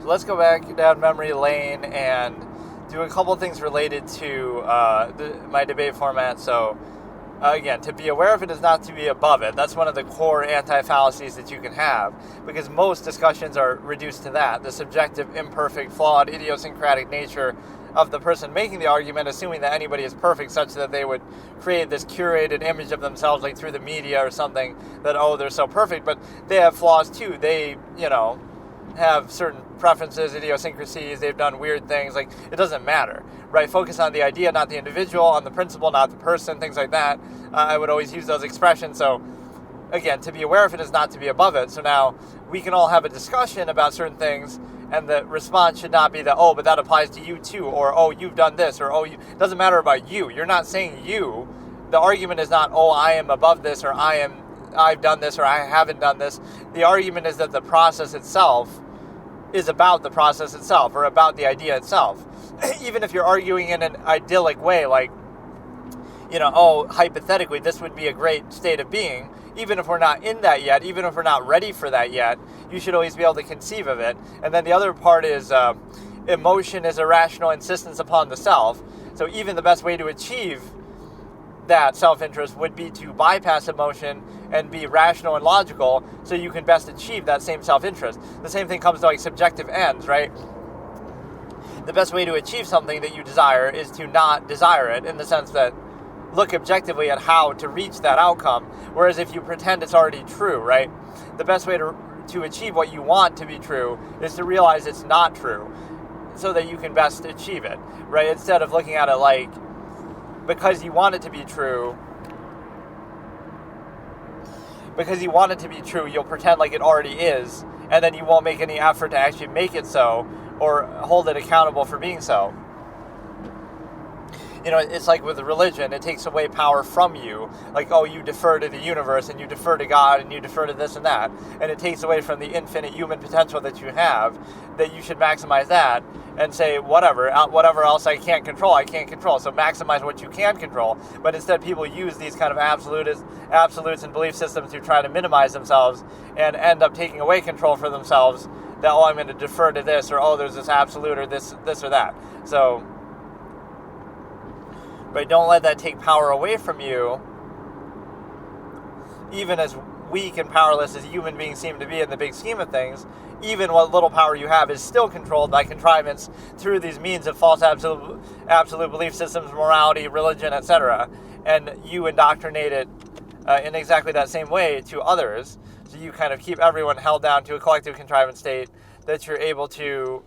So let's go back down memory lane and do a couple things related to my debate format. So again, to be aware of it is not to be above it. That's one of the core anti-fallacies that you can have, because most discussions are reduced to that, the subjective, imperfect, flawed, idiosyncratic nature of the person making the argument, assuming that anybody is perfect such that they would create this curated image of themselves, like through the media or something, that, oh, they're so perfect, but they have flaws too. They, have certain preferences, idiosyncrasies, they've done weird things, like, it doesn't matter, right? Focus on the idea, not the individual, on the principle, not the person, things like that. I would always use those expressions. So, again, to be aware of it is not to be above it. So now, we can all have a discussion about certain things, and the response should not be that, oh, but that applies to you too, or, oh, you've done this, or, oh, it doesn't matter about you. You're not saying you. The argument is not, oh, I am above this, or I've done this, or I haven't done this. The argument is that the process itself is about the process itself, or about the idea itself. Even if you're arguing in an idyllic way, like, oh, hypothetically, this would be a great state of being, even if we're not in that yet, even if we're not ready for that yet, you should always be able to conceive of it. And then the other part is emotion is a rational insistence upon the self. So even the best way to achieve that self-interest would be to bypass emotion and be rational and logical, so you can best achieve that same self-interest. The same thing comes to like subjective ends, right? The best way to achieve something that you desire is to not desire it, in the sense that look objectively at how to reach that outcome, whereas if you pretend it's already true, right? The best way to achieve what you want to be true is to realize it's not true, so that you can best achieve it, right? Instead of looking at it like, because you want it to be true, you'll pretend like it already is, and then you won't make any effort to actually make it so, or hold it accountable for being so. It's like with religion, it takes away power from you. Like, oh, you defer to the universe, and you defer to God, and you defer to this and that. And it takes away from the infinite human potential that you have, that you should maximize that, and say, whatever else I can't control. So maximize what you can control. But instead, people use these kind of absolutes and belief systems to try to minimize themselves, and end up taking away control for themselves, that, oh, I'm going to defer to this, or, oh, there's this absolute, or this or that. So, right, don't let that take power away from you, even as weak and powerless as human beings seem to be in the big scheme of things. Even what little power you have is still controlled by contrivance through these means of false absolute belief systems, morality, religion, etc. And you indoctrinate it in exactly that same way to others. So you kind of keep everyone held down to a collective contrivance state that you're able to,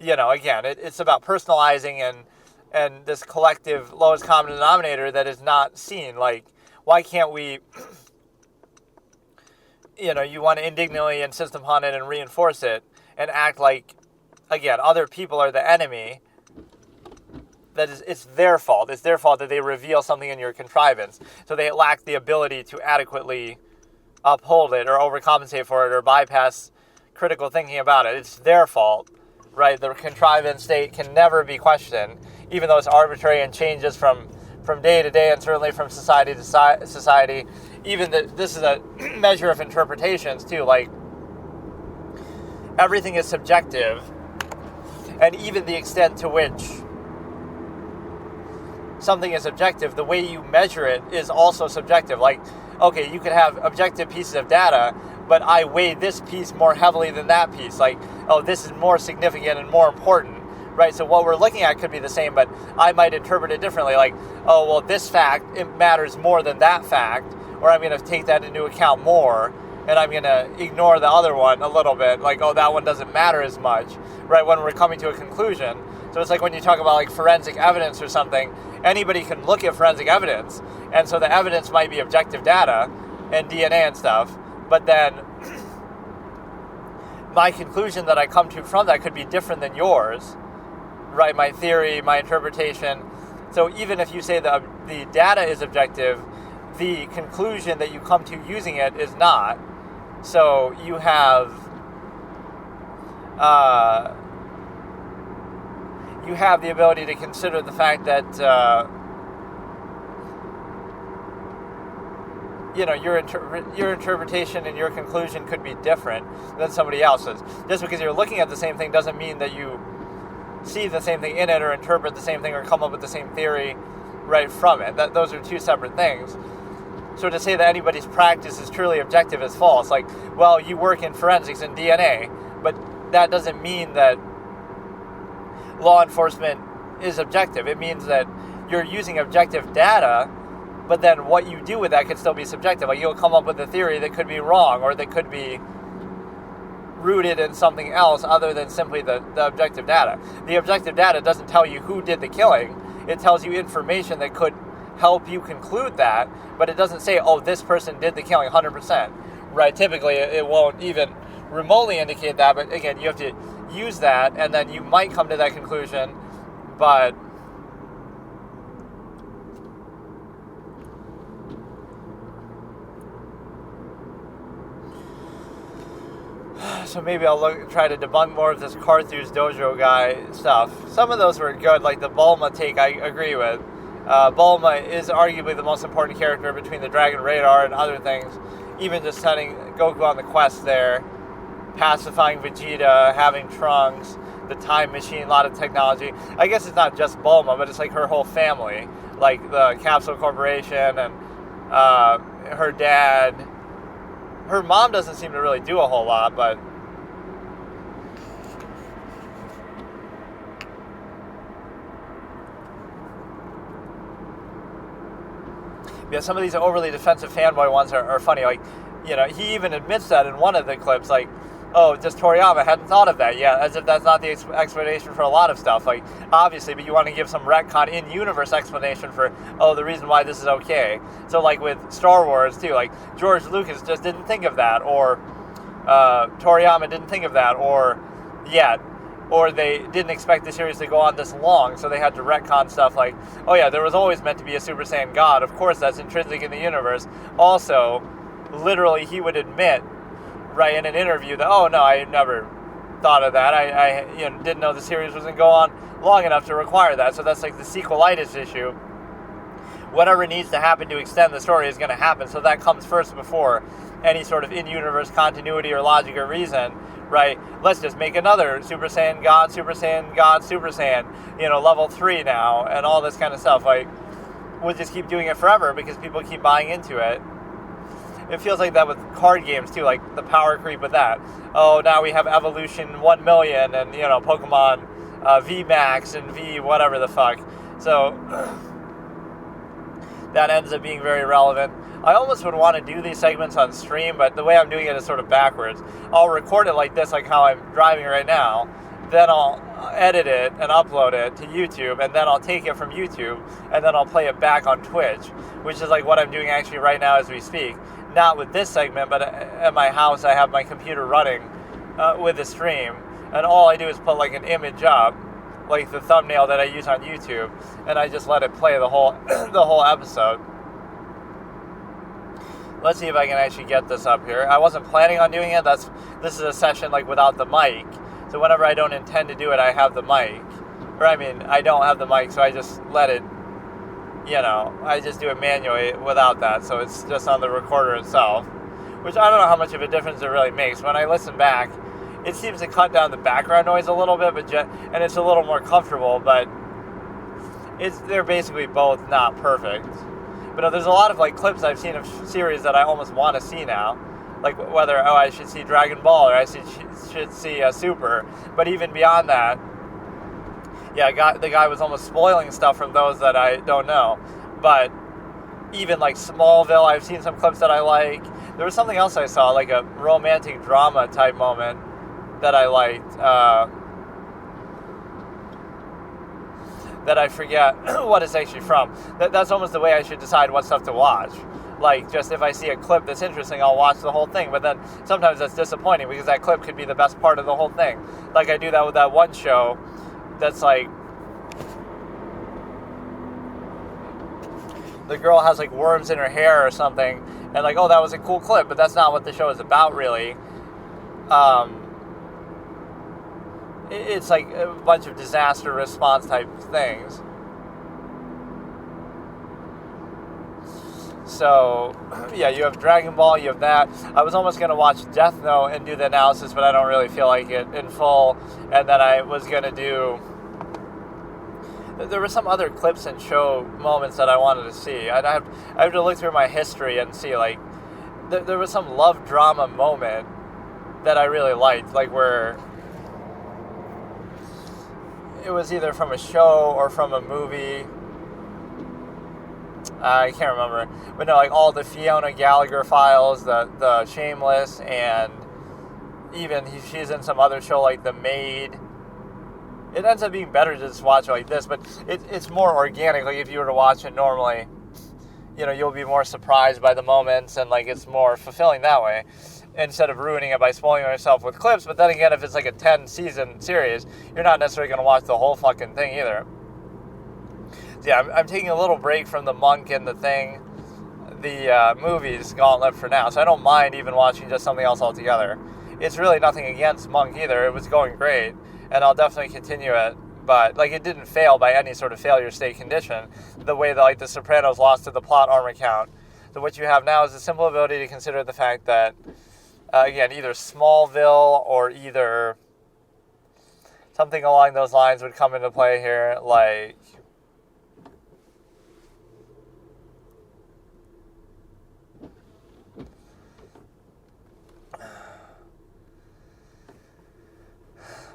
again, it's about personalizing and this collective lowest common denominator that is not seen. Like, why can't we, you want to indignantly insist upon it and reinforce it and act like, again, other people are the enemy. That is, it's their fault. It's their fault that they reveal something in your contrivance. So they lack the ability to adequately uphold it or overcompensate for it or bypass critical thinking about it. It's their fault, right? The contrivance state can never be questioned, even though it's arbitrary and changes from day to day, and certainly from society to society. Even this is a measure of interpretations too. Like, everything is subjective, and even the extent to which something is objective, the way you measure it is also subjective. Like, okay, you could have objective pieces of data, but I weigh this piece more heavily than that piece. Like, oh, this is more significant and more important. Right, so what we're looking at could be the same, but I might interpret it differently. Like, oh, well, this fact, it matters more than that fact, or I'm going to take that into account more, and I'm going to ignore the other one a little bit. Like, oh, that one doesn't matter as much, right, when we're coming to a conclusion. So it's like when you talk about, like, forensic evidence or something, anybody can look at forensic evidence, and so the evidence might be objective data and DNA and stuff, but then my conclusion that I come to from that could be different than yours. Right, my theory, my interpretation. So even if you say the data is objective, the conclusion that you come to using it is not. So you have the ability to consider the fact that your interpretation and your conclusion could be different than somebody else's. Just because you're looking at the same thing doesn't mean that you see the same thing in it or interpret the same thing or come up with the same theory right from it. Those are two separate things. So to say that anybody's practice is truly objective is false. Like, well, you work in forensics and DNA, but that doesn't mean that law enforcement is objective. It means that you're using objective data, but then what you do with that could still be subjective. Like, you'll come up with a theory that could be wrong or that could be rooted in something else other than simply the objective data. The objective data doesn't tell you who did the killing. It tells you information that could help you conclude that, but it doesn't say, oh, this person did the killing 100%, right? Typically, it won't even remotely indicate that, but again, you have to use that, and then you might come to that conclusion, but so maybe I'll try to debunk more of this Carthew's Dojo guy stuff. Some of those were good, like the Bulma take I agree with. Bulma is arguably the most important character between the Dragon Radar and other things. Even just sending Goku on the quest there, pacifying Vegeta, having Trunks, the time machine, a lot of technology. I guess it's not just Bulma, but it's like her whole family, like the Capsule Corporation and her dad. Her mom doesn't seem to really do a whole lot, but yeah, some of these overly defensive fanboy ones are funny. Like, he even admits that in one of the clips, like, oh, just Toriyama hadn't thought of that yet, as if that's not the explanation for a lot of stuff. Like, obviously, but you want to give some retcon in-universe explanation for, oh, the reason why this is okay. So, like, with Star Wars, too, like, George Lucas just didn't think of that, or Toriyama didn't think of that, or they didn't expect the series to go on this long, so they had to retcon stuff like, oh yeah, there was always meant to be a Super Saiyan God. Of course, that's intrinsic in the universe. Also, literally, he would admit, right, in an interview that, oh no, I never thought of that. I didn't know the series was going to go on long enough to require that. So that's like the sequelitis issue. Whatever needs to happen to extend the story is going to happen. So that comes first before any sort of in-universe continuity or logic or reason, right? Let's just make another Super Saiyan God, Super Saiyan God, Super Saiyan, level 3 now, and all this kind of stuff. Like, we'll just keep doing it forever because people keep buying into it. It feels like that with card games, too, like the power creep with that. Oh, now we have Evolution 1 million and, Pokemon V-Max and V whatever the fuck. So that ends up being very relevant. I almost would want to do these segments on stream, but the way I'm doing it is sort of backwards. I'll record it like this, like how I'm driving right now. Then I'll edit it and upload it to YouTube, and then I'll take it from YouTube, and then I'll play it back on Twitch, which is like what I'm doing actually right now as we speak. Not with this segment, but at my house I have my computer running with the stream, and all I do is put like an image up, like the thumbnail that I use on YouTube, and I just let it play the whole the whole episode. Let's see if I can actually get this up here. I wasn't planning on doing it. This is a session like without the mic. So whenever I don't intend to do it, I have the mic. Or I don't have the mic, so I just let it, I just do it manually without that. So it's just on the recorder itself, which I don't know how much of a difference it really makes. When I listen back, it seems to cut down the background noise a little bit, and it's a little more comfortable, but they're basically both not perfect. But there's a lot of like clips I've seen of series that I almost want to see now. Like whether, I should see Dragon Ball or I should see Super. But even beyond that, the guy was almost spoiling stuff from those that I don't know. But even like Smallville, I've seen some clips that I like. There was something else I saw, like a romantic drama type moment that I liked. That I forget what it's actually from. That's almost the way I should decide what stuff to watch. Like, just if I see a clip that's interesting, I'll watch the whole thing. But then sometimes that's disappointing because that clip could be the best part of the whole thing. Like I do that with that one show that's like, the girl has like worms in her hair or something, and like, oh, that was a cool clip, but that's not what the show is about really. It's like a bunch of disaster response type things. So, yeah, you have Dragon Ball, you have that. I was almost going to watch Death Note and do the analysis, but I don't really feel like it in full. And then I was going to do... There were some other clips and show moments that I wanted to see. I have to look through my history and see, like... There was some love drama moment that I really liked, like where... It was either from a show or from a movie... I can't remember, but no, like all the Fiona Gallagher files, the Shameless, and even she's in some other show like The Maid. It ends up being better to just watch it like this, but it's more organic. Like if you were to watch it normally, you know, you'll be more surprised by the moments, and like it's more fulfilling that way, instead of ruining it by spoiling yourself with clips. But then again, if it's like a 10-season series, you're not necessarily going to watch the whole fucking thing either. Yeah, I'm taking a little break from the Monk and the movies Gauntlet for now, so I don't mind even watching just something else altogether. It's really nothing against Monk either. It was going great, and I'll definitely continue it, but like it didn't fail by any sort of failure state condition, the way that like The Sopranos lost to the plot armor count. So what you have now is the simple ability to consider the fact that, again, either Smallville or either something along those lines would come into play here, like...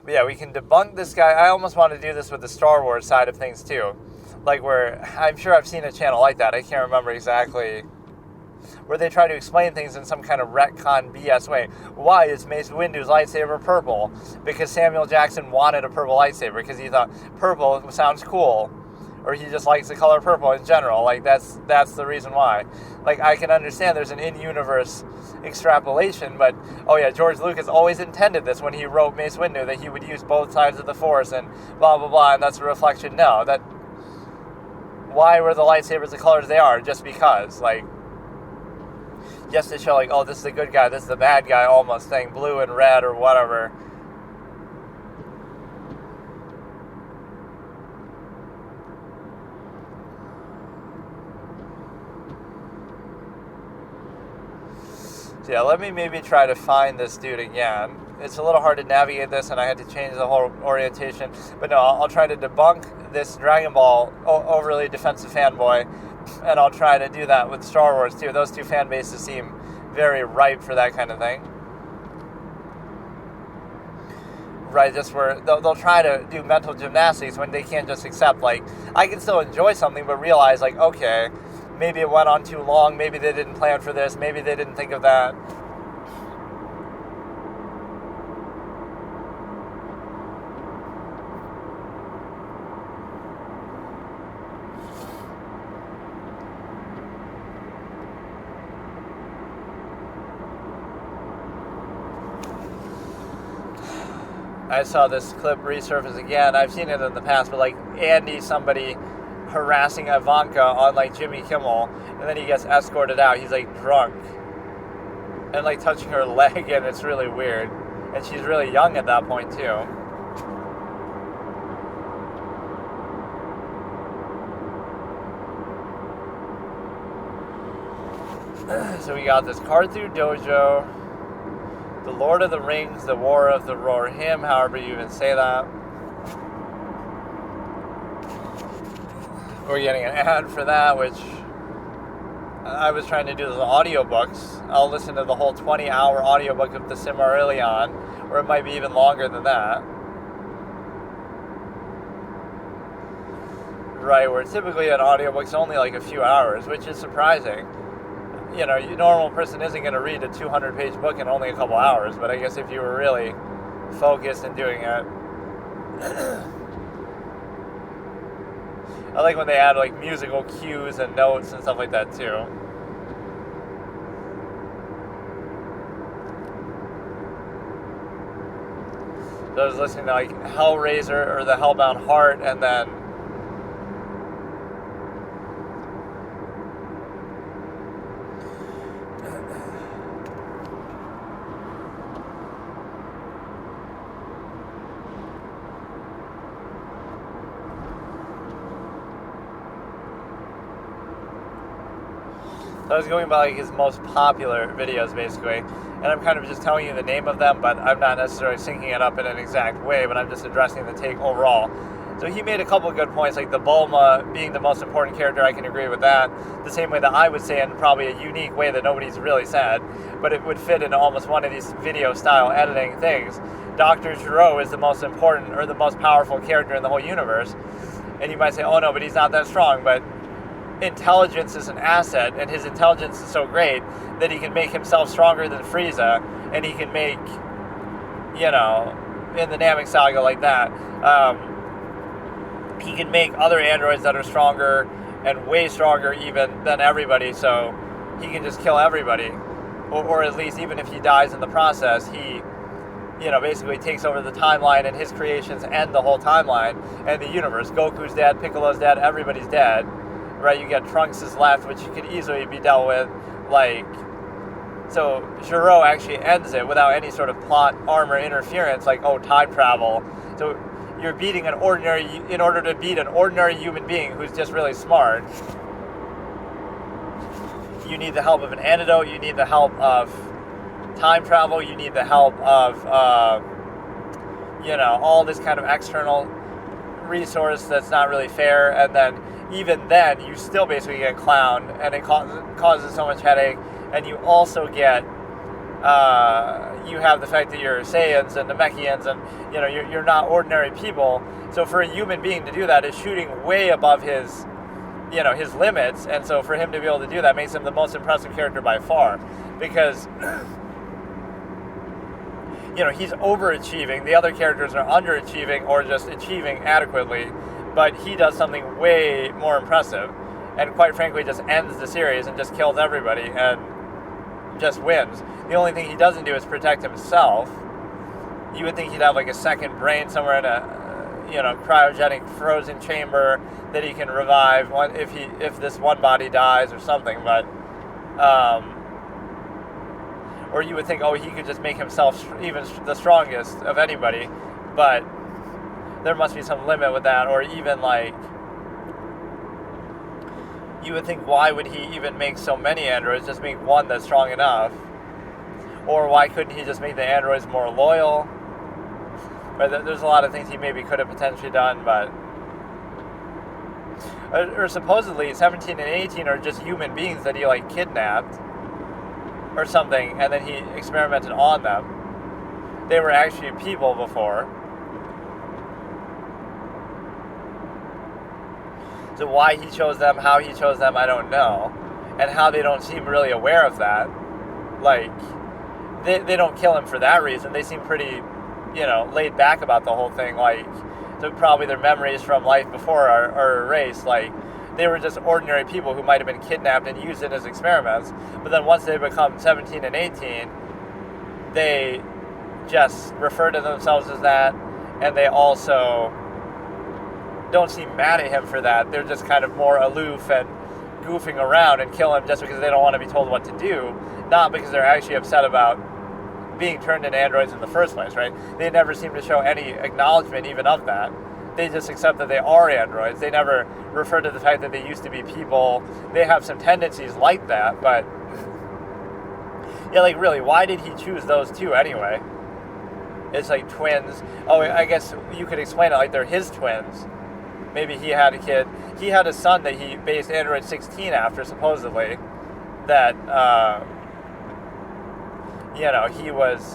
But yeah, we can debunk this guy. I almost want to do this with the Star Wars side of things too. Like where, I'm sure I've seen a channel like that. I can't remember exactly. Where they try to explain things in some kind of retcon BS way. Why is Mace Windu's lightsaber purple? Because Samuel Jackson wanted a purple lightsaber because he thought purple sounds cool. Or he just likes the color purple in general. Like, that's the reason why. Like, I can understand there's an in-universe extrapolation, but, oh yeah, George Lucas always intended this when he wrote Mace Windu, that he would use both sides of the Force and blah, blah, blah, and that's a reflection. No, that... Why were the lightsabers the colors they are? Just because, like... Just to show, like, oh, this is the good guy, this is the bad guy, almost thing, blue and red or whatever. Yeah, let me maybe try to find this dude again. It's a little hard to navigate this, and I had to change the whole orientation. But no, I'll try to debunk this Dragon Ball overly defensive fanboy, and I'll try to do that with Star Wars too. Those two fan bases seem very ripe for that kind of thing. Right, just where they'll try to do mental gymnastics when they can't just accept, like, I can still enjoy something, but realize, like, okay, maybe it went on too long, maybe they didn't plan for this, maybe they didn't think of that. I saw this clip resurface again. I've seen it in the past, but like Andy, somebody harassing Ivanka on like Jimmy Kimmel, and then he gets escorted out. He's like drunk and like touching her leg, and it's really weird. And she's really young at that point too. So we got this Karthu Dojo, the Lord of the Rings, the War of the Rohirrim, however you even say that. We're getting an ad for that, which I was trying to do as audiobooks. I'll listen to the whole 20-hour audiobook of the Silmarillion, or it might be even longer than that. Right, where typically an audiobook's only like a few hours, which is surprising. You know, a normal person isn't going to read a 200-page book in only a couple hours, but I guess if you were really focused in doing it. I like when they add like musical cues and notes and stuff like that too. So I was listening to like Hellraiser or the Hellbound Heart, and then So I was going by like his most popular videos, basically, and I'm kind of just telling you the name of them, but I'm not necessarily syncing it up in an exact way, but I'm just addressing the take overall. So he made a couple of good points, like the Bulma being the most important character. I can agree with that. The same way that I would say, in probably a unique way that nobody's really said, but it would fit into almost one of these video-style editing things. Dr. Gero is the most important or the most powerful character in the whole universe. And you might say, oh no, but he's not that strong. But intelligence is an asset, and his intelligence is so great that he can make himself stronger than Frieza, and he can make, you know, in the Namek Saga like that, he can make other androids that are stronger and way stronger even than everybody, so he can just kill everybody. Or at least even if he dies in the process, he, you know, basically takes over the timeline, and his creations end the whole timeline and the universe. Goku's dead, Piccolo's dead, everybody's dead, right? You get Trunks is left, which could easily be dealt with, like... So Gero actually ends it without any sort of plot, armor, interference, like, oh, time travel. So you're beating an ordinary... In order to beat an ordinary human being who's just really smart, you need the help of an antidote, you need the help of time travel, you need the help of, you know, all this kind of external resource that's not really fair, and then even then, you still basically get clowned, and it causes so much headache, and you also get, you have the fact that you're Saiyans and Namekians, and, you know, you're not ordinary people, so for a human being to do that is shooting way above his, you know, his limits, and so for him to be able to do that makes him the most impressive character by far, because, you know, he's overachieving, the other characters are underachieving or just achieving adequately, but he does something way more impressive, and quite frankly just ends the series and just kills everybody and just wins. The only thing he doesn't do is protect himself. You would think he'd have like a second brain somewhere in a, you know, cryogenic frozen chamber that he can revive if this one body dies or something, but or you would think, oh, he could just make himself even the strongest of anybody, but there must be some limit with that. Or even like, you would think, why would he even make so many androids? Just make one that's strong enough. Or why couldn't he just make the androids more loyal? But there's a lot of things he maybe could have potentially done, but... Or supposedly 17 and 18 are just human beings that he like kidnapped or something, and then he experimented on them. They were actually people before. So why he chose them, how he chose them, I don't know. And how they don't seem really aware of that. Like, they don't kill him for that reason. They seem pretty, you know, laid back about the whole thing. Like, so probably their memories from life before are erased. Like, they were just ordinary people who might have been kidnapped and used in as experiments. But then once they become 17 and 18, they just refer to themselves as that, and they also don't seem mad at him for that. They're just kind of more aloof and goofing around and kill him just because they don't want to be told what to do, not because they're actually upset about being turned into androids in the first place, right? They never seem to show any acknowledgement even of that. They just accept that they are androids. They never refer to the fact that they used to be people. They have some tendencies like that, but yeah, like really, why did he choose those two anyway? It's like twins. Oh, I guess you could explain it like they're his twins. Maybe he had a kid. He had a son that he based Android 16 after, supposedly. That, you know, he was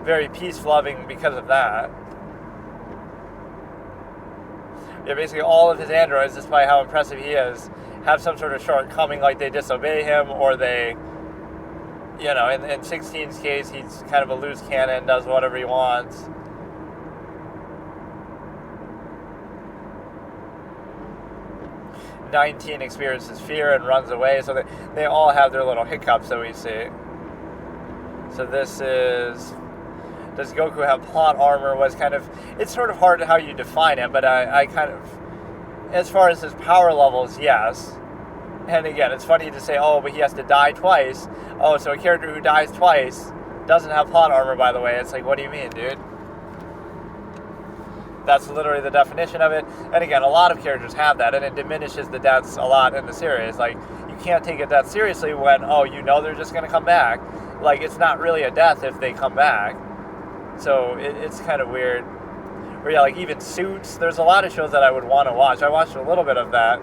very peace-loving because of that. Yeah, basically all of his androids, despite how impressive he is, have some sort of shortcoming, like they disobey him, or they, you know, in 16's case, he's kind of a loose cannon, does whatever he wants. '19 experiences fear and runs away, so they all have their little hiccups that we see. So this is... Does Goku have plot armor? Was kind of... It's sort of hard how you define it, but I kind of... As far as his power levels, yes. And again, it's funny to say, oh, but he has to die twice. Oh, so a character who dies twice doesn't have plot armor, by the way. It's like, what do you mean, dude? That's literally the definition of it. And again, a lot of characters have that, and it diminishes the deaths a lot in the series. Like, you you can't take a death seriously when, they're just going to come back. Like, it's not really a death if they come back. So it's kind of weird. Or yeah, like even Suits, there's a lot of shows that I would want to watch. I watched a little bit of that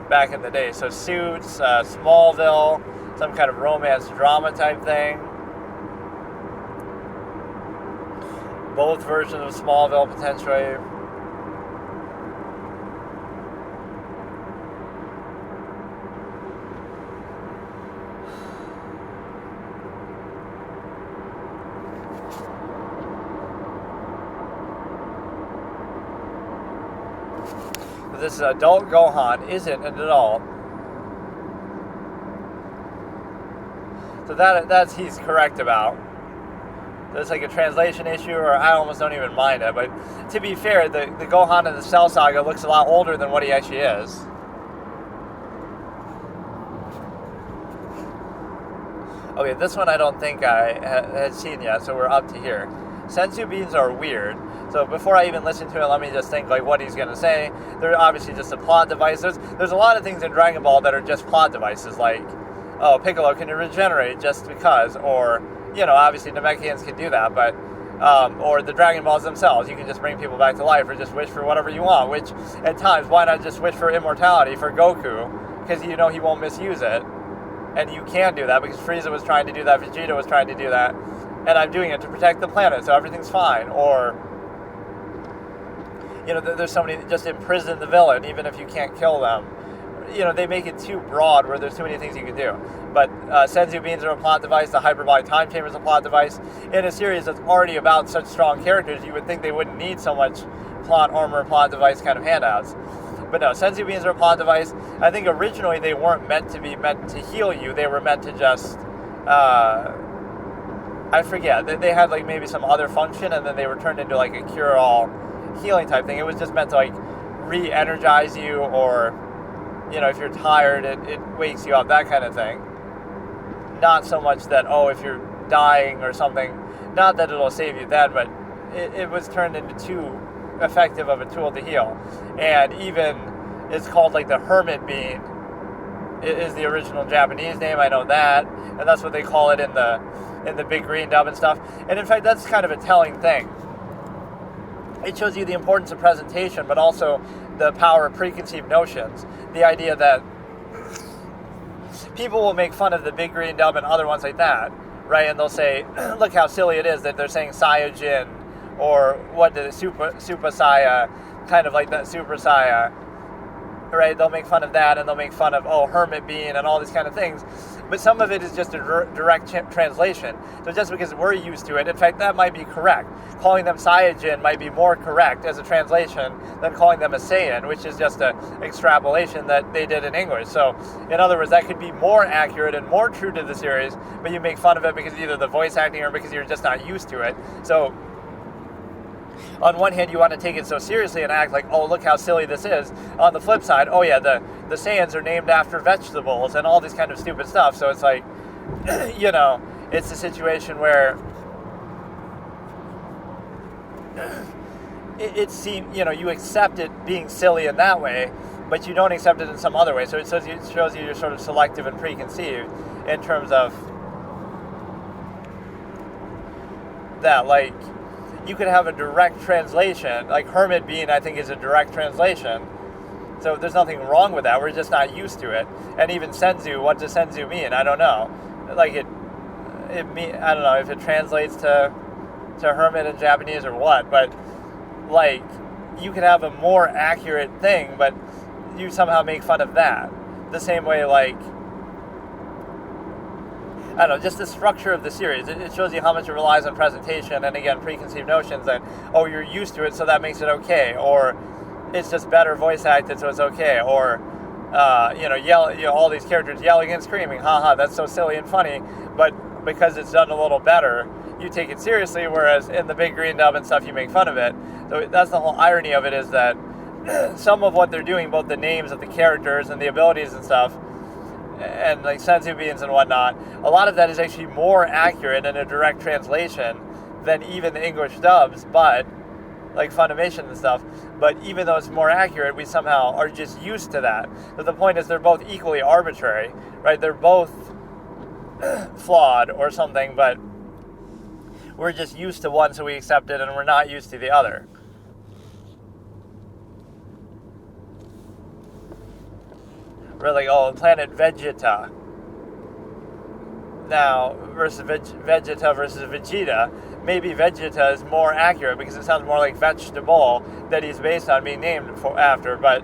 back in the day. So Suits, Smallville, some kind of romance drama type thing. Both versions of Smallville potentially. This adult Gohan isn't an adult. So that's he's correct about. There's like a translation issue, or I almost don't even mind it. But to be fair, the Gohan in the Cell Saga looks a lot older than what he actually is. Okay, this one I don't think I had seen yet, so we're up to here. Senzu beans are weird. So before I even listen to it, let me just think like what he's going to say. They're obviously just a plot device. There's a lot of things in Dragon Ball that are just plot devices, like, Piccolo can regenerate just because, or, obviously Namekians can do that, but, or the Dragon Balls themselves, you can just bring people back to life or just wish for whatever you want, which at times, why not just wish for immortality for Goku? Because he won't misuse it. And you can do that because Frieza was trying to do that, Vegeta was trying to do that, and I'm doing it to protect the planet, so everything's fine. Or, there's somebody that just imprison the villain, even if you can't kill them. They make it too broad where there's too many things you can do. But Senzu beans are a plot device, the hyperbolic time chamber is a plot device. In a series that's already about such strong characters, you would think they wouldn't need so much plot armor, plot device kind of handouts. But no, Senzu beans are a plot device. I think originally they weren't meant to heal you. They were meant to just, I forget. They had like maybe some other function, and then they were turned into like a cure-all healing type thing. It was just meant to like re-energize you, or, if you're tired, it wakes you up, that kind of thing. Not so much that, if you're dying or something, not that it'll save you then, but it was turned into too effective of a tool to heal. And even it's called like the hermit bean is the original Japanese name, I know that, and that's what they call it in the big green dub and stuff. And in fact, that's kind of a telling thing. It shows you the importance of presentation, but also the power of preconceived notions. The idea that people will make fun of the big green dub and other ones like that, right? And they'll say, look how silly it is that they're saying Saiyajin, or what the Super Saiya, kind of like that Super Saiya, right? They'll make fun of that, and they'll make fun of, hermit bean and all these kind of things. But some of it is just a direct translation. So just because we're used to it, in fact, that might be correct. Calling them Saiyajin might be more correct as a translation than calling them a Saiyan, which is just an extrapolation that they did in English. So, in other words, that could be more accurate and more true to the series, but you make fun of it because either the voice acting or because you're just not used to it. So, on one hand, you want to take it so seriously and act like, look how silly this is. On the flip side, the Saiyans are named after vegetables and all this kind of stupid stuff. So it's like, it's a situation where it seems, you accept it being silly in that way, but you don't accept it in some other way. So it shows you you're sort of selective and preconceived in terms of that, like, you could have a direct translation, like hermit bean, I think, is a direct translation. So there's nothing wrong with that. We're just not used to it. And even senzu, what does senzu mean? I don't know. Like I don't know if it translates to hermit in Japanese or what. But like, you could have a more accurate thing, but you somehow make fun of that. The same way, like, I don't know, just the structure of the series. It shows you how much it relies on presentation and, again, preconceived notions that, you're used to it, so that makes it okay. Or it's just better voice acted, so it's okay. Or, all these characters yelling and screaming. Haha, that's so silly and funny. But because it's done a little better, you take it seriously, whereas in the big green dub and stuff, you make fun of it. So that's the whole irony of it, is that some of what they're doing, both the names of the characters and the abilities and stuff, and like senzu beans and whatnot, a lot of that is actually more accurate in a direct translation than even the English dubs, but like Funimation and stuff. But even though it's more accurate, we somehow are just used to that. But the point is, they're both equally arbitrary, right? They're both flawed or something, but we're just used to one, so we accept it, and we're not used to the other. We're like, oh, planet Vegeta. Now, versus Vegeta versus Vegeta, maybe Vegeta is more accurate because it sounds more like vegetable that he's based on being named after, but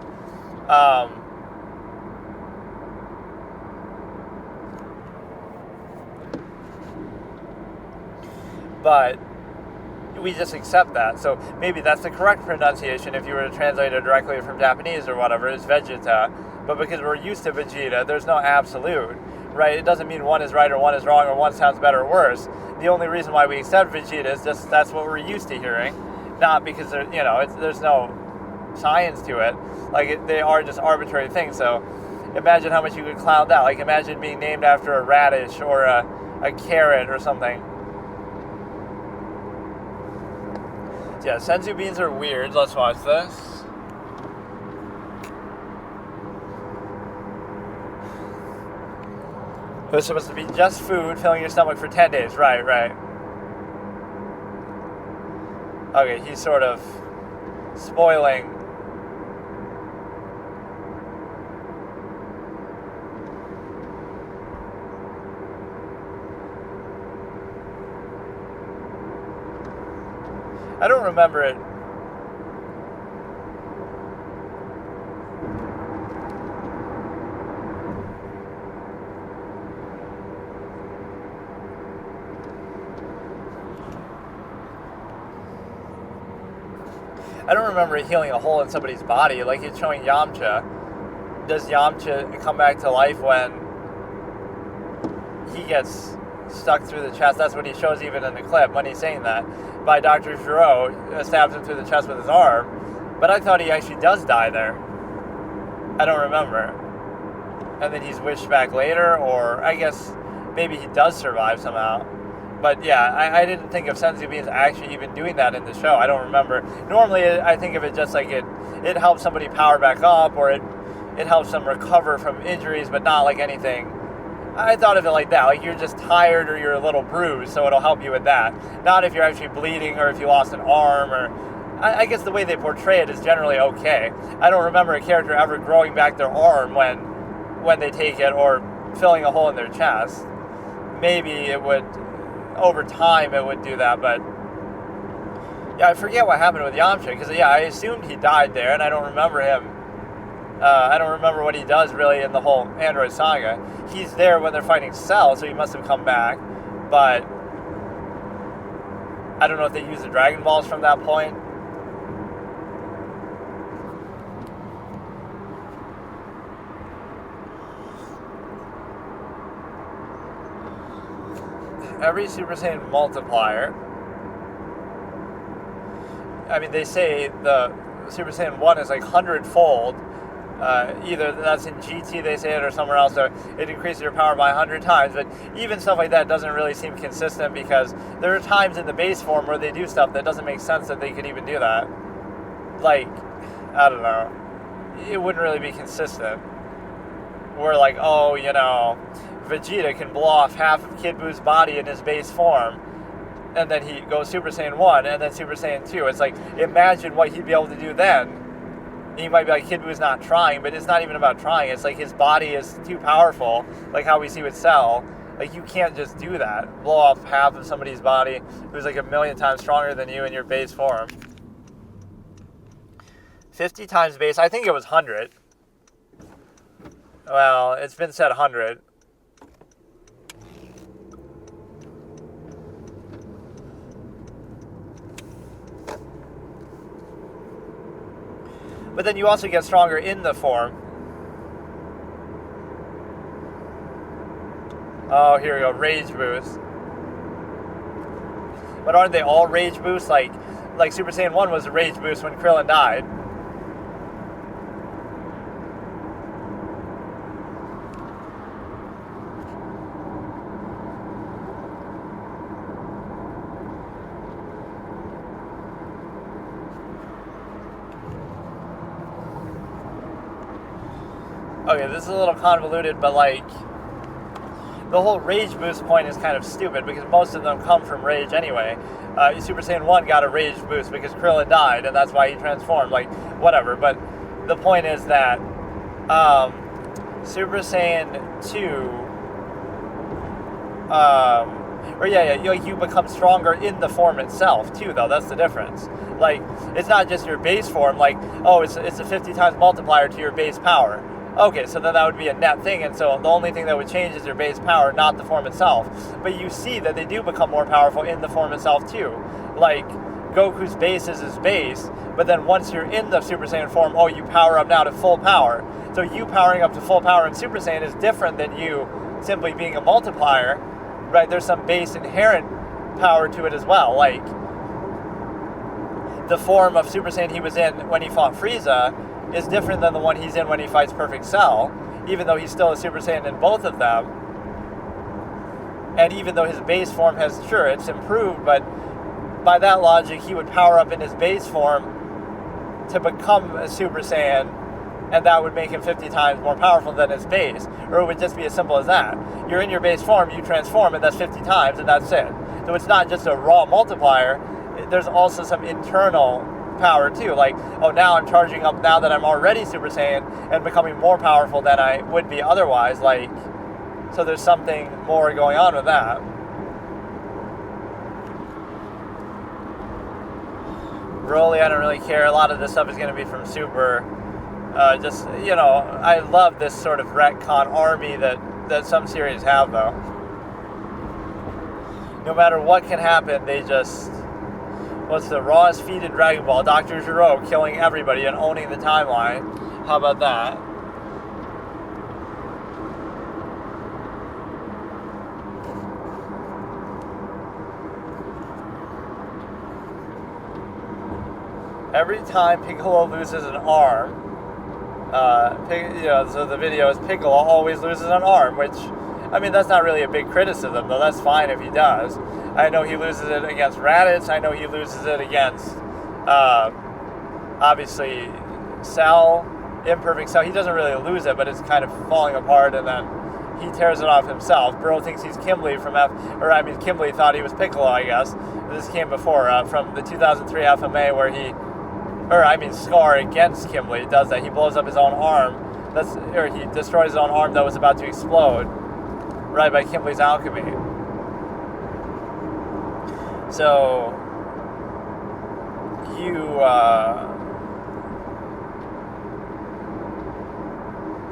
we just accept that. So maybe that's the correct pronunciation if you were to translate it directly from Japanese or whatever, is Vegeta. But because we're used to Vegeta, there's no absolute, right? It doesn't mean one is right or one is wrong or one sounds better or worse. The only reason why we accept Vegeta is just that's what we're used to hearing, not because there's no science to it. Like they are just arbitrary things. So imagine how much you could clown that. Like imagine being named after a radish or a carrot or something. Yeah, senzu beans are weird. Let's watch this. It was supposed to be just food filling your stomach for 10 days. Right. Okay, he's sort of spoiling. I don't remember it. I don't remember it healing a hole in somebody's body. Like it's showing Yamcha. Does Yamcha come back to life when he gets stuck through the chest? That's what he shows even in the clip when he's saying that. By Dr. Giro stabs him through the chest with his arm. But I thought he actually does die there. I don't remember. And then he's wished back later, or I guess maybe he does survive somehow. But yeah, I didn't think of senzu beans actually even doing that in the show. I don't remember. Normally I think of it just like it helps somebody power back up, or it helps them recover from injuries, but not like anything. I thought of it like that, like you're just tired or you're a little bruised, so it'll help you with that. Not if you're actually bleeding or if you lost an arm, or I guess the way they portray it is generally okay. I don't remember a character ever growing back their arm when they take it, or filling a hole in their chest. Maybe it would, over time it would do that, but yeah, I forget what happened with Yamcha, because yeah, I assumed he died there, and I don't remember him. I don't remember what he does really in the whole Android saga. He's there when they're fighting Cell, so he must have come back. But I don't know if they use the Dragon Balls from that point. Every Super Saiyan multiplier. I mean, they say the Super Saiyan 1 is like 100-fold. Either that's in GT they say it, or somewhere else, so it increases your power by 100 times, but even stuff like that doesn't really seem consistent, because there are times in the base form where they do stuff that doesn't make sense that they could even do that. Like, I don't know, it wouldn't really be consistent. We're like, oh, Vegeta can blow off half of Kid Buu's body in his base form, and then he goes Super Saiyan 1, and then Super Saiyan 2. It's like, imagine what he'd be able to do then. You might be like, Kid Buu's not trying, but it's not even about trying. It's like his body is too powerful, like how we see with Cell. Like, you can't just do that. Blow off half of somebody's body who's like 1,000,000 times stronger than you in your base form. 50 times base, I think it was 100. Well, it's been said 100. But then you also get stronger in the form. Oh, here we go, rage boost. But aren't they all rage boosts? Like Super Saiyan 1 was a rage boost when Krillin died. okay, this is a little convoluted, but like, the whole rage boost point is kind of stupid because most of them come from rage anyway. Super Saiyan 1 got a rage boost because Krillin died, and that's why he transformed, like, whatever. But the point is that Super Saiyan 2, you become stronger in the form itself, too, though. That's the difference. Like, it's not just your base form, like, oh, it's a 50 times multiplier to your base power. Okay, so then that would be a net thing, and so the only thing that would change is your base power, not the form itself. But you see that they do become more powerful in the form itself, too. Like, Goku's base is his base, but then once you're in the Super Saiyan form, oh, you power up now to full power. So you powering up to full power in Super Saiyan is different than you simply being a multiplier, right? There's some base inherent power to it as well. Like, the form of Super Saiyan he was in when he fought Frieza is different than the one he's in when he fights Perfect Cell, even though he's still a Super Saiyan in both of them. And even though his base form has, sure, it's improved, but by that logic, he would power up in his base form to become a Super Saiyan, and that would make him 50 times more powerful than his base. Or it would just be as simple as that. You're in your base form, you transform, and that's 50 times, and that's it. So it's not just a raw multiplier, there's also some internal power too, like, oh, now I'm charging up now that I'm already Super Saiyan and becoming more powerful than I would be otherwise, like, so there's something more going on with that. Broly, I don't really care. A lot of this stuff is going to be from Super. Just, you know, I love this sort of retcon army that some series have, though. No matter what can happen, they just... What's the rawest feat in Dragon Ball? Dr. Gero killing everybody and owning the timeline. How about that? Every time Piccolo loses an arm, so the video is Piccolo always loses an arm, which, I mean, that's not really a big criticism, though. That's fine if he does. I know he loses it against Raditz. I know he loses it against, obviously, Cell, Imperfect Cell. He doesn't really lose it, but it's kind of falling apart, and then he tears it off himself. Bro thinks he's Kimberly Kimberly thought he was Piccolo, I guess. This came before, from the 2003 FMA, where Scar against Kimberly does that. He blows up his own arm. He destroys his own arm that was about to explode, right by Kimberly's alchemy. So,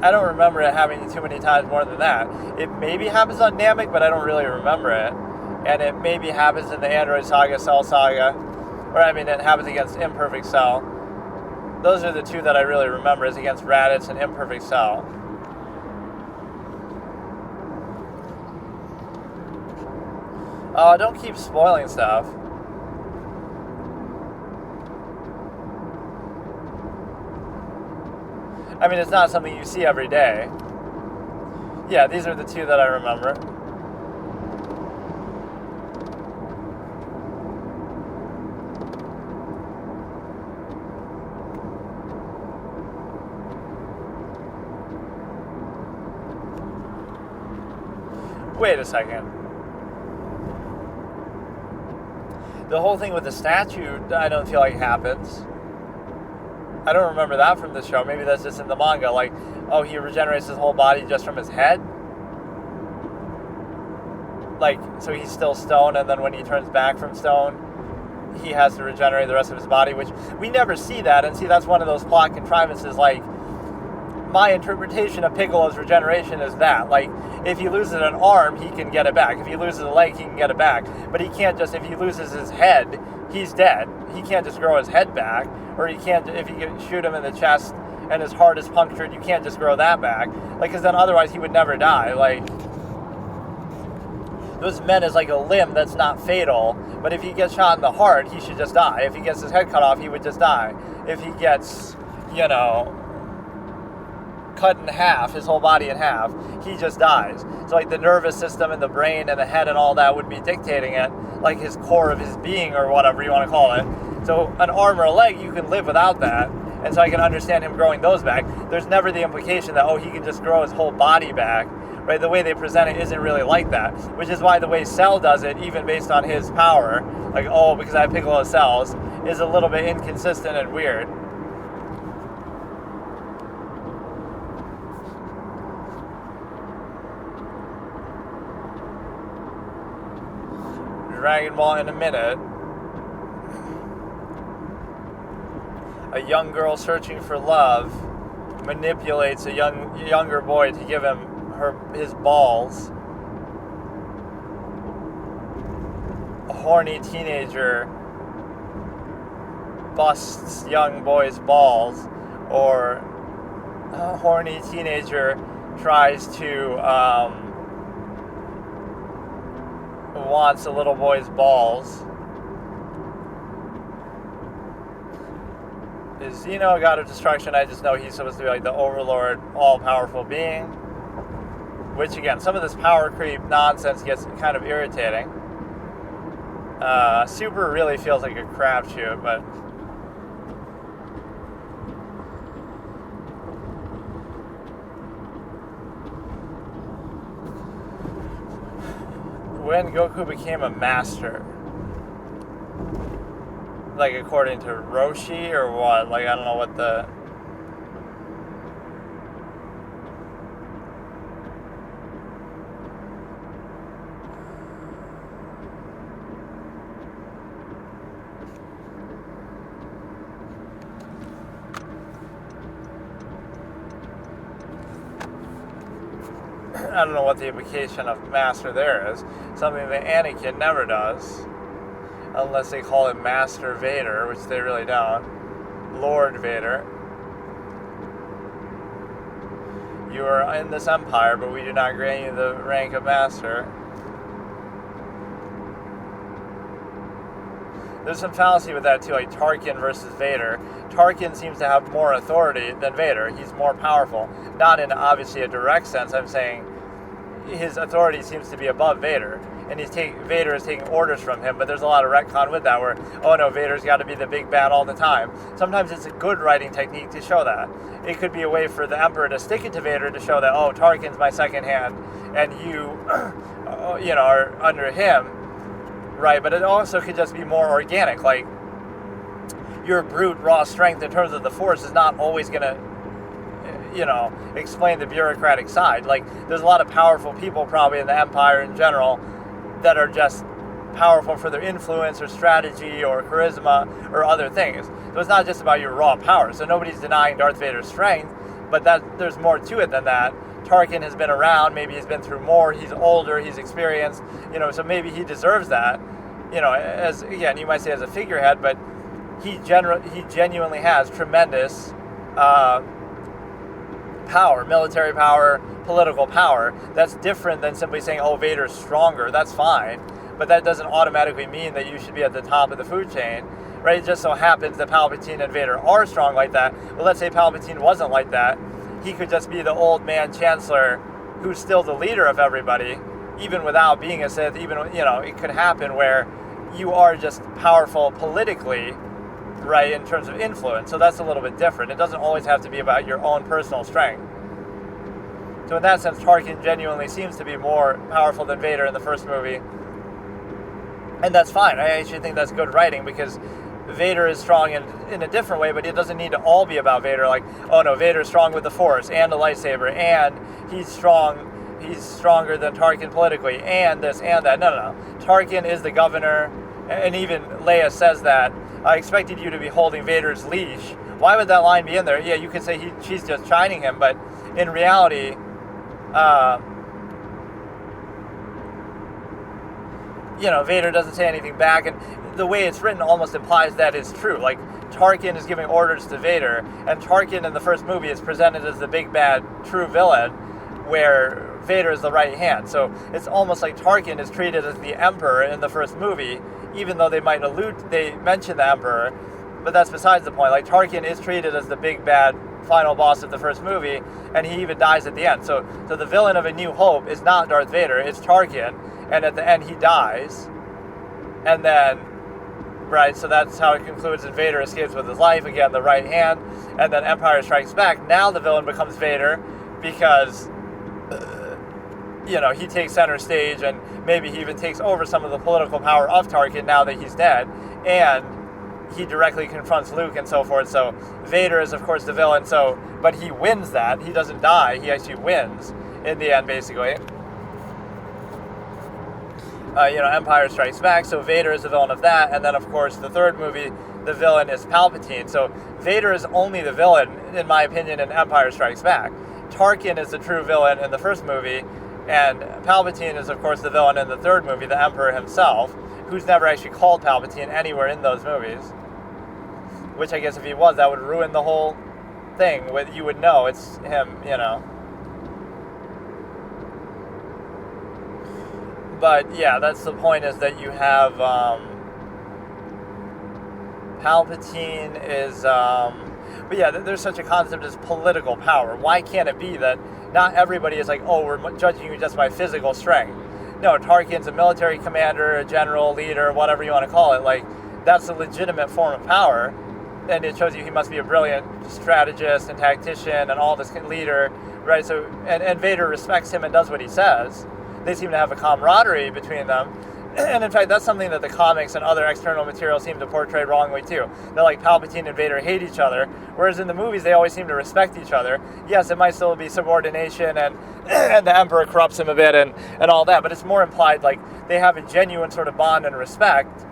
I don't remember it happening too many times more than that. It maybe happens on Namek, but I don't really remember it. And it maybe happens in the Android Saga, Cell Saga, it happens against Imperfect Cell. Those are the two that I really remember, is against Raditz and Imperfect Cell. Oh, don't keep spoiling stuff. I mean, it's not something you see every day. Yeah, these are the two that I remember. Wait a second. The whole thing with the statue, I don't feel like happens. I don't remember that from the show. Maybe that's just in the manga. Like, oh, he regenerates his whole body just from his head? Like, so he's still stone, and then when he turns back from stone, he has to regenerate the rest of his body, which we never see that. And see, that's one of those plot contrivances. Like, my interpretation of Piccolo's regeneration is that, like, if he loses an arm, he can get it back. If he loses a leg, he can get it back. But he can't just, if he loses his head, he's dead. He can't just grow his head back. Or he can't, if you shoot him in the chest and his heart is punctured, you can't just grow that back. Like, because then otherwise he would never die. Like, those men is like a limb that's not fatal. But if he gets shot in the heart, he should just die. If he gets his head cut off, he would just die. If he gets, cut in half, his whole body in half, he just dies. So like the nervous system and the brain and the head and all that would be dictating it, like his core of his being or whatever you want to call it. So an arm or a leg, you can live without that. and so I can understand him growing those back. There's never the implication that, oh, he can just grow his whole body back, right? The way they present it isn't really like that, which is why the way Cell does it, even based on his power, like, oh, because I have Piccolo cells, is a little bit inconsistent and weird. Dragon Ball in a minute. A young girl searching for love manipulates a younger boy to give him his balls. A horny teenager busts young boy's balls, or a horny teenager tries to wants a little boy's balls. Is Zeno a god of destruction? I just know he's supposed to be like the overlord, all-powerful being. Which, again, some of this power creep nonsense gets kind of irritating. Super really feels like a crapshoot, but... when Goku became a master, like according to Roshi or what? Like, I don't know what the... I don't know what the implication of master there is. Something that Anakin never does. Unless they call him Master Vader, which they really don't. Lord Vader. You are in this empire, but we do not grant you the rank of master. There's some fallacy with that too, like Tarkin versus Vader. Tarkin seems to have more authority than Vader. He's more powerful. Not in obviously a direct sense. I'm saying his authority seems to be above Vader. And Vader is taking orders from him, but there's a lot of retcon with that where, oh no, Vader's got to be the big bad all the time. Sometimes it's a good writing technique to show that. It could be a way for the Emperor to stick it to Vader to show that, oh, Tarkin's my second hand, and you, are under him, right? But it also could just be more organic, like your brute raw strength in terms of the Force is not always going to, explain the bureaucratic side. Like, there's a lot of powerful people probably in the Empire in general that are just powerful for their influence or strategy or charisma or other things. So it's not just about your raw power. So nobody's denying Darth Vader's strength, but there's more to it than that. Tarkin has been around, maybe he's been through more, he's older, he's experienced, so maybe he deserves that, as, again, you might say as a figurehead, but he genuinely has tremendous power, military power, political power. That's different than simply saying, oh, Vader's stronger. That's fine, but that doesn't automatically mean that you should be at the top of the food chain, right? It just so happens that Palpatine and Vader are strong like that. Well, let's say Palpatine wasn't like that. He could just be the old man chancellor who's still the leader of everybody, even without being a Sith. Even, it could happen where you are just powerful politically, right, in terms of influence. So that's a little bit different. It doesn't always have to be about your own personal strength. So in that sense, Tarkin genuinely seems to be more powerful than Vader in the first movie. And that's fine. I actually think that's good writing, because Vader is strong in a different way, but it doesn't need to all be about Vader. Like, oh no, Vader's strong with the Force and a lightsaber, and he's stronger than Tarkin politically, and this and that. No. Tarkin is the governor, and even Leia says that. I expected you to be holding Vader's leash. Why would that line be in there? Yeah, you could say she's just chiding him, but in reality, Vader doesn't say anything back, and the way it's written almost implies that is true. Like, Tarkin is giving orders to Vader, and Tarkin in the first movie is presented as the big bad true villain, where Vader is the right hand. So it's almost like Tarkin is treated as the Emperor in the first movie, even though they mention the Emperor, but that's besides the point. Like, Tarkin is treated as the big bad final boss of the first movie, and he even dies at the end. So the villain of A New Hope is not Darth Vader, it's Tarkin, and at the end he dies, and then right? So that's how it concludes, and Vader escapes with his life, again, the right hand, and then Empire Strikes Back. Now the villain becomes Vader because, he takes center stage, and maybe he even takes over some of the political power of Tarkin now that he's dead, and he directly confronts Luke and so forth. So Vader is, of course, the villain, but he wins that. He doesn't die. He actually wins in the end, basically. Empire Strikes Back, so Vader is the villain of that, and then, of course, the third movie, the villain is Palpatine. So Vader is only the villain, in my opinion, in Empire Strikes Back. Tarkin is the true villain in the first movie, and Palpatine is, of course, the villain in the third movie, the Emperor himself, who's never actually called Palpatine anywhere in those movies. Which, I guess, if he was, that would ruin the whole thing. You would know it's him, But, yeah, that's the point, is that you have Palpatine is... but, yeah, there's such a concept as political power. Why can't it be that not everybody is like, oh, we're judging you just by physical strength? No, Tarkin's a military commander, a general, leader, whatever you want to call it. Like, that's a legitimate form of power. And it shows you he must be a brilliant strategist and tactician and all this leader, right? So, and Vader respects him and does what he says. They seem to have a camaraderie between them. And in fact, that's something that the comics and other external material seem to portray wrongly too. That like Palpatine and Vader hate each other, whereas in the movies they always seem to respect each other. Yes, it might still be subordination and the Emperor corrupts him a bit and all that, but it's more implied like they have a genuine sort of bond and respect,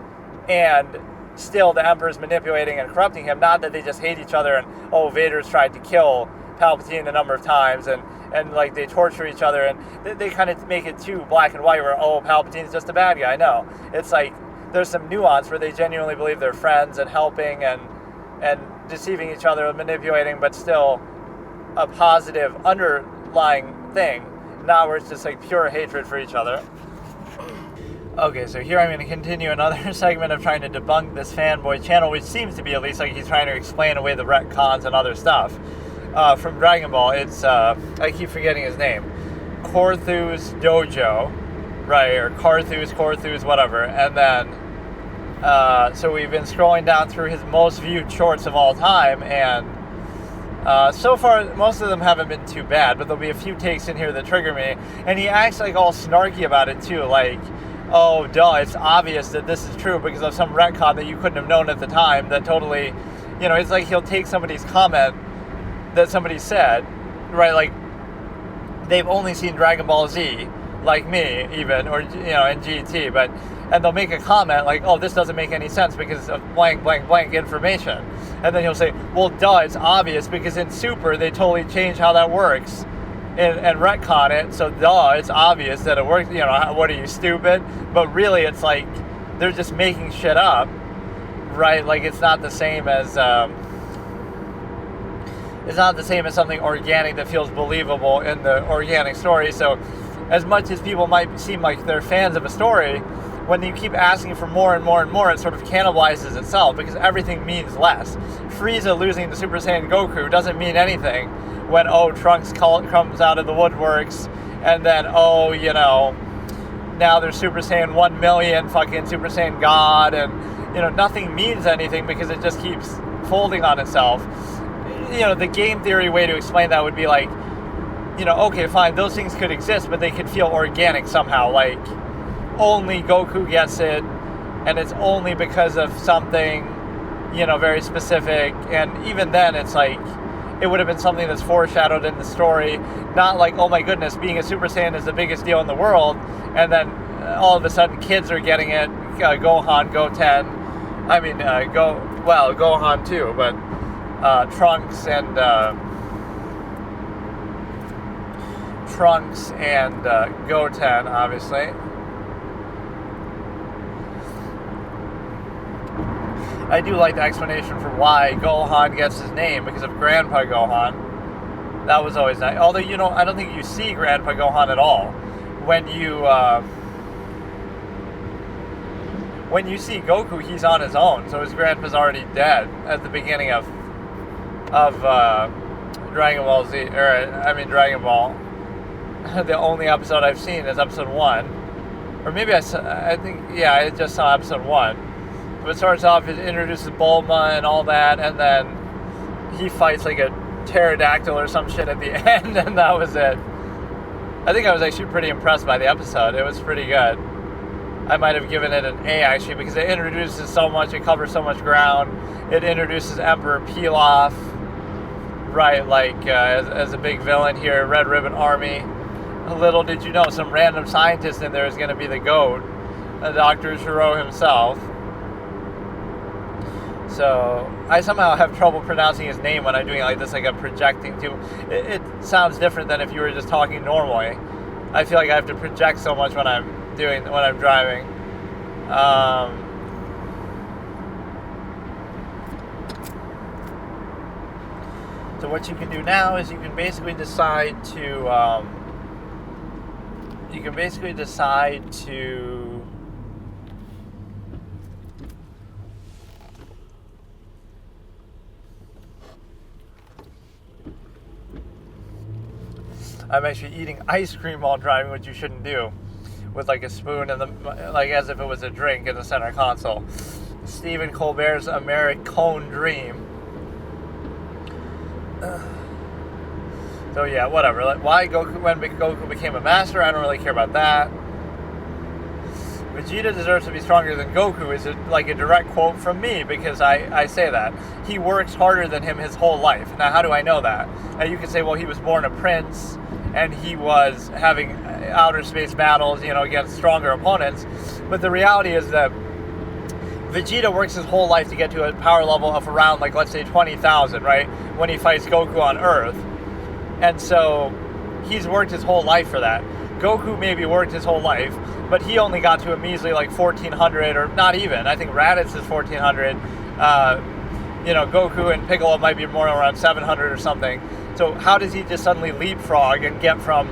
and still the Emperor's manipulating and corrupting him. Not that they just hate each other and, oh, Vader's tried to kill Palpatine a number of times and like they torture each other, and they kind of make it too black and white where, oh, Palpatine's just a bad guy. No, it's like there's some nuance where they genuinely believe they're friends and helping and deceiving each other and manipulating, but still a positive underlying thing, not where it's just like pure hatred for each other. Okay, so here I'm going to continue another segment of trying to debunk this fanboy channel, which seems to be at least like he's trying to explain away the retcons and other stuff. From Dragon Ball, it's, I keep forgetting his name, Korthu's Dojo, right, or Korthu's, whatever, and then, so we've been scrolling down through his most viewed shorts of all time, and so far, most of them haven't been too bad, but there'll be a few takes in here that trigger me, and he acts like all snarky about it too, like, oh, duh, it's obvious that this is true because of some retcon that you couldn't have known at the time that totally, it's like he'll take somebody's comment that somebody said, right, like, they've only seen Dragon Ball Z, like me, even, or, in GT, and they'll make a comment like, oh, this doesn't make any sense because of blank, blank, blank information, and then he'll say, well, duh, it's obvious because in Super, they totally changed how that works, and retcon it, so duh, it's obvious that it works, what are you, stupid? But really, it's like, they're just making shit up, right, like, it's not the same as, something organic that feels believable in the organic story. So as much as people might seem like they're fans of a story, when you keep asking for more and more and more, it sort of cannibalizes itself because everything means less. Frieza losing to Super Saiyan Goku doesn't mean anything when, oh, Trunks comes out of the woodworks and then, oh, now there's Super Saiyan 1 million fucking Super Saiyan God, and, nothing means anything because it just keeps folding on itself. The game theory way to explain that would be like, okay, fine, those things could exist, but they could feel organic somehow, like, only Goku gets it, and it's only because of something, very specific, and even then, it's like, it would have been something that's foreshadowed in the story, not like, oh my goodness, being a Super Saiyan is the biggest deal in the world, and then all of a sudden kids are getting it, Gohan, Goten, Gohan too, but Trunks and Goten, obviously. I do like the explanation for why Gohan gets his name, because of Grandpa Gohan. That was always nice. Although, I don't think you see Grandpa Gohan at all. When you see Goku, he's on his own, so his grandpa's already dead at the beginning of Dragon Ball Z, Dragon Ball. The only episode I've seen is episode 1. Or maybe I just saw episode 1. It starts off, it introduces Bulma and all that, and then he fights like a pterodactyl or some shit at the end, and that was it. I think I was actually pretty impressed by the episode. It was pretty good. I might have given it an A, actually, because it introduces so much, it covers so much ground. It introduces Emperor Pilaf, right, like, as a big villain here, Red Ribbon Army. Little did you know, some random scientist in there is going to be the GOAT, Dr. Gero himself. So, I somehow have trouble pronouncing his name when I'm doing it like this, like I'm projecting to. It sounds different than if you were just talking normally. I feel like I have to project so much when I'm driving. So what you can do now is you can basically decide to I'm actually eating ice cream while driving, which you shouldn't do, with like a spoon and like as if it was a drink in the center console. Stephen Colbert's Americone Dream. So yeah, whatever. Like, why Goku, when Goku became a master, I don't really care about that. Vegeta deserves to be stronger than Goku is like a direct quote from me, because I say that. He works harder than him his whole life. Now, how do I know that? Now, you could say, well, he was born a prince, and he was having outer space battles, against stronger opponents. But the reality is that Vegeta works his whole life to get to a power level of around, like, let's say 20,000, right? When he fights Goku on Earth. And so, he's worked his whole life for that. Goku maybe worked his whole life, but he only got to a measly, like, 1,400, or not even. I think Raditz is 1,400. Goku and Piccolo might be more around 700 or something. So how does he just suddenly leapfrog and get from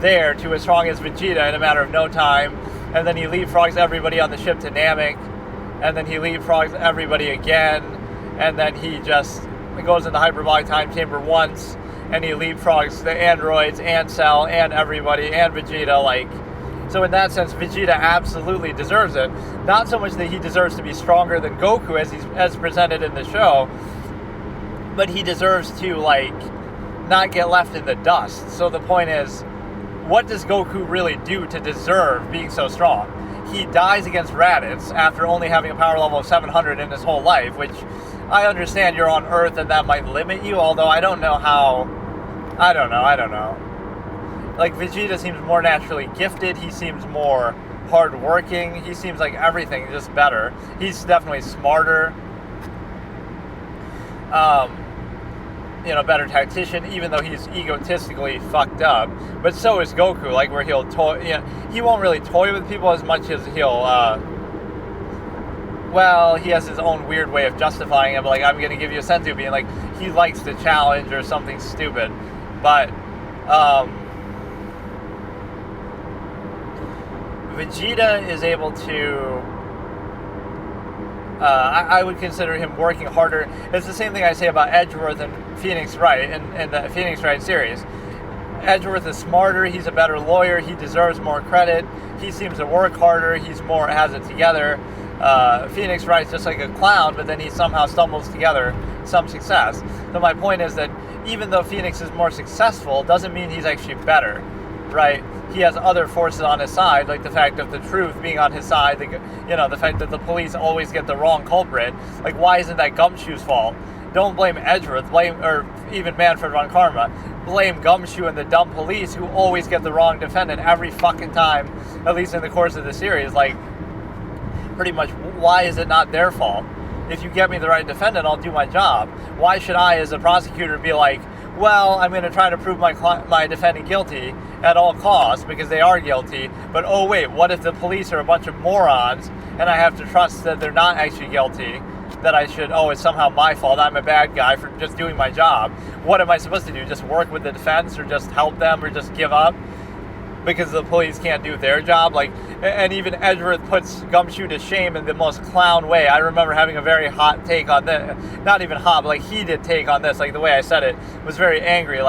there to as strong as Vegeta in a matter of no time? And then he leapfrogs everybody on the ship to Namek, and then he leapfrogs everybody again, and then he just goes in the hyperbolic time chamber once, and he leapfrogs the androids and Cell and everybody and Vegeta. So in that sense, Vegeta absolutely deserves it. Not so much that he deserves to be stronger than Goku as presented in the show, but he deserves to not get left in the dust. So the point is, what does Goku really do to deserve being so strong? He dies against Raditz after only having a power level of 700 in his whole life, which I understand you're on Earth and that might limit you, although I don't know how. I don't know. Like, Vegeta seems more naturally gifted. He seems more hardworking. He seems like everything, just better. He's definitely smarter. Better tactician, even though he's egotistically fucked up. But so is Goku, where he'll toy. He won't really toy with people as much as he'll. He has his own weird way of justifying it. But I'm gonna give you a senzu bean. He likes the challenge or something stupid. But Vegeta is able to. I would consider him working harder. It's the same thing I say about Edgeworth and Phoenix Wright in the Phoenix Wright series. Edgeworth is smarter. He's a better lawyer. He deserves more credit. He seems to work harder. Has it together. Phoenix Wright's just like a clown, but then he somehow stumbles together some success. So my point is that even though Phoenix is more successful, doesn't mean he's actually better, right? He has other forces on his side, like the fact of the truth being on his side, the fact that the police always get the wrong culprit. Why isn't that Gumshoe's fault? Don't blame Edgeworth, or even Manfred von Karma. Blame Gumshoe and the dumb police who always get the wrong defendant every fucking time, at least in the course of the series. Pretty much, why is it not their fault? If you get me the right defendant, I'll do my job. Why should I, as a prosecutor, be I'm going to try to prove my defendant guilty at all costs because they are guilty, but oh wait, what if the police are a bunch of morons and I have to trust that they're not actually guilty, that it's somehow my fault, I'm a bad guy for just doing my job. What am I supposed to do, just work with the defense or just help them or just give up because the police can't do their job? And even Edgeworth puts Gumshoe to shame in the most clown way. I remember having a very hot take on this, not even hot, but heated take on this, the way I said it was very angry.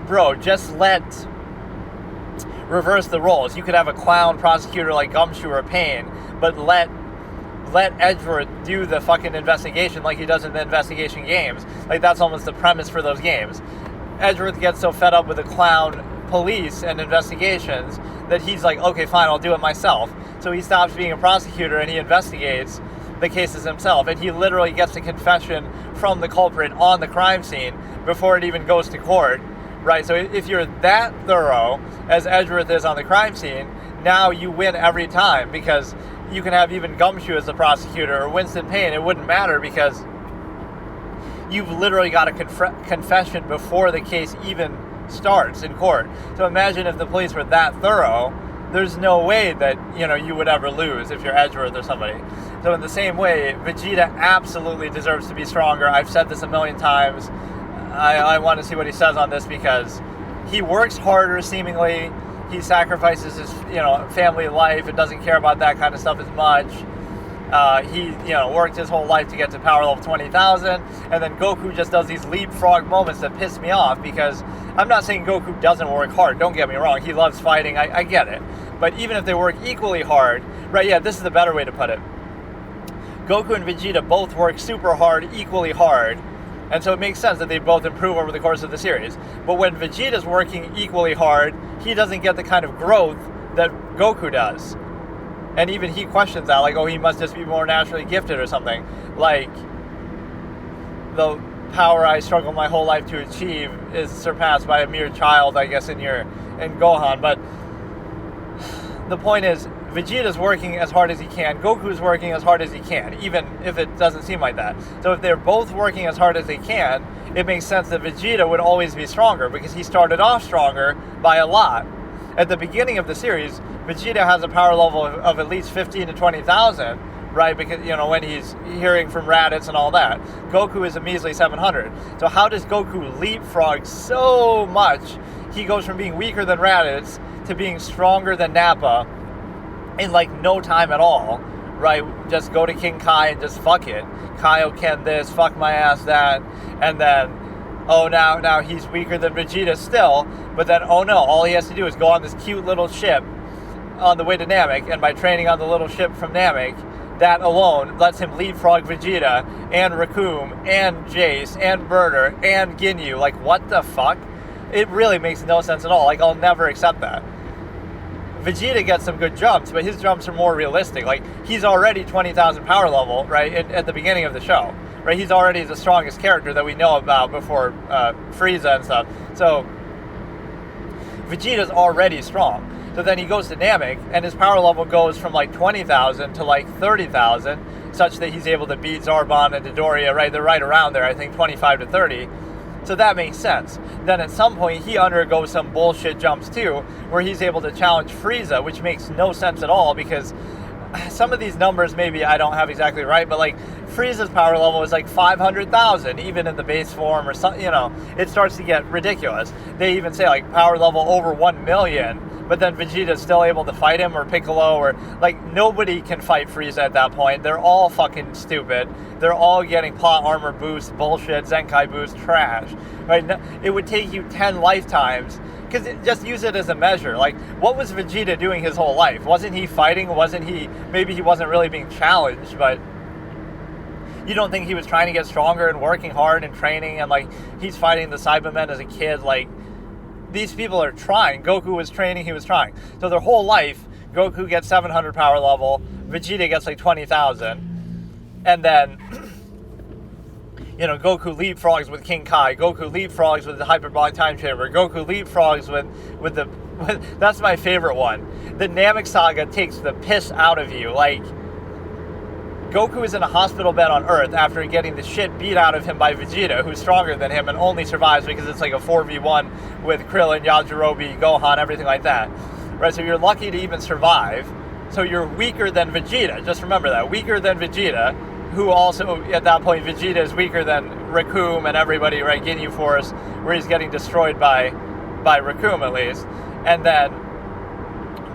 Bro, just reverse the roles. You could have a clown prosecutor like Gumshoe or Payne, but let let Edgeworth do the fucking investigation like he does in the investigation games. Like, that's almost the premise for those games. Edgeworth gets so fed up with the clown police and investigations that he's like, okay, fine, I'll do it myself. So he stops being a prosecutor and he investigates the cases himself. And he literally gets a confession from the culprit on the crime scene before it even goes to court, right? So if you're that thorough as Edgeworth is on the crime scene, now you win every time, because you can have even Gumshoe as the prosecutor or Winston Payne. It wouldn't matter because you've literally got a confession before the case even starts in court. So imagine if the police were that thorough, there's no way that, you would ever lose if you're Edgeworth or somebody. So in the same way, Vegeta absolutely deserves to be stronger. I've said this a million times. I want to see what he says on this, because he works harder, seemingly. He sacrifices his, family life and doesn't care about that kind of stuff as much. He, worked his whole life to get to power level 20,000, and then Goku just does these leapfrog moments that piss me off, because I'm not saying Goku doesn't work hard, don't get me wrong, he loves fighting, I get it, but even if they work equally hard, right, yeah, this is the better way to put it. Goku and Vegeta both work super hard, equally hard, and so it makes sense that they both improve over the course of the series. But when Vegeta's working equally hard, he doesn't get the kind of growth that Goku does. And even he questions that, like, oh, he must just be more naturally gifted or something. Like, the power I struggled my whole life to achieve is surpassed by a mere child, I guess, in Gohan. But the point is, Vegeta's working as hard as he can, Goku's working as hard as he can, even if it doesn't seem like that. So if they're both working as hard as they can, it makes sense that Vegeta would always be stronger, because he started off stronger by a lot. At the beginning of the series, Vegeta has a power level of at least 15 to 20,000, right? Because, when he's hearing from Raditz and all that. Goku is a measly 700. So how does Goku leapfrog so much? He goes from being weaker than Raditz to being stronger than Nappa in, like, no time at all, right? Just go to King Kai and just fuck it. Kaioken this, fuck my ass that, and then, oh, now he's weaker than Vegeta still, but then, oh no, all he has to do is go on this cute little ship on the way to Namek, and by training on the little ship from Namek, that alone lets him leapfrog Vegeta, and Recoome, and Jace, and Burter, and Ginyu. Like, what the fuck? It really makes no sense at all. Like, I'll never accept that. Vegeta gets some good jumps, but his jumps are more realistic. Like, he's already 20,000 power level, right, at the beginning of the show. Right, he's already the strongest character that we know about before Frieza and stuff. So, Vegeta's already strong. So then he goes to Namek, and his power level goes from like 20,000 to like 30,000, such that he's able to beat Zarbon and Dodoria, right? They're right around there, I think 25 to 30. So that makes sense. Then at some point, he undergoes some bullshit jumps too, where he's able to challenge Frieza, which makes no sense at all, because some of these numbers maybe I don't have exactly right, but like Frieza's power level is like 500,000, even in the base form or something, it starts to get ridiculous. They even say like power level over 1 million, but then Vegeta's still able to fight him, or Piccolo, or like nobody can fight Frieza at that point. They're all fucking stupid. They're all getting plot armor boost, bullshit, Zenkai boost, trash, right? It would take you 10 lifetimes. Because just use it as a measure. Like, what was Vegeta doing his whole life? Wasn't he fighting? Maybe he wasn't really being challenged, but you don't think he was trying to get stronger and working hard and training, and like, he's fighting the Cybermen as a kid? Like, these people are trying. Goku was training, he was trying. So their whole life, Goku gets 700 power level, Vegeta gets like 20,000, and then Goku leapfrogs with King Kai. Goku leapfrogs with the hyperbolic time chamber. Goku leapfrogs with that's my favorite one. The Namek Saga takes the piss out of you. Like, Goku is in a hospital bed on Earth after getting the shit beat out of him by Vegeta, who's stronger than him and only survives because it's like a 4v1 with Krillin, Yajirobe, Gohan, everything like that. Right, so you're lucky to even survive. So you're weaker than Vegeta. Just remember that. Weaker than Vegeta, who also, at that point, Vegeta is weaker than Recoome and everybody, right? Ginyu Force, where he's getting destroyed by Recoome, at least. And then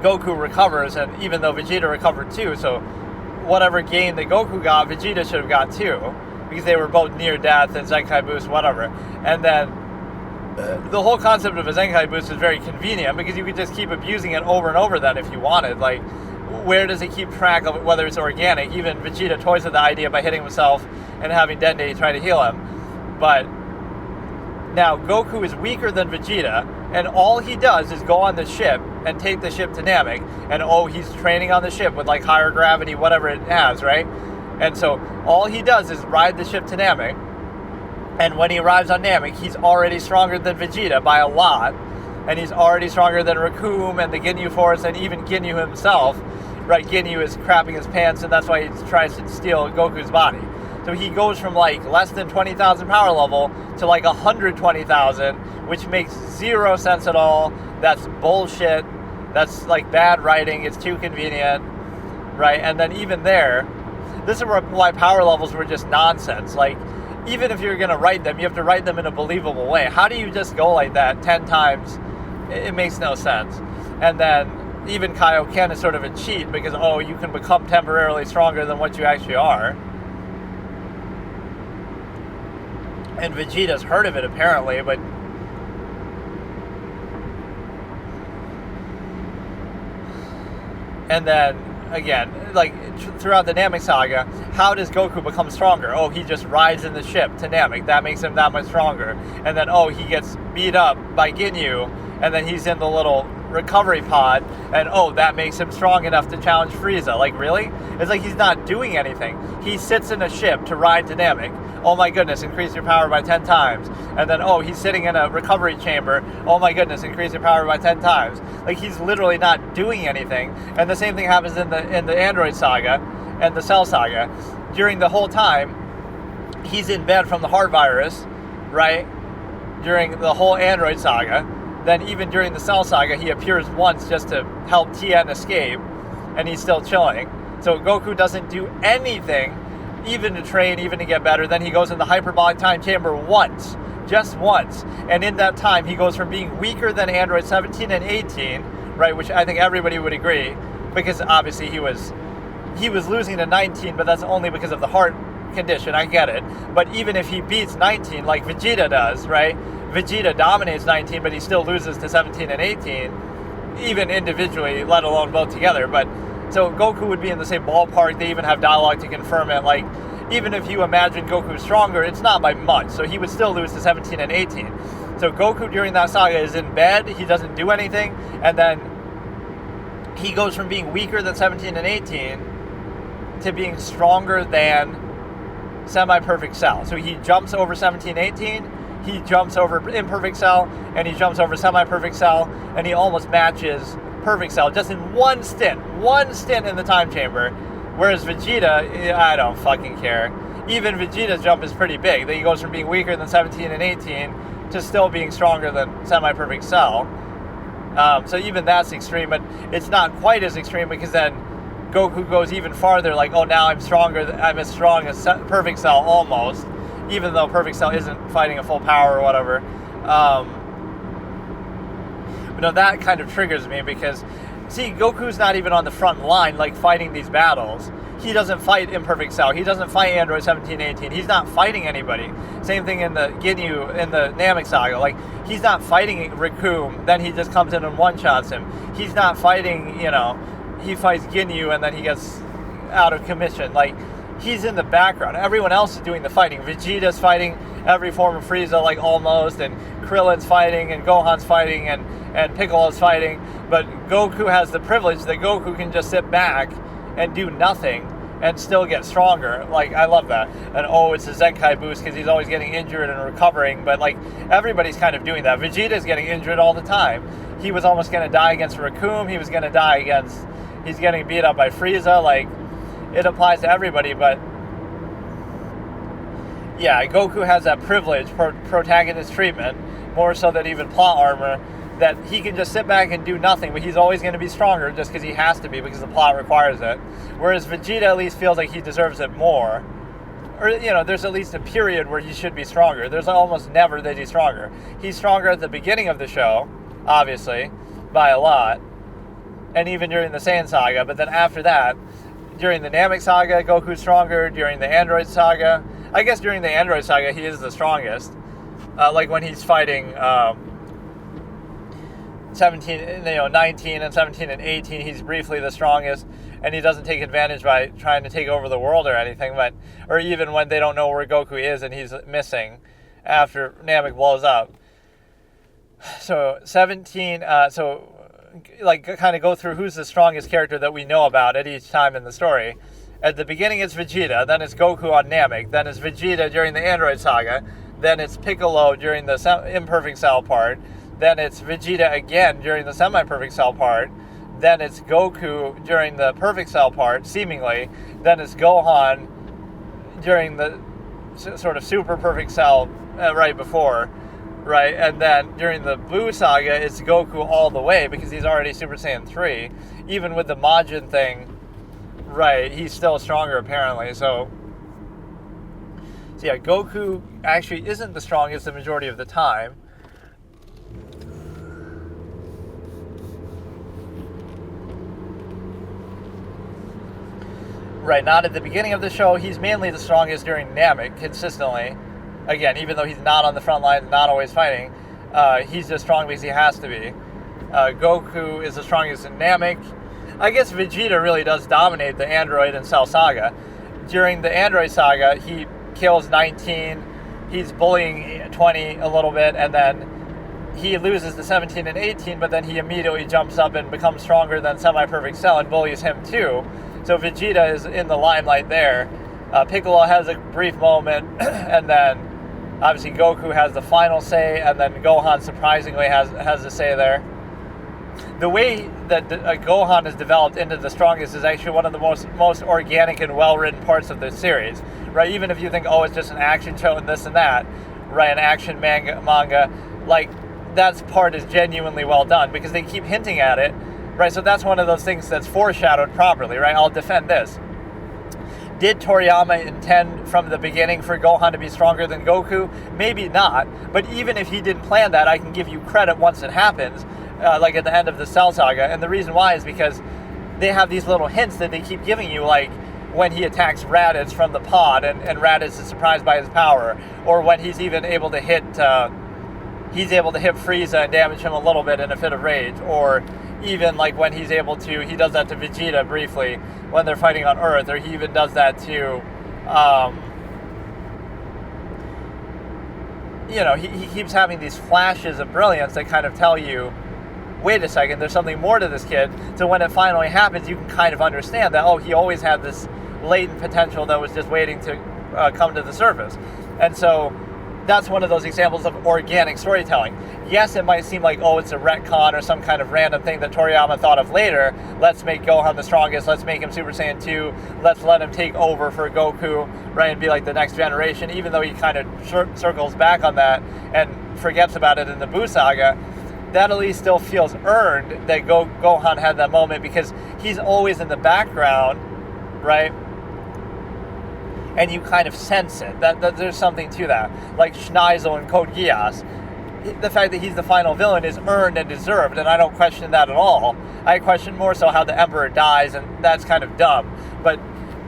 Goku recovers, and even though Vegeta recovered too, so whatever gain that Goku got, Vegeta should have got too, because they were both near death and Zenkai boost, whatever. And then the whole concept of a Zenkai boost is very convenient, because you could just keep abusing it over and over then if you wanted. Like, where does he keep track of whether it's organic? Even Vegeta toys with the idea by hitting himself and having Dende try to heal him. But now Goku is weaker than Vegeta, and all he does is go on the ship and take the ship to Namek, and he's training on the ship with like higher gravity, whatever it has, right? And so all he does is ride the ship to Namek, and when he arrives on Namek, he's already stronger than Vegeta by a lot, and he's already stronger than Recoome and the Ginyu Force, and even Ginyu himself, right? Ginyu is crapping his pants, and that's why he tries to steal Goku's body. So he goes from like less than 20,000 power level to like 120,000, which makes zero sense at all. That's bullshit. That's like bad writing. It's too convenient, right? And then even there, this is why power levels were just nonsense. Like, even if you're going to write them, you have to write them in a believable way. How do you just go like that 10 times? It makes no sense. And then even Kaioken is sort of a cheat because, you can become temporarily stronger than what you actually are. And Vegeta's heard of it apparently, but and then again, like throughout the Namek saga, how does Goku become stronger? He just rides in the ship to Namek. That makes him that much stronger. And then he gets beat up by Ginyu, and then he's in the little recovery pod, and that makes him strong enough to challenge Frieza. Like, really? It's like he's not doing anything. He sits in a ship to ride to Namek. Oh my goodness, increase your power by 10 times. And then, he's sitting in a recovery chamber. Oh my goodness, increase your power by 10 times. Like, he's literally not doing anything. And the same thing happens in the Android saga and the Cell saga. During the whole time, he's in bed from the heart virus, right? During the whole Android saga. Then even during the Cell saga, he appears once just to help Tien escape, and he's still chilling. So Goku doesn't do anything, even to train, even to get better. Then he goes in the hyperbolic time chamber once, just once. And in that time, he goes from being weaker than Android 17 and 18, right, which I think everybody would agree, because obviously he was losing to 19, but that's only because of the heart condition. I get it. But even if he beats 19 like Vegeta does, right? Vegeta dominates 19, but he still loses to 17 and 18, even individually, let alone both together. But so Goku would be in the same ballpark. They even have dialogue to confirm it. Like, even if you imagine Goku stronger, it's not by much. So he would still lose to 17 and 18. So Goku during that saga is in bed. He doesn't do anything. And then he goes from being weaker than 17 and 18 to being stronger than semi-perfect Cell. So he jumps over 17, 18. He jumps over imperfect Cell, and he jumps over semi-perfect Cell, and he almost matches perfect Cell just in one stint in the time chamber. Whereas Vegeta, I don't fucking care. Even Vegeta's jump is pretty big. He goes from being weaker than 17 and 18 to still being stronger than semi-perfect Cell. So even that's extreme, but it's not quite as extreme because then Goku goes even farther, like, now I'm stronger, I'm as strong as perfect Cell almost. Even though Perfect Cell isn't fighting a full power or whatever. But no, that kind of triggers me because, see, Goku's not even on the front line, like, fighting these battles. He doesn't fight Imperfect Cell. He doesn't fight Android 17, 18. He's not fighting anybody. Same thing in the Ginyu, in the Namek saga. Like, he's not fighting Recoome, then he just comes in and one-shots him. He's not fighting, he fights Ginyu and then he gets out of commission. Like, he's in the background. Everyone else is doing the fighting. Vegeta's fighting every form of Frieza, like, almost, and Krillin's fighting, and Gohan's fighting, and Piccolo's fighting. But Goku has the privilege that Goku can just sit back and do nothing and still get stronger. Like, I love that. And it's a Zenkai boost because he's always getting injured and recovering. But, like, everybody's kind of doing that. Vegeta's getting injured all the time. He was almost going to die against Recoome. He was going to die he's getting beat up by Frieza. Like, it applies to everybody, but yeah, Goku has that privilege, protagonist treatment, more so than even plot armor, that he can just sit back and do nothing, but he's always going to be stronger just because he has to be, because the plot requires it. Whereas Vegeta at least feels like he deserves it more. Or, there's at least a period where he should be stronger. There's almost never that he's stronger. He's stronger at the beginning of the show, obviously, by a lot, and even during the Saiyan saga, but then after that, during the Namek saga, Goku's stronger. During the Android saga, I guess during the Android saga, he is the strongest. Like when he's fighting 17, 19 and 17 and 18, he's briefly the strongest, and he doesn't take advantage by trying to take over the world or anything, or even when they don't know where Goku is and he's missing after Namek blows up. So 17, kind of go through who's the strongest character that we know about at each time in the story. At the beginning it's Vegeta, then it's Goku on Namek, then it's Vegeta during the Android Saga, then it's Piccolo during the Imperfect Cell part, then it's Vegeta again during the Semi-Perfect Cell part, then it's Goku during the Perfect Cell part, seemingly, then it's Gohan during the sort of Super Perfect Cell right before, right? And then during the Buu Saga, it's Goku all the way because he's already Super Saiyan 3. Even with the Majin thing, right, he's still stronger apparently. So yeah, Goku actually isn't the strongest the majority of the time. Right, not at the beginning of the show. He's mainly the strongest during Namek, consistently. Again, even though he's not on the front line, not always fighting, he's just strong because he has to be. Goku is the strongest in Namek. I guess Vegeta really does dominate the Android and Cell Saga. During the Android Saga, he kills 19, he's bullying 20 a little bit, and then he loses the 17 and 18, but then he immediately jumps up and becomes stronger than Semi-Perfect Cell and bullies him too. So Vegeta is in the limelight there. Piccolo has a brief moment, and then obviously Goku has the final say, and then Gohan surprisingly has the say there. The way that Gohan is developed into the strongest is actually one of the most organic and well-written parts of the series, right? Even if you think, oh, it's just an action show and this and that, right? An action manga, like that part is genuinely well done because they keep hinting at it, right? So that's one of those things that's foreshadowed properly, right? I'll defend this. Did Toriyama intend from the beginning for Gohan to be stronger than Goku? Maybe not, but even if he didn't plan that, I can give you credit once it happens, like at the end of the Cell Saga. And the reason why is because they have these little hints that they keep giving you, like when he attacks Raditz from the pod and Raditz is surprised by his power, or when he's even able to hit Frieza and damage him a little bit in a fit of rage, or even like when he does that to Vegeta briefly when they're fighting on Earth, or he even does that to, he keeps having these flashes of brilliance that kind of tell you, wait a second, there's something more to this kid. So when it finally happens, you can kind of understand that, oh, he always had this latent potential that was just waiting to come to the surface. And so that's one of those examples of organic storytelling. Yes, it might seem like, oh, it's a retcon or some kind of random thing that Toriyama thought of later. Let's make Gohan the strongest. Let's make him Super Saiyan 2. Let's let him take over for Goku, right, and be like the next generation, even though he kind of circles back on that and forgets about it in the Buu Saga. That at least still feels earned that Gohan had that moment because he's always in the background, right? And you kind of sense it. That there's something to that. Like Schneizel and Code Geass. The fact that he's the final villain is earned and deserved, and I don't question that at all. I question more so how the Emperor dies, and that's kind of dumb. But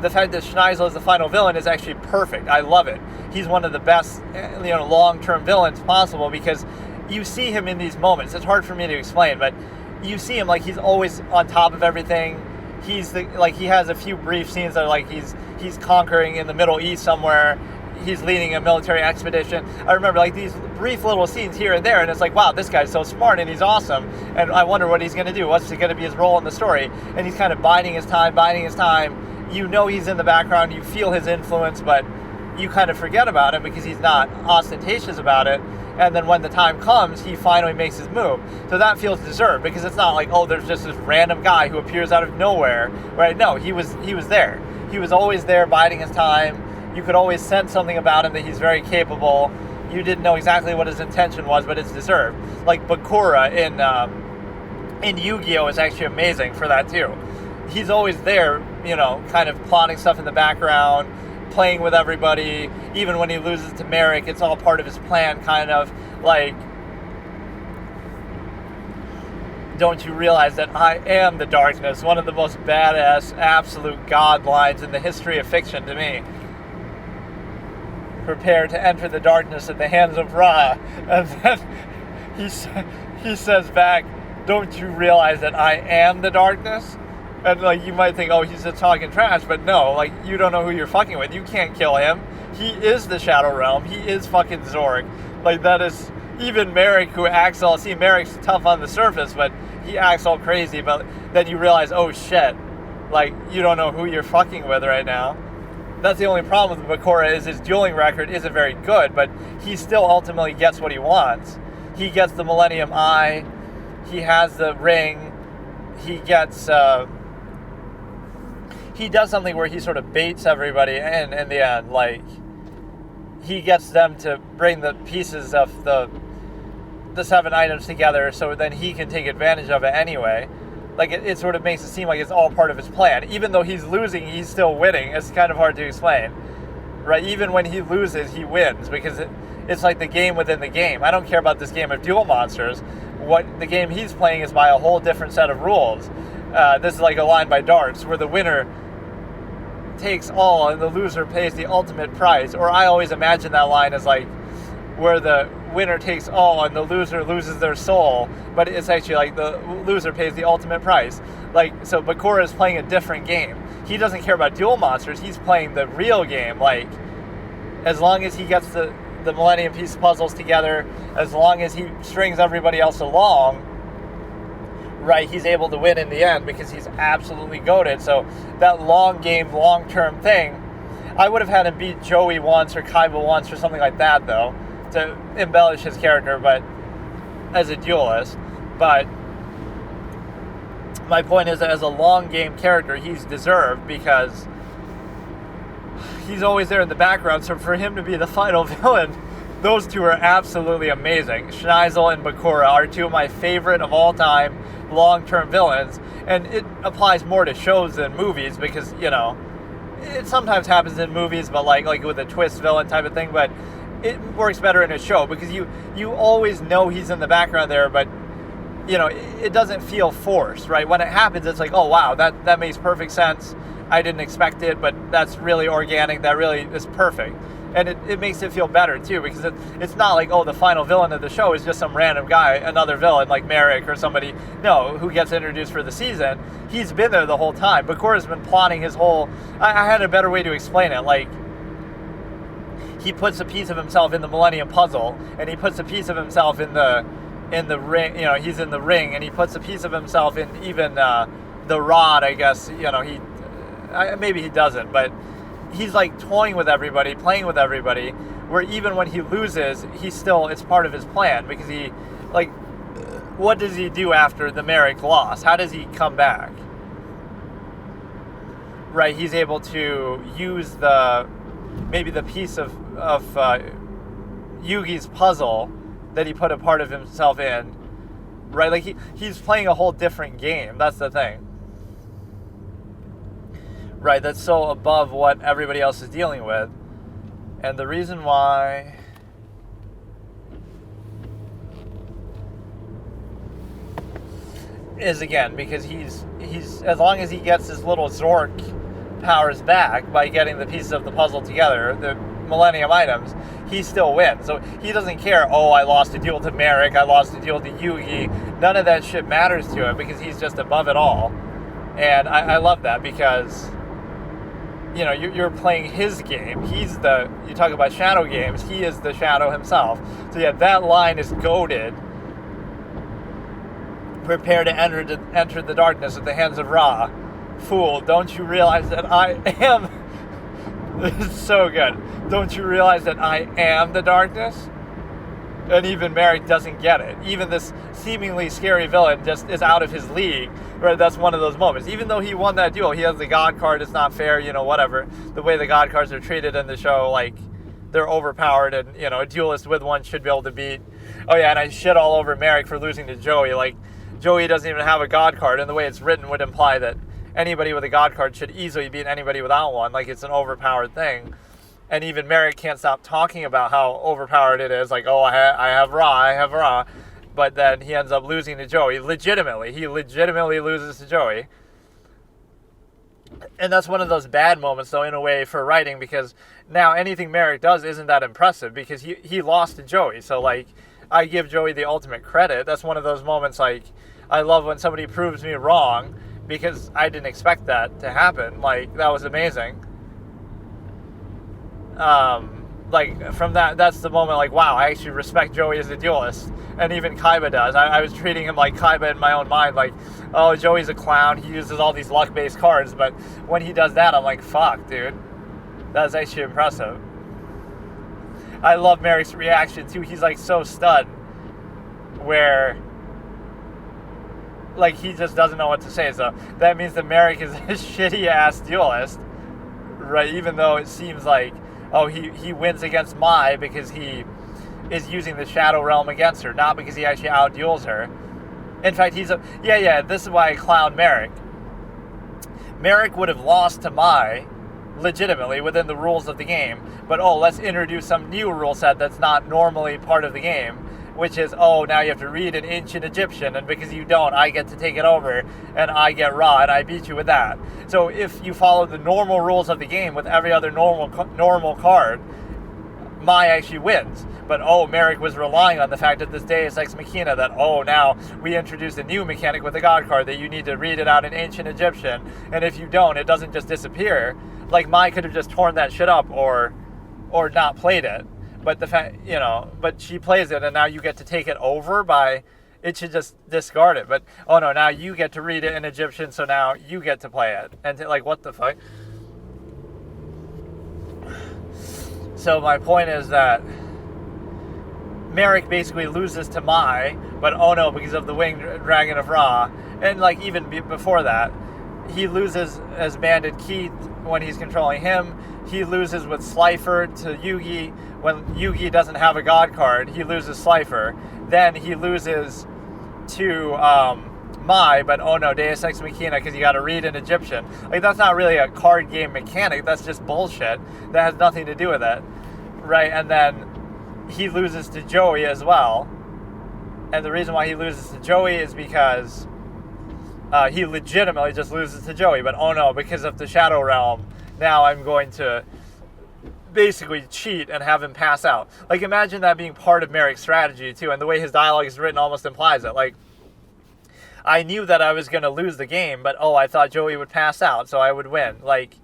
the fact that Schneizel is the final villain is actually perfect. I love it. He's one of the best, long-term villains possible because you see him in these moments. It's hard for me to explain, but you see him like he's always on top of everything. He has a few brief scenes that are like he's conquering in the Middle East somewhere. He's leading a military expedition. I remember like these brief little scenes here and there, and it's like, wow, this guy's so smart and he's awesome. And I wonder what he's going to do. What's going to be his role in the story? And he's kind of biding his time. You know he's in the background. You feel his influence, but you kind of forget about him because he's not ostentatious about it. And then when the time comes, he finally makes his move. So that feels deserved because it's not like, oh, there's just this random guy who appears out of nowhere, right? No, he was there. He was always there biding his time. You could always sense something about him that he's very capable. You didn't know exactly what his intention was, but it's deserved. Like Bakura in Yu-Gi-Oh! Is actually amazing for that too. He's always there, kind of plotting stuff in the background, playing with everybody. Even when he loses to Merrick, it's all part of his plan, kind of like, don't you realize that I am the darkness? One of the most badass, absolute god lines in the history of fiction to me. Prepare to enter the darkness at the hands of Ra. And then he says back, don't you realize that I am the darkness? And, like, you might think, oh, he's just talking trash, but no, like, you don't know who you're fucking with. You can't kill him. He is the Shadow Realm. He is fucking Zork. Like, that is, even Merrick, who acts all, see, Merrick's tough on the surface, but he acts all crazy, but then you realize, oh, shit, like, you don't know who you're fucking with right now. That's the only problem with Bakura, is his dueling record isn't very good, but he still ultimately gets what he wants. He gets the Millennium Eye. He has the ring. He gets, he does something where he sort of baits everybody in the end. Like, he gets them to bring the pieces of the 7 items together so then he can take advantage of it anyway. Like, it sort of makes it seem like it's all part of his plan. Even though he's losing, he's still winning. It's kind of hard to explain, right? Even when he loses, he wins, because it's like the game within the game. I don't care about this game of Duel Monsters. What the game he's playing is by a whole different set of rules. This is like a line by darts, where the winner takes all and the loser pays the ultimate prize. Or I always imagine that line as like where the winner takes all and the loser loses their soul, but it's actually like the loser pays the ultimate prize. Like, so Bakura is playing a different game. He doesn't care about Duel Monsters. He's playing the real game. Like, as long as he gets the Millennium Piece puzzles together, as long as he strings everybody else along, right, he's able to win in the end, because he's absolutely goated. So that long game, long-term thing, I would have had him beat Joey once or Kaiba once or something like that, though, to embellish his character, but as a duelist. But my point is that as a long game character, he's deserved, because he's always there in the background. So for him to be the final villain, those two are absolutely amazing. Schneisel and Bakura are two of my favorite of all time long-term villains, and it applies more to shows than movies, because, you know, it sometimes happens in movies, but like with a twist villain type of thing, but it works better in a show, because you always know he's in the background there, but, you know, it doesn't feel forced, right? When it happens, it's like, oh wow, that makes perfect sense. I didn't expect it, but that's really organic. That really is perfect. And it makes it feel better, too, because it's not like, oh, the final villain of the show is just some random guy, another villain like Merrick or somebody, no, who gets introduced for the season. He's been there the whole time. Bakura's been plotting his whole... I had a better way to explain it. Like, he puts a piece of himself in the Millennium Puzzle, and he puts a piece of himself in the ring. You know, he's in the ring, and he puts a piece of himself in even the rod, I guess. You know, maybe he doesn't, but he's like toying with everybody, playing with everybody, where even when he loses, it's part of his plan, because he, like, what does he do after the Merrick loss? How does he come back? Right, he's able to use maybe the piece of Yugi's puzzle that he put a part of himself in, right? Like, he's playing a whole different game. That's the thing. Right, that's so above what everybody else is dealing with. And the reason why is, again, because he's as long as he gets his little Zork powers back by getting the pieces of the puzzle together, the Millennium items, he still wins. So he doesn't care, oh, I lost a duel to Merrick, I lost a duel to Yugi. None of that shit matters to him, because he's just above it all. And I love that, because, you know, you're playing his game. You talk about shadow games, he is the shadow himself. So yeah, that line is goated. Prepare to enter the darkness at the hands of Ra. Fool, don't you realize that I am... It's so good. Don't you realize that I am the darkness? And even Merrick doesn't get it. Even this seemingly scary villain just is out of his league. Right? That's one of those moments. Even though he won that duel, he has the God card. It's not fair, you know, whatever. The way the God cards are treated in the show, like, they're overpowered, and, you know, a duelist with one should be able to beat. Oh yeah, and I shit all over Merrick for losing to Joey. Like, Joey doesn't even have a God card, and the way it's written would imply that anybody with a God card should easily beat anybody without one. Like, it's an overpowered thing. And even Merrick can't stop talking about how overpowered it is. Like, oh, I have Ra. But then he ends up losing to Joey. Legitimately. He legitimately loses to Joey. And that's one of those bad moments, though, in a way, for writing, because now anything Merrick does isn't that impressive, because he lost to Joey. So, like, I give Joey the ultimate credit. That's one of those moments, like, I love when somebody proves me wrong because I didn't expect that to happen. Like, that was amazing. Like, from that's the moment, like, wow, I actually respect Joey as a duelist. And even Kaiba does. I was treating him like Kaiba in my own mind, like, oh, Joey's a clown, he uses all these luck-based cards, but when he does that, I'm like, fuck, dude. That's actually impressive. I love Merrick's reaction, too. He's, like, so stunned, where, like, he just doesn't know what to say. So that means that Merrick is a shitty-ass duelist, right? Even though it seems like, oh, he wins against Mai because he is using the Shadow Realm against her, not because he actually out-duels her. In fact, this is why I clown Merrick. Merrick would have lost to Mai legitimately within the rules of the game, but let's introduce some new rule set that's not normally part of the game, which is, now you have to read an ancient Egyptian, and because you don't, I get to take it over, and I get raw, and I beat you with that. So if you follow the normal rules of the game with every other normal card, Mai actually wins. But Merrick was relying on the fact that this Deus Ex Machina, that now we introduced a new mechanic with the God card that you need to read it out in ancient Egyptian, and if you don't, it doesn't just disappear. Like, Mai could have just torn that shit up or not played it. But the fact, but she plays it, and now you get to take it over by, it should just discard it. But, no, now you get to read it in Egyptian, so now you get to play it. And, like, what the fuck? So my point is that Merrick basically loses to Mai, but because of the Winged Dragon of Ra. And, like, even before that, he loses as Bandit Keith when he's controlling him. He loses with Slifer to Yugi. When Yugi doesn't have a God card, he loses Slifer. Then he loses to Mai, but Deus Ex Machina, because you got to read an Egyptian. Like, that's not really a card game mechanic. That's just bullshit. That has nothing to do with it, right? And then he loses to Joey as well. And the reason why he loses to Joey is because he legitimately just loses to Joey. But because of the Shadow Realm, now I'm going to basically cheat and have him pass out. Like, imagine that being part of Merrick's strategy, too. And the way his dialogue is written almost implies it. Like, I knew that I was going to lose the game, but, I thought Joey would pass out, so I would win. Like,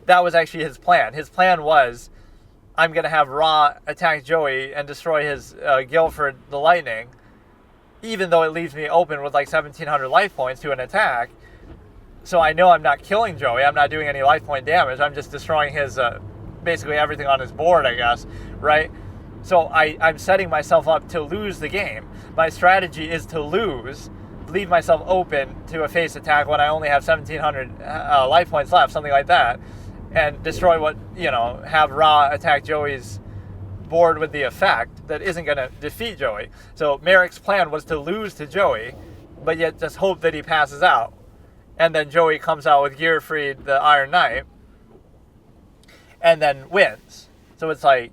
that was actually his plan. His plan was, I'm going to have Ra attack Joey and destroy his Guilford the Lightning, even though it leaves me open with, like, 1,700 life points to an attack. So I know I'm not killing Joey. I'm not doing any life point damage. I'm just destroying his, basically everything on his board, I guess, right? So I'm setting myself up to lose the game. My strategy is to lose, leave myself open to a face attack when I only have 1,700 life points left, something like that, and destroy have Ra attack Joey's board with the effect that isn't going to defeat Joey. So Merrick's plan was to lose to Joey, but yet just hope that he passes out. And then Joey comes out with Gearfried, the Iron Knight, and then wins. So it's like,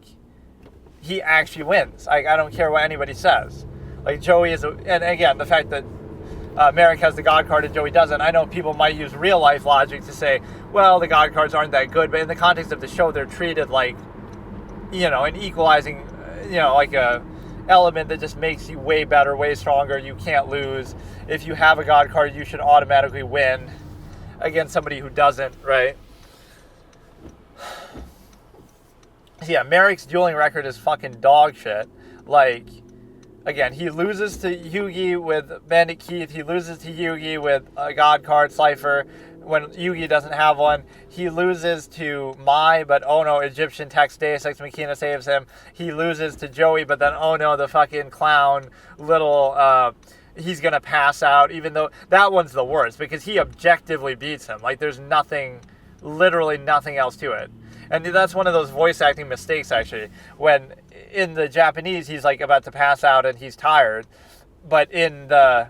he actually wins. I don't care what anybody says. Like, Joey is, and again, the fact that Merrick has the God card and Joey doesn't, I know people might use real life logic to say, well, the God cards aren't that good, but in the context of the show, they're treated like, an equalizing, like a element that just makes you way better, way stronger. You can't lose. If you have a God card, you should automatically win against somebody who doesn't, right? So yeah, Merrick's dueling record is fucking dog shit. Like, again, he loses to Yugi with Bandit Keith. He loses to Yugi with a God card, Slifer, when Yugi doesn't have one. He loses to Mai, but Egyptian text Deus Ex Machina saves him. He loses to Joey, but then the fucking clown little, he's gonna pass out, even though that one's the worst, because he objectively beats him. Like, there's literally nothing else to it. And that's one of those voice acting mistakes, actually, when in the Japanese, he's like about to pass out and he's tired, but in the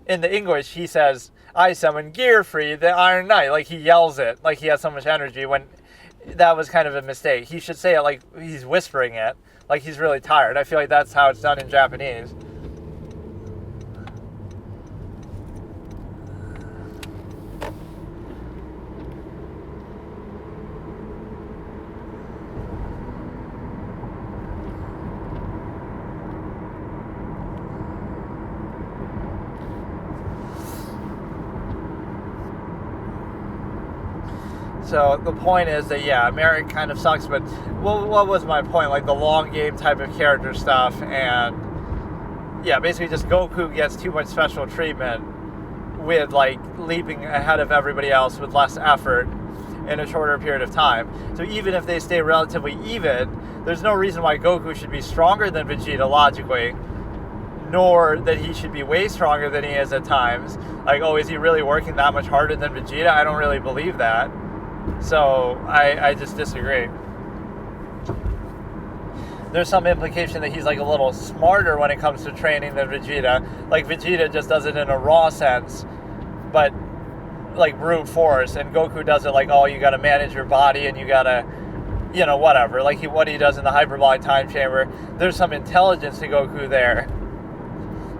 English, he says, I summon Gearfried, the Iron Knight. Like, he yells it, like he has so much energy, when that was kind of a mistake. He should say it like he's whispering it, like he's really tired. I feel like that's how it's done in Japanese. So the point is that, yeah, Merrick kind of sucks, but what was my point? Like the long game type of character stuff, and yeah, basically just Goku gets too much special treatment with like leaping ahead of everybody else with less effort in a shorter period of time. So even if they stay relatively even, there's no reason why Goku should be stronger than Vegeta logically, nor that he should be way stronger than he is at times. Like, oh, is he really working that much harder than Vegeta? I don't really believe that. So I just disagree. There's some implication that he's like a little smarter when it comes to training than Vegeta. Like Vegeta just does it in a raw sense, but like brute force, and Goku does it like, oh, you gotta manage your body and you gotta, you know, whatever. Like what he does in the hyperbolic time chamber. There's some intelligence to Goku there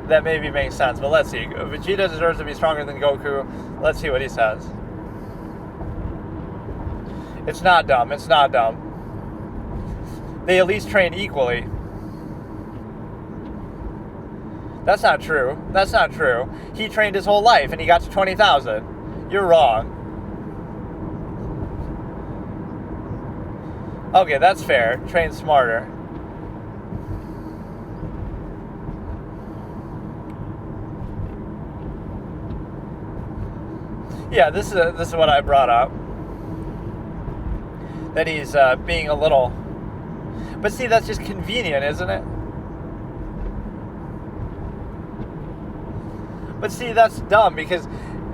that maybe makes sense. But let's see. Vegeta deserves to be stronger than Goku. Let's see what he says. It's not dumb. It's not dumb. They at least train equally. That's not true. That's not true. He trained his whole life and he got to 20,000. You're wrong. Okay, that's fair. Train smarter. Yeah, this is what I brought up. That he's being a little... But see, that's just convenient, isn't it? But see, that's dumb, because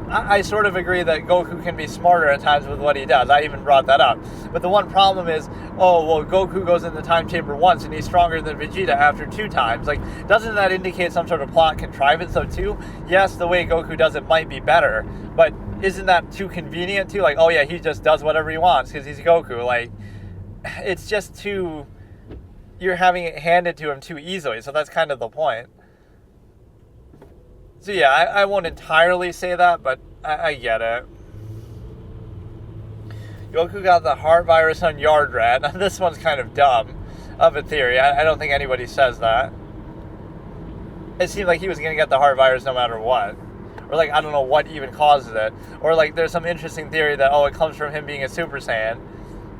I sort of agree that Goku can be smarter at times with what he does. I even brought that up. But the one problem is, oh, well, Goku goes in the time chamber once and he's stronger than Vegeta after 2 times. Like, doesn't that indicate some sort of plot contrivance, though, too? Yes, the way Goku does it might be better, but isn't that too convenient, too? Like, oh, yeah, he just does whatever he wants because he's Goku. Like, it's just too... You're having it handed to him too easily, so that's kind of the point. So yeah, I won't entirely say that, but I get it. Goku got the heart virus on Yard Rat. Now, this one's kind of dumb of a theory. I don't think anybody says that. It seemed like he was going to get the heart virus no matter what. Or like, I don't know what even causes it. Or like, there's some interesting theory that, oh, it comes from him being a Super Saiyan.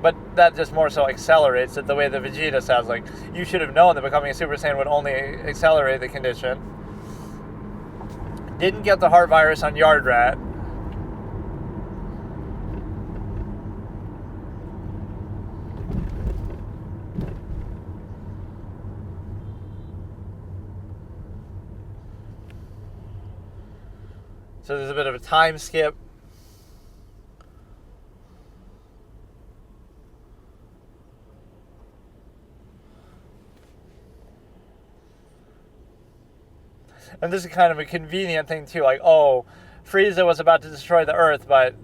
But that just more so accelerates it the way that Vegeta sounds like. You should have known that becoming a Super Saiyan would only accelerate the condition. Didn't get the heart virus on Yard Rat. So there's a bit of a time skip. And this is kind of a convenient thing too, like, oh, Frieza was about to destroy the Earth, but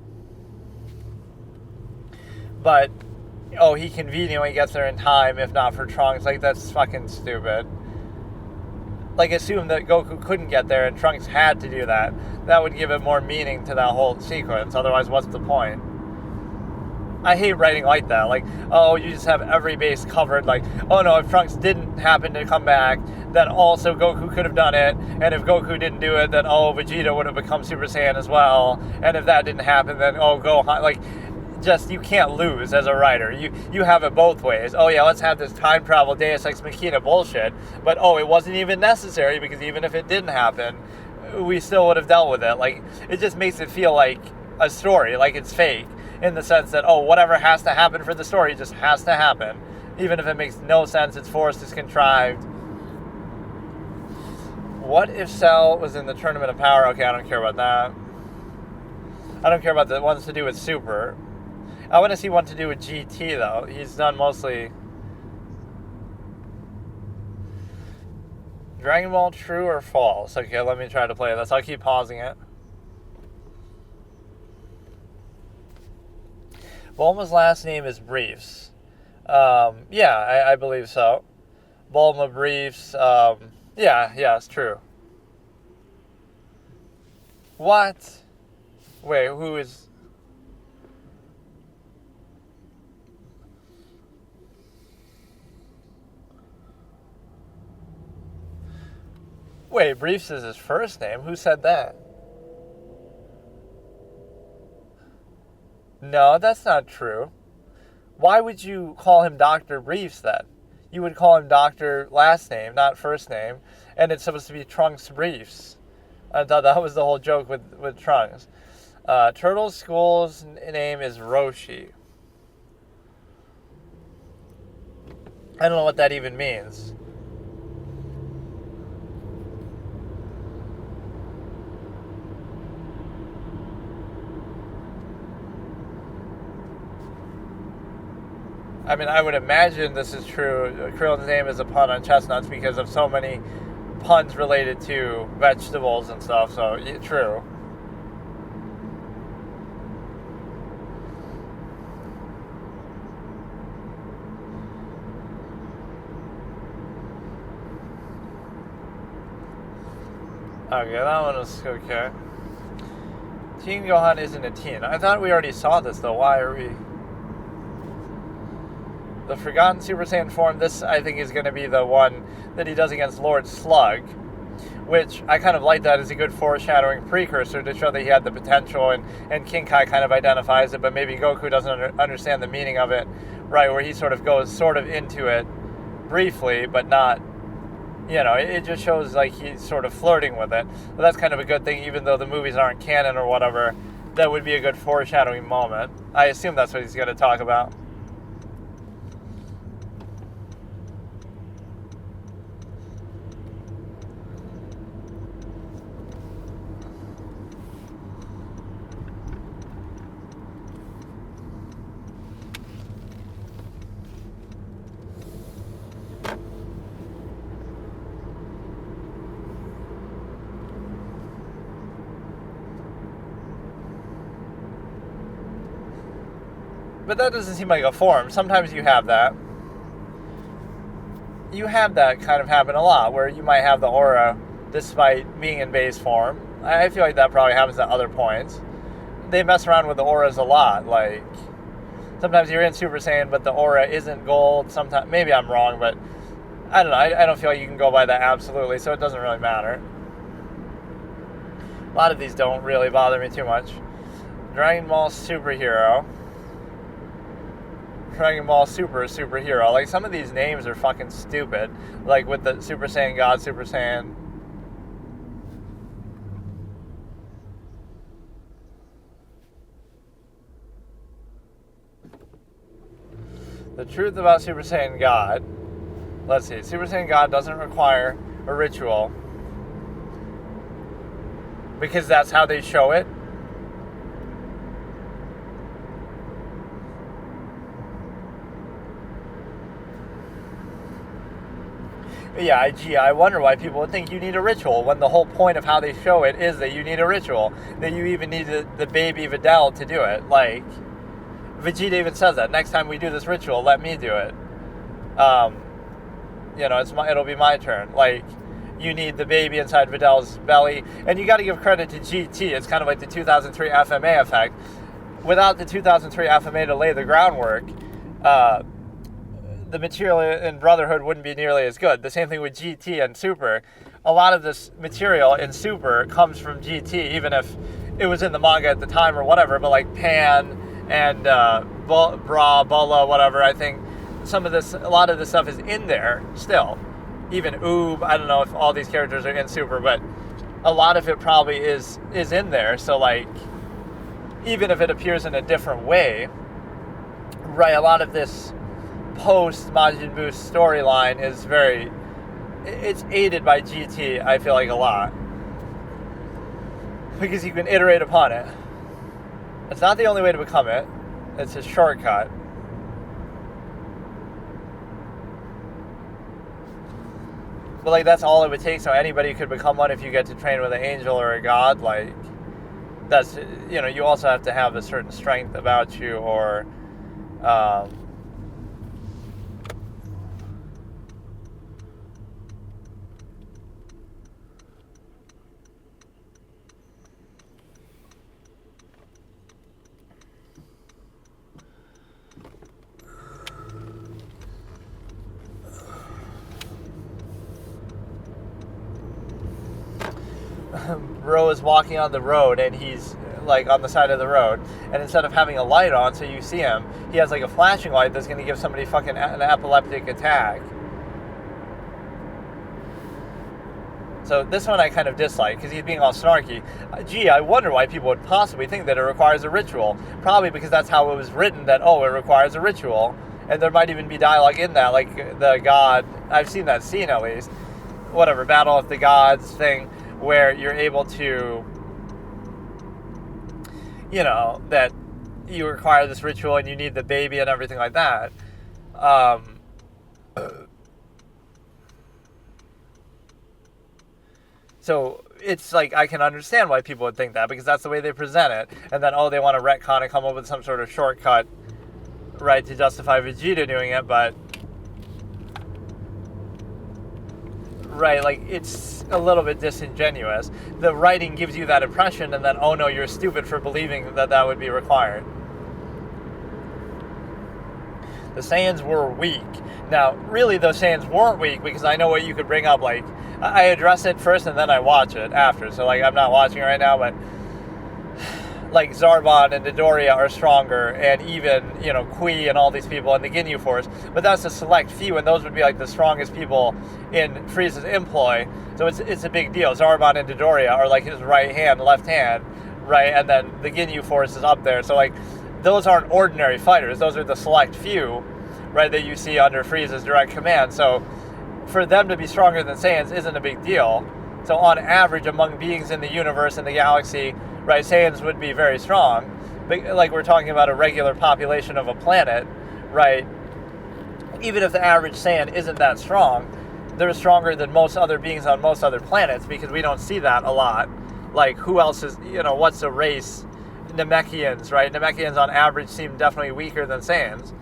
oh, he conveniently gets there in time, if not for Trunks. Like, that's fucking stupid. Like, assume that Goku couldn't get there and Trunks had to do that. That would give it more meaning to that whole sequence. Otherwise, what's the point? I hate writing like that. Like, oh, you just have every base covered. Like, oh no, if Trunks didn't happen to come back, then also Goku could have done it. And if Goku didn't do it, then, oh, Vegeta would have become Super Saiyan as well. And if that didn't happen, then, oh, Gohan. Like, just, you can't lose as a writer. You have it both ways. Oh yeah, let's have this time travel Deus Ex Machina bullshit. But, oh, it wasn't even necessary, because even if it didn't happen, we still would have dealt with it. Like, it just makes it feel like a story, like it's fake. In the sense that, oh, whatever has to happen for the story just has to happen. Even if it makes no sense, it's forced, it's contrived. What if Cell was in the Tournament of Power? Okay, I don't care about that. I don't care about the ones to do with Super. I want to see one to do with GT, though. He's done mostly... Dragon Ball, true or false? Okay, let me try to play this. I'll keep pausing it. Bulma's last name is Briefs. Yeah, I believe so. Bulma Briefs. Yeah, it's true. What? Wait, who is... Wait, Briefs is his first name? Who said that? No, that's not true. Why would you call him Dr. Briefs then? You would call him Dr. last name, not first name, and it's supposed to be Trunks Briefs. I thought that was the whole joke with Trunks. Turtle's school's name is Roshi. I don't know what that even means. I mean, I would imagine this is true. Krillin's name is a pun on chestnuts because of so many puns related to vegetables and stuff, so true. Okay, that one was okay. Teen Gohan isn't a teen. I thought we already saw this, though. Why are we... The Forgotten Super Saiyan form, this I think is going to be the one that he does against Lord Slug, which I kind of like that as a good foreshadowing precursor to show that he had the potential, and King Kai kind of identifies it, but maybe Goku doesn't understand the meaning of it, right, where he sort of goes sort of into it briefly, but not, you know, it just shows like he's sort of flirting with it. But that's kind of a good thing, even though the movies aren't canon or whatever. That would be a good foreshadowing moment. I assume that's what he's going to talk about. But that doesn't seem like a form. Sometimes you have that. You have that kind of happen a lot, where you might have the aura despite being in base form. I feel like that probably happens at other points. They mess around with the auras a lot. Like, sometimes you're in Super Saiyan, but the aura isn't gold. Sometimes, maybe I'm wrong, but I don't know. I don't feel like you can go by that absolutely, so it doesn't really matter. A lot of these don't really bother me too much. Dragon Ball Superhero. Dragon Ball Superhero. Like, some of these names are fucking stupid. Like, with the Super Saiyan God, Super Saiyan... The truth about Super Saiyan God... Let's see. Super Saiyan God doesn't require a ritual. Because that's how they show it. Yeah, I wonder why people would think you need a ritual when the whole point of how they show it is that you need a ritual. That you even need the baby Videl to do it. Like, Vegeta even says that. Next time we do this ritual, let me do it. You know, it'll be my turn. Like, you need the baby inside Videl's belly. And you got to give credit to GT. It's kind of like the 2003 FMA effect. Without the 2003 FMA to lay the groundwork, the material in Brotherhood wouldn't be nearly as good. The same thing with GT and Super. A lot of this material in Super comes from GT, even if it was in the manga at the time or whatever. But like Pan and Bulla, whatever, I think a lot of this stuff is in there still. Even Oob, I don't know if all these characters are in Super, but a lot of it probably is in there. So like, even if it appears in a different way, right, a lot of this post Majin Buu storyline is it's aided by GT, I feel like, a lot, because you can iterate upon it. It's not the only way to become it, it's a shortcut. But like, that's all it would take, so anybody could become one if you get to train with an angel or a god. Like, that's, you know, you also have to have a certain strength about you, or Ro is walking on the road and he's like on the side of the road, and instead of having a light on so you see him, he has like a flashing light that's going to give somebody fucking an epileptic attack. So this one I kind of dislike because he's being all snarky. Gee, I wonder why people would possibly think that it requires a ritual. Probably because that's how it was written, that, it requires a ritual. And there might even be dialogue in that, like the god, I've seen that scene at least, whatever, Battle of the Gods thing, where you're able to, that you require this ritual and you need the baby and everything like that. So it's like, I can understand why people would think that, because that's the way they present it. And then, they want to retcon and come up with some sort of shortcut, right, to justify Vegeta doing it, but, right, like, it's a little bit disingenuous. The writing gives you that impression, and then, no, you're stupid for believing that would be required. The Saiyans were weak. Now, really, those Saiyans weren't weak, because I know what you could bring up, like, I address it first and then I watch it after. So, like, I'm not watching it right now, but, like, Zarbon and Midoriya are stronger, and even, Kui and all these people in the Ginyu Force. But that's a select few, and those would be, like, the strongest people in Frieza's employ. So it's a big deal. Zarbon and Midoriya are, like, his right hand, left hand, right? And then the Ginyu Force is up there. So, like, those aren't ordinary fighters. Those are the select few, right, that you see under Frieza's direct command. So for them to be stronger than Saiyans isn't a big deal. So on average, among beings in the universe and the galaxy, right, Saiyans would be very strong. But like, we're talking about a regular population of a planet, right? Even if the average Saiyan isn't that strong, they're stronger than most other beings on most other planets, because we don't see that a lot. Like, who else is, what's a race? Namekians, right? Namekians on average seem definitely weaker than Saiyans,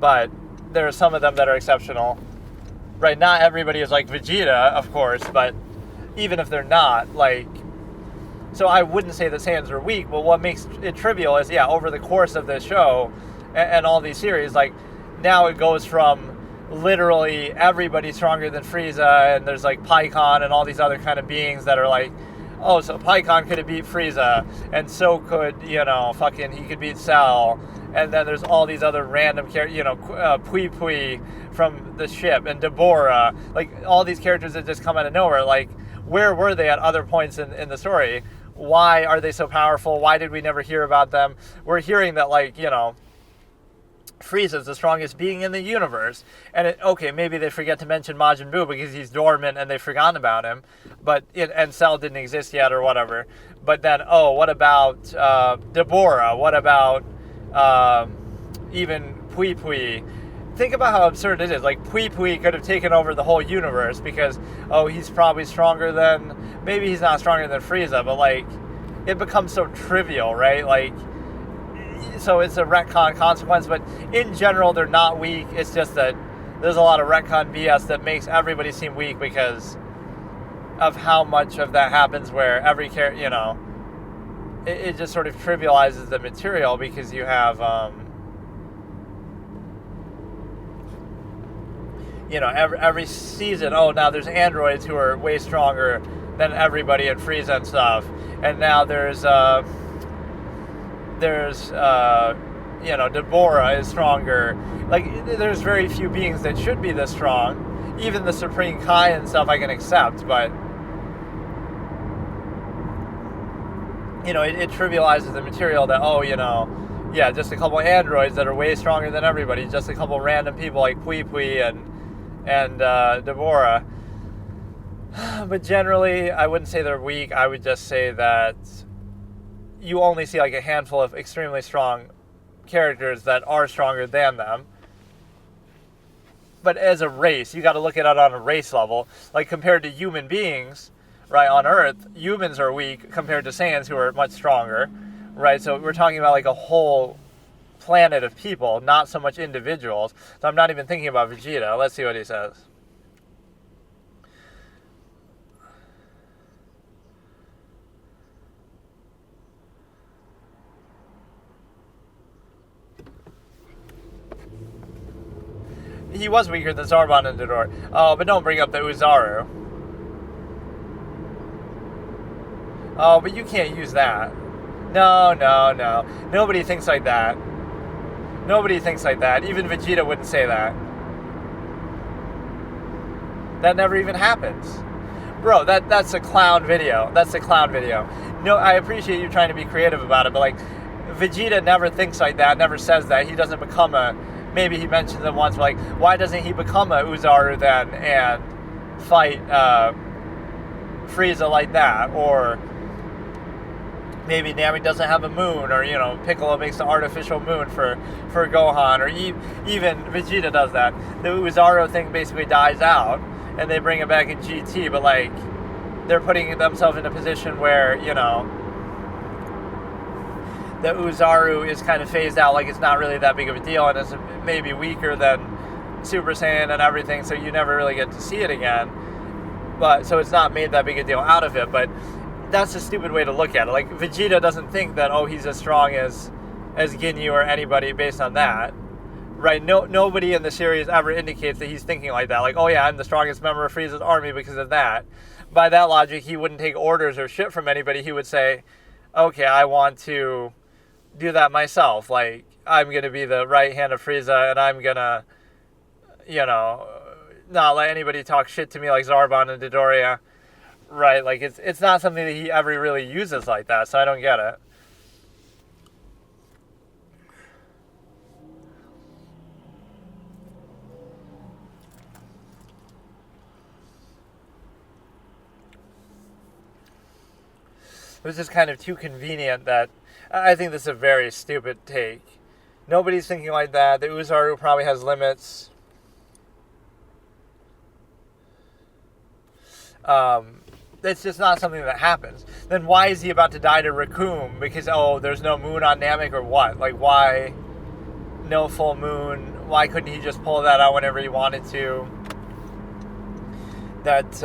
but there are some of them that are exceptional. Right, not everybody is like Vegeta, of course, but even if they're not, like, so I wouldn't say that Saiyans are weak, but what makes it trivial is, over the course of this show and all these series, like, now it goes from literally everybody stronger than Frieza, and there's like Pycon and all these other kind of beings that are like, so Pycon could have beat Frieza, and so could, he could beat Cell. And then there's all these other random characters, Pui Pui from the ship, and Deborah, like, all these characters that just come out of nowhere. Like, where were they at other points in the story? Why are they so powerful? Why did we never hear about them? We're hearing that, like, Frieza's the strongest being in the universe. And, maybe they forget to mention Majin Buu because he's dormant and they've forgotten about him. And Cell didn't exist yet or whatever. But then, what about Deborah? What about even Pui Pui? Think about how absurd it is. Like, Pui Pui could have taken over the whole universe because, he's probably stronger than, maybe he's not stronger than Frieza, but, like, it becomes so trivial, right? Like, so it's a retcon consequence, but in general, they're not weak. It's just that there's a lot of retcon BS that makes everybody seem weak because of how much of that happens where every character, it just sort of trivializes the material because you have, every season, now there's androids who are way stronger than everybody in Frieza and stuff. And now there's Deborah is stronger. Like, there's very few beings that should be this strong. Even the Supreme Kai and stuff I can accept, but it trivializes the material that, just a couple androids that are way stronger than everybody, just a couple random people like Pui Pui and Deborah. But generally, I wouldn't say they're weak. I would just say that you only see like a handful of extremely strong characters that are stronger than them. But as a race, you got to look at it on a race level. Like, compared to human beings, right, on Earth, humans are weak compared to Saiyans, who are much stronger, right? So we're talking about like a whole planet of people, not so much individuals. So I'm not even thinking about Vegeta. Let's see what he says. He was weaker than Zarbon and Dodor. Oh, but don't bring up the Uzaru. Oh, but you can't use that. No. Nobody thinks like that. Nobody thinks like that. Even Vegeta wouldn't say that. That never even happens. Bro, that's a clown video. That's a clown video. No, I appreciate you trying to be creative about it, but like, Vegeta never thinks like that, never says that. He doesn't become a, maybe he mentions it once, but like, why doesn't he become a Uzaru then and fight Frieza like that? Or maybe Namek doesn't have a moon, or, you know, Piccolo makes an artificial moon for Gohan, or even Vegeta does that. The Uzaru thing basically dies out, and they bring it back in GT, but like, they're putting themselves in a position where, you know, the Uzaru is kind of phased out, like it's not really that big of a deal, and it's maybe weaker than Super Saiyan and everything, so you never really get to see it again. But so it's not made that big a deal out of it, but that's a stupid way to look at it. Like, Vegeta doesn't think that, oh, he's as strong as Ginyu or anybody based on that. Right, nobody in the series ever indicates that he's thinking like that. Like, oh yeah, I'm the strongest member of Frieza's army because of that. By that logic, he wouldn't take orders or shit from anybody. He would say, okay, I want to do that myself. Like, I'm going to be the right hand of Frieza, and I'm going to, you know, not let anybody talk shit to me like Zarbon and Dodoria. Right, like, it's not something that he ever really uses like that, so I don't get it. It was just kind of too convenient that I think this is a very stupid take. Nobody's thinking like that. The Uzaru probably has limits. It's just not something that happens. Then why is he about to die to Raccoon? Because, oh, there's no moon on Namek, or what? Like, why no full moon? Why couldn't he just pull that out whenever he wanted to? That's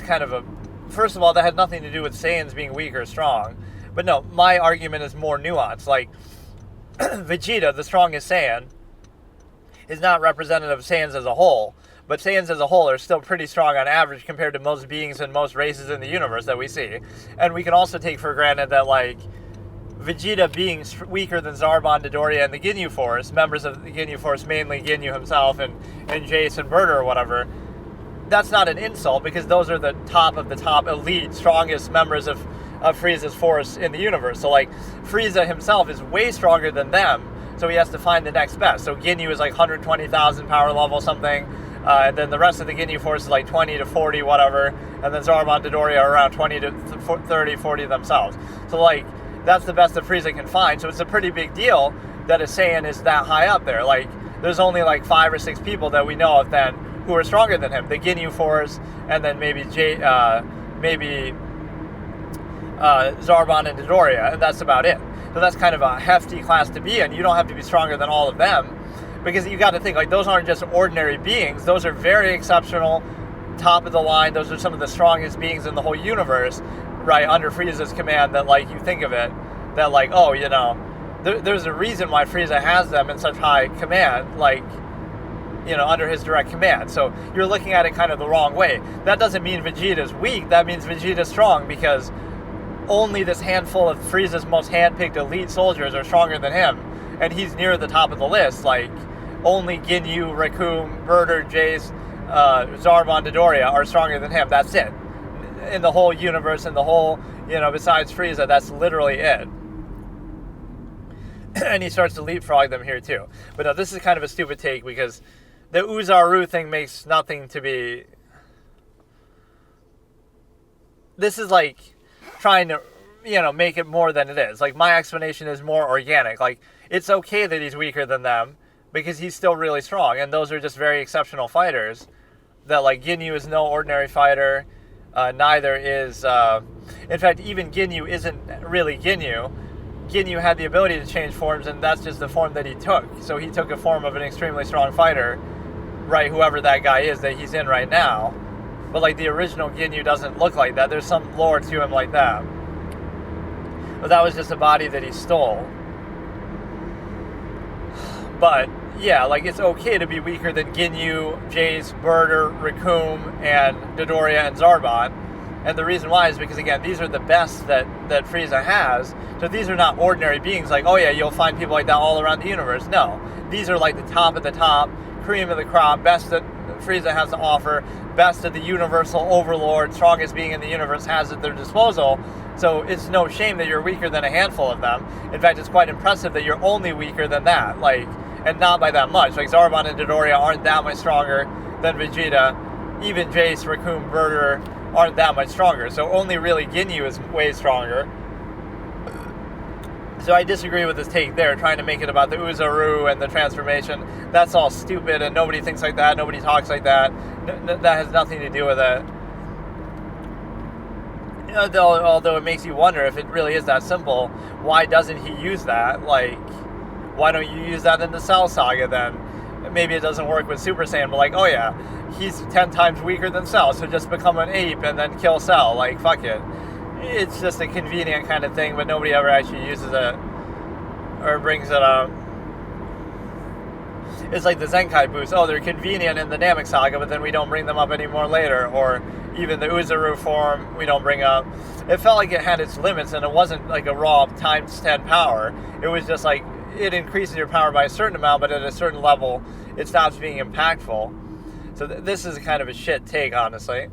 kind of a... First of all, that had nothing to do with Saiyans being weak or strong. But no, my argument is more nuanced. Like, Vegeta, the strongest Saiyan, is not representative of Saiyans as a whole. But Saiyans as a whole are still pretty strong on average compared to most beings and most races in the universe that we see. And we can also take for granted that, like, Vegeta being weaker than Zarbon, Dodoria, and the Ginyu Force, members of the Ginyu Force, mainly Ginyu himself and Jace and Berta or whatever, that's not an insult, because those are the top of the top elite, strongest members of Frieza's force in the universe. So, like, Frieza himself is way stronger than them, so he has to find the next best. So Ginyu is like 120,000 power level something, and then the rest of the Ginyu Force is like 20 to 40, whatever, and then Zarbon, Dodoria are around 20 to 30, 40 themselves. So, like, that's the best that Frieza can find, so it's a pretty big deal that a Saiyan is that high up there. Like, there's only like 5 or 6 people that we know of then who are stronger than him. The Ginyu Force, and then maybe Zarbon and Dodoria, and that's about it. So that's kind of a hefty class to be in. You don't have to be stronger than all of them, because you got to think, like, those aren't just ordinary beings. Those are very exceptional, top of the line. Those are some of the strongest beings in the whole universe, right, under Frieza's command, that, like, you think of it, that, like, oh, you know, there's a reason why Frieza has them in such high command, like, you know, under his direct command. So you're looking at it kind of the wrong way. That doesn't mean Vegeta's weak. That means Vegeta's strong, because only this handful of Frieza's most hand-picked elite soldiers are stronger than him, and he's near the top of the list. Like, only Ginyu, Raccoon, Berta, Jace, Zarbon, Dodoria are stronger than him. That's it. In the whole universe, in the whole, you know, besides Frieza, that's literally it. And he starts to leapfrog them here too. But no, this is kind of a stupid take, because the Uzaru thing makes nothing to be... This is like trying to, you know, make it more than it is. Like, my explanation is more organic. Like, it's okay that he's weaker than them, because he's still really strong, and those are just very exceptional fighters. That, like, Ginyu is no ordinary fighter. Neither is... in fact, even Ginyu isn't really Ginyu. Ginyu had the ability to change forms, and that's just the form that he took. So he took a form of an extremely strong fighter, right, whoever that guy is that he's in right now. But, like, the original Ginyu doesn't look like that. There's some lore to him like that. But that was just a body that he stole. But, yeah, like, it's okay to be weaker than Ginyu, Jace, Berta, Raccoon, and Dodoria, and Zarbon. And the reason why is because, again, these are the best that Frieza has. So these are not ordinary beings like, oh yeah, you'll find people like that all around the universe. No. These are like the top of the top, cream of the crop, best that Frieza has to offer, best that the universal overlord, strongest being in the universe, has at their disposal. So it's no shame that you're weaker than a handful of them. In fact, it's quite impressive that you're only weaker than that. Like, and not by that much. Like, Zarbon and Dodoria aren't that much stronger than Vegeta. Even Jace, Raccoon, Burter aren't that much stronger. So only really Ginyu is way stronger. So I disagree with this take there, trying to make it about the Uzaru and the transformation. That's all stupid, and nobody thinks like that, nobody talks like that. That has nothing to do with it. You know, although it makes you wonder if it really is that simple, why doesn't he use that? Like, why don't you use that in the Cell Saga then? Maybe it doesn't work with Super Saiyan, but like, oh yeah, he's 10 times weaker than Cell, so just become an ape and then kill Cell. Like, fuck it. It's just a convenient kind of thing, but nobody ever actually uses it or brings it up. It's like the Zenkai boosts. Oh, they're convenient in the Namek Saga, but then we don't bring them up anymore later. Or even the Uzaru form, we don't bring up. It felt like it had its limits, and it wasn't like a raw times 10 power. It was just like, it increases your power by a certain amount, but at a certain level, it stops being impactful. So this is kind of a shit take, honestly.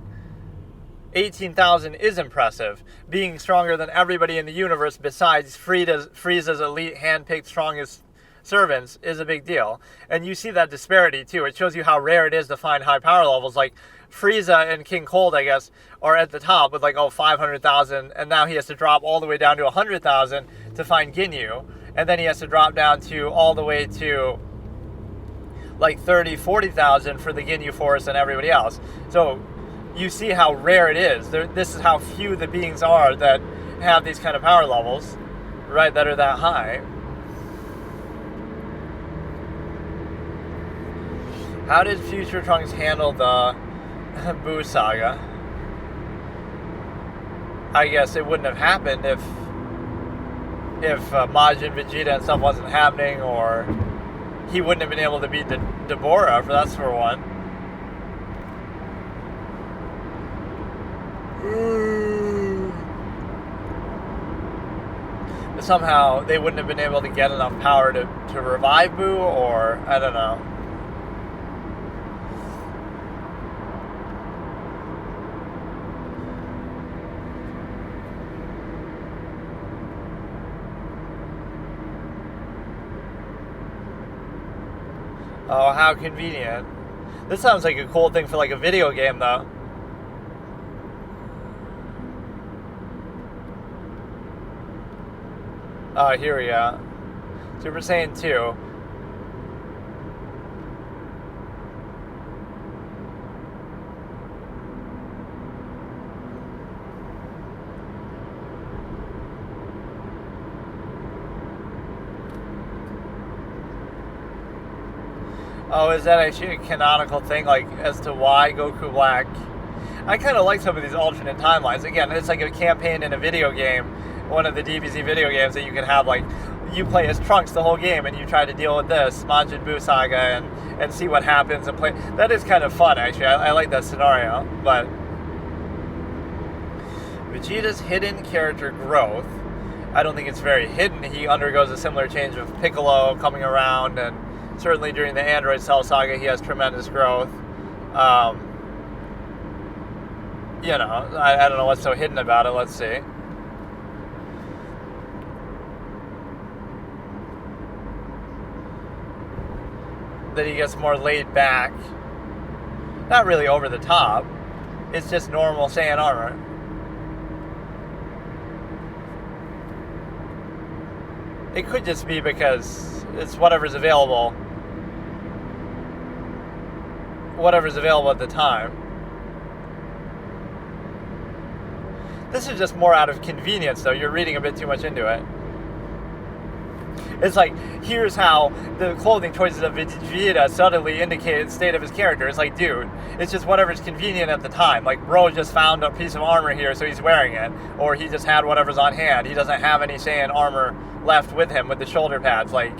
18,000 is impressive. Being stronger than everybody in the universe besides Frieza's elite hand-picked strongest servants is a big deal. And you see that disparity too. It shows you how rare it is to find high power levels. Like Frieza and King Cold, I guess, are at the top with like, 500,000, and now he has to drop all the way down to 100,000 to find Ginyu. And then he has to drop down to all the way to like 30, 40,000 for the Ginyu Force and everybody else. So you see how rare it is. This is how few the beings are that have these kind of power levels, right, that are that high. How did Future Trunks handle the Buu Saga? I guess it wouldn't have happened if Majin, Vegeta, and stuff wasn't happening, or he wouldn't have been able to beat Deborah, that's for one. But somehow they wouldn't have been able to get enough power to revive Buu, or I don't know. Oh, how convenient. This sounds like a cool thing for like a video game, though. Oh, here we go. Super Saiyan 2. Oh, is that actually a canonical thing, like, as to why Goku Black? I kind of like some of these alternate timelines. Again, it's like a campaign in a video game, one of the DBZ video games that you can have, like, you play as Trunks the whole game, and you try to deal with this, Majin Buu Saga, and see what happens, and play. That is kind of fun, actually. I like that scenario, but Vegeta's hidden character growth, I don't think it's very hidden. He undergoes a similar change of Piccolo coming around, and certainly during the Android Cell Saga, he has tremendous growth. You know, I don't know what's so hidden about it. Let's see. That he gets more laid back. Not really over the top. It's just normal Saiyan armor. It could just be because it's whatever's available. Whatever's available at the time. This is just more out of convenience, though. You're reading a bit too much into it. It's like, here's how the clothing choices of Vegeta subtly indicate the state of his character. It's like, dude, it's just whatever's convenient at the time. Like, bro just found a piece of armor here, so he's wearing it. Or he just had whatever's on hand. He doesn't have any Saiyan armor left with him with the shoulder pads. Like,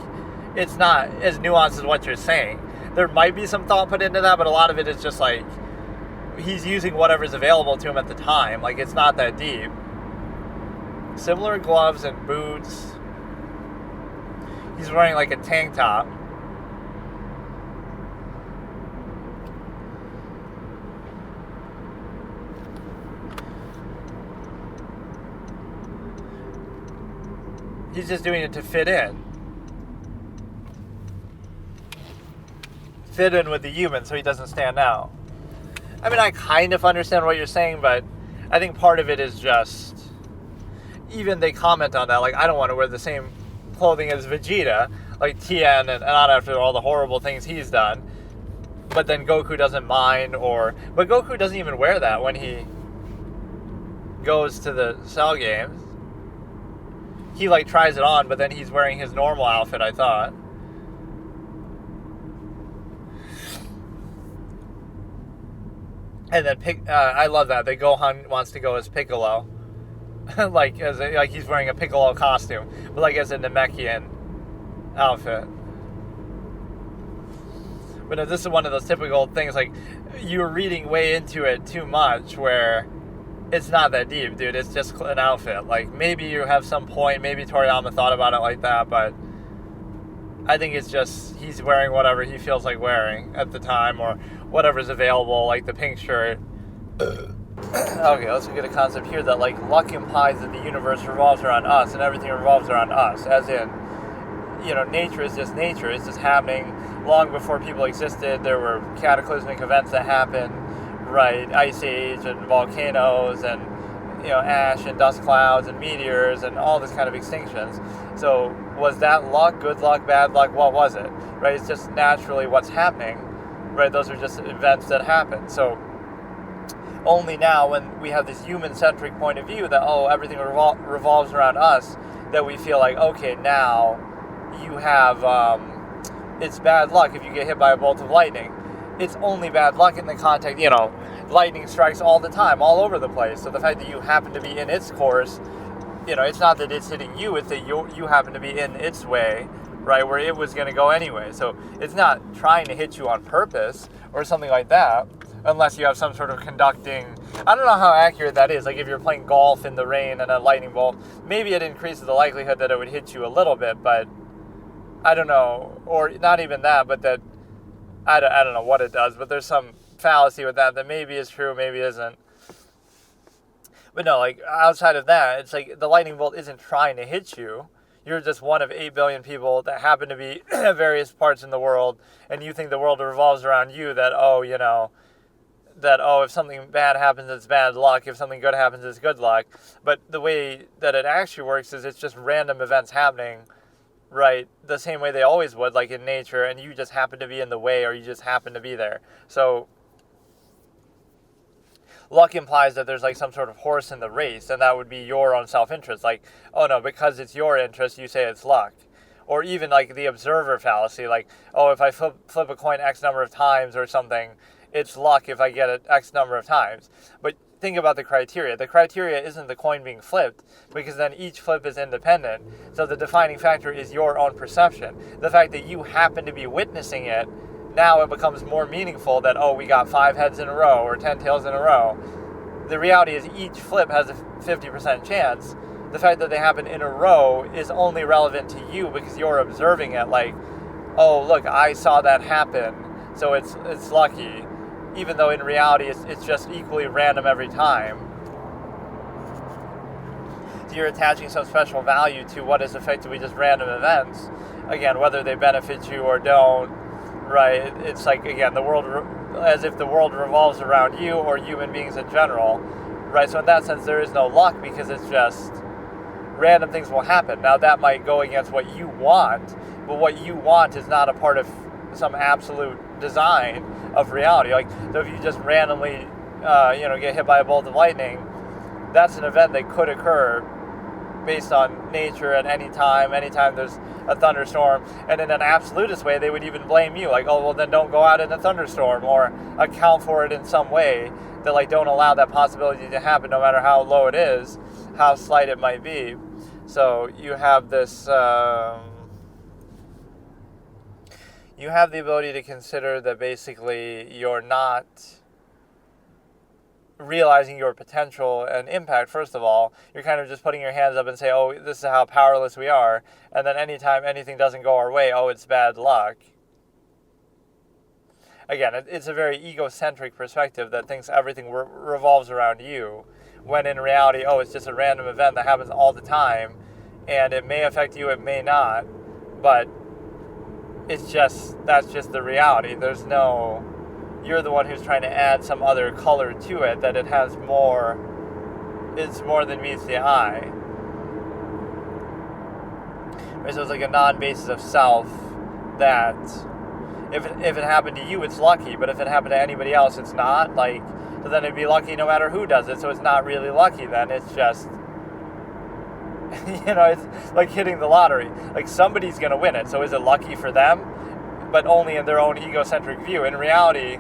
it's not as nuanced as what you're saying. There might be some thought put into that, but a lot of it is just like, he's using whatever's available to him at the time. Like, it's not that deep. Similar gloves and boots. He's wearing like a tank top. He's just doing it to fit in. Fit in with the human so he doesn't stand out. I mean, I kind of understand what you're saying, but I think part of it is just, even they comment on that, like, I don't want to wear the same clothing as Vegeta, like Tien, and not after all the horrible things he's done. But then Goku doesn't mind, but Goku doesn't even wear that when he goes to the Cell games. He, like, tries it on, but then he's wearing his normal outfit, I thought. And then, I love that Gohan wants to go as Piccolo. like he's wearing a Piccolo costume. But, like, as a Namekian outfit. But no, this is one of those typical things, like, you're reading way into it too much, where it's not that deep, dude. It's just an outfit. Like, maybe you have some point, maybe Toriyama thought about it like that, but I think it's just he's wearing whatever he feels like wearing at the time, or whatever's available, like the pink shirt. Okay, let's get a concept here that, like, luck implies that the universe revolves around us and everything revolves around us, as in, you know, nature is just nature. It's just happening long before people existed. There were cataclysmic events that happened, right? Ice Age and volcanoes and, you know, ash and dust clouds and meteors and all this kind of extinctions. So was that luck, good luck, bad luck? What was it, right? It's just naturally what's happening, right? Those are just events that happen. So only now, when we have this human-centric point of view that, oh, everything revolves around us, that we feel like, okay, now you have, it's bad luck if you get hit by a bolt of lightning. It's only bad luck in the context, you know, lightning strikes all the time, all over the place. So the fact that you happen to be in its course, you know, it's not that it's hitting you, it's that you happen to be in its way, right, where it was going to go anyway. So it's not trying to hit you on purpose or something like that, unless you have some sort of conducting. I don't know how accurate that is. Like, if you're playing golf in the rain and a lightning bolt, maybe it increases the likelihood that it would hit you a little bit, but I don't know. Or not even that, but that, I don't know what it does, but there's some fallacy with that maybe is true, maybe isn't. But no, like, outside of that, it's like the lightning bolt isn't trying to hit you. You're just one of 8 billion people that happen to be at various parts in the world, and you think the world revolves around you, that, oh, you know, that, oh, if something bad happens, it's bad luck. If something good happens, it's good luck. But the way that it actually works is it's just random events happening, right, the same way they always would, like in nature, and you just happen to be in the way, or you just happen to be there. So luck implies that there's, like, some sort of horse in the race, and that would be your own self-interest. Like, oh no, because it's your interest, you say it's luck. Or even, like, the observer fallacy, like, oh, if I flip a coin X number of times or something, it's luck if I get it X number of times. But think about the criteria. The criteria isn't the coin being flipped, because then each flip is independent. So the defining factor is your own perception. The fact that you happen to be witnessing it, now it becomes more meaningful that, oh, we got 5 heads in a row or 10 tails in a row. The reality is each flip has a 50% chance. The fact that they happen in a row is only relevant to you because you're observing it, like, oh, look, I saw that happen, so it's lucky. Even though in reality it's just equally random every time. So you're attaching some special value to what is effectively just random events. Again, whether they benefit you or don't, right? It's like, again, the world, as if the world revolves around you or human beings in general, right? So in that sense, there is no luck, because it's just random things will happen. Now, that might go against what you want, but what you want is not a part of some absolute design of reality. Like, so if you just randomly, get hit by a bolt of lightning, that's an event that could occur based on nature at any time there's a thunderstorm. And in an absolutist way, they would even blame you, like, oh, well, then don't go out in a thunderstorm, or account for it in some way that, like, don't allow that possibility to happen, no matter how low it is, how slight it might be. So you have this, you have the ability to consider that basically you're not realizing your potential and impact, first of all. You're kind of just putting your hands up and say, oh, this is how powerless we are. And then anytime anything doesn't go our way, oh, it's bad luck. Again, it's a very egocentric perspective that thinks everything revolves around you, when in reality, oh, it's just a random event that happens all the time, and it may affect you, it may not, but that's just the reality. You're the one who's trying to add some other color to it, that it has it's more than meets the eye. So it's like a non-basis of self that if it happened to you, it's lucky, but if it happened to anybody else, it's not. So then it'd be lucky no matter who does it, so it's not really lucky then. It's just, it's like hitting the lottery. Like, somebody's going to win it, so is it lucky for them? But only in their own egocentric view. In reality,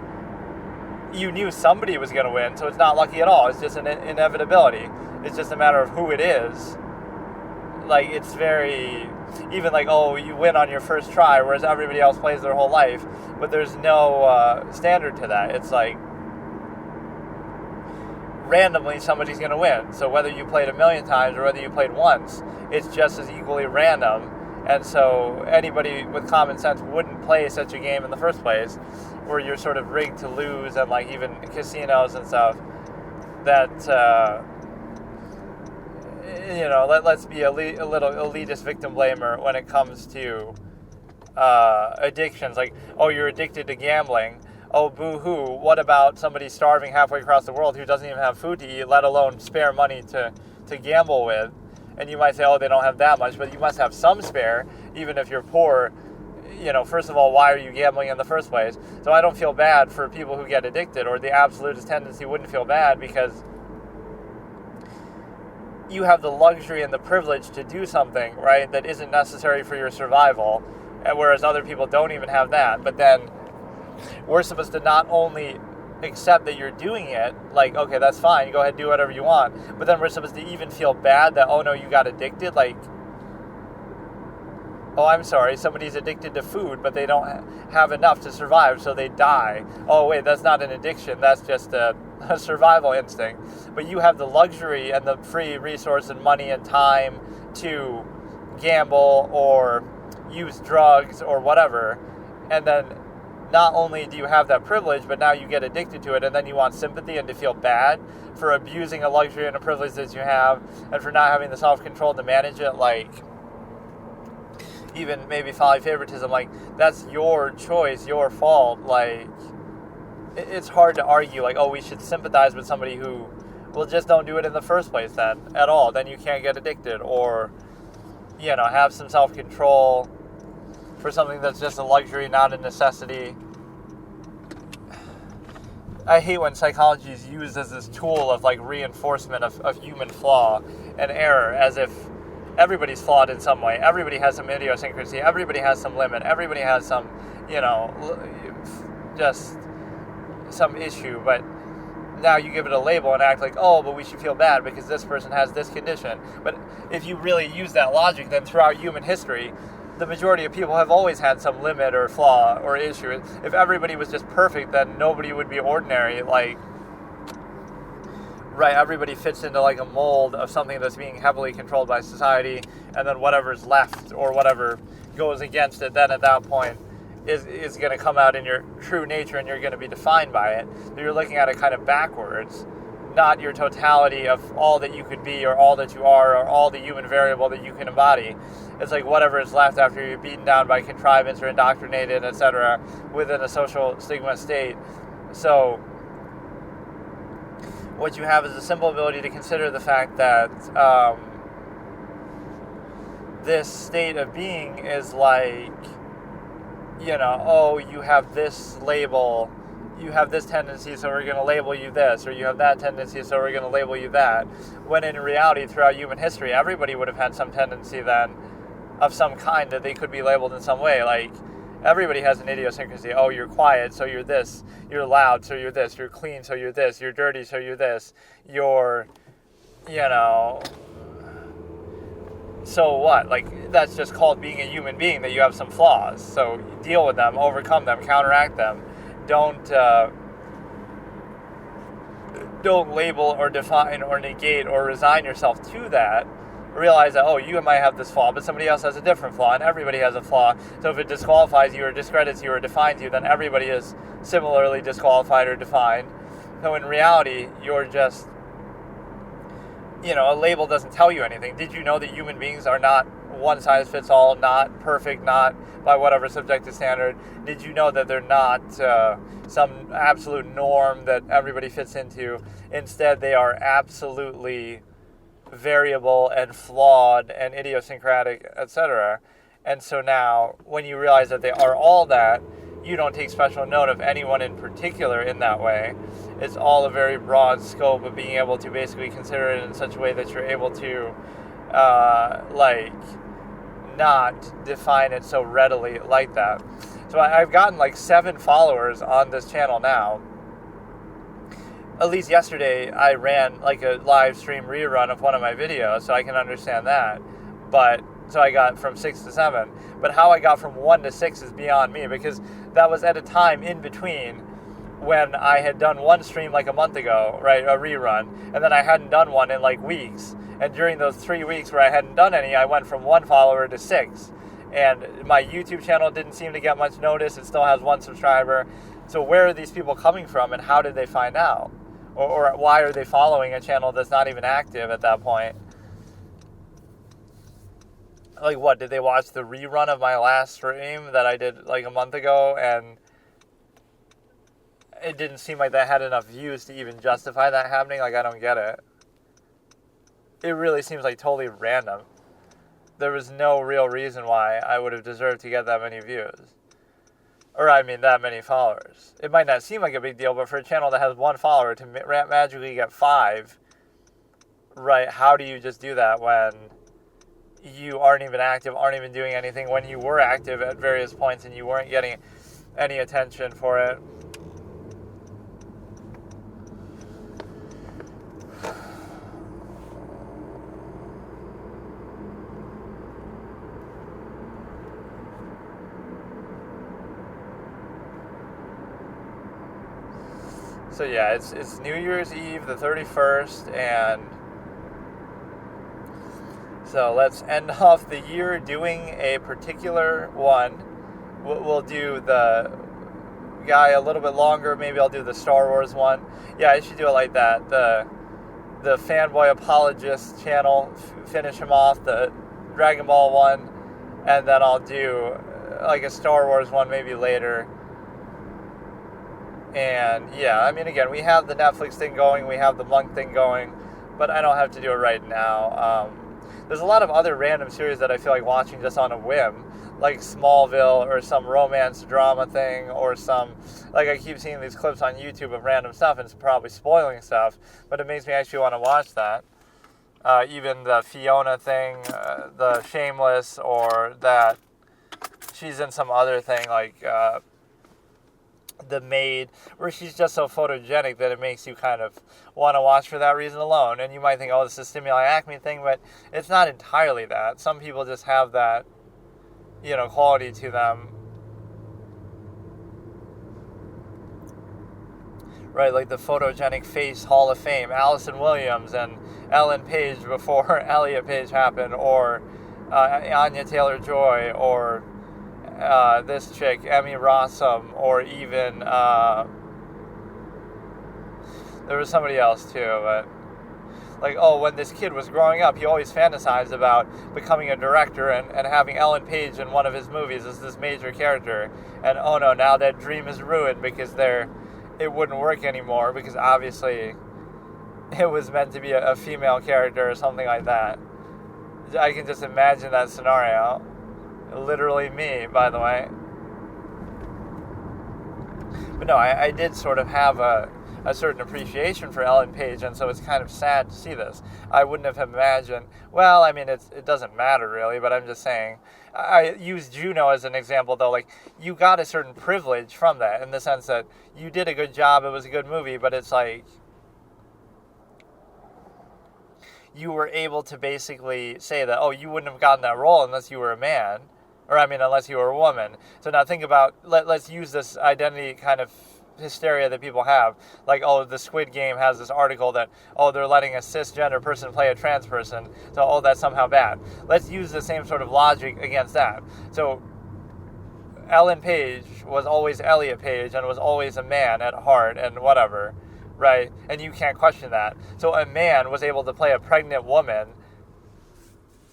you knew somebody was going to win, so it's not lucky at all. It's just an inevitability. It's just a matter of who it is. Like, it's very... Even like, oh, you win on your first try, whereas everybody else plays their whole life. But there's no standard to that. It's like, randomly somebody's going to win. So whether you played 1,000,000 times or whether you played once, it's just as equally random. And so anybody with common sense wouldn't play such a game in the first place, where you're sort of rigged to lose, and like even casinos and stuff, that... let's be a little elitist victim blamer when it comes to addictions. Like, oh, you're addicted to gambling. Oh, boo-hoo. What about somebody starving halfway across the world who doesn't even have food to eat, let alone spare money to gamble with? And you might say, oh, they don't have that much, but you must have some spare, even if you're poor. First of all, why are you gambling in the first place? So I don't feel bad for people who get addicted, or the absolutist tendency wouldn't feel bad, because you have the luxury and the privilege to do something, right, that isn't necessary for your survival, and whereas other people don't even have that. But then we're supposed to not only accept that you're doing it, like, okay, that's fine, go ahead, do whatever you want, but then we're supposed to even feel bad that, oh no, you got addicted. Like, oh, I'm sorry, somebody's addicted to food, but they don't have enough to survive, so they die. Oh, wait, that's not an addiction, that's just a survival instinct. But you have the luxury and the free resource and money and time to gamble or use drugs or whatever, and then not only do you have that privilege, but now you get addicted to it, and then you want sympathy and to feel bad for abusing a luxury and a privilege that you have, and for not having the self-control to manage it. Like, even maybe folly favoritism, like, that's your choice, your fault. Like, it's hard to argue, like, oh, we should sympathize with somebody who, well, just don't do it in the first place then, at all. Then you can't get addicted, or, have some self-control for something that's just a luxury, not a necessity. I hate when psychology is used as this tool of, like, reinforcement of human flaw and error, as if everybody's flawed in some way. Everybody has some idiosyncrasy. Everybody has some limit. Everybody has some, just some issue. But now you give it a label and act like, oh, but we should feel bad because this person has this condition. But if you really use that logic, then throughout human history, the majority of people have always had some limit or flaw or issue. If everybody was just perfect, then nobody would be ordinary. Like, right, everybody fits into like a mold of something that's being heavily controlled by society, and then whatever's left or whatever goes against it, then at that point is going to come out in your true nature, and you're going to be defined by it. So you're looking at it kind of backwards, not your totality of all that you could be or all that you are or all the human variable that you can embody. It's like whatever is left after you're beaten down by contrivance or indoctrinated, etc., within a social stigma state. So what you have is a simple ability to consider the fact that this state of being is like, oh, you have this label, you have this tendency, so we're going to label you this, or you have that tendency, so we're going to label you that. When in reality, throughout human history, everybody would have had some tendency then of some kind that they could be labeled in some way. Like, everybody has an idiosyncrasy. Oh, you're quiet, so you're this. You're loud, so you're this. You're clean, so you're this. You're dirty, so you're this. You're, so what? Like, that's just called being a human being, that you have some flaws. So deal with them, overcome them, counteract them. Don't don't label or define or negate or resign yourself to that. Realize that, oh, you might have this flaw, but somebody else has a different flaw, and everybody has a flaw. So if it disqualifies you or discredits you or defines you, then everybody is similarly disqualified or defined. So in reality, you're just, a label doesn't tell you anything. Did you know that human beings are not one size fits all, not perfect, not by whatever subjective standard? Did you know that they're not some absolute norm that everybody fits into? Instead, they are absolutely variable and flawed and idiosyncratic, etc. And so now, when you realize that they are all that, you don't take special note of anyone in particular in that way. It's all a very broad scope of being able to basically consider it in such a way that you're able to not define it so readily like that. So I've gotten 7 followers on this channel now. At least yesterday I ran a live stream rerun of one of my videos, so I can understand that. But so I got from 6 to 7. But how I got from 1 to 6 is beyond me, because that was at a time in between when I had done one stream a month ago, right, a rerun, and then I hadn't done one in weeks. And during those 3 weeks where I hadn't done any, I went from 1 follower to 6. And my YouTube channel didn't seem to get much notice. It still has 1 subscriber. So where are these people coming from, and how did they find out? Or why are they following a channel that's not even active at that point? What, did they watch the rerun of my last stream that I did a month ago, and it didn't seem like that had enough views to even justify that happening? I don't get it. It really seems totally random. There was no real reason why I would have deserved to get that many views. Or, that many followers. It might not seem like a big deal, but for a channel that has 1 follower to magically get 5, right, how do you just do that when you aren't even active, aren't even doing anything, when you were active at various points and you weren't getting any attention for it? So yeah, it's New Year's Eve, the 31st, and so let's end off the year doing a particular one. We'll do the guy a little bit longer. Maybe I'll do the Star Wars one. Yeah, I should do it like that. The Fanboy Apologist channel, finish him off, the Dragon Ball one, and then I'll do a Star Wars one maybe later. And yeah, again, we have the Netflix thing going, we have the Monk thing going, but I don't have to do it right now. There's a lot of other random series that I feel like watching just on a whim, like Smallville or some romance drama thing, or some, I keep seeing these clips on YouTube of random stuff, and it's probably spoiling stuff, but it makes me actually want to watch that. Even the Fiona thing, the Shameless, or that she's in some other thing The Maid, where she's just so photogenic that it makes you kind of want to watch for that reason alone. And you might think, oh, this is a Stimuli Acme thing, but it's not entirely that. Some people just have that, quality to them. Right, like the photogenic face Hall of Fame, Allison Williams and Ellen Page before Elliot Page happened, or Anya Taylor-Joy, or this chick, Emmy Rossum, or even, there was somebody else too, but, when this kid was growing up, he always fantasized about becoming a director and having Ellen Page in one of his movies as this major character, and oh no, now that dream is ruined because it wouldn't work anymore, because obviously it was meant to be a female character or something like that. I can just imagine that scenario. Literally me, by the way. But no, I did sort of have a certain appreciation for Ellen Page, and so it's kind of sad to see this. I wouldn't have imagined, it doesn't matter really, but I'm just saying, I use Juno as an example though, you got a certain privilege from that, in the sense that you did a good job, it was a good movie, but it's you were able to basically say that, oh, you wouldn't have gotten that role unless you were a man. Or, unless you were a woman. So now think about, let's use this identity kind of hysteria that people have. Like, oh, the Squid Game has this article that, oh, they're letting a cisgender person play a trans person, so, oh, that's somehow bad. Let's use the same sort of logic against that. So Ellen Page was always Elliot Page and was always a man at heart and whatever, right? And you can't question that. So a man was able to play a pregnant woman,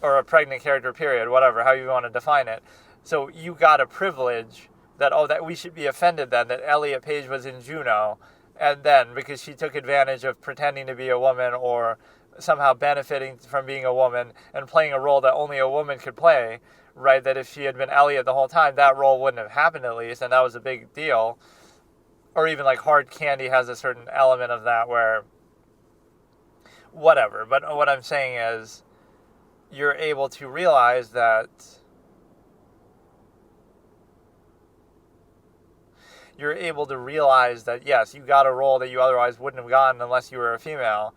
or a pregnant character, period, whatever, how you want to define it. So you got a privilege that, oh, that we should be offended then that Elliot Page was in Juno, and then because she took advantage of pretending to be a woman or somehow benefiting from being a woman and playing a role that only a woman could play, right, that if she had been Elliot the whole time, that role wouldn't have happened at least, and that was a big deal. Or even like Hard Candy has a certain element of that where, whatever. But what I'm saying is, you're able to realize that yes, you got a role that you otherwise wouldn't have gotten unless you were a female,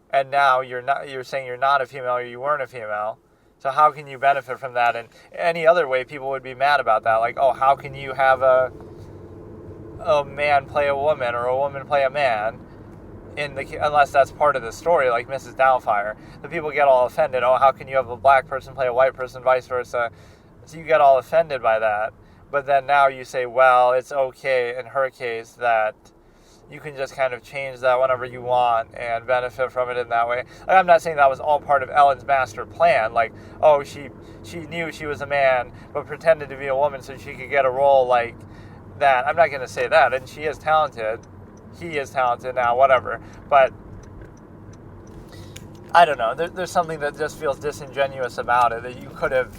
and now you're saying you're not a female or you weren't a female. So how can you benefit from that? And any other way, people would be mad about that. Like, oh, how can you have a man play a woman or a woman play a man unless that's part of the story, like Mrs. Doubtfire. The people get all offended. Oh, how can you have a black person play a white person, vice versa? So you get all offended by that. But then now you say, well, it's okay in her case that you can just kind of change that whenever you want and benefit from it in that way. Like, I'm not saying that was all part of Ellen's master plan. Like, oh, she knew she was a man, but pretended to be a woman so she could get a role like that. I'm not going to say that. And she is talented. He is talented now, whatever. But I don't know. There's something that just feels disingenuous about it, that you could have...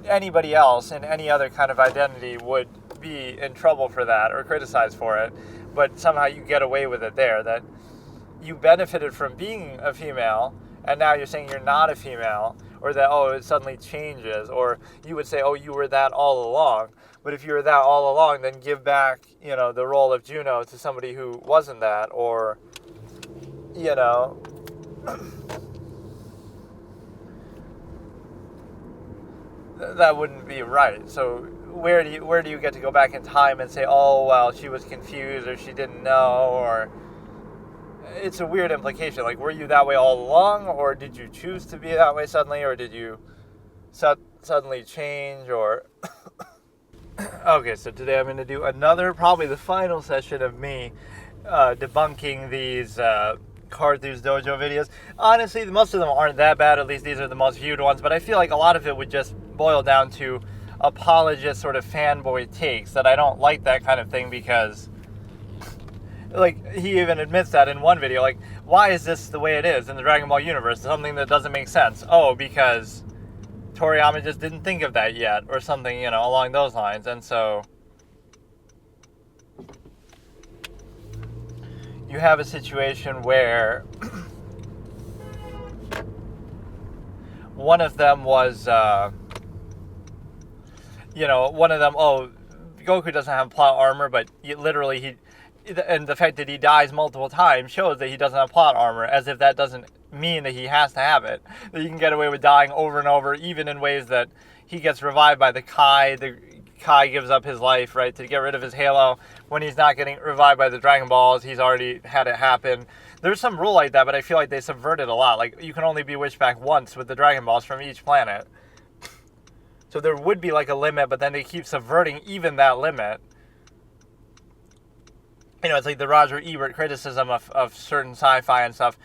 Anybody else in any other kind of identity would be in trouble for that or criticized for it, but somehow you get away with it there, that you benefited from being a female and now you're saying you're not a female, or that, oh, it suddenly changes, or you would say, oh, you were that all along. But if you were that all along, then give back, the role of Juno to somebody who wasn't that, or, that wouldn't be right. So where do you get to go back in time and say, oh, well, she was confused or she didn't know, or it's a weird implication. Like, were you that way all along, or did you choose to be that way suddenly, or did you suddenly change, or... Okay, so today I'm going to do another, probably the final session of me debunking these Carthu's Dojo videos. Honestly, most of them aren't that bad. At least these are the most viewed ones. But I feel like a lot of it would just boil down to apologist sort of fanboy takes, that I don't like that kind of thing because, like, he even admits that in one video. Like, why is this the way it is in the Dragon Ball universe? Something that doesn't make sense. Oh, because Toriyama just didn't think of that yet, or something, along those lines. And so you have a situation where one of them was, Goku doesn't have plot armor, but and the fact that he dies multiple times shows that he doesn't have plot armor, as if that doesn't mean that he has to have it. That you can get away with dying over and over, even in ways that he gets revived by the Kai. The Kai gives up his life, right, to get rid of his halo. When he's not getting revived by the Dragon Balls, he's already had it happen. There's some rule like that, but I feel like they subvert it a lot. Like, you can only be wished back once with the Dragon Balls from each planet. So there would be like a limit, but then they keep subverting even that limit. It's like the Roger Ebert criticism of certain sci-fi and stuff.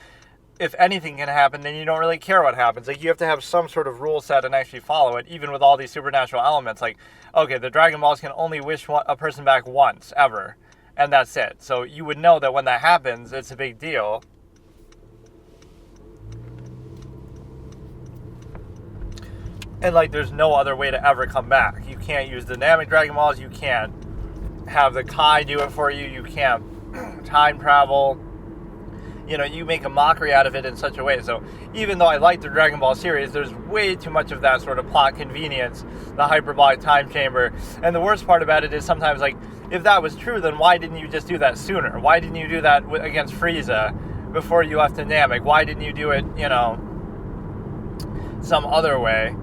If anything can happen, then you don't really care what happens. Like, you have to have some sort of rule set and actually follow it, even with all these supernatural elements. Like, okay, the Dragon Balls can only wish a person back once, ever. And that's it. So you would know that when that happens, it's a big deal. And, like, there's no other way to ever come back. You can't use dynamic Dragon Balls. You can't have the Kai do it for you. You can't time travel. You make a mockery out of it in such a way. So even though I like the Dragon Ball series, there's way too much of that sort of plot convenience, the hyperbolic time chamber. And the worst part about it is sometimes, like, if that was true, then why didn't you just do that sooner? Why didn't you do that against Frieza before you left to Namek? Why didn't you do it, some other way?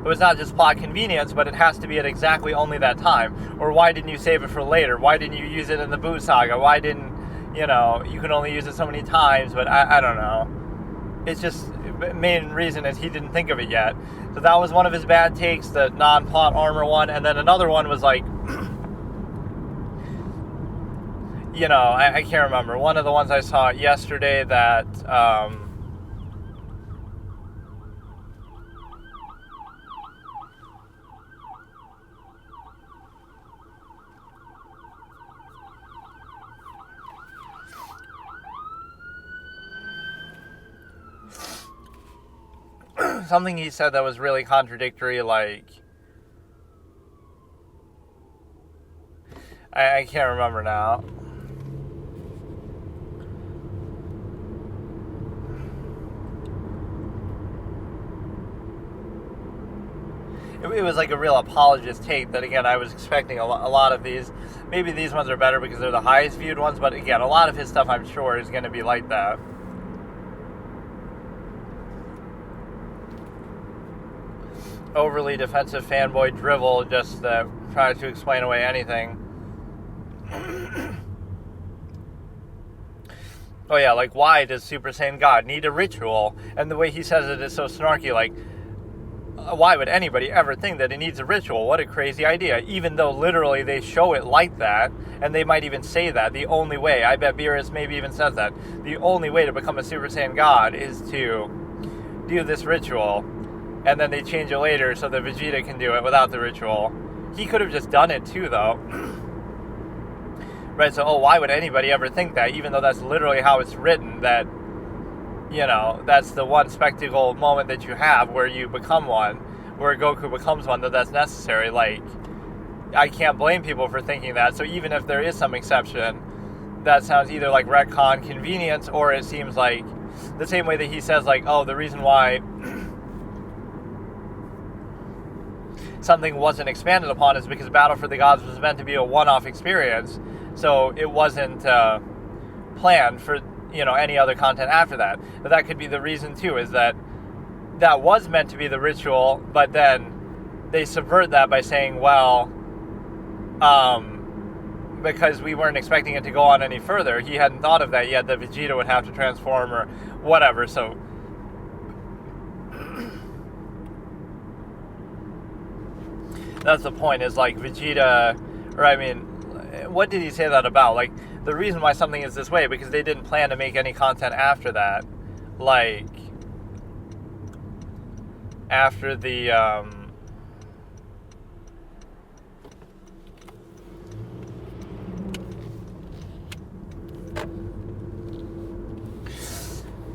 it was not just plot convenience, but it has to be at exactly only that time. Or why didn't you save it for later? Why didn't you use it in the Boo Saga? Why didn't, you can only use it so many times, but I don't know. It's just, the main reason is he didn't think of it yet. So that was one of his bad takes, the non-plot armor one. And then another one was like, I can't remember. One of the ones I saw yesterday that, something he said that was really contradictory, like, I can't remember now. It was like a real apologist take that, again, I was expecting a lot of these. Maybe these ones are better because they're the highest viewed ones, but again, a lot of his stuff, I'm sure, is going to be like that. Overly defensive fanboy drivel just tries to explain away anything. Oh yeah, like, why does Super Saiyan God need a ritual? And the way he says it is so snarky, like, why would anybody ever think that it needs a ritual? What a crazy idea. Even though literally they show it like that, and they might even say that the only way, I bet Beerus maybe even says that, the only way to become a Super Saiyan God is to do this ritual. And then they change it later so that Vegeta can do it without the ritual. He could have just done it too, though. Right, so, why would anybody ever think that? Even though that's literally how it's written, that, that's the one spectacle moment that you have where you become one, where Goku becomes one, that's necessary. Like, I can't blame people for thinking that. So even if there is some exception, that sounds either like retcon convenience, or it seems like the same way that he says, like, the reason why something wasn't expanded upon is because Battle for the Gods was meant to be a one-off experience, so it wasn't planned for, any other content after that. But that could be the reason, too, is that was meant to be the ritual, but then they subvert that by saying, well, because we weren't expecting it to go on any further, he hadn't thought of that yet, that Vegeta would have to transform or whatever, so that's the point, is like Vegeta, what did he say that about? Like, the reason why something is this way, because they didn't plan to make any content after that. Like, after the,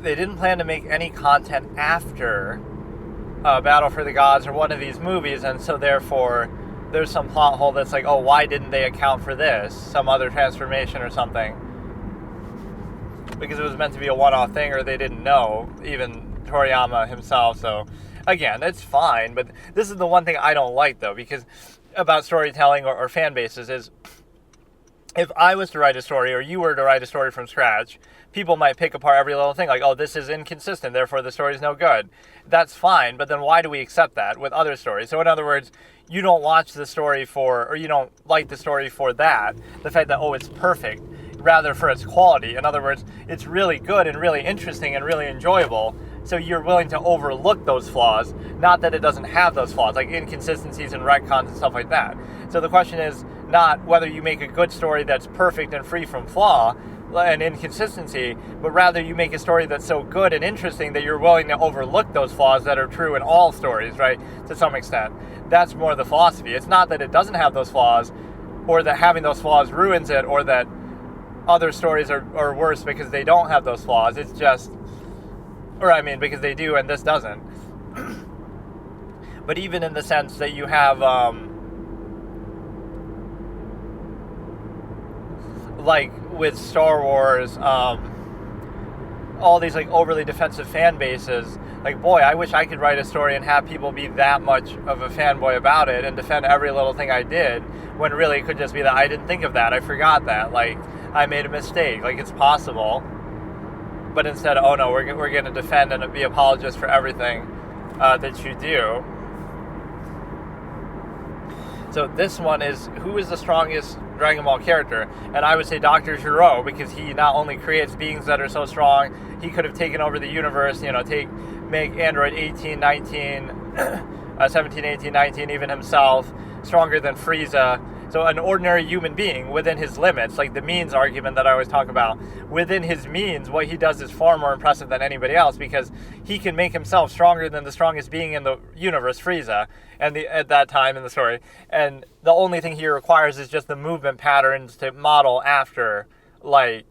they didn't plan to make any content after Battle for the Gods or one of these movies, and so therefore there's some plot hole that's like, why didn't they account for this? Some other transformation or something. Because it was meant to be a one-off thing, or they didn't know, even Toriyama himself. So, again, it's fine, but this is the one thing I don't like, though, because about storytelling or fan bases is, if I was to write a story, or you were to write a story from scratch, people might pick apart every little thing, like, this is inconsistent, therefore the story's no good. That's fine, but then why do we accept that with other stories? So in other words, you don't watch the story or you don't like the story for that, the fact that, it's perfect, rather for its quality. In other words, it's really good and really interesting and really enjoyable, so you're willing to overlook those flaws, not that it doesn't have those flaws, like inconsistencies and retcons and stuff like that. So the question is not whether you make a good story that's perfect and free from flaw and inconsistency, but rather you make a story that's so good and interesting that you're willing to overlook those flaws that are true in all stories, right, to some extent. That's more the philosophy. It's not that it doesn't have those flaws, or that having those flaws ruins it, or that other stories are worse because they don't have those flaws. It's just, because they do and this doesn't. But even in the sense that you have, like with Star Wars, all these like overly defensive fan bases, like, boy, I wish I could write a story and have people be that much of a fanboy about it and defend every little thing I did, when really it could just be that I didn't think of that, I forgot that, like, I made a mistake, like, it's possible. But instead, no, we're going to defend and be apologists for everything that you do. So this one is, who is the strongest Dragon Ball character? And I would say Dr. Gero, because he not only creates beings that are so strong, he could have taken over the universe, make Android 18, 19, 17, 18, 19, even himself, stronger than Frieza. So an ordinary human being within his limits, like the means argument that I always talk about, within his means, what he does is far more impressive than anybody else, because he can make himself stronger than the strongest being in the universe, Frieza, at that time in the story. And the only thing he requires is just the movement patterns to model after, the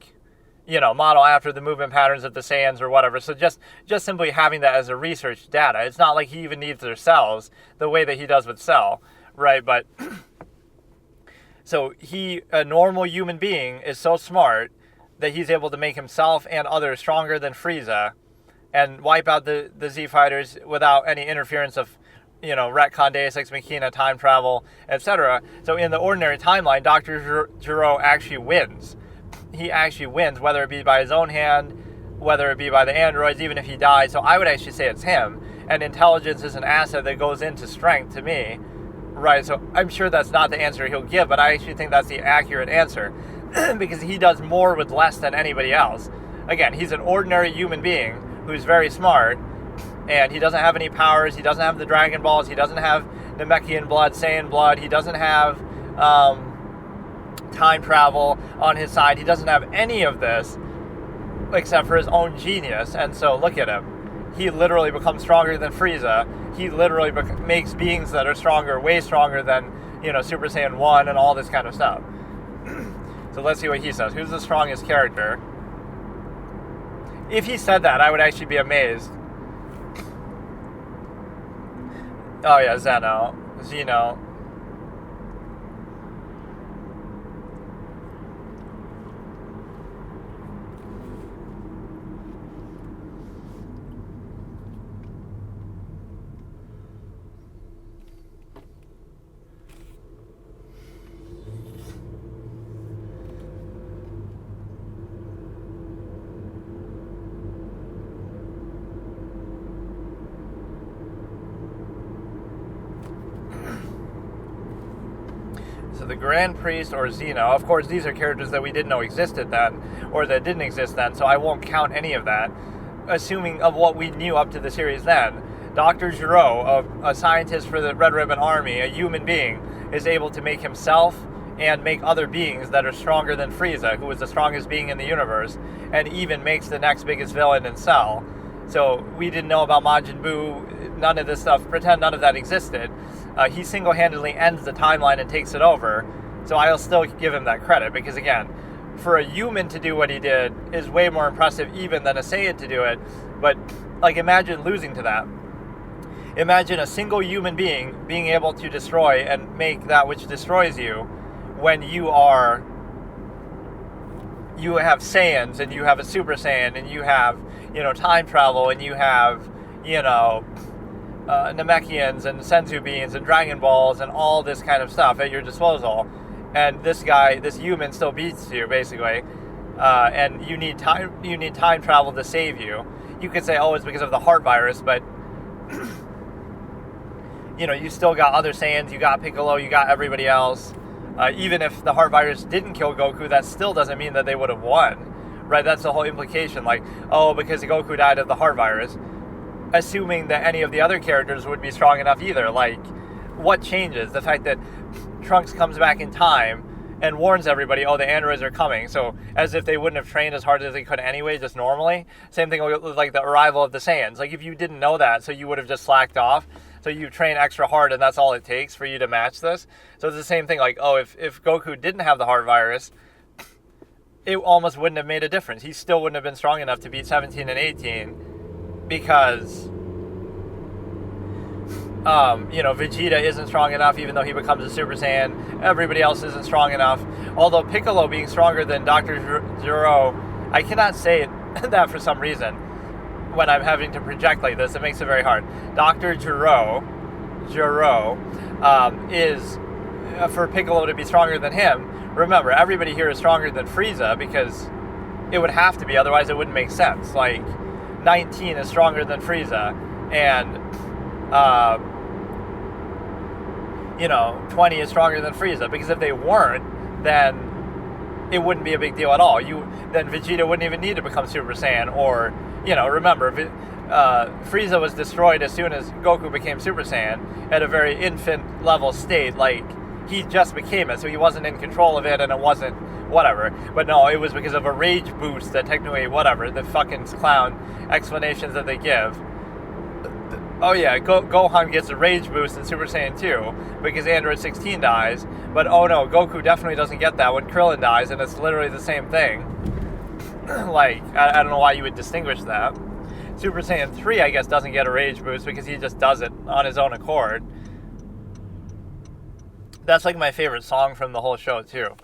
movement patterns of the Saiyans or whatever. So just simply having that as a research data. It's not like he even needs their cells the way that he does with Cell, right? But so a normal human being is so smart that he's able to make himself and others stronger than Frieza and wipe out the Z fighters without any interference of, retcon, Deus Ex Machina, time travel, etc. So in the ordinary timeline, Dr. Gero actually wins. He actually wins, whether it be by his own hand, whether it be by the androids, even if he dies. So I would actually say it's him. And intelligence is an asset that goes into strength to me. Right, so I'm sure that's not the answer he'll give, but I actually think that's the accurate answer because he does more with less than anybody else. Again, he's an ordinary human being who's very smart, and he doesn't have any powers, he doesn't have the Dragon Balls, he doesn't have Namekian blood, Saiyan blood, he doesn't have time travel on his side, he doesn't have any of this except for his own genius, and so look at him. He literally becomes stronger than Frieza. He literally makes beings that are stronger, way stronger than, Super Saiyan 1 and all this kind of stuff. So let's see what he says. Who's the strongest character? If he said that, I would actually be amazed. Oh yeah, Zeno. So the Grand Priest or Zeno, of course, these are characters that we didn't know existed then, or that didn't exist then, so I won't count any of that, assuming of what we knew up to the series then. Dr. Gero, a scientist for the Red Ribbon Army, a human being, is able to make himself and make other beings that are stronger than Frieza, who is the strongest being in the universe, and even makes the next biggest villain in Cell. So we didn't know about Majin Buu, none of this stuff, pretend none of that existed. He single-handedly ends the timeline and takes it over, so I'll still give him that credit, because again, for a human to do what he did is way more impressive even than a Saiyan to do it, but imagine losing to that. Imagine a single human being being able to destroy and make that which destroys you when you have Saiyans and you have a Super Saiyan and you have, time travel and you have, Namekians and Senzu beans and Dragon Balls and all this kind of stuff at your disposal. And this human still beats you, basically. And you need time travel to save you. You could say, oh, it's because of the heart virus, but you still got other Saiyans, you got Piccolo, you got everybody else. Even if the heart virus didn't kill Goku, that still doesn't mean that they would have won, right? That's the whole implication, because Goku died of the heart virus, assuming that any of the other characters would be strong enough either. What changes? The fact that Trunks comes back in time and warns everybody, oh, the androids are coming, so as if they wouldn't have trained as hard as they could anyway, just normally. Same thing with the arrival of the Saiyans. If you didn't know that, so you would have just slacked off, so you train extra hard and that's all it takes for you to match this. So it's the same thing, if Goku didn't have the heart virus, it almost wouldn't have made a difference. He still wouldn't have been strong enough to beat 17 and 18 because Vegeta isn't strong enough even though he becomes a Super Saiyan. Everybody else isn't strong enough. Although Piccolo being stronger than Dr. Gero, I cannot say that for some reason. When I'm having to project like this, it makes it very hard. Dr. Gero is, for Piccolo to be stronger than him, remember, everybody here is stronger than Frieza because it would have to be, otherwise it wouldn't make sense. 19 is stronger than Frieza, and 20 is stronger than Frieza, because if they weren't, then it wouldn't be a big deal at all. Then Vegeta wouldn't even need to become Super Saiyan, or, remember, Frieza was destroyed as soon as Goku became Super Saiyan at a very infant level state. Like, he just became it, so he wasn't in control of it, and it wasn't whatever. But no, it was because of a rage boost that technically, whatever, the fucking clown explanations that they give. Oh yeah, Gohan gets a rage boost in Super Saiyan 2 because Android 16 dies, but oh no, Goku definitely doesn't get that when Krillin dies, and it's literally the same thing. Like, I don't know why you would distinguish that. Super Saiyan 3, I guess, doesn't get a rage boost because he just does it on his own accord. That's like my favorite song from the whole show too.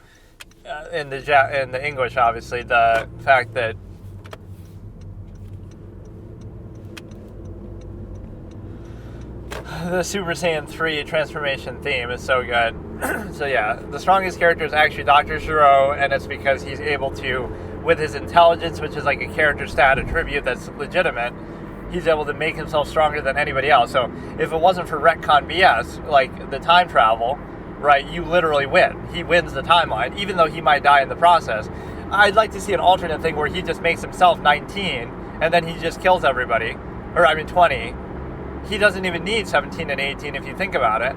In the English, obviously, the fact that the Super Saiyan 3 transformation theme is so good. So yeah, the strongest character is actually Dr. Gero, and it's because he's able to, with his intelligence, which is like a character stat attribute that's legitimate, he's able to make himself stronger than anybody else. So if it wasn't for retcon BS, like the time travel, right, you literally win. He wins the timeline, even though he might die in the process. I'd like to see an alternate thing where he just makes himself 19, and then he just kills everybody. 20. He doesn't even need 17 and 18 if you think about it.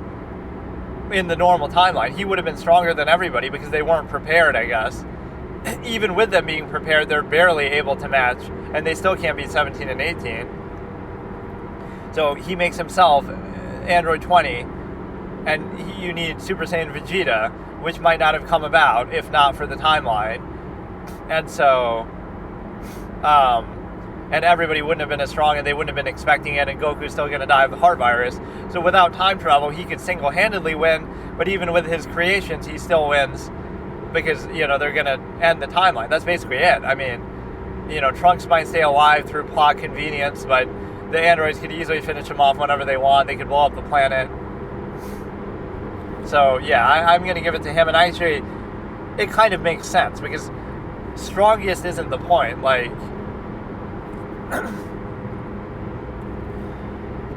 In the normal timeline, he would have been stronger than everybody because they weren't prepared, I guess. Even with them being prepared, they're barely able to match, and they still can't beat 17 and 18. So he makes himself Android 20, and you need Super Saiyan Vegeta, which might not have come about if not for the timeline. And so, and everybody wouldn't have been as strong, and they wouldn't have been expecting it, and Goku's still going to die of the heart virus. So without time travel, he could single-handedly win, but even with his creations, he still wins, because, they're going to end the timeline. That's basically it. I mean, Trunks might stay alive through plot convenience, but the androids could easily finish him off whenever they want. They could blow up the planet. So, yeah, I'm going to give it to him, and actually, it kind of makes sense, because strongest isn't the point. Like,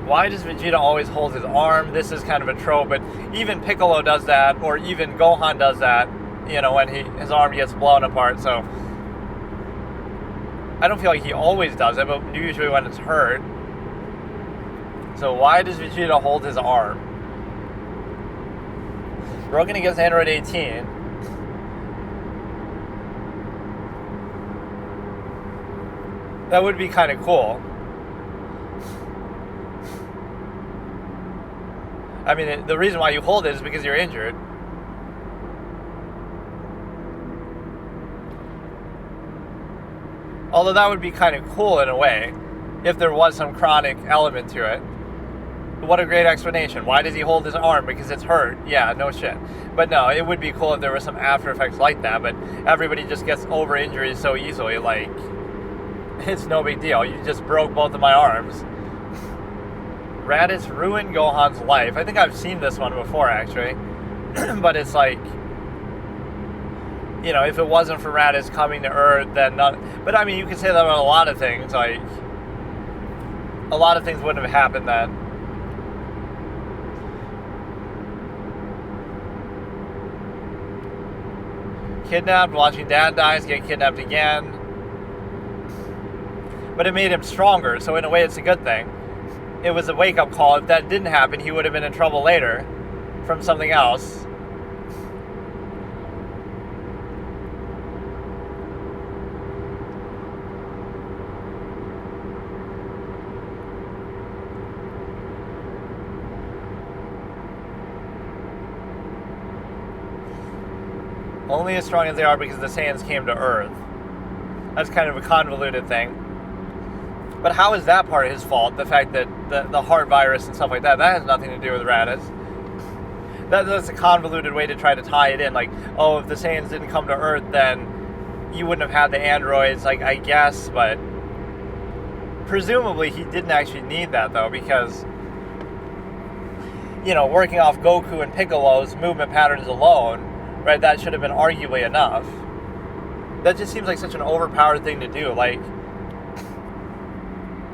why does Vegeta always hold his arm? This is kind of a trope, but even Piccolo does that, or even Gohan does that, when his arm gets blown apart. So I don't feel like he always does it, but usually when it's hurt. So why does Vegeta hold his arm? Broken against Android 18. That would be kind of cool. I mean, the reason why you hold it is because you're injured. Although that would be kind of cool in a way, if there was some chronic element to it. What a great explanation. Why does he hold his arm? Because it's hurt. Yeah, no shit. But no, it would be cool if there was some after effects like that, but everybody just gets over injuries so easily, like, it's no big deal. You just broke both of my arms. Raditz ruined Gohan's life. I think I've seen this one before, actually. But it's like, if it wasn't for Raditz coming to Earth, then not. But I mean, you could say that about a lot of things. Like, a lot of things wouldn't have happened then. Kidnapped, watching dad dies, get kidnapped again. But it made him stronger, so in a way it's a good thing. It was a wake-up call. If that didn't happen, he would have been in trouble later from something else. Only as strong as they are because the Saiyans came to Earth. That's kind of a convoluted thing. But how is that part his fault? The fact that the heart virus and stuff like that has nothing to do with Raditz. That's a convoluted way to try to tie it in. Like, oh, if the Saiyans didn't come to Earth, then you wouldn't have had the androids. Like, I guess, but presumably he didn't actually need that, though, because, working off Goku and Piccolo's movement patterns alone, right, that should have been arguably enough. That just seems like such an overpowered thing to do. Like,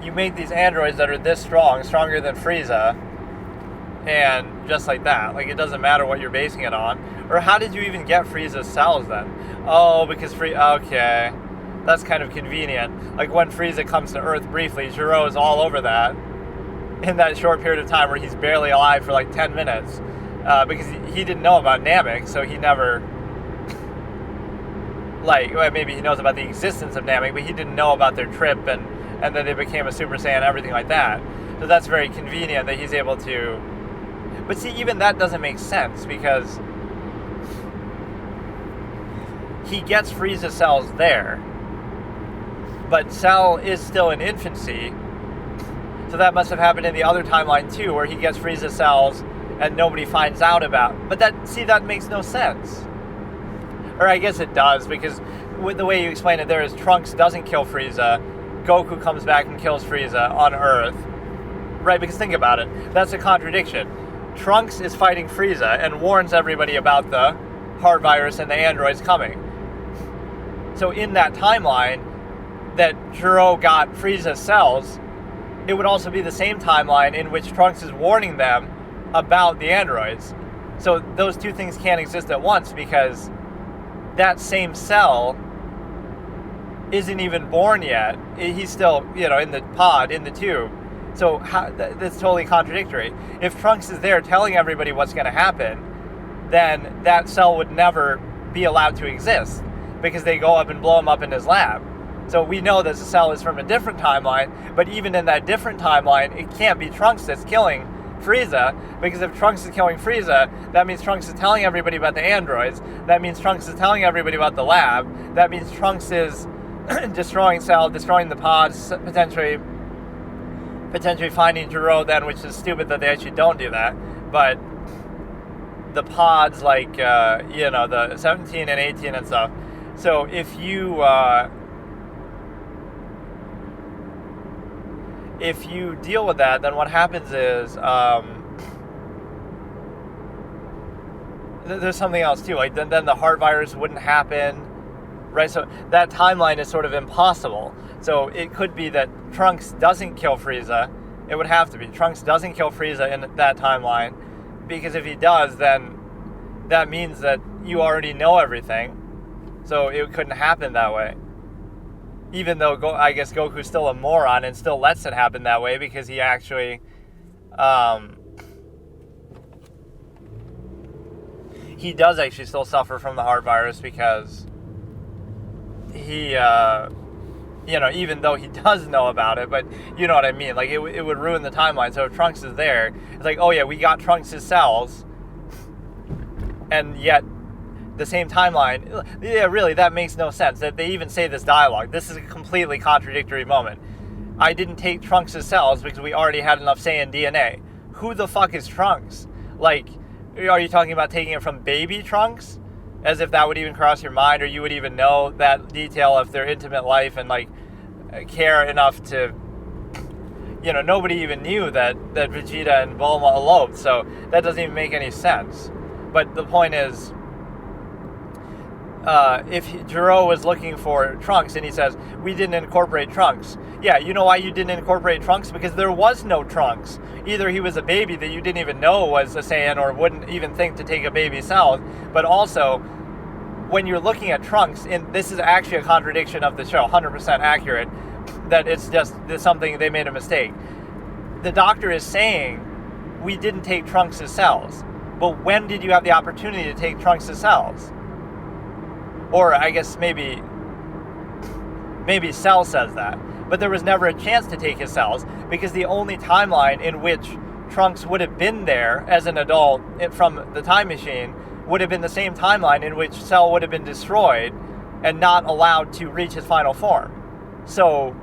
you make these androids that are this strong, stronger than Frieza, And just like that, like, it doesn't matter what you're basing it on. Or how did you even get Frieza's cells then? Oh, because okay, that's kind of convenient. Like, when Frieza comes to Earth briefly, Gero is all over that in that short period of time where he's barely alive for like 10 minutes. Because he didn't know about Namek, so he never, like, well, maybe he knows about the existence of Namek, but he didn't know about their trip and that they became a Super Saiyan and everything like that. So that's very convenient that he's able to. But see, even that doesn't make sense, because he gets Frieza cells there, but Cell is still in infancy, so that must have happened in the other timeline too, where he gets Frieza cells and nobody finds out about. But that makes no sense. Or I guess it does, because with the way you explain it there is Trunks doesn't kill Frieza, Goku comes back and kills Frieza on Earth. Right, because think about it, that's a contradiction. Trunks is fighting Frieza and warns everybody about the heart virus and the androids coming. So in that timeline that Gero got Frieza's cells, it would also be the same timeline in which Trunks is warning them about the androids. So those two things can't exist at once, because that same Cell isn't even born yet. He's still, in the pod, in the tube. So that's totally contradictory. If Trunks is there telling everybody what's going to happen, then that Cell would never be allowed to exist, because they go up and blow him up in his lab. So we know that the Cell is from a different timeline, but even in that different timeline, it can't be Trunks that's killing Frieza, because if Trunks is killing Frieza, that means Trunks is telling everybody about the androids, that means Trunks is telling everybody about the lab, that means Trunks is destroying Cell, destroying the pods, potentially finding Gero then, which is stupid that they actually don't do that, but the pods, like, the 17 and 18 and stuff. So if you deal with that, then what happens is, there's something else too, like, then the heart virus wouldn't happen, right? So that timeline is sort of impossible. So it could be that Trunks doesn't kill Frieza. It would have to be. Trunks doesn't kill Frieza in that timeline, because if he does, then that means that you already know everything. So it couldn't happen that way. Even though I guess Goku's still a moron and still lets it happen that way, because he actually he does actually still suffer from the heart virus, because he even though he does know about it, but you know what I mean, like, it would ruin the timeline. So if Trunks is there, it's like, oh yeah, we got Trunks' cells, and yet the same timeline, yeah, really, that makes no sense. That they even say this dialogue. This is a completely contradictory moment. I didn't take Trunks' cells because we already had enough Saiyan DNA. Who the fuck is Trunks? Like, are you talking about taking it from baby Trunks? As if that would even cross your mind, or you would even know that detail of their intimate life and, like, care enough to, nobody even knew that Vegeta and Bulma eloped, so that doesn't even make any sense. But the point is, if Gero was looking for Trunks and he says, we didn't incorporate Trunks. Yeah, you know why you didn't incorporate Trunks? Because there was no Trunks. Either he was a baby that you didn't even know was a Saiyan, or wouldn't even think to take a baby cell. But also, when you're looking at Trunks, and this is actually a contradiction of the show, 100% accurate, that it's just something, they made a mistake. The doctor is saying, we didn't take Trunks' cells. But when did you have the opportunity to take Trunks' cells? Or I guess maybe Cell says that. But there was never a chance to take his cells, because the only timeline in which Trunks would have been there as an adult from the time machine would have been the same timeline in which Cell would have been destroyed and not allowed to reach his final form. So,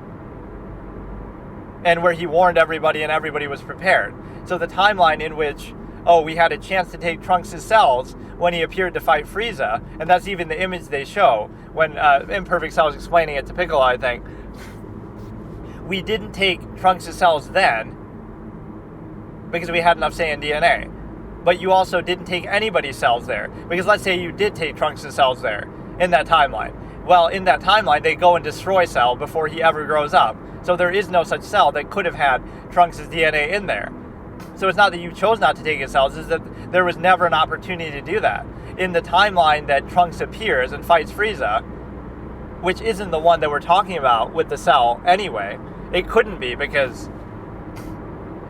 and where he warned everybody and everybody was prepared. So the timeline in which, we had a chance to take Trunks' cells when he appeared to fight Frieza, and that's even the image they show when Imperfect Cell is explaining it to Piccolo, I think. We didn't take Trunks' cells then because we had enough Saiyan DNA. But you also didn't take anybody's cells there, because let's say you did take Trunks' cells there in that timeline. Well, in that timeline, they go and destroy Cell before he ever grows up. So there is no such cell that could have had Trunks' DNA in there. So it's not that you chose not to take his cells, it's that there was never an opportunity to do that. In the timeline that Trunks appears and fights Frieza, which isn't the one that we're talking about with the cell anyway, it couldn't be because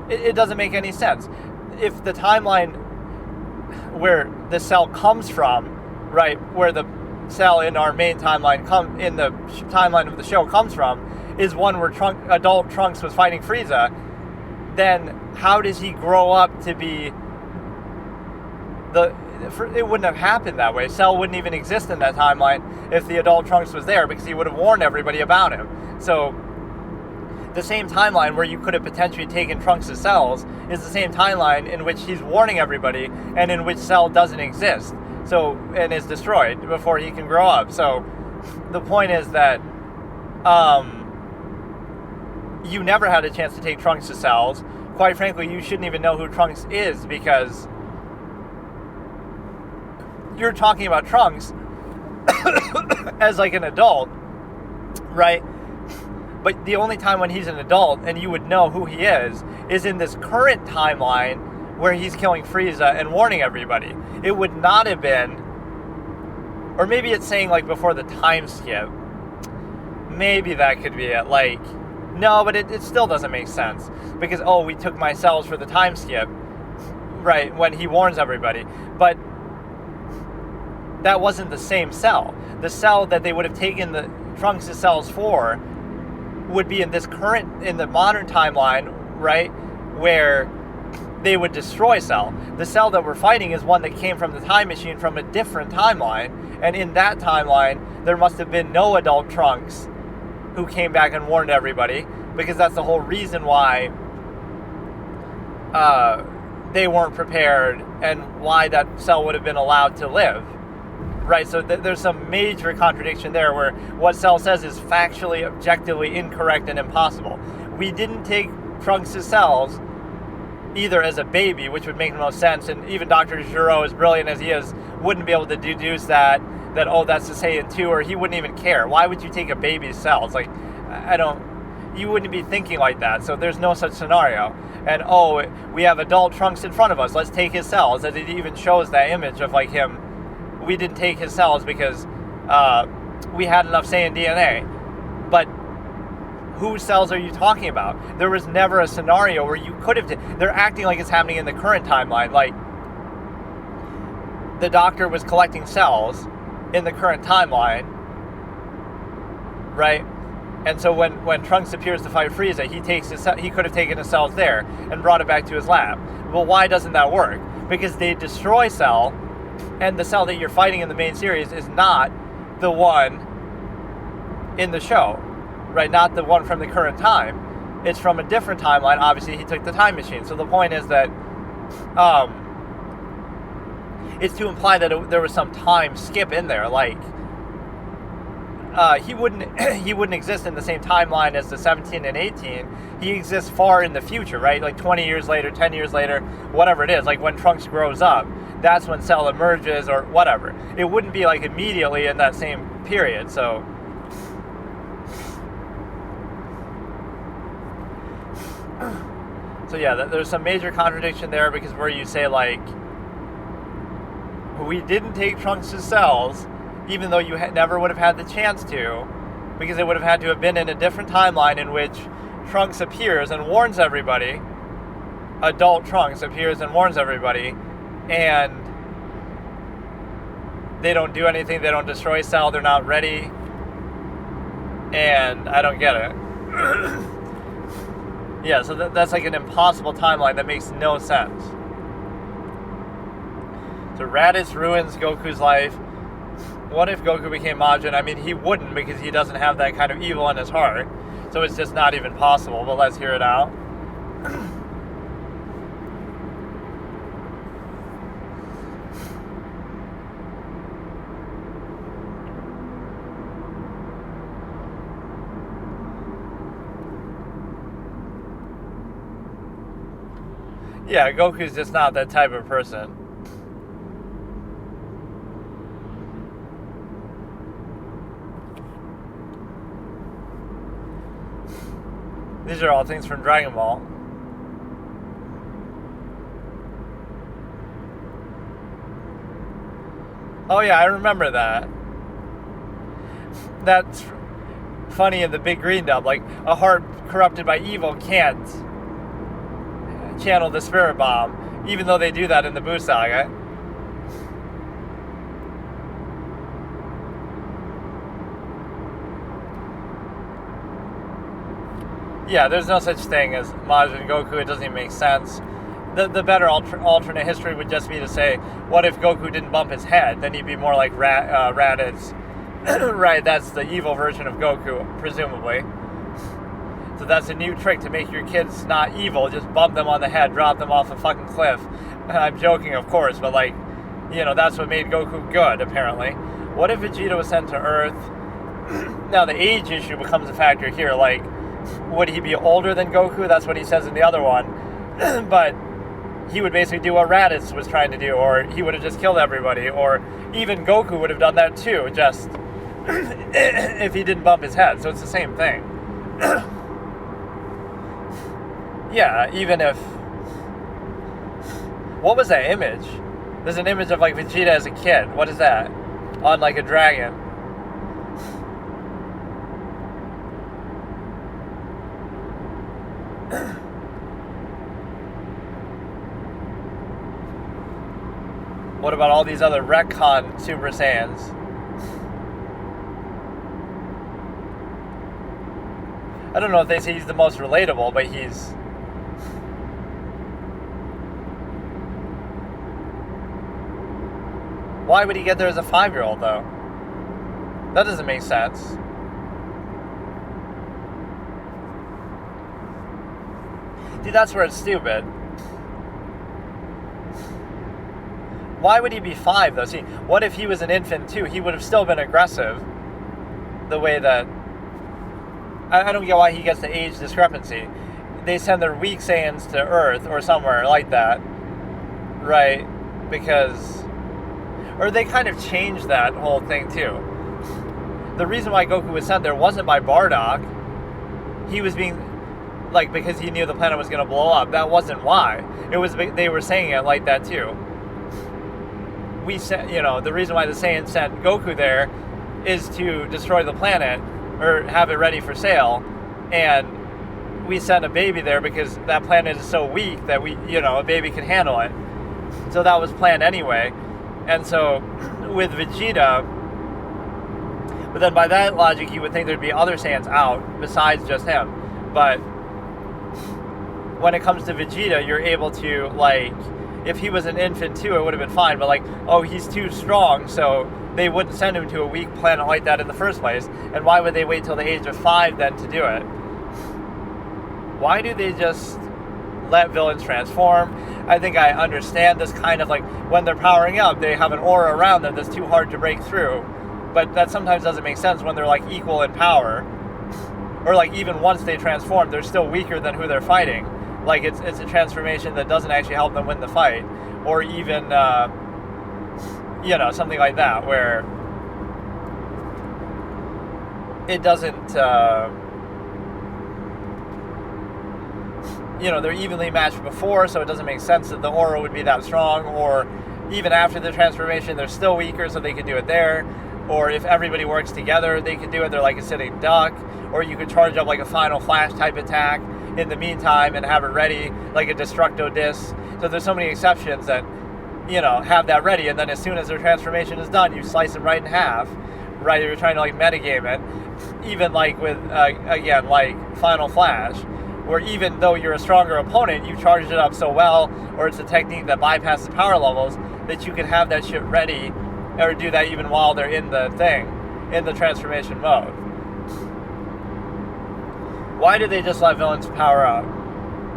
it doesn't make any sense. If the timeline where the cell comes from, right, where the cell in our main timeline in the timeline of the show comes from, is one where adult Trunks was fighting Frieza, then how does he grow up to be it wouldn't have happened that way. Cell wouldn't even exist in that timeline if the adult Trunks was there, because he would have warned everybody about him. So the same timeline where you could have potentially taken Trunks' cells is the same timeline in which he's warning everybody and in which Cell doesn't exist, so, and is destroyed before he can grow up. So the point is that you never had a chance to take Trunks' cells. Quite frankly, you shouldn't even know who Trunks is, because you're talking about Trunks as like an adult, right? But the only time when he's an adult and you would know who he is in this current timeline where he's killing Frieza and warning everybody. It would not have been, or maybe it's saying like before the time skip. Maybe that could be it. Like, no, but it still doesn't make sense, because, we took my cells for the time skip, right, when he warns everybody. But that wasn't the same cell. The cell that they would have taken the Trunks' cells for would be in the modern timeline, right, where they would destroy Cell. The Cell that we're fighting is one that came from the time machine from a different timeline, and in that timeline, there must have been no adult Trunks who came back and warned everybody, because that's the whole reason why they weren't prepared and why that Cell would have been allowed to live. Right, so there's some major contradiction there where what Cell says is factually, objectively incorrect and impossible. We didn't take Trunks' cells either as a baby, which would make no sense, and even Dr. Gero, as brilliant as he is, wouldn't be able to deduce that that's the Saiyan 2, or he wouldn't even care. Why would you take a baby's cells? Like, you wouldn't be thinking like that, so there's no such scenario. And, we have adult Trunks in front of us, let's take his cells, and it even shows that image of, like, him. We didn't take his cells because we had enough Saiyan DNA. But whose cells are you talking about? There was never a scenario where you could have... They're acting like it's happening in the current timeline. Like, the Doctor was collecting cells in the current timeline, right? And so when Trunks appears to fight Frieza, he could have taken his cells there and brought it back to his lab. Well, why doesn't that work? Because they destroy Cell, and the Cell that you're fighting in the main series is not the one in the show, right? Not the one from the current time. It's from a different timeline. Obviously, he took the time machine. So the point is that it's to imply that there was some time skip in there. Like, he wouldn't exist in the same timeline as the 17 and 18. He exists far in the future, right? Like 20 years later, 10 years later, whatever it is. Like when Trunks grows up, that's when Cell emerges or whatever. It wouldn't be like immediately in that same period. So yeah, there's some major contradiction there, because where you say like, we didn't take Trunks' cells, even though you never would have had the chance to, because it would have had to have been in a different timeline in which Trunks appears and warns everybody, adult Trunks appears and warns everybody, and they don't do anything, they don't destroy Cell, they're not ready, and I don't get it. Yeah, so that's like an impossible timeline that makes no sense. So Raditz ruins Goku's life. What if Goku became Majin? I mean, he wouldn't, because he doesn't have that kind of evil in his heart. So it's just not even possible, but let's hear it out. Yeah, Goku's just not that type of person. These are all things from Dragon Ball. Oh yeah, I remember that. That's funny in the Big Green Dub. Like, a heart corrupted by evil can't channel the spirit bomb, even though they do that in the Boo Saga. Yeah, there's no such thing as Majin Goku. It doesn't even make sense. The better alternate history would just be to say, what if Goku didn't bump his head? Then he'd be more like Raditz. Right, that's the evil version of Goku, presumably. So that's a new trick to make your kids not evil. Just bump them on the head, drop them off a fucking cliff. I'm joking, of course, but like, you know, that's what made Goku good, apparently. What if Vegeta was sent to Earth? Now, the age issue becomes a factor here. Like, would he be older than Goku? That's what he says in the other one. But he would basically do what Raditz was trying to do, or he would have just killed everybody, or even Goku would have done that too, just if he didn't bump his head. So it's the same thing. Yeah, even if... What was that image? There's an image of like Vegeta as a kid. What is that? On like a dragon. What about all these other retcon Super Saiyans? I don't know if they say he's the most relatable, but he's... Why would he get there as a 5-year-old, though? That doesn't make sense. Dude, that's where it's stupid. Why would he be 5, though? See, what if he was an infant, too? He would have still been aggressive. The way that... I don't get why he gets the age discrepancy. They send their weak Saiyans to Earth or somewhere like that. Right? Because... Or they kind of changed that whole thing, too. The reason why Goku was sent there wasn't by Bardock. He was being... Like, because he knew the planet was going to blow up. That wasn't why. It was... They were saying it like that, too. We sent... You know, the reason why the Saiyans sent Goku there is to destroy the planet, or have it ready for sale. And we sent a baby there because that planet is so weak that we... You know, a baby can handle it. So that was planned anyway. And so, with Vegeta, but then by that logic, you would think there'd be other Saiyans out besides just him. But when it comes to Vegeta, you're able to, like, if he was an infant too, it would have been fine. But like, oh, he's too strong, so they wouldn't send him to a weak planet like that in the first place. And why would they wait till the age of 5 then to do it? Why do they just let villains transform? I think I understand this kind of like, when they're powering up, they have an aura around them that's too hard to break through. But that sometimes doesn't make sense when they're like equal in power. Or like even once they transform, they're still weaker than who they're fighting. Like it's a transformation that doesn't actually help them win the fight. Or even, you know, something like that where it doesn't... you know, they're evenly matched before, so it doesn't make sense that the aura would be that strong, or even after the transformation, they're still weaker, so they could do it there. Or if everybody works together, they could do it. They're like a sitting duck. Or you could charge up like a Final Flash type attack in the meantime and have it ready, like a Destructo Disc. So there's so many exceptions that, you know, have that ready, and then as soon as their transformation is done, you slice them right in half. Right, you're trying to like metagame it. Even like with, again, like Final Flash, where even though you're a stronger opponent, you charged it up so well, or it's a technique that bypasses power levels, that you can have that shit ready, or do that even while they're in the thing, in the transformation mode. Why do they just let villains power up?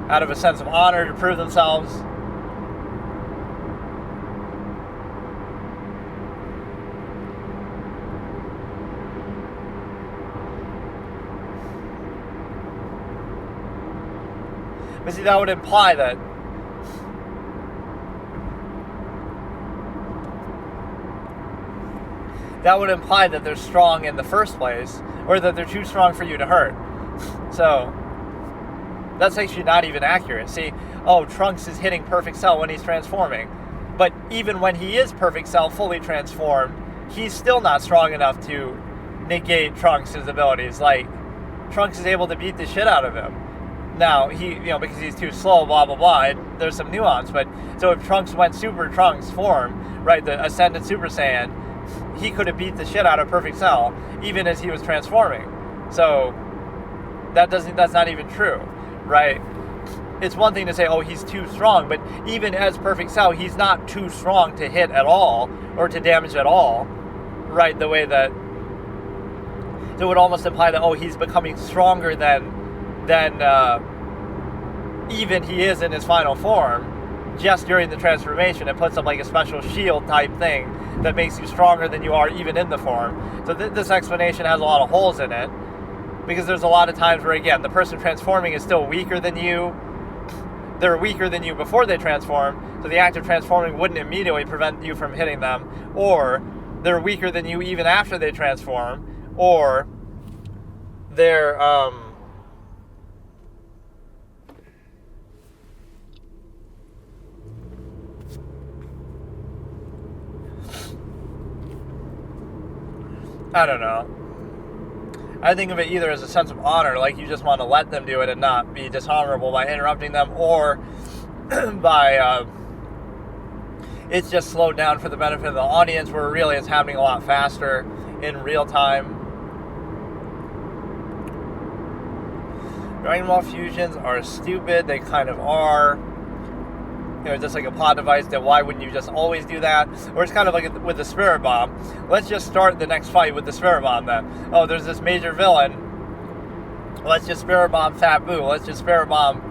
Out of a sense of honor to prove themselves? But see, that would imply that they're strong in the first place, or that they're too strong for you to hurt. So that's actually not even accurate. See, oh, Trunks is hitting Perfect Cell when he's transforming. But even when he is perfect cell, fully transformed, he's still not strong enough to negate Trunks' abilities. Like, Trunks is able to beat the shit out of him. Now, because he's too slow, blah, blah, blah, and there's some nuance, but so if Trunks went Super Trunks form, right, the Ascended Super Saiyan, he could have beat the shit out of Perfect Cell, even as he was transforming. So, that's not even true, right? It's one thing to say, oh, he's too strong, but even as Perfect Cell, he's not too strong to hit at all, or to damage at all, right, the way that it would almost imply that, oh, he's becoming stronger than even he is in his final form, just during the transformation. It puts up like a special shield type thing that makes you stronger than you are even in the form. So this explanation has a lot of holes in it, because there's a lot of times where, again, the person transforming is still weaker than you. They're weaker than you before they transform, so the act of transforming wouldn't immediately prevent you from hitting them, or they're weaker than you even after they transform, or they're I don't know. I think of it either as a sense of honor, like you just want to let them do it and not be dishonorable by interrupting them, or by it's just slowed down for the benefit of the audience, where really it's happening a lot faster in real time. Dragon Ball fusions are stupid. They kind of are. Just like a plot device, that why wouldn't you just always do that? Or it's kind of like with the Spirit Bomb. Let's just start the next fight with the Spirit Bomb then. Oh, there's this major villain. Let's just Spirit Bomb Fat Boo. Let's just Spirit Bomb,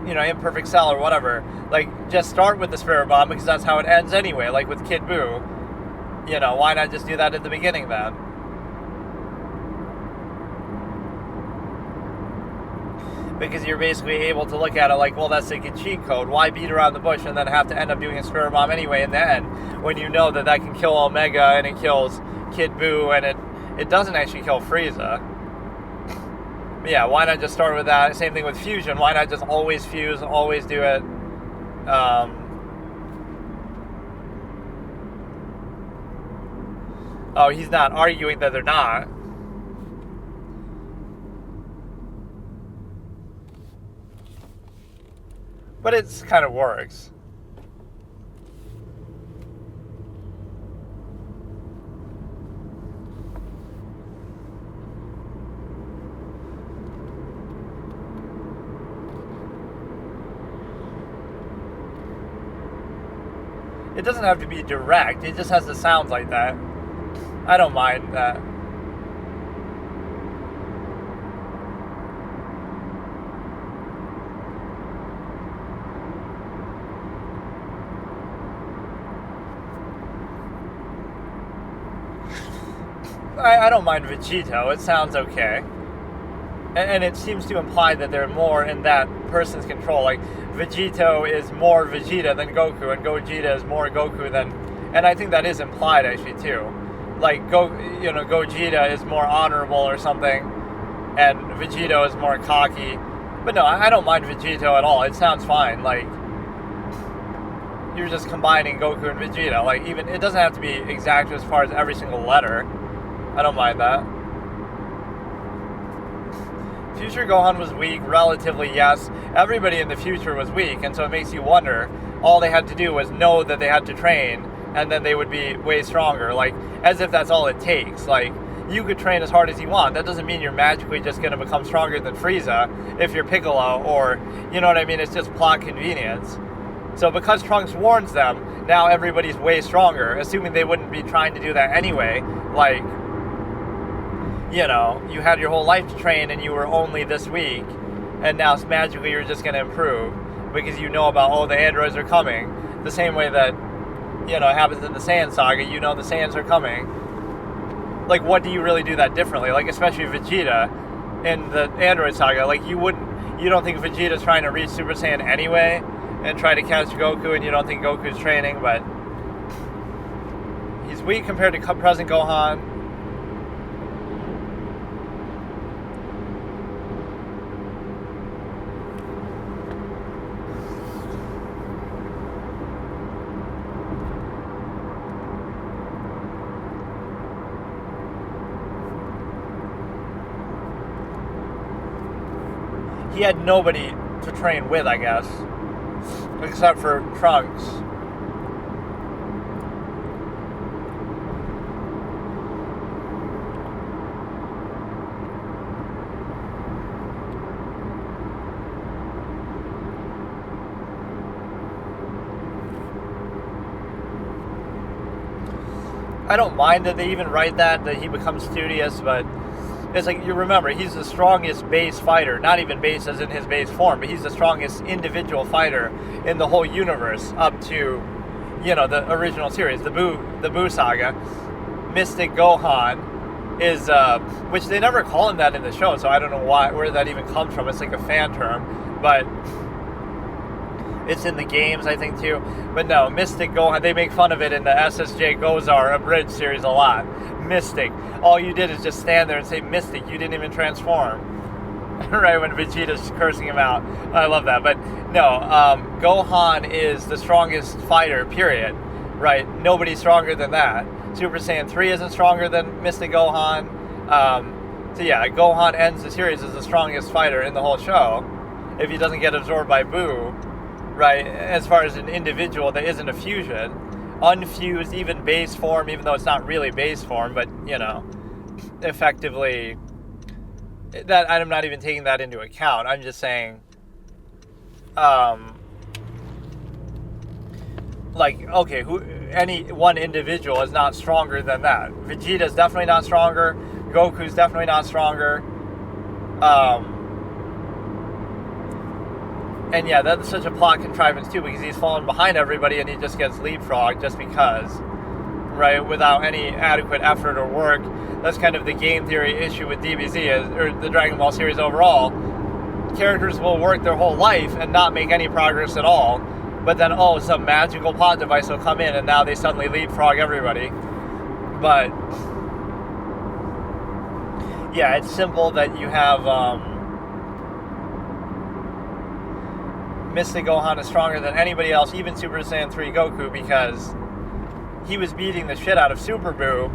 Imperfect Cell or whatever. Like, just start with the Spirit Bomb, because that's how it ends anyway, like with Kid Buu. Why not just do that at the beginning then? Because you're basically able to look at it like, well, that's like a cheat code. Why beat around the bush and then have to end up doing a Spirit Bomb anyway in the end, when you know that can kill Omega and it kills Kid Buu and it doesn't actually kill Frieza. But yeah, why not just start with that? Same thing with fusion. Why not just always fuse, always do it? Oh, he's not arguing that they're not. But it kind of works. It doesn't have to be direct. It just has to sound like that. I don't mind that. I don't mind Vegito. It sounds okay. And it seems to imply that they're more in that person's control. Like, Vegito is more Vegeta than Goku, and Gogeta is more Goku than... And I think that is implied, actually, too. Like, Gogeta is more honorable or something, and Vegito is more cocky. But no, I don't mind Vegito at all. It sounds fine. Like, you're just combining Goku and Vegeta. Like, even... It doesn't have to be exact as far as every single letter. I don't mind that. Future Gohan was weak, relatively, yes. Everybody in the future was weak, and so it makes you wonder. All they had to do was know that they had to train, and then they would be way stronger. Like, as if that's all it takes. Like, you could train as hard as you want. That doesn't mean you're magically just going to become stronger than Frieza if you're Piccolo, or, you know what I mean? It's just plot convenience. So because Trunks warns them, now everybody's way stronger, assuming they wouldn't be trying to do that anyway. Like, you had your whole life to train and you were only this weak, and now magically you're just going to improve because you know about, the androids are coming. The same way that, it happens in the Saiyan saga, the Saiyans are coming. Like, what do you really do that differently? Like, especially Vegeta in the android saga. Like, you don't think Vegeta's trying to reach Super Saiyan anyway and try to catch Goku, and you don't think Goku's training, but he's weak compared to present Gohan. he had nobody to train with, I guess, except for Trunks. I don't mind that they even write that he becomes studious, but it's like, you remember, he's the strongest base fighter, not even base as in his base form, but he's the strongest individual fighter in the whole universe up to, the original series, the Buu saga. Mystic Gohan is, which they never call him that in the show, so I don't know where that even comes from. It's like a fan term, but it's in the games, I think, too. But no, Mystic Gohan, they make fun of it in the SSJ Gozar Abridged series a lot. Mystic. All you did is just stand there and say Mystic. You didn't even transform. Right, when Vegeta's cursing him out. I love that. But no, Gohan is the strongest fighter, period. Right? Nobody's stronger than that. Super Saiyan 3 isn't stronger than Mystic Gohan. So yeah, Gohan ends the series as the strongest fighter in the whole show. If he doesn't get absorbed by Buu. Right, as far as an individual that isn't a fusion, unfused, even base form, even though it's not really base form, but, effectively, that I'm not even taking that into account. I'm just saying, okay, any one individual is not stronger than that. Vegeta's definitely not stronger. Goku's definitely not stronger. And yeah, that's such a plot contrivance too, because he's falling behind everybody and he just gets leapfrogged just because, right, without any adequate effort or work. That's kind of the game theory issue with DBZ, or the Dragon Ball series overall. Characters will work their whole life and not make any progress at all, but then, some magical plot device will come in and now they suddenly leapfrog everybody. But, yeah, it's simple that you have, Mystic Gohan is stronger than anybody else, even Super Saiyan 3 Goku, because he was beating the shit out of Super Buu,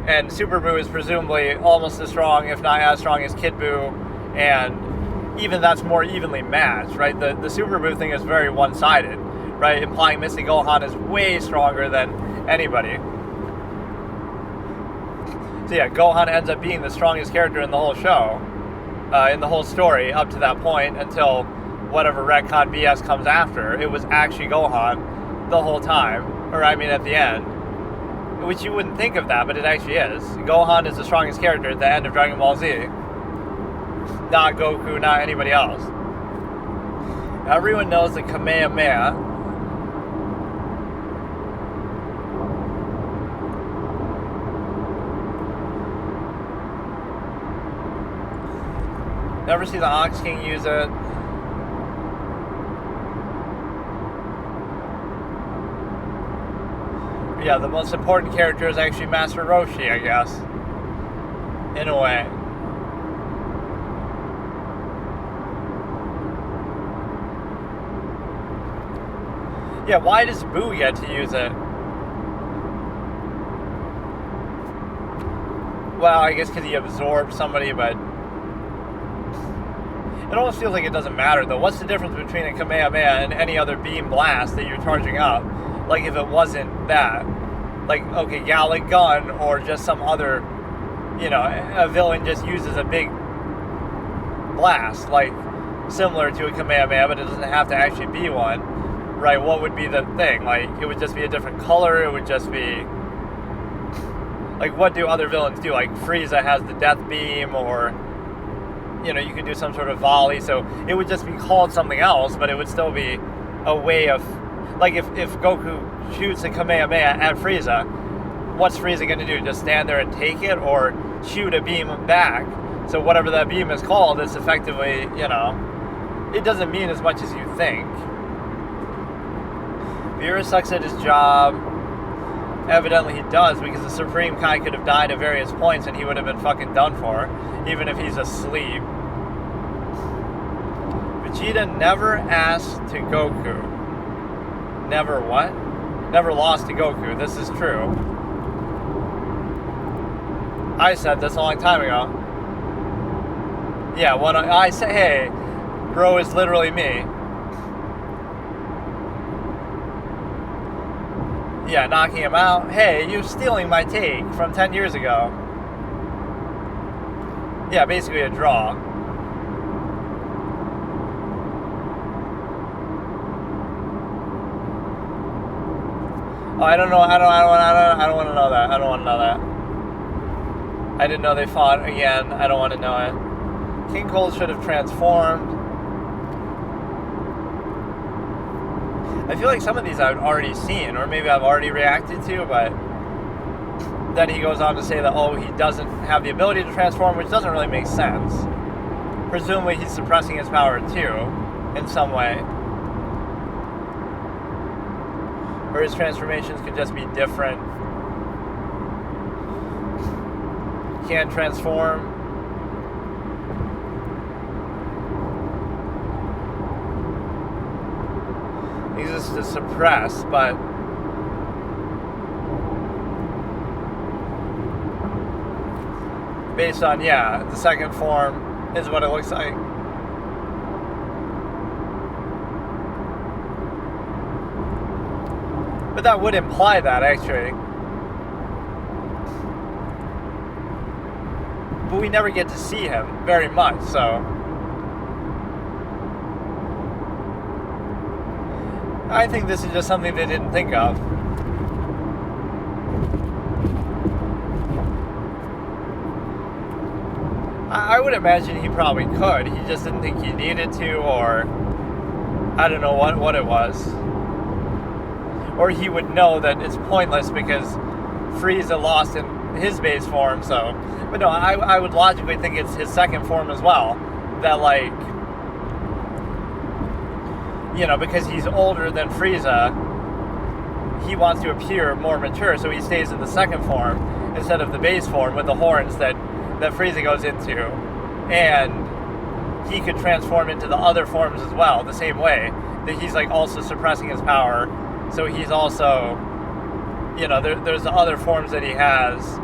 and Super Buu is presumably almost as strong, if not as strong as Kid Buu, and even that's more evenly matched, right? The Super Buu thing is very one-sided, right? Implying Mystic Gohan is way stronger than anybody. So yeah, Gohan ends up being the strongest character in the whole show, in the whole story, up to that point, until whatever retcon BS comes after. It was actually Gohan the whole time, or at the end, which you wouldn't think of that, but it actually is. Gohan is the strongest character at the end of Dragon Ball Z, not Goku, not anybody else. Everyone knows the Kamehameha. Never see the Ox King use it. Yeah, the most important character is actually Master Roshi, I guess. In a way. Yeah, why does Buu get to use it? Well, I guess because he absorbed somebody, but it almost feels like it doesn't matter, though. What's the difference between a Kamehameha and any other beam blast that you're charging up? Like, if it wasn't that. Like, okay, Gallic Gun, or just some other, a villain just uses a big blast, like, similar to a Kamehameha, but it doesn't have to actually be one, right? What would be the thing? Like, it would just be a different color, it would just be, like, what do other villains do? Like, Frieza has the Death Beam, or, you could do some sort of volley, so it would just be called something else, but it would still be a way of, like, if Goku shoots a Kamehameha at Frieza, what's Frieza going to do? Just stand there and take it, or shoot a beam back? So whatever that beam is called, it's effectively, it doesn't mean as much as you think. Beerus sucks at his job. Evidently he does, because the Supreme Kai could have died at various points and he would have been fucking done for, even if he's asleep. Vegeta never asked to Goku. Never what? Never lost to Goku. This is true. I said this a long time ago. Yeah, when I say, hey, Bro is literally me. Yeah, knocking him out. Hey, you're stealing my take from 10 years ago. Yeah, basically a draw. Oh, I don't know. I don't want to know that. I don't want to know that. I didn't know they fought again. I don't want to know it. King Cole should have transformed. I feel like some of these I've already seen, or maybe I've already reacted to, but then he goes on to say that, oh, he doesn't have the ability to transform, which doesn't really make sense. Presumably he's suppressing his power too, in some way. Or his transformations could just be different. Can't transform. Exists to suppress, but based on, yeah, the second form is what it looks like. But that would imply that, actually. But we never get to see him very much, so I think this is just something they didn't think of. I would imagine he probably could. He just didn't think he needed to, or I don't know what it was. Or he would know that it's pointless because Frieza lost in his base form, so. But no, I would logically think it's his second form as well. That, like, you know, because he's older than Frieza, he wants to appear more mature, so he stays in the second form instead of the base form with the horns that Frieza goes into. And he could transform into the other forms as well, the same way. That he's, like, also suppressing his power. So he's also, you know, there's the other forms that he has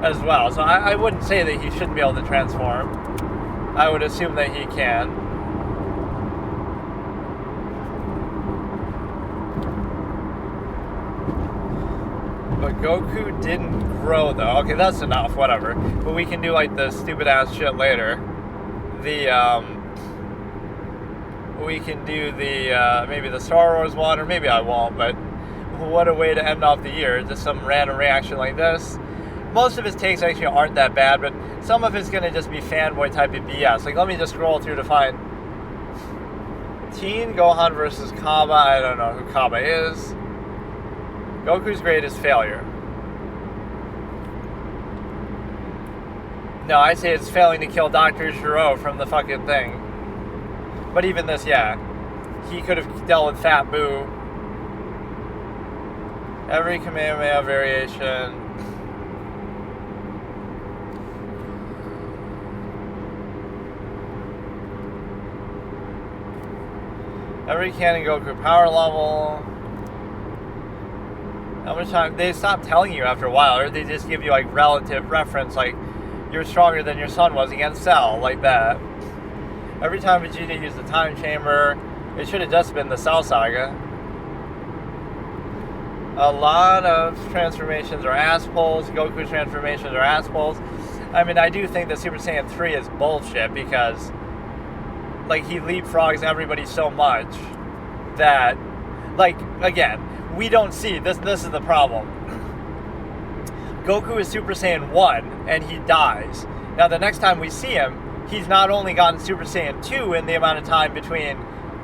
as well. So I wouldn't say that he shouldn't be able to transform. I would assume that he can. But Goku didn't grow, though. Okay, that's enough, whatever. But we can do, like, the stupid-ass shit later. We can do maybe the Star Wars one, or maybe I won't, but what a way to end off the year. Just some random reaction like this. Most of his takes actually aren't that bad, but some of it's going to just be fanboy type of BS. Like, let me just scroll through to find Teen Gohan versus Kaba. I don't know who Kaba is. Goku's greatest failure. No, I say it's failing to kill Dr. Gero from the fucking thing. But even this, yeah. He could have dealt with Fat Boo. Every Kamehameha variation. Every Canon Goku power level. How much time? They stop telling you after a while, or they just give you, like, relative reference, like, you're stronger than your son was against Cell, like that. Every time Vegeta used the time chamber, it should have just been the Cell Saga. A lot of transformations are ass pulls. Goku's transformations are ass pulls. I mean, I do think that Super Saiyan 3 is bullshit because, like, he leapfrogs everybody so much that, like, again, we don't see, this is the problem. Goku is Super Saiyan 1, and he dies. Now, the next time we see him, he's not only gotten Super Saiyan 2 in the amount of time between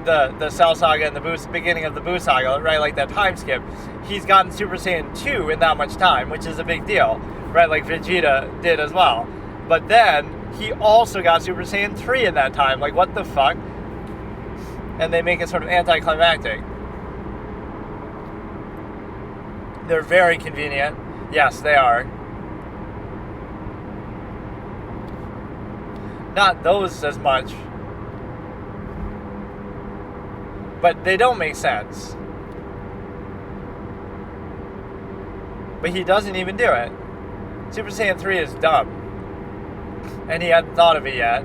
the Cell Saga and the beginning of the Buu Saga, right, like that time skip, he's gotten Super Saiyan 2 in that much time, which is a big deal, right, like Vegeta did as well. But then, he also got Super Saiyan 3 in that time, like, what the fuck? And they make it sort of anticlimactic. They're very convenient. Yes, they are. Not those as much. But they don't make sense. But he doesn't even do it. Super Saiyan 3 is dumb. And he hadn't thought of it yet.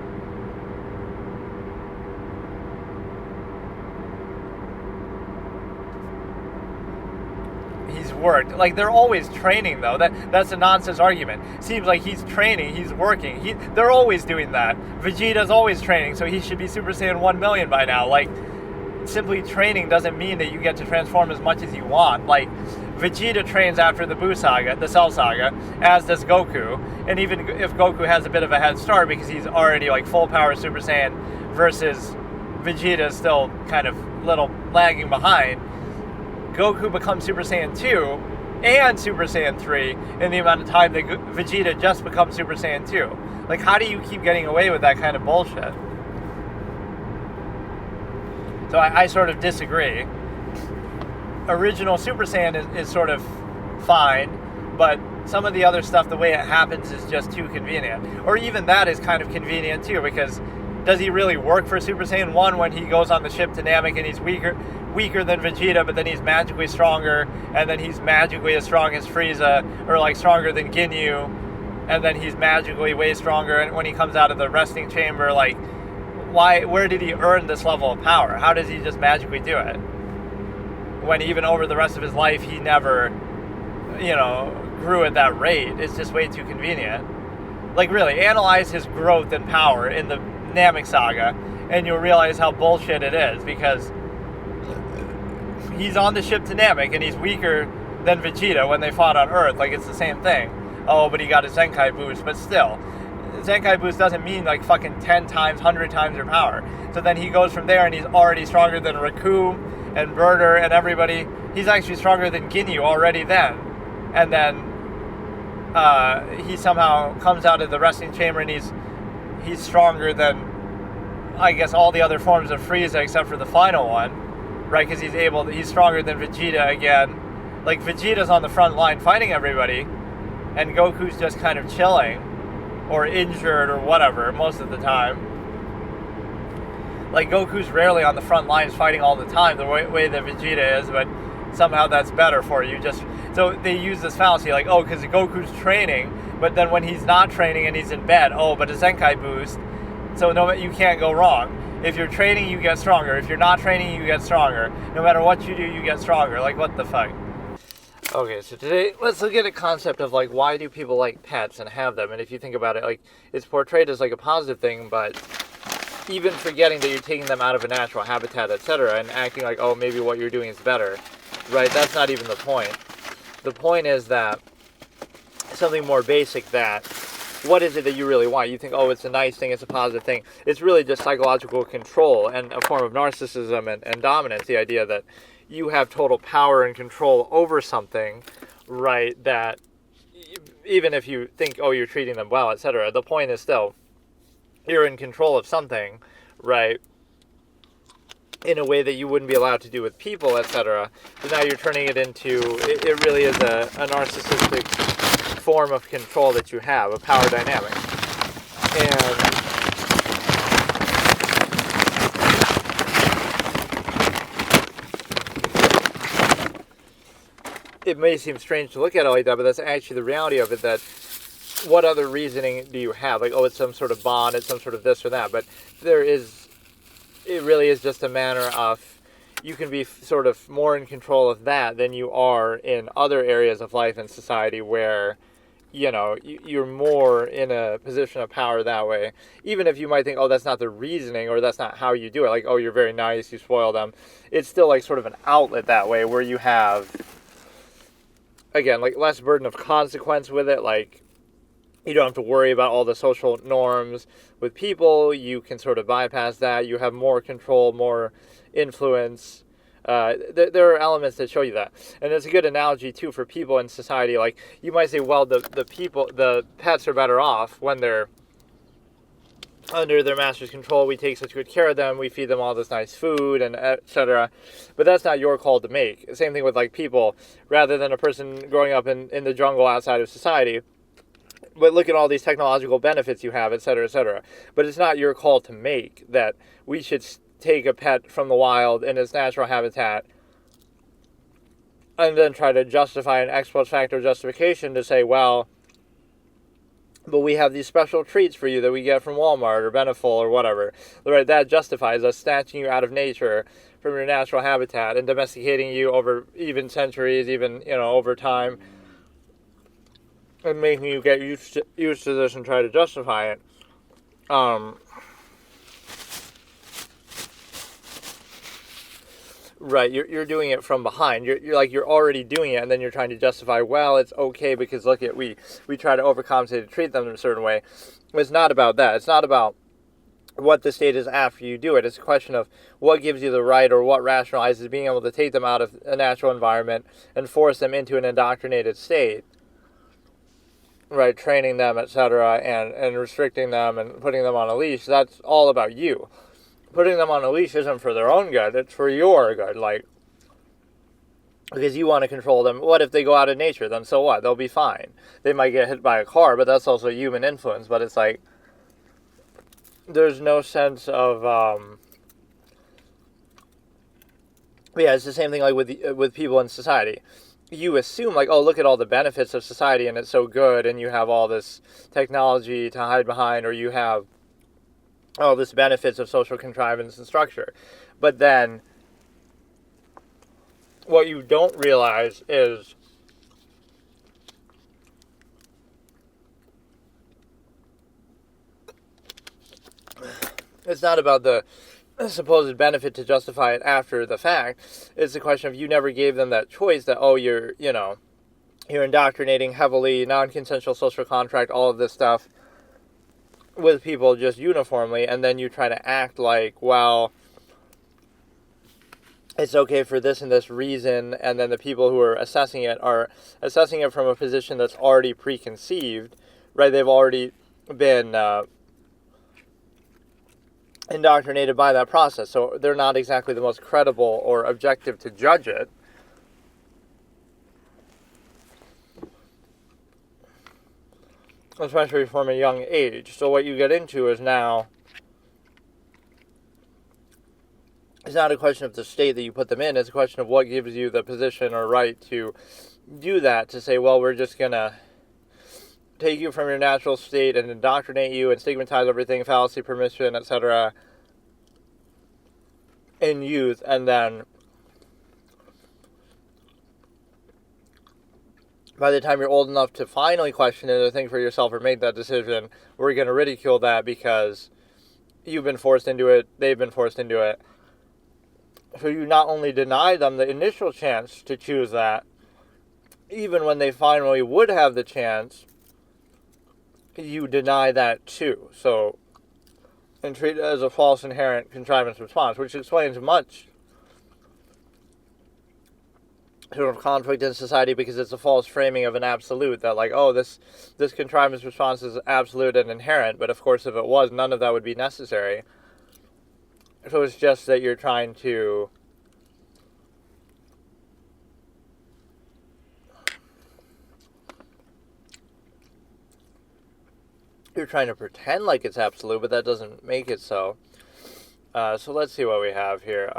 worked. Like, they're always training, though. That's a nonsense argument. Seems like he's training, he's working. They're always doing that. Vegeta's always training, so he should be Super Saiyan 1 million by now. Like, simply training doesn't mean that you get to transform as much as you want. Like, Vegeta trains after the Buu Saga, the Cell Saga, as does Goku. And even if Goku has a bit of a head start because he's already, like, full power Super Saiyan versus Vegeta is still kind of little lagging behind, Goku becomes Super Saiyan 2 and Super Saiyan 3 in the amount of time that Vegeta just becomes Super Saiyan 2. Like, how do you keep getting away with that kind of bullshit? So I sort of disagree. Original Super Saiyan is sort of fine, but some of the other stuff, the way it happens is just too convenient. Or even that is kind of convenient too, because does he really work for Super Saiyan 1 when he goes on the ship to Namek and he's weaker than Vegeta, but then he's magically stronger, and then he's magically as strong as Frieza, or like stronger than Ginyu, and then he's magically way stronger, and when he comes out of the resting chamber, like, where did he earn this level of power? How does he just magically do it? When even over the rest of his life, he never, grew at that rate. It's just way too convenient. Like, really, analyze his growth and power in the Namek Saga, and you'll realize how bullshit it is, because he's on the ship to Namek, and he's weaker than Vegeta when they fought on Earth. Like, it's the same thing. Oh, but he got a Zenkai boost, but still. Zenkai boost doesn't mean like fucking 10 times, 100 times your power. So then he goes from there and he's already stronger than Raku and Birder and everybody. He's actually stronger than Ginyu already then. And then he somehow comes out of the resting chamber and he's stronger than, I guess, all the other forms of Frieza except for the final one, right? Because he's stronger than Vegeta again. Like, Vegeta's on the front line fighting everybody, and Goku's just kind of chilling or injured or whatever most of the time. Like, Goku's rarely on the front lines fighting all the time the way that Vegeta is, but somehow that's better for you. So they use this fallacy, like, oh, because Goku's training, but then when he's not training and he's in bed, oh, but a Zenkai boost, so you can't go wrong. If you're training, you get stronger. If you're not training, you get stronger. No matter what you do, you get stronger. Like, what the fuck? Okay, so today, let's look at a concept of, like, why do people like pets and have them? And if you think about it, like, it's portrayed as, like, a positive thing, but even forgetting that you're taking them out of a natural habitat, etc., and acting like, oh, maybe what you're doing is better, right? That's not even the point. The point is that something more basic, that what is it that you really want? You think, oh, it's a nice thing, it's a positive thing. It's really just psychological control and a form of narcissism and dominance, the idea that you have total power and control over something, right, that even if you think, oh, you're treating them well, etc., the point is still, you're in control of something, right, in a way that you wouldn't be allowed to do with people, etc. So now you're turning it into, it really is a narcissistic form of control that you have, a power dynamic. And it may seem strange to look at it like that, but that's actually the reality of it, that what other reasoning do you have? Like, oh, it's some sort of bond, it's some sort of this or that, but it really is just a manner of, you can be sort of more in control of that than you are in other areas of life and society where, you're more in a position of power that way. Even if you might think, oh, that's not the reasoning, or that's not how you do it, like, oh, you're very nice, you spoil them. It's still like sort of an outlet that way where you have, again, like, less burden of consequence with it. Like, you don't have to worry about all the social norms with people. You can sort of bypass that. You have more control, more influence. There are elements that show you that. And it's a good analogy, too, for people in society. Like, you might say, well, the pets are better off when they're under their master's control. We take such good care of them. We feed them all this nice food, and etc. But that's not your call to make. Same thing with, like, people. Rather than a person growing up in the jungle outside of society, but look at all these technological benefits you have, etc., etc. But it's not your call to make that we should take a pet from the wild in its natural habitat and then try to justify an ex post facto justification to say, well, but we have these special treats for you that we get from Walmart or Beneful or whatever. Right, that justifies us snatching you out of nature from your natural habitat and domesticating you over even centuries, even, over time, and making you get used to this and try to justify it. Right, you're doing it from behind. You're already doing it, and then you're trying to justify, well, it's okay because look at we try to overcompensate to treat them in a certain way. It's not about that. It's not about what the state is after you do it. It's a question of what gives you the right or what rationalizes being able to take them out of a natural environment and force them into an indoctrinated state. Right, training them, etc., and restricting them and putting them on a leash. That's all about you. Putting them on a leash isn't for their own good, it's for your good, because you want to control them. What if they go out in nature? Then so what? They'll be fine. They might get hit by a car, but that's also human influence. But it's there's no sense of, it's the same thing with people in society. You assume, oh, look at all the benefits of society, and it's so good, and you have all this technology to hide behind, or you have all this benefits of social contrivance and structure. But then, what you don't realize is it's not about the supposed benefit to justify it after the fact. It's a question of you never gave them that choice that, oh, you're indoctrinating heavily, non-consensual social contract, all of this stuff with people just uniformly, and then you try to act like, well, it's okay for this and this reason, and then the people who are assessing it from a position that's already preconceived, right? They've already been indoctrinated by that process, so they're not exactly the most credible or objective to judge it. Especially from a young age. So what you get into is now, it's not a question of the state that you put them in, it's a question of what gives you the position or right to do that, to say, well, we're just going to take you from your natural state and indoctrinate you and stigmatize everything, fallacy, permission, etc., in youth, and then by the time you're old enough to finally question it or think for yourself or make that decision, we're going to ridicule that because you've been forced into it, they've been forced into it. So you not only deny them the initial chance to choose that, even when they finally would have the chance, you deny that too. So, and treat it as a false inherent contrivance response, which explains much sort of conflict in society, because it's a false framing of an absolute that, this contrivance response is absolute and inherent, but of course if it was, none of that would be necessary. So it's just that you're trying to pretend like it's absolute, but that doesn't make it so. So let's see what we have here.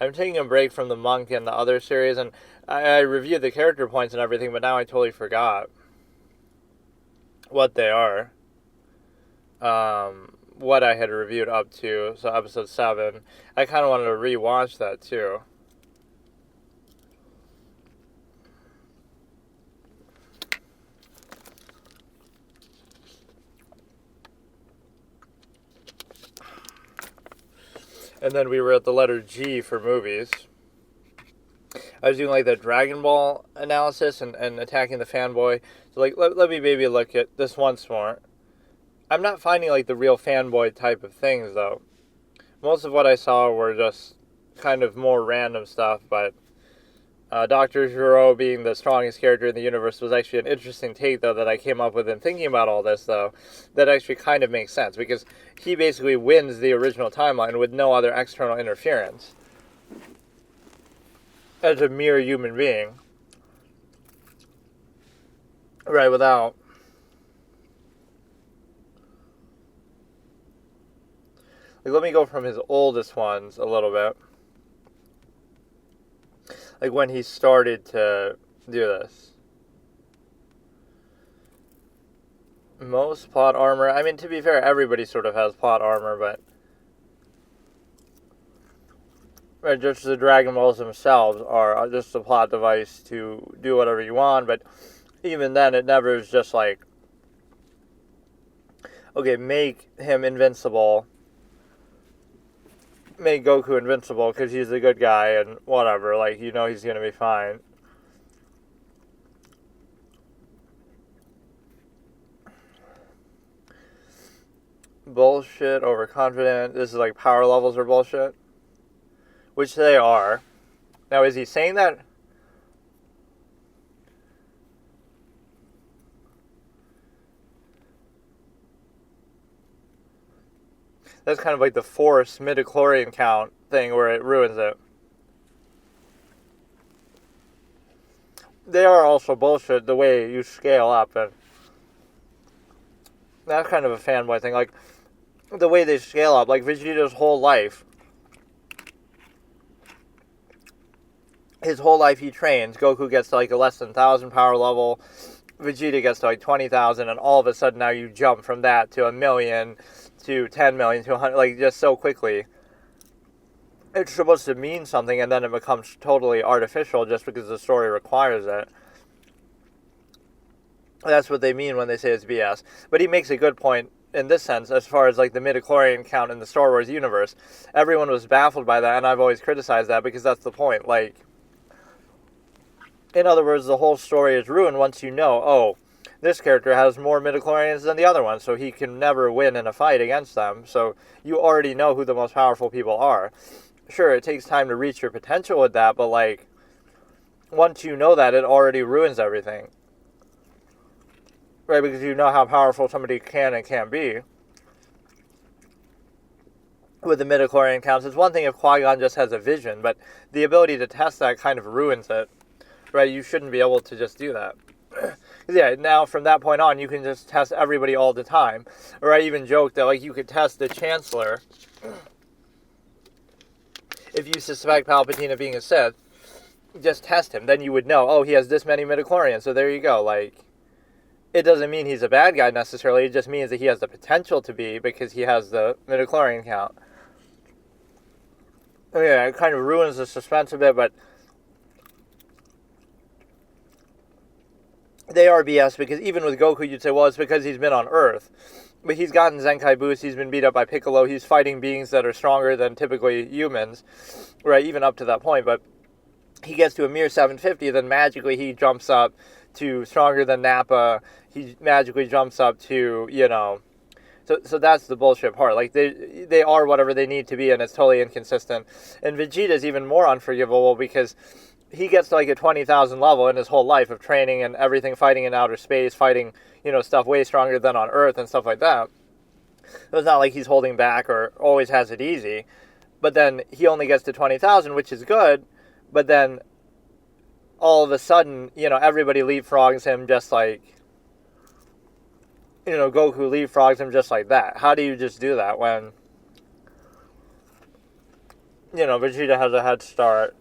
I'm taking a break from the Monk and the other series, and I reviewed the character points and everything, but now I totally forgot what they are. What I had reviewed up to, so episode 7. I kind of wanted to rewatch that too. And then we were at the letter G for movies. I was doing the Dragon Ball analysis and attacking the fanboy. So let me maybe look at this once more. I'm not finding the real fanboy type of things though. Most of what I saw were just kind of more random stuff, but Dr. Gero being the strongest character in the universe was actually an interesting take, though, that I came up with in thinking about all this, though, that actually kind of makes sense, because he basically wins the original timeline with no other external interference as a mere human being. Right, without let me go from his oldest ones a little bit. When he started to do this. Most plot armor. I mean, to be fair, everybody sort of has plot armor, but just the Dragon Balls themselves are just a plot device to do whatever you want, but even then, it never is just like, okay, make him invincible, make Goku invincible because he's the good guy and whatever, like, you know he's going to be fine. Bullshit, overconfident. This is like power levels are bullshit. Which they are. Now, is he saying that? That's kind of like the force midichlorian count thing where it ruins it. They are also bullshit the way you scale up, and that's kind of a fanboy thing. Like, the way they scale up, like Vegeta's whole life. His whole life he trains. Goku gets to like a less than 1,000 power level. Vegeta gets to like 20,000, and all of a sudden now you jump from that to 1,000,000 to 10 million to 100, like just so quickly. It's supposed to mean something, and then it becomes totally artificial just because the story requires it. That's what they mean when they say it's BS. But he makes a good point in this sense, as far as like the midichlorian count in the Star Wars universe. Everyone was baffled by that, and I've always criticized that because that's the point. Like, in other words, the whole story is ruined once you know, oh, this character has more midichlorians than the other one, so he can never win in a fight against them. So you already know who the most powerful people are. Sure, it takes time to reach your potential with that, but like, once you know that, it already ruins everything. Right, because you know how powerful somebody can and can't be. With the midichlorian counts, it's one thing if Qui-Gon just has a vision, but the ability to test that kind of ruins it. Right, you shouldn't be able to just do that. Yeah, now from that point on, you can just test everybody all the time. Or I even joked that, like, you could test the Chancellor. If you suspect Palpatine of being a Sith, just test him. Then you would know, oh, he has this many midichlorians, so there you go. Like, it doesn't mean he's a bad guy necessarily, it just means that he has the potential to be because he has the midichlorian count. Yeah, it kind of ruins the suspense a bit, but they are BS, because even with Goku, you'd say, well, it's because he's been on Earth. But he's gotten Zenkai boost, he's been beat up by Piccolo, he's fighting beings that are stronger than typically humans, right, even up to that point. But he gets to a mere 750, then magically he jumps up to stronger than Nappa, he magically jumps up to, you know, so that's the bullshit part. Like, they are whatever they need to be, and it's totally inconsistent. And Vegeta's even more unforgivable, because he gets to like a 20,000 level in his whole life of training and everything, fighting in outer space, fighting, you know, stuff way stronger than on Earth and stuff like that. So it's not like he's holding back or always has it easy. But then he only gets to 20,000, which is good. But then all of a sudden, you know, everybody leapfrogs him just like, you know, Goku leapfrogs him just like that. How do you just do that when, you know, Vegeta has a head start?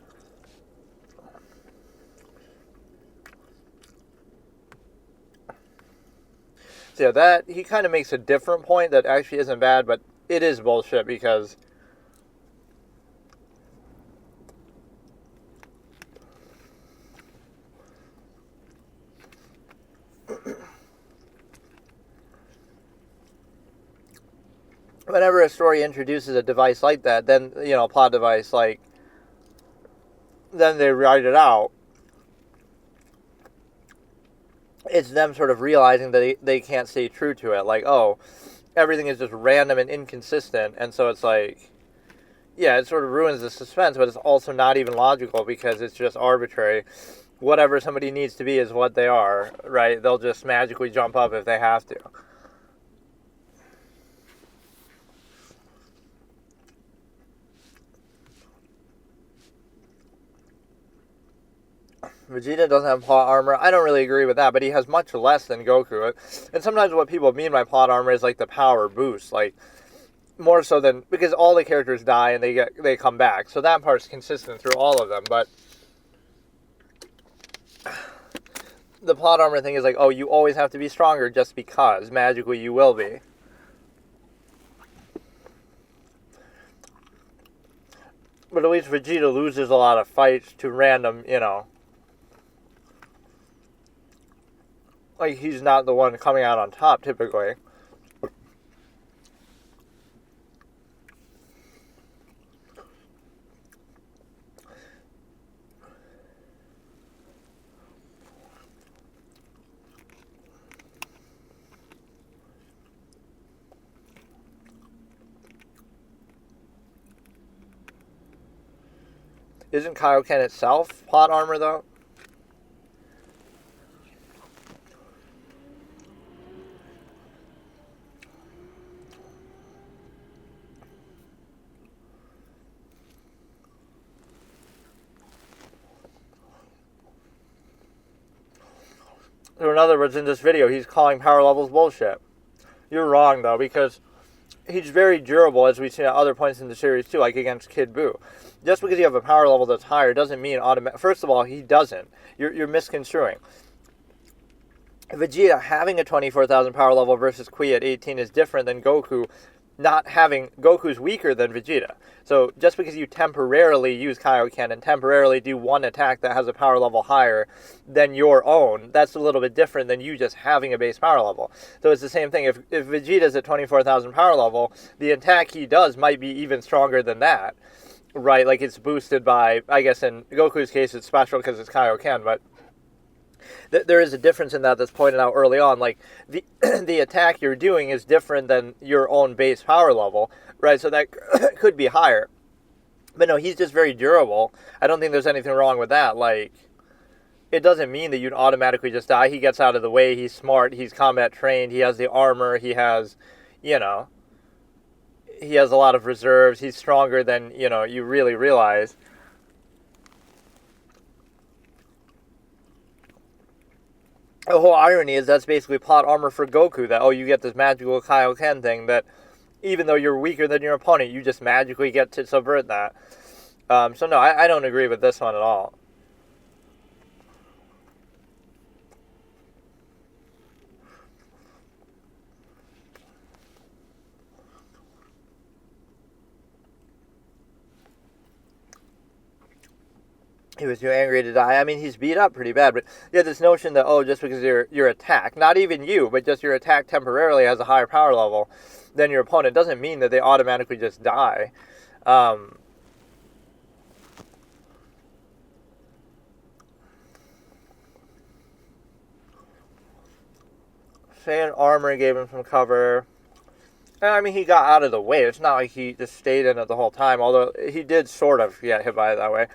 So yeah, that, he kind of makes a different point that actually isn't bad, but it is bullshit because whenever a story introduces a device like that, then, you know, a plot device, like, then they write it out. It's them sort of realizing that they can't stay true to it. Like, oh, everything is just random and inconsistent. And so it's like, yeah, it sort of ruins the suspense, but it's also not even logical because it's just arbitrary. Whatever somebody needs to be is what they are, right? They'll just magically jump up if they have to. Vegeta doesn't have plot armor. I don't really agree with that, but he has much less than Goku. And sometimes what people mean by plot armor is like the power boost, like more so than, because all the characters die and they come back. So that part's consistent through all of them, but the plot armor thing is like, oh, you always have to be stronger just because magically you will be. But at least Vegeta loses a lot of fights to random, like he's not the one coming out on top typically. Isn't Kaioken itself plot armor, though? So in other words, in this video, he's calling power levels bullshit. You're wrong, though, because he's very durable, as we've seen at other points in the series, too, like against Kid Buu. Just because you have a power level that's higher doesn't mean automatic. First of all, he doesn't. You're misconstruing. Vegeta having a 24,000 power level versus Kui at 18 is different than Goku not having. Goku's weaker than Vegeta. So just because you temporarily use Kaioken and temporarily do one attack that has a power level higher than your own, that's a little bit different than you just having a base power level. So it's the same thing. If Vegeta's at 24,000 power level, the attack he does might be even stronger than that. Right, like it's boosted by, I guess in Goku's case it's special because it's Kaioken, but there is a difference in that that's pointed out early on. Like, the attack you're doing is different than your own base power level, right? So that could be higher. But no, he's just very durable. I don't think there's anything wrong with that. Like, it doesn't mean that you'd automatically just die. He gets out of the way, he's smart, he's combat trained, he has the armor, he has, he has a lot of reserves. He's stronger than, you really realize. The whole irony is that's basically plot armor for Goku. That, you get this magical Kaioken thing that even though you're weaker than your opponent, you just magically get to subvert that. So no, I don't agree with this one at all. He was too angry to die. I mean, he's beat up pretty bad, but yeah, this notion that, just because your attack, not even you, but just your attack temporarily has a higher power level than your opponent, doesn't mean that they automatically just die. Saiyan armor gave him some cover. I mean, he got out of the way. It's not like he just stayed in it the whole time, although he did sort of get hit by it that way.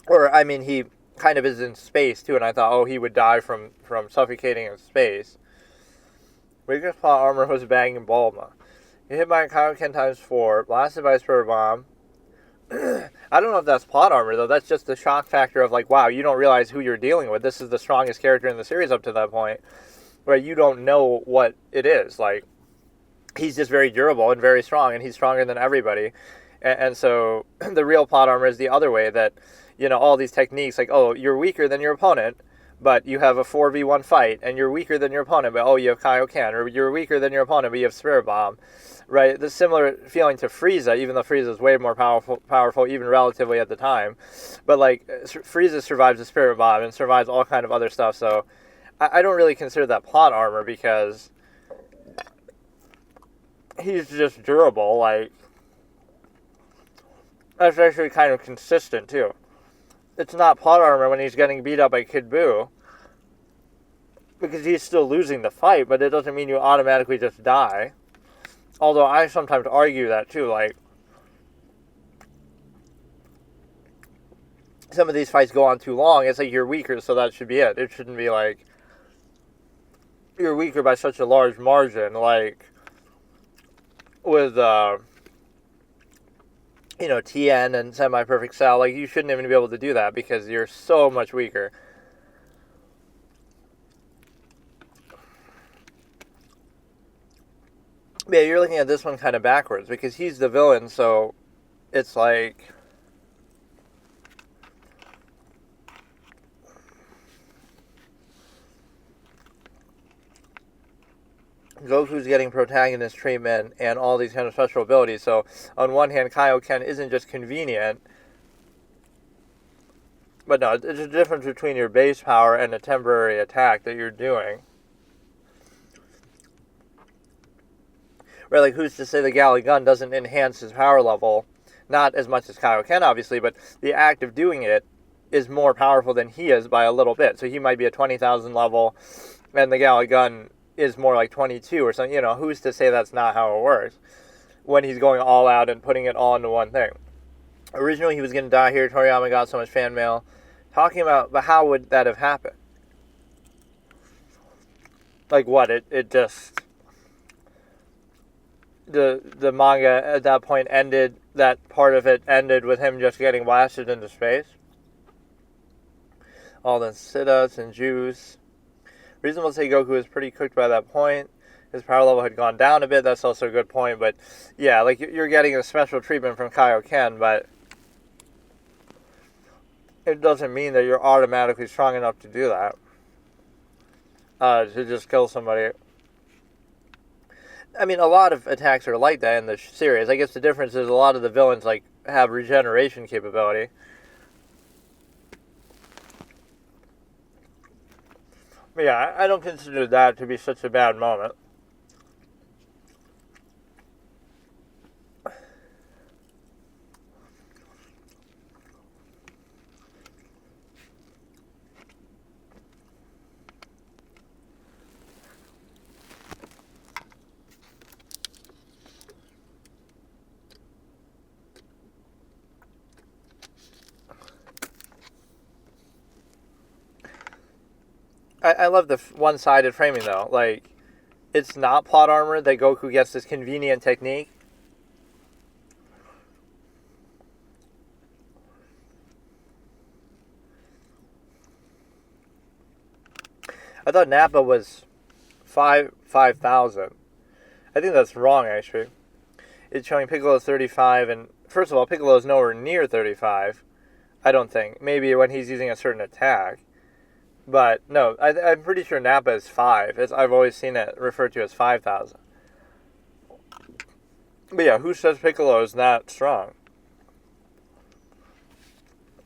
Or, I mean, he kind of is in space, too, and I thought, he would die from suffocating in space. Weakest plot armor was banging Bulma. He hit by a Kaioken times 4, blasted by a Spirit Bomb. I don't know if that's plot armor, though. That's just the shock factor of, like, wow, you don't realize who you're dealing with. This is the strongest character in the series up to that point, where you don't know what it is. Like, he's just very durable and very strong, and he's stronger than everybody. And so the real plot armor is the other way, that all these techniques, like, you're weaker than your opponent, but you have a 4v1 fight, and you're weaker than your opponent, but, you have Kaioken, or you're weaker than your opponent, but you have Spirit Bomb, right? The similar feeling to Frieza, even though Frieza is way more powerful, even relatively at the time, but, like, Frieza survives the Spirit Bomb and survives all kind of other stuff, so I don't really consider that plot armor, because he's just durable. Like, that's actually kind of consistent, too. It's not plot armor when he's getting beat up by Kid Buu, because he's still losing the fight, but it doesn't mean you automatically just die. Although I sometimes argue that too, like, some of these fights go on too long, it's like you're weaker, so that should be it. It shouldn't be like, you're weaker by such a large margin, like, with, Tien and Semi-Perfect Cell, like, you shouldn't even be able to do that because you're so much weaker. Yeah, you're looking at this one kind of backwards because he's the villain, so it's like, Goku's getting protagonist treatment and all these kind of special abilities. So on one hand, Kaioken isn't just convenient, but no, it's a difference between your base power and a temporary attack that you're doing. Right, like who's to say the Galley Gun doesn't enhance his power level? Not as much as Kaioken, obviously, but the act of doing it is more powerful than he is by a little bit. So he might be a 20,000 level, and the Galley Gun is more like 22 or something. You know, who's to say that's not how it works when he's going all out and putting it all into one thing? Originally, he was going to die here. Toriyama got so much fan mail talking about, but how would that have happened? Like what? It just... The manga at that point ended, that part of it ended with him just getting blasted into space. All the sit-ups and juice. Reasonable to say Goku was pretty cooked by that point. His power level had gone down a bit. That's also a good point. But yeah, like you're getting a special treatment from Kaioken, but it doesn't mean that you're automatically strong enough to do that. To just kill somebody. I mean, a lot of attacks are like that in the series. I guess the difference is a lot of the villains like have regeneration capability. But yeah, I don't consider that to be such a bad moment. I love the one-sided framing, though. Like, it's not plot armor that Goku gets this convenient technique. I thought Nappa was 5,000. I think that's wrong, actually. It's showing Piccolo 35, and first of all, Piccolo is nowhere near 35. I don't think. Maybe when he's using a certain attack. But, no, I'm pretty sure Nappa is 5. I've always seen it referred to as 5,000. But yeah, who says Piccolo is that strong?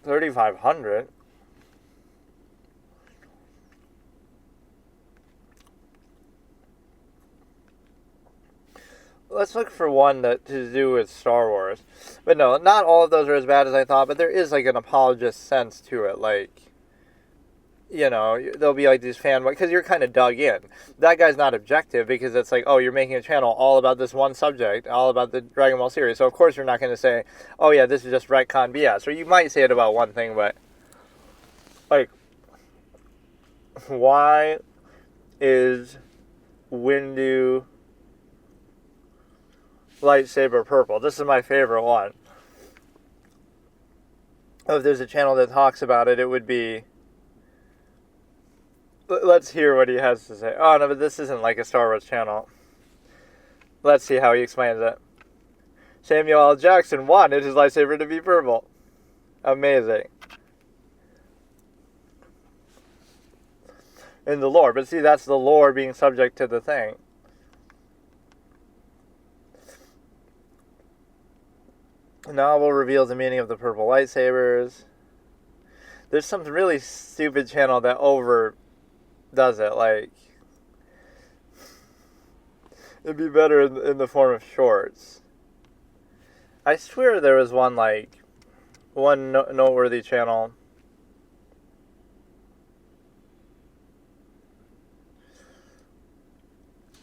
3,500? Let's look for one that to do with Star Wars. But no, not all of those are as bad as I thought, but there is like an apologist sense to it, like... You know, there'll be like these fan... Because you're kind of dug in. That guy's not objective because it's like, oh, you're making a channel all about this one subject, all about the Dragon Ball series. So, of course, you're not going to say, oh, yeah, this is just retcon BS. Or you might say it about one thing, but... Like, why is Windu lightsaber purple? This is my favorite one. If there's a channel that talks about it, it would be... Let's hear what he has to say. Oh, no, but this isn't like a Star Wars channel. Let's see how he explains it. Samuel L. Jackson wanted his lightsaber to be purple. Amazing. In the lore. But see, that's the lore being subject to the thing. The novel reveals the meaning of the purple lightsabers. There's some really stupid channel that does it, like, it'd be better in the form of shorts. I swear there was one noteworthy channel.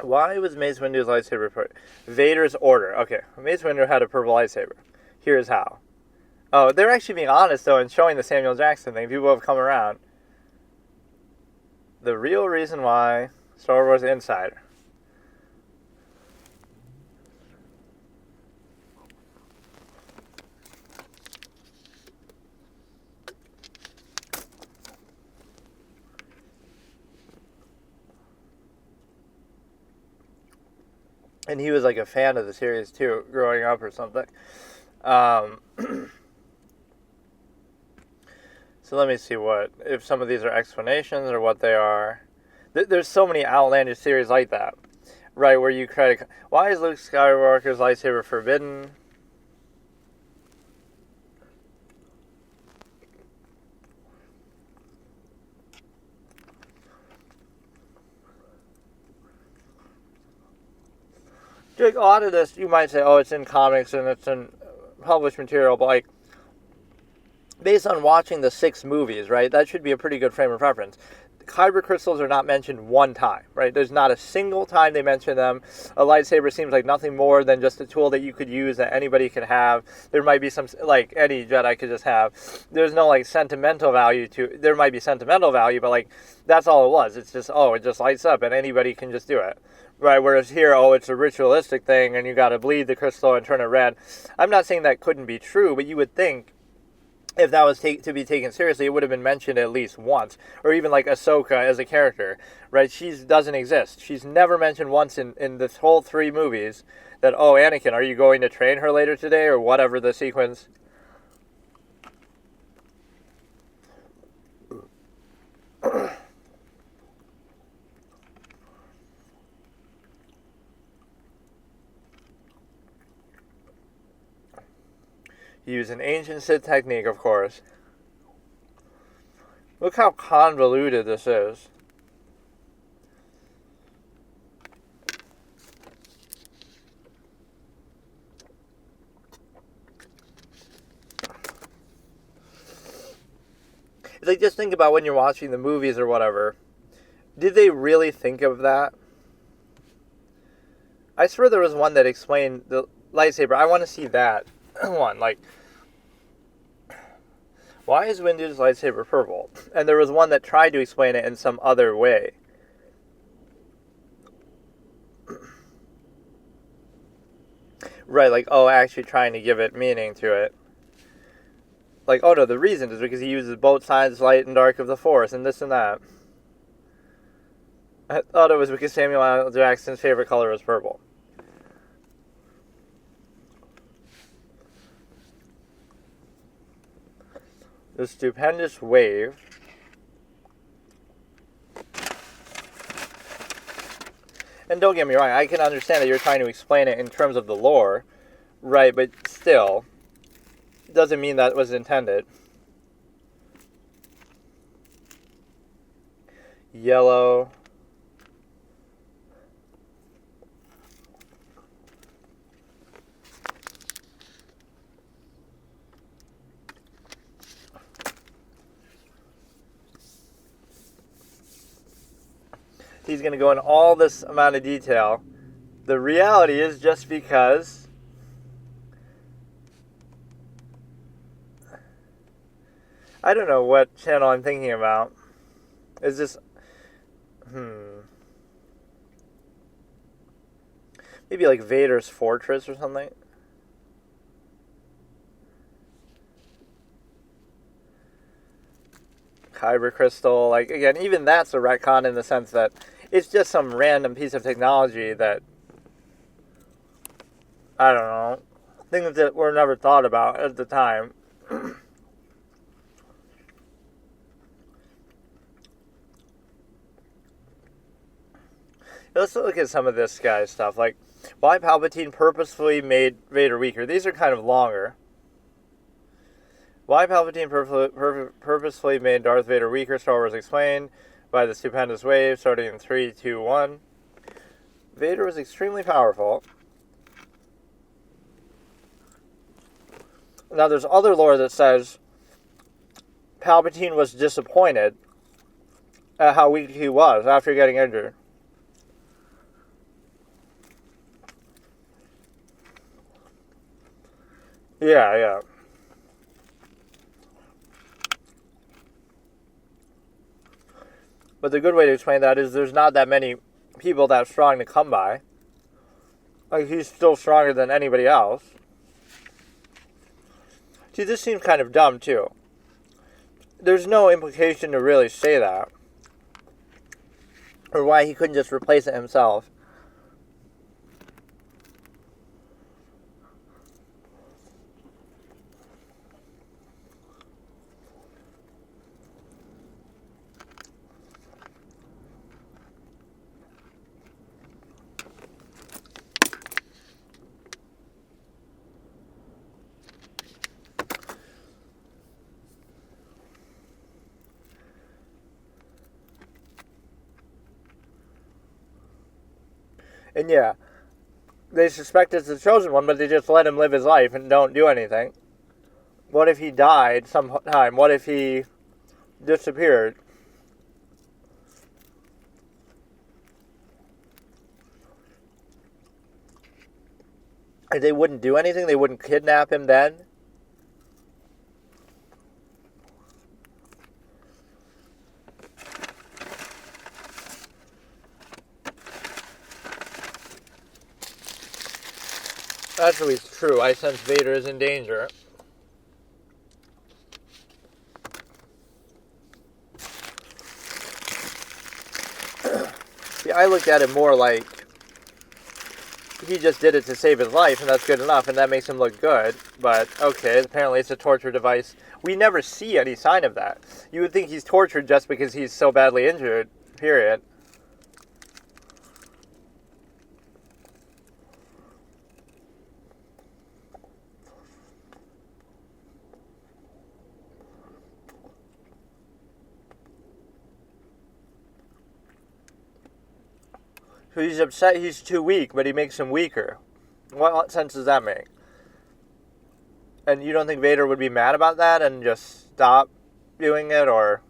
Why was Mace Windu's lightsaber purple? Vader's order. Okay, Mace Windu had a purple lightsaber. Here's how. Oh, they're actually being honest, though, and showing the Samuel Jackson thing. People have come around. The real reason why Star Wars Insider. And he was like a fan of the series too, growing up or something. So let me see if some of these are explanations or what they are. There's so many outlandish theories like that. Right, where you credit... Why is Luke Skywalker's lightsaber forbidden? Like, a lot of this, you might say, oh, it's in comics and it's in published material, but, like, based on watching the 6 movies, right, that should be a pretty good frame of reference. Kyber crystals are not mentioned one time, right? There's not a single time they mention them. A lightsaber seems like nothing more than just a tool that you could use, that anybody could have. There might be some, like, any Jedi could just have. There's no, like, sentimental value to... There might be sentimental value, but, like, that's all it was. It's just, oh, it just lights up and anybody can just do it. Right, whereas here, oh, it's a ritualistic thing and you got to bleed the crystal and turn it red. I'm not saying that couldn't be true, but you would think if that was to be taken seriously, it would have been mentioned at least once. Or even like Ahsoka as a character, right? She doesn't exist. She's never mentioned once in this whole 3 movies that, oh, Anakin, are you going to train her later today? Or whatever the sequence... Use an ancient Sith technique, of course. Look how convoluted this is. It's like, just think about when you're watching the movies or whatever. Did they really think of that? I swear there was one that explained the lightsaber. I want to see that one. Like, why is Windu's lightsaber purple? And there was one that tried to explain it in some other way. Right, like, oh, actually trying to give it meaning to it. Like, oh no, the reason is because he uses both sides, light and dark, of the Force, and this and that. I thought it was because Samuel L. Jackson's favorite color was purple. The stupendous wave. And don't get me wrong, I can understand that you're trying to explain it in terms of the lore, right, but still, doesn't mean that was intended. Yellow. He's going to go in all this amount of detail. The reality is just because I don't know what channel I'm thinking about. Is this maybe like Vader's Fortress or something? Kyber crystal, like, again, even that's a retcon in the sense that it's just some random piece of technology that, I don't know, things that were never thought about at the time. Let's look at some of this guy's stuff, like why Palpatine purposefully made Vader weaker. These are kind of longer. Why Palpatine purposefully made Darth Vader weaker, Star Wars explained by the stupendous wave, starting in 3, 2, 1. Vader was extremely powerful. Now, there's other lore that says Palpatine was disappointed at how weak he was after getting injured. Yeah. But the good way to explain that is there's not that many people that strong to come by. Like, he's still stronger than anybody else. See, this seems kind of dumb, too. There's no implication to really say that. Or why he couldn't just replace it himself. And yeah, they suspect it's the chosen one, but they just let him live his life and don't do anything. What if he died sometime? What if he disappeared? And they wouldn't do anything? They wouldn't kidnap him then? Actually, it's true. I sense Vader is in danger. See, I looked at it more like he just did it to save his life, and that's good enough, and that makes him look good. But, okay, apparently it's a torture device. We never see any sign of that. You would think he's tortured just because he's so badly injured, period. So he's upset he's too weak, but he makes him weaker. What sense does that make? And you don't think Vader would be mad about that and just stop doing it or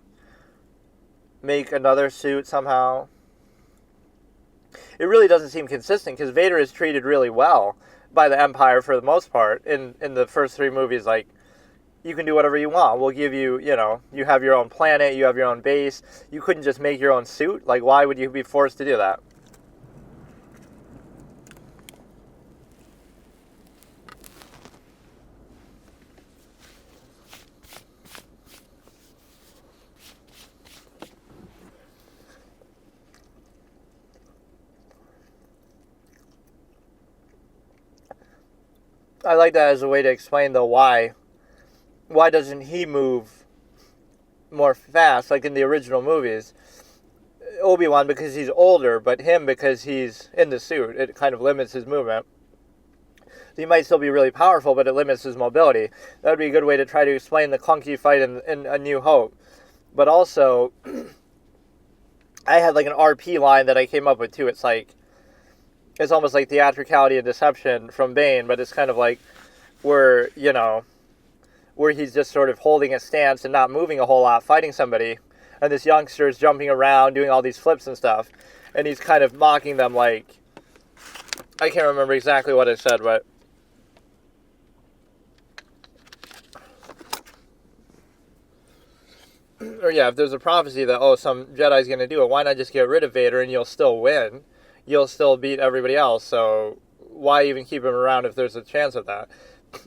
make another suit somehow? It really doesn't seem consistent because Vader is treated really well by the Empire for the most part. In the first 3 movies, like, you can do whatever you want. We'll give you, you have your own planet, you have your own base. You couldn't just make your own suit? Like, why would you be forced to do that? I like that as a way to explain, though, why. Why doesn't he move more fast, like in the original movies? Obi-Wan because he's older, but him because he's in the suit. It kind of limits his movement. So he might still be really powerful, but it limits his mobility. That would be a good way to try to explain the clunky fight in A New Hope. But also, I had like an RP line that I came up with too. It's almost like theatricality and deception from Bane, but it's kind of like where he's just sort of holding a stance and not moving a whole lot, fighting somebody, and this youngster is jumping around, doing all these flips and stuff, and he's kind of mocking them like, I can't remember exactly what I said, but or yeah, if there's a prophecy that, some Jedi's going to do it, why not just get rid of Vader and you'll still win? You'll still beat everybody else, so why even keep him around if there's a chance of that?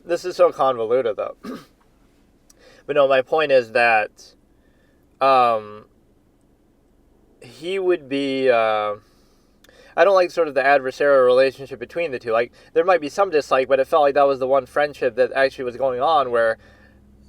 This is so convoluted, though. But no, my point is that he would be... I don't like sort of the adversarial relationship between the two. Like, there might be some dislike, but it felt like that was the one friendship that actually was going on, where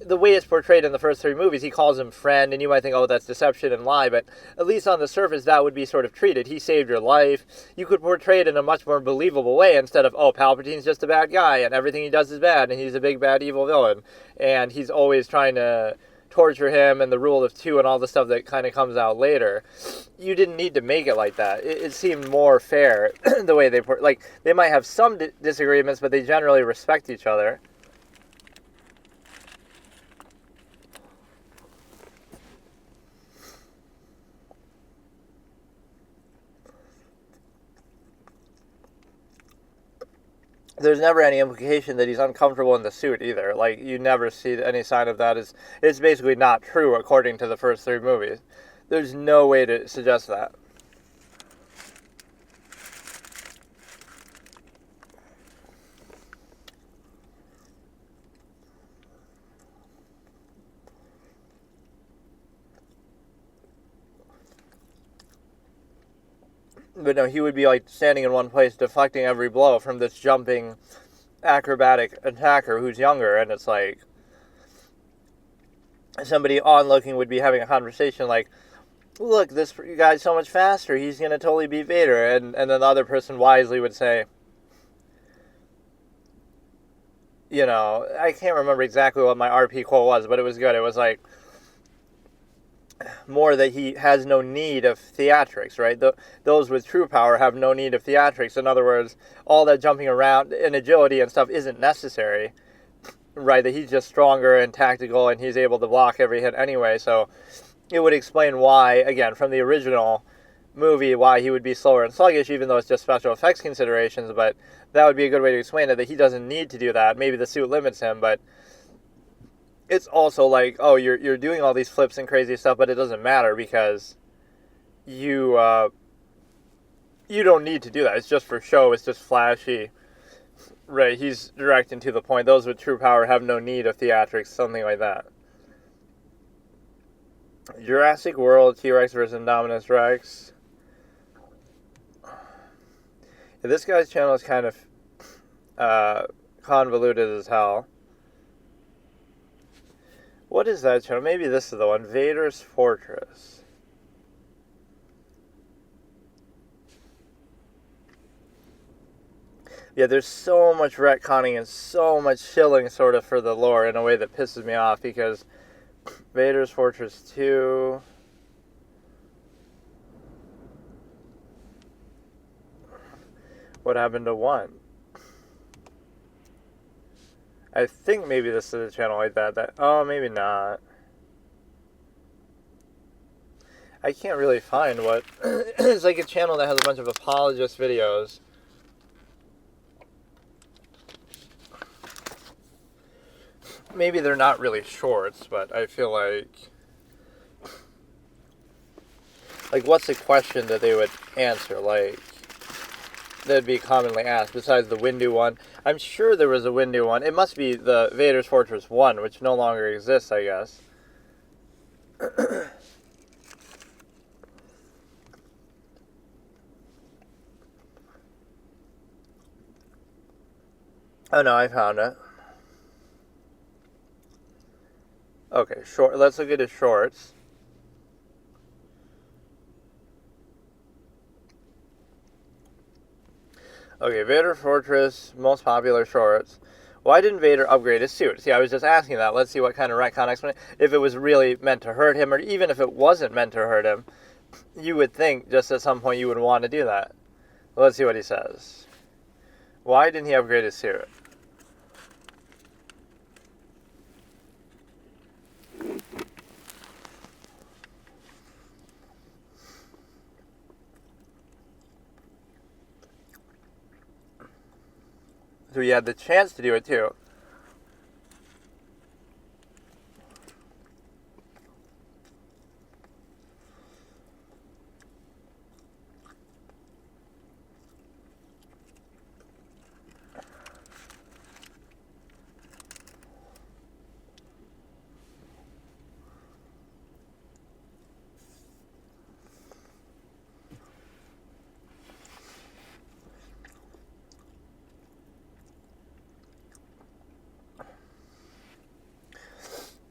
the way it's portrayed in the first 3 movies, he calls him friend, and you might think, that's deception and lie, but at least on the surface, that would be sort of treated. He saved your life. You could portray it in a much more believable way instead of, Palpatine's just a bad guy, and everything he does is bad, and he's a big, bad, evil villain, and he's always trying to torture him, and the rule of 2, and all the stuff that kind of comes out later. You didn't need to make it like that. It seemed more fair, the way they might have some disagreements, but they generally respect each other. There's never any implication that he's uncomfortable in the suit either. Like, you never see any sign of that. It's basically not true according to the first 3 movies. There's no way to suggest that. But no, he would be like standing in one place, deflecting every blow from this jumping, acrobatic attacker who's younger, and it's like somebody onlooking would be having a conversation like, look, this guy's so much faster, he's going to totally beat Vader, and then the other person wisely would say, I can't remember exactly what my RP quote was, but it was good. It was like, more that he has no need of theatrics, right? Those with true power have no need of theatrics. In other words, all that jumping around and agility and stuff isn't necessary, right? That he's just stronger and tactical and he's able to block every hit anyway. So it would explain why, again, from the original movie, why he would be slower and sluggish, even though it's just special effects considerations. But that would be a good way to explain it, that he doesn't need to do that. Maybe the suit limits him, but it's also like, oh, you're doing all these flips and crazy stuff, but it doesn't matter because you don't need to do that. It's just for show. It's just flashy. Right, he's direct and to the point. Those with true power have no need of theatrics, something like that. Jurassic World, T-Rex versus Indominus Rex. Yeah, this guy's channel is kind of convoluted as hell. What is that channel? Maybe this is the one. Vader's Fortress. Yeah, there's so much retconning and so much shilling sort of for the lore in a way that pisses me off because Vader's Fortress 2... What happened to 1? I think maybe this is a channel like that. Oh, maybe not. I can't really find what... It's like a channel that has a bunch of apologist videos. Maybe they're not really shorts, but I feel like what's the question that they would answer? Like, that'd be commonly asked, besides the Windu one. I'm sure there was a Windu one. It must be the Vader's Fortress 1, which no longer exists, I guess. Oh no, I found it. Okay, short. Let's look at his shorts. Okay, Vader Fortress, most popular shorts. Why didn't Vader upgrade his suit? See, I was just asking that. Let's see what kind of retcon explanation. If it was really meant to hurt him, or even if it wasn't meant to hurt him, you would think just at some point you would want to do that. Let's see what he says. Why didn't he upgrade his suit? So he had the chance to do it too.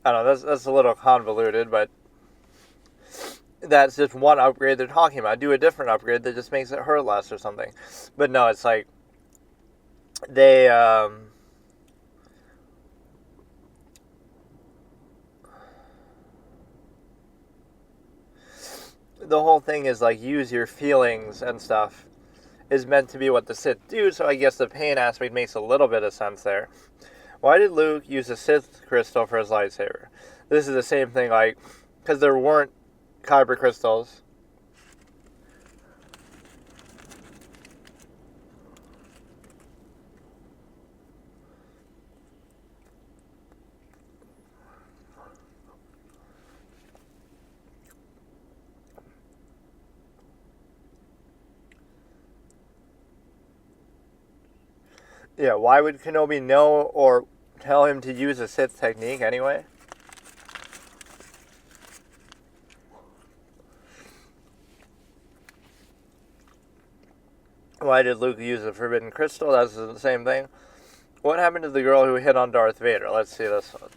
I don't know, that's a little convoluted, but that's just one upgrade they're talking about. Do a different upgrade that just makes it hurt less or something. But no, it's like they the whole thing is like use your feelings and stuff is meant to be what the Sith do, so I guess the pain aspect makes a little bit of sense there. Why did Luke use a Sith crystal for his lightsaber? This is the same thing, like, because there weren't kyber crystals. Yeah, why would Kenobi know or tell him to use a Sith technique anyway? Why did Luke use the Forbidden Crystal? That's the same thing. What happened to the girl who hit on Darth Vader? Let's see this one.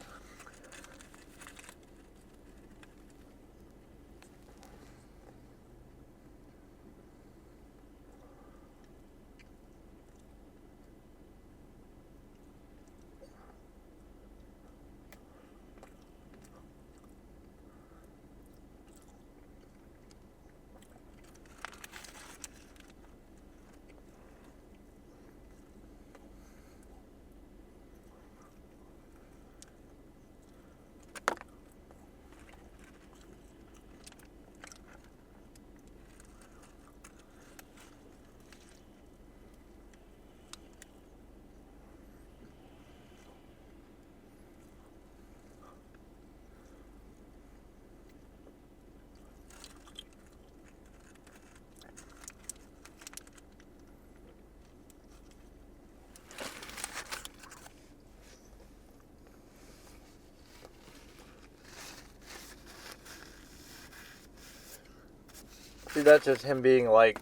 See, that's just him being, like,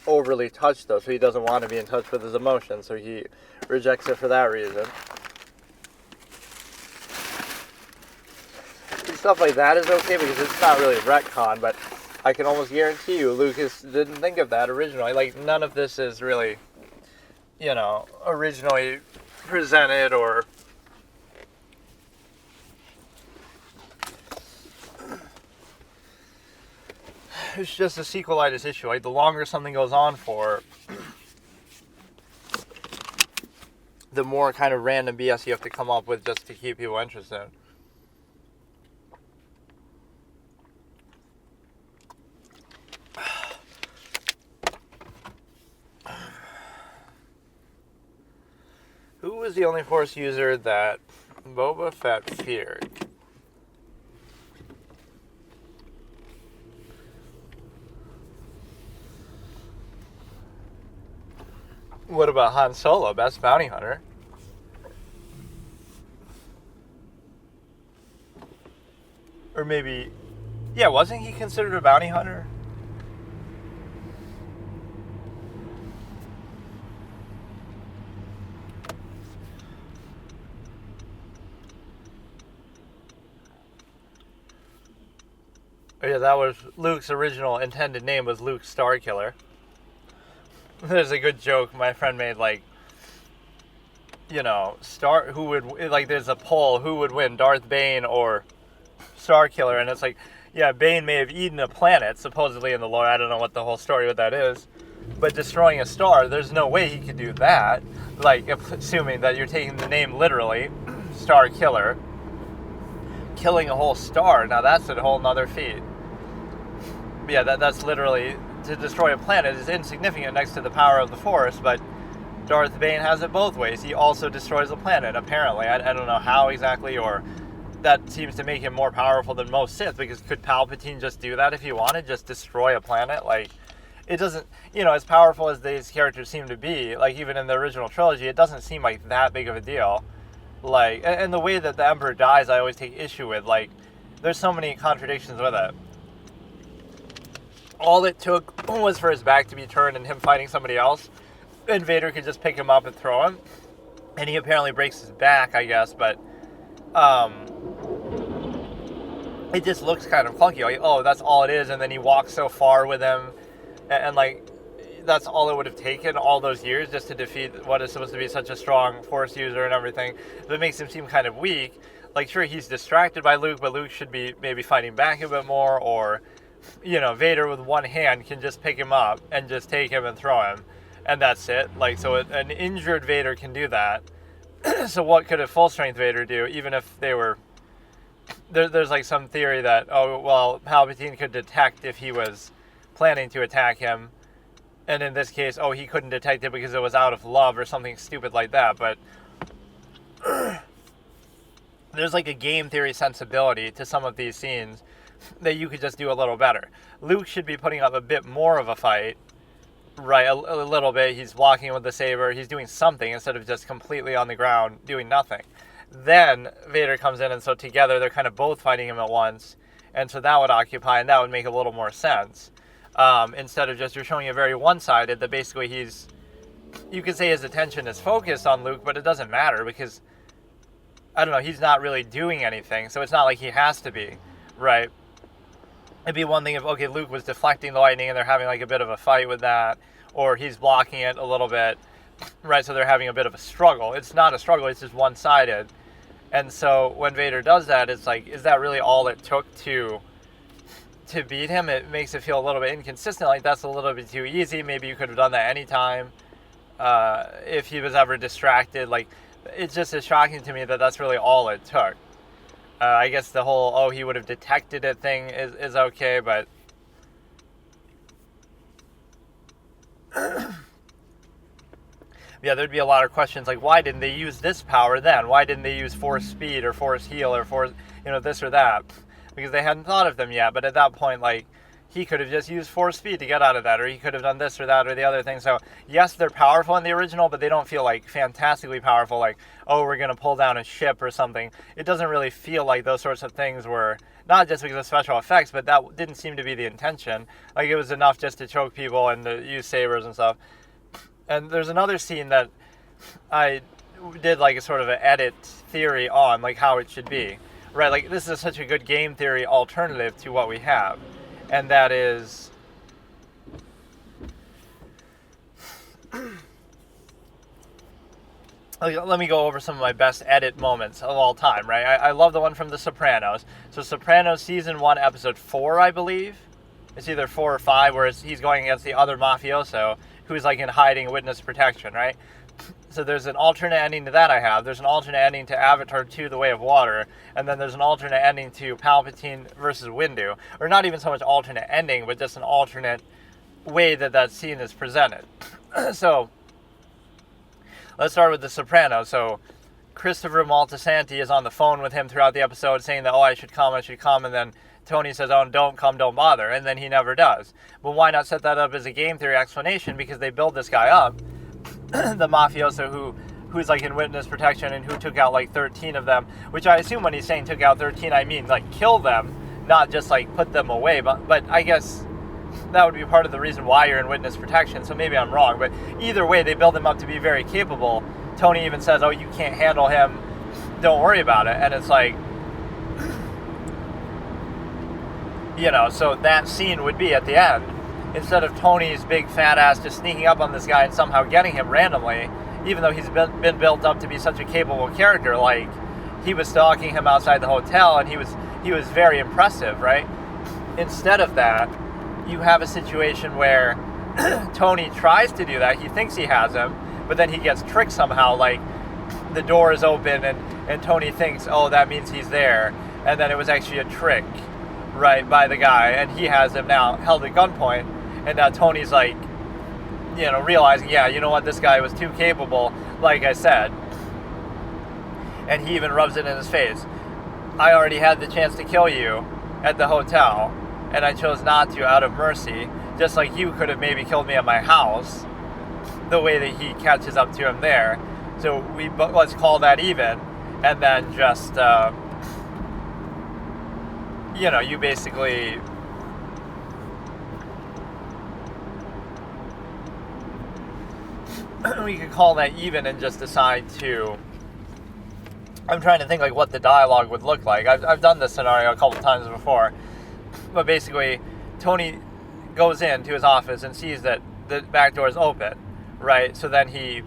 overly touched, though, so he doesn't want to be in touch with his emotions, so he rejects it for that reason. Stuff like that is okay because it's not really retcon, but I can almost guarantee you Lucas didn't think of that originally. Like, none of this is really, originally presented or... It's just a sequelitis issue. Like, the longer something goes on for, the more kind of random BS you have to come up with just to keep people interested. Who was the only Force user that Boba Fett feared? What about Han Solo, best bounty hunter? Or maybe... Yeah, wasn't he considered a bounty hunter? Oh yeah, that was Luke's original intended name was Luke Starkiller. There's a good joke my friend made, like, there's a poll, who would win, Darth Bane or Starkiller, and it's like, yeah, Bane may have eaten a planet, supposedly in the lore, I don't know what the whole story with that is, but destroying a star, there's no way he could do that, like, assuming that you're taking the name literally, Starkiller, killing a whole star, now that's a whole nother feat. Yeah, that's literally... To destroy a planet is insignificant next to the power of the Force, but Darth Bane has it both ways. He also destroys a planet, apparently. I don't know how exactly, or that seems to make him more powerful than most Sith, because could Palpatine just do that if he wanted? Just destroy a planet? Like, it doesn't, as powerful as these characters seem to be, like, even in the original trilogy, it doesn't seem like that big of a deal. Like, and the way that the Emperor dies, I always take issue with. Like, there's so many contradictions with it. All it took was for his back to be turned and him fighting somebody else, and Vader could just pick him up and throw him. And he apparently breaks his back, I guess, but it just looks kind of clunky. Like, oh, that's all it is, and then he walks so far with him, and like, that's all it would have taken all those years just to defeat what is supposed to be such a strong Force user and everything. But it makes him seem kind of weak. Like, sure, he's distracted by Luke, but Luke should be maybe fighting back a bit more, or... Vader with one hand can just pick him up and just take him and throw him, and that's it. Like, so an injured Vader can do that. So what could a full-strength Vader do, even if they were... There's like some theory that, oh, well, Palpatine could detect if he was planning to attack him, and in this case, oh, he couldn't detect it because it was out of love or something stupid like that, but... There's like a game theory sensibility to some of these scenes that you could just do a little better. Luke should be putting up a bit more of a fight, right? A little bit. He's walking with the saber. He's doing something instead of just completely on the ground doing nothing. Then Vader comes in, and so together they're kind of both fighting him at once, and so that would occupy, and that would make a little more sense. Instead of just you're showing it very one-sided, that basically you could say his attention is focused on Luke, but it doesn't matter because, I don't know, he's not really doing anything, so it's not like he has to be, right? It'd be one thing if, okay, Luke was deflecting the lightning and they're having like a bit of a fight with that, or he's blocking it a little bit, right? So they're having a bit of a struggle. It's not a struggle, it's just one-sided. And so when Vader does that, it's like, is that really all it took to beat him? It makes it feel a little bit inconsistent, like that's a little bit too easy. Maybe you could have done that anytime if he was ever distracted. Like, it just is shocking to me that that's really all it took. I guess the whole, oh, he would have detected it thing is okay, but... yeah, there'd be a lot of questions like, why didn't they use this power then? Why didn't they use Force Speed or Force Heal or Force, this or that? Because they hadn't thought of them yet, but at that point, like, he could have just used force speed to get out of that, or he could have done this or that or the other thing. So yes, they're powerful in the original, but they don't feel like fantastically powerful, like, oh, we're going to pull down a ship or something. It doesn't really feel like those sorts of things were, not just because of special effects, but that didn't seem to be the intention. Like, it was enough just to choke people and to use sabers and stuff. And there's another scene that I did like a sort of an edit theory on, like how it should be, right? Like, this is such a good game theory alternative to what we have, and that is let me go over some of my best edit moments of all time, right? I love the one from The Sopranos. So Sopranos season 1 episode 4, I believe, it's either 4 or 5, where he's going against the other mafioso who's like in hiding, witness protection, right? So there's an alternate ending to that I have. There's an alternate ending to Avatar 2, The Way of Water. And then there's an alternate ending to Palpatine versus Windu. Or not even so much alternate ending, but just an alternate way that scene is presented. So, let's start with The Sopranos. So, Christopher Moltisanti is on the phone with him throughout the episode saying that, oh, I should come. And then Tony says, oh, don't come, don't bother. And then he never does. But why not set that up as a game theory explanation? Because they build this guy up, the mafioso who's like in witness protection and who took out like 13 of them, which I assume when he's saying took out 13, I mean like kill them, not just like put them away. But I guess that would be part of the reason why you're in witness protection, so maybe I'm wrong. But either way, they build him up to be very capable. Tony even says, oh, you can't handle him, don't worry about it. And it's like, you know, so that scene would be at the end. Instead of Tony's big fat ass just sneaking up on this guy and somehow getting him randomly, even though he's been built up to be such a capable character, like, he was stalking him outside the hotel and he was very impressive, right? Instead of that, you have a situation where Tony tries to do that. He thinks he has him, but then he gets tricked somehow, like, the door is open and Tony thinks, oh, that means he's there. And then it was actually a trick, right, by the guy, and he has him now held at gunpoint. And now Tony's like, you know, realizing, yeah, you know what, this guy was too capable, like I said. And he even rubs it in his face. I already had the chance to kill you at the hotel, and I chose not to out of mercy, just like you could have maybe killed me at my house, the way that he catches up to him there. So let's call that even, and then just, you know, you basically... we could call that even and just decide to... I'm trying to think like what the dialogue would look like. I've done this scenario a couple times before. But basically, Tony goes into his office and sees that the back door is open, right? So then he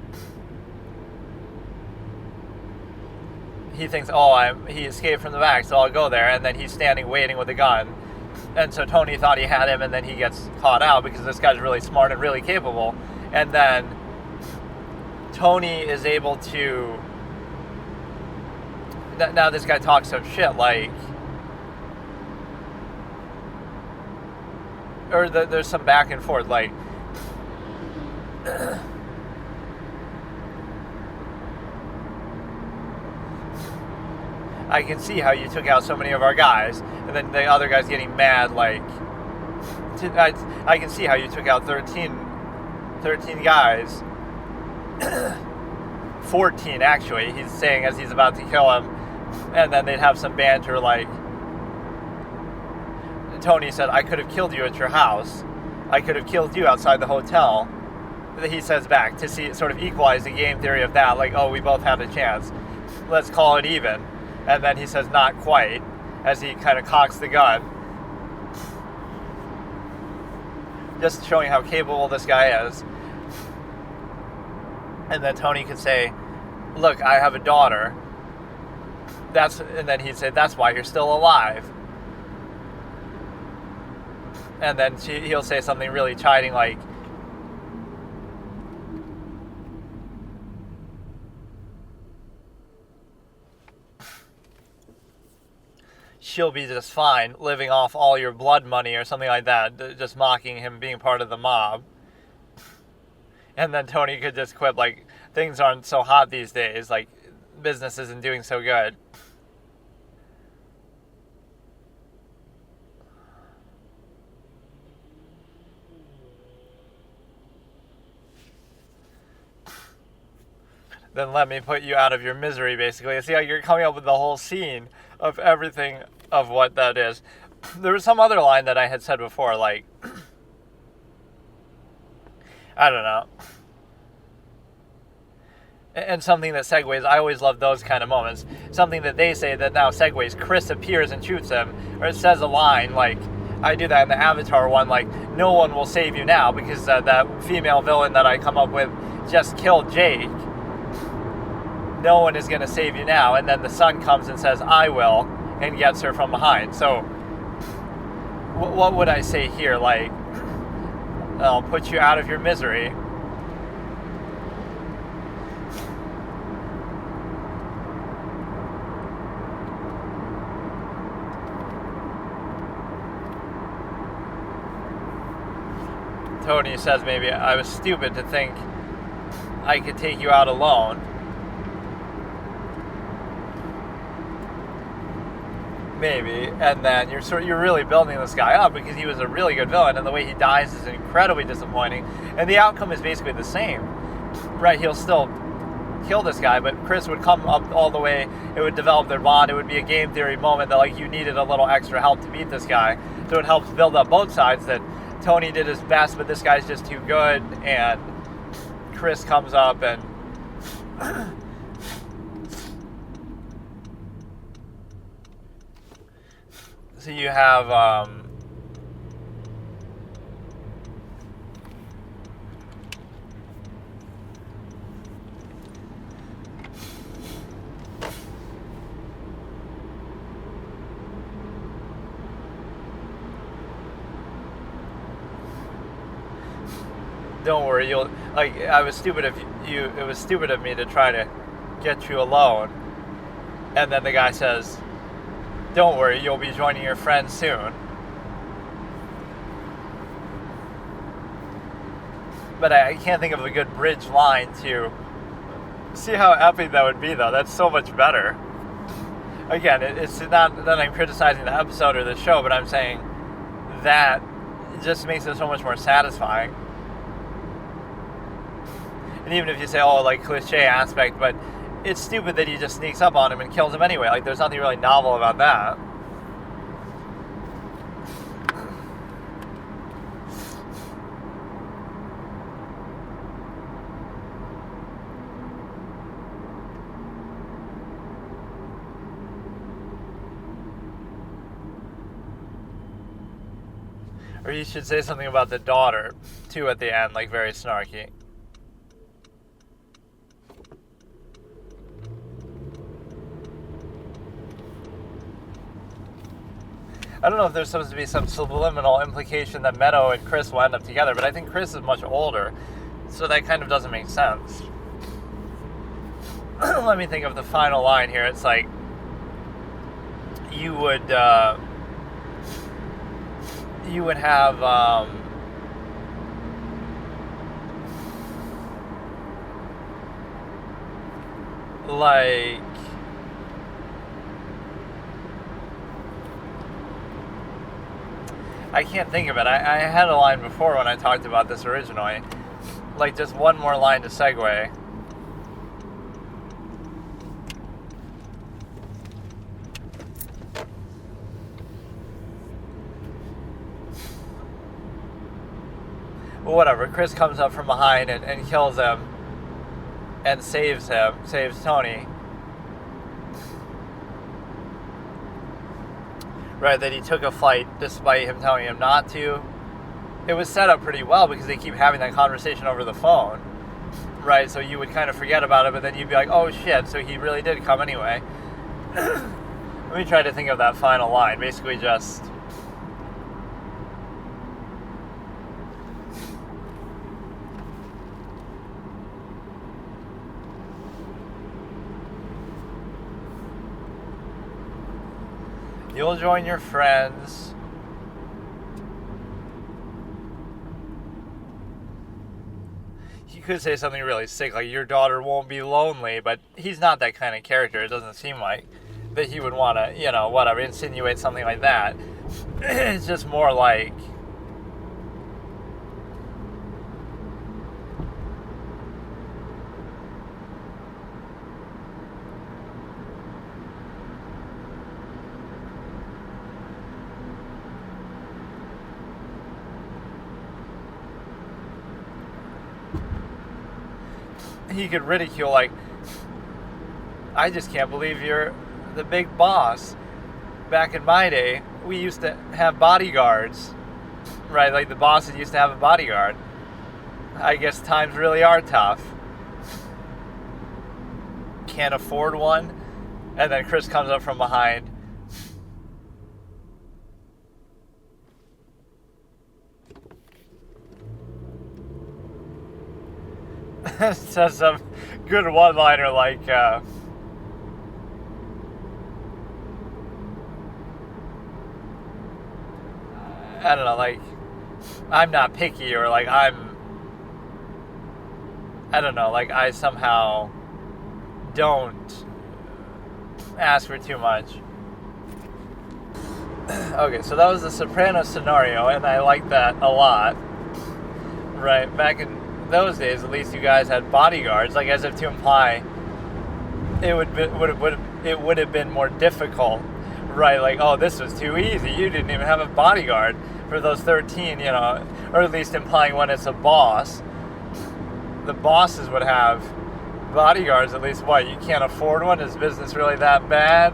thinks, oh, he escaped from the back, so I'll go there. And then he's standing waiting with a gun. And so Tony thought he had him, and then he gets caught out because this guy's really smart and really capable. And then Tony is able to... Now this guy talks some shit, like... Or there's some back and forth, like... I can see how you took out so many of our guys, and then the other guy's getting mad, like... I can see how you took out 13 guys. 14, actually, he's saying as he's about to kill him. And then they'd have some banter, like... Tony said, I could have killed you at your house. I could have killed you outside the hotel. He says back to see sort of equalize the game theory of that, like, oh, we both had a chance. Let's call it even. And then he says, not quite, as he kind of cocks the gun. Just showing how capable this guy is. And then Tony could say, look, I have a daughter. And then he'd say, that's why you're still alive. And then he'll say something really chiding, like, she'll be just fine living off all your blood money or something like that, just mocking him being part of the mob. And then Tony could just quip, like, things aren't so hot these days, like, business isn't doing so good. then let me put you out of your misery, basically. See how you're coming up with the whole scene of everything of what that is. There was some other line that I had said before, like, I don't know. And something that segues, I always love those kind of moments. Something that they say that now segues, Chris appears and shoots him, or it says a line, like, I do that in the Avatar one, like, no one will save you now, because that female villain that I come up with just killed Jake. No one is going to save you now. And then the son comes and says, I will, and gets her from behind. So, what would I say here? Like, I'll put you out of your misery. Tony says maybe I was stupid to think I could take you out alone. Maybe. And then you're really building this guy up because he was a really good villain, and the way he dies is incredibly disappointing. And the outcome is basically the same. Right, he'll still kill this guy, but Chris would come up all the way, it would develop their bond, it would be a game theory moment that, like, you needed a little extra help to beat this guy. So it helps build up both sides, that Tony did his best, but this guy's just too good, and Chris comes up and so you have don't worry, you'll, like, I was stupid if you, it was stupid of me to try to get you alone. And then the guy says, don't worry, you'll be joining your friends soon. But I can't think of a good bridge line to see how epic that would be, though. That's so much better. Again, it's not that I'm criticizing the episode or the show, but I'm saying that it just makes it so much more satisfying. And even if you say, oh, like, cliche aspect, but it's stupid that he just sneaks up on him and kills him anyway. Like, there's nothing really novel about that. Or you should say something about the daughter, too, at the end, like, very snarky. I don't know if there's supposed to be some subliminal implication that Meadow and Chris will end up together, but I think Chris is much older, so that kind of doesn't make sense. Let me think of the final line here. It's like, you would have, like, I can't think of it. I had a line before when I talked about this originally. Like, just one more line to segue. Well, whatever. Chris comes up from behind and kills him. And saves Tony. Right, that he took a flight despite him telling him not to. It was set up pretty well because they keep having that conversation over the phone. Right, so you would kind of forget about it, but then you'd be like, oh shit, so he really did come anyway. Let me try to think of that final line. Basically just, you'll join your friends. He could say something really sick, like, your daughter won't be lonely, but he's not that kind of character. It doesn't seem like that he would want to, you know, whatever, insinuate something like that. It's just more like, he could ridicule, like, I just can't believe you're the big boss. Back in my day, we used to have bodyguards, right? Like, the bosses used to have a bodyguard. I guess times really are tough. Can't afford one. And then Chris comes up from behind. Says some good one-liner like, I don't know, like, I'm not picky, or like I don't know, like I somehow don't ask for too much. Okay, so that was the Sopranos scenario, and I like that a lot. Right, back in those days, at least, you guys had bodyguards, like as if to imply it would have been more difficult, right? Like, oh, this was too easy. You didn't even have a bodyguard for those 13, or at least implying when it's a boss, the bosses would have bodyguards. At least, what, you can't afford one? Is business really that bad?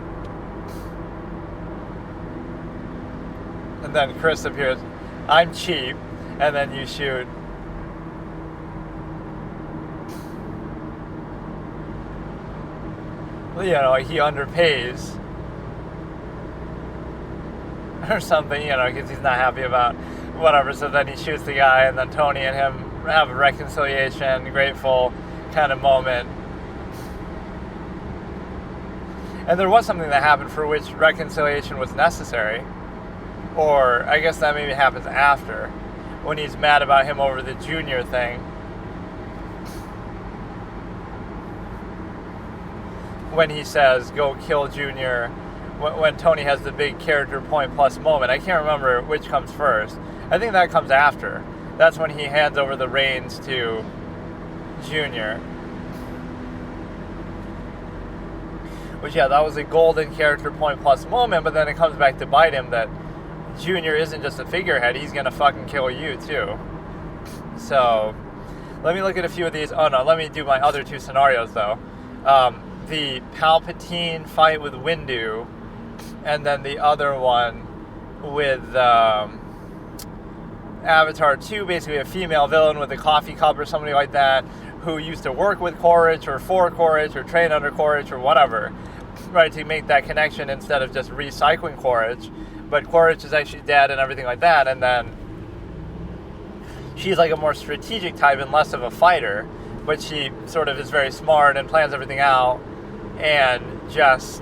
And then Chris appears, I'm cheap, and then you shoot. He underpays or something, because he's not happy about whatever. So then he shoots the guy, and then Tony and him have a reconciliation, grateful kind of moment. And there was something that happened for which reconciliation was necessary. Or I guess that maybe happens after, when he's mad about him over the Junior thing. When he says, go kill Junior, when Tony has the big character point plus moment. I can't remember which comes first. I think that comes after. That's when he hands over the reins to Junior. Which, yeah, that was a golden character point plus moment, but then it comes back to bite him that Junior isn't just a figurehead, he's gonna fucking kill you too. So, let me look at a few of these. Oh no, let me do my other two scenarios though. The Palpatine fight with Windu, and then the other one with Avatar 2, basically a female villain with a coffee cup or somebody like that, who used to work with Quaritch or for Quaritch or train under Quaritch or whatever, right, to make that connection instead of just recycling Quaritch. But Quaritch is actually dead and everything like that, and then she's like a more strategic type and less of a fighter, but she sort of is very smart and plans everything out, and just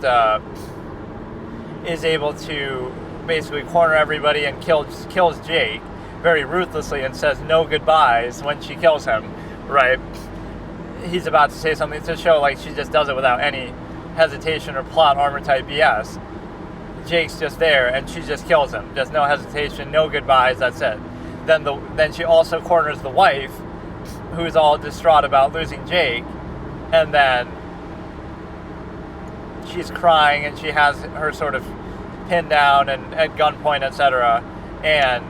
is able to basically corner everybody and kills Jake very ruthlessly and says no goodbyes when she kills him, right? He's about to say something to show like she just does it without any hesitation or plot armor type BS. Jake's just there and she just kills him. Just no hesitation, no goodbyes, that's it. Then she also corners the wife, who's all distraught about losing Jake, and then she's crying and she has her sort of pinned down and at gunpoint, etc., and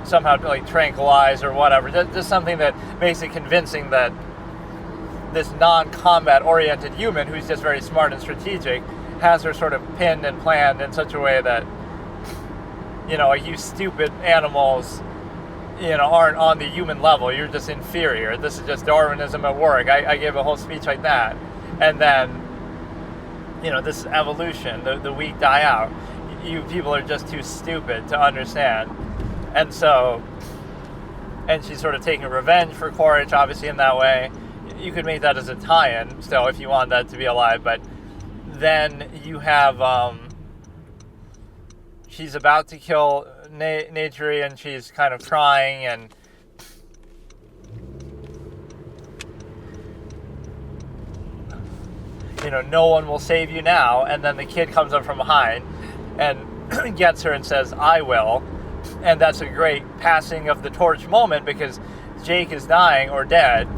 somehow like tranquilized or whatever. Just something that makes it convincing that this non-combat oriented human, who's just very smart and strategic, has her sort of pinned and planned in such a way that, like, you stupid animals, aren't on the human level. You're just inferior. This is just Darwinism at work. I gave a whole speech like that. And then, this is evolution. The weak die out. You people are just too stupid to understand. And so, and she's sort of taking revenge for Quaritch, obviously, in that way. You could make that as a tie-in still if you want that to be alive, but then you have, she's about to kill Naturi and she's kind of crying and no one will save you now, and then the kid comes up from behind and gets her and says, I will. And that's a great passing of the torch moment because Jake is dying or dead,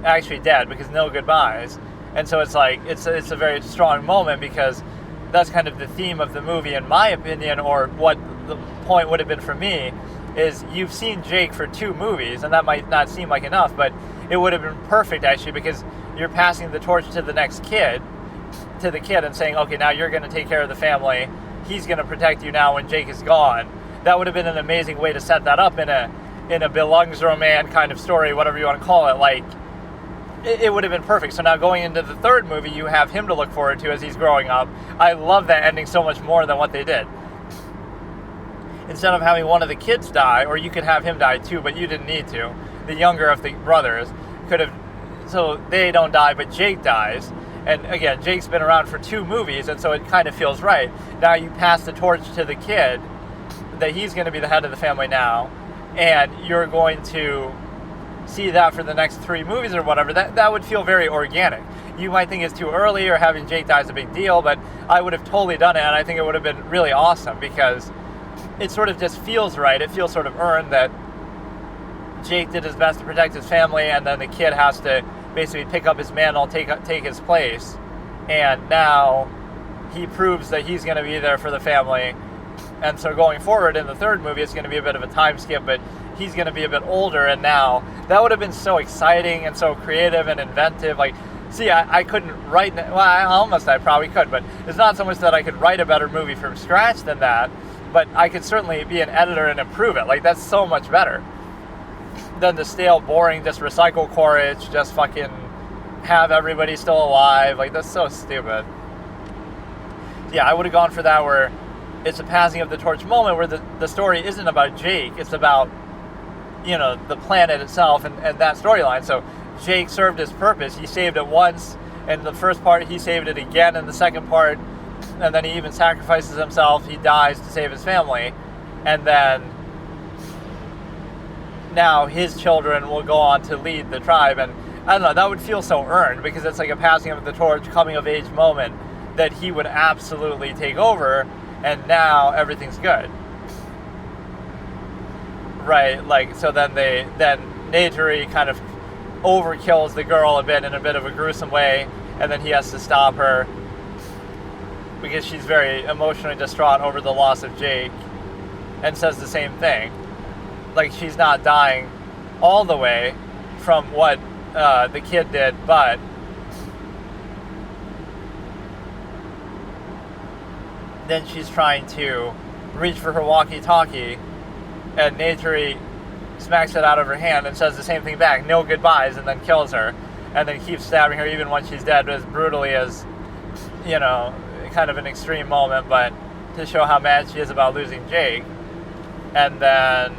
actually dead because no goodbyes. And so it's like, it's a very strong moment because that's kind of the theme of the movie, in my opinion, or what the point would have been for me, is you've seen Jake for 2 movies, and that might not seem like enough, but it would have been perfect, actually, because you're passing the torch to the next kid, and saying, okay, now you're going to take care of the family. He's going to protect you now when Jake is gone. That would have been an amazing way to set that up in a belongs roman kind of story, whatever you want to call it. Like, it would have been perfect. So now going into the third movie, you have him to look forward to as he's growing up. I love that ending so much more than what they did. Instead of having one of the kids die, or you could have him die too, but you didn't need to. The younger of the brothers could have, so they don't die, but Jake dies. And again, Jake's been around for 2 movies, and so it kind of feels right. Now you pass the torch to the kid, that he's going to be the head of the family now, and you're going to see that for the next 3 movies or whatever. That would feel very organic. You might think it's too early, or having Jake die is a big deal, but I would have totally done it, and I think it would have been really awesome, because it sort of just feels right. It feels sort of earned that Jake did his best to protect his family, and then the kid has to basically pick up his mantle, take his place, and now he proves that he's going to be there for the family. And so going forward in the third movie, it's going to be a bit of a time skip, but he's going to be a bit older, and now that would have been so exciting and so creative and inventive. Like, see, I couldn't write, well, I probably could, but it's not so much that I could write a better movie from scratch than that, but I could certainly be an editor and improve it. Like, that's so much better than the stale, boring, just recycle Quaritch, just fucking have everybody still alive. Like, that's so stupid. Yeah, I would have gone for that, where it's a passing of the torch moment, where the story isn't about Jake, it's about, the planet itself and that storyline. So Jake served his purpose. He saved it once, in the first part he saved it again in the second part, and then he even sacrifices himself. He dies to save his family, and then now his children will go on to lead the tribe. And I don't know, that would feel so earned, because it's like a passing of the torch, coming of age moment, that he would absolutely take over, and now everything's good. Right, like, so then Neytiri kind of overkills the girl a bit in a bit of a gruesome way, and then he has to stop her because she's very emotionally distraught over the loss of Jake, and says the same thing. Like, she's not dying all the way from what the kid did, but then she's trying to reach for her walkie-talkie, and Neytiri smacks it out of her hand and says the same thing back, no goodbyes, and then kills her, and then keeps stabbing her even when she's dead, as brutally as, kind of an extreme moment, but to show how mad she is about losing Jake. And then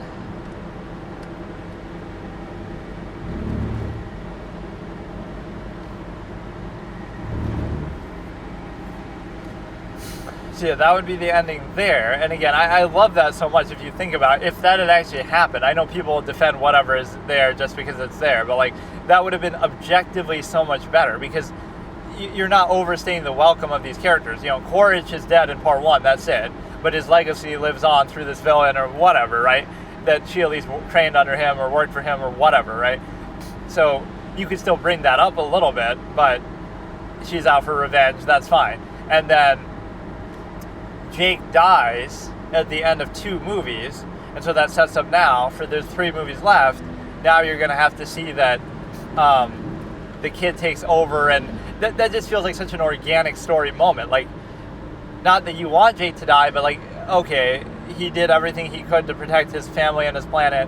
so yeah, that would be the ending there. And again, I love that so much. If you think about it, if that had actually happened, I know people defend whatever is there just because it's there, but like, that would have been objectively so much better, because you're not overstaying the welcome of these characters. Quaritch is dead in part 1, that's it, but his legacy lives on through this villain or whatever, right? That she at least trained under him or worked for him or whatever, right? So you could still bring that up a little bit, but she's out for revenge, that's fine. And then Jake dies at the end of 2 movies, and so that sets up now for there's 3 movies left. Now you're going to have to see that the kid takes over, and that just feels like such an organic story moment. Like, not that you want Jake to die, but like, okay, he did everything he could to protect his family and his planet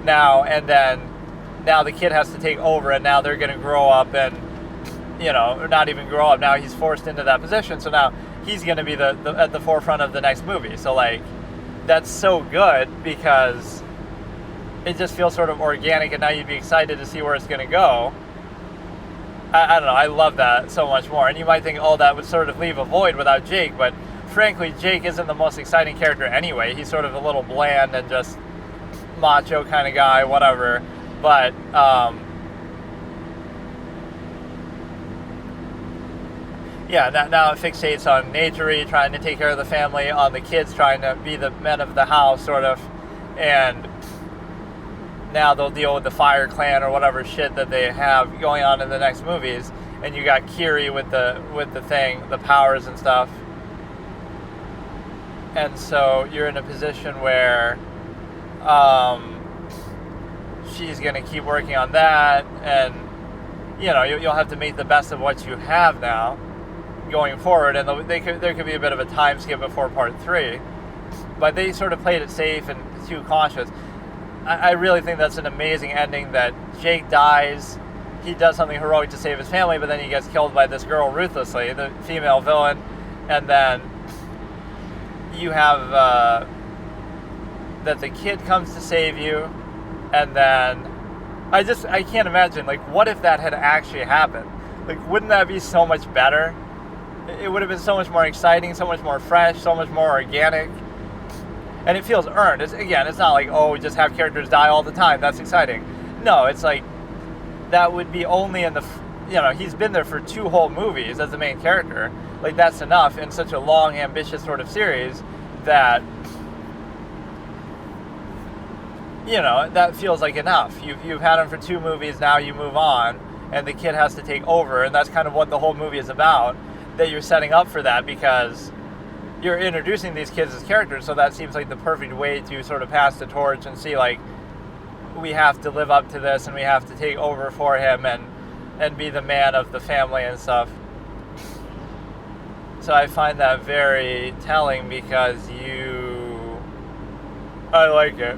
now, and then now the kid has to take over, and now they're going to grow up and, or not even grow up. Now he's forced into that position, so now he's going to be at the forefront of the next movie. So like, that's so good, because it just feels sort of organic, and now you'd be excited to see where it's going to go. I don't know, I love that so much more. And you might think, oh, that would sort of leave a void without Jake, but frankly, Jake isn't the most exciting character anyway. He's sort of a little bland and just macho kind of guy, whatever. But yeah, now it fixates on Neytiri trying to take care of the family, on the kids trying to be the men of the house, sort of, and now they'll deal with the Fire Clan or whatever shit that they have going on in the next movies. And you got Kiri with the thing, the powers and stuff. And so you're in a position where she's going to keep working on that, and you'll have to make the best of what you have now going forward, and there could be a bit of a time skip before part 3, but they sort of played it safe and too cautious. I really think that's an amazing ending, that Jake dies, he does something heroic to save his family, but then he gets killed by this girl ruthlessly, the female villain, and then you have that the kid comes to save you, and then I can't imagine, like, what if that had actually happened? Like, wouldn't that be so much better? It would have been so much more exciting, so much more fresh, so much more organic. And it feels earned. It's not like, oh, we just have characters die all the time. That's exciting. No, it's like, that would be only in the, he's been there for 2 whole movies as the main character. Like, that's enough in such a long, ambitious sort of series that, that feels like enough. You've had him for 2 movies, now you move on, and the kid has to take over, and that's kind of what the whole movie is about, that you're setting up for that, because you're introducing these kids as characters, so that seems like the perfect way to sort of pass the torch and see, like, we have to live up to this, and we have to take over for him, and be the man of the family and stuff. So I find that very telling, because I like it.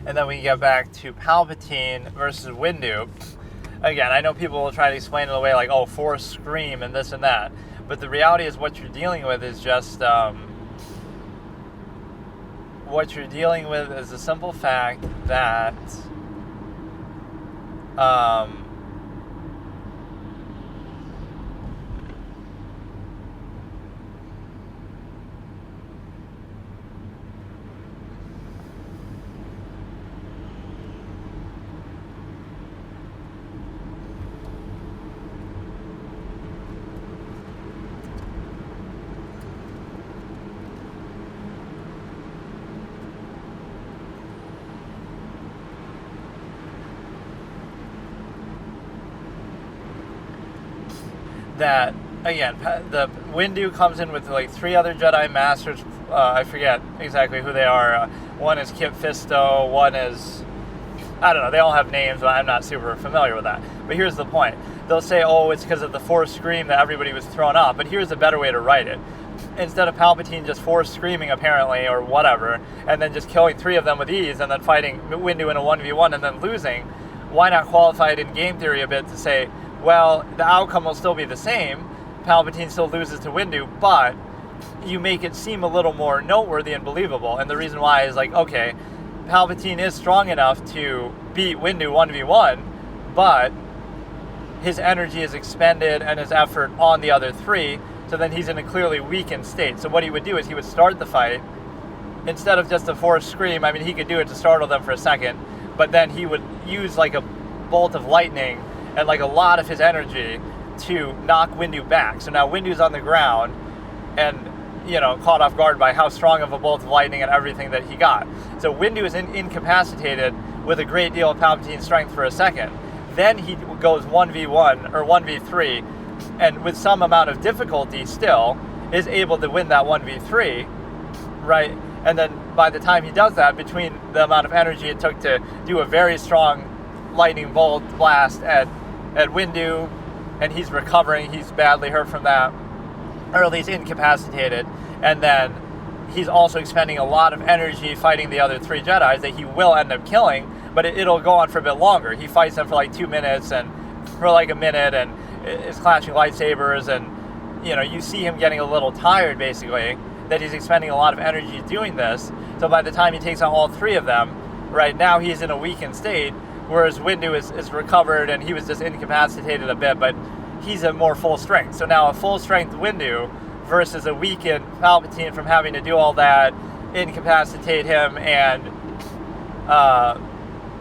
And then we get back to Palpatine versus Windu. Again, I know people will try to explain it away like, oh, Force Scream and this and that. But the reality is what you're dealing with is just... what you're dealing with is the simple fact that... that, again, the Windu comes in with like 3 other Jedi Masters. I forget exactly who they are. One is Kit Fisto, one is... I don't know, they all have names, but I'm not super familiar with that. But here's the point. They'll say, oh, it's because of the Force Scream that everybody was thrown off. But here's a better way to write it. Instead of Palpatine just Force Screaming, apparently, or whatever, and then just killing 3 of them with ease, and then fighting Windu in a 1v1 and then losing, why not qualify it in game theory a bit to say, well, the outcome will still be the same. Palpatine still loses to Windu, but you make it seem a little more noteworthy and believable. And the reason why is like, okay, Palpatine is strong enough to beat Windu 1v1, but his energy is expended and his effort on the other 3, so then he's in a clearly weakened state. So what he would do is he would start the fight, instead of just a Force Scream, I mean, he could do it to startle them for a second, but then he would use like a bolt of lightning and like a lot of his energy to knock Windu back. So now Windu's on the ground and, caught off guard by how strong of a bolt of lightning and everything that he got. So Windu is incapacitated with a great deal of Palpatine's strength for a second. Then he goes 1v1 or 1v3, and with some amount of difficulty still is able to win that 1v3, right? And then by the time he does that, between the amount of energy it took to do a very strong lightning bolt blast at Windu, and he's recovering, he's badly hurt from that, or at least incapacitated, and then he's also expending a lot of energy fighting the other 3 Jedis that he will end up killing, but it'll go on for a bit longer. He fights them for like 2 minutes and for like a minute, and is clashing lightsabers, and you see him getting a little tired, basically, that he's expending a lot of energy doing this. So by the time he takes on all 3 of them, right now he's in a weakened state, whereas Windu is recovered and he was just incapacitated a bit, but he's at more full strength. So now a full strength Windu versus a weakened Palpatine from having to do all that, incapacitate him, and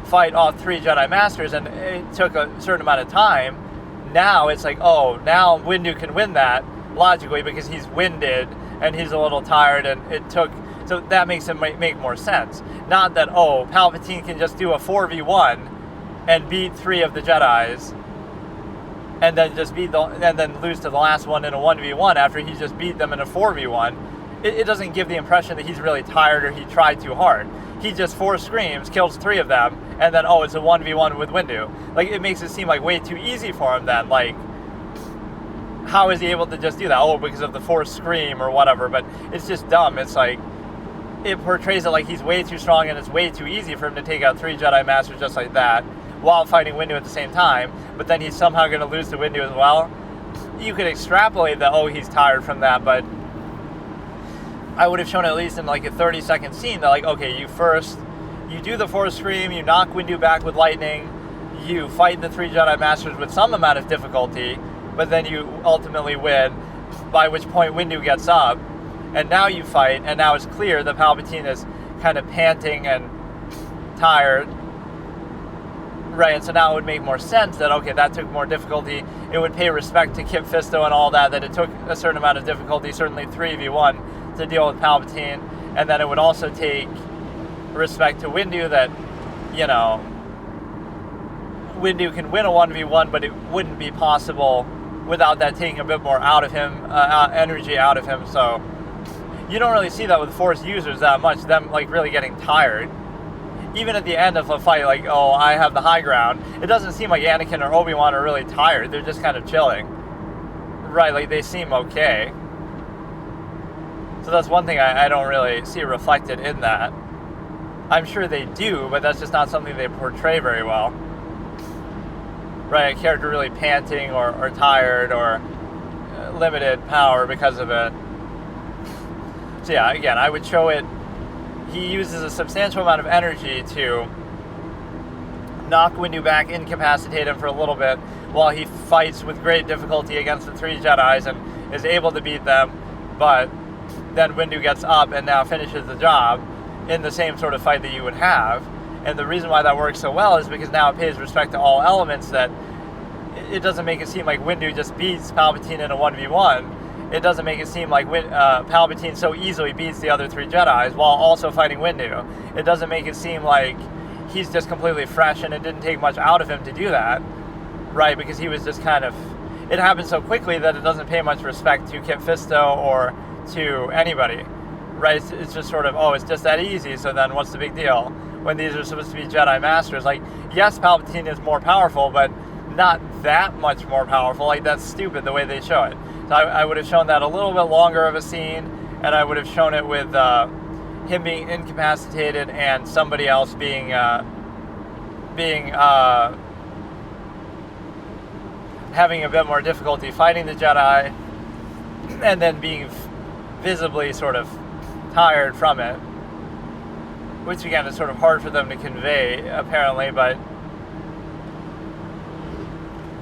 fight all 3 Jedi Masters, and it took a certain amount of time. Now it's like, oh, now Windu can win that, logically, because he's winded, and he's a little tired, and it took... So that makes it make more sense. Not that, oh, Palpatine can just do a 4v1 and beat 3 of the Jedis, and then just and then lose to the last one in a 1v1 after he just beat them in a 4v1. It doesn't give the impression that he's really tired or he tried too hard. He just 4 screams, kills 3 of them, and then, oh, it's a 1v1 with Windu. Like, it makes it seem like way too easy for him then. Like, how is he able to just do that? Oh, because of the 4th scream or whatever. But it's just dumb. It's like, it portrays it like he's way too strong and it's way too easy for him to take out 3 Jedi Masters just like that while fighting Windu at the same time, but then he's somehow going to lose to Windu as well. You could extrapolate that, oh, he's tired from that, but I would have shown at least in like a 30-second scene that, like, okay, you do the 4th scream, you knock Windu back with lightning, you fight the 3 Jedi Masters with some amount of difficulty, but then you ultimately win, by which point Windu gets up, and now you fight, and now it's clear that Palpatine is kind of panting and tired, right? And so now it would make more sense that, okay, that took more difficulty. It would pay respect to Kit Fisto and all that it took a certain amount of difficulty, certainly 3v1, to deal with Palpatine. And then it would also take respect to Windu that, you know, Windu can win a 1v1, but it wouldn't be possible without that taking a bit more out of him, energy out of him. So you don't really see that with Force users that much, them like really getting tired. Even at the end of a fight, like, oh, I have the high ground, it doesn't seem like Anakin or Obi-Wan are really tired. They're just kind of chilling. Right, like, they seem okay. So that's one thing I don't really see reflected in that. I'm sure they do, but that's just not something they portray very well. Right, a character really panting or tired or limited power because of it. So yeah, again, I would show it. He uses a substantial amount of energy to knock Windu back, incapacitate him for a little bit, while he fights with great difficulty against the 3 Jedis and is able to beat them, but then Windu gets up and now finishes the job in the same sort of fight that you would have. And the reason why that works so well is because now it pays respect to all elements, that it doesn't make it seem like Windu just beats Palpatine in a 1v1. It doesn't make it seem like Palpatine so easily beats the other 3 Jedis while also fighting Windu. It doesn't make it seem like he's just completely fresh and it didn't take much out of him to do that, right? Because he was just kind of... It happened so quickly that it doesn't pay much respect to Kit Fisto or to anybody, right? It's just sort of, oh, it's just that easy, so then what's the big deal? When these are supposed to be Jedi Masters. Like, yes, Palpatine is more powerful, but not that much more powerful. Like, that's stupid the way they show it. So I would have shown that a little bit longer of a scene, and I would have shown it with him being incapacitated and somebody else being having a bit more difficulty fighting the Jedi, and then being visibly sort of tired from it, which again is sort of hard for them to convey apparently. But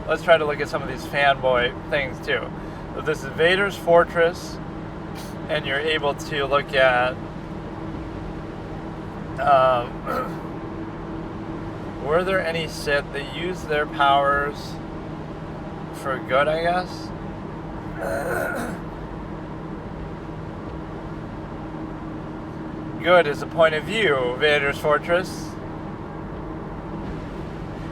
let's try to look at some of these fanboy things too. So this is Vader's fortress, and you're able to look at were there any Sith that used their powers for good, I guess? Good is the point of view, Vader's fortress.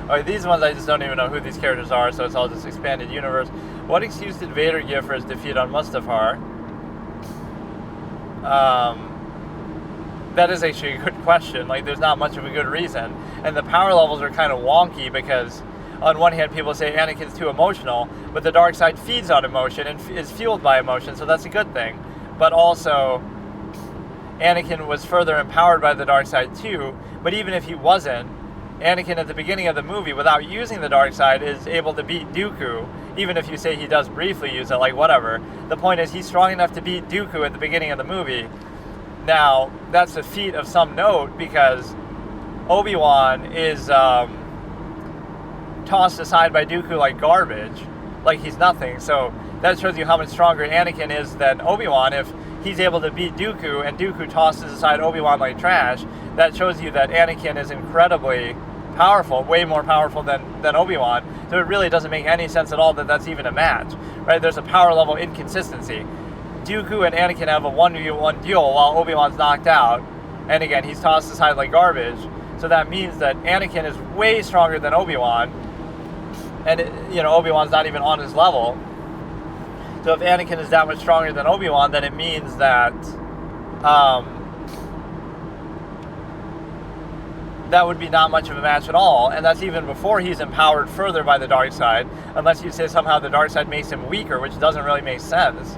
Oh, these ones I just don't even know who these characters are, so it's all just expanded universe. What excuse did Vader give for his defeat on Mustafar? That is actually a good question. Like, there's not much of a good reason. And the power levels are kind of wonky because, on one hand, people say Anakin's too emotional, but the dark side feeds on emotion and is fueled by emotion, so that's a good thing. But also, Anakin was further empowered by the dark side too, but even if he wasn't, Anakin at the beginning of the movie, without using the dark side, is able to beat Dooku, even if you say he does briefly use it, like whatever. The point is, he's strong enough to beat Dooku at the beginning of the movie. Now, that's a feat of some note, because Obi-Wan is tossed aside by Dooku like garbage, like he's nothing, so that shows you how much stronger Anakin is than Obi-Wan. If he's able to beat Dooku, and Dooku tosses aside Obi-Wan like trash, that shows you that Anakin is incredibly powerful, way more powerful than Obi-Wan. So it really doesn't make any sense at all that that's even a match, right? There's a power level inconsistency. Dooku and Anakin have a 1v1 duel while Obi-Wan's knocked out, and again, he's tossed aside like garbage. So that means that Anakin is way stronger than Obi-Wan, and Obi-Wan's not even on his level. So if Anakin is that much stronger than Obi-Wan, then it means that that would be not much of a match at all, and that's even before he's empowered further by the dark side, unless you say somehow the dark side makes him weaker, which doesn't really make sense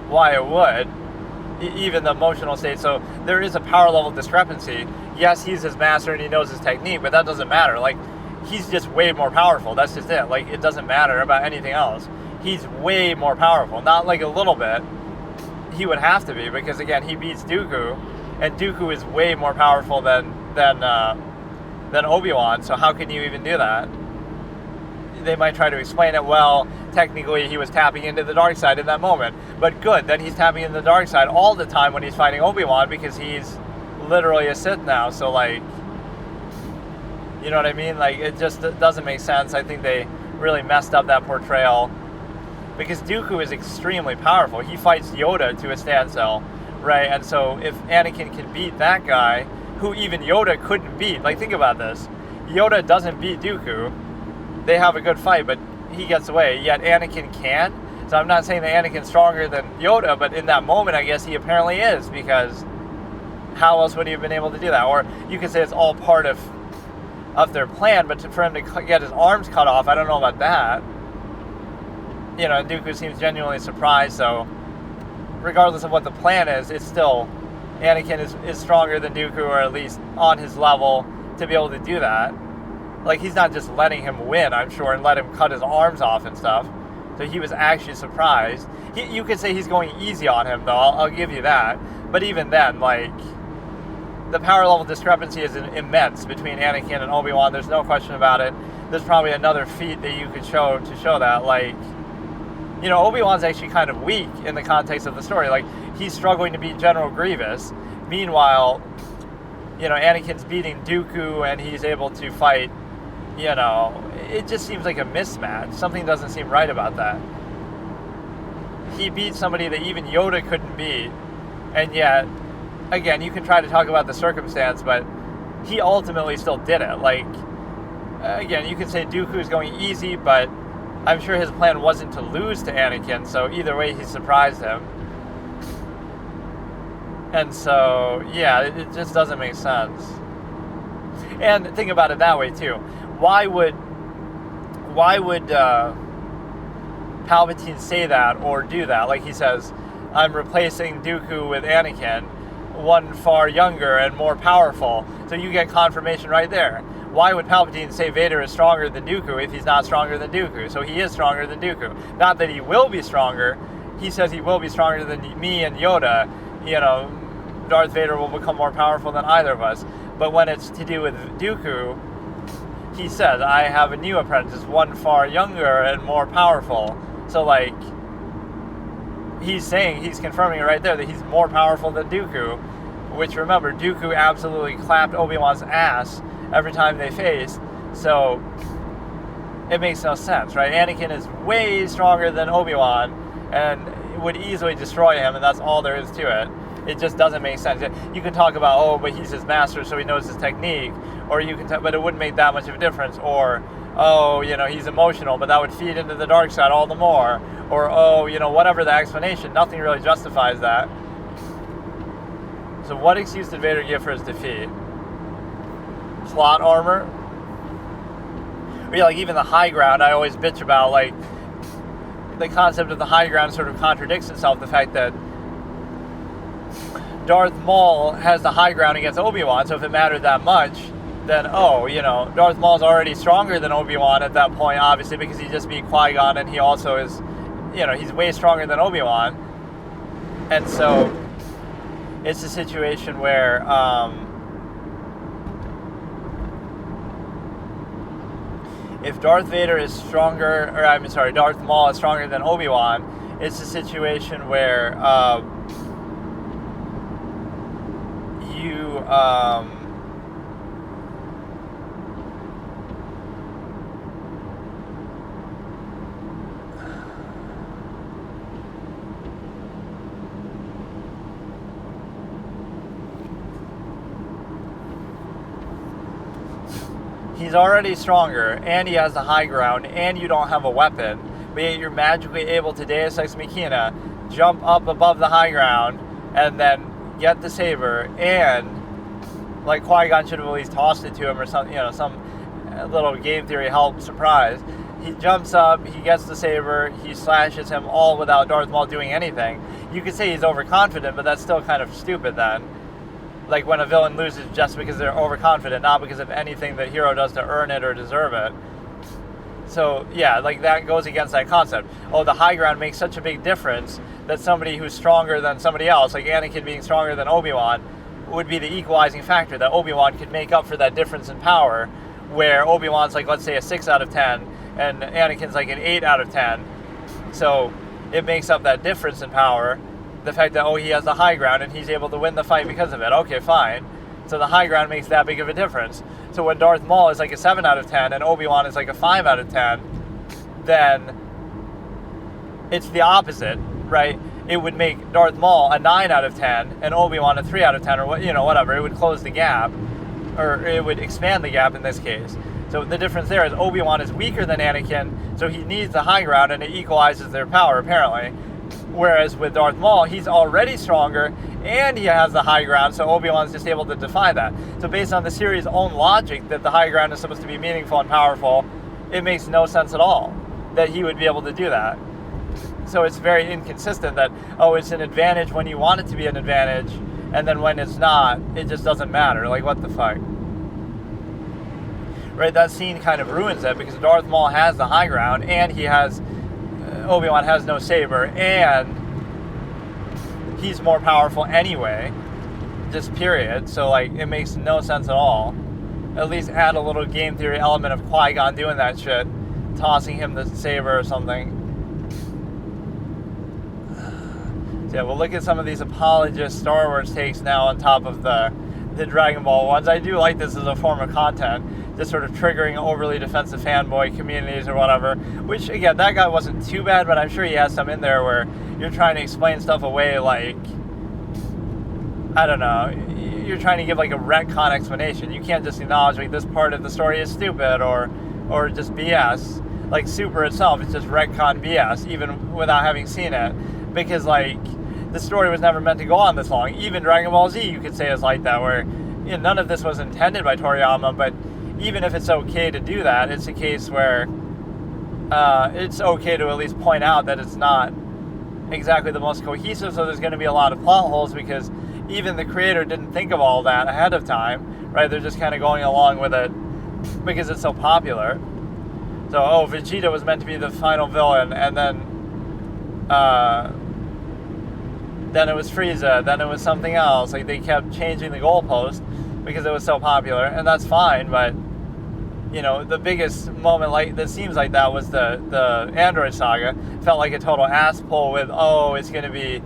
why it would, even the emotional state. So there is a power level discrepancy. Yes, he's his master and he knows his technique, but that doesn't matter. Like, he's just way more powerful. That's just it. Like, it doesn't matter about anything else. He's way more powerful. Not like a little bit. He would have to be, because again, he beats Dooku, and Dooku is way more powerful than Obi-Wan, so how can you even do that? They might try to explain it, well, technically he was tapping into the dark side in that moment. But good, then he's tapping into the dark side all the time when he's fighting Obi-Wan, because he's literally a Sith now, so like, you know what I mean? Like, it just doesn't make sense. I think they really messed up that portrayal, because Dooku is extremely powerful. He fights Yoda to a standstill, right? And so if Anakin can beat that guy, who even Yoda couldn't beat. Like, think about this. Yoda doesn't beat Dooku. They have a good fight, but he gets away. Yet Anakin can. So I'm not saying that Anakin's stronger than Yoda, but in that moment, I guess he apparently is, because how else would he have been able to do that? Or you could say it's all part of their plan, but for him to get his arms cut off, I don't know about that. Dooku seems genuinely surprised, so regardless of what the plan is, it's still... Anakin is stronger than Dooku, or at least on his level, to be able to do that. Like, he's not just letting him win, I'm sure, and let him cut his arms off and stuff. So he was actually surprised. You could say he's going easy on him, though, I'll give you that. But even then, like, the power level discrepancy is immense between Anakin and Obi-Wan. There's no question about it. There's probably another feat that you could show to show that. Like, Obi-Wan's actually kind of weak in the context of the story. Like, he's struggling to beat General Grievous. Meanwhile, Anakin's beating Dooku, and he's able to fight, it just seems like a mismatch. Something doesn't seem right about that. He beat somebody that even Yoda couldn't beat, and yet, again, you can try to talk about the circumstance, but he ultimately still did it. Like, again, you could say Dooku's going easy, but I'm sure his plan wasn't to lose to Anakin, so either way, he surprised him. And so, yeah, it just doesn't make sense. And think about it that way, too. Why would Palpatine say that or do that? Like, he says, I'm replacing Dooku with Anakin, one far younger and more powerful. So you get confirmation right there. Why would Palpatine say Vader is stronger than Dooku if he's not stronger than Dooku? So he is stronger than Dooku. Not that he will be stronger. He says he will be stronger than me and Yoda. Darth Vader will become more powerful than either of us. But when it's to do with Dooku, he says, I have a new apprentice, one far younger and more powerful. So, like, he's confirming it right there that he's more powerful than Dooku. Which, remember, Dooku absolutely clapped Obi-Wan's ass every time they faced, so it makes no sense, right? Anakin is way stronger than Obi-Wan and would easily destroy him, and that's all there is to it. It just doesn't make sense. You can talk about, but he's his master, so he knows his technique, or you can, but it wouldn't make that much of a difference. Or, he's emotional, but that would feed into the dark side all the more. Or, whatever the explanation, nothing really justifies that. So what excuse did Vader give for his defeat? Plot armor? Like, even the high ground, I always bitch about, like, the concept of the high ground sort of contradicts itself. The fact that Darth Maul has the high ground against Obi-Wan, so if it mattered that much, then, Darth Maul's already stronger than Obi-Wan at that point, obviously, because he just beat Qui-Gon, and he also is, he's way stronger than Obi-Wan. And so it's a situation where, if Darth Maul is stronger than Obi-Wan, it's a situation where you he's already stronger, and he has the high ground, and you don't have a weapon, but yet you're magically able to Deus Ex Machina, jump up above the high ground, and then get the saber, and like Qui-Gon should have at least tossed it to him or something, some little game theory help surprise. He jumps up, he gets the saber, he slashes him all without Darth Maul doing anything. You could say he's overconfident, but that's still kind of stupid then. Like when a villain loses just because they're overconfident, not because of anything the hero does to earn it or deserve it. So yeah, like that goes against that concept. Oh, the high ground makes such a big difference that somebody who's stronger than somebody else, like Anakin being stronger than Obi-Wan, would be the equalizing factor, that Obi-Wan could make up for that difference in power, where Obi-Wan's like, let's say, a 6 out of 10, and Anakin's like an 8 out of 10. So it makes up that difference in power. The fact that, he has the high ground and he's able to win the fight because of it. Okay, fine. So the high ground makes that big of a difference. So when Darth Maul is like a 7 out of 10 and Obi-Wan is like a 5 out of 10, then it's the opposite, right? It would make Darth Maul a 9 out of 10 and Obi-Wan a 3 out of 10 or whatever. It would close the gap, or it would expand the gap in this case. So the difference there is Obi-Wan is weaker than Anakin, so he needs the high ground and it equalizes their power, apparently. Whereas with Darth Maul, he's already stronger and he has the high ground, so Obi-Wan's just able to defy that. So based on the series' own logic that the high ground is supposed to be meaningful and powerful, it makes no sense at all that he would be able to do that. So it's very inconsistent that, it's an advantage when you want it to be an advantage, and then when it's not, it just doesn't matter. Like, what the fuck? Right, that scene kind of ruins it, because Darth Maul has the high ground, and Obi-Wan has no saber, and he's more powerful anyway, just period. So, like, it makes no sense at all. At least add a little game theory element of Qui-Gon doing that shit, tossing him the saber or something. So yeah, we'll look at some of these apologist Star Wars takes now on top of the Dragon Ball ones. I do like this as a form of content, just sort of triggering overly defensive fanboy communities or whatever, which, again, that guy wasn't too bad, but I'm sure he has some in there where you're trying to explain stuff away, like, I don't know, you're trying to give like a retcon explanation. You can't just acknowledge like this part of the story is stupid or just BS. Like Super itself is just retcon BS, even without having seen it, because like the story was never meant to go on this long. Even Dragon Ball Z, you could say, is like that, where none of this was intended by Toriyama, but even if it's okay to do that, it's a case where it's okay to at least point out that it's not exactly the most cohesive, so there's going to be a lot of plot holes, because even the creator didn't think of all that ahead of time, right? They're just kind of going along with it because it's so popular. So, Vegeta was meant to be the final villain, and then it was Frieza, then it was something else. Like, they kept changing the goalpost because it was so popular, and that's fine, but, the biggest moment like that seems like that was the Android saga. Felt like a total ass pull with, it's going to be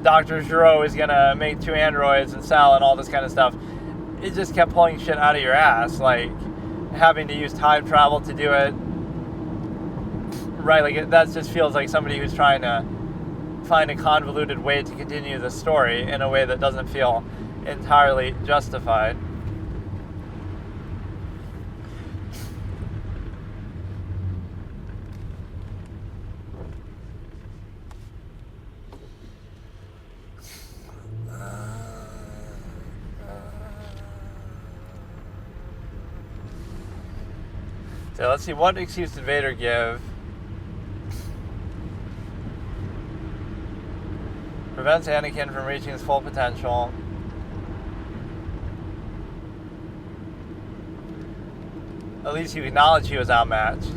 Dr. Gero is going to make 2 androids and Sal and all this kind of stuff. It just kept pulling shit out of your ass, like having to use time travel to do it. Right, like that just feels like somebody who's trying to find a convoluted way to continue the story in a way that doesn't feel entirely justified. So let's see, what excuse did Vader give? Prevents Anakin from reaching his full potential. At least you acknowledge he was outmatched.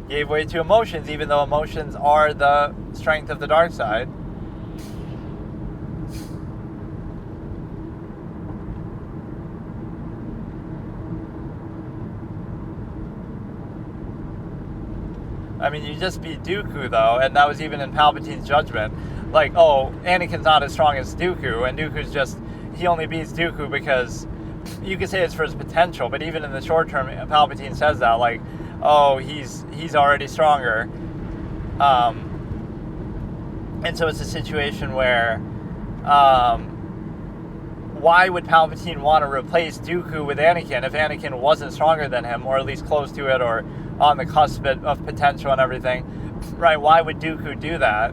Gave way to emotions, even though emotions are the strength of the dark side. I mean, you just beat Dooku, though, and that was even in Palpatine's judgment. Like, oh, Anakin's not as strong as Dooku, and Dooku's just... He only beats Dooku because... You could say it's for his potential, but even in the short term, Palpatine says that, like, oh, he's already stronger. And so it's a situation where... why would Palpatine want to replace Dooku with Anakin if Anakin wasn't stronger than him, or at least close to it, or on the cusp of potential and everything, right? Why would Dooku do that?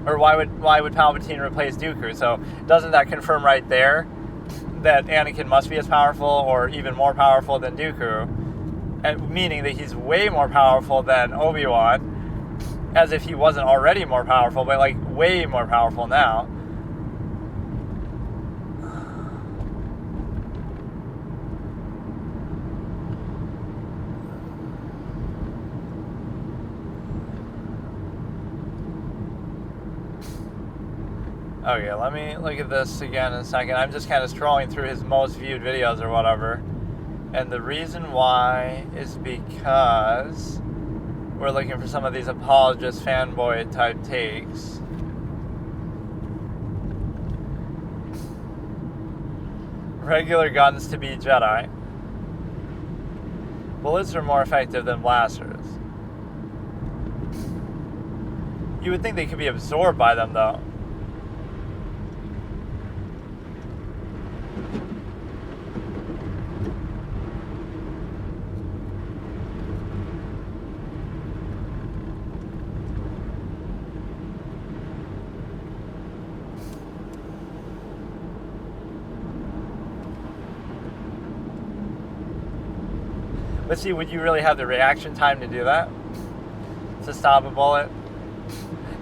Or why would Palpatine replace Dooku? So doesn't that confirm right there that Anakin must be as powerful or even more powerful than Dooku? And meaning that he's way more powerful than Obi-Wan, as if he wasn't already more powerful, but like way more powerful now. Okay, let me look at this again in a second. I'm just kind of scrolling through his most viewed videos or whatever. And the reason why is because we're looking for some of these apologist fanboy type takes. Regular guns to beat Jedi. Bullets are more effective than blasters. You would think they could be absorbed by them, though. But see, would you really have the reaction time to do that? To stop a bullet?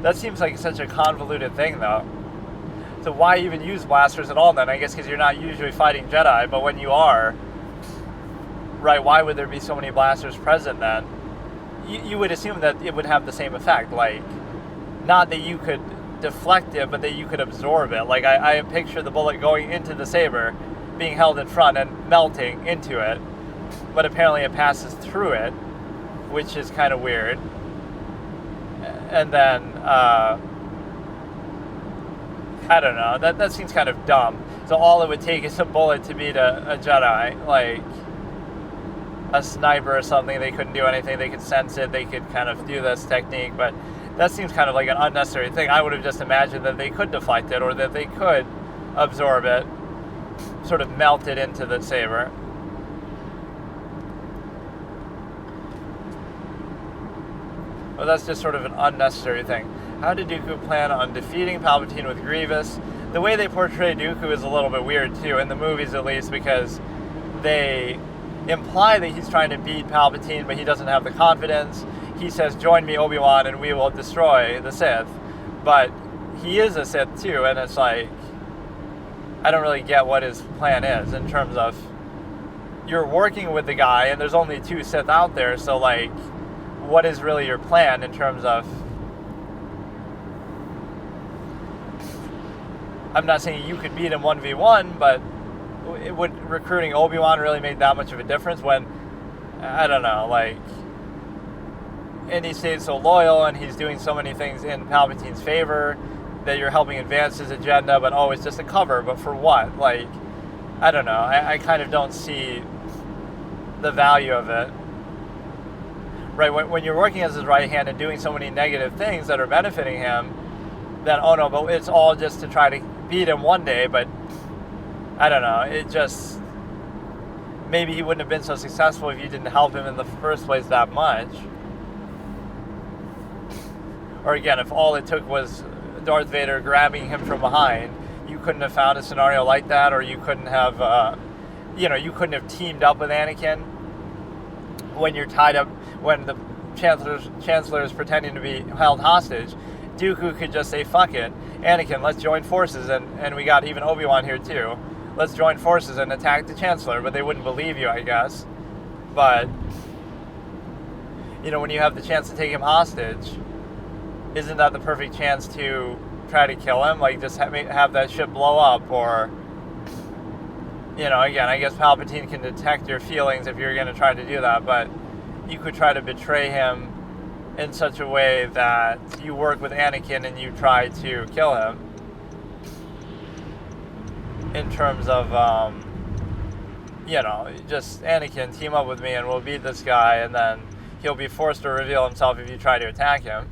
That seems like such a convoluted thing, though. So why even use blasters at all, then? I guess because you're not usually fighting Jedi, but when you are, right, why would there be so many blasters present, then? You would assume that it would have the same effect, like, not that you could deflect it, but that you could absorb it. Like, I picture the bullet going into the saber, being held in front and melting into it. But apparently it passes through it, which is kind of weird. And then, I don't know, that seems kind of dumb. So all it would take is a bullet to beat a Jedi, like a sniper or something. They couldn't do anything, they could sense it, they could kind of do this technique, but that seems kind of like an unnecessary thing. I would have just imagined that they could deflect it, or that they could absorb it, sort of melt it into the saber. Well, that's just sort of an unnecessary thing. How did Dooku plan on defeating Palpatine with Grievous? The way they portray Dooku is a little bit weird, too, in the movies at least, because they imply that he's trying to beat Palpatine, but he doesn't have the confidence. He says, join me, Obi-Wan, and we will destroy the Sith. But he is a Sith, too, and it's like, I don't really get what his plan is in terms of, you're working with the guy, and there's only 2 Sith out there, so, like, what is really your plan in terms of... I'm not saying you could beat him 1v1, but would recruiting Obi-Wan really make that much of a difference when, I don't know, like, and he stayed so loyal and he's doing so many things in Palpatine's favor that you're helping advance his agenda, but it's just a cover, but for what? Like, I don't know, I kind of don't see the value of it. Right, when you're working as his right hand and doing so many negative things that are benefiting him, then, oh no, but it's all just to try to beat him one day, but I don't know, it just, maybe he wouldn't have been so successful if you didn't help him in the first place that much. Or again, if all it took was Darth Vader grabbing him from behind, you couldn't have found a scenario like that, or you couldn't have, you couldn't have teamed up with Anakin when you're tied up, when the Chancellor is pretending to be held hostage. Dooku could just say, fuck it, Anakin, let's join forces, and we got even Obi-Wan here too. Let's join forces and attack the Chancellor, but they wouldn't believe you, I guess. But, when you have the chance to take him hostage, isn't that the perfect chance to try to kill him? Like, just have that ship blow up, or... again, I guess Palpatine can detect your feelings if you're going to try to do that, but you could try to betray him in such a way that you work with Anakin and you try to kill him. In terms of, just Anakin, team up with me and we'll beat this guy, and then he'll be forced to reveal himself if you try to attack him.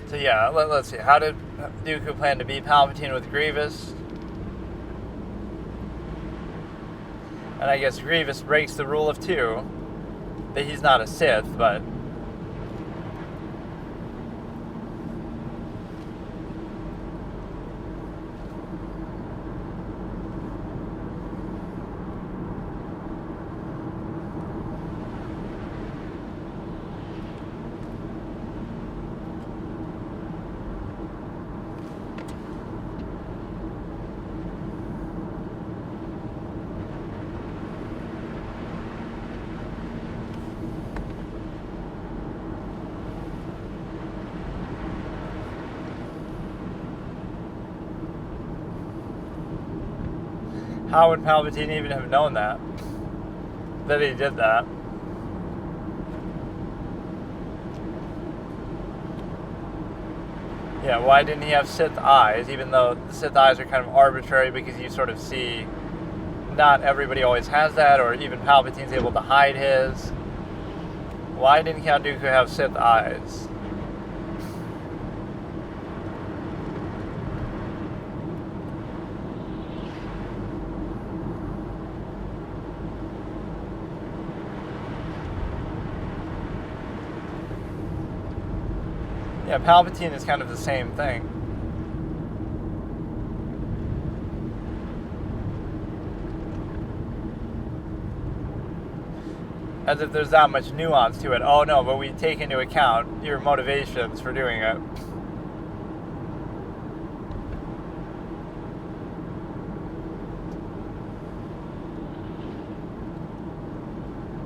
So yeah, let's see. How did Dooku plan to beat Palpatine with Grievous? And I guess Grievous breaks the rule of two. That he's not a Sith, but... How would Palpatine even have known that he did that? Yeah, why didn't he have Sith eyes, even though the Sith eyes are kind of arbitrary because you sort of see not everybody always has that, or even Palpatine's able to hide his. Why didn't Count Dooku have Sith eyes? Yeah, Palpatine is kind of the same thing. As if there's that much nuance to it. Oh no, but we take into account your motivations for doing it.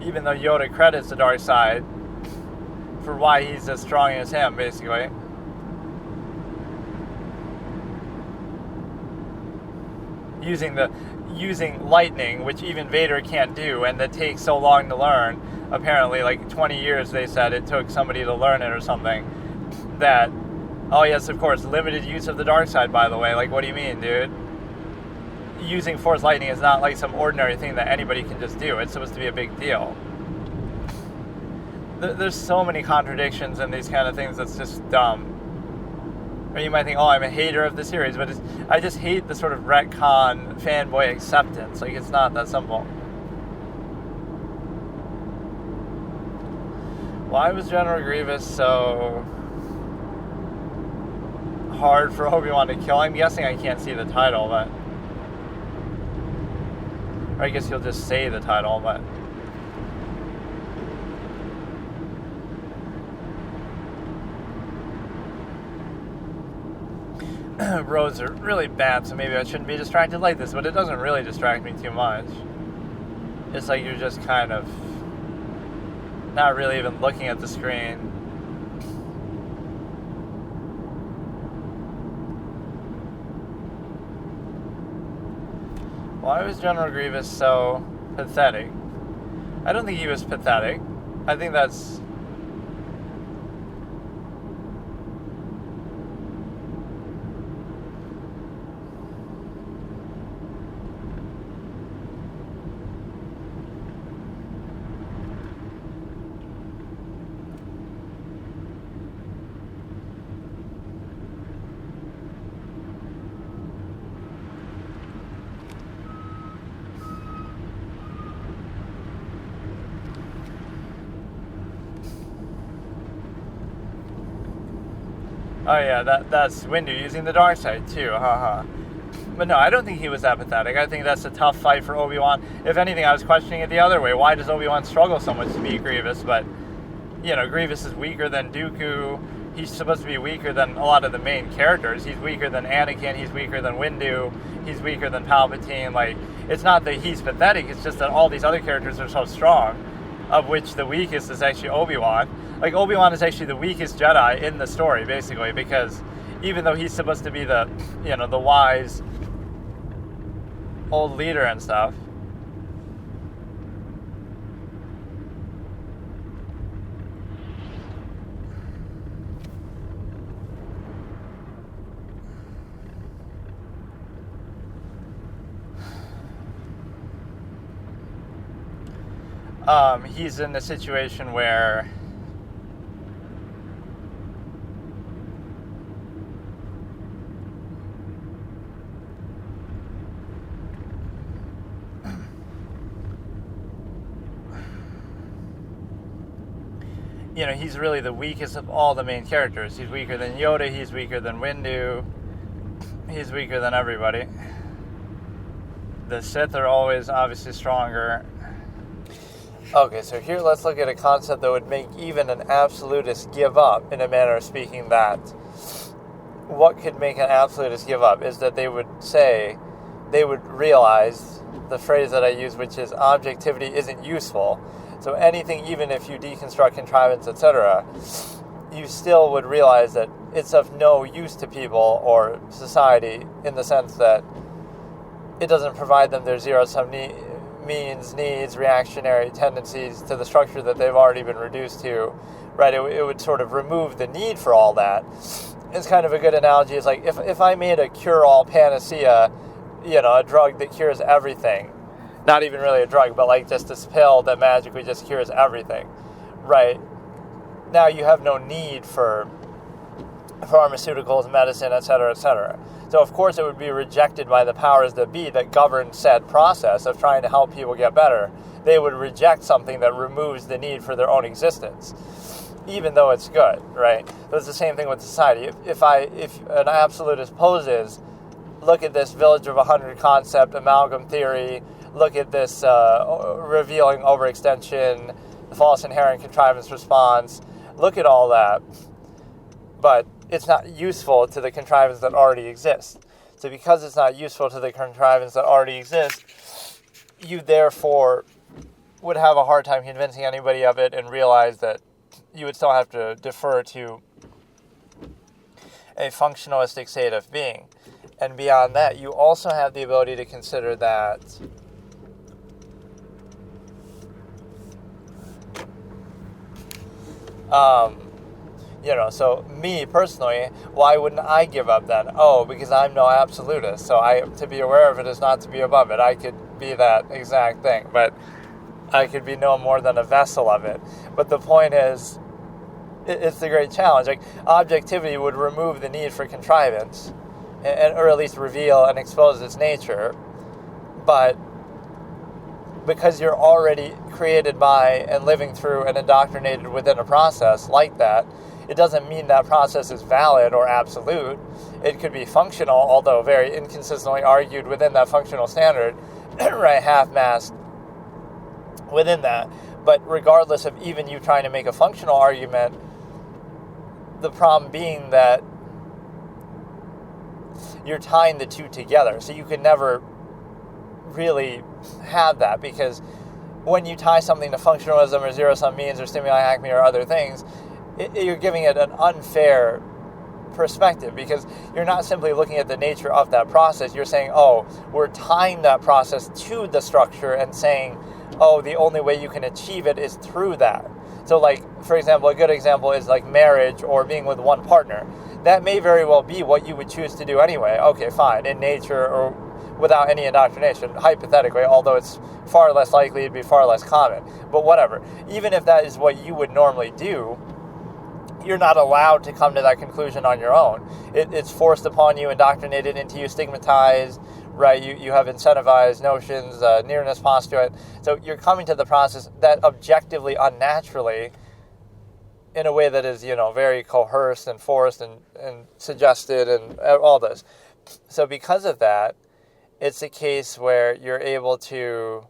Even though Yoda credits the dark side for why he's as strong as him, basically. Using lightning, which even Vader can't do, and that takes so long to learn. Apparently, like 20 years, they said it took somebody to learn it or something. That, oh yes, of course, limited use of the dark side, by the way. Like, what do you mean, dude? Using Force lightning is not like some ordinary thing that anybody can just do. It's supposed to be a big deal. There's so many contradictions in these kind of things that's just dumb. Or you might think, oh, I'm a hater of the series, but I just hate the sort of retcon fanboy acceptance. Like, it's not that simple. Why was General Grievous so hard for Obi-Wan to kill? I'm guessing I can't see the title, but... Or I guess he'll just say the title, but... Roads are really bad, so maybe I shouldn't be distracted like this, but it doesn't really distract me too much. It's like you're just kind of not really even looking at the screen. Why was General Grievous so pathetic? I don't think he was pathetic. I think that's... Oh yeah, that's Windu using the dark side too, haha. But no, I don't think he was that pathetic. I think that's a tough fight for Obi-Wan. If anything, I was questioning it the other way. Why does Obi-Wan struggle so much to beat Grievous? But, Grievous is weaker than Dooku. He's supposed to be weaker than a lot of the main characters. He's weaker than Anakin. He's weaker than Windu. He's weaker than Palpatine. Like, it's not that he's pathetic. It's just that all these other characters are so strong, of which the weakest is actually Obi-Wan. Like, Obi-Wan is actually the weakest Jedi in the story, basically, because even though he's supposed to be the, the wise old leader and stuff, he's in a situation where he's really the weakest of all the main characters. He's weaker than Yoda, he's weaker than Windu, he's weaker than everybody. The Sith are always obviously stronger. Okay, so here let's look at a concept that would make even an absolutist give up, in a manner of speaking, that what could make an absolutist give up is that they would realize the phrase that I use, which is objectivity isn't useful. So anything, even if you deconstruct contrivance, etc., you still would realize that it's of no use to people or society, in the sense that it doesn't provide them their zero-sum means, needs, reactionary tendencies to the structure that they've already been reduced to, right? It would sort of remove the need for all that. It's kind of a good analogy. It's like if I made a cure-all panacea, a drug that cures everything, not even really a drug, but like just this pill that magically just cures everything, right? Now you have no need for pharmaceuticals, medicine, etc., etc. So of course it would be rejected by the powers that be that govern said process of trying to help people get better. They would reject something that removes the need for their own existence, even though it's good, right? So it's the same thing with society. If an absolutist poses, look at this village of 100 concept, amalgam theory, look at this revealing overextension, the false inherent contrivance response, look at all that, but it's not useful to the contrivance that already exists. So because it's not useful to the contrivance that already exists, you therefore would have a hard time convincing anybody of it, and realize that you would still have to defer to a functionalistic state of being. And beyond that, you also have the ability to consider that so me personally, why wouldn't I give up then? Oh, because I'm no absolutist. So to be aware of it is not to be above it. I could be that exact thing, but I could be no more than a vessel of it. But the point is, it's the great challenge. Like, objectivity would remove the need for contrivance, or at least reveal and expose its nature. But because you're already created by and living through and indoctrinated within a process like that, it doesn't mean that process is valid or absolute. It could be functional, although very inconsistently argued within that functional standard, right, half-masked within that. But regardless of even you trying to make a functional argument, the problem being that you're tying the two together. So you could never really have that, because when you tie something to functionalism or zero-sum means or stimuli acme or other things, you're giving it an unfair perspective, because you're not simply looking at the nature of that process. You're saying, oh, we're tying that process to the structure and saying, oh, the only way you can achieve it is through that. So, like, for example, a good example is like marriage or being with one partner. That may very well be what you would choose to do anyway. Okay, fine, in nature or without any indoctrination, hypothetically, although it's far less likely, it'd be far less common. But whatever. Even if that is what you would normally do, you're not allowed to come to that conclusion on your own. It's forced upon you, indoctrinated into you, stigmatized, right? You have incentivized notions, nearness postulate. So you're coming to the process that objectively, unnaturally, in a way that is, very coerced and forced and suggested and all this. So because of that, it's a case where you're able to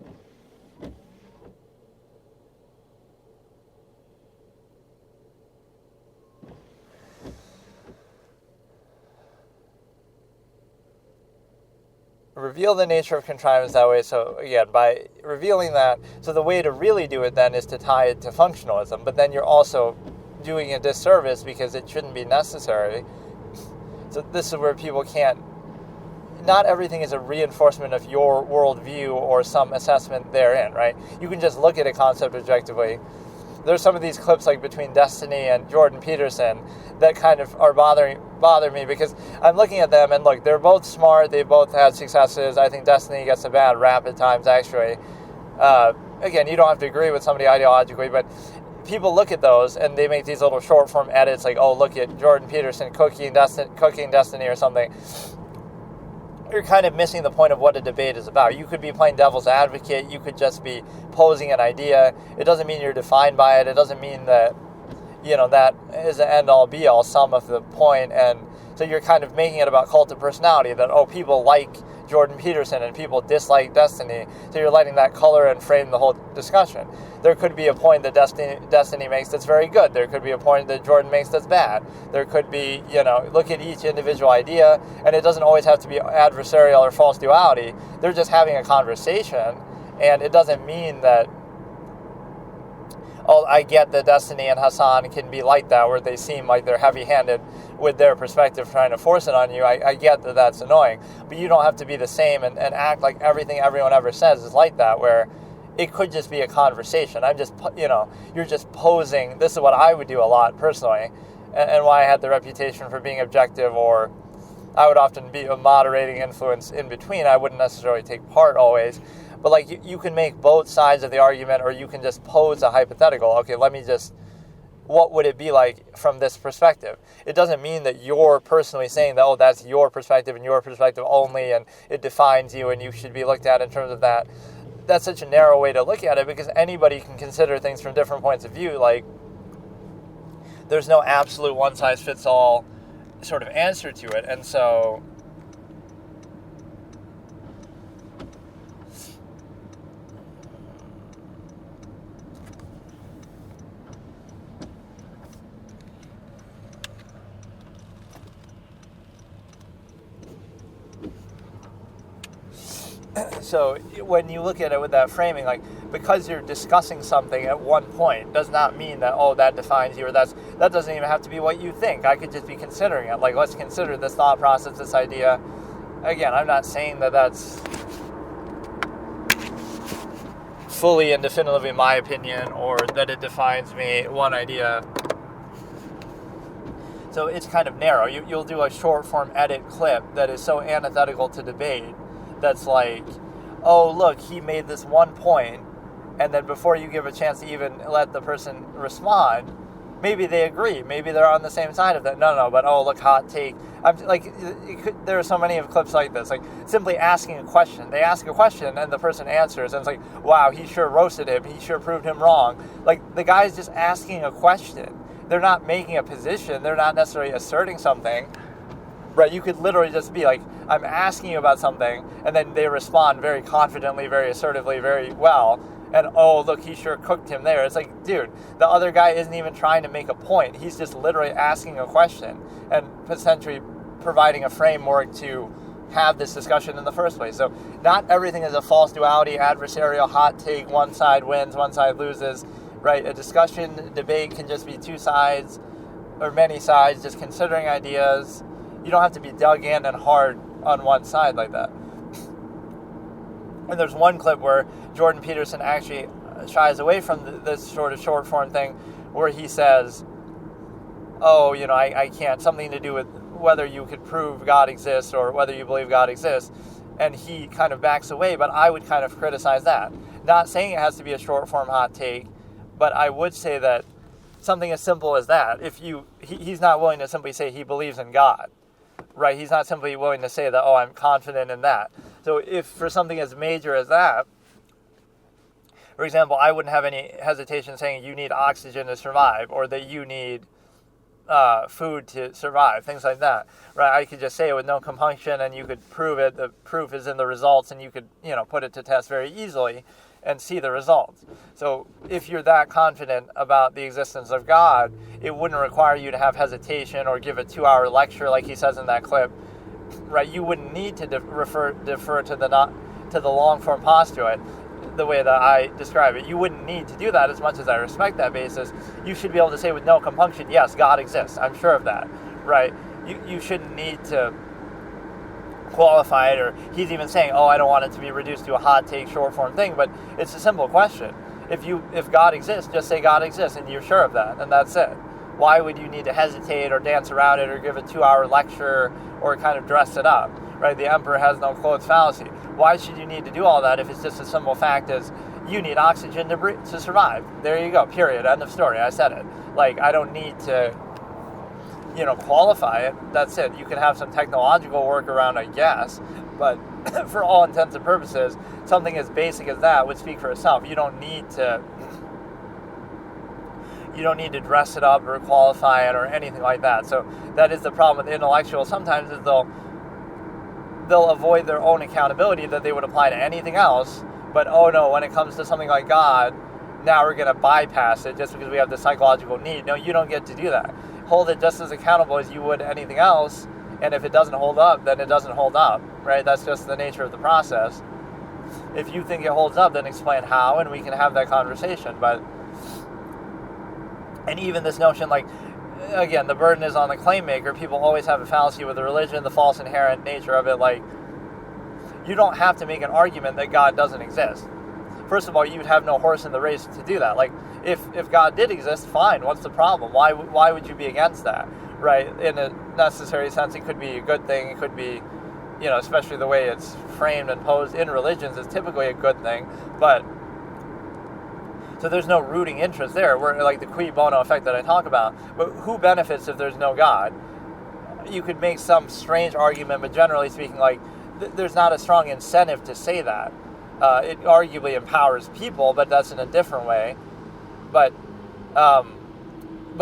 reveal the nature of contrivance that way. So again, by revealing that, so the way to really do it then is to tie it to functionalism, but then you're also doing a disservice because it shouldn't be necessary. So this is where people can't, not everything is a reinforcement of your worldview or some assessment therein, right? You can just look at a concept objectively. There's some of these clips like between Destiny and Jordan Peterson that kind of are bother me because I'm looking at them and look, they're both smart, they both had successes. I think Destiny gets a bad rap at times actually. Again, you don't have to agree with somebody ideologically, but people look at those and they make these little short form edits like, oh, look at Jordan Peterson cooking Destiny or something. You're kind of missing the point of what a debate is about. You could be playing devil's advocate. You could just be posing an idea. It doesn't mean you're defined by it. It doesn't mean that, that is the end-all, be-all sum of the point. And so you're kind of making it about cult of personality, that, people like Jordan Peterson and people dislike Destiny. So you're letting that color and frame the whole discussion. There could be a point that Destiny makes that's very good. There could be a point that Jordan makes that's bad. There could be, look at each individual idea, and it doesn't always have to be adversarial or false duality. They're just having a conversation, and it doesn't mean that, I get that Destiny and Hassan can be like that, where they seem like they're heavy-handed with their perspective trying to force it on you. I get that that's annoying, but you don't have to be the same and act like everything everyone ever says is like that, where it could just be a conversation. I'm just, you're just posing. This is what I would do a lot personally, and why I had the reputation for being objective, or I would often be a moderating influence in between. I wouldn't necessarily take part always, but like you can make both sides of the argument, or you can just pose a hypothetical. Okay, what would it be like from this perspective? It doesn't mean that you're personally saying that, that's your perspective and your perspective only, and it defines you and you should be looked at in terms of that. That's such a narrow way to look at it, because anybody can consider things from different points of view. Like, there's no absolute one-size-fits-all sort of answer to it. And so when you look at it with that framing, like, because you're discussing something at one point does not mean that, that defines you, or that doesn't even have to be what you think. I could just be considering it. Like, let's consider this thought process, this idea. Again, I'm not saying that that's fully and definitively my opinion, or that it defines me, one idea. So it's kind of narrow. You'll do a short form edit clip that is so antithetical to debate, that's like, look, he made this one point, and then before you give a chance to even let the person respond, maybe they agree, maybe they're on the same side of that. No, but look, hot take. I'm like, there are so many of clips like this, like simply asking a question. They ask a question, and the person answers, and it's like, wow, he sure roasted him. He sure proved him wrong. Like, the guy's just asking a question. They're not making a position. They're not necessarily asserting something. Right, you could literally just be like, I'm asking you about something, and then they respond very confidently, very assertively, very well, and look, he sure cooked him there. It's like, dude, the other guy isn't even trying to make a point. He's just literally asking a question and potentially providing a framework to have this discussion in the first place. So not everything is a false duality, adversarial, hot take, one side wins, one side loses, right? A discussion, debate can just be two sides or many sides, just considering ideas. You don't have to be dug in and hard on one side like that. And there's one clip where Jordan Peterson actually shies away from this sort of short form thing, where he says, I can't, something to do with whether you could prove God exists or whether you believe God exists. And he kind of backs away, but I would kind of criticize that. Not saying it has to be a short form hot take, but I would say that something as simple as that, he's not willing to simply say he believes in God. Right, he's not simply willing to say that, I'm confident in that. So if for something as major as that, For example, I wouldn't have any hesitation saying you need oxygen to survive, or that you need food to survive, things like that, right? I could just say it with no compunction, and you could prove it. The proof is in the results, and you could, put it to test very easily and see the results. So if you're that confident about the existence of God, it wouldn't require you to have hesitation or give a 2-hour lecture like he says in that clip, right? You wouldn't need to defer to the long form postulate the way that I describe it. You wouldn't need to do that. As much as I respect that basis, you should be able to say with no compunction, yes, God exists. I'm sure of that, right? You shouldn't need to qualify it, or he's even saying, I don't want it to be reduced to a hot take short form thing, but it's a simple question. If God exists, just say God exists, and you're sure of that, and that's it. Why would you need to hesitate or dance around it or give a 2-hour lecture or kind of dress it up, right? The emperor has no clothes fallacy. Why should you need to do all that if it's just a simple fact as you need oxygen to survive? There you go, period, end of story. I said it. Like, I don't need to, qualify it. That's it. You can have some technological workaround, I guess, but for all intents and purposes, something as basic as that would speak for itself. You don't need to dress it up or qualify it or anything like that. So that is the problem with intellectuals. Sometimes is they'll avoid their own accountability that they would apply to anything else, but when it comes to something like God, now we're going to bypass it just because we have the psychological need. No, you don't get to do that. Hold it just as accountable as you would anything else, and if it doesn't hold up, then it doesn't hold up, right? That's just the nature of the process. If you think it holds up, then explain how, and we can have that conversation. And even this notion, like, again, the burden is on the claim maker. People always have a fallacy with the religion, the false inherent nature of it. Like, you don't have to make an argument that God doesn't exist. First of all, you'd have no horse in the race to do that. Like, if God did exist, fine. What's the problem? Why would you be against that, right? In a necessary sense, it could be a good thing. It could be, especially the way it's framed and posed in religions, is typically a good thing. But so there's no rooting interest there. We're like the cui bono effect that I talk about. But who benefits if there's no God? You could make some strange argument, but generally speaking, like, there's not a strong incentive to say that. It arguably empowers people, but that's in a different way. But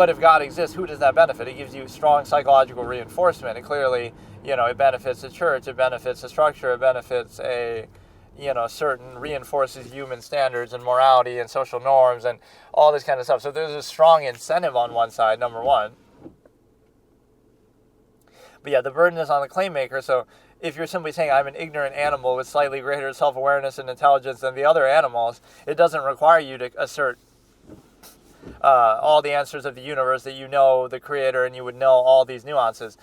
if God exists, who does that benefit? It gives you strong psychological reinforcement. And clearly, it benefits the church, it benefits the structure, it benefits certain reinforces human standards and morality and social norms and all this kind of stuff. So there's a strong incentive on one side, number one. But yeah, the burden is on the claim maker. So if you're simply saying, I'm an ignorant animal with slightly greater self-awareness and intelligence than the other animals, it doesn't require you to assert all the answers of the universe, that you know the creator and you would know all these nuances.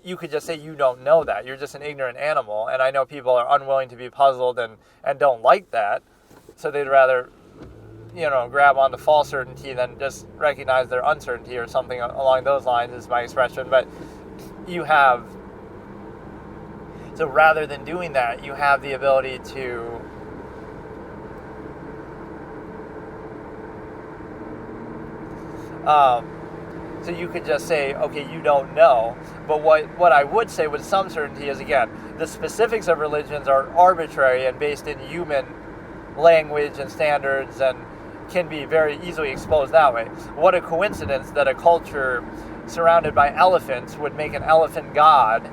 You could just say you don't know that. You're just an ignorant animal. And I know people are unwilling to be puzzled and don't like that. So they'd rather, grab onto false certainty than just recognize their uncertainty or something along those lines is my expression. But so rather than doing that, you have the ability to so you could just say, okay, you don't know. But what I would say with some certainty is, again, the specifics of religions are arbitrary and based in human language and standards and can be very easily exposed that way. What a coincidence that a culture surrounded by elephants would make an elephant god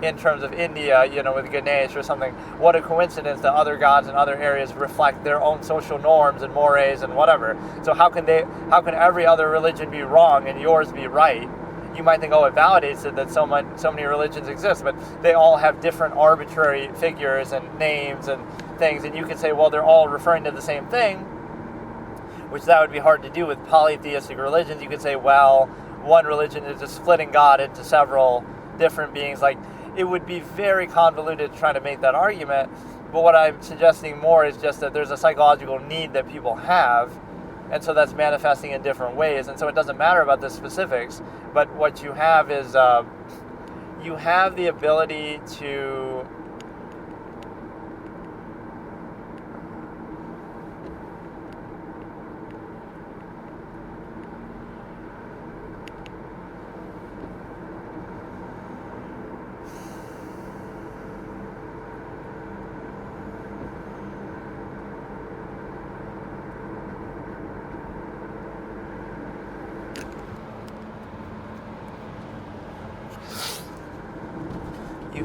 in terms of India, with Ganesh or something. What a coincidence that other gods in other areas reflect their own social norms and mores and whatever. So how can every other religion be wrong and yours be right? You might think, it validates it that so many religions exist, but they all have different arbitrary figures and names and things, and you could say, well, they're all referring to the same thing, which that would be hard to do with polytheistic religions. You could say, well, one religion is just splitting God into several different beings. Like, it would be very convoluted trying to make that argument, but what I'm suggesting more is just that there's a psychological need that people have, and so that's manifesting in different ways, and so it doesn't matter about the specifics, but what you have is you have the ability to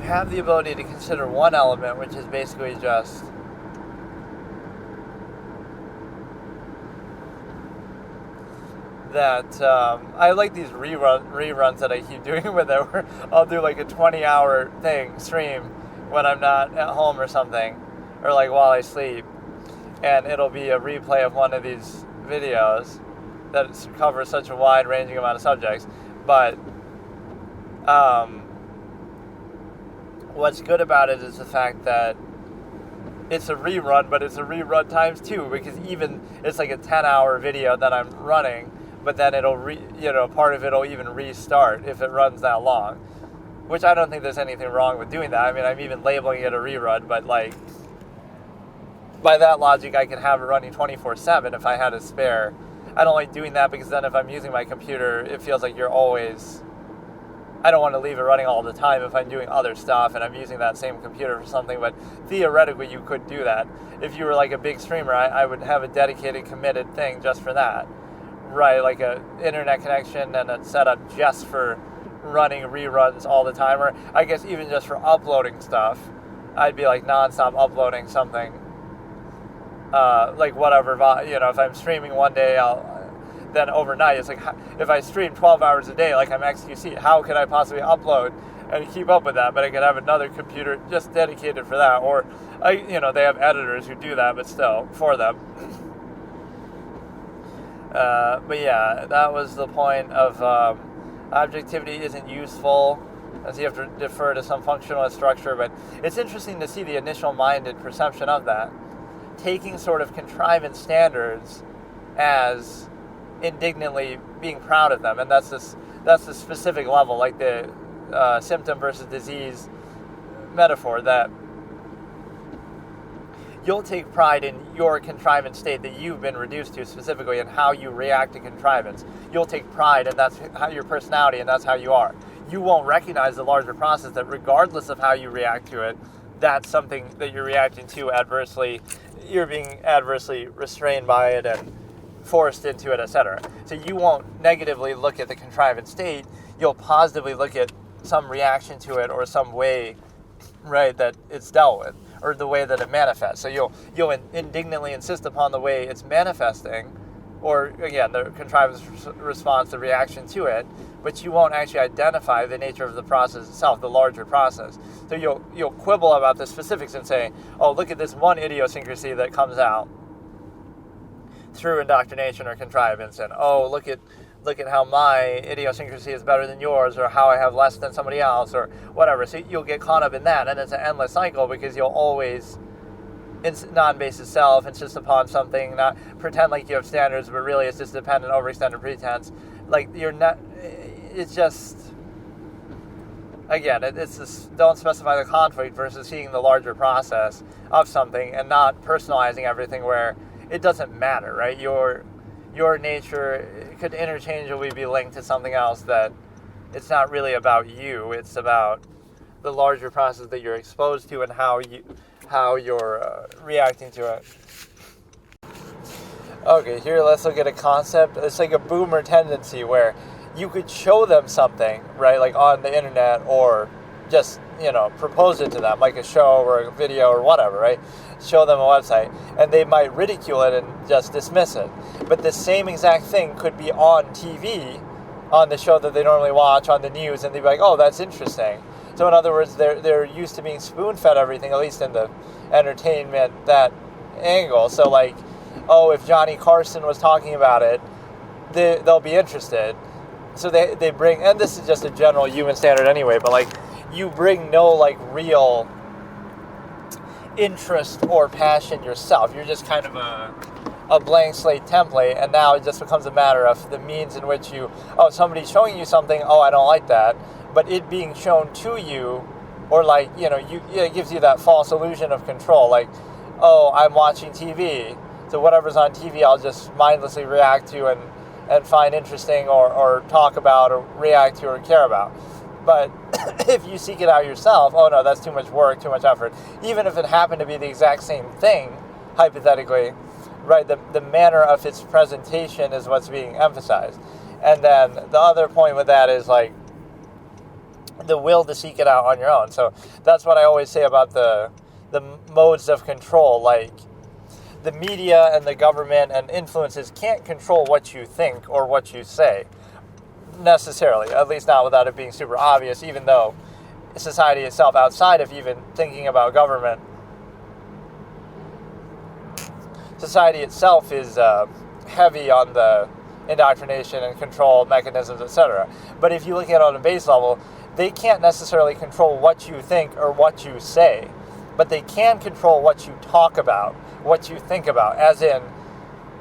have the ability to consider one element, which is basically just that I like these reruns that I keep doing with it, where I'll do like a 20-hour stream when I'm not at home or something, or like while I sleep, and it'll be a replay of one of these videos that covers such a wide-ranging amount of subjects. But what's good about it is the fact that it's a rerun, but it's a rerun times 2, because even it's like a 10-hour video that I'm running, but then it'll part of it'll even restart if it runs that long, which I don't think there's anything wrong with doing that. I mean, I'm even labeling it a rerun, but like by that logic, I could have it running 24/7 if I had a spare. I don't like doing that because then if I'm using my computer, it feels like I don't want to leave it running all the time if I'm doing other stuff and I'm using that same computer for something, but theoretically you could do that. If you were like a big streamer, I would have a dedicated, committed thing just for that, right? Like a internet connection and a setup just for running reruns all the time, or I guess even just for uploading stuff. I'd be like nonstop uploading something, like whatever, if I'm streaming one day, then overnight, it's like, if I stream 12 hours a day, like I'm XQC, how could I possibly upload and keep up with that? But I could have another computer just dedicated for that, or, they have editors who do that, but still, for them. But yeah, that was the point of objectivity isn't useful, as you have to defer to some functionalist structure, but it's interesting to see the initial minded perception of that, taking sort of contrivance standards as indignantly being proud of them, and that's the specific level, like the symptom versus disease metaphor, that you'll take pride in your contrivance state that you've been reduced to specifically, and how you react to contrivance. You'll take pride, and that's how your personality, and that's how you are. You won't recognize the larger process that regardless of how you react to it, that's something that you're reacting to adversely. You're being adversely restrained by it and forced into it, etc. So you won't negatively look at the contrivance state. You'll positively look at some reaction to it, or some way, right, that it's dealt with, or the way that it manifests. So you'll indignantly insist upon the way it's manifesting, or again, the contrivance response, the reaction to it, but you won't actually identify the nature of the process itself, the larger process. So you'll quibble about the specifics and say, oh, look at this one idiosyncrasy that comes out through indoctrination or contrivance, and oh, look at how my idiosyncrasy is better than yours, or how I have less than somebody else, or whatever. So you'll get caught up in that, and it's an endless cycle, because you'll always, non-basis self, insist upon something, not pretend like you have standards, but really it's just dependent, overextended pretense. Like you're not. It's just, again, it's this, don't specify the conflict versus seeing the larger process of something and not personalizing everything where it doesn't matter, right? Your nature could interchangeably be linked to something else, that it's not really about you, it's about the larger process that you're exposed to and how you're reacting to it. Okay, here let's look at a concept. It's like a boomer tendency where you could show them something, right, like on the internet, or just, propose it to them, like a show or a video or whatever, right? Show them a website, and they might ridicule it and just dismiss it. But the same exact thing could be on TV, on the show that they normally watch, on the news, and they'd be like, oh, that's interesting. So in other words, they're used to being spoon-fed everything, at least in the entertainment, that angle. So like, oh, if Johnny Carson was talking about it, they'll be interested. So they bring, and this is just a general human standard anyway, but like, you bring no like real interest or passion yourself. You're just kind of a blank slate template, and now it just becomes a matter of the means in which somebody's showing you something, oh, I don't like that, but it being shown to you, or like, it gives you that false illusion of control, like, oh, I'm watching TV, so whatever's on TV I'll just mindlessly react to and find interesting, or talk about, or react to, or care about. But if you seek it out yourself, oh no, that's too much work, too much effort. Even if it happened to be the exact same thing, hypothetically, right, the manner of its presentation is what's being emphasized. And then the other point with that is like, the will to seek it out on your own. So that's what I always say about the modes of control. Like, the media and the government and influences can't control what you think or what you say, necessarily, at least not without it being super obvious, even though society itself, outside of even thinking about government, society itself is heavy on the indoctrination and control mechanisms, etc. But if you look at it on a base level, they can't necessarily control what you think or what you say, but they can control what you talk about, what you think about, as in,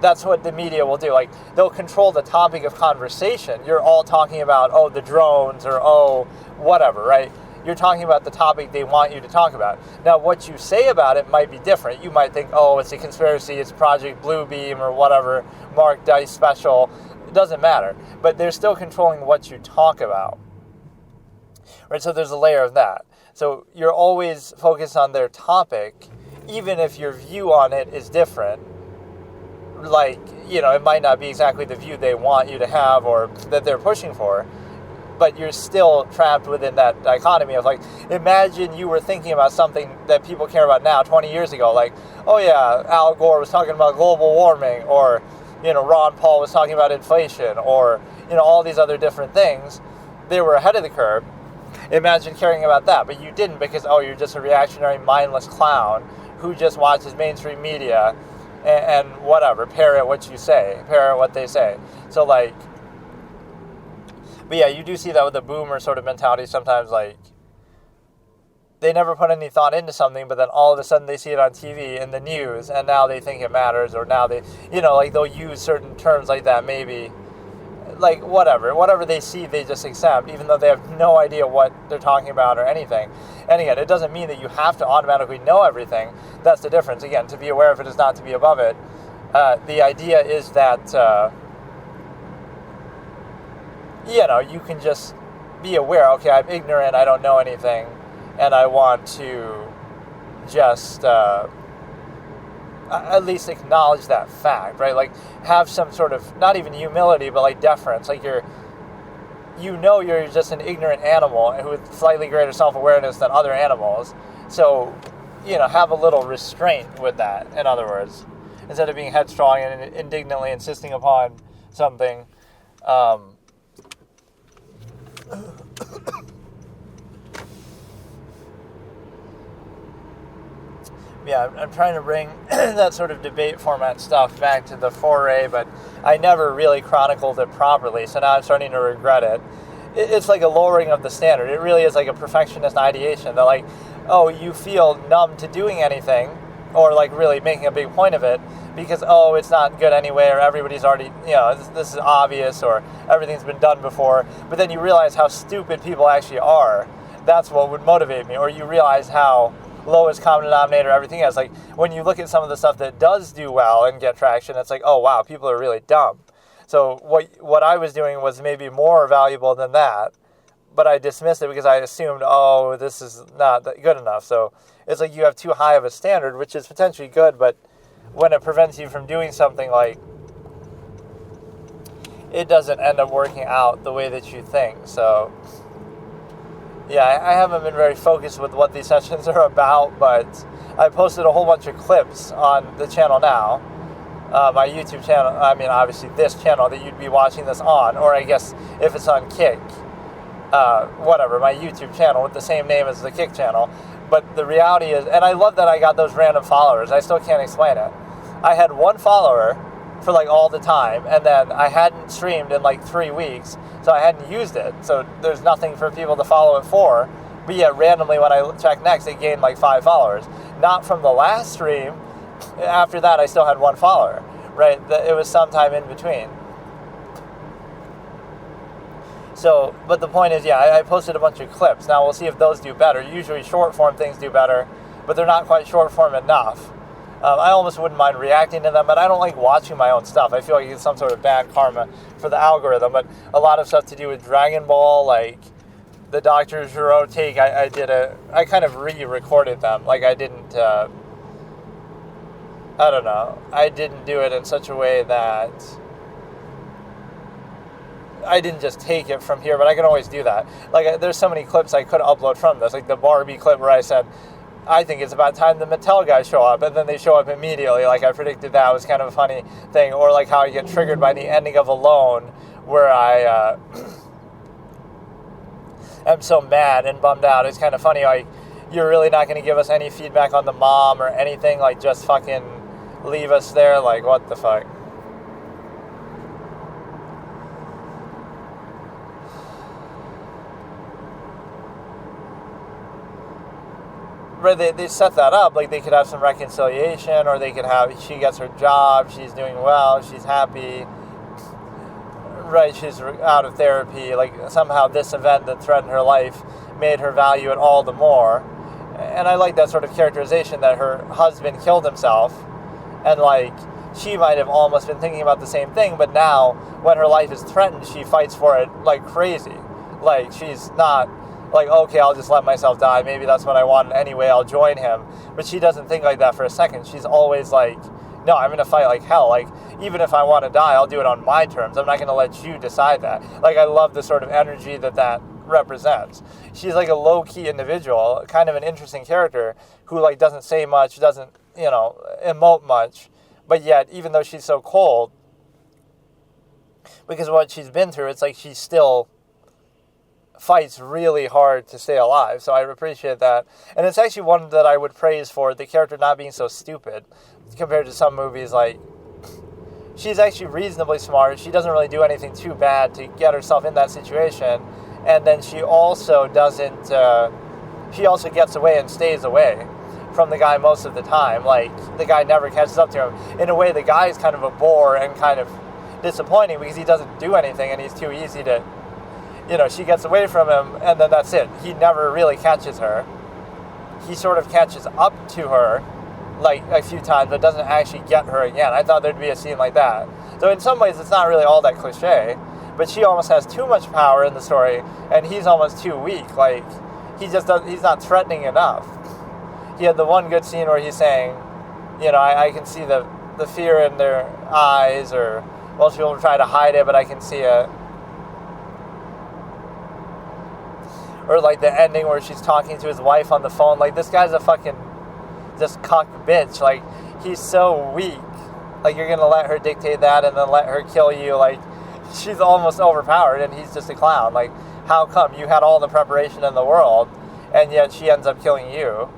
that's what the media will do. Like, they'll control the topic of conversation. You're all talking about, oh, the drones, or oh, whatever, right? You're talking about the topic they want you to talk about. Now, what you say about it might be different. You might think, oh, it's a conspiracy, it's Project Bluebeam, or whatever, Mark Dice special. It doesn't matter. But they're still controlling what you talk about. Right, so there's a layer of that. So you're always focused on their topic, even if your view on it is different. Like, you know, it might not be exactly the view they want you to have or that they're pushing for, but you're still trapped within that dichotomy of, like, imagine you were thinking about something that people care about now 20 years ago, like, oh yeah, Al Gore was talking about global warming, or, you know, Ron Paul was talking about inflation, or, you know, all these other different things. They were ahead of the curve. Imagine caring about that, but you didn't, because, oh, you're just a reactionary, mindless clown who just watches mainstream media and whatever, parrot what you say, parrot what they say. So, like, but yeah, you do see that with the boomer sort of mentality sometimes. Like, they never put any thought into something, but then all of a sudden they see it on TV in the news, and now they think it matters, or now they, you know, like, they'll use certain terms like that, maybe, like, whatever they see, they just accept, even though they have no idea what they're talking about or anything. And again, it doesn't mean that you have to automatically know everything. That's the difference. Again, to be aware of it is not to be above it. The idea is that, you know, you can just be aware, okay, I'm ignorant, I don't know anything, and I want to just at least acknowledge that fact, right? Like, have some sort of, not even humility, but like deference. Like, you're just an ignorant animal with slightly greater self-awareness than other animals. So, you know, have a little restraint with that, in other words. Instead of being headstrong and indignantly insisting upon something. Yeah, I'm trying to bring that sort of debate format stuff back to the foray, but I never really chronicled it properly, so now I'm starting to regret it. It's like a lowering of the standard. It really is like a perfectionist ideation that, like, oh, you feel numb to doing anything, or like really making a big point of it, because, oh, it's not good anyway, or everybody's already, you know, this is obvious, or everything's been done before, but then you realize how stupid people actually are. That's what would motivate me. Or you realize how lowest common denominator everything is. Like, when you look at some of the stuff that does do well and get traction, it's like, oh wow, people are really dumb. So what I was doing was maybe more valuable than that, but I dismissed it because I assumed, oh, this is not good enough. So it's like you have too high of a standard, which is potentially good, but when it prevents you from doing something, like, it doesn't end up working out the way that you think. So yeah, I haven't been very focused with what these sessions are about, but I posted a whole bunch of clips on the channel now. My YouTube channel, I mean, obviously this channel that you'd be watching this on, or I guess if it's on Kick, whatever, my YouTube channel with the same name as the Kick channel. But the reality is, and I love that I got those random followers. I still can't explain it. I had one follower for like all the time, and then I hadn't streamed in like 3 weeks, so I hadn't used it. So there's nothing for people to follow it for. But yet randomly when I checked next, it gained like 5 followers. Not from the last stream. After that, I still had 1 follower, right? It was sometime in between. So, but the point is, yeah, I posted a bunch of clips. Now we'll see if those do better. Usually short form things do better, but they're not quite short form enough. I almost wouldn't mind reacting to them, but I don't like watching my own stuff. I feel like it's some sort of bad karma for the algorithm. But a lot of stuff to do with Dragon Ball, like the Dr. Giro take, I kind of re-recorded them. Like, I didn't, I don't know. I didn't do it in such a way that I didn't just take it from here, but I can always do that. Like, there's so many clips I could upload from this, like the Barbie clip where I said, I think it's about time the Mattel guys show up, and then they show up immediately. Like, I predicted that was kind of a funny thing. Or like how I get triggered by the ending of Alone, where I am so mad and bummed out. It's kind of funny, like, you're really not going to give us any feedback on the mom or anything, like, just fucking leave us there, like, what the fuck? Right, they set that up, like, they could have some reconciliation, or they could have, she gets her job, she's doing well, she's happy, right, she's out of therapy, like, somehow this event that threatened her life made her value it all the more. And I like that sort of characterization that her husband killed himself, and, like, she might have almost been thinking about the same thing, but now, when her life is threatened, she fights for it like crazy. Like, she's not like, okay, I'll just let myself die, maybe that's what I want anyway, I'll join him. But she doesn't think like that for a second. She's always like, no, I'm going to fight like hell. Like, even if I want to die, I'll do it on my terms. I'm not going to let you decide that. Like, I love the sort of energy that represents. She's like a low-key individual, kind of an interesting character who, like, doesn't say much, doesn't, emote much, but yet, even though she's so cold, because of what she's been through, it's like she still fights really hard to stay alive. So I appreciate that. And it's actually one that I would praise for the character not being so stupid compared to some movies. Like, she's actually reasonably smart. She doesn't really do anything too bad to get herself in that situation. And then she also doesn't, she also gets away and stays away from the guy most of the time. Like, the guy never catches up to him. In a way, the guy is kind of a bore and kind of disappointing because he doesn't do anything and he's too easy to, she gets away from him and then that's it. He never really catches her. He sort of catches up to her like a few times, but doesn't actually get her again. I thought there'd be a scene like that. So in some ways, it's not really all that cliche, but she almost has too much power in the story, and he's almost too weak. Like, he's not threatening enough. He had the one good scene where he's saying, I can see the fear in their eyes, or most people try to hide it, but I can see it. Or like the ending where she's talking to his wife on the phone. Like, this guy's a fucking just cuck bitch. Like, he's so weak. Like, you're gonna let her dictate that and then let her kill you. Like, she's almost overpowered and he's just a clown. Like, how come you had all the preparation in the world and yet she ends up killing you?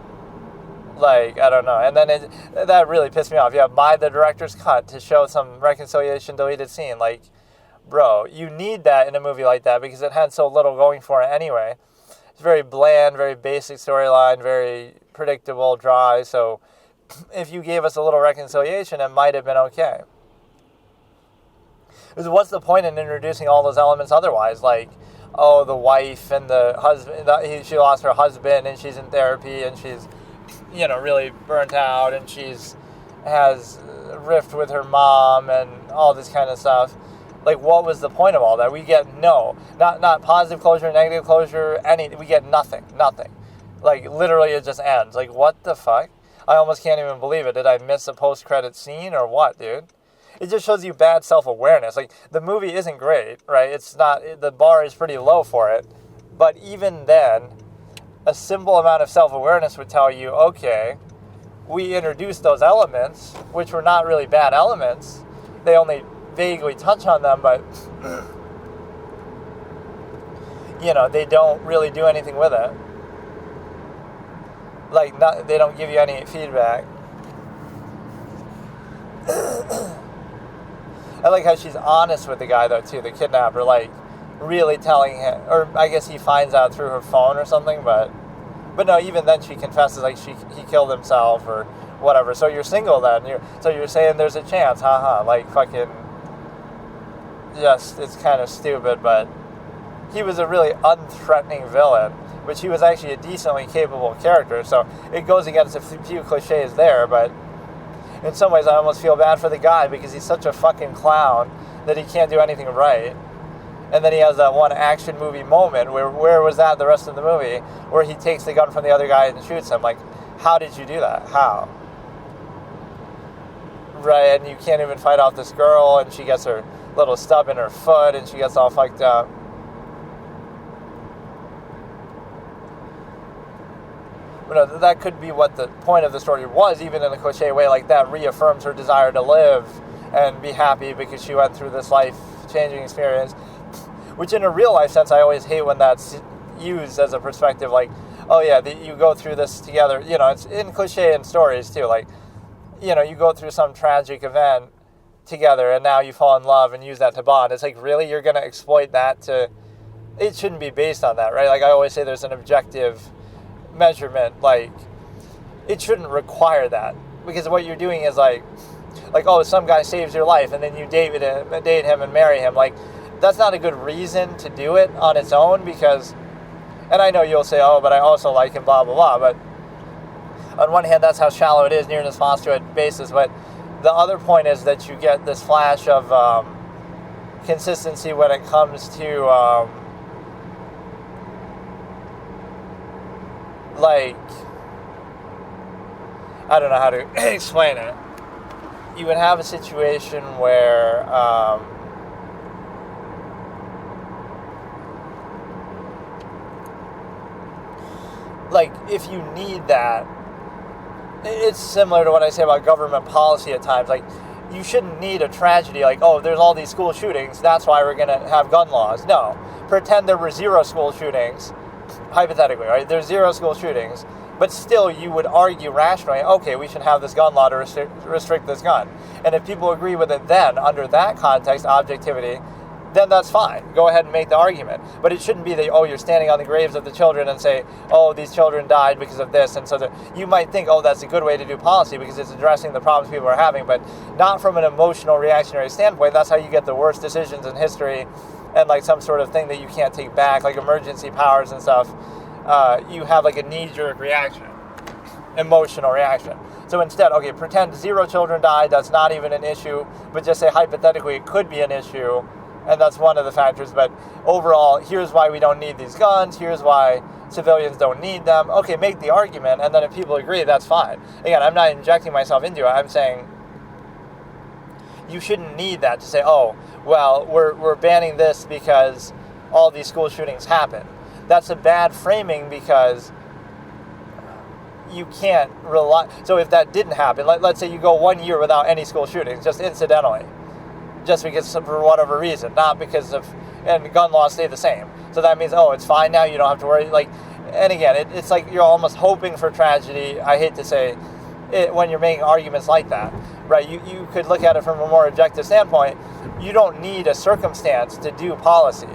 Like, I don't know. And then that really pissed me off. Yeah, buy the director's cut to show some reconciliation deleted scene. Like, bro, you need that in a movie like that because it had so little going for it anyway. It's very bland, very basic storyline, very predictable, dry. So if you gave us a little reconciliation, it might have been okay. Because what's the point in introducing all those elements otherwise? Like, oh, the wife and the husband, she lost her husband and she's in therapy and she's, really burnt out and has a rift with her mom and all this kind of stuff. Like, what was the point of all that? We get not positive closure, negative closure, we get nothing. Like, literally it just ends. Like, what the fuck? I almost can't even believe it. Did I miss a post-credit scene or what, dude? It just shows you bad self-awareness. Like, the movie isn't great, right? The bar is pretty low for it. But even then, a simple amount of self-awareness would tell you, okay, we introduced those elements, which were not really bad elements. They only vaguely touch on them, but they don't really do anything with it. Like, they don't give you any feedback. I like how she's honest with the guy though too, the kidnapper, like really telling him, or I guess he finds out through her phone or something, but no, even then she confesses like he killed himself or whatever. So you're single then, so you're saying there's a chance, haha, like fucking. Just, it's kind of stupid, but he was a really unthreatening villain, which he was actually a decently capable character, so it goes against a few cliches there, but in some ways I almost feel bad for the guy because he's such a fucking clown that he can't do anything right. And then he has that one action movie moment where was that the rest of the movie, where he takes the gun from the other guy and shoots him. Like, how did you do that? How? Right, and you can't even fight off this girl, and she gets her little stub in her foot, and she gets all fucked up. But that could be what the point of the story was, even in a cliche way like that, reaffirms her desire to live and be happy because she went through this life-changing experience, which in a real-life sense, I always hate when that's used as a perspective, like, oh yeah, you go through this together. It's in cliche in stories too, like, you go through some tragic event together and now you fall in love and use that to bond. It's like, really, you're going to exploit that to... It shouldn't be based on that, right? Like, I always say there's an objective measurement, like, it shouldn't require that, because what you're doing is like, oh, some guy saves your life and then you date him and marry him. Like, that's not a good reason to do it on its own, because, and I know you'll say, oh, but I also like him, blah, blah, blah, but on one hand, that's how shallow it is, nearness postulate basis, but the other point is that you get this flash of consistency when it comes to like, I don't know how to explain it. You would have a situation where like, if you need that, it's similar to what I say about government policy at times. Like, you shouldn't need a tragedy like, oh, there's all these school shootings, that's why we're going to have gun laws. No. Pretend there were 0 school shootings, hypothetically, right? There's 0 school shootings, but still you would argue rationally, okay, we should have this gun law to restrict this gun. And if people agree with it then, under that context, objectivity, then that's fine. Go ahead and make the argument. But it shouldn't be that, oh, you're standing on the graves of the children and say, oh, these children died because of this. And so you might think, oh, that's a good way to do policy because it's addressing the problems people are having, but not from an emotional reactionary standpoint. That's how you get the worst decisions in history, and like some sort of thing that you can't take back, like emergency powers and stuff. You have like a knee-jerk reaction, emotional reaction. So instead, okay, pretend 0 children died, that's not even an issue, but just say hypothetically it could be an issue, and that's one of the factors. But overall, here's why we don't need these guns, here's why civilians don't need them. Okay, make the argument, and then if people agree, that's fine. Again, I'm not injecting myself into it, I'm saying you shouldn't need that to say, oh, well, we're banning this because all these school shootings happen. That's a bad framing, because you can't rely... So if that didn't happen, let's say you go 1 year without any school shootings, just incidentally, just because for whatever reason, not because of... And gun laws stay the same. So that means, oh, it's fine now, you don't have to worry. Like, and again, it's like you're almost hoping for tragedy. I hate to say it when you're making arguments like that, right? You could look at it from a more objective standpoint. You don't need a circumstance to do policy,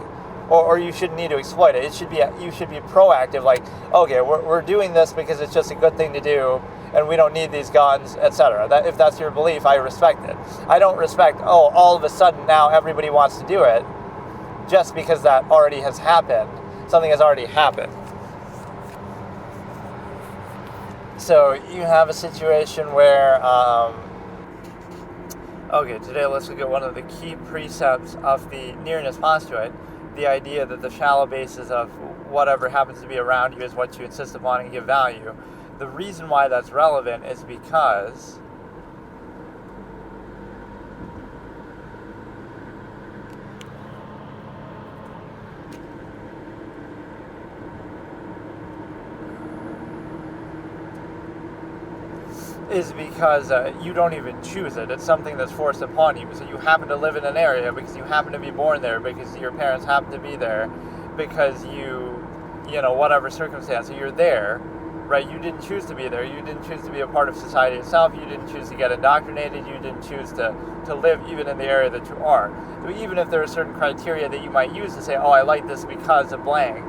or you shouldn't need to exploit it. You should be proactive, like, okay, we're doing this because it's just a good thing to do, and we don't need these guns, etc. If that's your belief, I respect it. I don't respect, oh, all of a sudden now everybody wants to do it, just because that already has happened. Something has already happened. So you have a situation where, okay, today let's look at one of the key precepts of the nearness postulate, the idea that the shallow basis of whatever happens to be around you is what you insist upon and give value. The reason why that's relevant is because you don't even choose it. It's something that's forced upon you. So you happen to live in an area because you happen to be born there, because your parents happen to be there, because whatever circumstance, so you're there, right? You didn't choose to be there. You didn't choose to be a part of society itself. You didn't choose to get indoctrinated. You didn't choose to live even in the area that you are. So even if there are certain criteria that you might use to say, oh, I like this because of blank,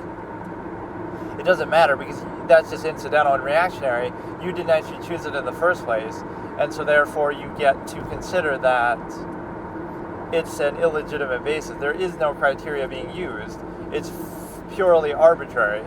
it doesn't matter, because that's just incidental and reactionary. You didn't actually choose it in the first place, and so therefore you get to consider that it's an illegitimate basis. There is no criteria being used. It's purely arbitrary,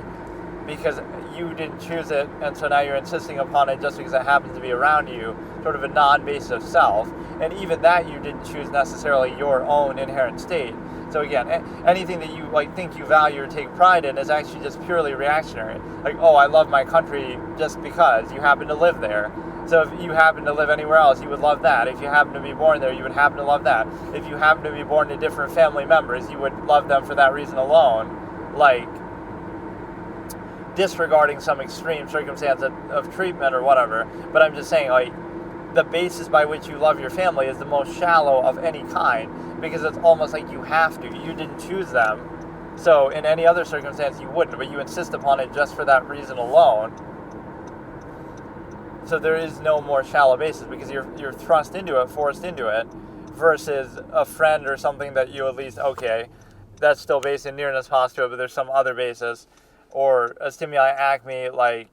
because you didn't choose it, and so now you're insisting upon it just because it happens to be around you, sort of a non-basis of self. And even that you didn't choose necessarily your own inherent state. So again, anything that you think you value or take pride in is actually just purely reactionary. Like, oh, I love my country just because you happen to live there. So if you happen to live anywhere else, you would love that. If you happen to be born there, you would happen to love that. If you happen to be born to different family members, you would love them for that reason alone. Like, disregarding some extreme circumstance of treatment or whatever. But I'm just saying, like, the basis by which you love your family is the most shallow of any kind, because it's almost like you have to. You didn't choose them. So in any other circumstance, you wouldn't, but you insist upon it just for that reason alone. So there is no more shallow basis, because you're thrust into it, forced into it, versus a friend or something that you at least, okay, that's still based in nearness postuate, but there's some other basis, or a stimuli acme, like,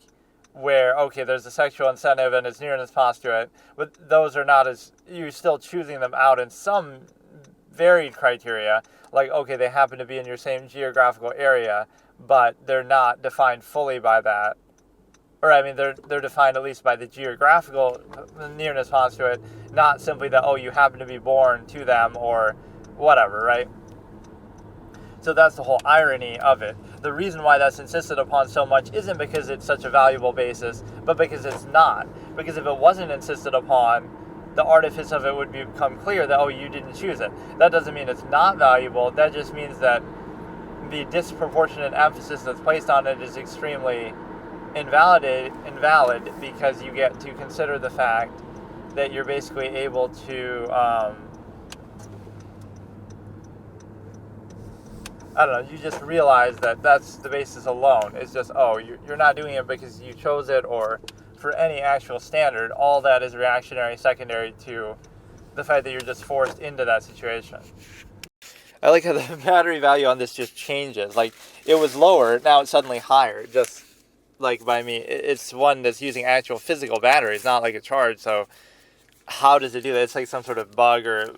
where, okay, there's a sexual incentive and it's nearness postuate, but those are not as, you're still choosing them out in some varied criteria, like, okay, they happen to be in your same geographical area, but they're not defined fully by that. Or, I mean, they're defined at least by the geographical nearness postuate, not simply that, oh, you happen to be born to them or whatever, right? So that's the whole irony of it. The reason why that's insisted upon so much isn't because it's such a valuable basis, but because it's not. Because if it wasn't insisted upon, the artifice of it would become clear that, oh, you didn't choose it. That doesn't mean it's not valuable. That just means that the disproportionate emphasis that's placed on it is extremely invalid, because you get to consider the fact that you're basically able to, I don't know, you just realize that that's the basis alone. It's just, oh, you're not doing it because you chose it or for any actual standard. All that is reactionary, secondary to the fact that you're just forced into that situation. I like how the battery value on this just changes. Like, it was lower, now it's suddenly higher, just like by me. It's one that's using actual physical batteries, not like a charge. So how does it do that? It's like some sort of bug, or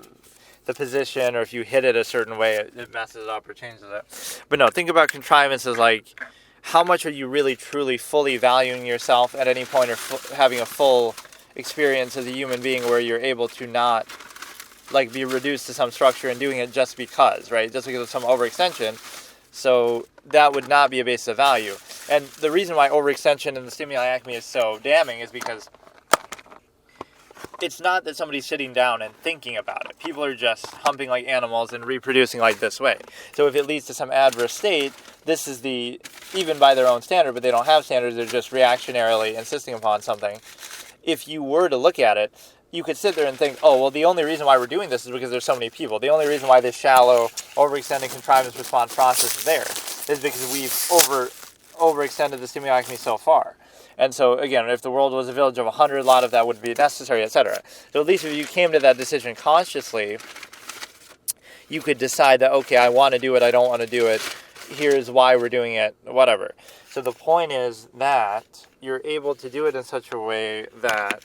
the position, or if you hit it a certain way, it messes it up or changes it. But no, think about contrivances like, how much are you really truly fully valuing yourself at any point, or having a full experience as a human being where you're able to not like be reduced to some structure and doing it just because, right? Just because of some overextension. So that would not be a basis of value. And the reason why overextension in the stimuli acme is so damning is because it's not that somebody's sitting down and thinking about it. People are just humping like animals and reproducing like this way. So if it leads to some adverse state, this is the, even by their own standard, but they don't have standards, they're just reactionarily insisting upon something. If you were to look at it, you could sit there and think, oh, well, the only reason why we're doing this is because there's so many people. The only reason why this shallow, overextending contrivance response process is there is because we've overextended the stimuli acme so far. And so, again, if the world was a village of 100, a lot of that would be necessary, etc. So at least if you came to that decision consciously, you could decide that, okay, I want to do it, I don't want to do it, here's why we're doing it, whatever. So the point is that you're able to do it in such a way that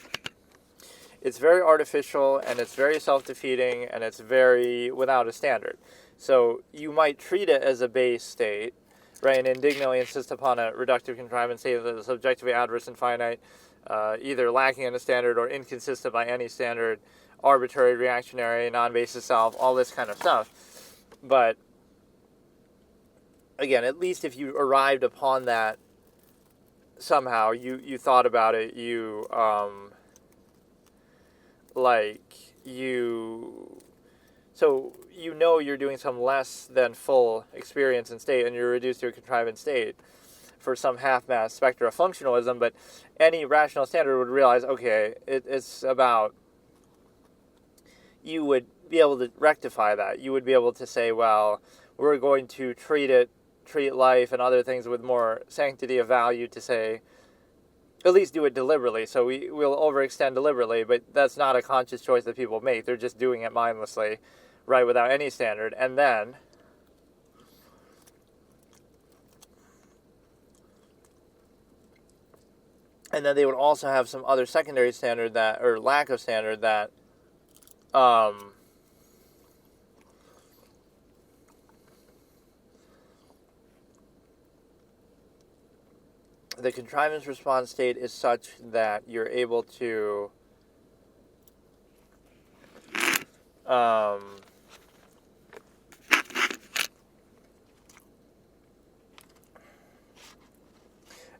it's very artificial, and it's very self-defeating, and it's very without a standard. So you might treat it as a base state, right, and indignantly insist upon a reductive contrivance state that is subjectively adverse and finite, either lacking in a standard or inconsistent by any standard, arbitrary, reactionary, non-basis self, all this kind of stuff. But again, at least if you arrived upon that somehow, you thought about it, so you know you're doing some less than full experience and state, and you're reduced to a contrivance state for some half-mass spectra of functionalism, but any rational standard would realize, okay, it's about, you would be able to rectify that. You would be able to say, well, we're going to treat life and other things with more sanctity of value, to say, at least do it deliberately. So we'll overextend deliberately, but that's not a conscious choice that people make. They're just doing it mindlessly, right, without any standard. And then they would also have some other secondary standard that, or lack of standard, that the contrivance response state is such that you're able to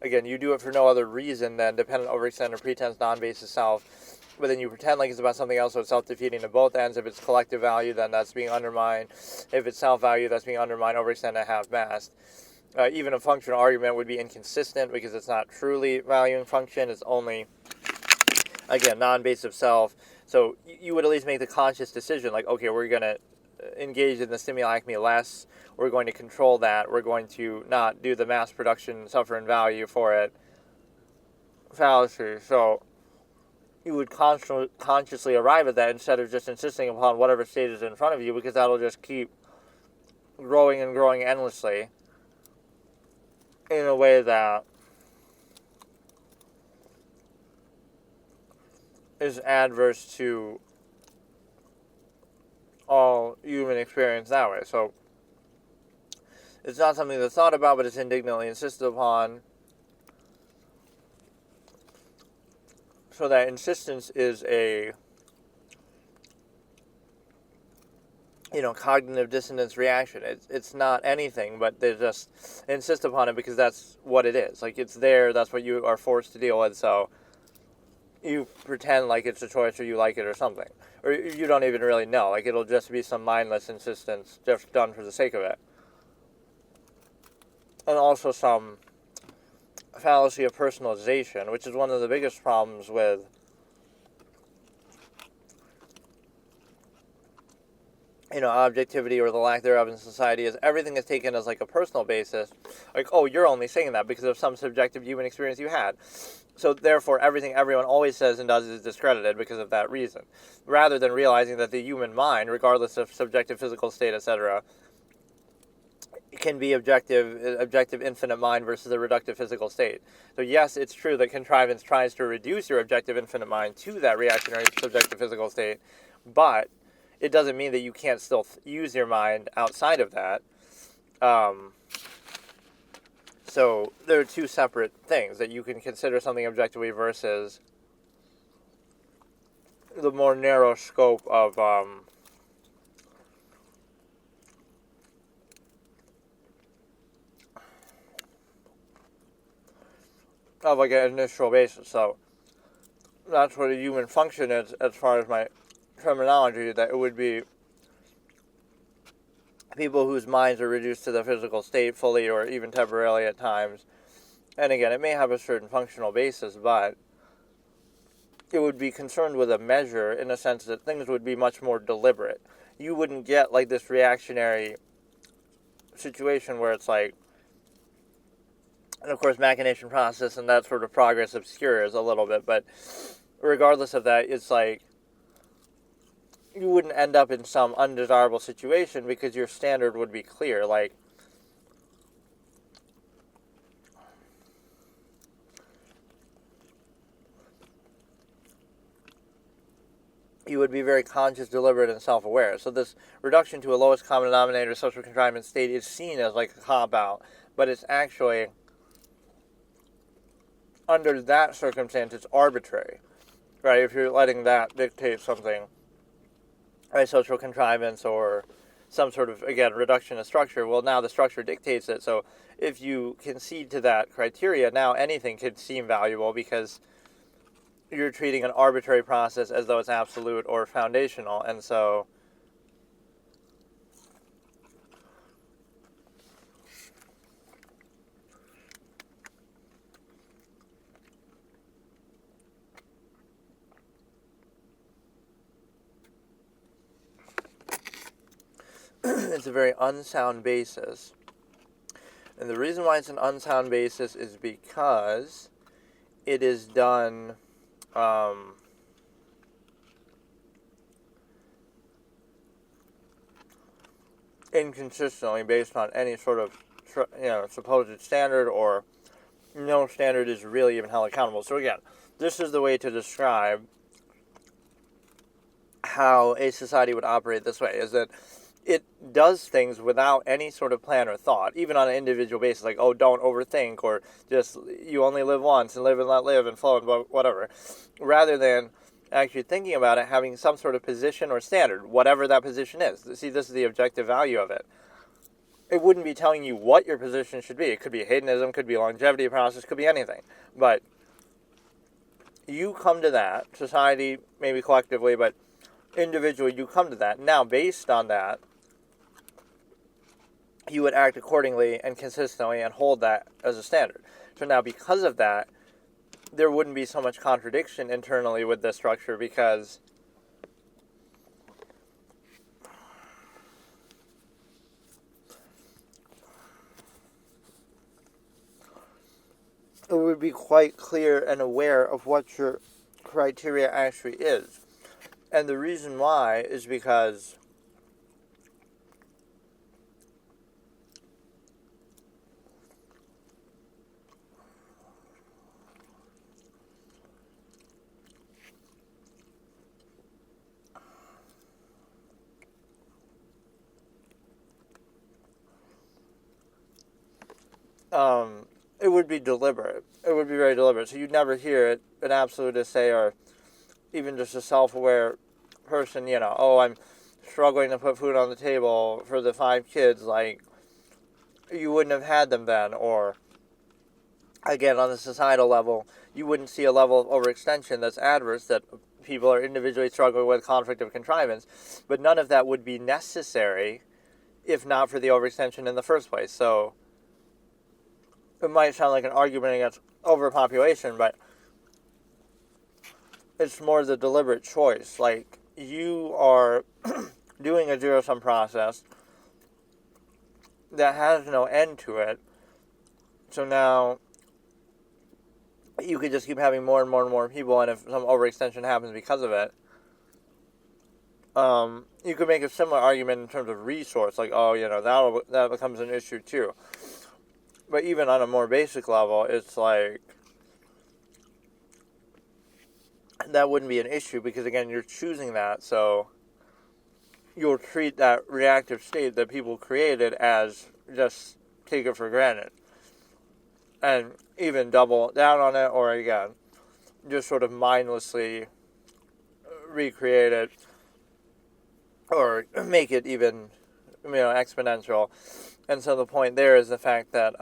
again, you do it for no other reason than dependent, overextended, pretense, non-basis self, but then you pretend like it's about something else, so it's self-defeating to both ends. If it's collective value, then that's being undermined. If it's self-value, that's being undermined, overextended, half-mast. Even a functional argument would be inconsistent because it's not truly valuing function. It's only, again, non-basic self. So you would at least make the conscious decision, like, okay, we're going to engage in the stimuli acme less. We're going to control that. We're going to not do the mass production, suffer in value for it fallacy. So you would consciously arrive at that instead of just insisting upon whatever state is in front of you, because that'll just keep growing and growing endlessly in a way that is adverse to all human experience that way. So it's not something that's thought about, but it's indignantly insisted upon. So that insistence is a, cognitive dissonance reaction. It's not anything, but they just insist upon it because that's what it is. Like, it's there, that's what you are forced to deal with, so you pretend like it's a choice or you like it or something. Or you don't even really know. Like, it'll just be some mindless insistence just done for the sake of it. And also some fallacy of personalization, which is one of the biggest problems with objectivity or the lack thereof in society, is everything is taken as like a personal basis. Like, oh, you're only saying that because of some subjective human experience you had. So therefore, everything everyone always says and does is discredited because of that reason. Rather than realizing that the human mind, regardless of subjective physical state, etc., can be objective infinite mind versus a reductive physical state. So yes, it's true that contrivance tries to reduce your objective infinite mind to that reactionary subjective physical state, but it doesn't mean that you can't still use your mind outside of that. So there are two separate things that you can consider something objectively versus the more narrow scope of like an initial basis. So that's what a human function is, as far as my terminology, that it would be people whose minds are reduced to the physical state fully or even temporarily at times. And again, it may have a certain functional basis, but it would be concerned with a measure in the sense that things would be much more deliberate. You wouldn't get like this reactionary situation where it's like, and of course machination process and that sort of progress obscures a little bit, but regardless of that, it's like you wouldn't end up in some undesirable situation because your standard would be clear. Like, you would be very conscious, deliberate, and self-aware. So this reduction to a lowest common denominator social contrivance state is seen as like a cop-out, but it's actually, under that circumstance, it's arbitrary, right? If you're letting that dictate something, right, social contrivance or some sort of, again, reduction of structure, well, now the structure dictates it. So if you concede to that criteria, now anything could seem valuable because you're treating an arbitrary process as though it's absolute or foundational. And so it's a very unsound basis. And the reason why it's an unsound basis is because it is done inconsistently based on any sort of supposed standard, or no standard is really even held accountable. So again, this is the way to describe how a society would operate this way, is that it does things without any sort of plan or thought, even on an individual basis, like, oh, don't overthink, or just, you only live once, and live and let live, and flow, and whatever, rather than actually thinking about it, having some sort of position or standard, whatever that position is. See, this is the objective value of it. it wouldn't be telling you what your position should be. It could be hedonism, could be longevity process, could be anything. But you come to that, society, maybe collectively, but individually you come to that. Now, based on that, you would act accordingly and consistently and hold that as a standard. So now, because of that, there wouldn't be so much contradiction internally with this structure, because it would be quite clear and aware of what your criteria actually is. And the reason why is because it would be deliberate. It would be very deliberate. So you'd never hear an absolutist say, or even just a self-aware person, oh, I'm struggling to put food on the table for the 5 kids, like, you wouldn't have had them then. Or, again, on the societal level, you wouldn't see a level of overextension that's adverse, that people are individually struggling with conflict of contrivance, but none of that would be necessary if not for the overextension in the first place. So it might sound like an argument against overpopulation, but it's more the deliberate choice. Like, you are doing a zero-sum process that has no end to it, so now you could just keep having more and more and more people, and if some overextension happens because of it, you could make a similar argument in terms of resource, like, that becomes an issue too. But even on a more basic level, it's like, that wouldn't be an issue, because again, you're choosing that, so you'll treat that reactive state that people created as just take it for granted. And even double down on it, or again, just sort of mindlessly recreate it, or make it even, exponential. And so the point there is the fact that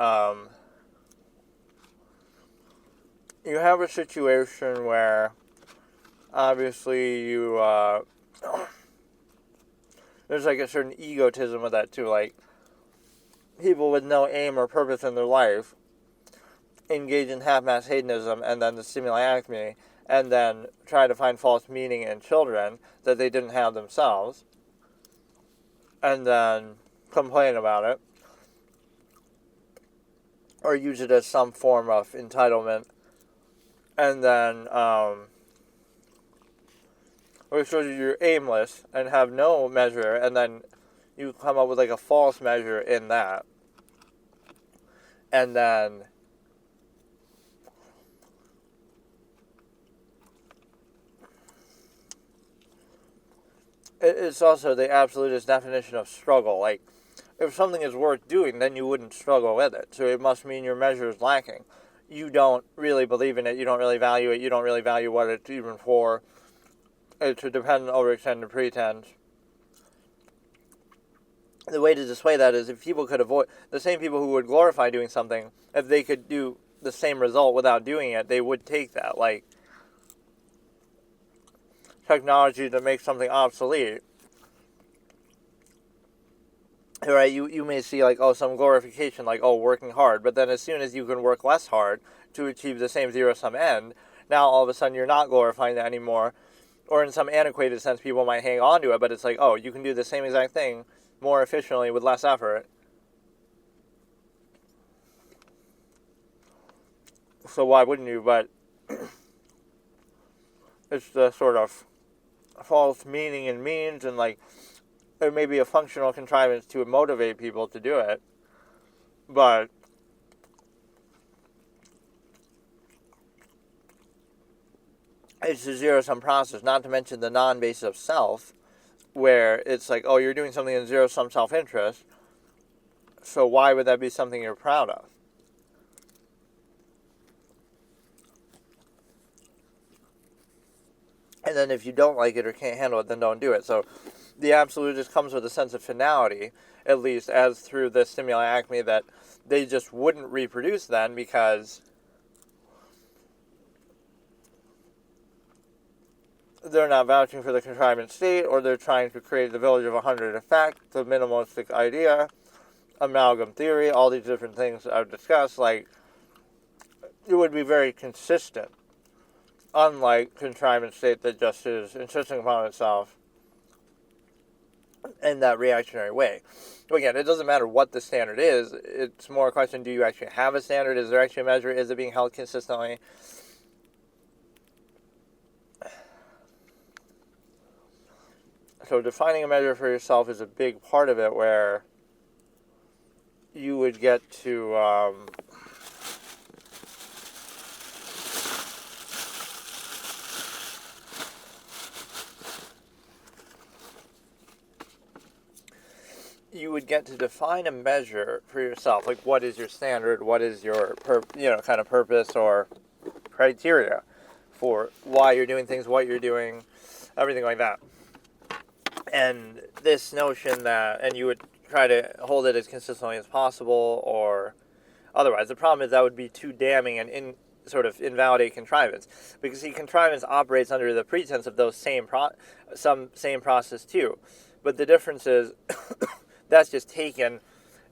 you have a situation where obviously you there's like a certain egotism with that too, like people with no aim or purpose in their life engage in half-mass hedonism and then the stimuli acme, and then try to find false meaning in children that they didn't have themselves, and then complain about it, or use it as some form of entitlement, and then or shows you're aimless and have no measure, and then you come up with like a false measure in that, and then it's also the absolutist definition of struggle. Like, if something is worth doing, then you wouldn't struggle with it. So it must mean your measure is lacking. You don't really believe in it. You don't really value it. You don't really value what it's even for. It's a dependent, overextended pretense. The way to display that is if people could avoid, the same people who would glorify doing something, if they could do the same result without doing it, they would take that. Like, technology to make something obsolete. Right, you may see like, some glorification, like, working hard, but then as soon as you can work less hard to achieve the same zero-sum end, now all of a sudden you're not glorifying that anymore, or in some antiquated sense people might hang on to it, but it's like, you can do the same exact thing more efficiently with less effort. So why wouldn't you? But it's the sort of false meaning and means, and like, it may be a functional contrivance to motivate people to do it, but it's a zero-sum process, not to mention the non-basis of self, where it's like, you're doing something in zero-sum self-interest, so why would that be something you're proud of? And then if you don't like it or can't handle it, then don't do it. So the absolute just comes with a sense of finality, at least as through the stimuli acme, that they just wouldn't reproduce then because they're not vouching for the contrivance state, or they're trying to create the village of 100 effect, the minimalistic idea, amalgam theory, all these different things I've discussed. Like, it would be very consistent, unlike contrivance state that just is insisting upon itself in that reactionary way. Again, it doesn't matter what the standard is. It's more a question, do you actually have a standard? Is there actually a measure? Is it being held consistently? So defining a measure for yourself is a big part of it, where you would get to define a measure for yourself. Like, what is your standard? What is your kind of purpose or criteria for why you're doing things, what you're doing, everything like that. And this notion that, and you would try to hold it as consistently as possible, or otherwise. The problem is that would be too damning and sort of invalidate contrivance, because contrivance operates under the pretense of those same process too. But the difference is that's just taken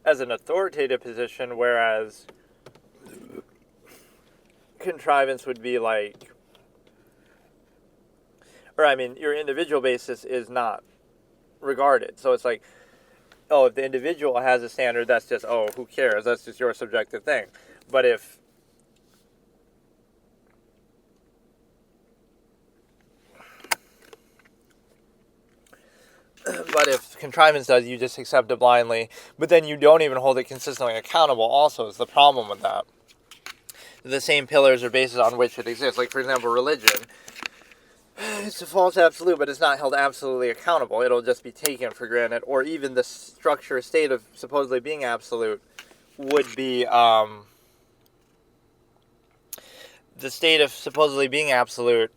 as an authoritative position, whereas contrivance would be like, your individual basis is not regarded. So it's like, if the individual has a standard, that's just, who cares? That's just your subjective thing. But if contrivance does, you just accept it blindly, but then you don't even hold it consistently accountable also is the problem with that. The same pillars or bases on which it exists. Like, for example, religion. It's a false absolute, but it's not held absolutely accountable. It'll just be taken for granted. Or even the structure state of supposedly being absolute would be, the state of supposedly being absolute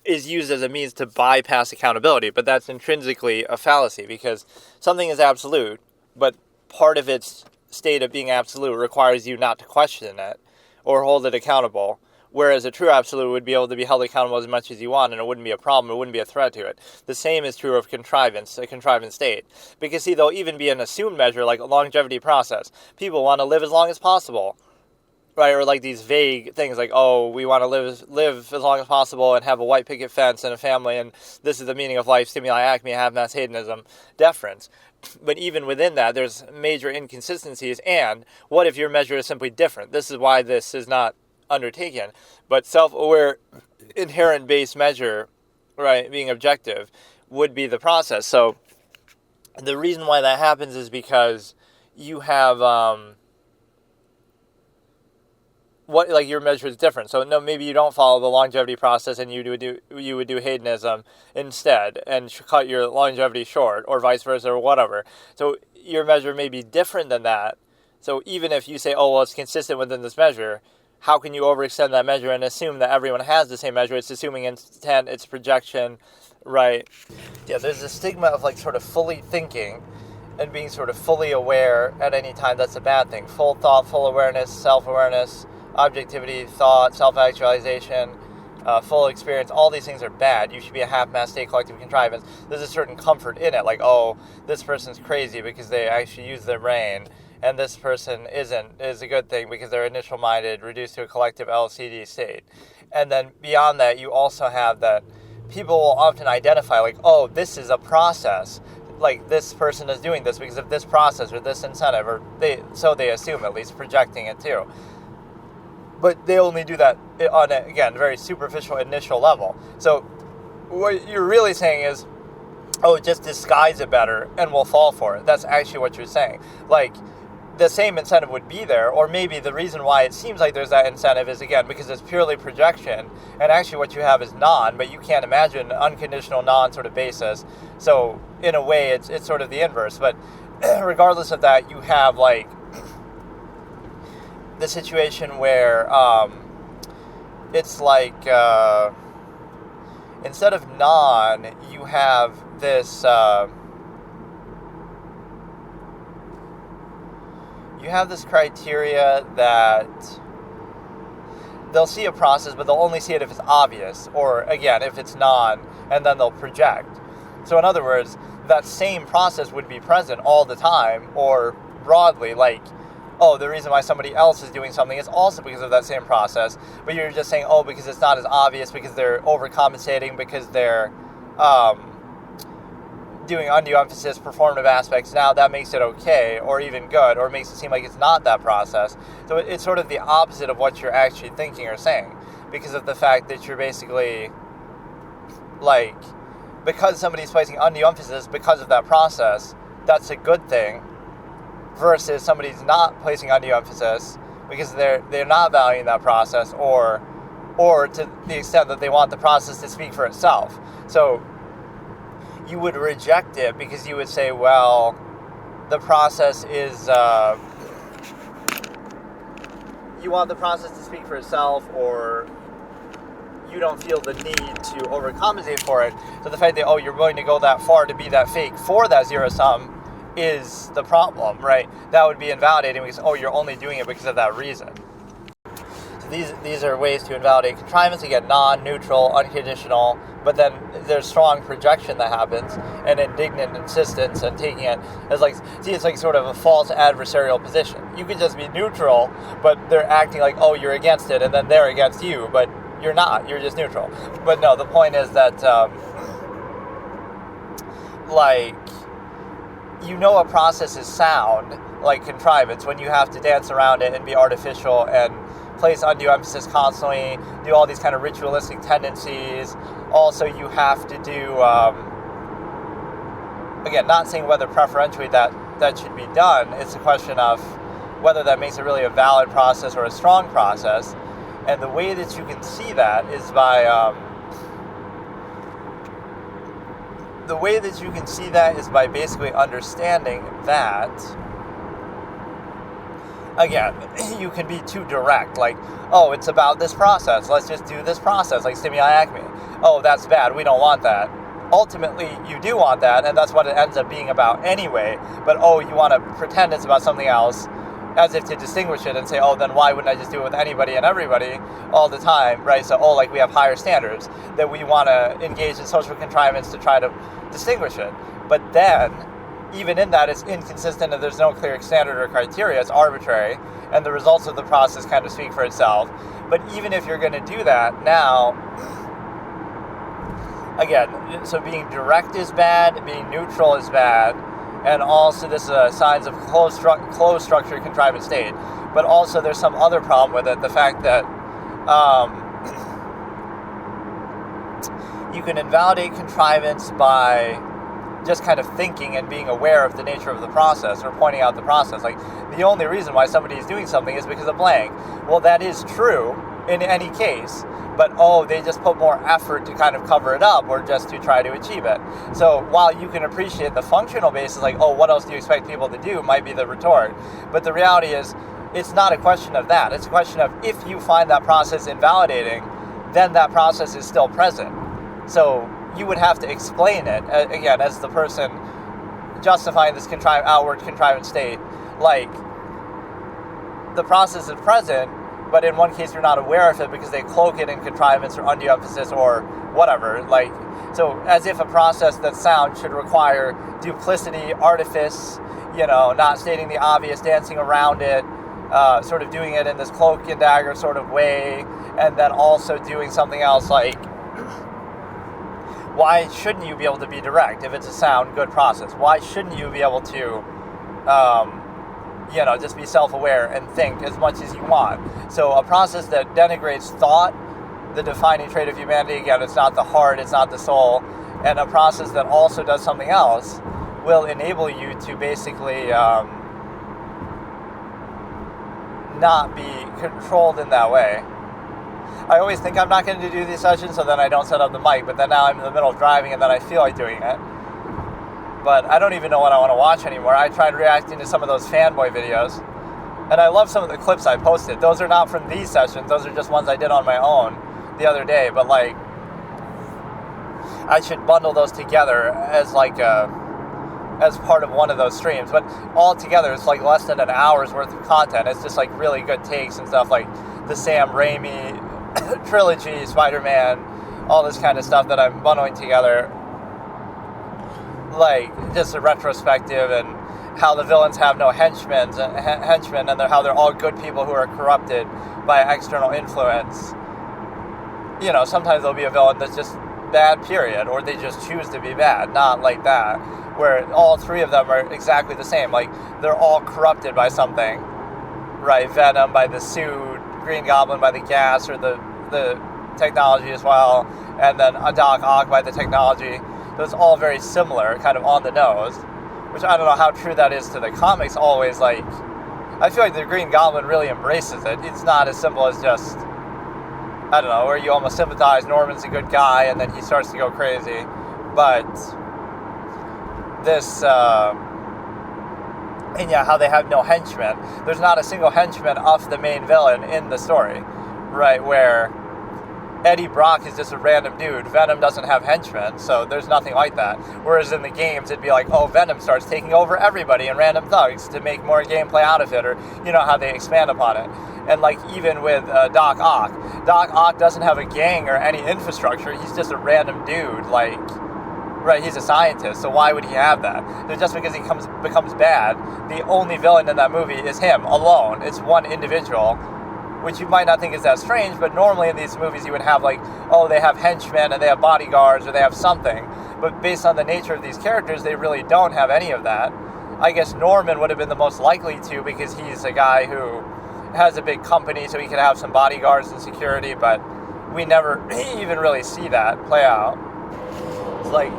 is used as a means to bypass accountability, but that's intrinsically a fallacy, because something is absolute, but part of its state of being absolute requires you not to question it or hold it accountable, whereas a true absolute would be able to be held accountable as much as you want, and it wouldn't be a problem, it wouldn't be a threat to it. The same is true of contrivance, a contrivance state. Because, see, there'll even be an assumed measure, like a longevity process. People want to live as long as possible. Right, or like these vague things like, we want to live as long as possible and have a white picket fence and a family, and this is the meaning of life, stimuli acme, half-mass hedonism, deference. But even within that, there's major inconsistencies, and what if your measure is simply different? This is why this is not undertaken. But self-aware, inherent-based measure, right, being objective, would be the process. So the reason why that happens is because you have... your measure is different. So no, maybe you don't follow the longevity process and you would do hedonism instead and cut your longevity short, or vice versa, or whatever. So your measure may be different than that. So even if you say, it's consistent within this measure, how can you overextend that measure and assume that everyone has the same measure? It's assuming intent, it's projection, right? Yeah, there's a stigma of like sort of fully thinking and being sort of fully aware at any time. That's a bad thing. Full thought, full awareness, self-awareness, objectivity, thought, self-actualization, full experience, all these things are bad. You should be a half-mass state collective contrivance. There's a certain comfort in it, like, this person's crazy because they actually use their brain, and this person is a good thing because they're initial-minded, reduced to a collective LCD state. And then beyond that, you also have that people will often identify, like, this is a process. Like, this person is doing this because of this process or this incentive, or they assume, at least, projecting it too. But they only do that on, again, a very superficial initial level. So what you're really saying is, just disguise it better and we'll fall for it. That's actually what you're saying. Like, the same incentive would be there, or maybe the reason why it seems like there's that incentive is, again, because it's purely projection, and actually what you have is non, but you can't imagine unconditional non sort of basis. So in a way, it's sort of the inverse. But regardless of that, you have, like, the situation where it's like instead of non, you have this, you have this criteria that they'll see a process, but they'll only see it if it's obvious, or again, if it's non, and then they'll project. So in other words, that same process would be present all the time, or broadly, like, oh, the reason why somebody else is doing something is also because of that same process, but you're just saying, oh, because it's not as obvious, because they're overcompensating, because they're doing undue emphasis, performative aspects, now that makes it okay, or even good, or makes it seem like it's not that process. So it's sort of the opposite of what you're actually thinking or saying, because of the fact that you're basically, like, because somebody's placing undue emphasis because of that process, that's a good thing, versus somebody's not placing undue emphasis because they're not valuing that process, or to the extent that they want the process to speak for itself. So you would reject it because you would say, well, the process is, you want the process to speak for itself, or you don't feel the need to overcompensate for it. So the fact that, oh, you're willing to go that far to be that fake for that zero sum is the problem, right? That would be invalidating because, oh, you're only doing it because of that reason. So these are ways to invalidate contrivance. Again, non-neutral, unconditional, but then there's strong projection that happens, and indignant insistence, and taking it as like, see, it's like sort of a false adversarial position. You could just be neutral, but they're acting like, oh, you're against it, and then they're against you, but you're not, you're just neutral. But no, the point is that, like, you know a process is sound, like contrivance, when you have to dance around it and be artificial and place undue emphasis constantly, do all these kind of ritualistic tendencies. Also, you have to do, again, not saying whether preferentially that should be done, it's a question of whether that makes it really a valid process or a strong process. And the way that you can see that is by, basically understanding that, again, you can be too direct, like, oh, it's about this process, let's just do this process, like stimuli acme. Oh, that's bad, we don't want that. Ultimately, you do want that, and that's what it ends up being about anyway, but oh, you want to pretend it's about something else, as if to distinguish it and say, oh, then why wouldn't I just do it with anybody and everybody all the time, right? So, oh, like we have higher standards, that we want to engage in social contrivance to try to distinguish it. But then, even in that, it's inconsistent and there's no clear standard or criteria, it's arbitrary, and the results of the process kind of speak for itself. But even if you're going to do that, now, again, so being direct is bad, being neutral is bad, and also this is signs of closed structure contrivance state. But also there's some other problem with it, the fact that you can invalidate contrivance by just kind of thinking and being aware of the nature of the process, or pointing out the process. Like, the only reason why somebody is doing something is because of blank. Well, that is true in any case, but oh, they just put more effort to kind of cover it up, or just to try to achieve it. So while you can appreciate the functional basis, like, oh, what else do you expect people to do, might be the retort. But the reality is, it's not a question of that. It's a question of, if you find that process invalidating, then that process is still present. So you would have to explain it, again, as the person justifying this outward contrivance state, like, the process is present, but in one case you're not aware of it because they cloak it in contrivance or undue emphasis or whatever. Like, so as if a process that's sound should require duplicity, artifice, not stating the obvious, dancing around it, sort of doing it in this cloak and dagger sort of way, and then also doing something else. Like, why shouldn't you be able to be direct if it's a sound, good process? Why shouldn't you be able to, just be self-aware and think as much as you want? So a process that denigrates thought, the defining trait of humanity, again, it's not the heart, it's not the soul, and a process that also does something else will enable you to basically not be controlled in that way. I always think I'm not going to do these sessions, so then I don't set up the mic, but then now I'm in the middle of driving and then I feel like doing it. But I don't even know what I want to watch anymore. I tried reacting to some of those fanboy videos, and I love some of the clips I posted. Those are not from these sessions, those are just ones I did on my own the other day. But like, I should bundle those together as like as part of one of those streams. But all together, it's like less than an hour's worth of content. It's just like really good takes and stuff, like the Sam Raimi trilogy, Spider-Man, all this kind of stuff that I'm bundling together, like just a retrospective, and how the villains have no henchmen, and how they're all good people who are corrupted by external influence. You know, sometimes there'll be a villain that's just bad, period, or they just choose to be bad, not like that, where all three of them are exactly the same. Like, they're all corrupted by something, right? Venom by the suit, Green Goblin by the gas or the technology as well, and then a Doc Ock by the technology. Those all very similar, kind of on the nose, which I don't know how true that is to the comics always. Like, I feel like the Green Goblin really embraces it. It's not as simple as just, I don't know, where you almost sympathize, Norman's a good guy, and then he starts to go crazy. But this, and yeah, how they have no henchmen. There's not a single henchman of the main villain in the story, right, where Eddie Brock is just a random dude. Venom doesn't have henchmen, so there's nothing like that. Whereas in the games, it'd be like, oh, Venom starts taking over everybody and random thugs to make more gameplay out of it, or, you know, how they expand upon it. And, like, even with Doc Ock doesn't have a gang or any infrastructure. He's just a random dude, like, right, he's a scientist, so why would he have that? So just because he becomes bad, the only villain in that movie is him, alone. It's one individual, which you might not think is that strange, but normally in these movies you would have, like, oh, they have henchmen and they have bodyguards or they have something. But based on the nature of these characters, they really don't have any of that. I guess Norman would have been the most likely to, because he's a guy who has a big company, so he could have some bodyguards and security, but we never even really see that play out. It's like,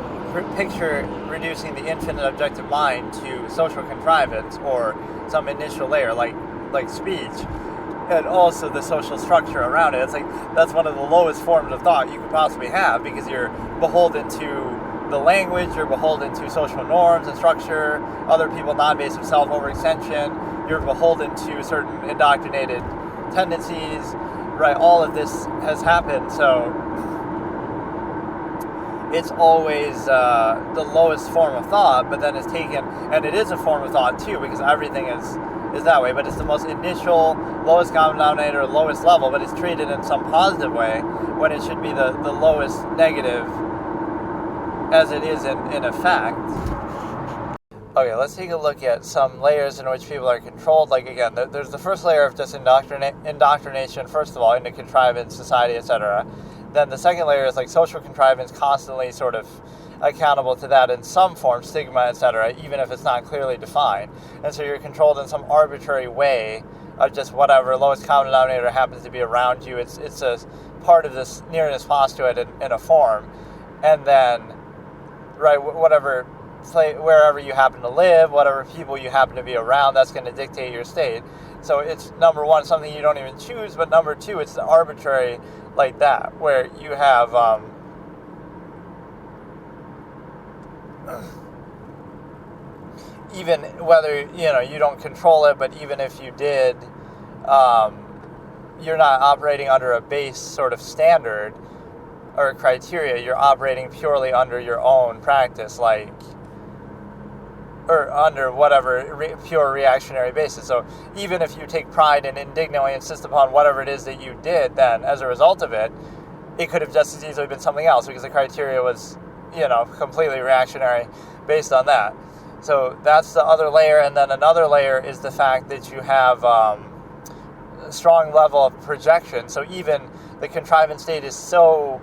picture reducing the infinite objective mind to social contrivance or some initial layer, like speech, and also the social structure around it. It's like, that's one of the lowest forms of thought you could possibly have, because you're beholden to the language, you're beholden to social norms and structure, other people, non-basic self, overextension, you're beholden to certain indoctrinated tendencies, right? All of this has happened, so it's always the lowest form of thought, but then it's taken, and it is a form of thought too, because everything is that way, but it's the most initial, lowest common denominator, lowest level, but it's treated in some positive way when it should be the lowest negative, as it is in effect. Okay, let's take a look at some layers in which people are controlled. Like, again, there's the first layer of just indoctrination, first of all, into contrivance, society, etc. Then the second layer is like social contrivance, constantly sort of accountable to that in some form, stigma, etc., even if it's not clearly defined. And so you're controlled in some arbitrary way of just whatever lowest common denominator happens to be around you. It's a part of this nearness postulate in a form. And then, right, wherever you happen to live, whatever people you happen to be around, that's going to dictate your state. So it's, number one, something you don't even choose, but number two, it's arbitrary like that, where you have even whether, you know, you don't control it, but even if you did, you're not operating under a base sort of standard or criteria. You're operating purely under your own practice, like, or under whatever pure reactionary basis. So even if you take pride and indignantly insist upon whatever it is that you did, then as a result of it, it could have just as easily been something else, because the criteria was, you know, completely reactionary based on that. So that's the other layer. And then another layer is the fact that you have a strong level of projection. So even the contrivance state is so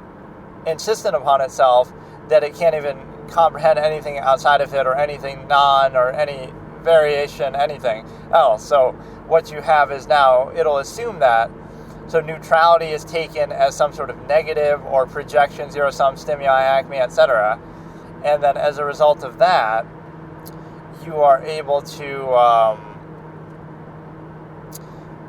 insistent upon itself that it can't even comprehend anything outside of it, or anything or any variation, anything else. So what you have is now, it'll assume that. So neutrality is taken as some sort of negative, or projection, zero-sum, stimuli, acme, etc. And then as a result of that, you are able to,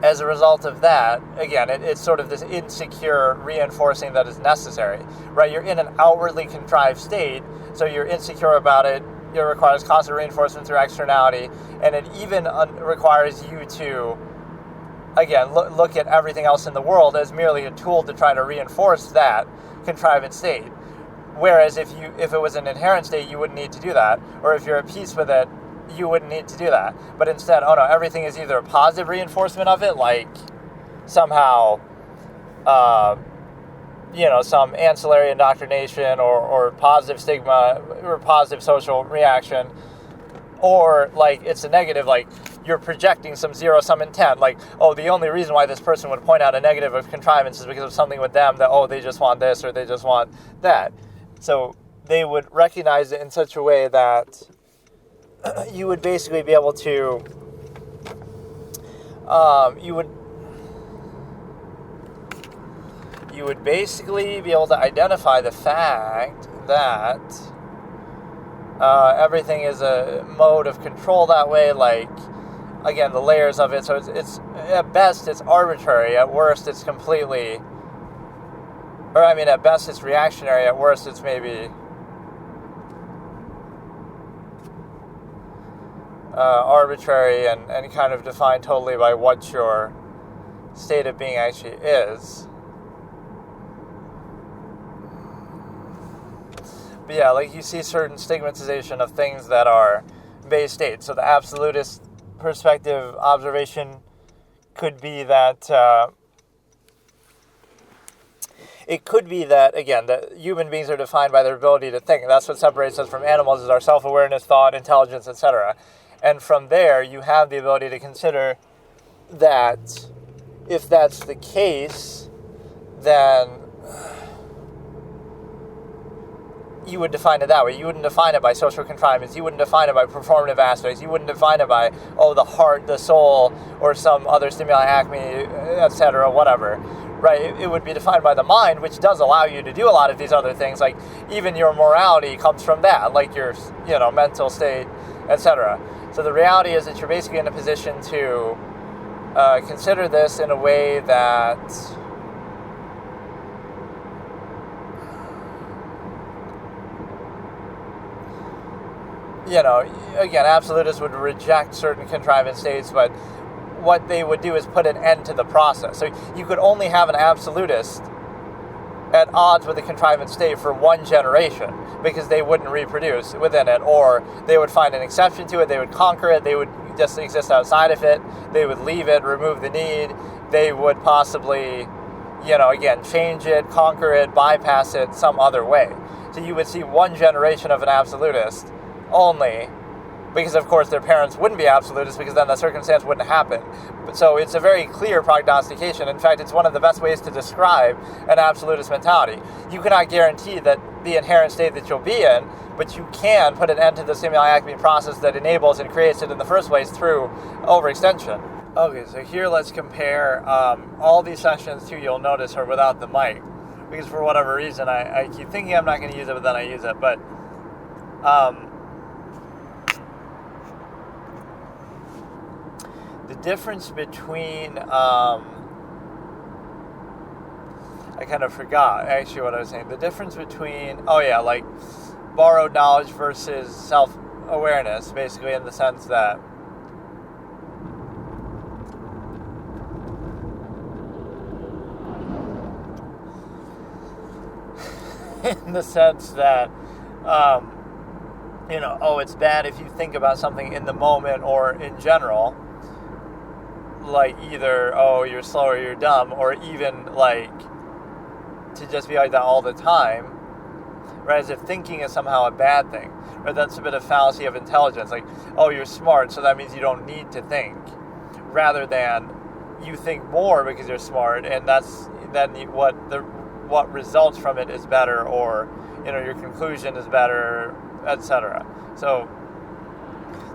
as a result of that, again, it's sort of this insecure reinforcing that is necessary, right? You're in an outwardly contrived state, so you're insecure about it. It requires constant reinforcement through externality, and it even requires you to, again, look at everything else in the world as merely a tool to try to reinforce that contrivance state. Whereas if it was an inherent state, you wouldn't need to do that. Or if you're at peace with it, you wouldn't need to do that. But instead, oh no, everything is either a positive reinforcement of it, like somehow, some ancillary indoctrination or positive stigma or positive social reaction, or like it's a negative, like you're projecting some zero-sum intent, like, oh, the only reason why this person would point out a negative of contrivance is because of something with them that, oh, they just want this or they just want that. So they would recognize it in such a way that you would basically be able to, you would basically be able to identify the fact that everything is a mode of control that way, like, again, the layers of it. So it's at best it's arbitrary, at worst it's completely, at best it's reactionary, at worst it's maybe arbitrary and kind of defined totally by what your state of being actually is. But yeah, like you see certain stigmatization of things that are base states. So the absolutist perspective observation could be that it could be that, again, that human beings are defined by their ability to think. That's what separates us from animals, is our self-awareness, thought, intelligence, etc. And from there, you have the ability to consider that if that's the case, then you would define it that way. You wouldn't define it by social contrivance. You wouldn't define it by performative aspects. You wouldn't define it by, the heart, the soul, or some other stimuli, acme, etc., whatever. Right? It would be defined by the mind, which does allow you to do a lot of these other things. Like, even your morality comes from that, like your, mental state, etc. So the reality is that you're basically in a position to consider this in a way that again, absolutists would reject certain contrivance states, but what they would do is put an end to the process. So you could only have an absolutist at odds with the contrivance state for one generation, because they wouldn't reproduce within it, or they would find an exception to it, they would conquer it, they would just exist outside of it, they would leave it, remove the need, they would possibly, again, change it, conquer it, bypass it some other way. So you would see one generation of an absolutist only, because of course their parents wouldn't be absolutists, because then the circumstance wouldn't happen. So it's a very clear prognostication. In fact, it's one of the best ways to describe an absolutist mentality. You cannot guarantee that the inherent state that you'll be in, but you can put an end to the stimuli acme process that enables and creates it in the first place through overextension. Okay, so here let's compare all these sessions too, you'll notice, are without the mic, because for whatever reason I keep thinking I'm not going to use it, but then I use it. But the difference between, I kind of forgot actually what I was saying. The difference between, like borrowed knowledge versus self-awareness, basically, in the sense that it's bad if you think about something in the moment or in general, like either, you're slow or you're dumb, or even like to just be like that all the time, right? As if thinking is somehow a bad thing, right? That's a bit of fallacy of intelligence, like, you're smart, so that means you don't need to think, rather than you think more because you're smart, and that's then what results from it is better, or your conclusion is better, etc. So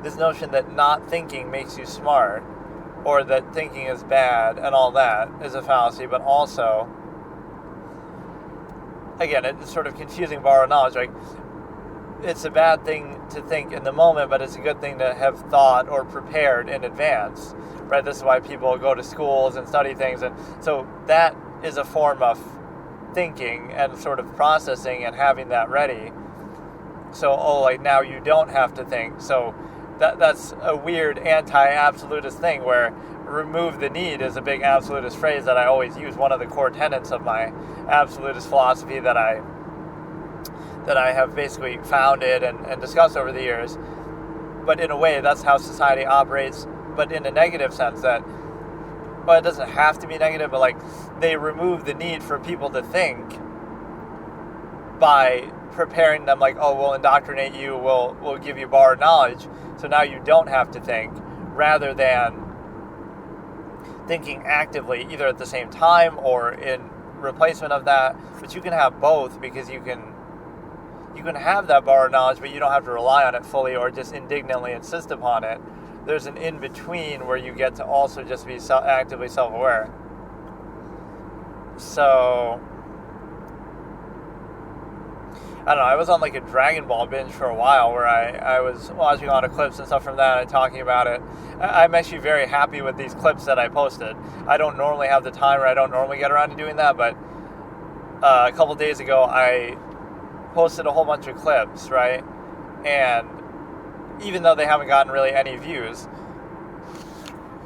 this notion that not thinking makes you smart, or that thinking is bad and all that, is a fallacy. But also, again, it's sort of confusing borrowed knowledge. Like, it's a bad thing to think in the moment, but it's a good thing to have thought or prepared in advance, right? This is why people go to schools and study things, and so that is a form of thinking and sort of processing and having that ready. So, like, now you don't have to think. So that's a weird anti-absolutist thing, where remove the need is a big absolutist phrase that I always use. One of the core tenets of my absolutist philosophy that that I have basically founded and discussed over the years. But in a way, that's how society operates, but in a negative sense that, well, it doesn't have to be negative, but like they remove the need for people to think by preparing them like, oh, we'll indoctrinate you, we'll give you borrowed knowledge, so now you don't have to think, rather than thinking actively either at the same time or in replacement of that. But you can have both, because you can have that borrowed knowledge, but you don't have to rely on it fully or just indignantly insist upon it. There's an in-between where you get to also just be actively self-aware. So, I don't know, I was on like a Dragon Ball binge for a while where I was watching a lot of clips and stuff from that and talking about it. I'm actually very happy with these clips that I posted. I don't normally have the time, or I don't normally get around to doing that, but a couple days ago I posted a whole bunch of clips, right? And even though they haven't gotten really any views,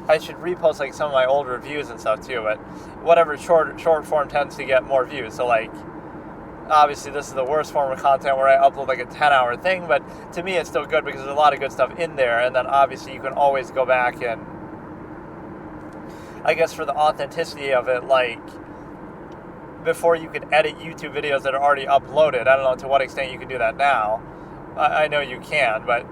I should repost like some of my old reviews and stuff too, but whatever, short form tends to get more views. So like, obviously this is the worst form of content where I upload like a 10-hour thing, but to me it's still good because there's a lot of good stuff in there. And then obviously you can always go back and, I guess for the authenticity of it, like before you could edit YouTube videos that are already uploaded. I don't know to what extent you can do that now. I know you can, but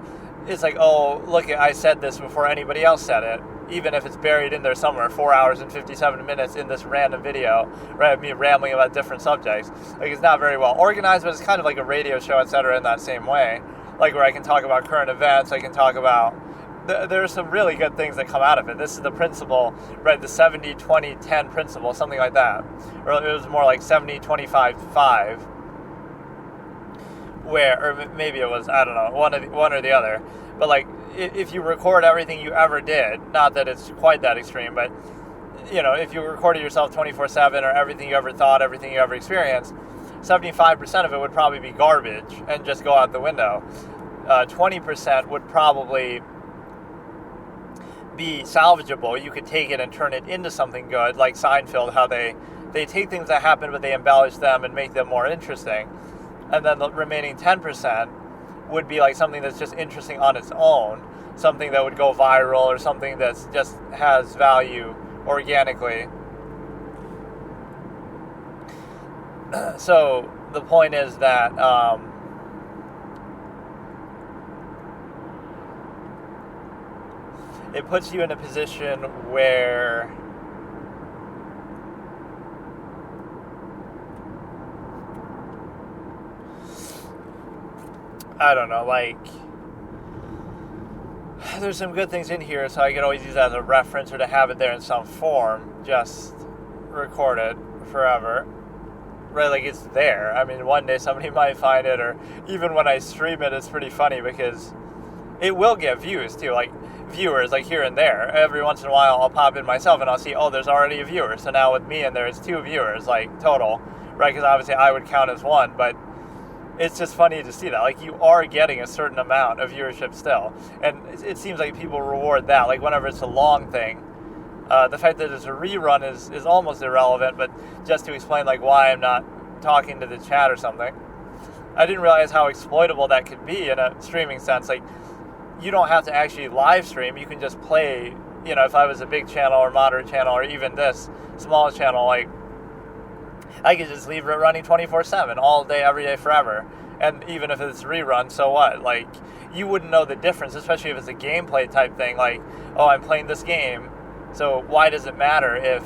it's like, oh, look, I said this before anybody else said it, even if it's buried in there somewhere, 4 hours and 57 minutes in this random video, right, of me rambling about different subjects. Like, it's not very well organized, but it's kind of like a radio show, etc. in that same way. Like, where I can talk about current events, I can talk about, there are some really good things that come out of it. This is the principle, right, the 70-20-10 principle, something like that. Or it was more like 70-25-5. Where, or maybe it was, I don't know, one or the other. But like, if you record everything you ever did, not that it's quite that extreme, but you know, if you recorded yourself 24/7 or everything you ever thought, everything you ever experienced, 75% of it would probably be garbage and just go out the window. 20% would probably be salvageable. You could take it and turn it into something good, like Seinfeld, how they take things that happen but they embellish them and make them more interesting. And then the remaining 10% would be like something that's just interesting on its own, something that would go viral or something that's just has value organically. So the point is that it puts you in a position where I don't know, like, there's some good things in here, so I could always use that as a reference or to have it there in some form, just record it forever, right? Like, it's there. I mean, one day somebody might find it, or even when I stream it, it's pretty funny because it will get views too, like viewers, like here and there. Every once in a while I'll pop in myself and I'll see, oh, there's already a viewer. So now with me in there, it's 2 viewers, like total, right? Because obviously I would count as 1, but it's just funny to see that. Like, you are getting a certain amount of viewership still. And it seems like people reward that. Like, whenever it's a long thing, the fact that it's a rerun is almost irrelevant, but just to explain, like, why I'm not talking to the chat or something. I didn't realize how exploitable that could be in a streaming sense. Like, you don't have to actually live stream. You can just play, you know, if I was a big channel or moderate channel or even this small channel, like, I could just leave it running 24/7, all day, every day, forever. And even if it's rerun, so what? Like, you wouldn't know the difference, especially if it's a gameplay type thing. Like, oh, I'm playing this game, so why does it matter if,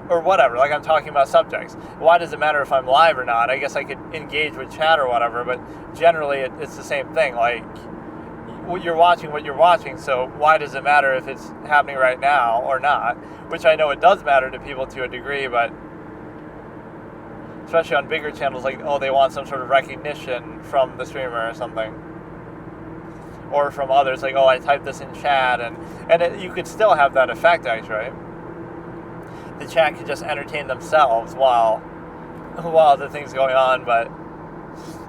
or whatever, like I'm talking about subjects. Why does it matter if I'm live or not? I guess I could engage with chat or whatever, but generally it's the same thing. Like, you're watching what you're watching, so why does it matter if it's happening right now or not? Which I know it does matter to people to a degree, but especially on bigger channels, like, oh, they want some sort of recognition from the streamer or something. Or from others, like, oh, I typed this in chat, and you could still have that effect, actually, right? The chat could just entertain themselves while the thing's going on, but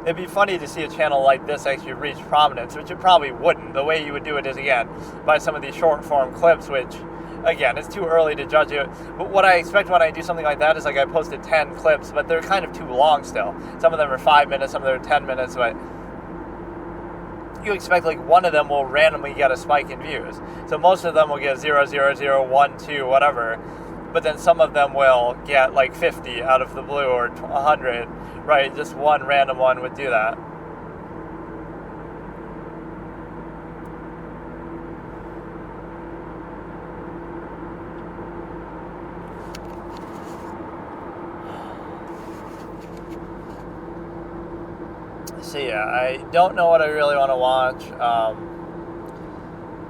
it'd be funny to see a channel like this actually reach prominence, which it probably wouldn't. The way you would do it is, again, by some of these short-form clips, which again, it's too early to judge it. But what I expect when I do something like that is, like, I posted 10 clips, but they're kind of too long still. Some of them are 5 minutes, some of them are 10 minutes, but you expect, like, one of them will randomly get a spike in views. So most of them will get 0, 0, 0, 1, 2, whatever. But then some of them will get, like, 50 out of the blue or 100, right? Just one random one would do that. So yeah, I don't know what I really want to watch.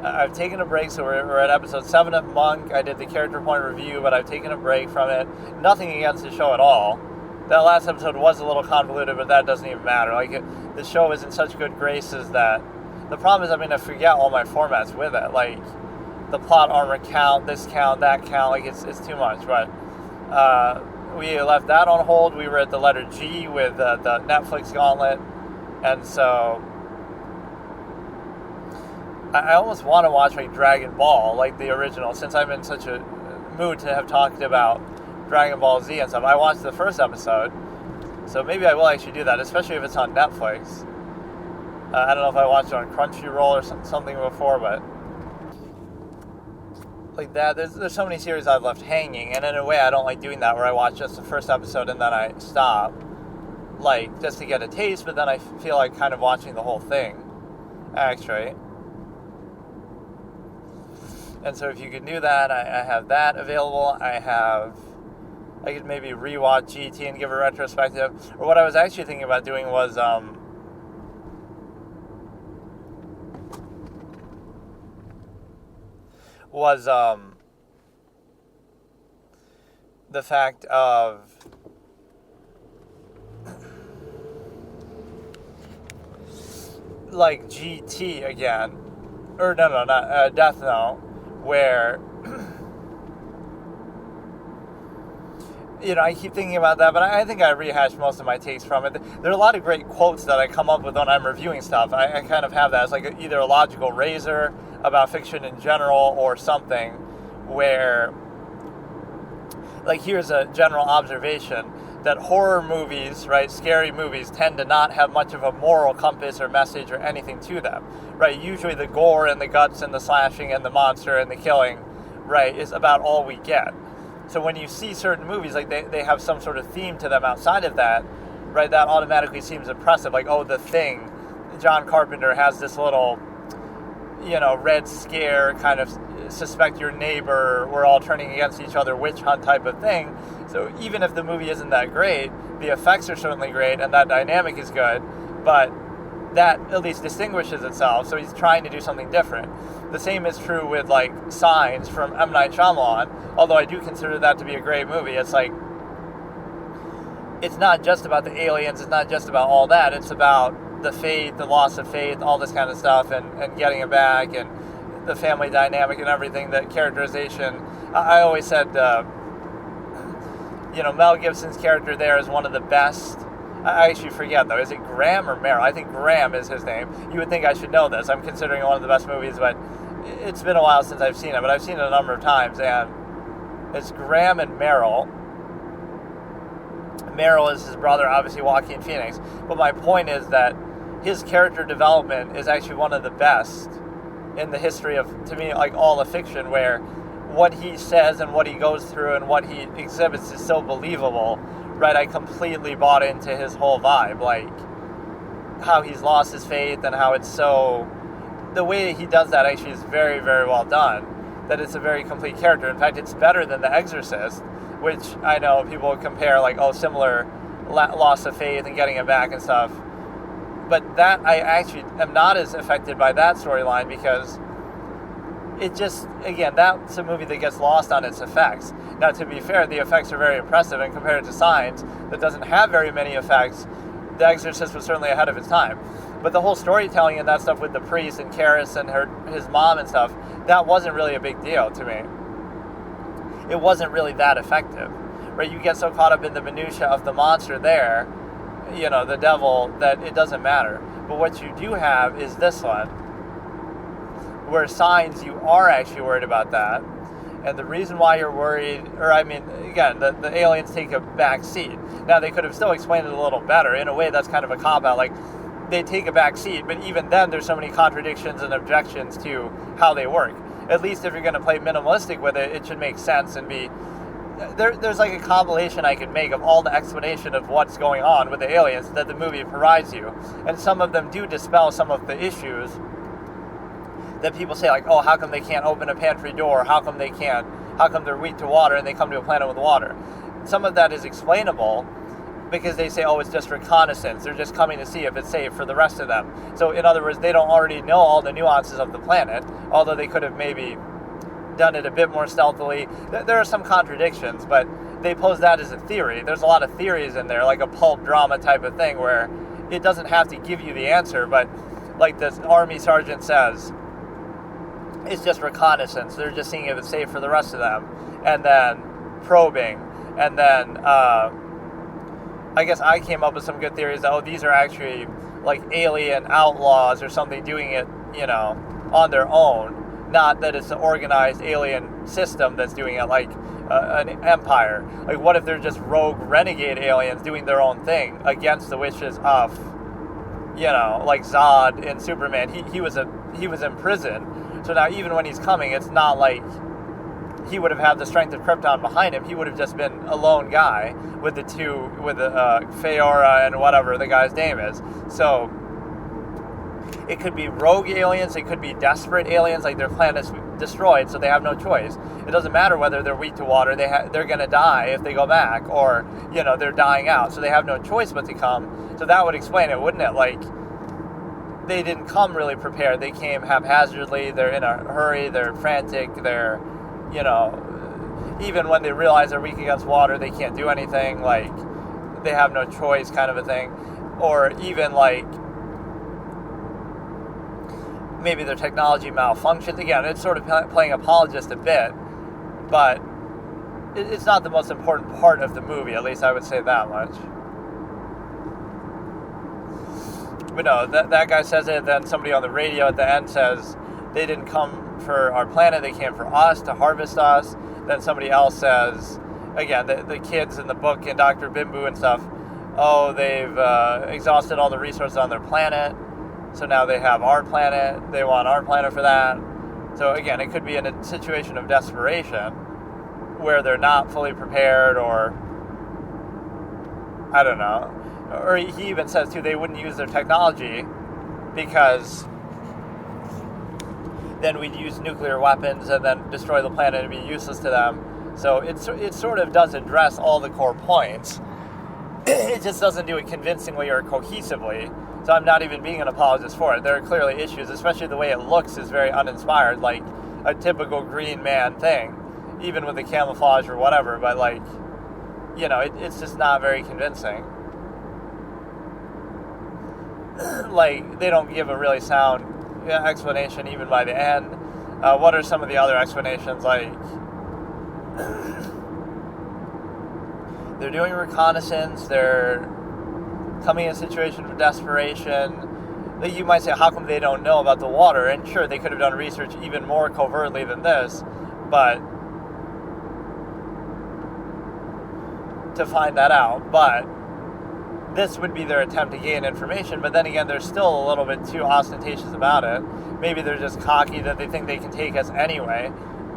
I've taken a break, so we're at episode 7 of Monk. I did the character point review, but I've taken a break from it. Nothing against the show at all. That last episode was a little convoluted, but that doesn't even matter. Like, the show is in such good graces that the problem is I'm going to forget all my formats with it. Like, the plot armor count, this count, that count. Like, it's too much. But we left that on hold. We were at the letter G with the Netflix gauntlet. And so I almost want to watch, like, Dragon Ball, like the original, since I'm in such a mood to have talked about Dragon Ball Z and stuff. I watched the first episode, so maybe I will actually do that, especially if it's on Netflix. I don't know if I watched it on Crunchyroll or something before, but like that, there's so many series I've left hanging, and in a way I don't like doing that, where I watch just the first episode and then I stop, like, just to get a taste, but then I feel like kind of watching the whole thing, actually. And so if you can do that, I have that available. I could maybe rewatch GT and give a retrospective. Or what I was actually thinking about doing was the fact of like GT again, or no, not Death Note, where you know, I keep thinking about that, but I think I rehashed most of my takes from it. There are a lot of great quotes that I come up with when I'm reviewing stuff. I kind of have that as like either a logical razor about fiction in general or something where, like, here's a general observation that horror movies, right, scary movies, tend to not have much of a moral compass or message or anything to them, right? Usually the gore and the guts and the slashing and the monster and the killing, right, is about all we get. So when you see certain movies, like, they have some sort of theme to them outside of that, right, that automatically seems impressive. Like, oh, The Thing, John Carpenter has this little, you know, red scare, kind of suspect your neighbor, we're all turning against each other, witch hunt type of thing. So even if the movie isn't that great, the effects are certainly great and that dynamic is good, but that at least distinguishes itself, so he's trying to do something different. The same is true with, like, Signs from M. Night Shyamalan, although I do consider that to be a great movie. It's like, it's not just about the aliens, it's not just about all that, it's about the faith, the loss of faith, all this kind of stuff, and getting it back, and the family dynamic and everything, the characterization. I always said, you know, Mel Gibson's character there is one of the best. I actually forget, though. Is it Graham or Merrill? I think Graham is his name. You would think I should know this. I'm considering it one of the best movies, but it's been a while since I've seen it. But I've seen it a number of times, and it's Graham and Merrill. Merrill is his brother, obviously, Joaquin Phoenix. But my point is that his character development is actually one of the best in the history of, to me, like, all of fiction, where what he says and what he goes through and what he exhibits is so believable, right? I completely bought into his whole vibe, like how he's lost his faith and how it's so, the way he does that actually is very, very well done, that it's a very complete character. In fact, it's better than The Exorcist, which I know people compare, like, oh, similar loss of faith and getting it back and stuff. But that, I actually am not as affected by that storyline because it just, again, that's a movie that gets lost on its effects. Now, to be fair, the effects are very impressive, and compared to Signs, that doesn't have very many effects, The Exorcist was certainly ahead of its time. But the whole storytelling and that stuff with the priest and Karis and his mom and stuff, that wasn't really a big deal to me. It wasn't really that effective, right? You get so caught up in the minutia of the monster there, you know, the devil, that it doesn't matter. But what you do have is this one, where Signs, you are actually worried about that. And the reason why you're worried, or I mean, again, the aliens take a back seat. Now, they could have still explained it a little better. In a way, that's kind of a cop-out. Like, they take a back seat, but even then, there's so many contradictions and objections to how they work. At least if you're going to play minimalistic with it, it should make sense and be... There's like a compilation I could make of all the explanation of what's going on with the aliens that the movie provides you. And some of them do dispel some of the issues that people say, like, oh, how come they can't open a pantry door? How come they're weak to water and they come to a planet with water? Some of that is explainable because they say, oh, it's just reconnaissance. They're just coming to see if it's safe for the rest of them. So in other words, they don't already know all the nuances of the planet, although they could have maybe done it a bit more stealthily. There are some contradictions, but they pose that as a theory. There's a lot of theories in there, like a pulp drama type of thing, where it doesn't have to give you the answer, but like this army sergeant says, it's just reconnaissance. They're just seeing if it's safe for the rest of them, and then probing, and then I guess I came up with some good theories that, oh, these are actually like alien outlaws or something doing it, on their own. Not that it's an organized alien system that's doing it, like an empire. Like, what if they're just rogue renegade aliens doing their own thing against the wishes of, like Zod in Superman? He was in prison, so now even when he's coming, it's not like he would have had the strength of Krypton behind him. He would have just been a lone guy with the Feora and whatever the guy's name is. So it could be rogue aliens, it could be desperate aliens, like their planet's destroyed, so they have no choice. It doesn't matter whether they're weak to water, they're going to die if they go back, or, they're dying out, so they have no choice but to come. So that would explain it, wouldn't it? Like, they didn't come really prepared, they came haphazardly, they're in a hurry, they're frantic, they're, even when they realize they're weak against water, they can't do anything, like, they have no choice kind of a thing. Or even, like, maybe their technology malfunctions. Again, it's sort of playing apologist a bit, but it's not the most important part of the movie, at least I would say that much. But no, that guy says it, then somebody on the radio at the end says, they didn't come for our planet, they came for us, to harvest us. Then somebody else says, again, the kids in the book and Dr. Bimbu and stuff, oh, they've exhausted all the resources on their planet, so now they have our planet, they want our planet for that. So again, it could be in a situation of desperation where they're not fully prepared, or I don't know. Or he even says too, they wouldn't use their technology because then we'd use nuclear weapons and then destroy the planet and be useless to them. So it sort of does address all the core points. It just doesn't do it convincingly or cohesively. So I'm not even being an apologist for it. There are clearly issues, especially the way it looks is very uninspired, like a typical Green Man thing, even with the camouflage or whatever, but like, it's just not very convincing. Like, they don't give a really sound explanation even by the end. What are some of the other explanations? Like, they're doing reconnaissance, they're coming in a situation of desperation. You might say, how come they don't know about the water? And sure, they could have done research even more covertly than this, but to find that out. But this would be their attempt to gain information, but then again, they're still a little bit too ostentatious about it. Maybe they're just cocky that they think they can take us anyway,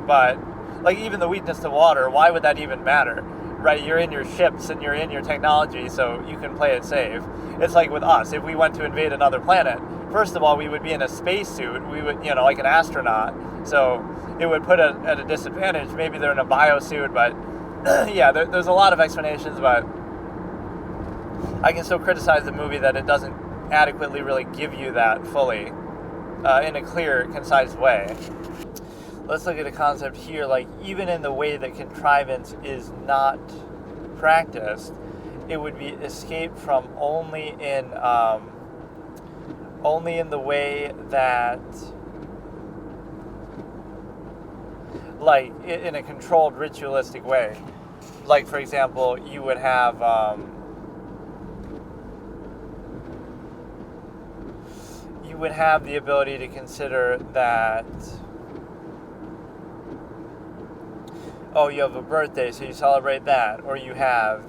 but like even the weakness to water, why would that even matter? Right, you're in your ships and you're in your technology, so you can play it safe. It's like with us, if we went to invade another planet, first of all, we would be in a spacesuit, we would, like an astronaut, so it would put us at a disadvantage. Maybe they're in a biosuit, but yeah, there's a lot of explanations, but I can still criticize the movie that it doesn't adequately really give you that fully in a clear, concise way. Let's look at a concept here, like even in the way that contrivance is not practiced, it would be escaped from only in the way that, like in a controlled ritualistic way. Like for example, you would have the ability to consider that oh, you have a birthday, so you celebrate that, or you have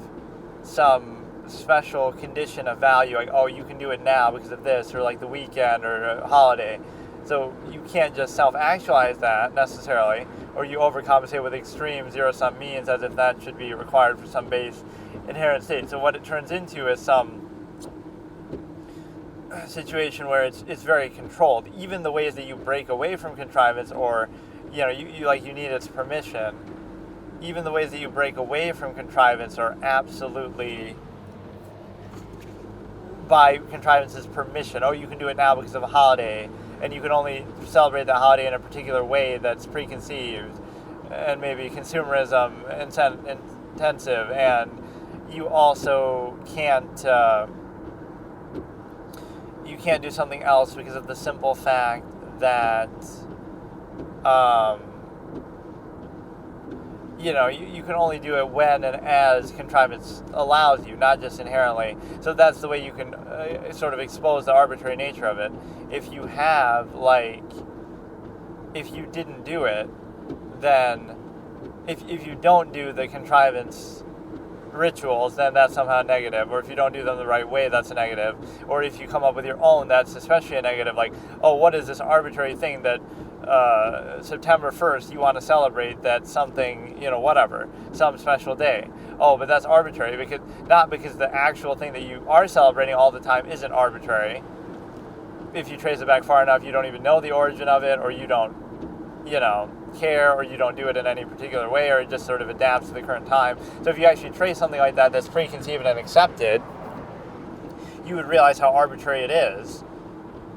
some special condition of value, like, oh, you can do it now because of this, or like the weekend or a holiday. So you can't just self-actualize that necessarily, or you overcompensate with extreme zero-sum means as if that should be required for some base inherent state. So what it turns into is some situation where it's very controlled. Even the ways that you break away from contrivance, or you need its permission. Even the ways that you break away from contrivance are absolutely by contrivance's permission. Oh, you can do it now because of a holiday, and you can only celebrate that holiday in a particular way that's preconceived and maybe consumerism intensive, and you also can't do something else because of the simple fact that you can only do it when and as contrivance allows you, not just inherently. So that's the way you can sort of expose the arbitrary nature of it. If you didn't do it, then if you don't do the contrivance rituals, then that's somehow negative. Or if you don't do them the right way, that's a negative. Or if you come up with your own, that's especially a negative. Like, oh, what is this arbitrary thing that September 1st you want to celebrate, that something, whatever, some special day. Oh, but that's arbitrary, because the actual thing that you are celebrating all the time isn't arbitrary. If you trace it back far enough, you don't even know the origin of it, or you don't, care, or you don't do it in any particular way, or it just sort of adapts to the current time. So if you actually trace something like that that's preconceived and accepted, you would realize how arbitrary it is.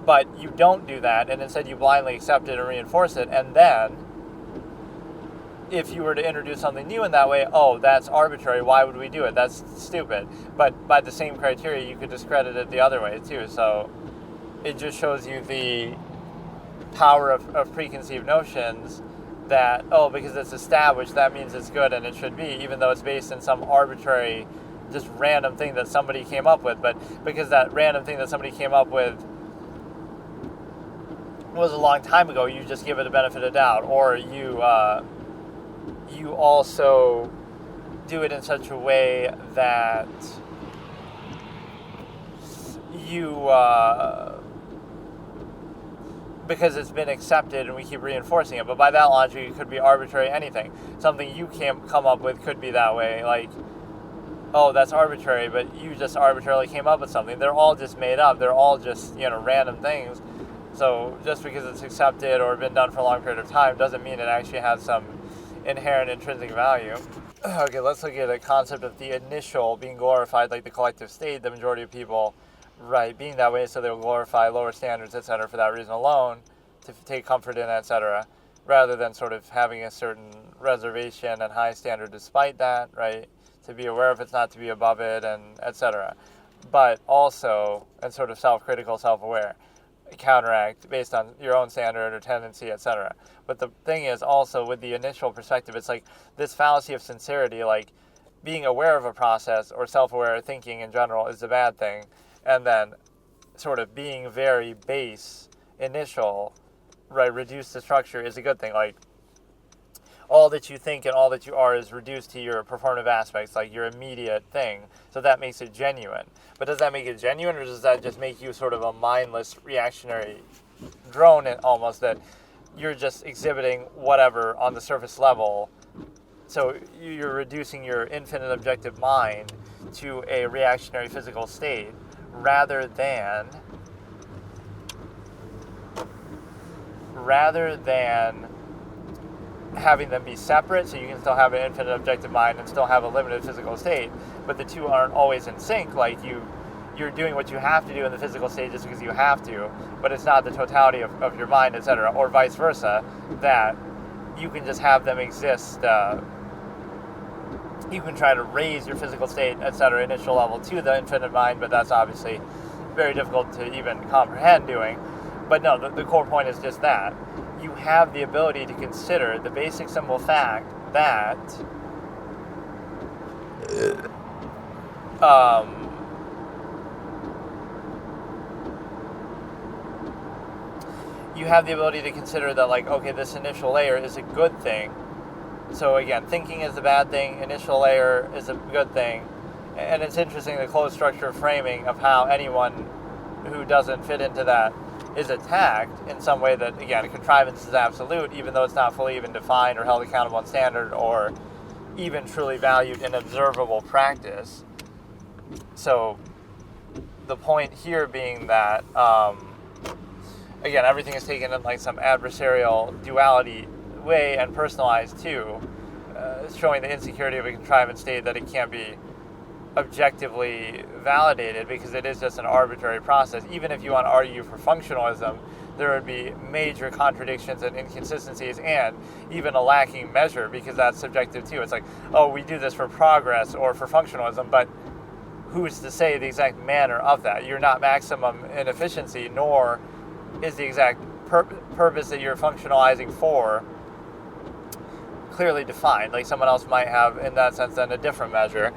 But you don't do that, and instead you blindly accept it and reinforce it, and then if you were to introduce something new in that way, oh, that's arbitrary, why would we do it? That's stupid. But by the same criteria, you could discredit it the other way too. So it just shows you the power of preconceived notions that, oh, because it's established, that means it's good and it should be, even though it's based in some arbitrary, just random thing that somebody came up with. But because that random thing that somebody came up with was a long time ago, you just give it a benefit of doubt, or you also do it in such a way that you because it's been accepted and we keep reinforcing it. But by that logic, it could be arbitrary anything. Something you can't come up with could be that way, like, oh, that's arbitrary, but you just arbitrarily came up with something. They're all just made up. They're all just, random things. So just because it's accepted or been done for a long period of time doesn't mean it actually has some inherent intrinsic value. Okay, let's look at the concept of the initial being glorified, like the collective state, the majority of people, right, being that way, so they'll glorify lower standards, etc., for that reason alone, to take comfort in, etc., rather than sort of having a certain reservation and high standard despite that, right, to be aware of it's not to be above it, and etc. But also, and sort of self-critical, self-aware, counteract based on your own standard or tendency, etc. But the thing is also with the initial perspective, it's like this fallacy of sincerity, like being aware of a process or self-aware thinking in general is a bad thing, and then sort of being very base, initial, right, reduced to structure is a good thing. Like all that you think and all that you are is reduced to your performative aspects, like your immediate thing. So that makes it genuine. But does that make it genuine, or does that just make you sort of a mindless reactionary drone almost, that you're just exhibiting whatever on the surface level? So you're reducing your infinite objective mind to a reactionary physical state rather than having them be separate, so you can still have an infinite objective mind and still have a limited physical state, but the two aren't always in sync. Like you're doing what you have to do in the physical state just because you have to, but it's not the totality of your mind, etc., or vice versa, that you can just have them exist. You can try to raise your physical state, etc., initial level to the infinite mind, but that's obviously very difficult to even comprehend doing. But no, the core point is just that you have the ability to consider the basic simple fact that you have the ability to consider that, like, okay, this initial layer is a good thing, So again, thinking is a bad thing, initial layer is a good thing. And it's interesting, the closed structure framing of how anyone who doesn't fit into that is attacked in some way that, again, a contrivance is absolute, even though it's not fully even defined or held accountable in standard or even truly valued in observable practice. So the point here being that, again, everything is taken in like some adversarial duality way and personalized too, showing the insecurity of a contrivance state that it can't be objectively validated because it is just an arbitrary process. Even if you want to argue for functionalism, there would be major contradictions and inconsistencies and even a lacking measure because that's subjective too. It's like, oh, we do this for progress or for functionalism, but who's to say the exact manner of that? You're not maximum in efficiency, nor is the exact purpose that you're functionalizing for clearly defined. Like someone else might have, in that sense, then a different measure.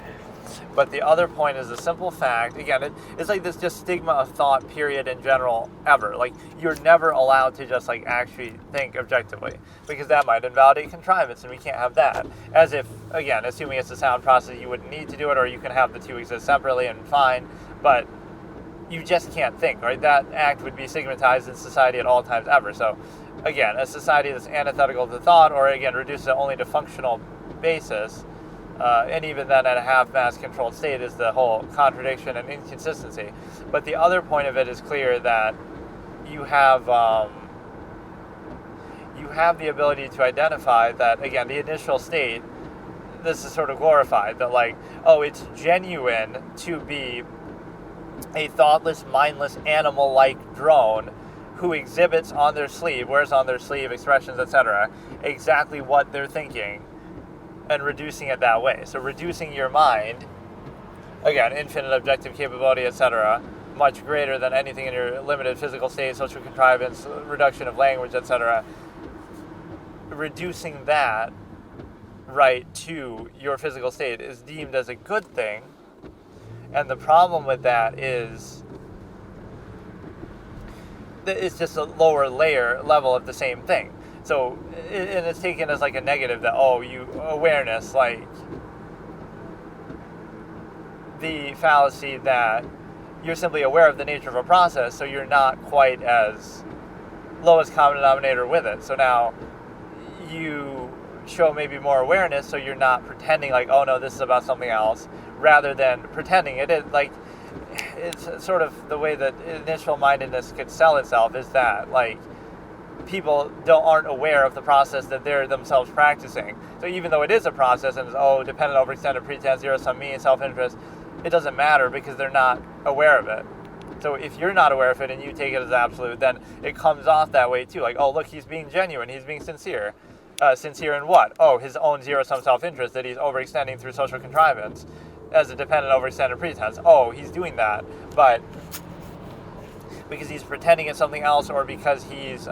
But the other point is the simple fact, again, it's like this just stigma of thought period in general ever. Like you're never allowed to just like actually think objectively because that might invalidate contrivance and we can't have that. As if, again, assuming it's a sound process, you wouldn't need to do it or you can have the two exist separately and fine, but you just can't think, right? That act would be stigmatized in society at all times ever. So again, a society that's antithetical to thought or again reduces it only to functional basis, and even then at a half-mass controlled state is the whole contradiction and inconsistency. But the other point of it is clear that you have the ability to identify that, again, the initial state, this is sort of glorified, that like, oh, it's genuine to be a thoughtless, mindless, animal-like drone who exhibits on their sleeve, wears on their sleeve expressions, etc., exactly what they're thinking, and reducing it that way. So reducing your mind, again, infinite objective capability, etc., much greater than anything in your limited physical state, social contrivance, reduction of language, etc., reducing that right to your physical state is deemed as a good thing. And the problem with that is that it's just a lower level of the same thing. So, and it's taken as like a negative that, oh, awareness, like the fallacy that you're simply aware of the nature of a process, so you're not quite as lowest common denominator with it. So now you show maybe more awareness, so you're not pretending like, oh no, this is about something else, rather than pretending it is like, it's sort of the way that initial mindedness could sell itself is that like people aren't aware of the process that they're themselves practicing. So even though it is a process and it's, dependent over extended pretense, zero-sum mean, self-interest, it doesn't matter because they're not aware of it. So if you're not aware of it and you take it as absolute, then it comes off that way too. Like, oh, look, he's being genuine, he's being sincere. Sincere in what? Oh, his own zero-sum self-interest that he's overextending through social contrivance as a dependent overextended pretense. Oh, he's doing that, but because he's pretending it's something else or because he's,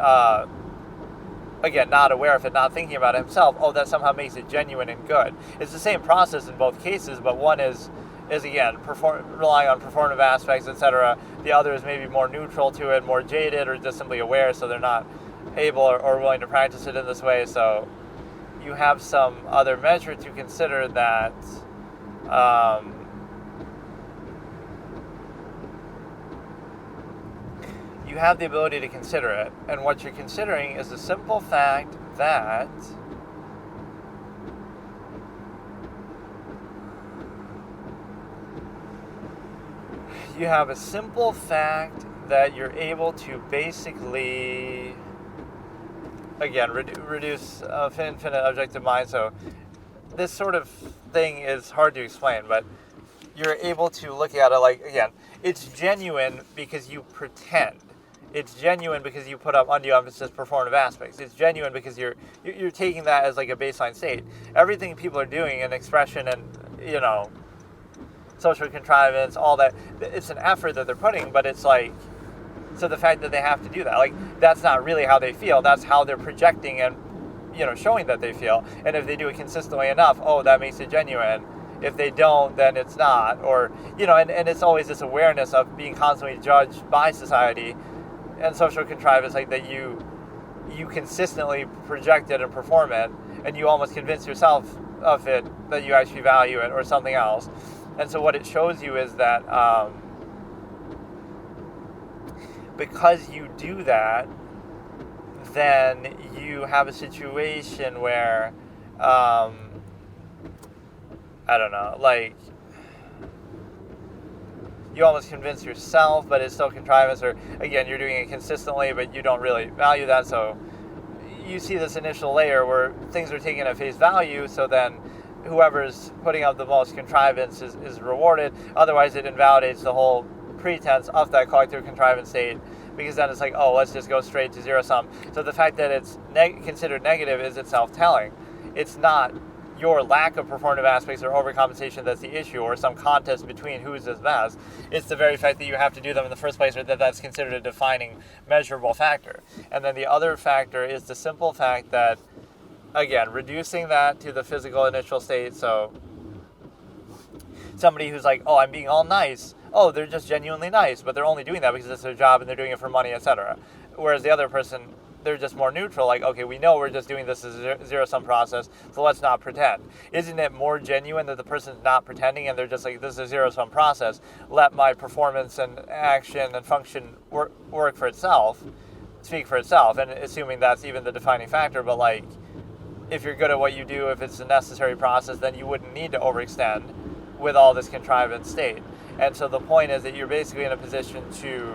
again, not aware of it, not thinking about it himself, that somehow makes it genuine and good. It's the same process in both cases, but one is again, relying on performative aspects, etc. The other is maybe more neutral to it, more jaded, or just simply aware, so they're not able or willing to practice it in this way. So you have some other measure to consider that you have the ability to consider it, and what you're considering is the simple fact that you have a simple fact that you're able to basically, again, reduce infinite objective mind. So this sort of thing is hard to explain, but you're able to look at it like, again, it's genuine because you pretend. It's genuine because you put up undue emphasis performative aspects. It's genuine because you're taking that as like a baseline state. Everything people are doing in expression and, social contrivance, all that, it's an effort that they're putting, but it's like, so the fact that they have to do that, like, that's not really how they feel. That's how they're projecting and, showing that they feel. And if they do it consistently enough, that makes it genuine. If they don't, then it's not. Or, and it's always this awareness of being constantly judged by society and social contrivance, like that you consistently project it and perform it, and you almost convince yourself of it, that you actually value it or something else. And so what it shows you is that because you do that, then you have a situation where, I don't know, like, you almost convince yourself, but it's still contrivance, or again, you're doing it consistently, but you don't really value that, so you see this initial layer where things are taken at face value, so then whoever's putting up the most contrivance is rewarded. Otherwise, it invalidates the whole pretense of that collective contrivance state, because then it's like, oh, let's just go straight to zero sum. So the fact that it's considered negative is itself telling. It's not your lack of performative aspects or overcompensation that's the issue, or some contest between who is the best. It's the very fact that you have to do them in the first place, or that's considered a defining measurable factor. And then the other factor is the simple fact that, again, reducing that to the physical initial state. So somebody who's like, oh, I'm being all nice. Oh, they're just genuinely nice, but they're only doing that because it's their job and they're doing it for money, etc. Whereas the other person, they're just more neutral, like, okay, we know we're just doing this as a zero-sum process, so let's not pretend. Isn't it more genuine that the person's not pretending and they're just like, this is a zero-sum process, let my performance and action and function work for itself, speak for itself, and assuming that's even the defining factor, but like, if you're good at what you do, if it's a necessary process, then you wouldn't need to overextend with all this contrivance state. And so the point is that you're basically in a position to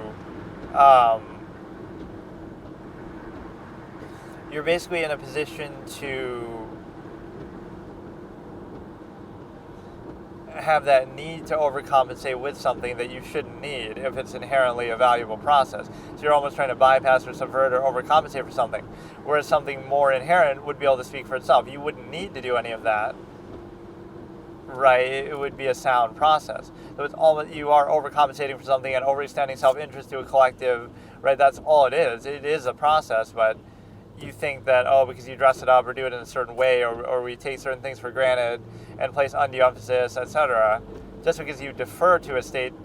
have that need to overcompensate with something that you shouldn't need if it's inherently a valuable process. So you're almost trying to bypass or subvert or overcompensate for something, whereas something more inherent would be able to speak for itself. You wouldn't need to do any of that, right? It would be a sound process. So it's all, you are overcompensating for something and overextending self-interest to a collective, right? That's all it is. It is a process, but you think that, oh, because you dress it up or do it in a certain way, or we take certain things for granted and place undue emphasis, etc., just because you defer to a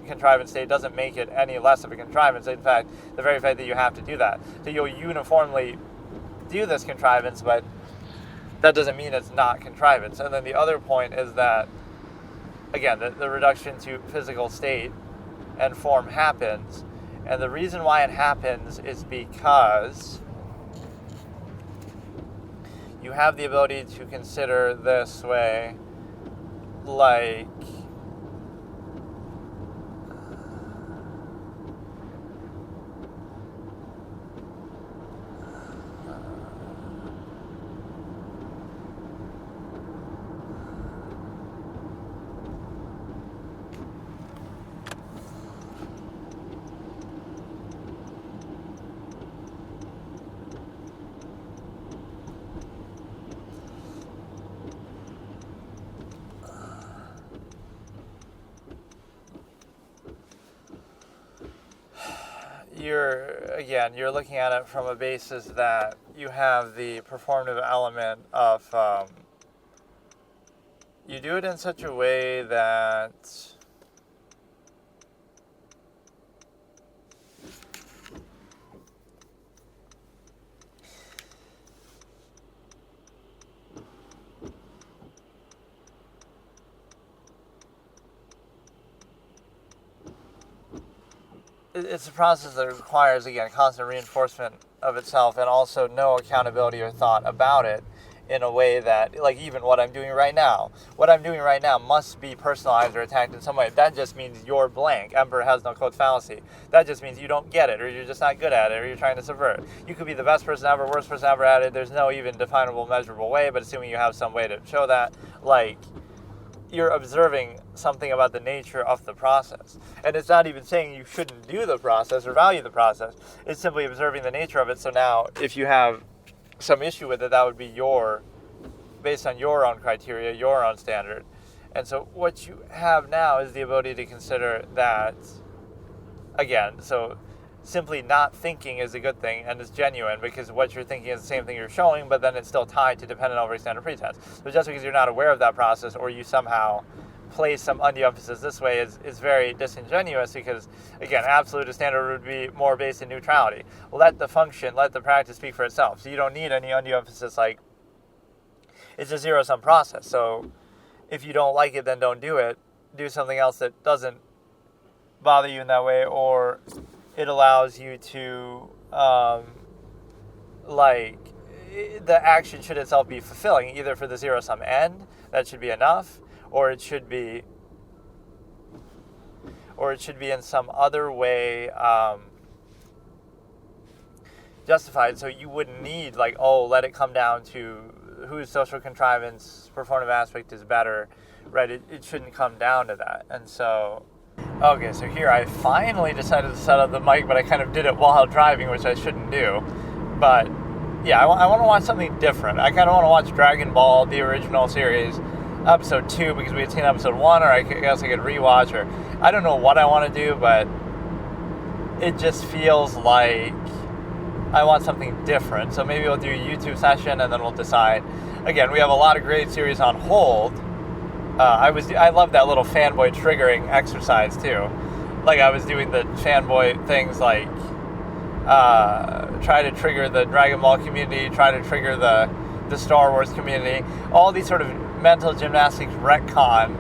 contrivance state doesn't make it any less of a contrivance. In fact, the very fact that you have to do that. So you'll uniformly do this contrivance, but that doesn't mean it's not contrivance. And then the other point is that, again, the reduction to physical state and form happens. And the reason why it happens is because you have the ability to consider this way, like, you're looking at it from a basis that you have the performative element of, you do it in such a way that it's a process that requires, again, constant reinforcement of itself and also no accountability or thought about it in a way that, like, even what I'm doing right now must be personalized or attacked in some way. That just means you're blank. Emperor has no quote fallacy. That just means you don't get it, or you're just not good at it, or you're trying to subvert. You could be the best person ever, worst person ever at it. There's no even definable, measurable way, but assuming you have some way to show that, like, you're observing something about the nature of the process. And it's not even saying you shouldn't do the process or value the process. It's simply observing the nature of it. So now, if you have some issue with it, that would be based on your own criteria, your own standard. And so what you have now is the ability to consider that, again, so simply not thinking is a good thing and is genuine, because what you're thinking is the same thing you're showing, but then it's still tied to dependent overextended pretense. So just because you're not aware of that process, or you somehow place some undue emphasis this way, is very disingenuous, because, again, absolute standard would be more based in neutrality. Let the function, let the practice speak for itself. So you don't need any undue emphasis like, It's a zero-sum process. So if you don't like it, then don't do it. Do something else that doesn't bother you in that way, or it allows you to, the action should itself be fulfilling, either for the zero-sum end, that should be enough, or it should be in some other way justified, so you wouldn't need, let it come down to whose social contrivance, performative aspect is better, right? It shouldn't come down to that. And so, okay, so here I finally decided to set up the mic, but I kind of did it while driving, which I shouldn't do. But yeah, I want to watch something different. I kind of want to watch Dragon Ball, the original series, episode 2, because we had seen episode 1, or I guess I could rewatch, or I don't know what I want to do, but it just feels like I want something different. So maybe we'll do a YouTube session, and then we'll decide. Again, we have a lot of great series on hold. I love that little fanboy triggering exercise too. Like, I was doing the fanboy things, like try to trigger the Dragon Ball community, try to trigger the Star Wars community, all these sort of mental gymnastics retcon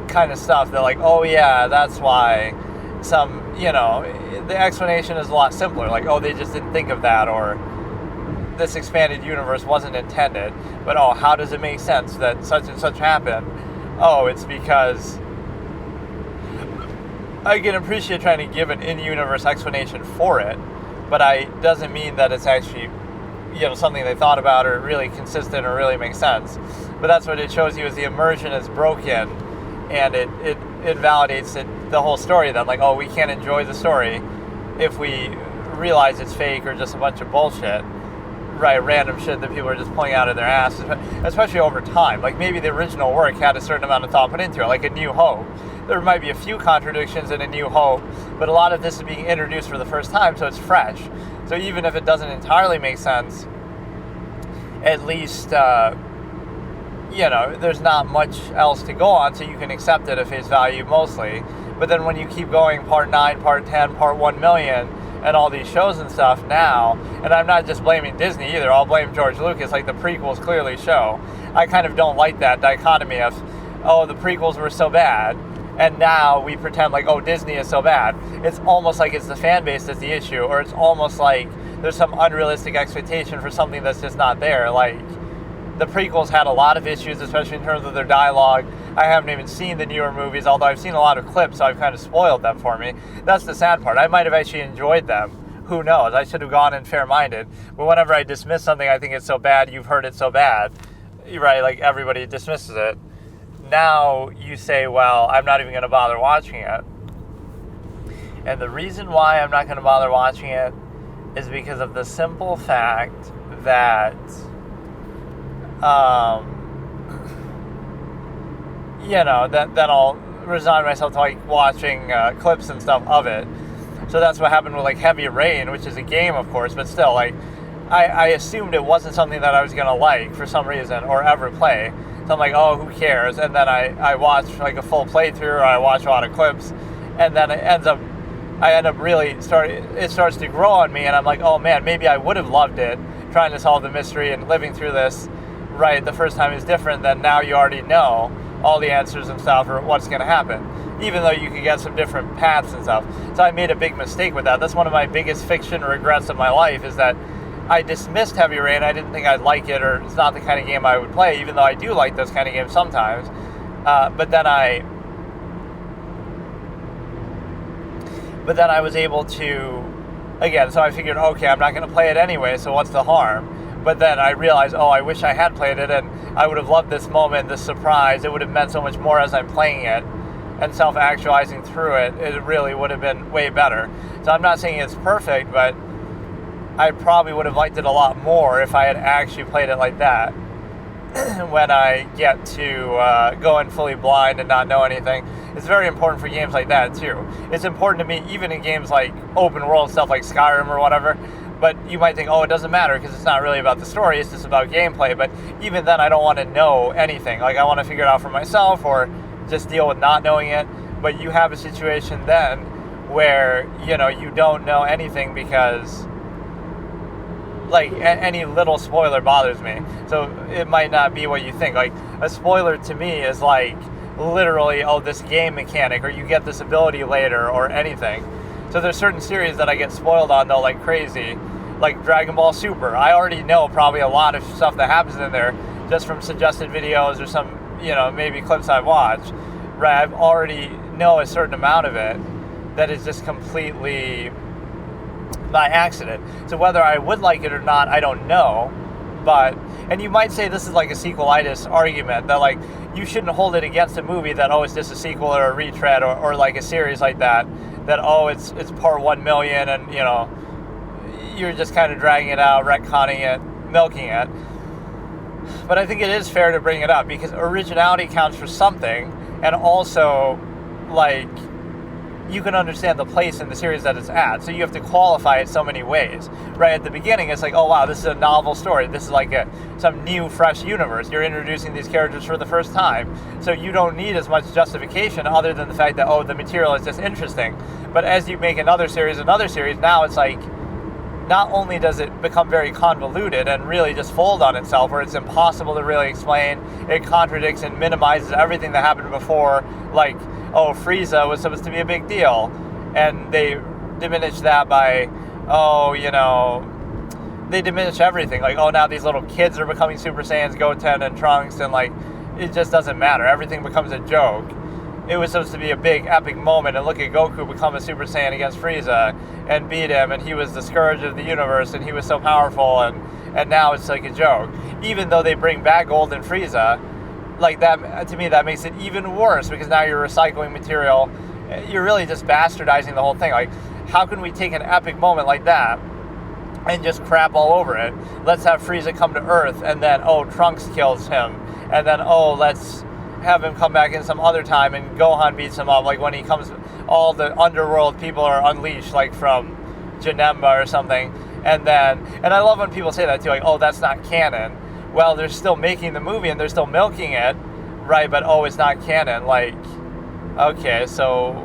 kind of stuff. They're like, oh yeah, that's why the explanation is a lot simpler. Like, oh, they just didn't think of that, or this expanded universe wasn't intended. But, oh, how does it make sense that such and such happened? Oh, it's because I can appreciate trying to give an in-universe explanation for it, but doesn't mean that it's actually, something they thought about, or really consistent, or really makes sense. But that's what it shows you, is the immersion is broken, and it validates the whole story then. Like, oh, we can't enjoy the story if we realize it's fake or just a bunch of bullshit, right? Random shit that people are just pulling out of their asses, especially over time. Like, maybe the original work had a certain amount of thought put into it, like A New Hope. There might be a few contradictions in A New Hope, but a lot of this is being introduced for the first time, so it's fresh. So even if it doesn't entirely make sense, at least, there's not much else to go on, so you can accept it at face value mostly. But then when you keep going, part 9, part 10, part 1 million, and all these shows and stuff now, and I'm not just blaming Disney either, I'll blame George Lucas, like the prequels clearly show. I kind of don't like that dichotomy of, oh, the prequels were so bad, and now we pretend like, oh, Disney is so bad. It's almost like it's the fan base that's the issue, or it's almost like there's some unrealistic expectation for something that's just not there. Like, the prequels had a lot of issues, especially in terms of their dialogue. I haven't even seen the newer movies, although I've seen a lot of clips, so I've kind of spoiled them for me. That's the sad part. I might have actually enjoyed them. Who knows? I should have gone in fair-minded. But whenever I dismiss something, I think it's so bad, you've heard it so bad, right? Like, everybody dismisses it. Now you say, well, I'm not even going to bother watching it. And the reason why I'm not going to bother watching it is because of the simple fact that then I'll resign myself to like watching clips and stuff of it. So that's what happened with like Heavy Rain, which is a game, of course, but still, like, I assumed it wasn't something that I was gonna like for some reason or ever play. So I'm like, oh, who cares? And then I watch like a full playthrough, or I watch a lot of clips, and then I end up really it starts to grow on me, and I'm like, oh man, maybe I would have loved it, trying to solve the mystery and living through this. Right, the first time is different than now you already know all the answers and stuff, or what's going to happen, even though you could get some different paths and stuff. So I made a big mistake with that. That's one of my biggest fiction regrets of my life, is that I dismissed Heavy Rain. I didn't think I'd like it, or it's not the kind of game I would play, even though I do like those kind of games sometimes. But then I was able to, again, so I figured, okay, I'm not going to play it anyway, so what's the harm? But then I realized, oh, I wish I had played it, and I would have loved this moment, this surprise. It would have meant so much more as I'm playing it and self-actualizing through it. It really would have been way better. So I'm not saying it's perfect, but I probably would have liked it a lot more if I had actually played it like that. When I get to go in fully blind and not know anything, it's very important for games like that too. It's important to me even in games like open world stuff like Skyrim or whatever. But you might think, oh, it doesn't matter because it's not really about the story, it's just about gameplay. But even then, I don't want to know anything. Like, I want to figure it out for myself, or just deal with not knowing it. But you have a situation then where, you don't know anything because like any little spoiler bothers me. So it might not be what you think. Like a spoiler to me is like literally, oh, this game mechanic, or you get this ability later, or anything. So there's certain series that I get spoiled on though like crazy, like Dragon Ball Super. I already know probably a lot of stuff that happens in there just from suggested videos or some, maybe clips I've watched. Right, I've already know a certain amount of it that is just completely by accident. So whether I would like it or not, I don't know. And you might say this is like a sequelitis argument, that like you shouldn't hold it against a movie that, oh, it's just a sequel or a retread, or like a series like that, oh, it's part 1 million, and you're just kind of dragging it out, retconning it, milking it. But I think it is fair to bring it up because originality counts for something, and also like you can understand the place in the series that it's at. So you have to qualify it so many ways. Right at the beginning, it's like, oh wow, this is a novel story. This is like some new, fresh universe. You're introducing these characters for the first time. So you don't need as much justification other than the fact that, oh, the material is just interesting. But as you make another series, now it's like, not only does it become very convoluted and really just fold on itself, where it's impossible to really explain, it contradicts and minimizes everything that happened before, like, oh, Frieza was supposed to be a big deal, and they diminish that by, they diminish everything, like, oh, now these little kids are becoming Super Saiyans, Goten and Trunks, and like, it just doesn't matter, everything becomes a joke. It was supposed to be a big epic moment, and look at Goku become a Super Saiyan against Frieza and beat him, and he was the scourge of the universe, and he was so powerful, and now it's like a joke. Even though they bring back Golden Frieza, like that, to me, that makes it even worse, because now you're recycling material. You're really just bastardizing the whole thing. Like, how can we take an epic moment like that and just crap all over it? Let's have Frieza come to Earth, and then, oh, Trunks kills him, and then, oh, let's have him come back in some other time and Gohan beats him up. Like when he comes, all the underworld people are unleashed, like from Janemba or something. And I love when people say that too, like, oh, that's not canon. Well, they're still making the movie and they're still milking it, right? But oh, it's not canon. Like, okay, so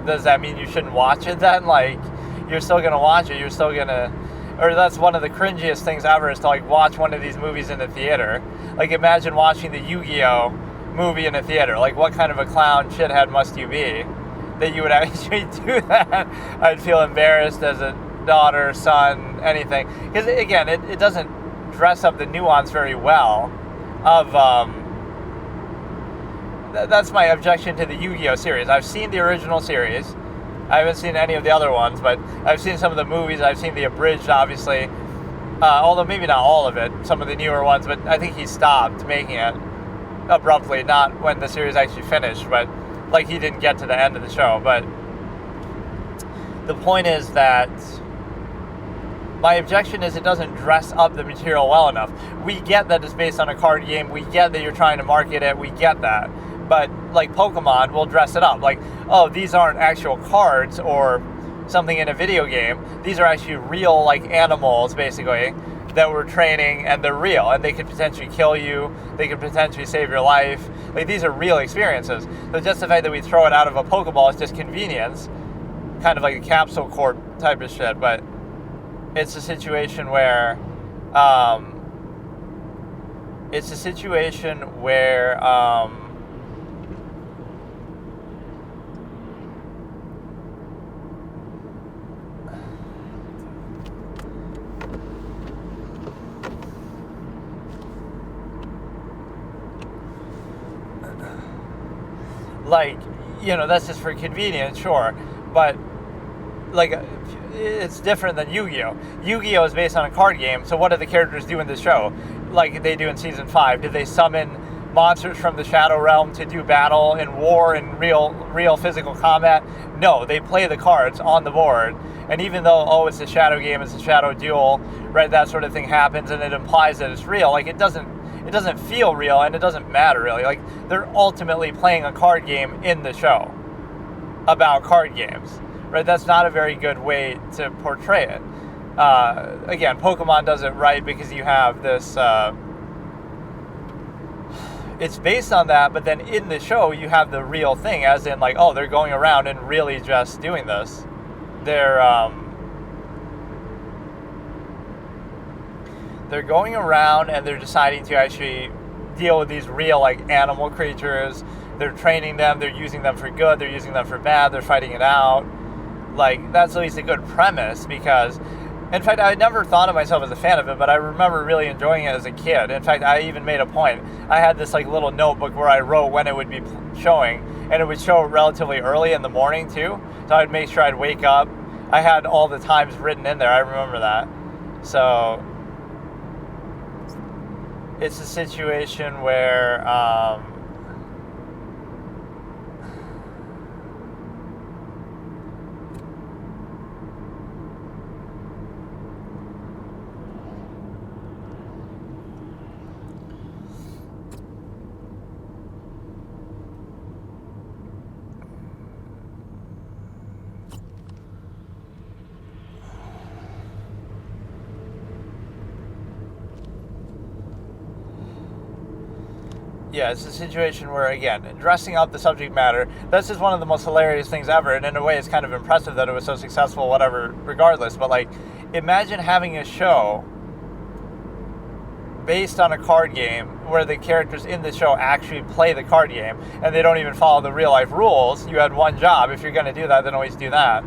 does that mean you shouldn't watch it then? Like, you're still gonna watch it. You're still gonna, or that's one of the cringiest things ever, is to like watch one of these movies in the theater. Like, imagine watching the Yu-Gi-Oh movie in a theater. Like, what kind of a clown shithead must you be that you would actually do that? I'd feel embarrassed as a daughter, son, anything, because again, it doesn't dress up the nuance very well of that's my objection to the Yu-Gi-Oh series. I've seen the original series. I haven't seen any of the other ones, but I've seen some of the movies. I've seen the abridged, obviously, although maybe not all of it, some of the newer ones, but I think he stopped making it abruptly, not when the series actually finished, but like he didn't get to the end of the show. But the point is that my objection is it doesn't dress up the material well enough. We get that it's based on a card game. We get that you're trying to market it. We get that. But like Pokemon will dress it up. Like, oh, these aren't actual cards or something in a video game. These are actually real, like, animals, basically, that we're training, and they're real, and they could potentially kill you. They could potentially save your life. Like, these are real experiences. So just the fact that we throw it out of a Pokeball is just convenience, kind of like a capsule corp type of shit. But it's a situation where, like, that's just for convenience, sure, but like, it's different than Yu-Gi-Oh! Yu-Gi-Oh! Is based on a card game, so what do the characters do in the show? Like they do in Season 5. Did they summon monsters from the Shadow Realm to do battle in war and real physical combat? No, they play the cards on the board, and even though, oh, it's a shadow game, it's a shadow duel, right, that sort of thing happens, and it implies that it's real, like, it doesn't feel real, and it doesn't matter, really. Like, they're ultimately playing a card game in the show about card games. Right, that's not a very good way to portray it. Again, Pokemon does it right because you have this, it's based on that, but then in the show you have the real thing, as in like, oh, they're going around and really just doing this. They're, they're going around and they're deciding to actually deal with these real like animal creatures. They're training them, they're using them for good, they're using them for bad, they're fighting it out. Like, that's at least a good premise, because in fact I never thought of myself as a fan of it, but I remember really enjoying it as a kid. In fact, I even made a point. I had this like little notebook where I wrote when it would be showing, and it would show relatively early in the morning too, so I'd make sure I'd wake up. I had all the times written in there, I remember that. So it's a situation where yeah, it's a situation where, again, dressing up the subject matter, this is one of the most hilarious things ever, and in a way it's kind of impressive that it was so successful, whatever, regardless. But, like, imagine having a show based on a card game where the characters in the show actually play the card game, and they don't even follow the real-life rules. You had one job. If you're going to do that, then always do that.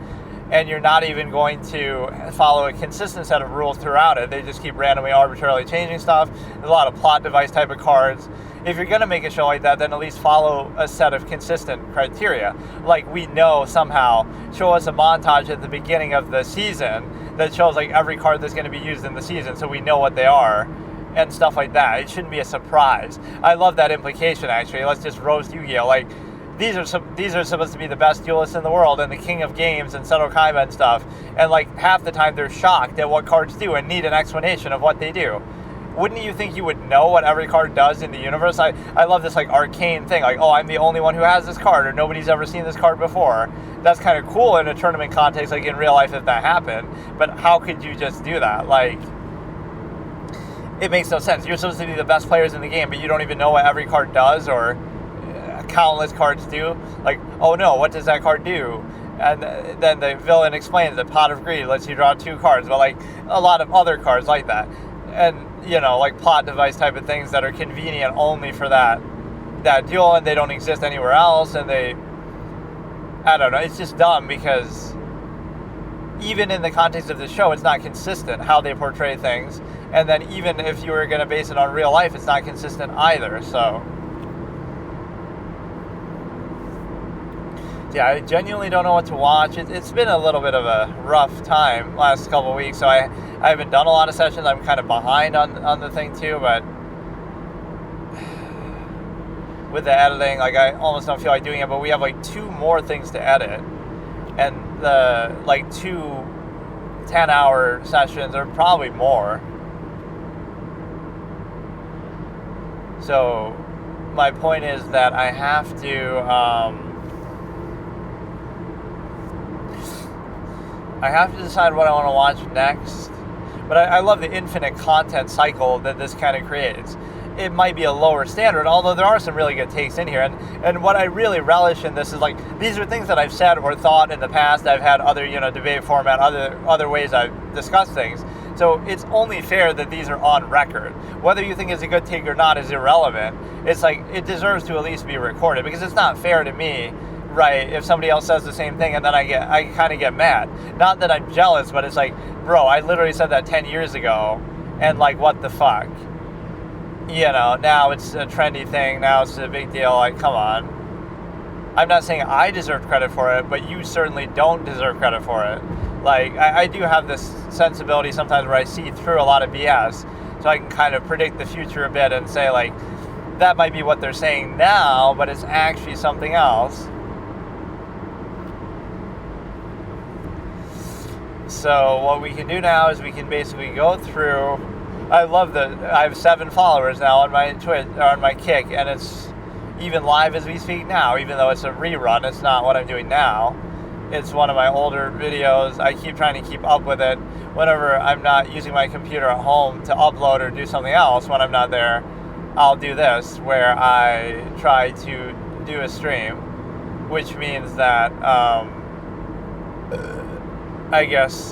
And you're not even going to follow a consistent set of rules throughout it. They just keep randomly, arbitrarily changing stuff. There's a lot of plot device type of cards. If you're going to make a show like that, then at least follow a set of consistent criteria. Like, we know somehow, show us a montage at the beginning of the season that shows like every card that's going to be used in the season, so we know what they are and stuff like that. It shouldn't be a surprise. I love that implication, actually. Let's just roast Yu-Gi-Oh! Like, these are supposed to be the best duelists in the world and the king of games and Seto Kaiba and stuff. And like half the time they're shocked at what cards do and need an explanation of what they do. Wouldn't you think you would know what every card does in the universe? I love this like arcane thing, like, oh, I'm the only one who has this card, or nobody's ever seen this card before. That's kind of cool in a tournament context, like in real life if that happened. But how could you just do that? Like, it makes no sense. You're supposed to be the best players in the game, but you don't even know what every card does, or countless cards do. Like, oh no, what does that card do? And then the villain explains that Pot of Greed lets you draw 2 cards, but like a lot of other cards like that. And, you know, like plot device type of things that are convenient only for that duel, and they don't exist anywhere else, and I don't know, it's just dumb, because even in the context of the show, it's not consistent how they portray things. And then even if you were going to base it on real life, it's not consistent either. So yeah, I genuinely don't know what to watch. It's been a little bit of a rough time last couple of weeks, so I haven't done a lot of sessions. I'm kind of behind on the thing too, but with the editing, like, I almost don't feel like doing it, but we have like 2 more things to edit, and the like 2 10-hour sessions, or probably more. So my point is that I have to decide what I want to watch next. But I love the infinite content cycle that this kind of creates. It might be a lower standard, although there are some really good takes in here. And what I really relish in this is, like, these are things that I've said or thought in the past. I've had other, debate format, other ways I've discussed things. So it's only fair that these are on record. Whether you think it's a good take or not is irrelevant. It's like, it deserves to at least be recorded, because it's not fair to me, right, if somebody else says the same thing and then I kind of get mad. Not that I'm jealous, but it's like, bro, I literally said that 10 years ago, and like, what the fuck? Now it's a trendy thing, now it's a big deal, like, come on. I'm not saying I deserve credit for it, but you certainly don't deserve credit for it. Like, I do have this sensibility sometimes where I see through a lot of BS, so I can kind of predict the future a bit and say, like, that might be what they're saying now, but it's actually something else. So what we can do now is we can basically go through. I love that I have 7 followers now on my Twitch, or on my Kick, and it's even live as we speak now, even though it's a rerun. It's not what I'm doing now. It's one of my older videos. I keep trying to keep up with it. Whenever I'm not using my computer at home to upload or do something else, when I'm not there, I'll do this, where I try to do a stream, which means that I guess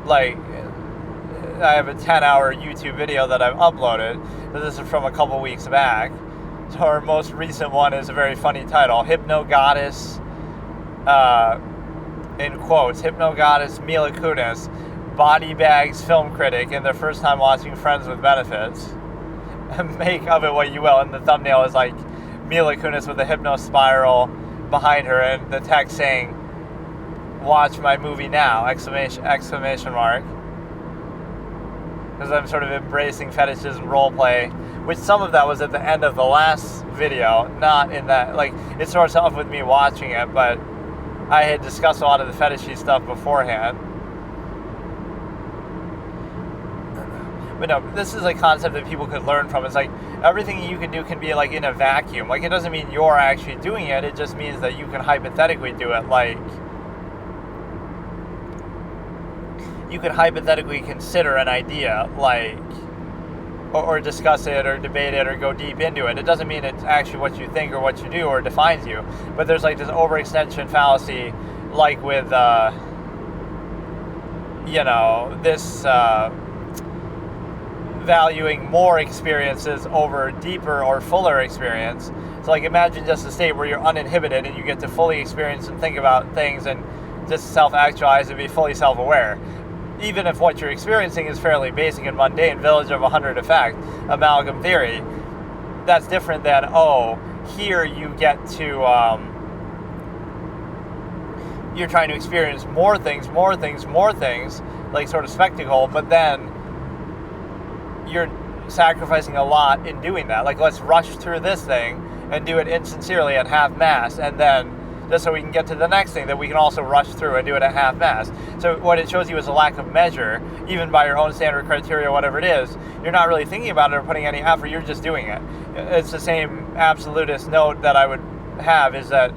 like, I have a 10-hour YouTube video that I've uploaded, but this is from a couple weeks back. So our most recent one is a very funny title, Hypno Goddess, in quotes, Hypno Goddess Mila Kunis, body bags film critic in their first time watching Friends with Benefits. Make of it what you will. And the thumbnail is like Mila Kunis with a hypno spiral behind her, and the text saying, "Watch my movie now!" Exclamation mark. Because I'm sort of embracing fetishes and role play, which some of that was at the end of the last video, not in that, like, it starts off with me watching it, but I had discussed a lot of the fetishy stuff beforehand. But no, this is a concept that people could learn from. It's like, everything you can do can be like in a vacuum. Like, it doesn't mean you're actually doing it, it just means that you can hypothetically do it. Like, you could hypothetically consider an idea, like, or discuss it, or debate it, or go deep into it. It doesn't mean it's actually what you think or what you do or defines you. But there's like this overextension fallacy, like with, this valuing more experiences over deeper or fuller experience. So like, imagine just a state where you're uninhibited and you get to fully experience and think about things and just self-actualize and be fully self-aware. Even if what you're experiencing is fairly basic and mundane, village of 100 effect, amalgam theory, that's different than, here you get to, you're trying to experience more things, like sort of spectacle, but then you're sacrificing a lot in doing that. Like, let's rush through this thing and do it insincerely at half-mast, and then just so we can get to the next thing that we can also rush through and do it at half-mast. So what it shows you is a lack of measure, even by your own standard criteria, whatever it is. You're not really thinking about it or putting any effort, you're just doing it. It's the same absolutist note that I would have, is that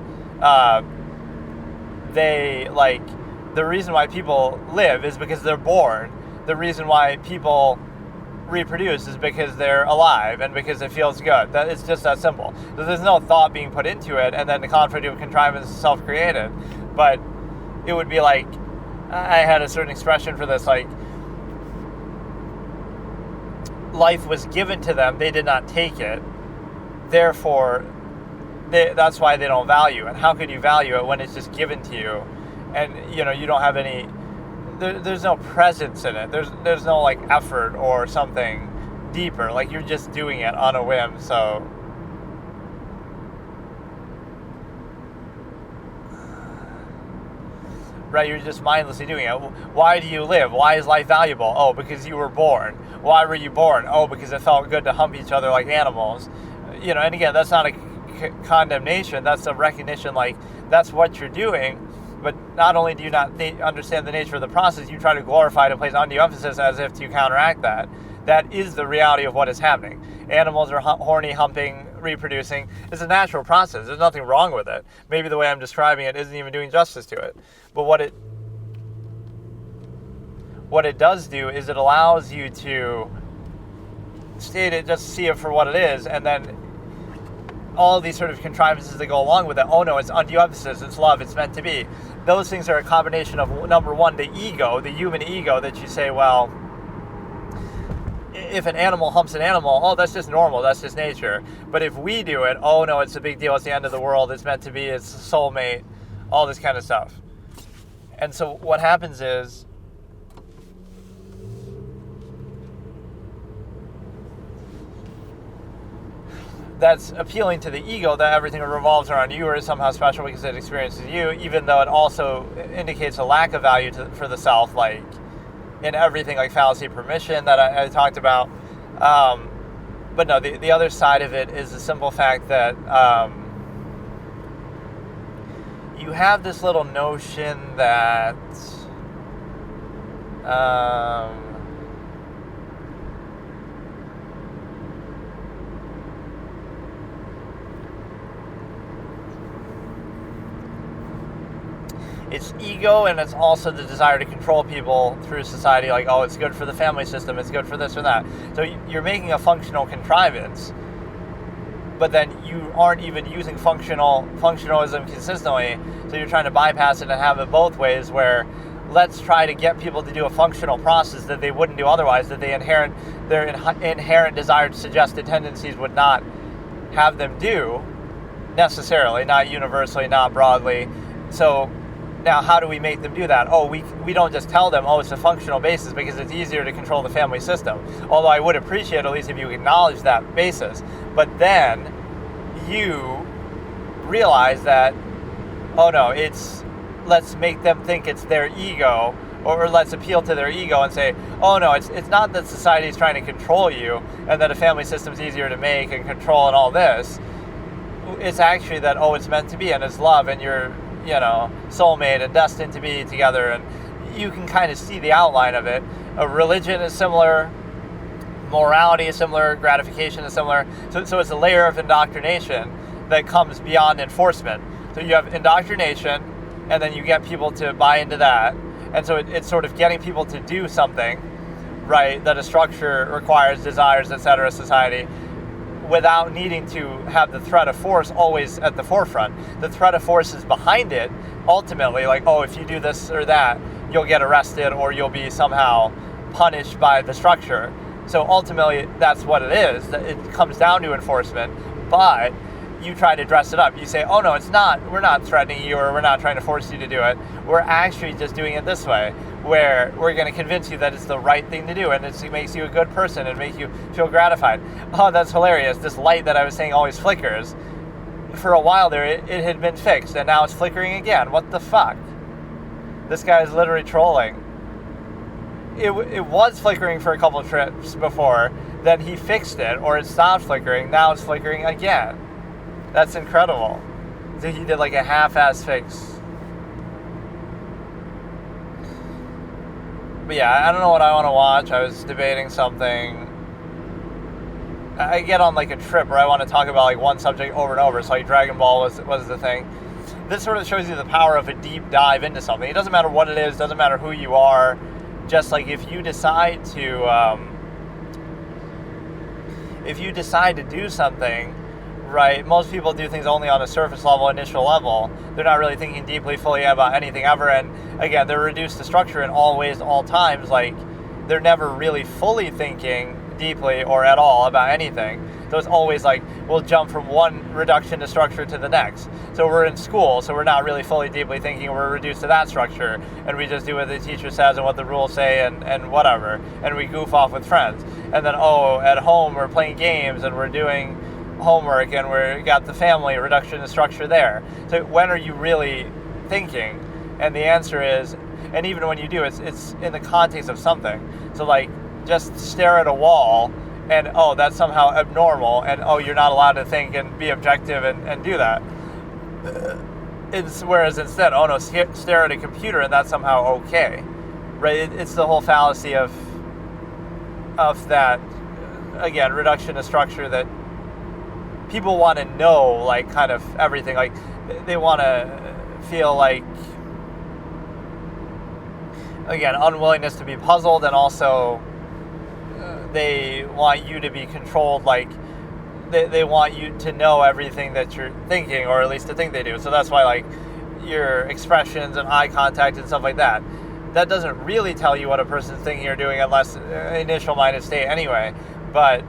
the reason why people live is because they're born. The reason why people reproduce is because they're alive and because it feels good. It's just that simple. So there's no thought being put into it, and then the conflict of contrivance is self-created. But it would be like, I had a certain expression for this, like, life was given to them, they did not take it, therefore that's why they don't value it. How could you value it when it's just given to you, and you don't have any, there's no presence in it, there's no like effort or something deeper, like you're just doing it on a whim. So right, you're just mindlessly doing it. Why do you live? Why is life valuable? Oh, because you were born. Why were you born? Oh, because it felt good to hump each other like animals. And again, that's not a condemnation, that's a recognition, like, that's what you're doing. But not only do you not understand the nature of the process, you try to glorify it and place undue emphasis as if to counteract that. That is the reality of what is happening. Animals are horny, humping, reproducing. It's a natural process. There's nothing wrong with it. Maybe the way I'm describing it isn't even doing justice to it. But what it does do is it allows you to state it, just see it for what it is, and then all these sort of contrivances that go along with it. Oh no, it's undue emphasis, it's love, it's meant to be. Those things are a combination of, number one, the ego, the human ego, that you say, well, if an animal humps an animal, oh, that's just normal, that's just nature. But if we do it, oh no, it's a big deal, it's the end of the world, it's meant to be, it's a soulmate, all this kind of stuff. And so what happens is, that's appealing to the ego, that everything revolves around you or is somehow special because it experiences you, even though it also indicates a lack of value for the self, like in everything, like fallacy permission that I talked about. But no, the other side of it is the simple fact that you have this little notion that it's ego, and it's also the desire to control people through society, like, oh, it's good for the family system, it's good for this or that. So you're making a functional contrivance, but then you aren't even using functionalism consistently, so you're trying to bypass it and have it both ways, where let's try to get people to do a functional process that they wouldn't do otherwise, that their inherent desired suggested tendencies would not have them do necessarily, not universally, not broadly. So now how do we make them do that? We don't just tell them, it's a functional basis, because it's easier to control the family system. Although I would appreciate at least if you acknowledge that basis. But then you realize that, let's make them think it's their ego, or let's appeal to their ego and say, it's not that society is trying to control you and that a family system is easier to make and control and all this. It's actually that, it's meant to be, and it's love, and you're, soulmate and destined to be together, and you can kind of see the outline of it. A religion is similar, morality is similar, gratification is similar. So it's a layer of indoctrination that comes beyond enforcement. So you have indoctrination, and then you get people to buy into that. And so it's sort of getting people to do something, right, that a structure requires, desires, etc., society, without needing to have the threat of force always at the forefront. The threat of force is behind it, ultimately, like, if you do this or that, you'll get arrested or you'll be somehow punished by the structure. So ultimately, that's what it is. It comes down to enforcement, but you try to dress it up. You say, no, it's not. We're not threatening you, or we're not trying to force you to do it. We're actually just doing it this way, where we're going to convince you that it's the right thing to do, and it makes you a good person and make you feel gratified. That's hilarious. This light that I was saying always flickers. For a while there, it had been fixed, and now it's flickering again. What the fuck? This guy is literally trolling. It was flickering for a couple of trips before, then he fixed it, or it stopped flickering, now it's flickering again. That's incredible. So he did like a half-ass fix. But yeah, I don't know what I want to watch. I was debating something. I get on like a trip where I want to talk about like one subject over and over. So like Dragon Ball was the thing. This sort of shows you the power of a deep dive into something. It doesn't matter what it is, doesn't matter who you are. Just like if you decide to do something, right, most people do things only on a surface level, initial level. They're not really thinking deeply, fully about anything ever. And again, they're reduced to structure in all ways, all times. Like, they're never really fully thinking deeply or at all about anything. So it's always like, we'll jump from one reduction to structure to the next. So we're in school, so we're not really fully deeply thinking, we're reduced to that structure, and we just do what the teacher says and what the rules say and whatever, and we goof off with friends. And then, at home we're playing games and we're doing homework and we got the family, reduction to structure there. So when are you really thinking? And the answer is, and even when you do, it's in the context of something. So like, just stare at a wall and that's somehow abnormal, and you're not allowed to think and be objective and do that. Whereas instead, stare at a computer and that's somehow okay, right? It's the whole fallacy of that, again, reduction to structure, that people want to know, like, kind of everything. Like, they want to feel like, again, unwillingness to be puzzled, and also they want you to be controlled. Like, they want you to know everything that you're thinking, or at least to think they do. So that's why, like, your expressions and eye contact and stuff like that, that doesn't really tell you what a person's thinking or doing, unless initial minded state anyway. But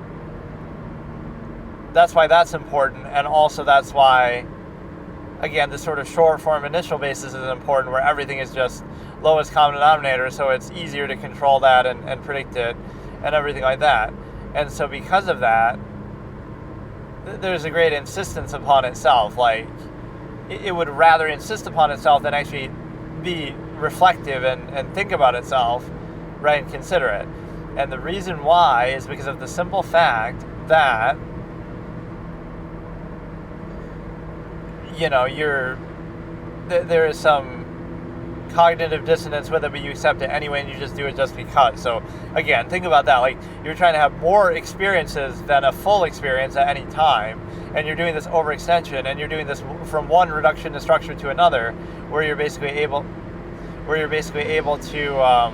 that's why that's important, and also that's why, again, the sort of short form initial basis is important, where everything is just lowest common denominator, so it's easier to control that and predict it and everything like that. And so because of that, there's a great insistence upon itself. Like, it would rather insist upon itself than actually be reflective and think about itself, right, and consider it. And the reason why is because of the simple fact that, there is some cognitive dissonance with it, but you accept it anyway, and you just do it just because. So again, think about that. Like, you're trying to have more experiences than a full experience at any time, and you're doing this overextension, and you're doing this from one reduction to structure to another, where you're basically able to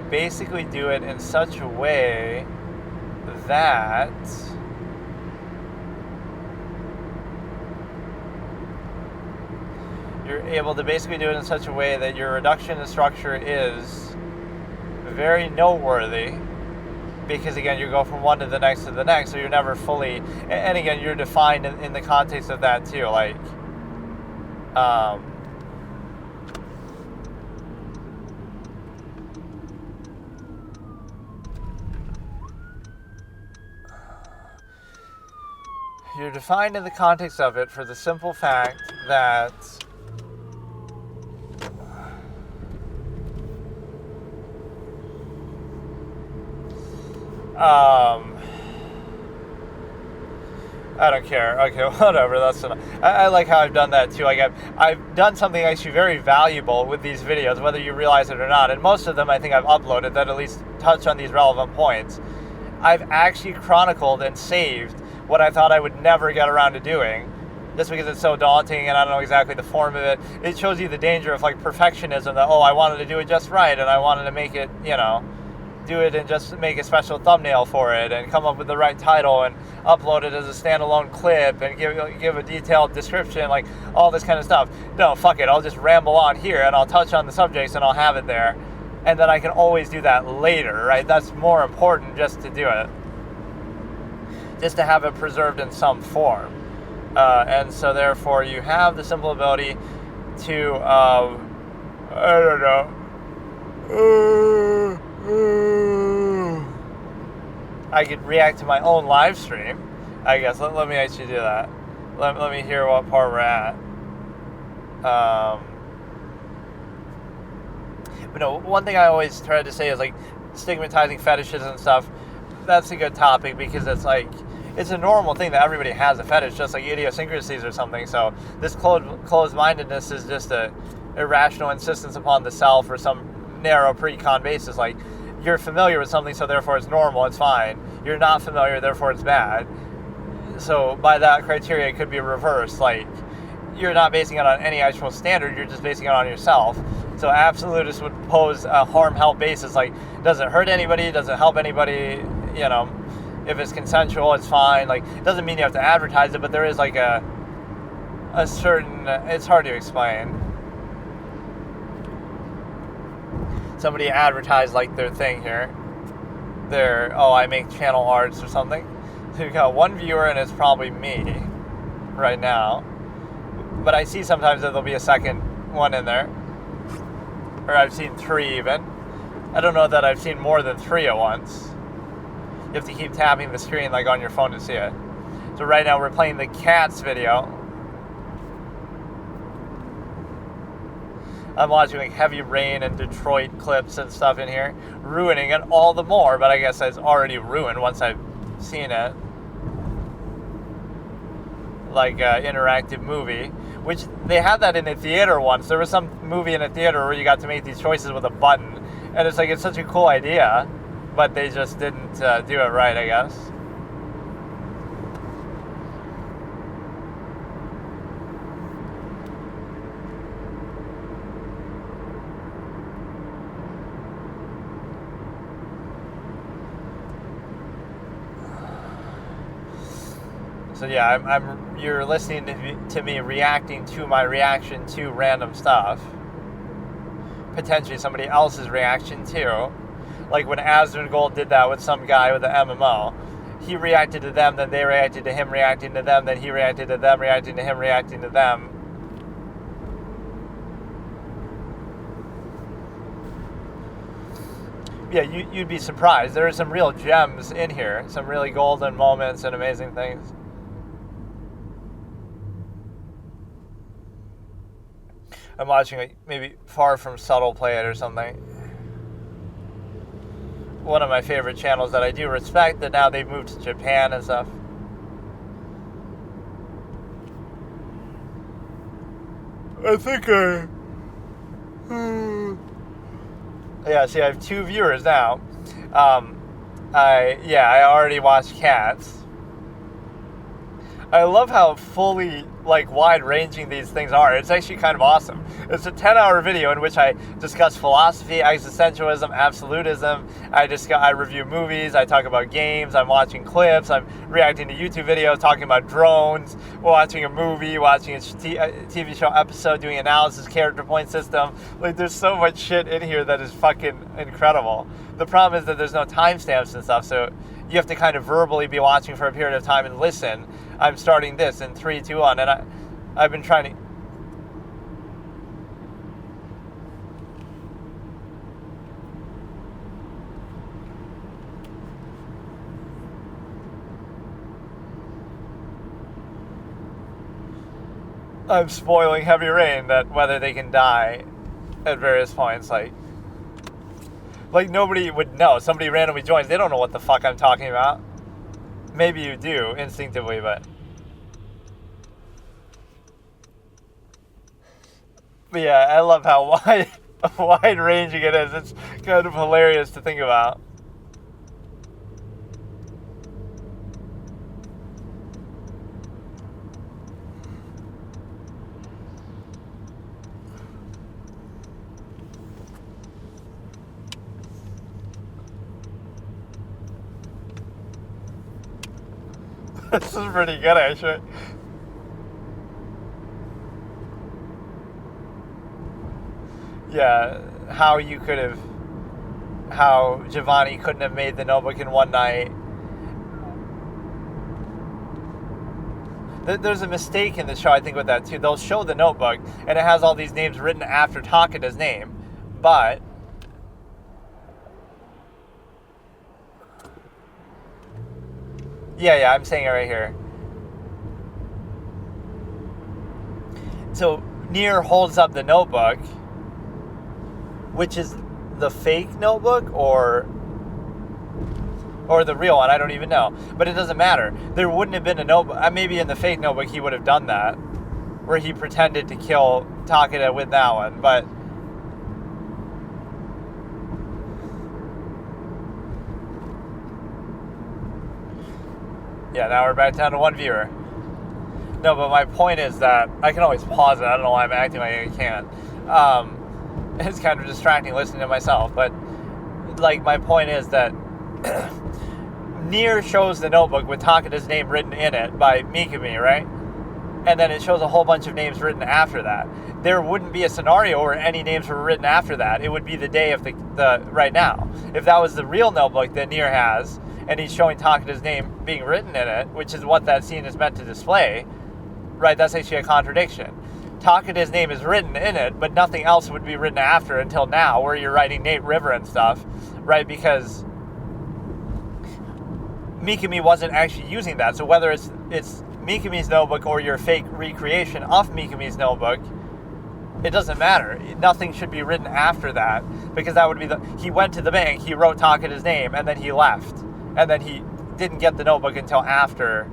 basically do it in such a way that you're able to basically do it in such a way that your reduction in structure is very noteworthy, because again, you go from one to the next, so you're never fully, and again, you're defined in the context of that too, like, you're defined in the context of it for the simple fact that I don't care. Okay, whatever. That's enough. I like how I've done that too. Like I've done something actually very valuable with these videos, whether you realize it or not. And most of them, I think I've uploaded that at least touch on these relevant points. I've actually chronicled and saved what I thought I would never get around to doing, just because it's so daunting and I don't know exactly the form of it. It shows you the danger of like perfectionism, that, I wanted to do it just right and I wanted to make it, do it and just make a special thumbnail for it and come up with the right title and upload it as a standalone clip and give a detailed description, like all this kind of stuff. No, fuck it. I'll just ramble on here and I'll touch on the subjects and I'll have it there. And then I can always do that later, right? That's more important, just to do it. Just to have it preserved in some form. And so therefore you have the simple ability to, I could react to my own live stream, I guess. Let me actually do that. Let me hear what part we're at. But no, one thing I always try to say is like stigmatizing fetishes and stuff. That's a good topic, because it's like, it's a normal thing that everybody has a fetish, just like idiosyncrasies or something. So this closed-mindedness is just a irrational insistence upon the self, or some narrow pre-con basis. Like, you're familiar with something, so therefore it's normal, it's fine. You're not familiar, therefore it's bad. So by that criteria, it could be reversed. Like, you're not basing it on any actual standard, you're just basing it on yourself. So absolutists would pose a harm-help basis, like, does it hurt anybody, does it help anybody, if it's consensual, it's fine. Like, it doesn't mean you have to advertise it, but there is like a certain, it's hard to explain. Somebody advertised like their thing here. I make channel arts or something. So you've got one viewer and it's probably me right now. But I see sometimes that there'll be a second one in there. Or I've seen 3 even. I don't know that I've seen more than 3 at once. You have to keep tapping the screen like on your phone to see it. So right now we're playing the Cats video. I'm watching like Heavy Rain and Detroit clips and stuff in here, ruining it all the more, but I guess it's already ruined once I've seen it. Like an interactive movie, which they had that in a theater once. There was some movie in a theater where you got to make these choices with a button, and it's like, it's such a cool idea, but they just didn't do it right, I guess. So yeah, you're listening to me reacting to my reaction to random stuff. Potentially somebody else's reaction too. Like when Asmongold did that with some guy with the MMO. He reacted to them, then they reacted to him reacting to them, then he reacted to them reacting to him reacting to them. Yeah, you'd be surprised. There are some real gems in here. Some really golden moments and amazing things. I'm watching like maybe Far From Subtle play it or something. One of my favorite channels that I do respect, that now they've moved to Japan and stuff. I think yeah, see, I have 2 viewers now. I already watched Cats. I love how fully, like, wide-ranging these things are. It's actually kind of awesome. It's a 10-hour video in which I discuss philosophy, existentialism, absolutism. I review movies. I talk about games. I'm watching clips. I'm reacting to YouTube videos, talking about drones, watching a movie, watching a TV show episode, doing analysis, character point system. Like, there's so much shit in here that is fucking incredible. The problem is that there's no timestamps and stuff, so you have to kind of verbally be watching for a period of time and listen. I'm starting this in 3, 2, 1, and I've been trying to... I'm spoiling Heavy Rain that whether they can die at various points, like nobody would know. Somebody randomly joins, they don't know what the fuck I'm talking about. Maybe you do instinctively, but yeah, I love how wide ranging it is. It's kind of hilarious to think about. This is pretty good, actually. Yeah, how Giovanni couldn't have made the notebook in one night. There's a mistake in the show, I think, with that, too. They'll show the notebook, and it has all these names written after Takeda's name, but... Yeah, I'm saying it right here. So, Nier holds up the notebook, which is the fake notebook or the real one, I don't even know. But it doesn't matter. There wouldn't have been a notebook. Maybe in the fake notebook he would have done that, where he pretended to kill Takeda with that one, but... Yeah, now we're back down to one viewer. No, but my point is that I can always pause it. I don't know why I'm acting like I can't. It's kind of distracting listening to myself. But, like, my point is that Nier shows the notebook with Takeda's name written in it by Mikami, right? And then it shows a whole bunch of names written after that. There wouldn't be a scenario where any names were written after that. It would be the day of the right now. If that was the real notebook that Nier has, and he's showing Takeda's name being written in it, which is what that scene is meant to display, right, that's actually a contradiction. Takeda's name is written in it, but nothing else would be written after until now, where you're writing Nate River and stuff, right, because Mikami wasn't actually using that. So whether it's Mikami's notebook or your fake recreation of Mikami's notebook, it doesn't matter. Nothing should be written after that, because that would be he went to the bank, he wrote Takeda's name, and then he left. And then he didn't get the notebook until after.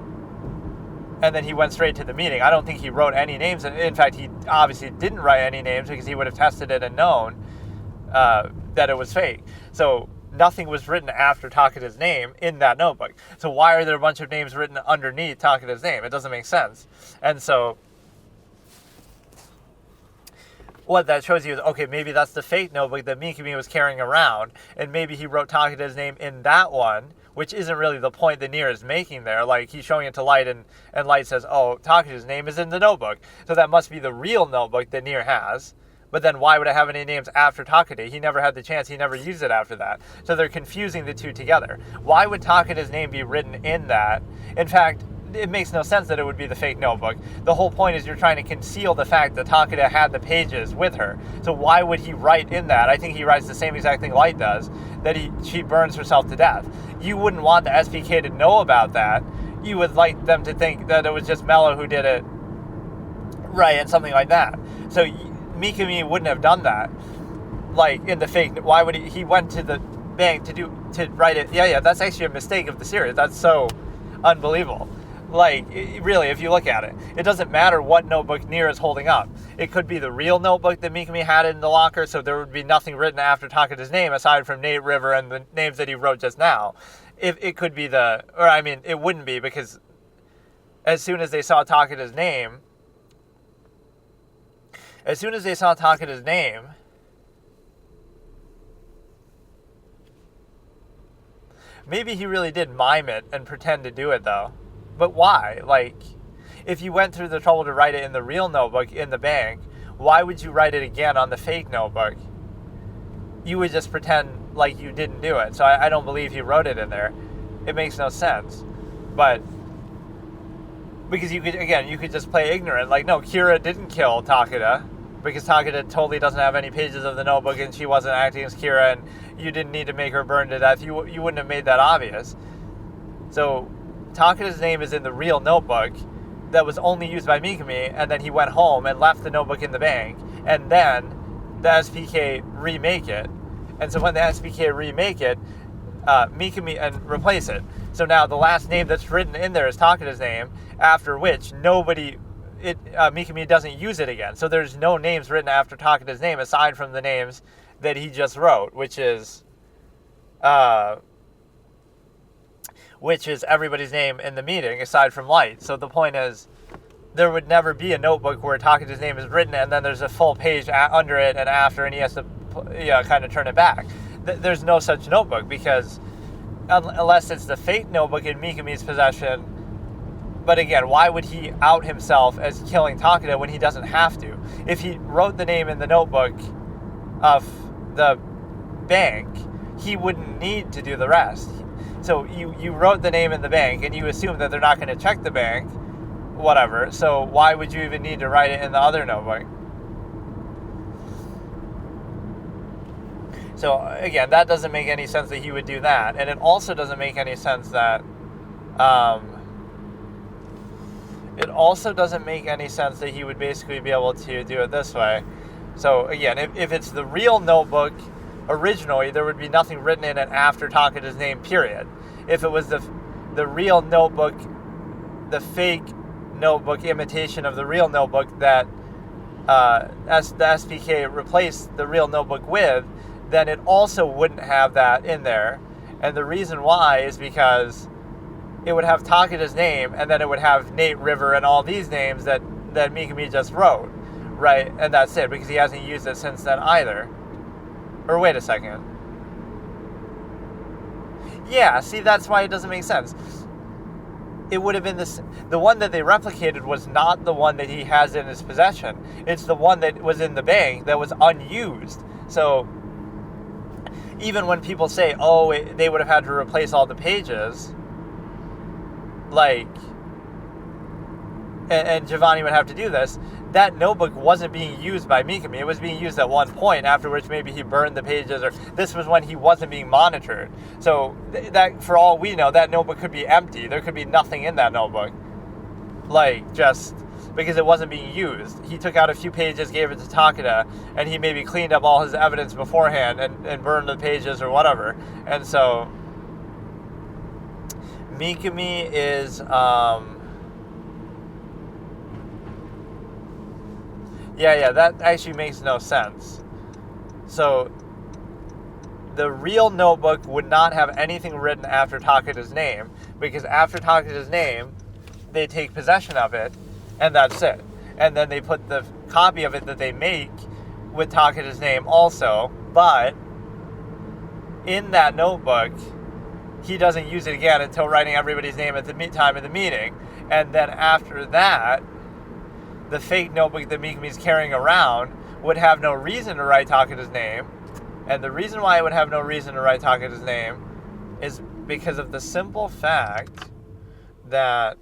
And then he went straight to the meeting. I don't think he wrote any names. In fact, he obviously didn't write any names because he would have tested it and known that it was fake. So nothing was written after Takeda's name in that notebook. So why are there a bunch of names written underneath Takeda's name? It doesn't make sense. And so what that shows you is, okay, maybe that's the fake notebook that Mikami was carrying around, and maybe he wrote Takeda's name in that one, which isn't really the point that Nier is making there. Like, he's showing it to Light, and Light says, oh, Takeda's name is in the notebook. So that must be the real notebook that Nier has. But then why would it have any names after Takeda? He never had the chance. He never used it after that. So they're confusing the two together. Why would Takeda's name be written in that? In fact, it makes no sense that it would be the fake notebook. The whole point is you're trying to conceal the fact that Takeda had the pages with her. So why would he write in that? I think he writes the same exact thing Light does, that she burns herself to death. You wouldn't want the SPK to know about that. You would like them to think that it was just Mello who did it, right, and something like that. So Mikami wouldn't have done that. Like, in the fake, why would he went to the bank to write it? Yeah, that's actually a mistake of the series. That's so unbelievable. Like, really, if you look at it, it doesn't matter what notebook Nier is holding up. It could be the real notebook that Mikami had in the locker, so there would be nothing written after Takeda's name aside from Nate River and the names that he wrote just now. If it could be it wouldn't be, because as soon as they saw Takeda's name, maybe he really did mime it and pretend to do it, though. But why? Like, if you went through the trouble to write it in the real notebook in the bank, why would you write it again on the fake notebook? You would just pretend like you didn't do it. So I don't believe he wrote it in there. It makes no sense. But because you could just play ignorant. Like, no, Kira didn't kill Takeda because Takeda totally doesn't have any pages of the notebook and she wasn't acting as Kira and you didn't need to make her burn to death. You wouldn't have made that obvious. So Takeda's name is in the real notebook that was only used by Mikami, and then he went home and left the notebook in the bank, and then the SPK remake it. And so when the SPK remake it, Mikami and replace it. So now the last name that's written in there is Takeda's name, after which Mikami doesn't use it again. So there's no names written after Takeda's name aside from the names that he just wrote, which is everybody's name in the meeting aside from Light. So the point is, there would never be a notebook where Takeda's name is written and then there's a full page under it and after, and he has to kind of turn it back. There's no such notebook, because unless it's the fake notebook in Mikami's possession. But again, why would he out himself as killing Takeda when he doesn't have to? If he wrote the name in the notebook of the bank, he wouldn't need to do the rest. So you wrote the name in the bank and you assume that they're not going to check the bank, whatever. So why would you even need to write it in the other notebook? So again, that doesn't make any sense that he would do that. And it also doesn't make any sense that he would basically be able to do it this way. So again, if it's the real notebook originally, there would be nothing written in it after Takeda's name, period. If it was the real notebook, the fake notebook imitation of the real notebook that the SPK replaced the real notebook with, then it also wouldn't have that in there. And the reason why is because it would have Takeda's name, and then it would have Nate, River, and all these names that Mikami just wrote, right? And that's it, because he hasn't used it since then either. Or wait a second. Yeah, see, that's why it doesn't make sense. It would have been the one that they replicated was not the one that he has in his possession. It's the one that was in the bank that was unused. So even when people say, they would have had to replace all the pages, like, and Giovanni would have to do this, that notebook wasn't being used by Mikami. It was being used at one point, after which maybe he burned the pages, or this was when he wasn't being monitored. So that, for all we know, that notebook could be empty. There could be nothing in that notebook. Like, just because it wasn't being used. He took out a few pages, gave it to Takeda, and he maybe cleaned up all his evidence beforehand and burned the pages or whatever. And so Mikami is that actually makes no sense. So the real notebook would not have anything written after Takeda's name, because after Takeda's name, they take possession of it, and that's it. And then they put the copy of it that they make with Takeda's name also, but in that notebook, he doesn't use it again until writing everybody's name at the time of the meeting. And then after that, the fake notebook that Mikami's carrying around would have no reason to write Takeda's name. And the reason why it would have no reason to write Takeda's name is because of the simple fact that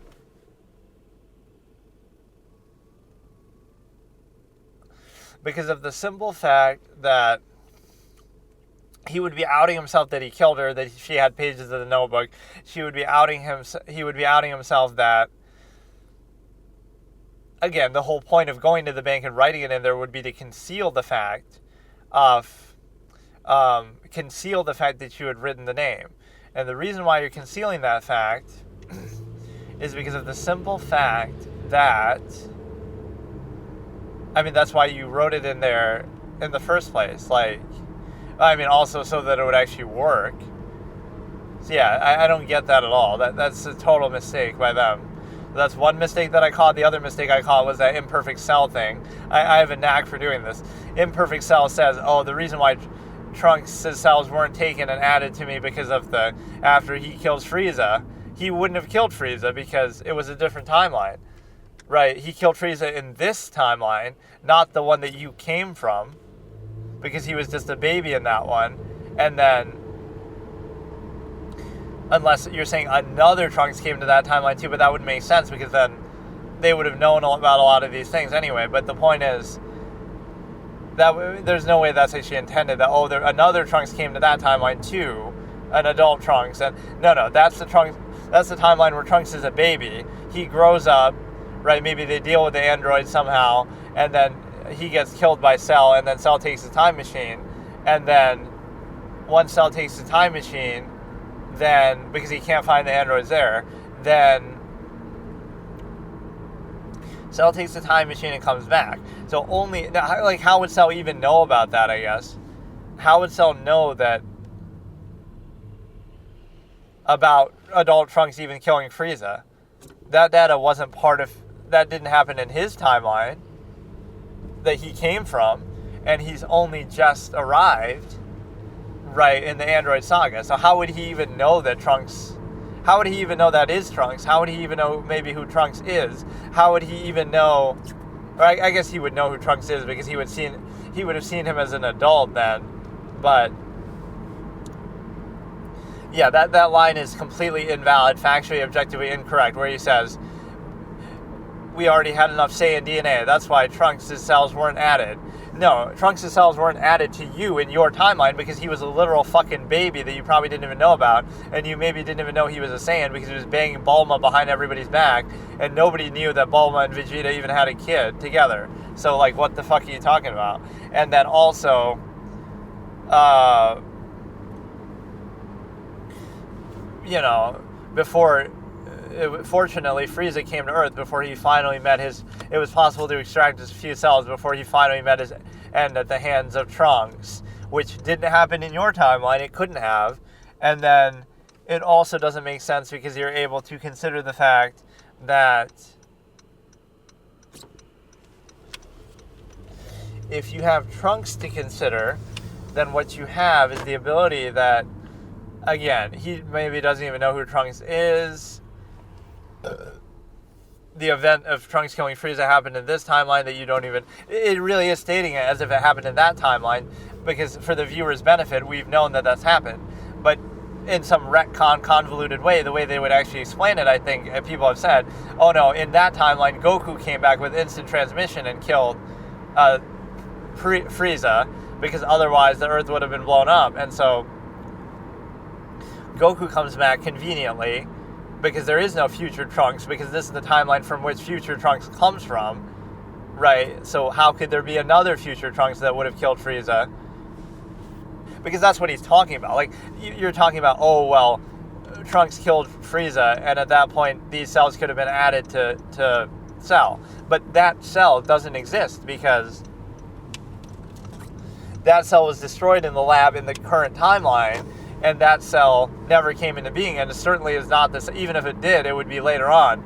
he would be outing himself that he killed her, that she had pages of the notebook. He would be outing himself that, again, the whole point of going to the bank and writing it in there would be to conceal the fact that you had written the name. And the reason why you're concealing that fact is because of the simple fact that, that's why you wrote it in there in the first place. Also so that it would actually work. So yeah, I don't get that at all. That's a total mistake by them. That's one mistake that I caught. The other mistake I caught was that imperfect cell thing. I have a knack for doing this. Imperfect cell says, oh, the reason why Trunks' cells weren't taken and added to me because of after he kills Frieza, he wouldn't have killed Frieza because it was a different timeline. Right, he killed Frieza in this timeline, not the one that you came from, because he was just a baby in that one. And then, unless you're saying another Trunks came to that timeline too, but that wouldn't make sense because then they would have known about a lot of these things anyway. But the point is that there's no way that's actually intended, that, oh, another Trunks came to that timeline too, an adult Trunks. And no, that's the timeline where Trunks is a baby. He grows up. Right, maybe they deal with the android somehow, and then he gets killed by Cell, and then Cell takes the time machine, and then once Cell takes the time machine, then, because he can't find the androids there, then Cell takes the time machine and comes back. So only, like, how would Cell even know about that, I guess? How would Cell know that, about adult Trunks even killing Frieza? That data wasn't that didn't happen in his timeline that he came from, and he's only just arrived, right, in the Android Saga. So how would he even know that Trunks, how would he even know that is Trunks? How would he even know maybe who Trunks is? How would he even know, or I guess he would know who Trunks is because he would have seen him as an adult then, but yeah, that line is completely invalid, factually, objectively incorrect, where he says, we already had enough say in DNA, that's why Trunks' cells weren't added. No, Trunks' cells weren't added to you in your timeline because he was a literal fucking baby that you probably didn't even know about, and you maybe didn't even know he was a Saiyan because he was banging Bulma behind everybody's back, and nobody knew that Bulma and Vegeta even had a kid together. So, like, what the fuck are you talking about? And then also, fortunately, Frieza came to Earth before he finally met it was possible to extract his few cells before he finally met his end at the hands of Trunks, which didn't happen in your timeline, it couldn't have. And then, it also doesn't make sense because you're able to consider the fact that if you have Trunks to consider, then what you have is the ability that, again, he maybe doesn't even know who Trunks is. The event of Trunks killing Frieza happened in this timeline that you don't even... It really is stating it as if it happened in that timeline, because for the viewer's benefit, we've known that that's happened. But in some retcon, convoluted way, the way they would actually explain it, I think, people have said, oh no, in that timeline, Goku came back with instant transmission and killed Frieza, because otherwise the Earth would have been blown up. And so Goku comes back conveniently, because there is no future Trunks, because this is the timeline from which future Trunks comes from, right? So how could there be another future Trunks that would have killed Frieza? Because that's what he's talking about. Like, you're talking about, oh, well, Trunks killed Frieza, and at that point, these cells could have been added to Cell. But that cell doesn't exist, because that cell was destroyed in the lab in the current timeline, and that cell never came into being, and it certainly is not this. Even if it did, it would be later on.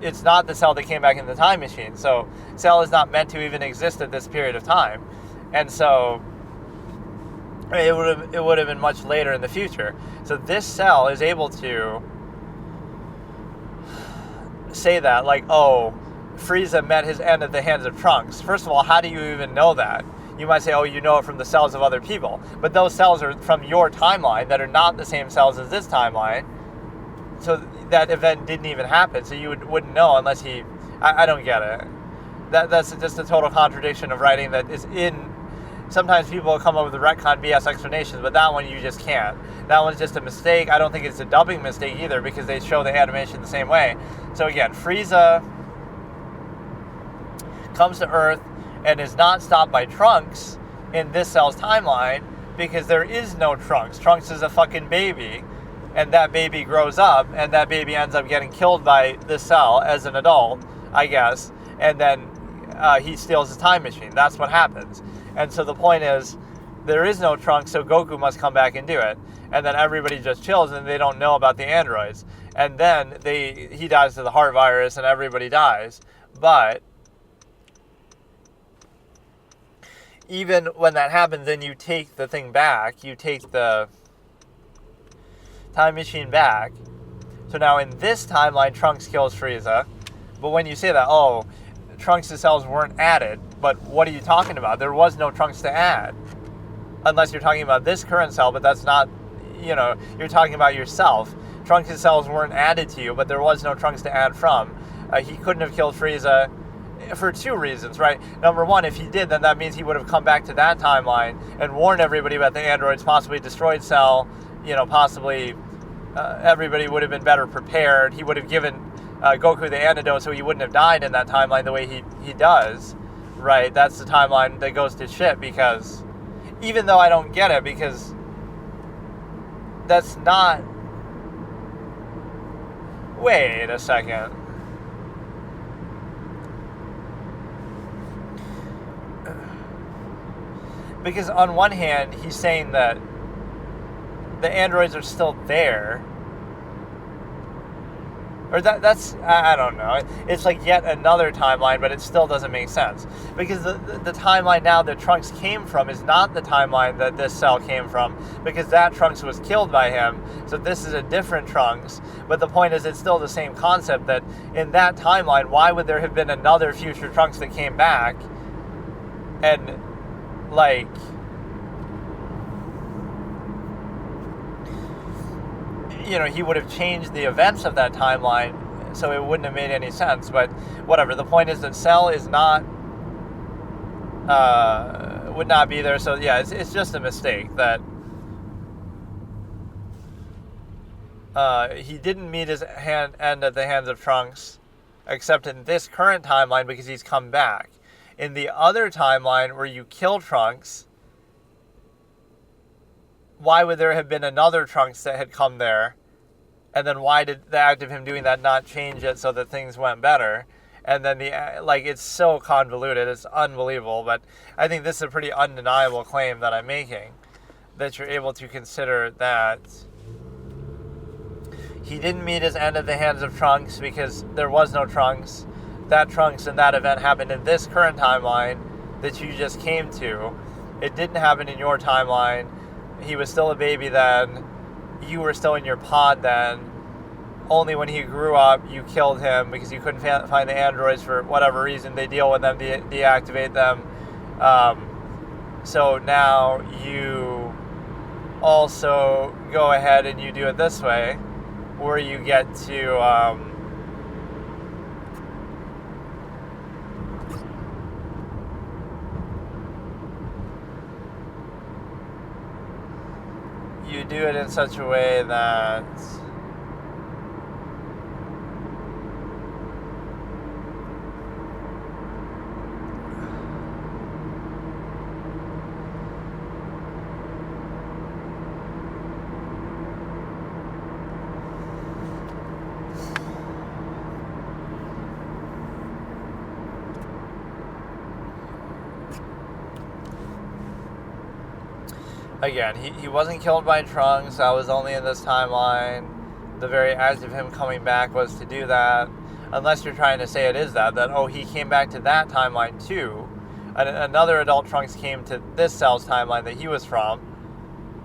It's not the cell that came back in the time machine. So Cell is not meant to even exist at this period of time, and so it would have been much later in the future. So this cell is able to say that, like, oh, Frieza met his end at the hands of Trunks. First of all, how do you even know that? You might say, oh, you know it from the cells of other people. But those cells are from your timeline that are not the same cells as this timeline. So that event didn't even happen. So you wouldn't know unless he... I don't get it. That's just a total contradiction of writing that is in... Sometimes people come up with the retcon BS explanations, but that one you just can't. That one's just a mistake. I don't think it's a dubbing mistake either, because they show the animation the same way. So again, Frieza comes to Earth and is not stopped by Trunks in this cell's timeline, because there is no Trunks. Trunks is a fucking baby, and that baby grows up, and that baby ends up getting killed by this cell as an adult, I guess, and then he steals his time machine. That's what happens. And so the point is, there is no Trunks, so Goku must come back and do it. And then everybody just chills, and they don't know about the androids. and then he dies to the heart virus and everybody dies. But even when that happens, then you take the thing back, you take the time machine back. So now in this timeline, Trunks kills Frieza. But when you say that, oh, Trunks' cells weren't added, but what are you talking about? There was no Trunks to add. Unless you're talking about this current cell, but that's not, you're talking about yourself. Trunks' cells weren't added to you, but there was no Trunks to add from. He couldn't have killed Frieza for two reasons, right? Number one, if he did, then that means he would have come back to that timeline and warned everybody about the androids, possibly destroyed Cell, possibly everybody would have been better prepared. He would have given Goku the antidote so he wouldn't have died in that timeline the way he does, right? That's the timeline that goes to shit, because even though I don't get it, because that's not... Wait a second. Because on one hand, he's saying that the androids are still there. Or that's, I don't know. It's like yet another timeline, but it still doesn't make sense. Because the timeline now that Trunks came from is not the timeline that this Cell came from, because that Trunks was killed by him. So this is a different Trunks. But the point is, it's still the same concept, that in that timeline, why would there have been another future Trunks that came back? And, like... he would have changed the events of that timeline, so it wouldn't have made any sense. But whatever. The point is that Cell is not, would not be there. So yeah, it's just a mistake that he didn't meet his end at the hands of Trunks, except in this current timeline because he's come back. In the other timeline where you kill Trunks, why would there have been another Trunks that had come there? And then why did the act of him doing that not change it so that things went better? And then it's so convoluted, it's unbelievable. But I think this is a pretty undeniable claim that I'm making, that you're able to consider that he didn't meet his end at the hands of Trunks because there was no Trunks. That Trunks and that event happened in this current timeline that you just came to. It didn't happen in your timeline. He was still a baby then. You were still in your pod then. Only when he grew up, you killed him because you couldn't find the androids for whatever reason. They deal with them, deactivate them. So now you also go ahead and you do it this way, where you get to... you do it in such a way that again, he wasn't killed by Trunks. That was only in this timeline. The very act of him coming back was to do that. Unless you're trying to say it is that, oh, he came back to that timeline too. Another adult Trunks came to this Cell's timeline that he was from.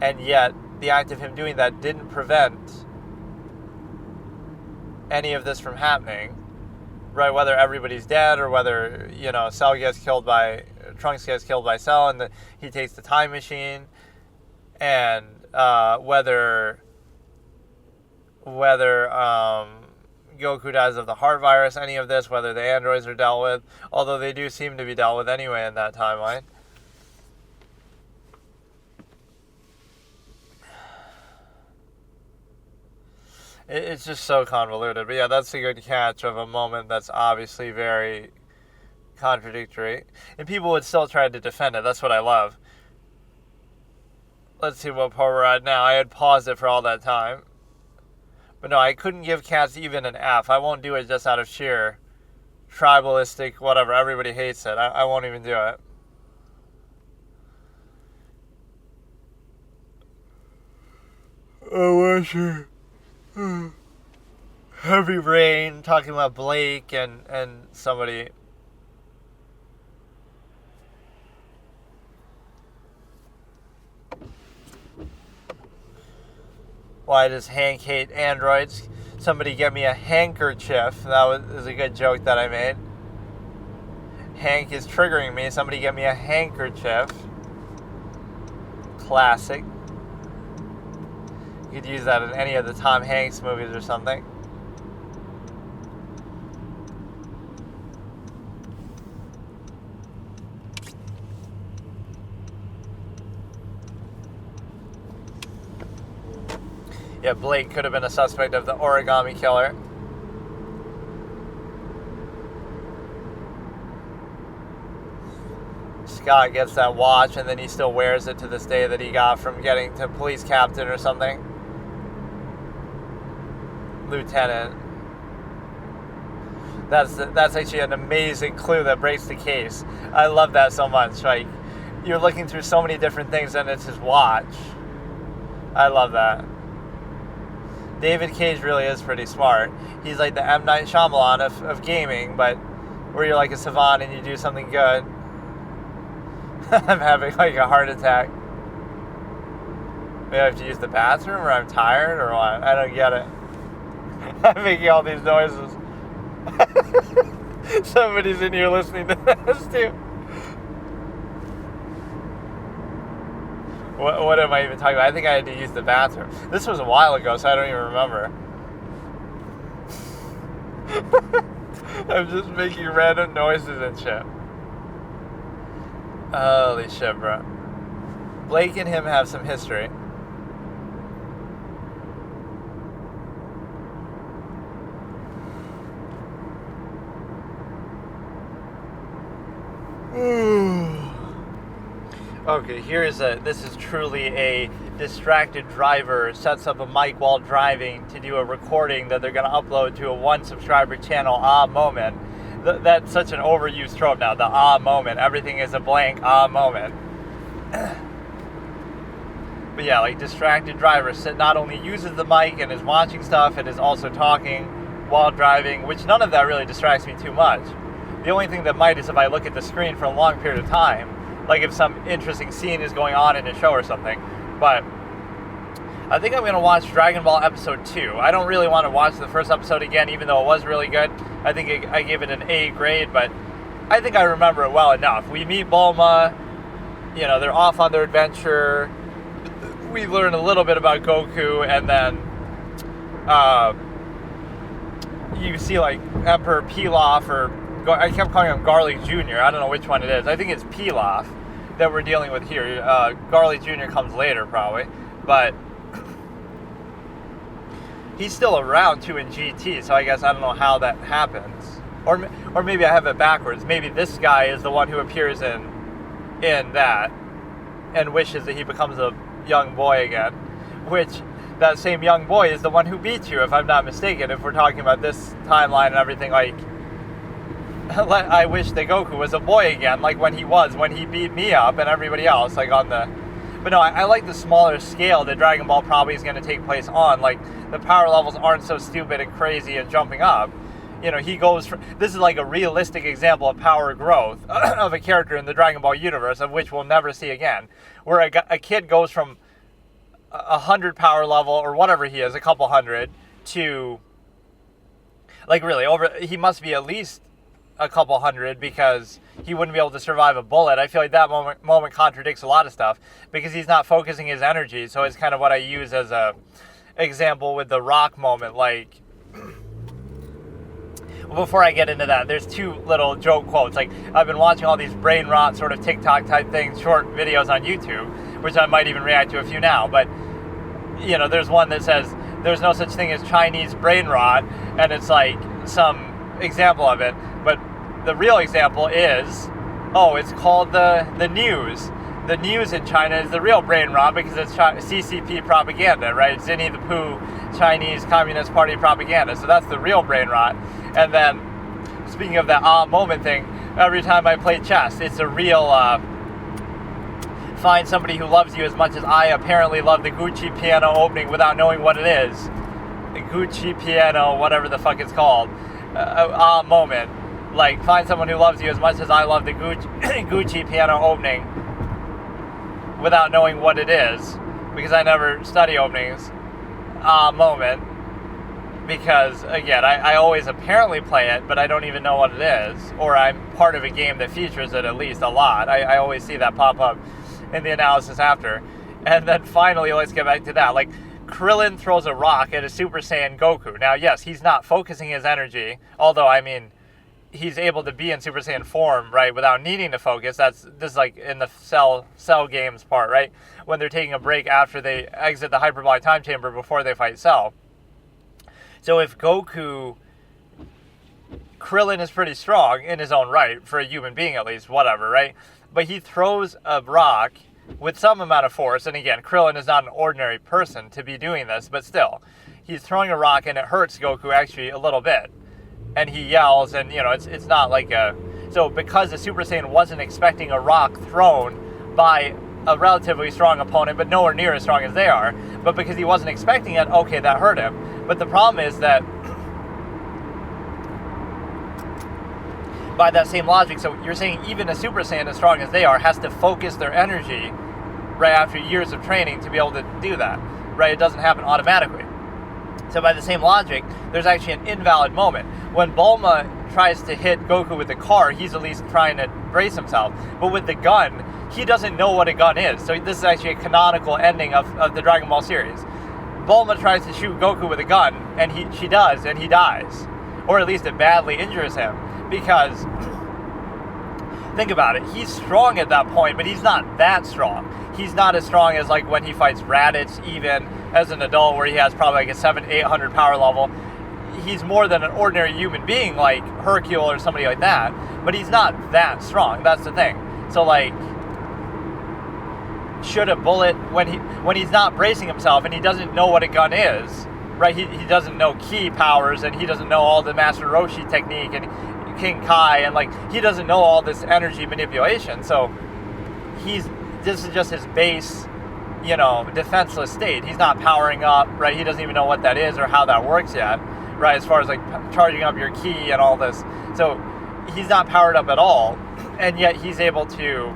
And yet, the act of him doing that didn't prevent any of this from happening. Right, whether everybody's dead or whether, Cell gets killed by... Trunks gets killed by Cell and he takes the time machine. And whether Goku dies of the heart virus, any of this, whether the androids are dealt with, although they do seem to be dealt with anyway in that timeline. It's just so convoluted. But yeah, that's a good catch of a moment that's obviously very contradictory. And people would still try to defend it. That's what I love. Let's see what part we're at now. I had paused it for all that time. But no, I couldn't give Cats even an F. I won't do it just out of sheer tribalistic whatever. Everybody hates it. I won't even do it. Oh, sure. Heavy Rain talking about Blake and somebody. Why does Hank hate androids? Somebody get me a handkerchief. That was a good joke that I made. Hank is triggering me. Somebody get me a handkerchief. Classic. You could use that in any of the Tom Hanks movies or something. Yeah, Blake could have been a suspect of the origami killer. Scott gets that watch and then he still wears it to this day that he got from getting to police captain or something. Lieutenant. That's actually an amazing clue that breaks the case. I love that so much. Like, you're looking through so many different things and it's his watch. I love that. David Cage really is pretty smart. He's like the M. Night Shyamalan of gaming, but where you're like a savant and you do something good. I'm having like a heart attack. Maybe I have to use the bathroom or I'm tired or what? I don't get it. I'm making all these noises. Somebody's in here listening to this too. What am I even talking about? I think I had to use the bathroom. This was a while ago, so I don't even remember. I'm just making random noises and shit. Holy shit, bro. Blake and him have some history. Okay, this is truly a distracted driver sets up a mic while driving to do a recording that they're going to upload to a one subscriber channel moment. That's such an overused trope now, the moment. Everything is a blank moment. But yeah, like distracted driver not only uses the mic and is watching stuff, and is also talking while driving, which none of that really distracts me too much. The only thing that might is if I look at the screen for a long period of time. Like if some interesting scene is going on in a show or something. But I think I'm going to watch Dragon Ball Episode 2. I don't really want to watch the first episode again, even though it was really good. I think I gave it an A grade, but I think I remember it well enough. We meet Bulma, they're off on their adventure. We learn a little bit about Goku, and then you see like Emperor Pilaf, or I kept calling him Garlic Jr. I don't know which one it is. I think it's Pilaf that we're dealing with here. Garlic Jr. comes later, probably. But he's still around, too, in GT, so I guess I don't know how that happens. Or maybe I have it backwards. Maybe this guy is the one who appears in that and wishes that he becomes a young boy again. Which, that same young boy is the one who beat you, if I'm not mistaken, if we're talking about this timeline and everything. Like, I wish that Goku was a boy again, like when he beat me up and everybody else, like on the... But no, I like the smaller scale that Dragon Ball probably is going to take place on. Like, the power levels aren't so stupid and crazy and jumping up. He goes from... This is like a realistic example of power growth of a character in the Dragon Ball universe, of which we'll never see again. Where a kid goes from 100 power level, or whatever he is, a couple hundred, to... Like, really, he must be at least a couple hundred, because he wouldn't be able to survive a bullet. I feel like that moment contradicts a lot of stuff, because he's not focusing his energy. So it's kind of what I use as a example with the Rock moment. Like, before I get into that, there's two little joke quotes. Like, I've been watching all these brain rot sort of TikTok type things, short videos on YouTube, which I might even react to a few now. But there's one that says there's no such thing as Chinese brain rot, and it's like some example of it. But the real example is, it's called the news. The news in China is the real brain rot, because it's CCP propaganda, right? It's Winnie the Pooh, Chinese Communist Party propaganda. So that's the real brain rot. And then, speaking of that moment thing, every time I play chess, it's a real find somebody who loves you as much as I apparently love the Gucci piano opening without knowing what it is. Gucci piano, whatever the fuck it's called, moment. Like, find someone who loves you as much as I love the Gucci piano opening without knowing what it is, because I never study openings, moment. Because, again, I always apparently play it, but I don't even know what it is. Or I'm part of a game that features it at least a lot. I always see that pop up in the analysis after. And then finally, let's get back to that. Like, Krillin throws a rock at a Super Saiyan Goku. Now, yes, he's not focusing his energy, although, I mean, he's able to be in Super Saiyan form, right, without needing to focus. This is like in the Cell games part, right? When they're taking a break after they exit the hyperbolic time chamber before they fight Cell. So if Krillin is pretty strong in his own right, for a human being at least, whatever, right? But he throws a rock with some amount of force, and again, Krillin is not an ordinary person to be doing this, but still, he's throwing a rock and it hurts Goku actually a little bit. And he yells, and it's not like so because the Super Saiyan wasn't expecting a rock thrown by a relatively strong opponent, but nowhere near as strong as they are, but because he wasn't expecting it, okay, that hurt him. But the problem is that by that same logic, so you're saying even a Super Saiyan as strong as they are has to focus their energy right after years of training to be able to do that, right? It doesn't happen automatically. So by the same logic, there's actually an invalid moment. When Bulma tries to hit Goku with the car, he's at least trying to brace himself. But with the gun, he doesn't know what a gun is. So this is actually a canonical ending of the Dragon Ball series. Bulma tries to shoot Goku with a gun, and she does, and he dies. Or at least it badly injures him. Because, think about it, he's strong at that point, but he's not that strong. He's not as strong as like when he fights Raditz, even as an adult, where he has probably like a 700-800 power level. He's more than an ordinary human being like Hercule or somebody like that, but he's not that strong. That's the thing. So like, should a bullet, when he's not bracing himself and he doesn't know what a gun is, right? He doesn't know ki powers, and he doesn't know all the Master Roshi technique and King Kai, and like he doesn't know all this energy manipulation. So this is just his base, defenseless state. He's not powering up, right? He doesn't even know what that is or how that works yet, right? As far as like charging up your ki and all this. So he's not powered up at all, and yet he's able to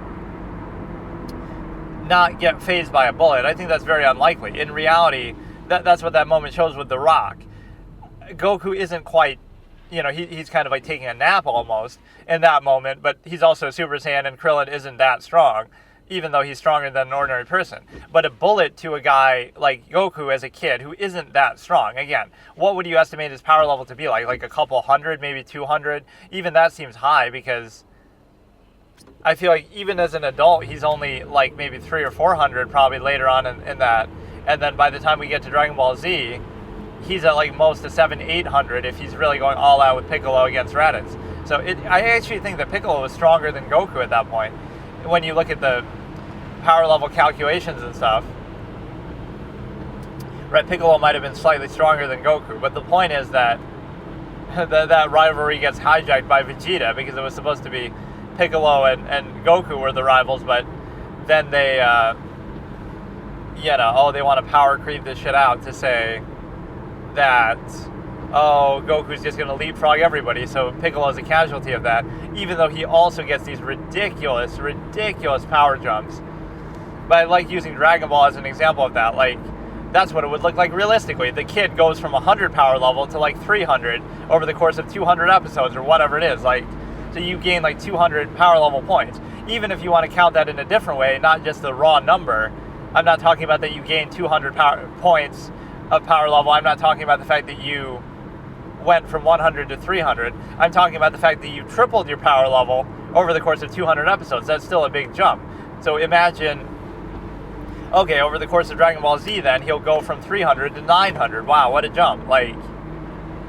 not get phased by a bullet. I think that's very unlikely. In reality, that's what that moment shows with the rock. Goku isn't quite, he's kind of like taking a nap almost in that moment, but he's also a Super Saiyan, and Krillin isn't that strong, even though he's stronger than an ordinary person. But a bullet to a guy like Goku as a kid who isn't that strong, again, what would you estimate his power level to be like? Like a couple hundred, maybe 200? Even that seems high, because I feel like even as an adult, he's only like maybe 300 or 400 probably later on in that. And then by the time we get to Dragon Ball Z, he's at like most a 700-800 if he's really going all out with Piccolo against Raditz. So I actually think that Piccolo was stronger than Goku at that point. When you look at the power level calculations and stuff, right, Piccolo might have been slightly stronger than Goku. But the point is that that rivalry gets hijacked by Vegeta, because it was supposed to be Piccolo and Goku were the rivals, but then they, they want to power creep this shit out to say that, Goku's just going to leapfrog everybody, so Piccolo's a casualty of that, even though he also gets these ridiculous power jumps. But I like using Dragon Ball as an example of that. Like, that's what it would look like realistically. The kid goes from 100 power level to like 300 over the course of 200 episodes or whatever it is. Like, so you gain like 200 power level points. Even if you want to count that in a different way, not just the raw number. I'm not talking about that you gain 200 points of power level. I'm not talking about the fact that you went from 100 to 300. I'm talking about the fact that you tripled your power level over the course of 200 episodes. That's still a big jump. So imagine, okay, over the course of Dragon Ball Z, then he'll go from 300 to 900. Wow, what a jump. Like,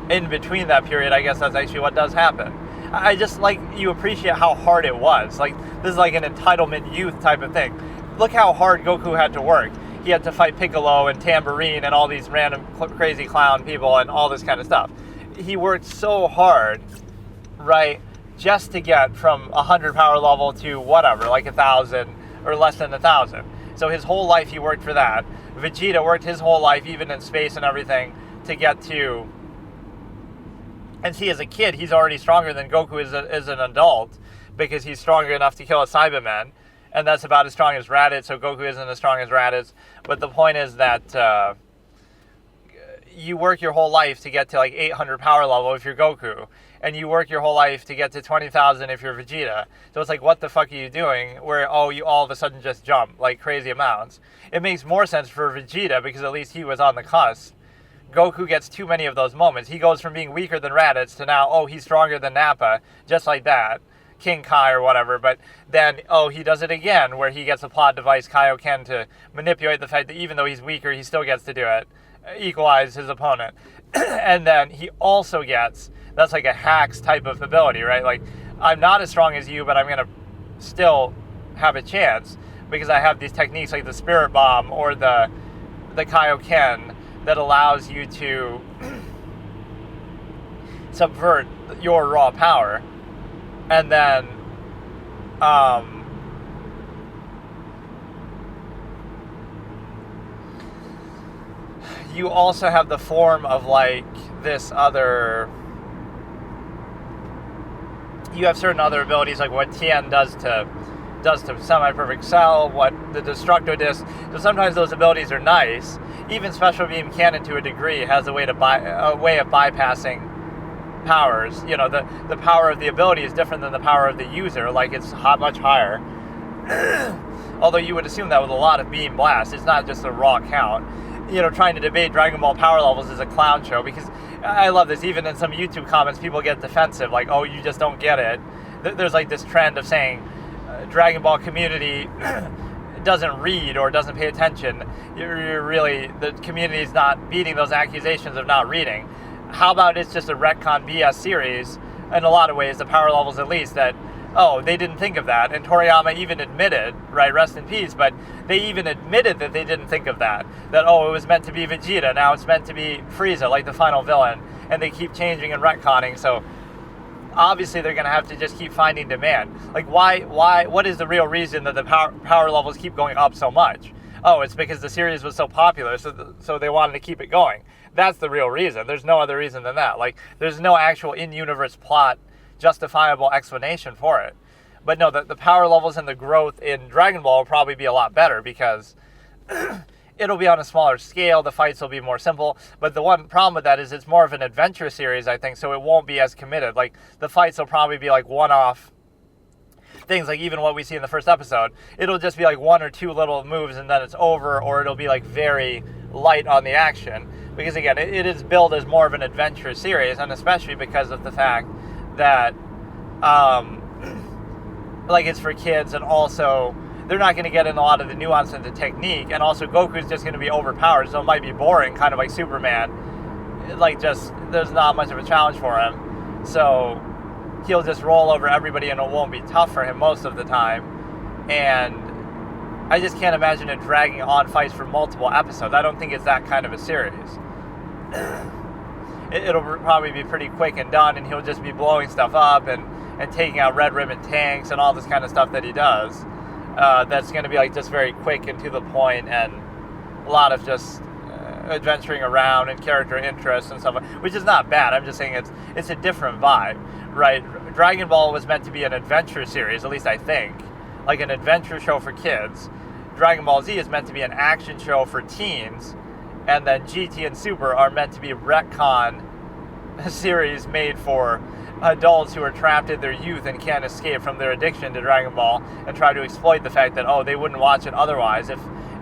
in between that period, I guess that's actually what does happen. I just like you appreciate how hard it was. Like, this is like an entitlement youth type of thing. Look how hard Goku had to work. He had to fight Piccolo and Tambourine and all these random crazy clown people and all this kind of stuff. He worked so hard, right, just to get from 100 power level to whatever, like 1,000 or less than 1,000. So his whole life he worked for that. Vegeta worked his whole life, even in space and everything, to get to. And see, as a kid, he's already stronger than Goku as an adult, because he's stronger enough to kill a Cyberman, and that's about as strong as Raditz, so Goku isn't as strong as Raditz. But the point is that you work your whole life to get to like 800 power level if you're Goku, and you work your whole life to get to 20,000 if you're Vegeta. So it's like, what the fuck are you doing where, you all of a sudden just jump like crazy amounts? It makes more sense for Vegeta, because at least he was on the cusp. Goku gets too many of those moments. He goes from being weaker than Raditz to now, he's stronger than Nappa, just like that. King Kai or whatever, but then, he does it again, where he gets a plot device, Kaioken, to manipulate the fact that even though he's weaker, he still gets to do it, equalize his opponent. And then he also gets, that's like a hacks type of ability, right? Like, I'm not as strong as you, but I'm going to still have a chance, because I have these techniques like the Spirit Bomb or the Kaioken that allows you to subvert your raw power. And then, you also have the form of like this other. You have certain other abilities, like what Tien does to Semi-Perfect Cell, what the Destructo Disc. So sometimes those abilities are nice. Even Special Beam Cannon, to a degree, has a way of bypassing powers. The power of the ability is different than the power of the user. Like, it's much higher. Although you would assume that with a lot of Beam Blast, it's not just a raw count. Trying to debate Dragon Ball power levels is a clown show, because I love this. Even in some YouTube comments, people get defensive, like, you just don't get it. There's like this trend of saying Dragon Ball community doesn't read or doesn't pay attention. The community is not beating those accusations of not reading. How about it's just a retcon BS series, in a lot of ways, the power levels at least, that, they didn't think of that. And Toriyama even admitted, right, rest in peace, but they even admitted that they didn't think of that. That, it was meant to be Vegeta, now it's meant to be Frieza, like the final villain. And they keep changing and retconning, so obviously they're going to have to just keep finding demand. Like, what is the real reason that the power levels keep going up so much? It's because the series was so popular, so they wanted to keep it going. That's the real reason. There's no other reason than that. Like, there's no actual in-universe plot justifiable explanation for it. But no, the power levels and the growth in Dragon Ball will probably be a lot better, because it'll be on a smaller scale, the fights will be more simple. But the one problem with that is it's more of an adventure series, I think, so it won't be as committed. Like, the fights will probably be like one-off things, like even what we see in the first episode. It'll just be like one or two little moves and then it's over, or it'll be like very light on the action. Because again, it is billed as more of an adventure series, and especially because of the fact that like, it's for kids, and also they're not going to get in a lot of the nuance and the technique, and also Goku's just going to be overpowered, so it might be boring, kind of like Superman. Like, just, there's not much of a challenge for him, so he'll just roll over everybody and it won't be tough for him most of the time. And I just can't imagine it dragging on fights for multiple episodes. I don't think it's that kind of a series. It'll probably be pretty quick and done, and he'll just be blowing stuff up and taking out red ribbon tanks and all this kind of stuff that he does. That's going to be like just very quick and to the point, and a lot of just adventuring around and character interest and stuff, which is not bad. I'm just saying it's a different vibe, right? Dragon Ball was meant to be an adventure series, at least I think, like an adventure show for kids. Dragon Ball Z is meant to be an action show for teens, and then GT and Super are meant to be retcon series made for adults who are trapped in their youth and can't escape from their addiction to Dragon Ball, and try to exploit the fact that, they wouldn't watch it otherwise.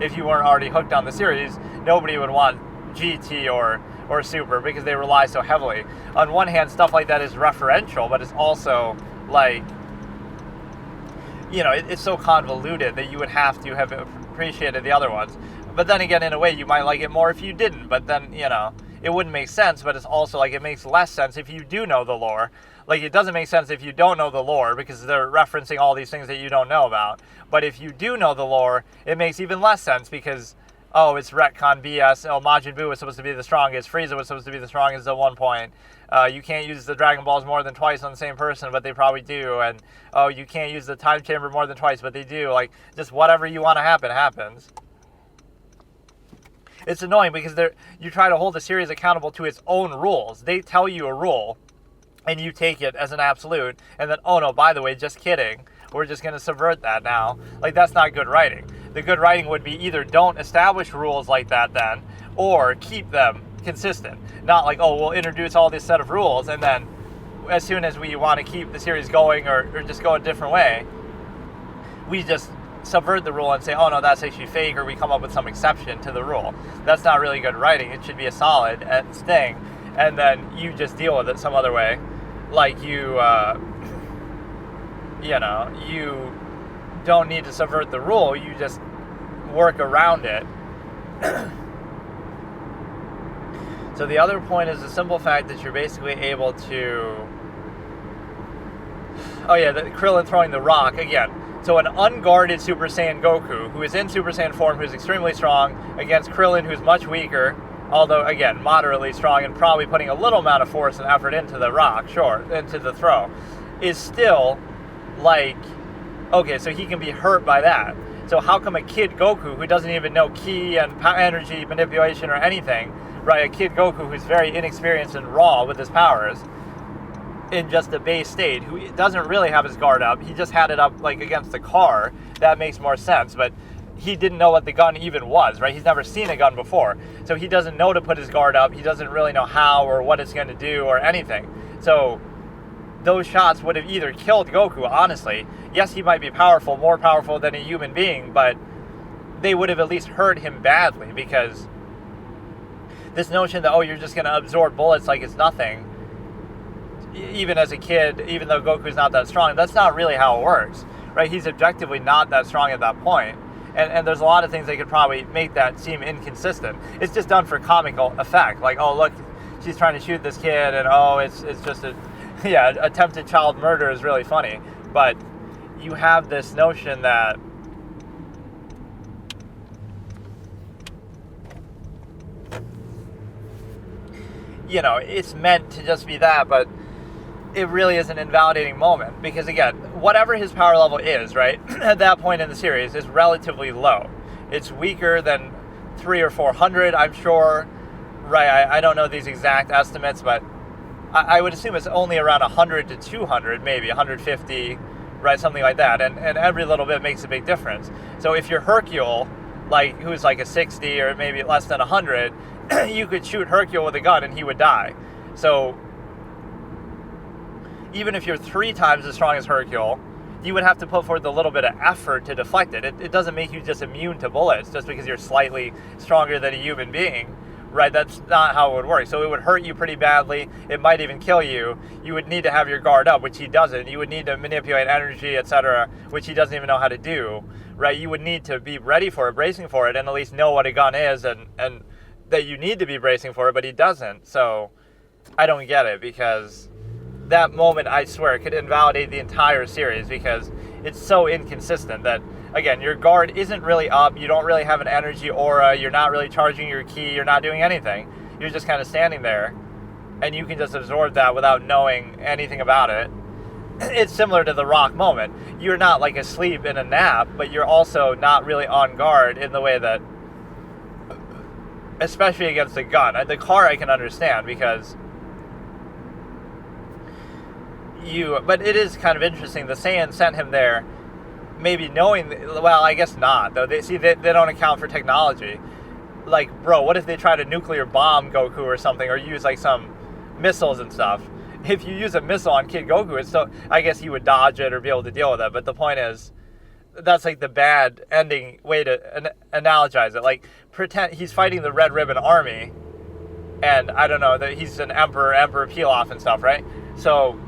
If you weren't already hooked on the series, nobody would want GT or Super, because they rely so heavily. On one hand, stuff like that is referential, but it's also like, it's so convoluted that you would have to have appreciated the other ones. But then again, in a way, you might like it more if you didn't. But then, it wouldn't make sense, but it's also like it makes less sense if you do know the lore. Like, it doesn't make sense if you don't know the lore, because they're referencing all these things that you don't know about. But if you do know the lore, it makes even less sense, because, it's retcon BS. Majin Buu was supposed to be the strongest. Frieza was supposed to be the strongest at one point. You can't use the Dragon Balls more than twice on the same person, but they probably do. And, you can't use the Time Chamber more than twice, but they do. Like, just whatever you want to happen, happens. It's annoying because you try to hold the series accountable to its own rules. They tell you a rule, and you take it as an absolute, and then, oh no, by the way, just kidding. We're just going to subvert that now. Like, that's not good writing. The good writing would be either don't establish rules like that then, or keep them consistent. Not like, oh, we'll introduce all this set of rules, and then as soon as we want to keep the series going or just go a different way, we just subvert the rule and say, oh no, that's actually fake, or we come up with some exception to the rule. That's not really good writing. It should be a solid thing, and then you just deal with it some other way. Like you don't need to subvert the rule, you just work around it. So the other point is the simple fact that you're basically able to... Oh yeah, the Krillin throwing the rock, again. So an unguarded Super Saiyan Goku, who is in Super Saiyan form, who's extremely strong, against Krillin, who's much weaker, although, again, moderately strong, and probably putting a little amount of force and effort into the rock, sure, into the throw, is still, like, okay, so he can be hurt by that. So how come a kid Goku, who doesn't even know ki and energy manipulation or anything, right, a kid Goku who's very inexperienced and raw with his powers, in just a base state, who doesn't really have his guard up, he just had it up, like, against the car, that makes more sense, but he didn't know what the gun even was, right? He's never seen a gun before, so he doesn't know to put his guard up, he doesn't really know how or what it's going to do or anything. So those shots would have either killed Goku, honestly. Yes, he might be powerful, more powerful than a human being, but they would have at least hurt him badly, because this notion that, oh, you're just going to absorb bullets like it's nothing, even as a kid, even though Goku's not that strong, that's not really how it works, right? He's objectively not that strong at that point. And there's a lot of things that could probably make that seem inconsistent. It's just done for comical effect. Like, oh, look, she's trying to shoot this kid, and oh, it's just attempted child murder is really funny. But you have this notion that it's meant to just be that, but it really is an invalidating moment, because again, whatever his power level is, right, at that point in the series is relatively low. It's weaker than 300 or 400, I'm sure, right? I don't know these exact estimates, but I would assume it's only around 100 to 200, maybe 150, right, something like that, and every little bit makes a big difference. So if you're Hercule, like, who's like a 60 or maybe less than 100, you could shoot Hercule with a gun and he would die. So even if you're 3 times as strong as Hercule, you would have to put forth a little bit of effort to deflect it. It doesn't make you just immune to bullets just because you're slightly stronger than a human being, right? That's not how it would work. So it would hurt you pretty badly. It might even kill you. You would need to have your guard up, which he doesn't. You would need to manipulate energy, etc., which he doesn't even know how to do, right? You would need to be ready for it, bracing for it, and at least know what a gun is, and that you need to be bracing for it, but he doesn't. So I don't get it, because that moment, I swear, could invalidate the entire series, because it's so inconsistent that, again, your guard isn't really up, you don't really have an energy aura, you're not really charging your ki, you're not doing anything. You're just kind of standing there, and you can just absorb that without knowing anything about it. It's similar to the rock moment. You're not like asleep in a nap, but you're also not really on guard in the way that, especially against the gun. The car I can understand, because but it is kind of interesting. The Saiyans sent him there, maybe knowing, well, I guess not, though. They don't account for technology. Like, bro, what if they try to nuclear bomb Goku or something, or use like some missiles and stuff? If you use a missile on Kid Goku, it's still, I guess he would dodge it or be able to deal with it. But the point is, that's like the bad ending way to analogize it. Like, pretend he's fighting the Red Ribbon Army, and I don't know, that he's an Emperor Pilaf and stuff, right? So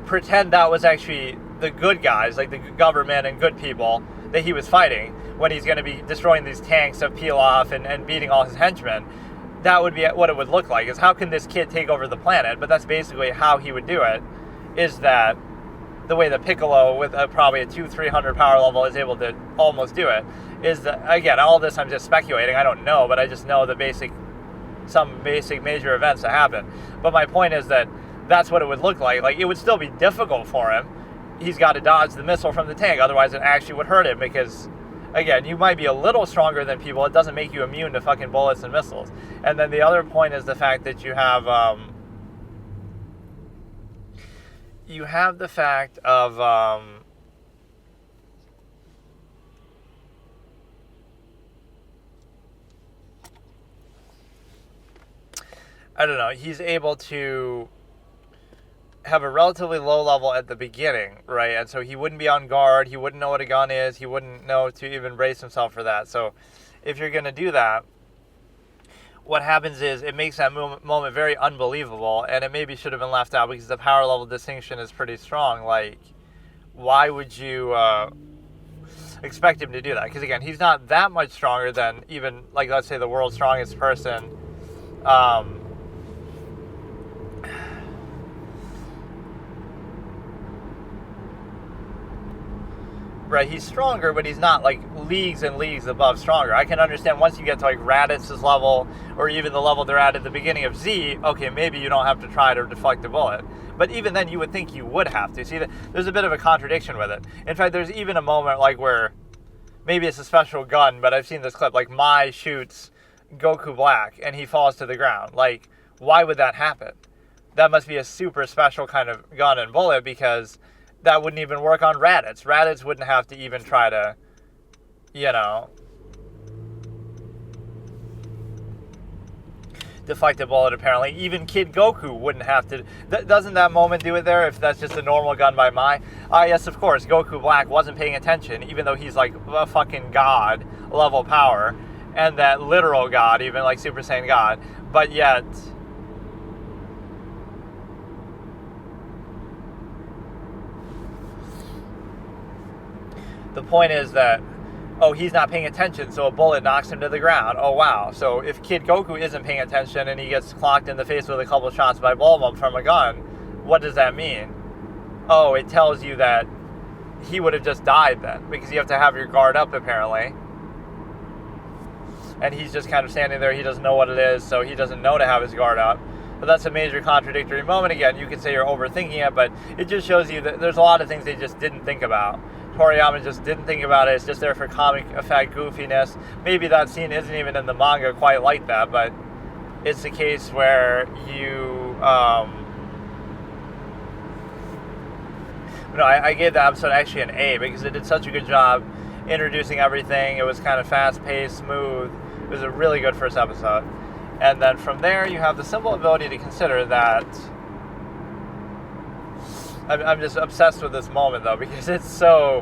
pretend that was actually the good guys, like the government and good people that he was fighting, when he's going to be destroying these tanks of Pilaf and beating all his henchmen. That would be what it would look like, is how can this kid take over the planet? But that's basically how he would do it, is that the way that Piccolo, with probably a 200-300 power level, is able to almost do it, is that, again, all this I'm just speculating, I don't know, but I just know some basic major events that happen. But my point is that that's what it would look like. Like, it would still be difficult for him. He's got to dodge the missile from the tank, otherwise it actually would hurt him, because, again, you might be a little stronger than people. It doesn't make you immune to fucking bullets and missiles. And then the other point is the fact that you have the fact of I don't know, he's able to have a relatively low level at the beginning, right? And so he wouldn't be on guard, he wouldn't know what a gun is, he wouldn't know to even brace himself for that. So if you're going to do that, what happens is it makes that moment very unbelievable, and it maybe should have been left out because the power level distinction is pretty strong. Like, why would you expect him to do that? Because again, he's not that much stronger than even, like, let's say the world's strongest person. Right, he's stronger, but he's not like leagues and leagues above stronger. I can understand once you get to like Raditz's level, or even the level they're at the beginning of Z, okay, maybe you don't have to try to deflect the bullet. But even then, you would think you would have to. See, there's a bit of a contradiction with it. In fact, there's even a moment like where maybe it's a special gun, but I've seen this clip, like Mai shoots Goku Black and he falls to the ground. Like, why would that happen? That must be a super special kind of gun and bullet, because that wouldn't even work on Raditz. Raditz wouldn't have to even try to, deflect a bullet, apparently. Even Kid Goku wouldn't have to. Doesn't that moment do it there, if that's just a normal gun by Mai? Yes, of course, Goku Black wasn't paying attention, even though he's like a fucking god level power, and that literal god, even like Super Saiyan God, but yet the point is that, oh, he's not paying attention, so a bullet knocks him to the ground. Oh, wow. So if Kid Goku isn't paying attention and he gets clocked in the face with a couple shots by Bulma from a gun, what does that mean? Oh, it tells you that he would have just died then, because you have to have your guard up, apparently. And he's just kind of standing there. He doesn't know what it is, so he doesn't know to have his guard up. But that's a major contradictory moment. Again, you could say you're overthinking it, but it just shows you that there's a lot of things they just didn't think about. Toriyama just didn't think about it. It's just there for comic effect goofiness. Maybe that scene isn't even in the manga quite like that, but it's the case where you... I gave the episode actually an A because it did such a good job introducing everything. It was kind of fast-paced, smooth. It was a really good first episode. And then from there, you have the simple ability to consider that... I'm just obsessed with this moment, though, because it's so...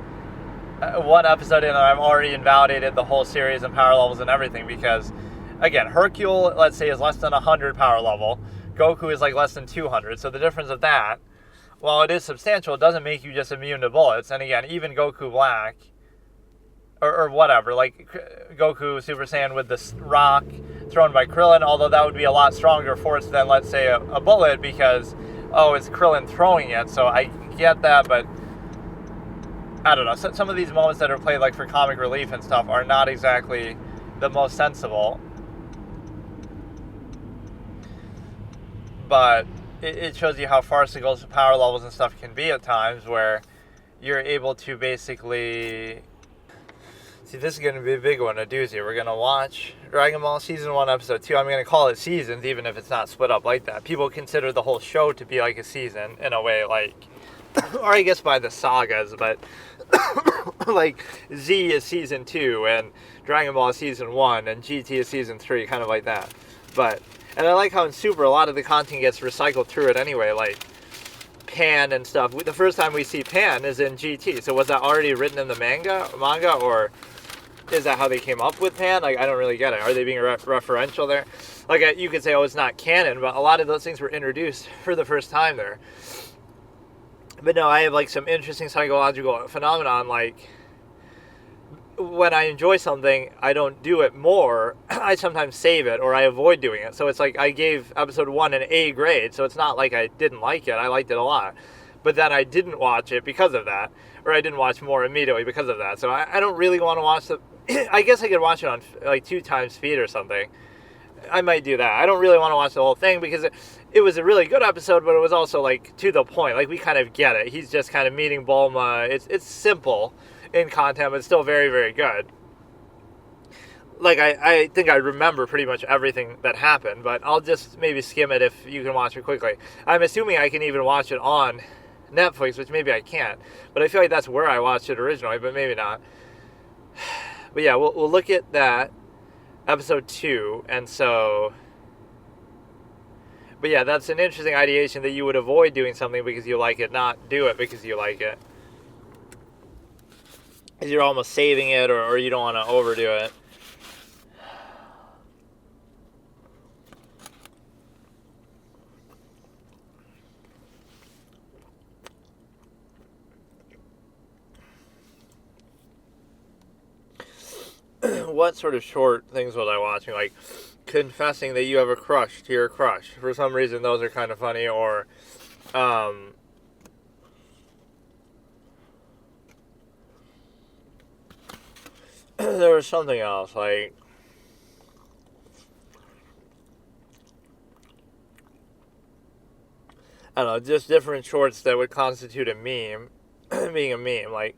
one episode in, and I've already invalidated the whole series and power levels and everything, because, again, Hercule, let's say, is less than 100 power level. Goku is, like, less than 200. So the difference of that, while it is substantial, it doesn't make you just immune to bullets. And, again, even Goku Black, or whatever, like Goku Super Saiyan with this rock thrown by Krillin, although that would be a lot stronger force than, let's say, a bullet, because... oh, it's Krillin throwing it, so I get that, but I don't know. Some of these moments that are played like for comic relief and stuff are not exactly the most sensible. But it shows you how farcical power levels and stuff can be at times, where you're able to basically... See, this is going to be a big one, a doozy. We're going to watch Dragon Ball Season 1, Episode 2. I'm going to call it seasons, even if it's not split up like that. People consider the whole show to be like a season, in a way, like... or I guess by the sagas, but... like, Z is Season 2, and Dragon Ball is Season 1, and GT is Season 3, kind of like that. But... and I like how in Super, a lot of the content gets recycled through it anyway, like... Pan and stuff. The first time we see Pan is in GT, so was that already written in the manga, or... is that how they came up with Pan? Like, I don't really get it. Are they being referential there? Like, you could say, oh, it's not canon, but a lot of those things were introduced for the first time there. But no, I have, like, some interesting psychological phenomenon, like, when I enjoy something, I don't do it more. I sometimes save it, or I avoid doing it. So it's like, I gave Episode 1 an A grade, so it's not like I didn't like it. I liked it a lot. But then I didn't watch it because of that, or I didn't watch more immediately because of that. So I don't really want to watch the... I guess I could watch it on, like, 2 times speed or something. I might do that. I don't really want to watch the whole thing, because it was a really good episode, but it was also, like, to the point. Like, we kind of get it. He's just kind of meeting Bulma. It's simple in content, but still very, very good. like I think I remember pretty much everything that happened, but I'll just maybe skim it if you can watch it quickly. I'm assuming I can even watch it on Netflix, which maybe I can't, but I feel like that's where I watched it originally, but maybe not. But yeah, we'll look at that, episode 2, and so... But yeah, that's an interesting ideation that you would avoid doing something because you like it, not do it because you like it. Because you're almost saving it, or you don't want to overdo it. What sort of short things was I watching? Like confessing that you have a crush to your crush. For some reason, those are kind of funny. Or, there was something else. Like, I don't know, just different shorts that would constitute a meme, being a meme. Like,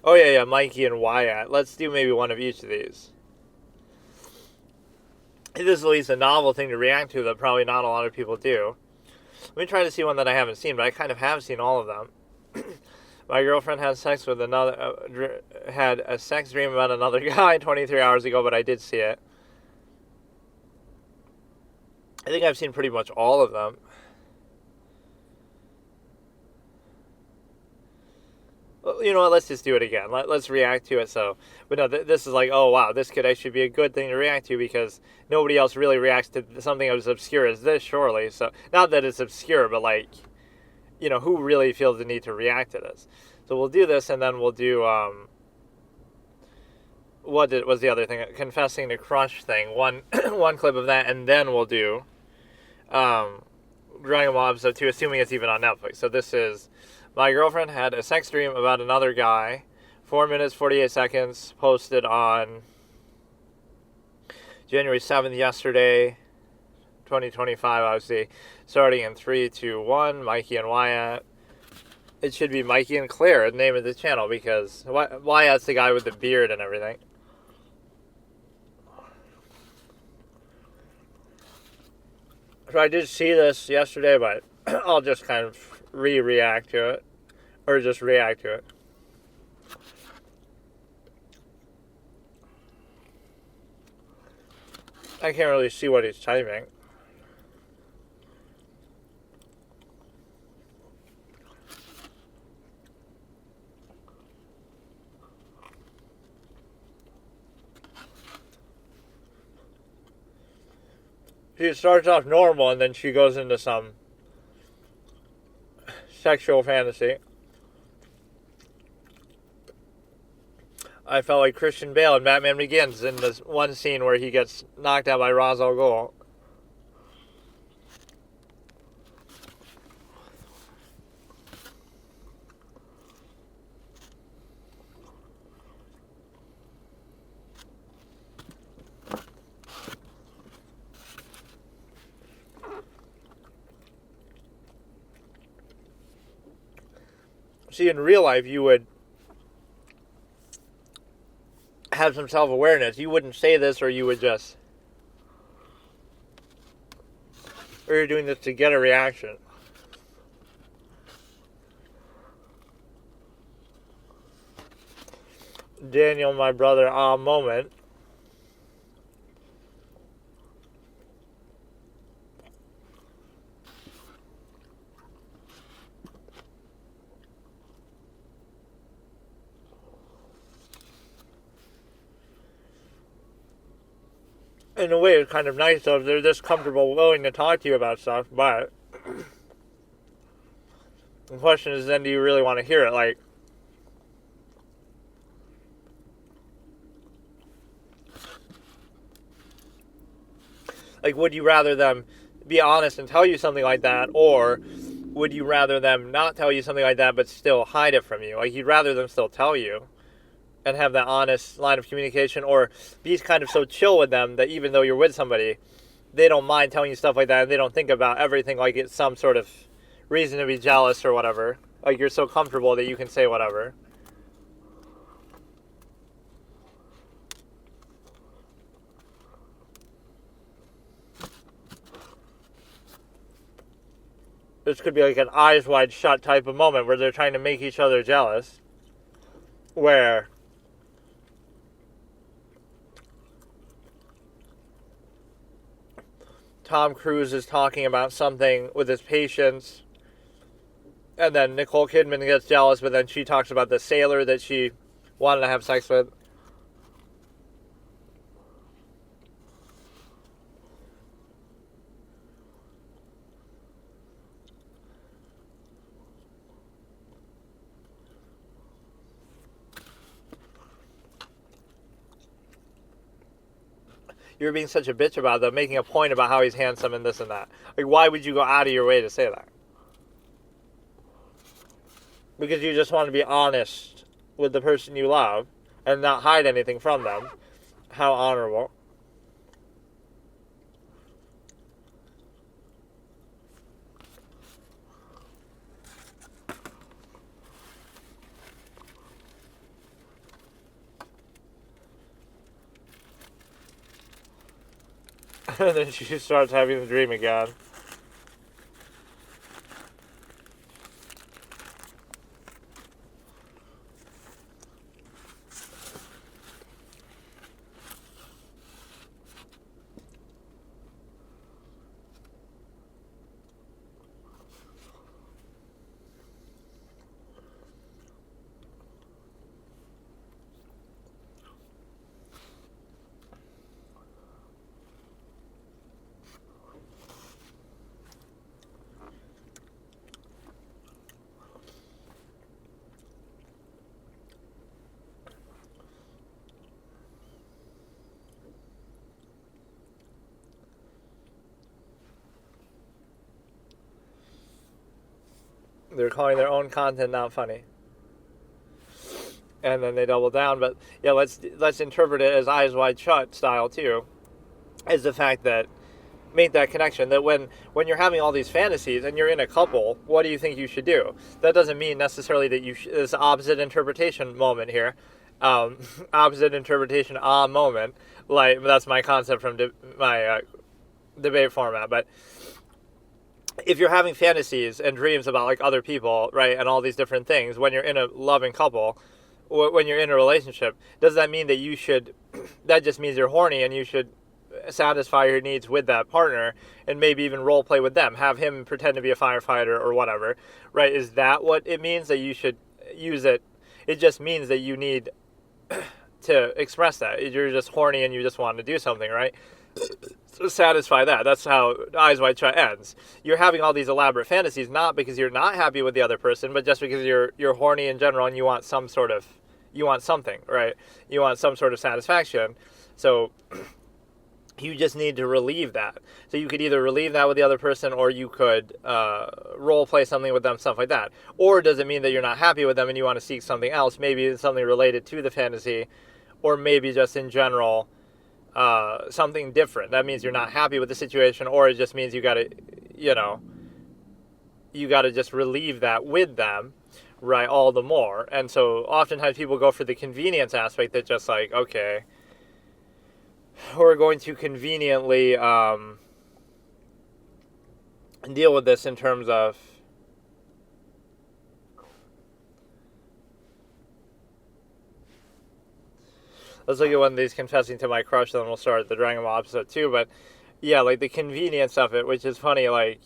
oh yeah, Mikey and Wyatt. Let's do maybe one of each of these. It is at least a novel thing to react to that probably not a lot of people do. Let me try to see one that I haven't seen, but I kind of have seen all of them. My girlfriend had a sex dream about another guy 23 hours ago, but I did see it. I think I've seen pretty much all of them. You know what, let's just do it again. Let's react to it. So, but no, this is like, oh wow, this could actually be a good thing to react to because nobody else really reacts to something as obscure as this, surely. So, not that it's obscure, but like, you know, who really feels the need to react to this? So we'll do this, and then we'll do, what was the other thing? Confessing the crush thing. One clip of that, and then we'll do, Dragon Ball episode 2, assuming it's even on Netflix. So this is... My girlfriend had a sex dream about another guy. 4 minutes, 48 seconds. Posted on January 7th, yesterday. 2025, obviously. Starting in 3, 2, 1. Mikey and Wyatt. It should be Mikey and Claire, the name of the channel, because Wyatt's the guy with the beard and everything. So I did see this yesterday, but I'll just kind of react to it. Or just react to it. I can't really see what he's typing. She starts off normal and then she goes into some sexual fantasy. I felt like Christian Bale in Batman Begins in this one scene where he gets knocked out by Ra's al Ghul. See, in real life, you would have some self-awareness. You wouldn't say this, or you would just... Or you're doing this to get a reaction. Daniel, my brother, moment. In a way, it's kind of nice though if they're this comfortable, willing to talk to you about stuff, but the question is then, do you really want to hear it? Like, would you rather them be honest and tell you something like that, or would you rather them not tell you something like that but still hide it from you? Like, you'd rather them still tell you and have that honest line of communication, or be kind of so chill with them that even though you're with somebody, they don't mind telling you stuff like that, and they don't think about everything like it's some sort of reason to be jealous or whatever. Like, you're so comfortable that you can say whatever. this could be like an eyes wide shut type of moment where they're trying to make each other jealous, where Tom Cruise is talking about something with his patients, and then Nicole Kidman gets jealous, but then she talks about the sailor that she wanted to have sex with. You're being such a bitch about them, making a point about how he's handsome and this and that. Like, why would you go out of your way to say that? Because you just want to be honest with the person you love and not hide anything from them. How honorable. And then she starts having the dream again. They're calling their own content not funny. And then they double down. But yeah, let's interpret it as eyes wide shut style too. Is the fact that make that connection that when you're having all these fantasies and you're in a couple, what do you think you should do? That doesn't mean necessarily that you this opposite interpretation moment here. Opposite interpretation moment. Like, that's my concept from my debate format. But if you're having fantasies and dreams about like other people, right, and all these different things, when you're in a loving couple, when you're in a relationship, does that mean that you should, that just means you're horny and you should satisfy your needs with that partner and maybe even role play with them, have him pretend to be a firefighter or whatever, right? Is that what it means, that you should use it? It just means that you need to express that. You're just horny and you just want to do something, right? So satisfy that. That's how Eyes Wide Shut ends. You're having all these elaborate fantasies, not because you're not happy with the other person, but just because you're horny in general and you want something, right? You want some sort of satisfaction. So you just need to relieve that. So you could either relieve that with the other person, or you could role play something with them, stuff like that. Or does it mean that you're not happy with them and you want to seek something else? Maybe it's something related to the fantasy, or maybe just in general something different. That means you're not happy with the situation, or it just means you gotta just relieve that with them, right, all the more. And so oftentimes people go for the convenience aspect, that just like, okay, we're going to conveniently deal with this in terms of let's look at one of these confessing to my crush, then we'll start the Dragon Ball episode 2. But yeah, like the convenience of it, which is funny, like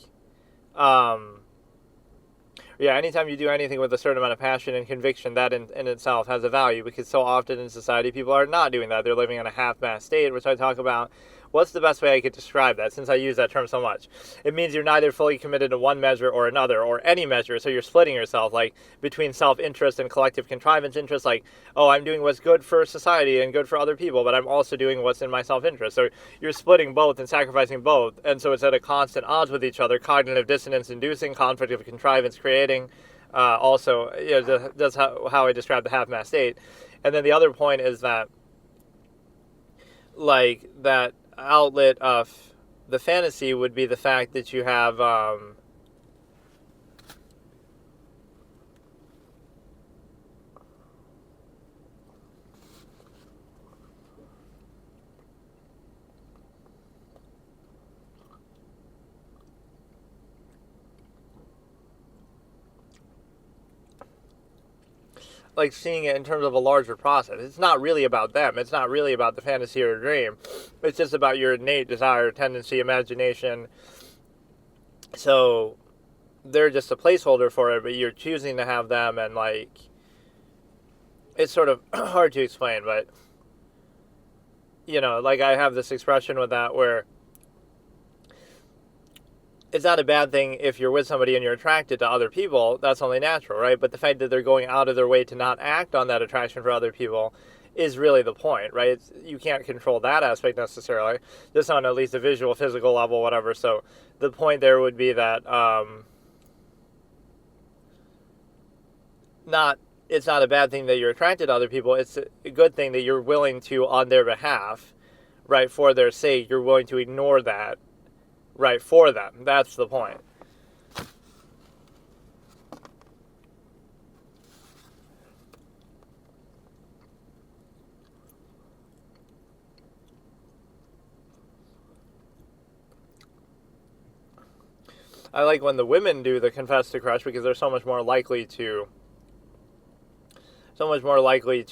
yeah, anytime you do anything with a certain amount of passion and conviction, that in itself has a value, because so often in society people are not doing that. They're living in a half-mast state, which I talk about. What's the best way I could describe that, since I use that term so much? It means you're neither fully committed to one measure or another, or any measure, so you're splitting yourself, like, between self-interest and collective contrivance interest, like, oh, I'm doing what's good for society and good for other people, but I'm also doing what's in my self-interest. So you're splitting both and sacrificing both, and so it's at a constant odds with each other, cognitive dissonance inducing, conflict of contrivance creating, also, that's how I describe the half-mast state. And then the other point is that, like, that outlet of the fantasy would be the fact that you have like seeing it in terms of a larger process. It's not really about them. It's not really about the fantasy or dream. It's just about your innate desire, tendency, imagination. So they're just a placeholder for it, but you're choosing to have them, and like it's sort of hard to explain, but you know, like I have this expression with that where it's not a bad thing if you're with somebody and you're attracted to other people. That's only natural, right? But the fact that they're going out of their way to not act on that attraction for other people is really the point, right? You can't control that aspect necessarily, just on at least a visual, physical level, whatever. So the point there would be that it's not a bad thing that you're attracted to other people. It's a good thing that you're willing to, on their behalf, right, for their sake, you're willing to ignore that, right, for them. That's the point. I like when the women do the confess to crush because they're so much more likely to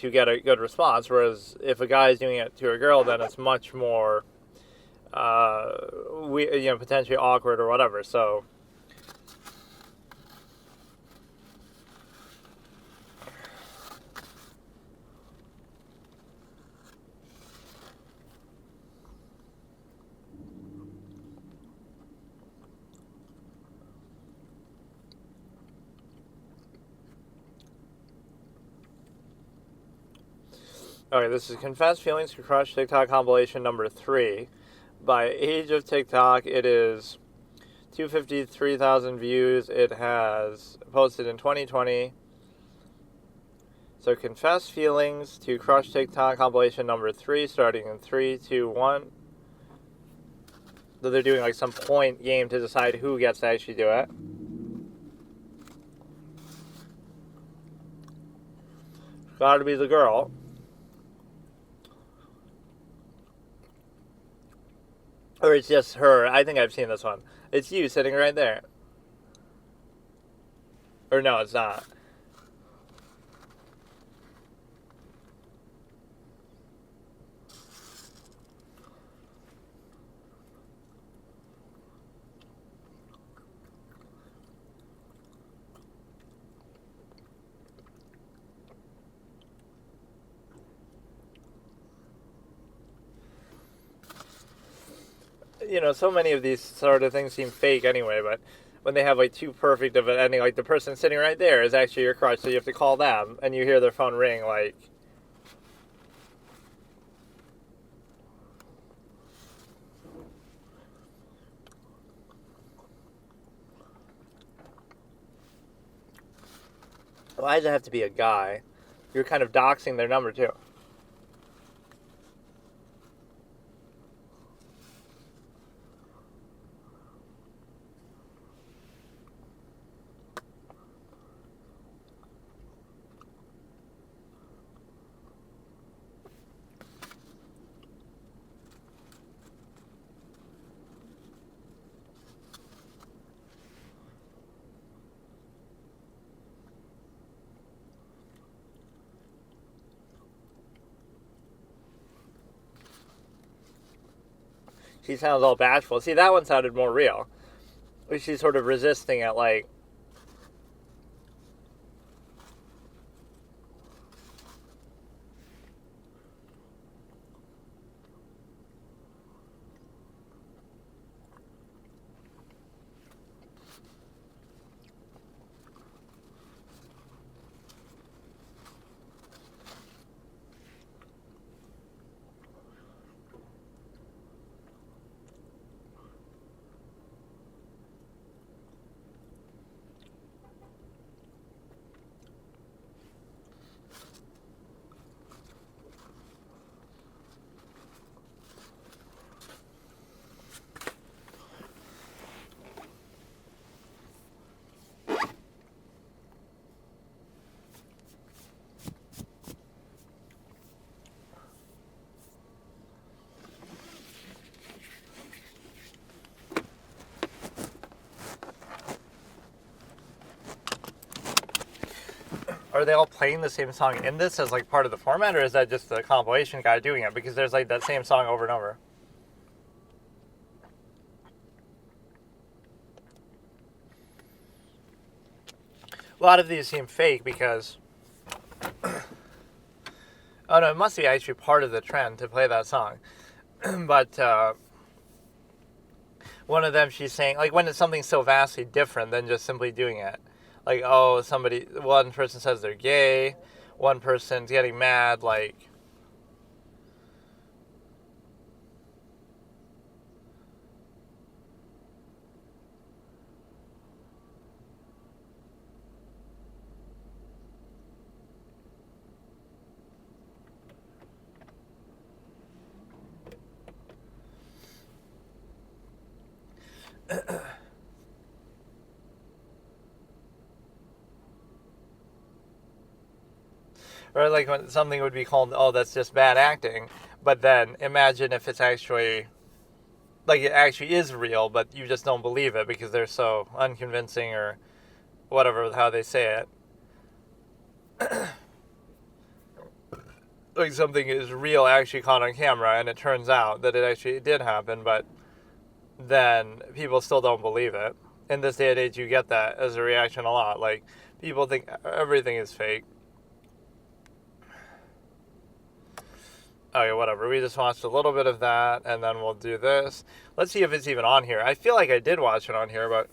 get a good response. Whereas if a guy is doing it to a girl, then it's much more, potentially awkward or whatever. So, okay, this is Confess Feelings to Crush TikTok compilation number 3. By age of TikTok, it is 253,000 views. It has posted in 2020. So Confess Feelings to Crush TikTok compilation number 3, starting in 3, 2, 1. So they're doing like some point game to decide who gets to actually do it. Gotta be the girl. Or it's just her. I think I've seen this one. It's you sitting right there. Or no, it's not. You know, so many of these sort of things seem fake anyway, but when they have like too perfect of an ending, like the person sitting right there is actually your crush, so you have to call them, and you hear their phone ring, like... Why does it have to be a guy? You're kind of doxing their number, too. She sounds all bashful. See, that one sounded more real. She's sort of resisting it, like... are they all playing the same song in this as like part of the format, or is that just the compilation guy doing it? Because there's like that same song over and over. A lot of these seem fake because oh no, it must be actually part of the trend to play that song. But one of them, she's saying, like, when it's something so vastly different than just simply doing it. Like, oh, one person says they're gay, one person's getting mad, like... Or like when something would be called, oh, that's just bad acting. But then imagine if it's actually, like it actually is real, but you just don't believe it because they're so unconvincing or whatever, how they say it. Like something is real actually caught on camera and it turns out that it actually did happen, but then people still don't believe it. In this day and age, you get that as a reaction a lot. Like, people think everything is fake. Okay, whatever. We just watched a little bit of that, and then we'll do this. Let's see if it's even on here. I feel like I did watch it on here, but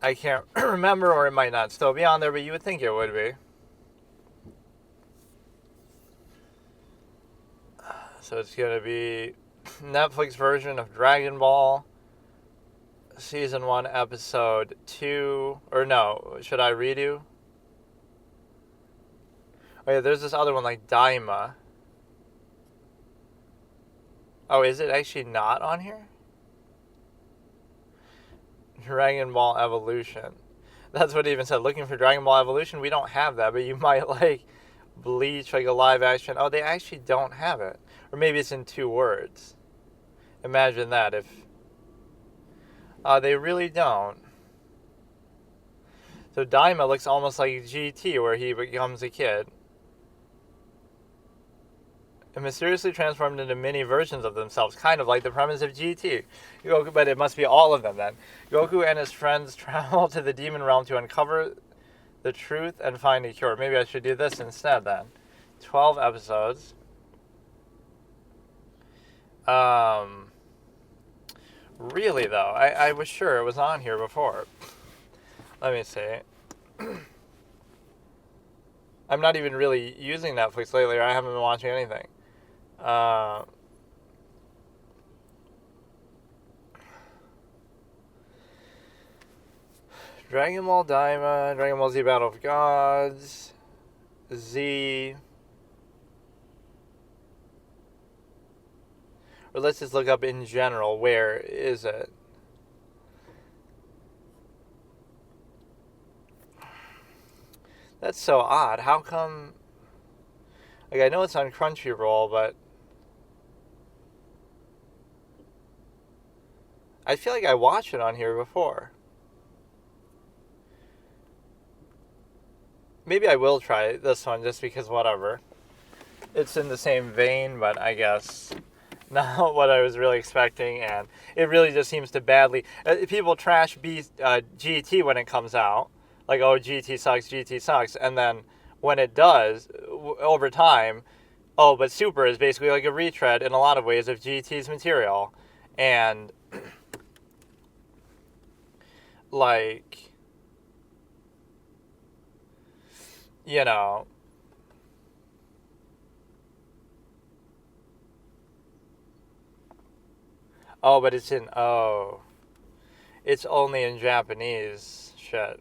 I can't remember, or it might not still be on there, but you would think it would be. So it's going to be Netflix version of Dragon Ball, Season 1, Episode 2, or no, should I redo? Oh yeah, there's this other one like Daima. Oh, is it actually not on here? Dragon Ball Evolution. That's what it even said. Looking for Dragon Ball Evolution? We don't have that, but you might like Bleach, like a live action. Oh, they actually don't have it. Or maybe it's in 2 words. Imagine that if... they really don't. So Daima looks almost like GT, where he becomes a kid. And mysteriously transformed into mini versions of themselves, kind of like the premise of GT. Goku, but it must be all of them then. Goku and his friends travel to the demon realm to uncover the truth and find a cure. Maybe I should do this instead then. 12 episodes. Really though, I was sure it was on here before. Let me see. I'm not even really using Netflix lately, or I haven't been watching anything. Dragon Ball Daima, Dragon Ball Z Battle of Gods, Z. Or let's just look up in general, where is it? That's so odd. How come... Like, I know it's on Crunchyroll, but... I feel like I watched it on here before. Maybe I will try this one, just because whatever. It's in the same vein, but I guess... not what I was really expecting, and it really just seems to badly... people trash GT when it comes out. Like, oh, GT sucks. And then when it does, over time, oh, but Super is basically like a retread in a lot of ways of GT's material. And, like, you know... Oh, but it's in... Oh. It's only in Japanese. Shit.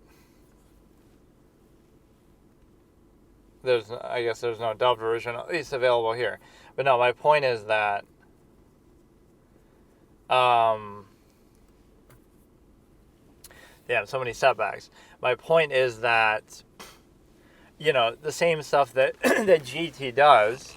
I guess there's no dubbed version, at least available here. But no, my point is that... Damn, so many setbacks. My point is that... You know, the same stuff that, that GT does...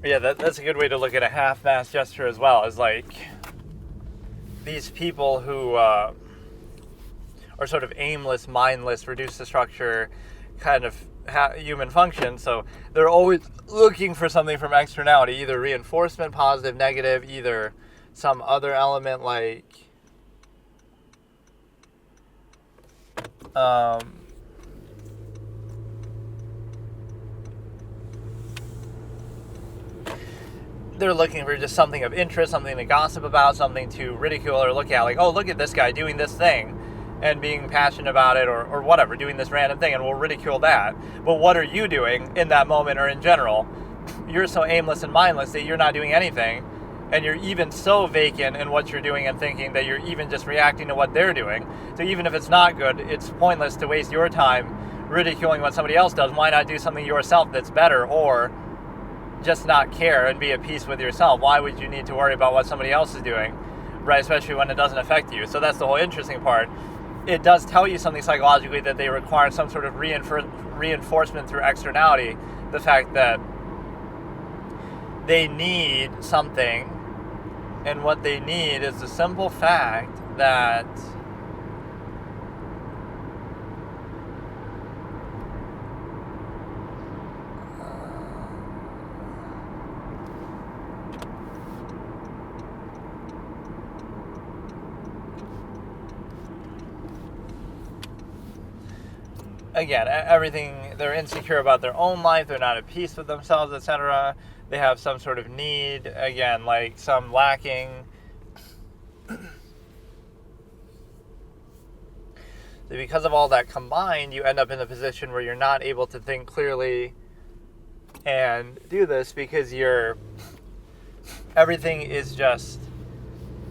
Yeah, that's a good way to look at a half-mass gesture as well, is like these people who are sort of aimless, mindless, reduced to structure kind of human function. So they're always looking for something from externality, either reinforcement, positive, negative, either some other element like they're looking for just something of interest, something to gossip about, something to ridicule or look at, like, oh, look at this guy doing this thing, and being passionate about it, or whatever, doing this random thing, and we'll ridicule that. But what are you doing in that moment or in general? You're so aimless and mindless that you're not doing anything, and you're even so vacant in what you're doing and thinking that you're even just reacting to what they're doing. So even if it's not good, it's pointless to waste your time ridiculing what somebody else does. Why not do something yourself that's better, or just not care and be at peace with yourself? Why would you need to worry about what somebody else is doing, right? Especially when it doesn't affect you. So that's the whole interesting part. It does tell you something psychologically, that they require some sort of reinforcement through externality. The fact that they need something, and what they need is the simple fact that again, everything, they're insecure about their own life, they're not at peace with themselves, etc. They have some sort of need, again, like some lacking. So because of all that combined, you end up in a position where you're not able to think clearly and do this, because everything is just,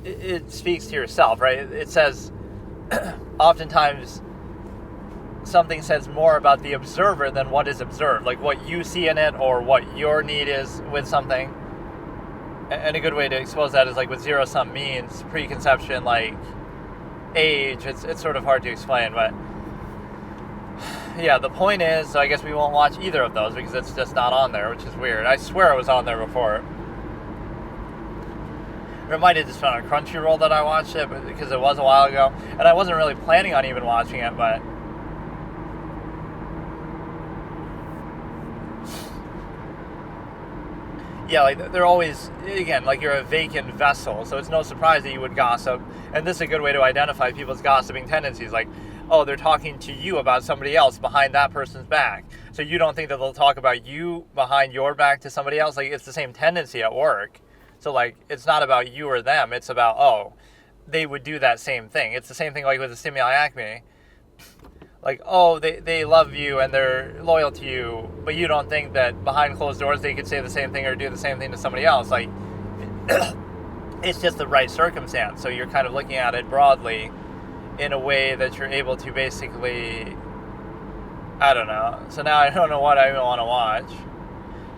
it speaks to yourself, right? It says, oftentimes, something says more about the observer than what is observed, like what you see in it or what your need is with something. And a good way to expose that is like with zero-sum means, preconception, like age. It's sort of hard to explain, but yeah, the point is, so I guess we won't watch either of those because it's just not on there, which is weird. I swear it was on there before. Or it might have just been on Crunchyroll that I watched it, because it was a while ago, and I wasn't really planning on even watching it, but yeah, like they're always, again, like you're a vacant vessel, so it's no surprise that you would gossip. And this is a good way to identify people's gossiping tendencies. Like, oh, they're talking to you about somebody else behind that person's back. So you don't think that they'll talk about you behind your back to somebody else? Like, it's the same tendency at work. So, like, it's not about you or them. It's about, oh, they would do that same thing. It's the same thing like with the stimuli acme. Like, oh, they love you and they're loyal to you, but you don't think that behind closed doors they could say the same thing or do the same thing to somebody else. Like, it's just the right circumstance. So you're kind of looking at it broadly in a way that you're able to basically, I don't know. So now I don't know what I even want to watch.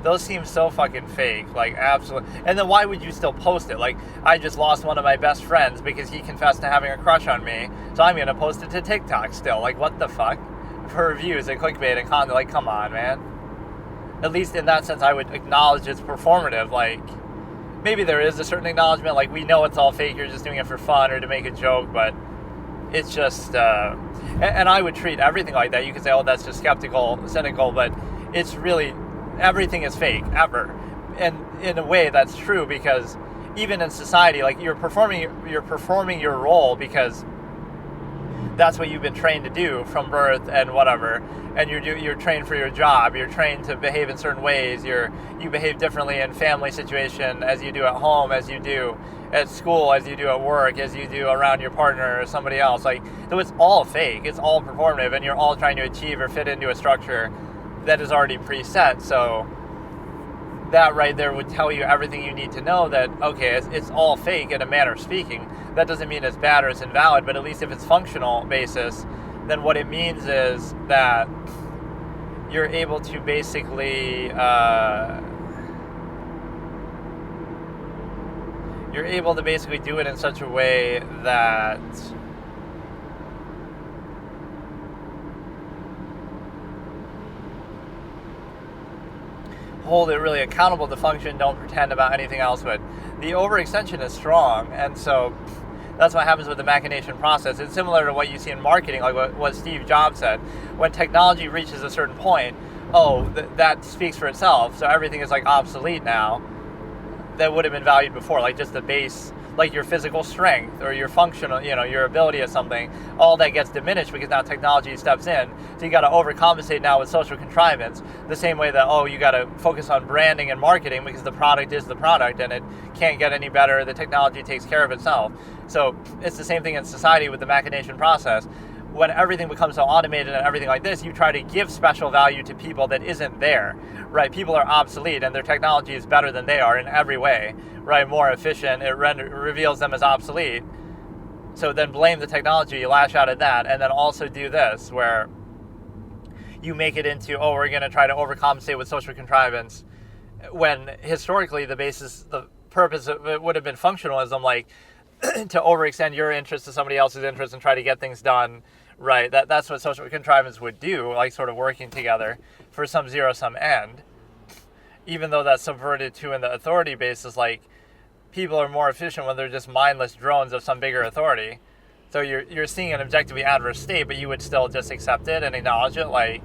Those seem so fucking fake, like, absolutely. And then why would you still post it? Like, I just lost one of my best friends because he confessed to having a crush on me, so I'm going to post it to TikTok still. Like, what the fuck? For views and clickbait and content, like, come on, man. At least in that sense, I would acknowledge it's performative. Like, maybe there is a certain acknowledgement, like, we know it's all fake, you're just doing it for fun or to make a joke, but it's just, and I would treat everything like that. You could say, oh, that's just skeptical, cynical, but it's really, everything is fake, ever. And in a way, that's true, because even in society, like, you're performing your role because that's what you've been trained to do from birth and whatever. And you're trained for your job. You're trained to behave in certain ways. You behave differently in family situation as you do at home, as you do at school, as you do at work, as you do around your partner or somebody else. Like, so it's all fake. It's all performative, and you're all trying to achieve or fit into a structure that is already preset. So that right there would tell you everything you need to know, that, okay, it's all fake in a manner of speaking. That doesn't mean it's bad or it's invalid, but at least if it's functional basis, then what it means is that you're able to basically do it in such a way that hold it really accountable to function, don't pretend about anything else, but the overextension is strong, and so that's what happens with the machination process. It's similar to what you see in marketing, like what Steve Jobs said. When technology reaches a certain point, that speaks for itself, so everything is like obsolete now that would have been valued before, like just the base, like your physical strength or your functional, your ability at something, all that gets diminished because now technology steps in. So you got to overcompensate now with social contrivance, the same way that, you got to focus on branding and marketing because the product is the product and it can't get any better. The technology takes care of itself. So it's the same thing in society with the machination process. When everything becomes so automated and everything like this, you try to give special value to people that isn't there, right? People are obsolete and their technology is better than they are in every way, right? More efficient, it reveals them as obsolete. So then blame the technology, you lash out at that, and then also do this, where you make it into, we're going to try to overcompensate with social contrivance, when historically the purpose of it would have been functionalism, like to overextend your interest to somebody else's interest and try to get things done, right? That's what social contrivance would do, like sort of working together for some zero-sum end. Even though that's subverted too in the authority basis, like people are more efficient when they're just mindless drones of some bigger authority. So you're seeing an objectively adverse state, but you would still just accept it and acknowledge it, like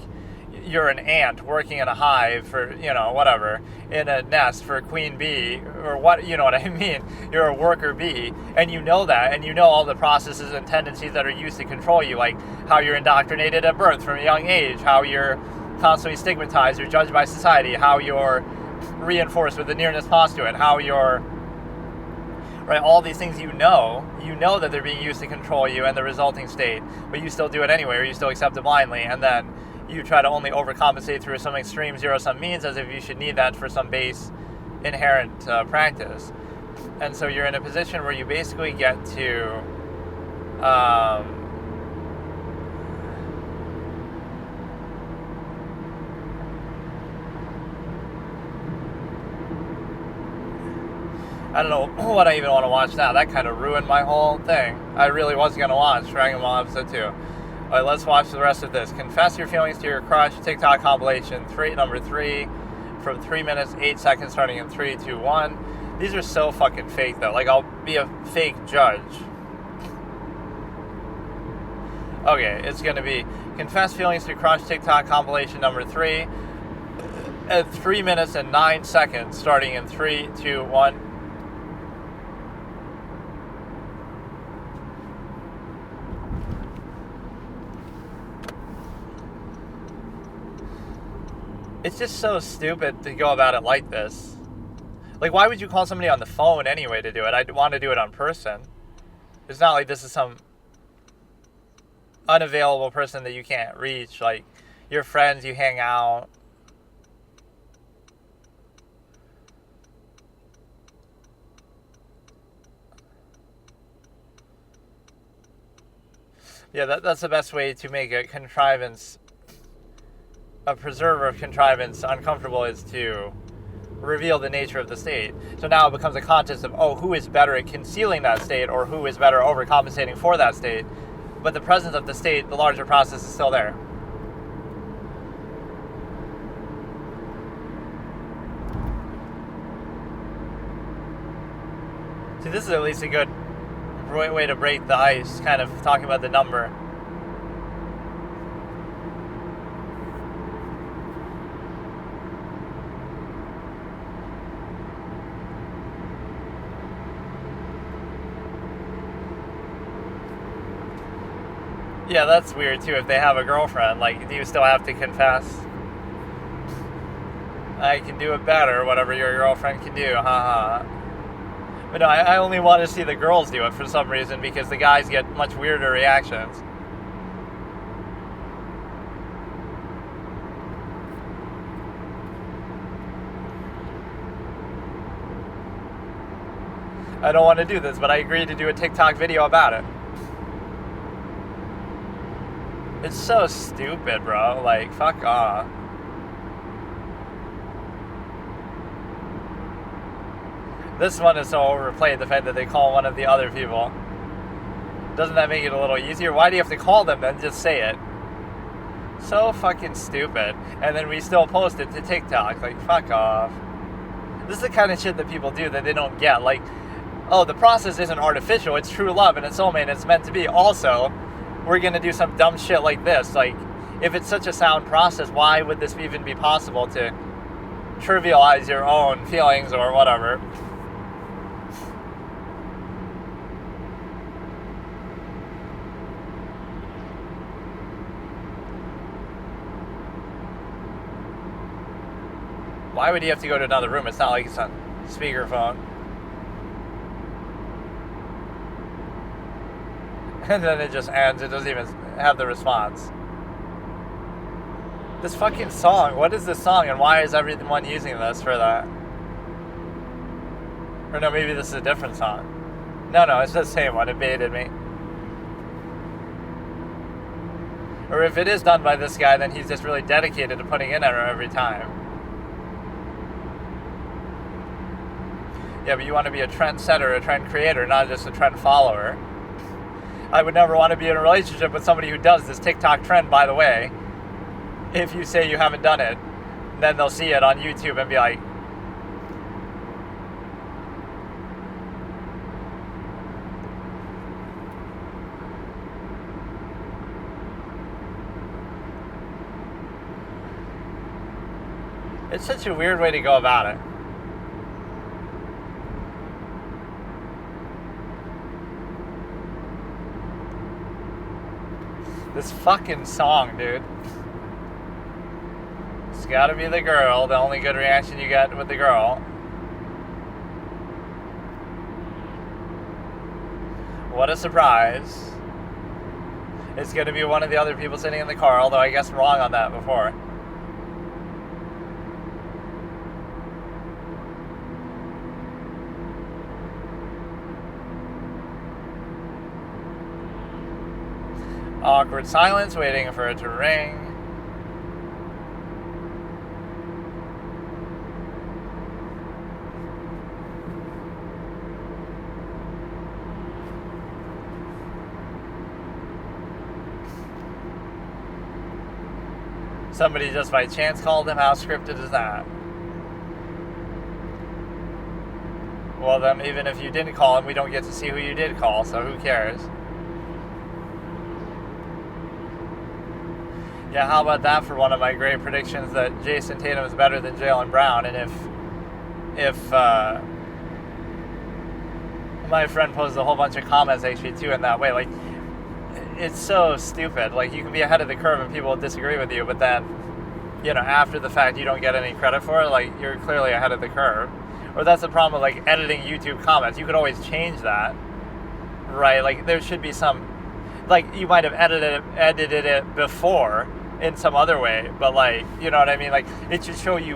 you're an ant working in a hive for, whatever, in a nest for queen bee, or what, you know what I mean? You're a worker bee, and you know that, and you know all the processes and tendencies that are used to control you, like how you're indoctrinated at birth from a young age, how you're constantly stigmatized or judged by society, how you're reinforced with the nearness postulate, how you're, right, all these things you know that they're being used to control you and the resulting state, but you still do it anyway, or you still accept it blindly, and then you try to only overcompensate through some extreme zero-sum means as if you should need that for some base inherent practice. And so you're in a position where you basically get to I don't know what I even want to watch now. That kind of ruined my whole thing. I really was going to watch Dragon Ball Episode 2. All right, let's watch the rest of this. Confess your feelings to your crush. TikTok compilation number 3 from 3 minutes, 8 seconds, starting in 3, 2, 1. These are so fucking fake, though. Like, I'll be a fake judge. Okay, it's going to be Confess feelings to your crush. TikTok compilation number 3 at 3 minutes and 9 seconds, starting in 3, 2, 1. It's just so stupid to go about it like this. Like, why would you call somebody on the phone anyway to do it? I'd want to do it on person. It's not like this is some unavailable person that you can't reach. Like, your friends, you hang out. Yeah, that's the best way to make a contrivance, a preserver of contrivance, uncomfortable, is to reveal the nature of the state. So now it becomes a contest of, who is better at concealing that state, or who is better overcompensating for that state. But the presence of the state, the larger process, is still there. See, this is at least a good way to break the ice, kind of talking about the number. Yeah, that's weird too. If they have a girlfriend, like, do you still have to confess? I can do it better, whatever your girlfriend can do, haha. But no, I only want to see the girls do it for some reason, because the guys get much weirder reactions. I don't want to do this, but I agreed to do a TikTok video about it. It's so stupid, bro. Like, fuck off. This one is so overplayed, the fact that they call one of the other people. Doesn't that make it a little easier? Why do you have to call them then? Just say it. So fucking stupid. And then we still post it to TikTok. Like, fuck off. This is the kind of shit that people do that they don't get. Like, oh, the process isn't artificial. It's true love and it's soulmate and it's meant to be. Also, we're going to do some dumb shit like this. Like, if it's such a sound process, why would this even be possible to trivialize your own feelings or whatever? Why would he have to go to another room? It's not like it's on speakerphone. And then it just ends. It doesn't even have the response. This fucking song. What is this song and why is everyone using this for that? Or no, maybe this is a different song. No, it's the same one. It baited me. Or if it is done by this guy, then he's just really dedicated to putting in error every time. Yeah, but you want to be a trendsetter, a trend creator, not just a trend follower. I would never want to be in a relationship with somebody who does this TikTok trend, by the way. If you say you haven't done it, then they'll see it on YouTube and be like, it's such a weird way to go about it. This fucking song, dude. It's gotta be the girl. The only good reaction you get with the girl. What a surprise. It's gonna be one of the other people sitting in the car, although I guess I'm wrong on that before. Awkward silence, waiting for it to ring. Somebody just by chance called him. How scripted is that? Well, then, even if you didn't call him, we don't get to see who you did call, so who cares? Yeah, how about that for one of my great predictions that Jason Tatum is better than Jaylen Brown? And if my friend posted a whole bunch of comments actually too in that way, like, it's so stupid. Like, you can be ahead of the curve and people will disagree with you, but then, you know, after the fact you don't get any credit for it. Like, you're clearly ahead of the curve. Or that's the problem with, like, editing YouTube comments. You could always change that, right? Like, there should be some, like, you might have edited it before in some other way, but, like, you know what I mean? Like, it should show you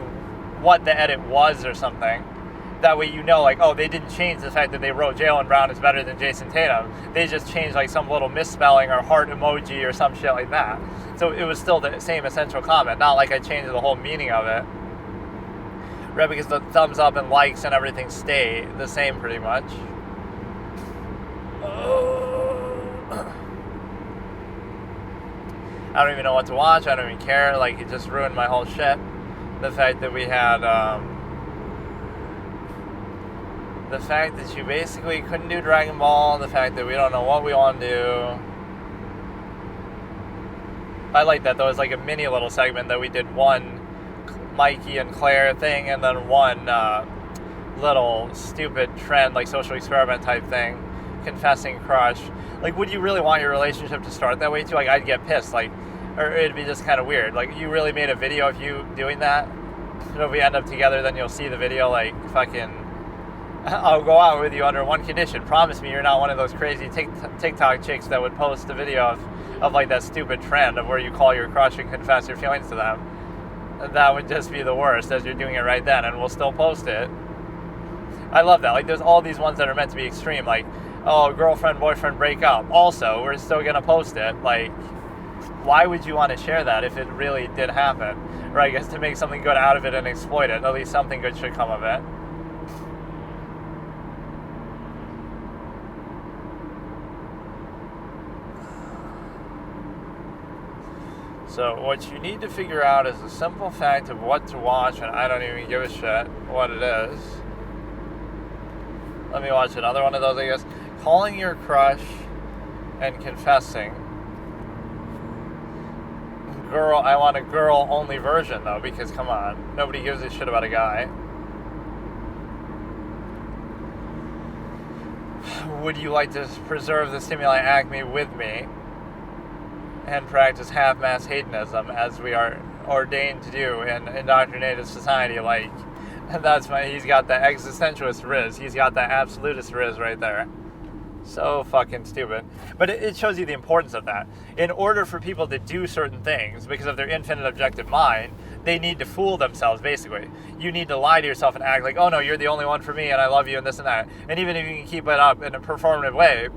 what the edit was or something. That way you know, like, oh, they didn't change the fact that they wrote Jaylen Brown is better than Jason Tatum. They just changed, like, some little misspelling or heart emoji or some shit like that. So it was still the same essential comment, not like I changed the whole meaning of it. Right, because the thumbs up and likes and everything stay the same pretty much. I don't even know what to watch. I don't even care. Like, it just ruined my whole shit. The fact that we had, the fact that you basically couldn't do Dragon Ball. The fact that we don't know what we want to do. I like that, though. It's like a mini little segment that we did one Mikey and Claire thing, and then one little stupid trend, like social experiment type thing, confessing crush. Like, would you really want your relationship to start that way too? Like, I'd get pissed, like, or it'd be just kind of weird. Like, you really made a video of you doing that? So if we end up together, then you'll see the video, like, fucking, I'll go out with you under one condition. Promise me you're not one of those crazy TikTok chicks that would post a video of like that stupid trend of where you call your crush and confess your feelings to them. That would just be the worst, as you're doing it right then, and we'll still post it. I love that. Like, there's all these ones that are meant to be extreme, like, oh, girlfriend, boyfriend break up. Also, we're still going to post it. Like, why would you want to share that if it really did happen? Or I guess to make something good out of it and exploit it. At least something good should come of it. So what you need to figure out is the simple fact of what to watch, and I don't even give a shit what it is. Let me watch another one of those, I guess. Calling your crush and confessing. Girl, I want a girl-only version, though, because, come on, nobody gives a shit about a guy. Would you like to preserve the stimuli acme with me and practice half-mass hedonism as we are ordained to do in indoctrinated society? Like, that's he's got the existentialist riz. He's got the absolutist riz right there. So fucking stupid. But it shows you the importance of that. In order for people to do certain things, because of their infinite objective mind, they need to fool themselves, basically. You need to lie to yourself and act like, oh no, you're the only one for me and I love you and this and that. And even if you can keep it up in a performative way,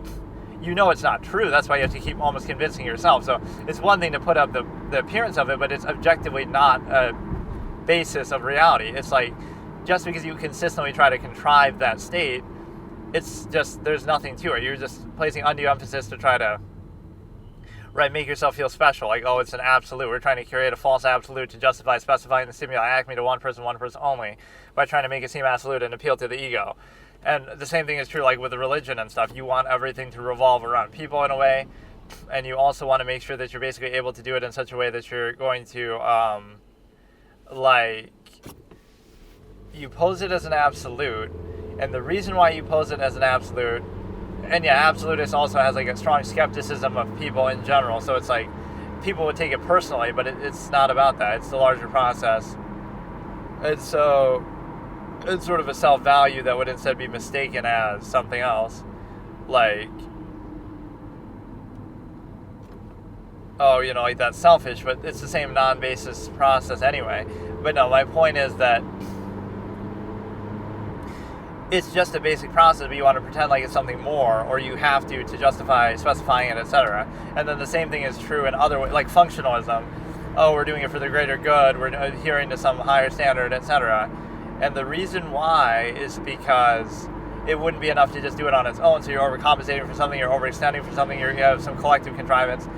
you know it's not true. That's why you have to keep almost convincing yourself. So it's one thing to put up the appearance of it, but it's objectively not a basis of reality. It's like, just because you consistently try to contrive that state, it's just, there's nothing to it. You're just placing undue emphasis to try to, make yourself feel special. Like, oh, it's an absolute. We're trying to create a false absolute to justify specifying the stimuli acme to one person only, by trying to make it seem absolute and appeal to the ego. And the same thing is true, like, with the religion and stuff. You want everything to revolve around people in a way, and you also want to make sure that you're basically able to do it in such a way that you're going to, you pose it as an absolute. And the reason why you pose it as an absolute, and yeah, absolutist also has like a strong skepticism of people in general, so it's like people would take it personally, but it's not about that. It's the larger process. And so it's sort of a self-value that would instead be mistaken as something else. Like, oh, like that's selfish, but it's the same non-basis process anyway. But no, my point is that it's just a basic process, but you want to pretend like it's something more, or you have to justify specifying it, etc. And then the same thing is true in other ways, like functionalism. Oh, we're doing it for the greater good, we're adhering to some higher standard, etc. And the reason why is because it wouldn't be enough to just do it on its own, so you're overcompensating for something, you're overextending for something, you have some collective contrivance.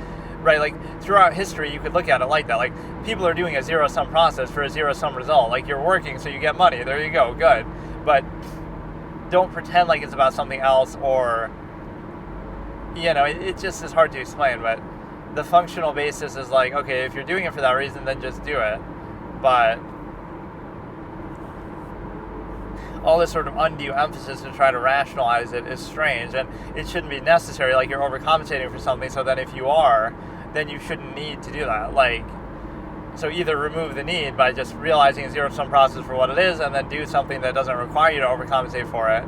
Right, like, throughout history, you could look at it like that. Like, people are doing a zero-sum process for a zero-sum result. Like, you're working, so you get money. There you go, good. But don't pretend like it's about something else, or, it just is hard to explain, but the functional basis is like, okay, if you're doing it for that reason, then just do it. But all this sort of undue emphasis to try to rationalize it is strange, and it shouldn't be necessary. Like, you're overcompensating for something, so then if you are, then you shouldn't need to do that. Like, so either remove the need by just realizing a zero-sum process for what it is, and then do something that doesn't require you to overcompensate for it,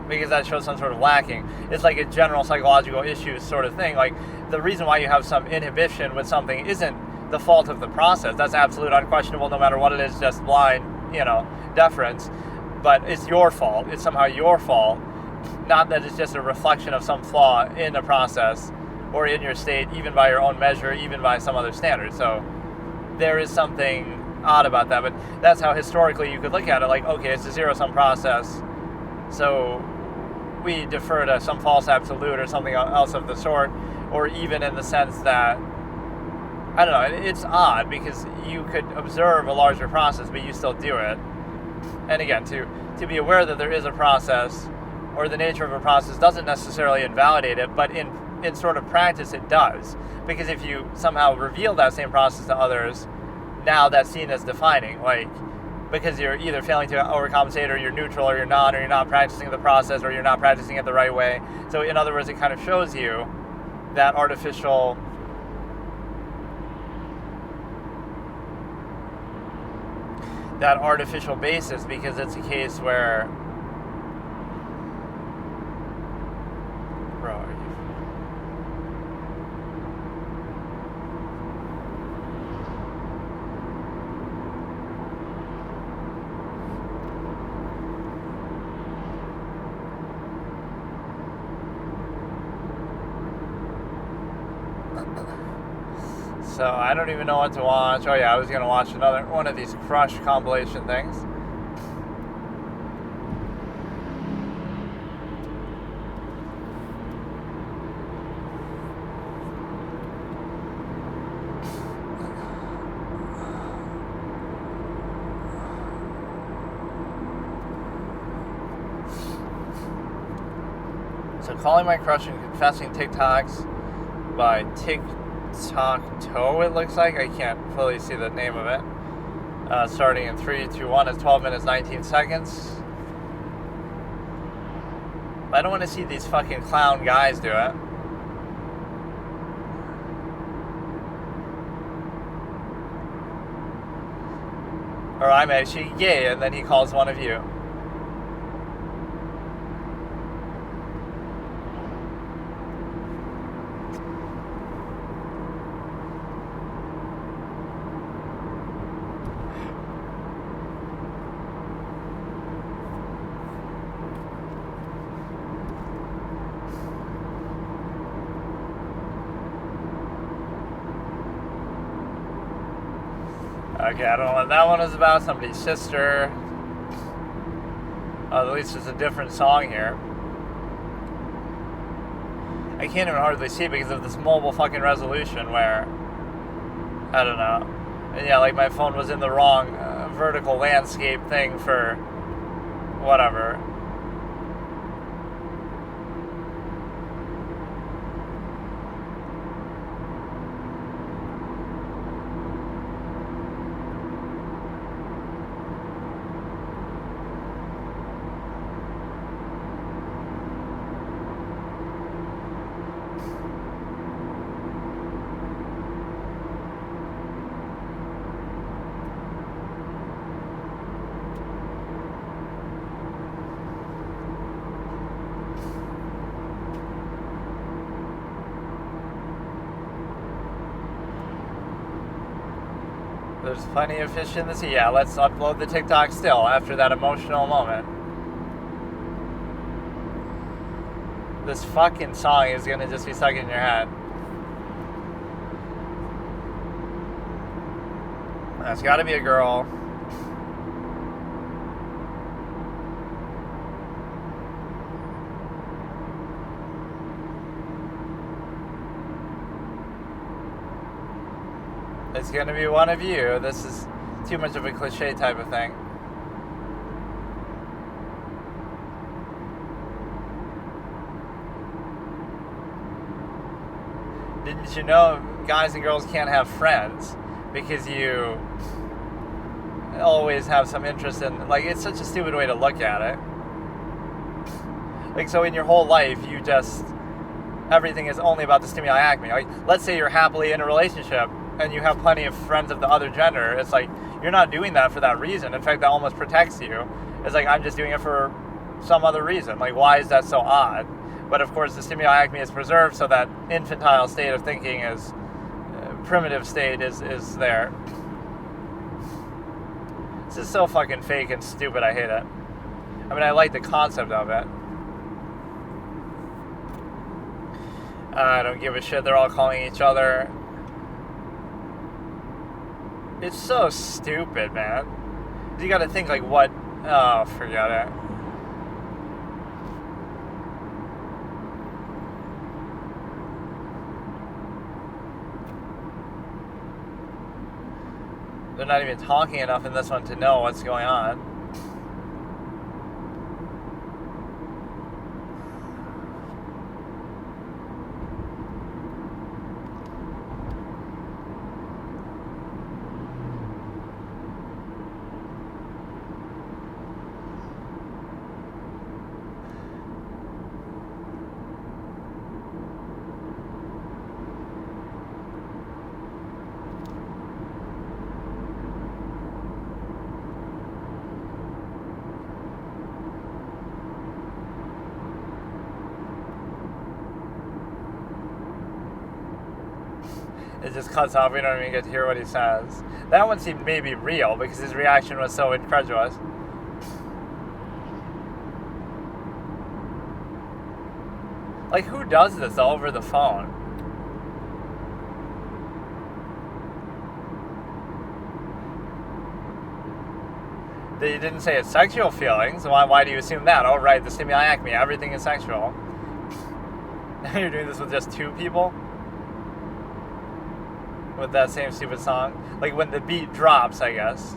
because that shows some sort of lacking. It's like a general psychological issue sort of thing. Like, the reason why you have some inhibition with something isn't the fault of the process. That's absolute, unquestionable, no matter what it is, just blind, deference. But it's your fault. It's somehow your fault. Not that it's just a reflection of some flaw in the process or in your state, even by your own measure, even by some other standard. So there is something odd about that, but that's how historically you could look at it. Like, okay, it's a zero-sum process, so we defer to some false absolute or something else of the sort, or even in the sense that, I don't know, it's odd because you could observe a larger process, but you still do it. And again, to be aware that there is a process, or the nature of a process, doesn't necessarily invalidate it, but in sort of practice it does. Because if you somehow reveal that same process to others, now that's seen as defining. Like, because you're either failing to overcompensate, or you're neutral, or you're not practicing the process, or you're not practicing it the right way. So in other words, it kind of shows you that artificial basis, because it's a case where, so I don't even know what to watch. Oh yeah, I was going to watch another one of these Crush compilation things. So calling my crush and confessing TikToks by TikTok Toe, it looks like. I can't fully see the name of it. Starting in 3, 2, 1 is 12 minutes, 19 seconds. I don't want to see these fucking clown guys do it. Or I'm actually gay, and then he calls one of you. Okay, I don't know what that one is about. Somebody's sister. At least it's a different song here. I can't even hardly see because of this mobile fucking resolution where, I don't know. And yeah, like my phone was in the wrong vertical landscape thing for whatever. There's plenty of fish in the sea. Yeah, let's upload the TikTok still after that emotional moment. This fucking song is gonna just be stuck in your head. That's gotta be a girl. It's gonna be one of you. This is too much of a cliche type of thing. Didn't you know guys and girls can't have friends because you always have some interest in, like, it's such a stupid way to look at it. Like, so in your whole life, you just, everything is only about the stimuli acme. Like, let's say you're happily in a relationship and you have plenty of friends of the other gender. It's like, you're not doing that for that reason. In fact, that almost protects you. It's like, I'm just doing it for some other reason. Like, why is that so odd? But of course, the stimuli acme is preserved, so that infantile state of thinking is, primitive state is there. This is so fucking fake and stupid, I hate it. I mean, I like the concept of it. I don't give a shit, they're all calling each other. It's so stupid, man. You gotta think, like, what... Oh, forget it. They're not even talking enough in this one to know what's going on. It just cuts off. We don't even get to hear what he says. That one seemed maybe real because his reaction was so incredulous. Like, who does this over the phone? They didn't say it's sexual feelings. Why do you assume that? Oh, right, the stimuli acme. Everything is sexual. Now you're doing this with just two people? With that same stupid song, like when the beat drops, I guess.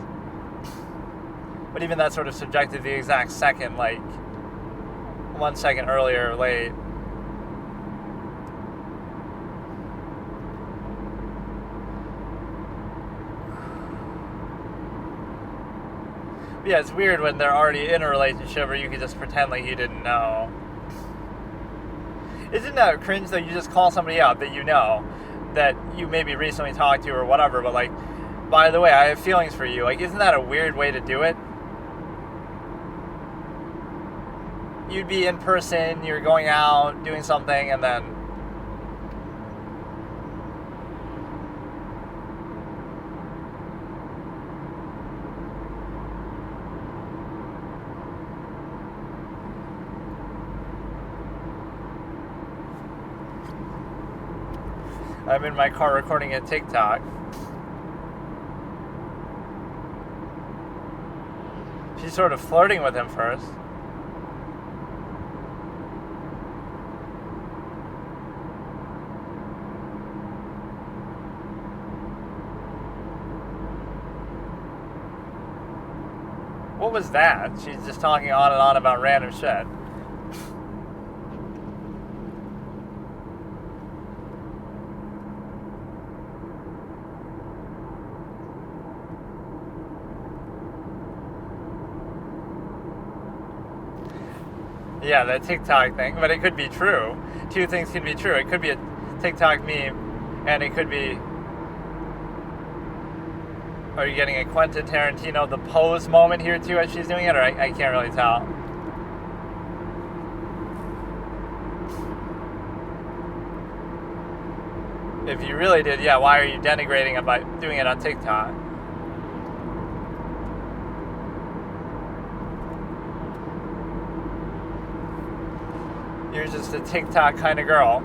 But even that's sort of subjective, the exact second, like 1 second earlier or late. Yeah, it's weird when they're already in a relationship, or you can just pretend like you didn't know. Isn't that cringe though? You just call somebody out that you know, that you maybe recently talked to or whatever, but like, by the way, I have feelings for you. Like, isn't that a weird way to do it? You'd be in person, you're going out, doing something, and then I'm in my car recording a TikTok. She's sort of flirting with him first. What was that? She's just talking on and on about random shit. Yeah, that TikTok thing, but it could be true. Two things can be true. It could be a TikTok meme, and it could be... Are you getting a Quentin Tarantino, the pose moment here too as she's doing it, or I can't really tell. If you really did, yeah, why are you denigrating it by doing it on TikTok? You're just a TikTok kind of girl.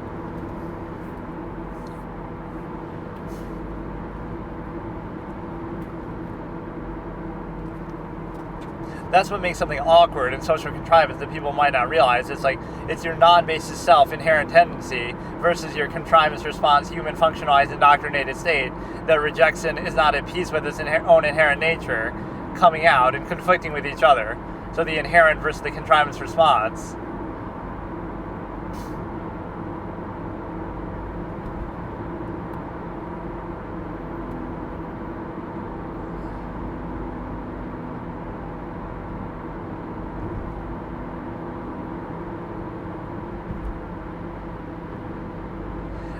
That's what makes something awkward in social contrivance that people might not realize. It's like, it's your non-basis self inherent tendency versus your contrivance response, human functionalized indoctrinated state that rejects and is not at peace with its own inherent nature coming out and conflicting with each other. So the inherent versus the contrivance response.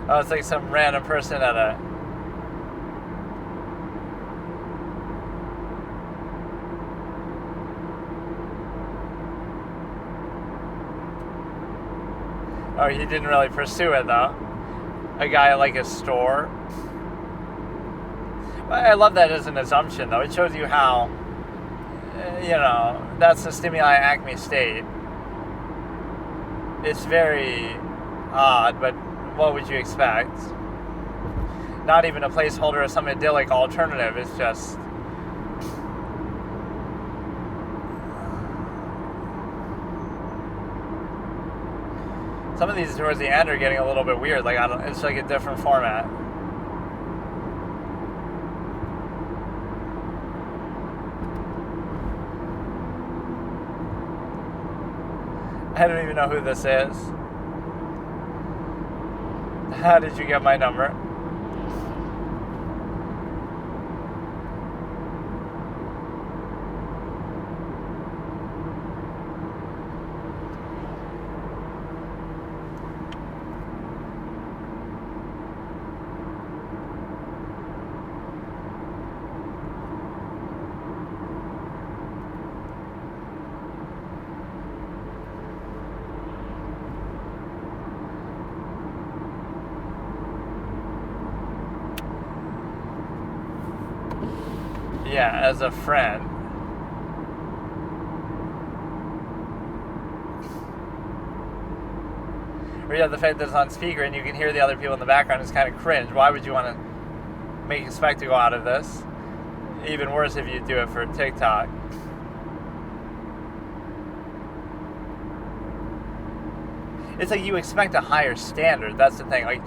Oh, it's like some random person at a... Oh, he didn't really pursue it, though. A guy at, like, a store. I love that as an assumption, though. It shows you how, that's the stimuli acme state. It's very odd, but what would you expect? Not even a placeholder of some idyllic alternative. It's just... Some of these towards the end are getting a little bit weird. Like, it's like a different format. I don't even know who this is. How did you get my number? Yeah, as a friend. Or yeah, the fact that it's on speaker and you can hear the other people in the background is kind of cringe. Why would you want to make a spectacle out of this? Even worse if you do it for TikTok. It's like you expect a higher standard. That's the thing. Like,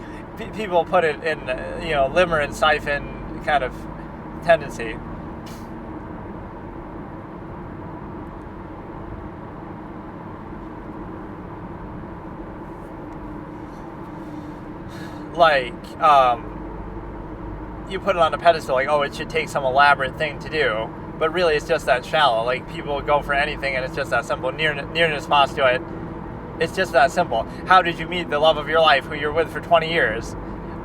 people put it in, limmer and siphon kind of tendency. Like, you put it on a pedestal, like, oh, it should take some elaborate thing to do. but really it's just that shallow. Like, people go for anything and it's just that simple. Nearness postulate, it's just that simple. How did you meet the love of your life who you're with for 20 years?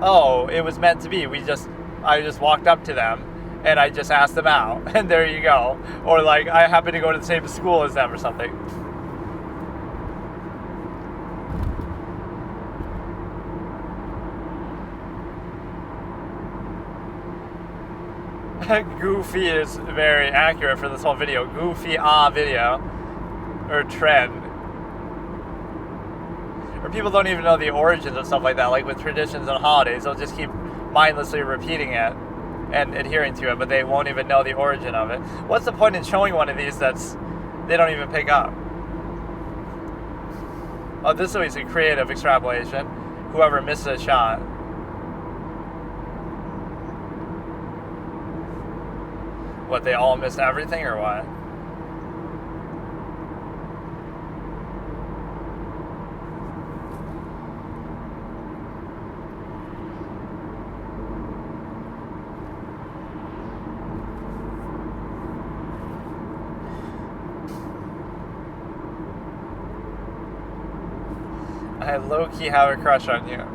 Oh, it was meant to be. I just walked up to them and I just asked them out, and there you go. Or like, I happen to go to the same school as them or something. Goofy is very accurate for this whole video. Goofy video or trend. Or people don't even know the origins of stuff like that. Like with traditions and holidays, they'll just keep mindlessly repeating it and adhering to it, but they won't even know the origin of it. What's the point in showing one of these they don't even pick up? Oh, this is always a creative extrapolation. Whoever misses a shot. What, they all missed everything or what? I low-key have a crush on you.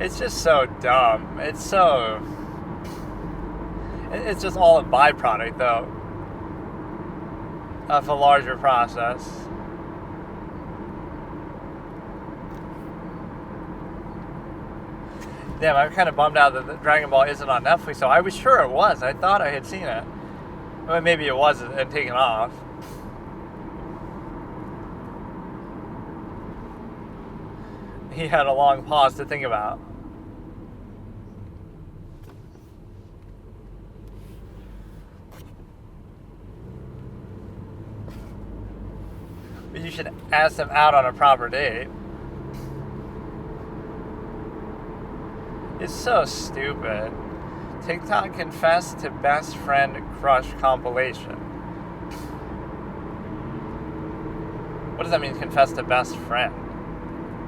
It's just so dumb. It's just all a byproduct, though, of a larger process. Damn, I'm kind of bummed out that Dragon Ball isn't on Netflix, so I was sure it was. I thought I had seen it. Well, maybe it was and taken off. He had a long pause to think about. But you should ask them out on a proper date. It's so stupid. TikTok confessed to best friend crush compilation. What does that mean, confess to best friend?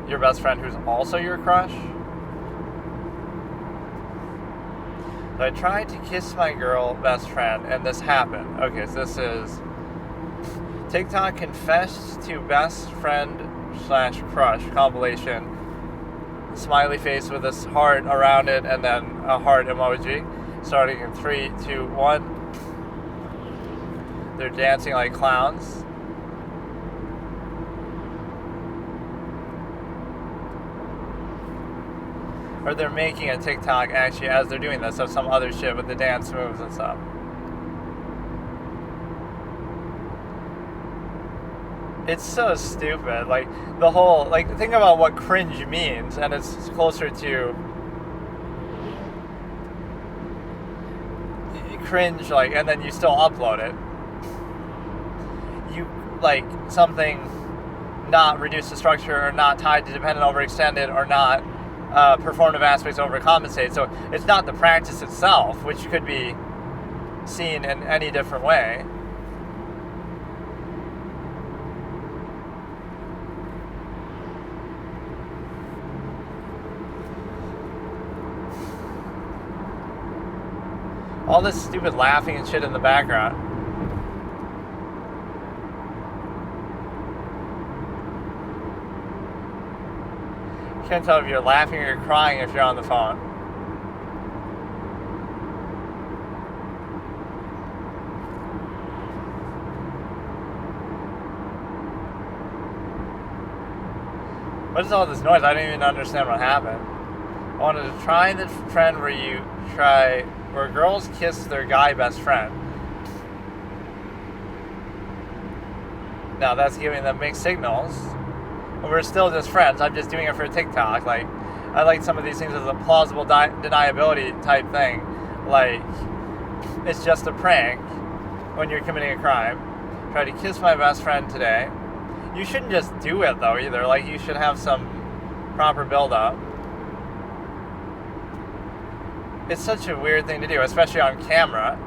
Your best friend who's also your crush? So I tried to kiss my girl best friend and this happened. Okay, so this is TikTok confessed to best friend / crush compilation. Smiley face with this heart around it and then a heart emoji. Starting in 3, 2, 1. They're dancing like clowns. Or they're making a TikTok actually as they're doing this of some other shit with the dance moves and stuff. It's so stupid. Like, the whole, like, think about what cringe means, and it's closer to cringe, like, and then you still upload it. You, like, something not reduced to structure, or not tied to dependent overextended, or not performative aspects overcompensate. So it's not the practice itself, which could be seen in any different way. All this stupid laughing and shit in the background. Can't tell if you're laughing or you're crying if you're on the phone. What is all this noise? I don't even understand what happened. I wanted to try the trend where girls kiss their guy best friend. Now that's giving them mixed signals. But we're still just friends. I'm just doing it for TikTok. Like, I like some of these things as a plausible deniability type thing. Like, it's just a prank when you're committing a crime. Tried to kiss my best friend today. You shouldn't just do it though either. Like, you should have some proper build-up. It's such a weird thing to do, especially on camera.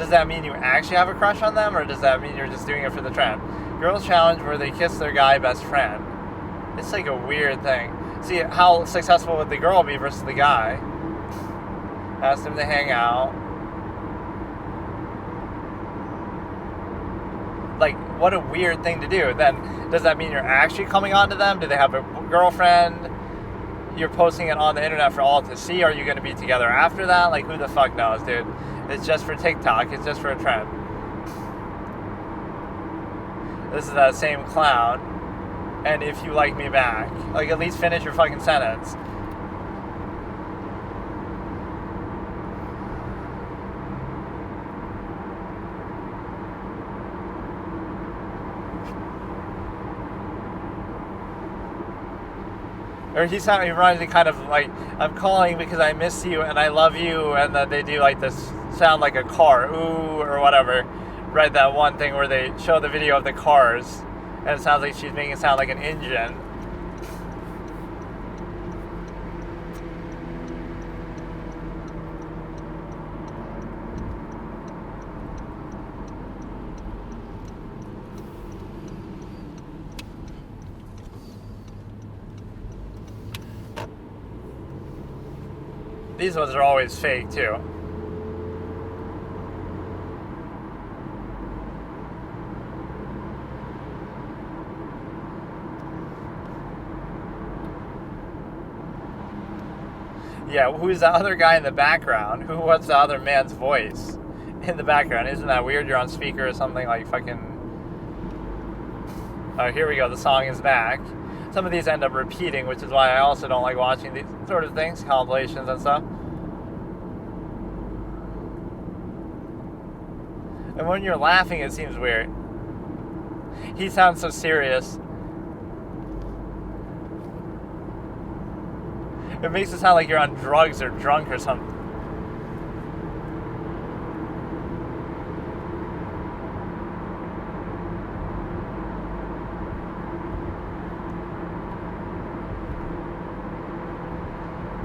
does that mean you actually have a crush on them, or does that mean you're just doing it for the trend? Girls challenge where they kiss their guy best friend. It's like a weird thing. See how successful would the girl be versus the guy. Ask them to hang out. Like, what a weird thing to do. Then, does that mean you're actually coming on to them? Do they have a girlfriend? You're posting it on the internet for all to see. Are you going to be together after that? Like, who the fuck knows, dude? It's just for TikTok. It's just for a trend. This is that same clown. And if you like me back. Like, at least finish your fucking sentence. Or he reminds me kind of like, I'm calling because I miss you and I love you, and then they do like this sound like a car, ooh, or whatever. Right, that one thing where they show the video of the cars, and it sounds like she's making it sound like an engine. These ones are always fake, too. Yeah, who's the other guy in the background? What's the other man's voice in the background? Isn't that weird? You're on speaker or something, like fucking... Oh, here we go. The song is back. Some of these end up repeating, which is why I also don't like watching these sort of things, compilations and stuff. And when you're laughing, it seems weird. He sounds so serious. It makes it sound like you're on drugs or drunk or something.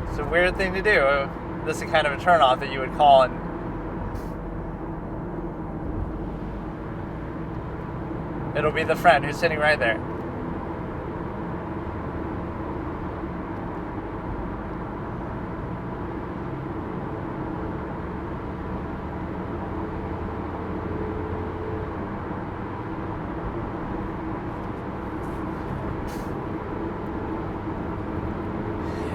It's a weird thing to do. This is kind of a turnoff that you would call and it'll be the friend who's sitting right there.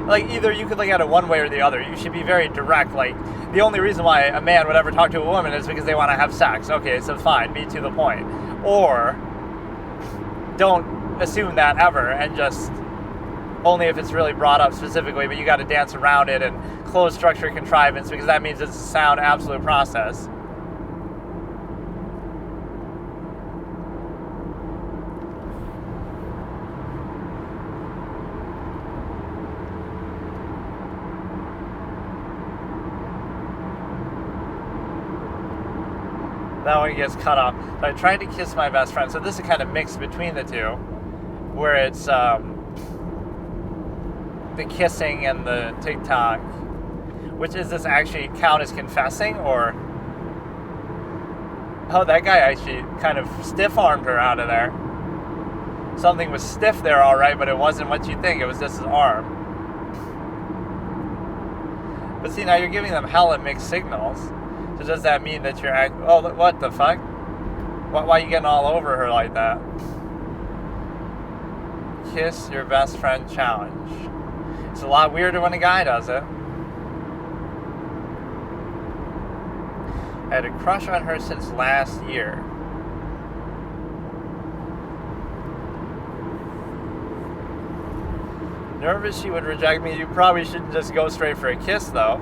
Like, either you could look at it one way or the other. You should be very direct. Like, the only reason why a man would ever talk to a woman is because they want to have sex. Okay, so fine, be to the point. Or don't assume that ever, and just only if it's really brought up specifically, but you got to dance around it and close structure contrivance, because that means it's a sound absolute process. That one gets cut off. So I tried to kiss my best friend. So this is kind of mixed between the two, where it's the kissing and the TikTok. Which, is this actually count as confessing, or... Oh, that guy actually kind of stiff-armed her out of there. Something was stiff there, all right, but it wasn't what you think. It was just his arm. But see, now you're giving them hella mixed signals. So does that mean that you're... Oh, what the fuck? Why are you getting all over her like that? Kiss your best friend challenge. It's a lot weirder when a guy does it. I had a crush on her since last year. Nervous she would reject me. You probably shouldn't just go straight for a kiss, though.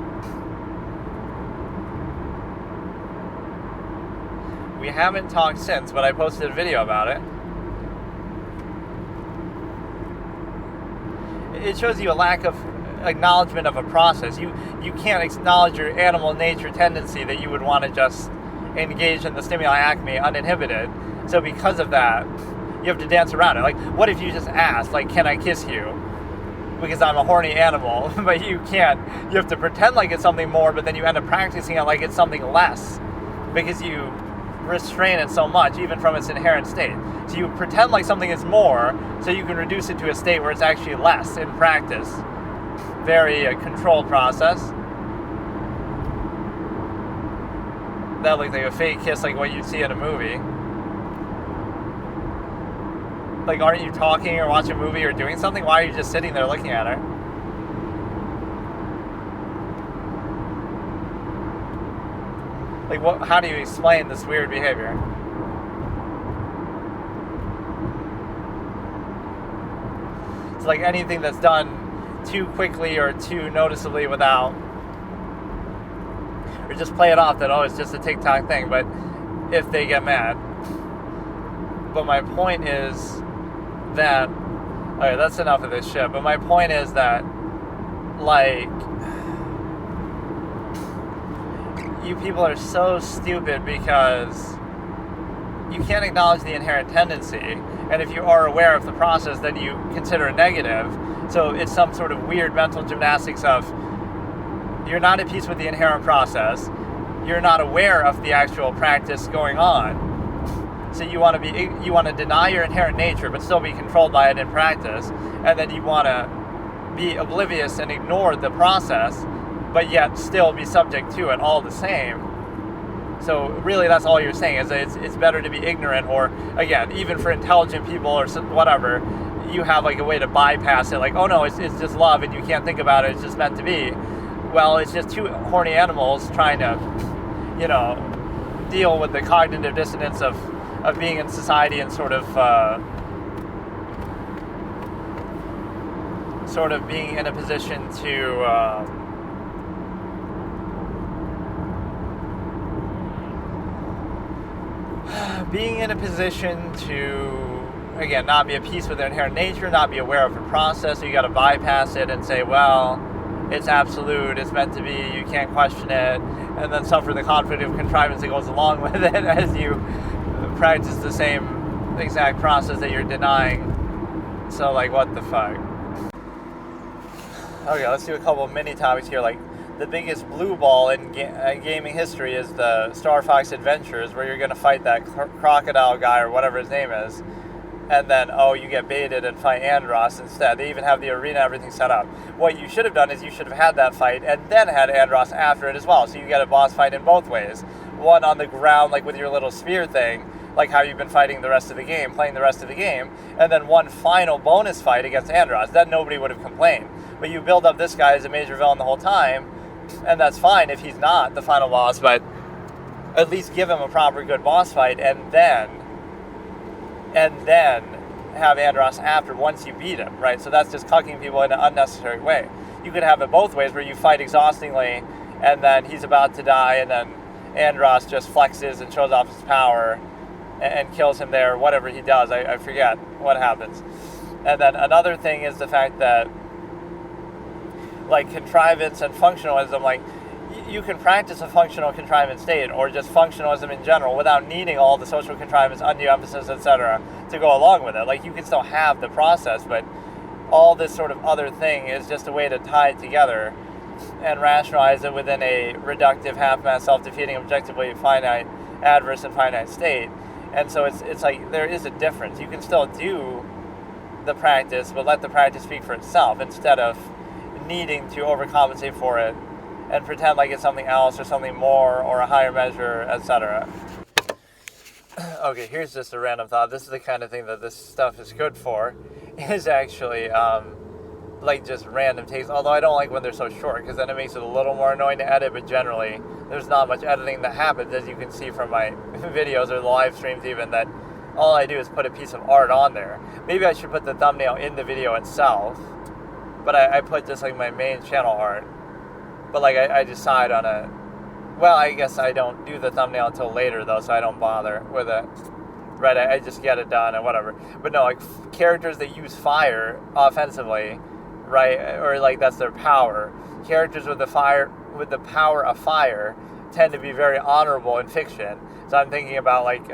We haven't talked since, but I posted a video about it. It shows you a lack of acknowledgement of a process. You can't acknowledge your animal nature tendency that you would want to just engage in the stimuli acme uninhibited. So because of that, you have to dance around it. Like, what if you just asked, like, can I kiss you? Because I'm a horny animal, but you can't. You have to pretend like it's something more, but then you end up practicing it like it's something less. because you restrain it so much, even from its inherent state. So you pretend like something is more, so you can reduce it to a state where it's actually less in practice. Very controlled process. That looks like a fake kiss, like what you'd see in a movie. Like, aren't you talking or watching a movie or doing something? Why are you just sitting there looking at her? Like, what? How do you explain this weird behavior? It's like anything that's done too quickly or too noticeably without, or just play it off that, oh, it's just a TikTok thing, but if they get mad. But my point is that, okay, that's enough of this shit, but my point is that, like, you people are so stupid because you can't acknowledge the inherent tendency, and if you are aware of the process, then you consider it negative. So it's some sort of weird mental gymnastics of, you're not at peace with the inherent process, you're not aware of the actual practice going on. So you want to deny your inherent nature, but still be controlled by it in practice, and then you want to be oblivious and ignore the process, but yet still be subject to it all the same. So really, that's all you're saying, is that it's better to be ignorant, or again, even for intelligent people or whatever, you have like a way to bypass it, like, oh no, it's just love, and you can't think about it, it's just meant to be. Well, it's just two horny animals trying to, deal with the cognitive dissonance of being in society and sort of being in a position to again, not be at peace with their inherent nature, not be aware of the process. So you got to bypass it and say, well, it's absolute, it's meant to be, you can't question it, and then suffer the conflict of contrivance that goes along with it as you practice the same exact process that you're denying. So, like, what the fuck? Okay, let's do a couple of mini topics here. Like, the biggest blue ball in gaming history is the Star Fox Adventures, where you're going to fight that crocodile guy or whatever his name is, and then, you get baited and fight Andross instead. They even have the arena, everything set up. What you should have done is you should have had that fight and then had Andross after it as well, so you get a boss fight in both ways. One on the ground, like with your little spear thing, like how you've been fighting the rest of the game, playing the rest of the game, and then one final bonus fight against Andross. Then nobody would have complained. But you build up this guy as a major villain the whole time, and that's fine if he's not the final boss, but at least give him a proper good boss fight, and then have Andross after, once you beat him, right? So that's just cucking people in an unnecessary way. You could have it both ways, where you fight exhaustingly, and then he's about to die, and then Andross just flexes and shows off his power and kills him there, whatever he does. I forget what happens. And then another thing is the fact that, like, contrivance and functionalism, like, you can practice a functional contrivance state, or just functionalism in general, without needing all the social contrivance, undue emphasis, etc., to go along with it. Like, you can still have the process, but all this sort of other thing is just a way to tie it together and rationalize it within a reductive, half-mass, self-defeating, objectively finite, adverse, and finite state. And so it's like, there is a difference. You can still do the practice, but let the practice speak for itself, instead of needing to overcompensate for it and pretend like it's something else or something more or a higher measure, etc. Okay, here's just a random thought. This is the kind of thing that this stuff is good for, is actually like just random takes, although I don't like when they're so short, because then it makes it a little more annoying to edit, but generally there's not much editing that happens, as you can see from my videos or the live streams even, that all I do is put a piece of art on there. Maybe I should put the thumbnail in the video itself, but I put just like my main channel art. But like I decide on a, well, I guess I don't do the thumbnail until later though, so I don't bother with it. Right, I just get it done and whatever. But no, like characters that use fire offensively, right, or like that's their power. Characters with the power of fire tend to be very honorable in fiction. So I'm thinking about like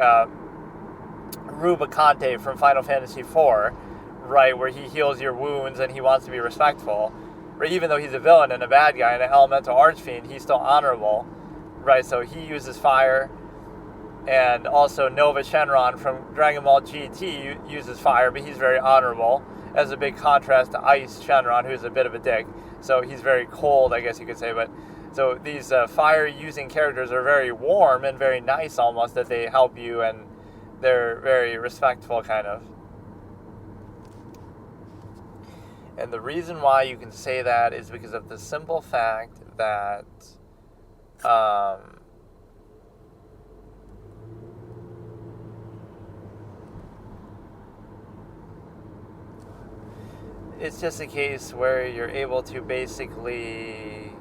Rubicante from Final Fantasy IV, right, where he heals your wounds and he wants to be respectful. Right, even though he's a villain and a bad guy and an elemental archfiend, he's still honorable, right? So he uses fire. And also Nova Shenron from Dragon Ball GT uses fire, but he's very honorable, as a big contrast to Ice Shenron, who's a bit of a dick. So he's very cold, I guess you could say. But so these fire-using characters are very warm and very nice almost, that they help you, and they're very respectful, kind of. And the reason why you can say that is because of the simple fact that it's just a case where you're able to basically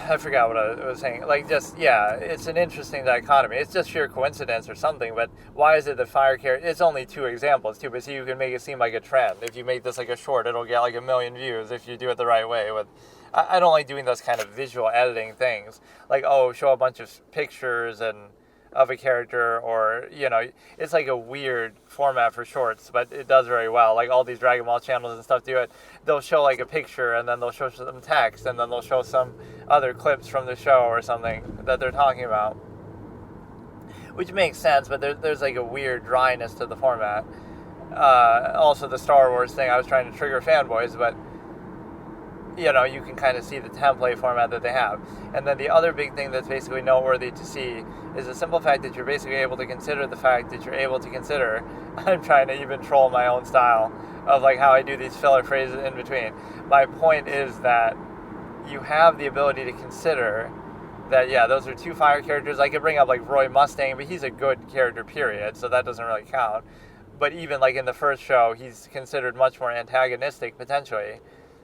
I forgot what I was saying. Like, just, yeah, it's an interesting dichotomy. It's just sheer coincidence or something, but why is it the fire character? It's only 2 examples, too, but see, you can make it seem like a trend. If you make this like a short, it'll get like 1 million views if you do it the right way. I don't like doing those kind of visual editing things. Like, show a bunch of pictures of a character, or, it's like a weird format for shorts, but it does very well. Like all these Dragon Ball channels and stuff do it. They'll show like a picture, and then they'll show some text, and then they'll show some other clips from the show or something that they're talking about, which makes sense, but there's like a weird dryness to the format. Also the Star Wars thing, I was trying to trigger fanboys, but you can kind of see the template format that they have. And then the other big thing that's basically noteworthy to see is the simple fact that you're basically able to consider the fact that you're able to consider, I'm trying to even troll my own style of like how I do these filler phrases in between. My point is that you have the ability to consider that, yeah, those are 2 fire characters. I could bring up like Roy Mustang, but he's a good character, period, so that doesn't really count. But even like in the first show, he's considered much more antagonistic, potentially,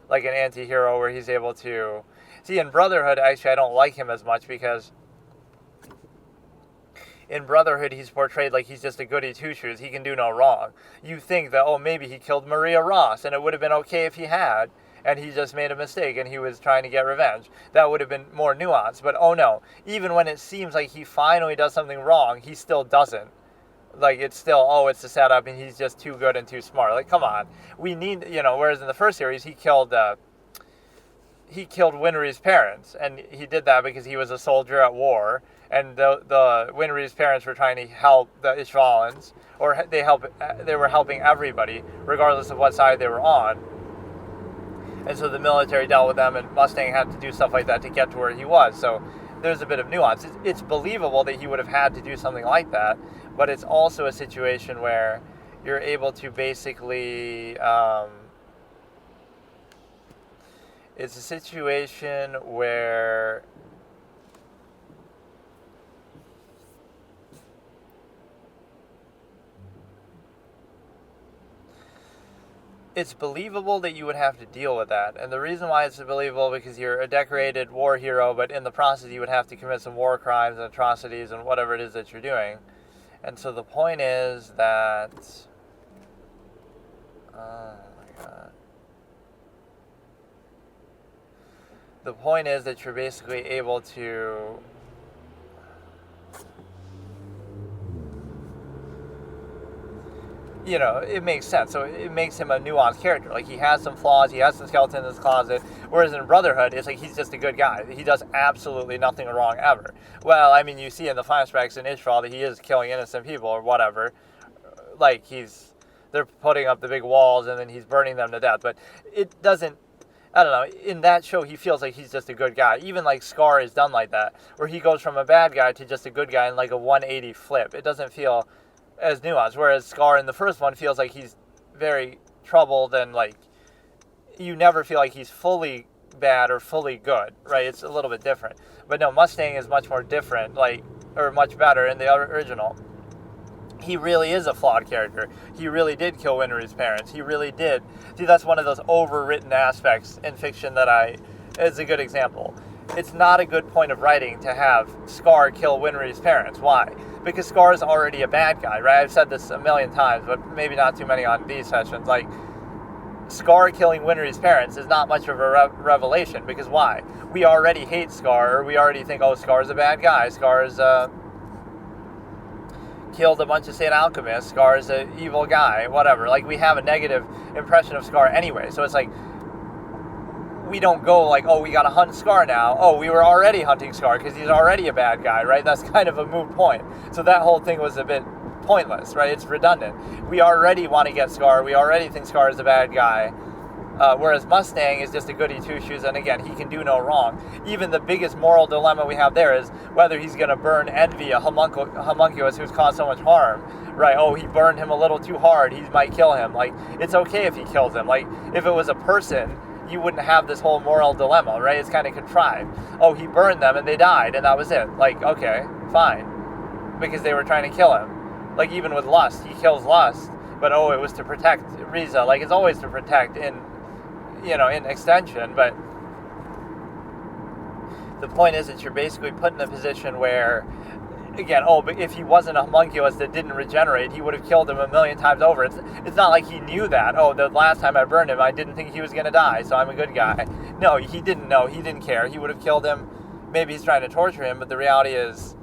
like an anti-hero, where he's able to... See, in Brotherhood, actually, I don't like him as much, because in Brotherhood, he's portrayed like he's just a goody two-shoes. He can do no wrong. You think that, maybe he killed Maria Ross, and it would have been okay if he had, and he just made a mistake, and he was trying to get revenge. That would have been more nuanced. But, no. Even when it seems like he finally does something wrong, he still doesn't. Like, it's still, it's a setup, and he's just too good and too smart. Like, come on. We need, whereas in the first series, he killed Winry's parents, and he did that because he was a soldier at war, and the Winry's parents were trying to help the Ishvalans, or they were helping everybody, regardless of what side they were on. And so the military dealt with them, and Mustang had to do stuff like that to get to where he was. So there's a bit of nuance. It's believable that he would have had to do something like that, but it's also a situation where you're able to basically... it's a situation where it's believable that you would have to deal with that. And the reason why it's believable, because you're a decorated war hero, but in the process you would have to commit some war crimes and atrocities and whatever it is that you're doing. And so the point is that... oh my god. The point is that you're basically able to... it makes sense. So it makes him a nuanced character. Like, he has some flaws, he has some skeletons in his closet, whereas in Brotherhood, it's like he's just a good guy. He does absolutely nothing wrong ever. Well, I mean, you see in the flashbacks in Ishval that he is killing innocent people or whatever. Like, they're putting up the big walls and then he's burning them to death. But it doesn't, I don't know, in that show, he feels like he's just a good guy. Even, like, Scar is done like that, where he goes from a bad guy to just a good guy in, like, a 180 flip. It doesn't feel as nuanced, whereas Scar in the first one feels like he's very troubled, and, like, you never feel like he's fully bad or fully good, right? It's a little bit different. But no, Mustang is much more different, like, or much better in the original. He really is a flawed character. He really did kill Winry's parents. He really did. See, that's one of those overwritten aspects in fiction that is a good example. It's not a good point of writing to have Scar kill Winry's parents. Why? Because Scar is already a bad guy, right? I've said this a million times, but maybe not too many on these sessions. Like, Scar killing Winry's parents is not much of a revelation, because why? We already hate Scar, or we already think, Scar's a bad guy. Scar's killed a bunch of Saint alchemists. Scar is an evil guy, whatever. Like, we have a negative impression of Scar anyway. So it's like, we don't go like, oh, we got to hunt Scar now. Oh, we were already hunting Scar because he's already a bad guy, right? That's kind of a moot point. So that whole thing was a bit pointless, right? It's redundant. We already want to get Scar. We already think Scar is a bad guy. Whereas Mustang is just a goody two-shoes, and again, he can do no wrong. Even the biggest moral dilemma we have there is whether he's going to burn Envy, a homunculus who's caused so much harm, right? Oh, he burned him a little too hard, he might kill him. Like, it's okay if he kills him. Like, if it was a person, you wouldn't have this whole moral dilemma, right? It's kind of contrived. Oh, he burned them and they died, and that was it. Like, okay, fine, because they were trying to kill him. Like, even with Lust, he kills Lust, but oh, it was to protect Riza. Like, it's always to protect in extension, but the point is that you're basically put in a position where, again, but if he wasn't a homunculus that didn't regenerate, he would have killed him a million times over. It's not like he knew that. Oh, the last time I burned him, I didn't think he was going to die, so I'm a good guy. No, he didn't know. He didn't care. He would have killed him. Maybe he's trying to torture him, but the reality is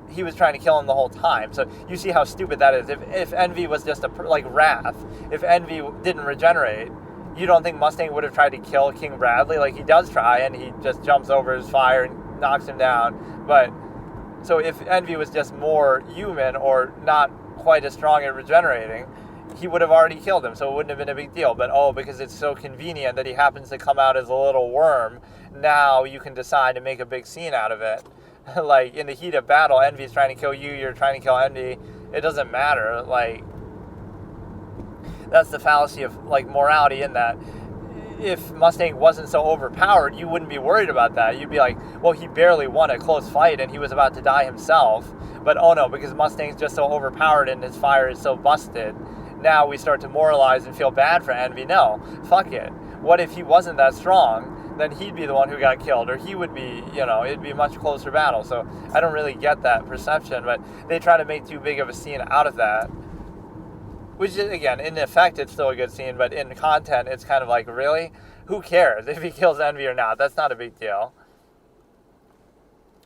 he was trying to kill him the whole time. So you see how stupid that is. If Envy was just like Wrath, if Envy didn't regenerate, you don't think Mustang would have tried to kill King Bradley? Like, he does try, and he just jumps over his fire and knocks him down. But, so if Envy was just more human or not quite as strong at regenerating, he would have already killed him, so it wouldn't have been a big deal. But, because it's so convenient that he happens to come out as a little worm, now you can decide to make a big scene out of it. Like, in the heat of battle, Envy's trying to kill you, you're trying to kill Envy. It doesn't matter. Like, that's the fallacy of, like, morality in that if Mustang wasn't so overpowered, you wouldn't be worried about that. You'd be like, well, he barely won a close fight and he was about to die himself. But, oh no, because Mustang's just so overpowered and his fire is so busted, now we start to moralize and feel bad for Envy. No, fuck it. What if he wasn't that strong? Then he'd be the one who got killed, or he would be, it'd be a much closer battle. So I don't really get that perception, but they try to make too big of a scene out of that. Which is, again, in effect, it's still a good scene, but in content, it's kind of like, really? Who cares if he kills Envy or not? That's not a big deal.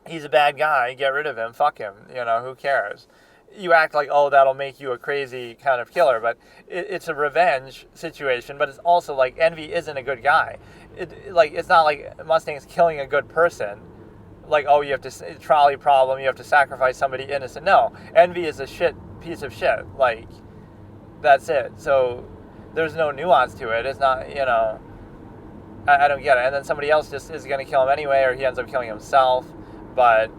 He's a bad guy. Get rid of him. Fuck him. Who cares? You act like, oh, that'll make you a crazy kind of killer, but it's a revenge situation, but it's also like, Envy isn't a good guy. It's not like Mustang's killing a good person. Like, oh, you have to, trolley problem, you have to sacrifice somebody innocent. No, Envy is a piece of shit. Like, that's it. So there's no nuance to it. It's not, I don't get it. And then somebody else just is going to kill him anyway, or he ends up killing himself. But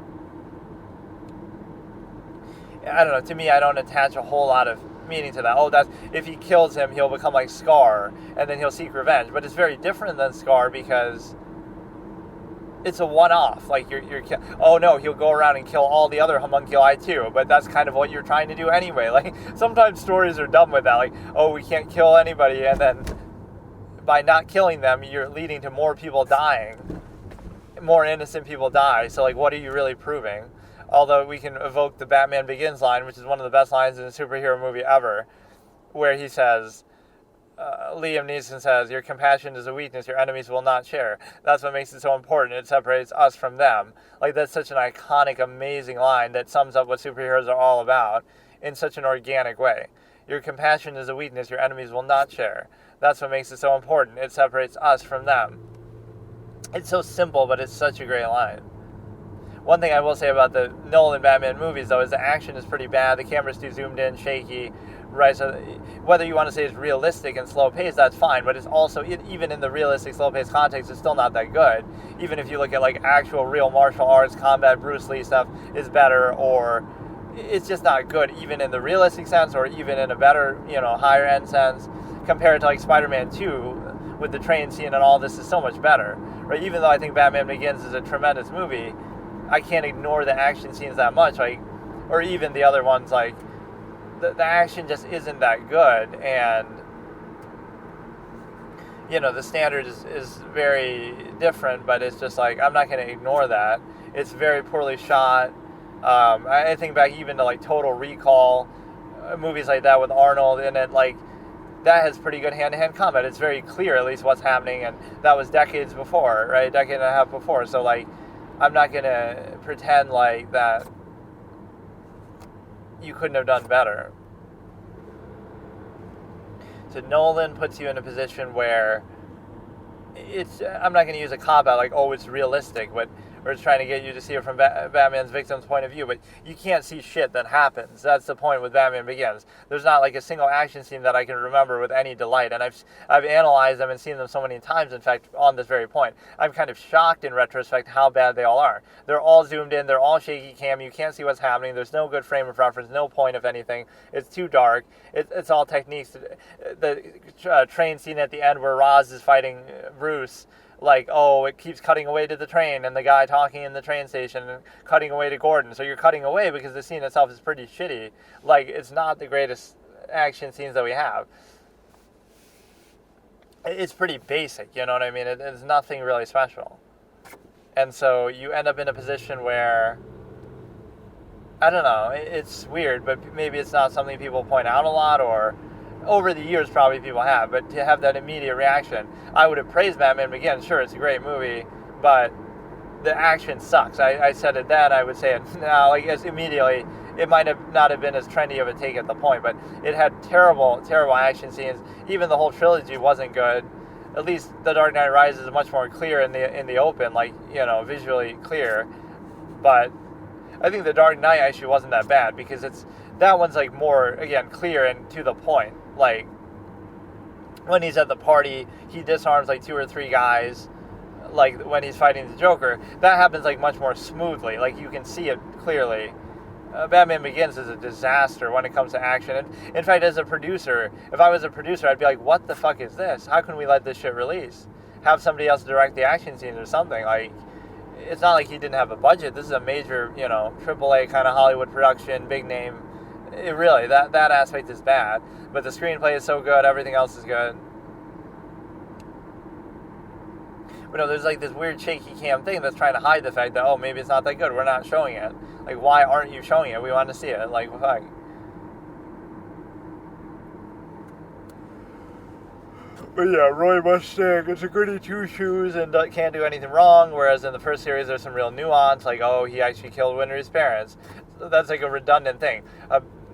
I don't know. To me, I don't attach a whole lot of meaning to that. Oh, that's, if he kills him, he'll become like Scar, and then he'll seek revenge. But it's very different than Scar because it's a one-off. Like, oh no, he'll go around and kill all the other homunculi too, but that's kind of what you're trying to do anyway. Like, sometimes stories are dumb with that, like, oh, we can't kill anybody, and then by not killing them, you're leading to more people dying. More innocent people die, so, like, what are you really proving? Although we can evoke the Batman Begins line, which is one of the best lines in a superhero movie ever, where he says, Liam Neeson says, your compassion is a weakness your enemies will not share. That's what makes it so important. It separates us from them. Like, that's such an iconic, amazing line that sums up what superheroes are all about in such an organic way. Your compassion is a weakness your enemies will not share. That's what makes it so important. It separates us from them. It's so simple, but it's such a great line. One thing I will say about the Nolan Batman movies, though, is the action is pretty bad. The camera's too zoomed in, shaky. Right, so whether you want to say it's realistic and slow-paced, that's fine, but it's also, even in the realistic, slow-paced context, it's still not that good. Even if you look at, like, actual real martial arts, combat, Bruce Lee stuff is better, or it's just not good, even in the realistic sense, or even in a better, higher-end sense, compared to, like, Spider-Man 2, with the train scene and all this is so much better, right? Even though I think Batman Begins is a tremendous movie, I can't ignore the action scenes that much, like, or even the other ones, like, the action just isn't that good, and the standard is very different, but it's just like, I'm not going to ignore that. It's very poorly shot. I think back even to, like, Total Recall, movies like that with Arnold in it, like, that has pretty good hand-to-hand combat. It's very clear at least what's happening, and that was decades before, right? A decade and a half before, so, like, I'm not going to pretend like that you couldn't have done better. So Nolan puts you in a position where I'm not going to use a cop-out like, oh, it's realistic, but or it's trying to get you to see it from Batman's victim's point of view, but you can't see shit that happens. That's the point with Batman Begins. There's not like a single action scene that I can remember with any delight, and I've analyzed them and seen them so many times, in fact, on this very point. I'm kind of shocked in retrospect how bad they all are. They're all zoomed in, they're all shaky cam, you can't see what's happening, there's no good frame of reference, no point of anything, it's too dark, it's all techniques. The train scene at the end where Ra's is fighting Bruce, like, oh, it keeps cutting away to the train and the guy talking in the train station and cutting away to Gordon. So you're cutting away because the scene itself is pretty shitty. Like, it's not the greatest action scenes that we have. It's pretty basic, you know what I mean? It's nothing really special. And so you end up in a position where, I don't know, it's weird, but maybe it's not something people point out a lot, or over the years probably people have, but to have that immediate reaction, I would have praised Batman Begins. Sure, it's a great movie, but the action sucks. I said it then, I would say it now. Like, as immediately, it might have not have been as trendy of a take at the point, but it had terrible, terrible action scenes. Even the whole trilogy wasn't good. At least The Dark Knight Rises is much more clear in the open, like, you know, visually clear. But I think The Dark Knight actually wasn't that bad, because that one's like more, again, clear and to the point. Like, when he's at the party, he disarms like 2 or 3 guys, like when he's fighting the Joker. That happens like much more smoothly, like you can see it clearly. Batman Begins is a disaster when it comes to action. And in fact, as a producer, if I was a producer, I'd be like, what the fuck is this? How can we let this shit release? Have somebody else direct the action scenes or something. Like, it's not like he didn't have a budget. This is a major, you know, AAA kind of Hollywood production, big name. It really, that aspect is bad. But the screenplay is so good, everything else is good. But no, there's like this weird shaky cam thing that's trying to hide the fact that, oh, maybe it's not that good, we're not showing it. Like, why aren't you showing it? We want to see it. Like, fuck. But yeah, Roy Mustang is a goody two-shoes and can't do anything wrong, whereas in the first series there's some real nuance, like, oh, he actually killed Winry's parents. So that's like a redundant thing.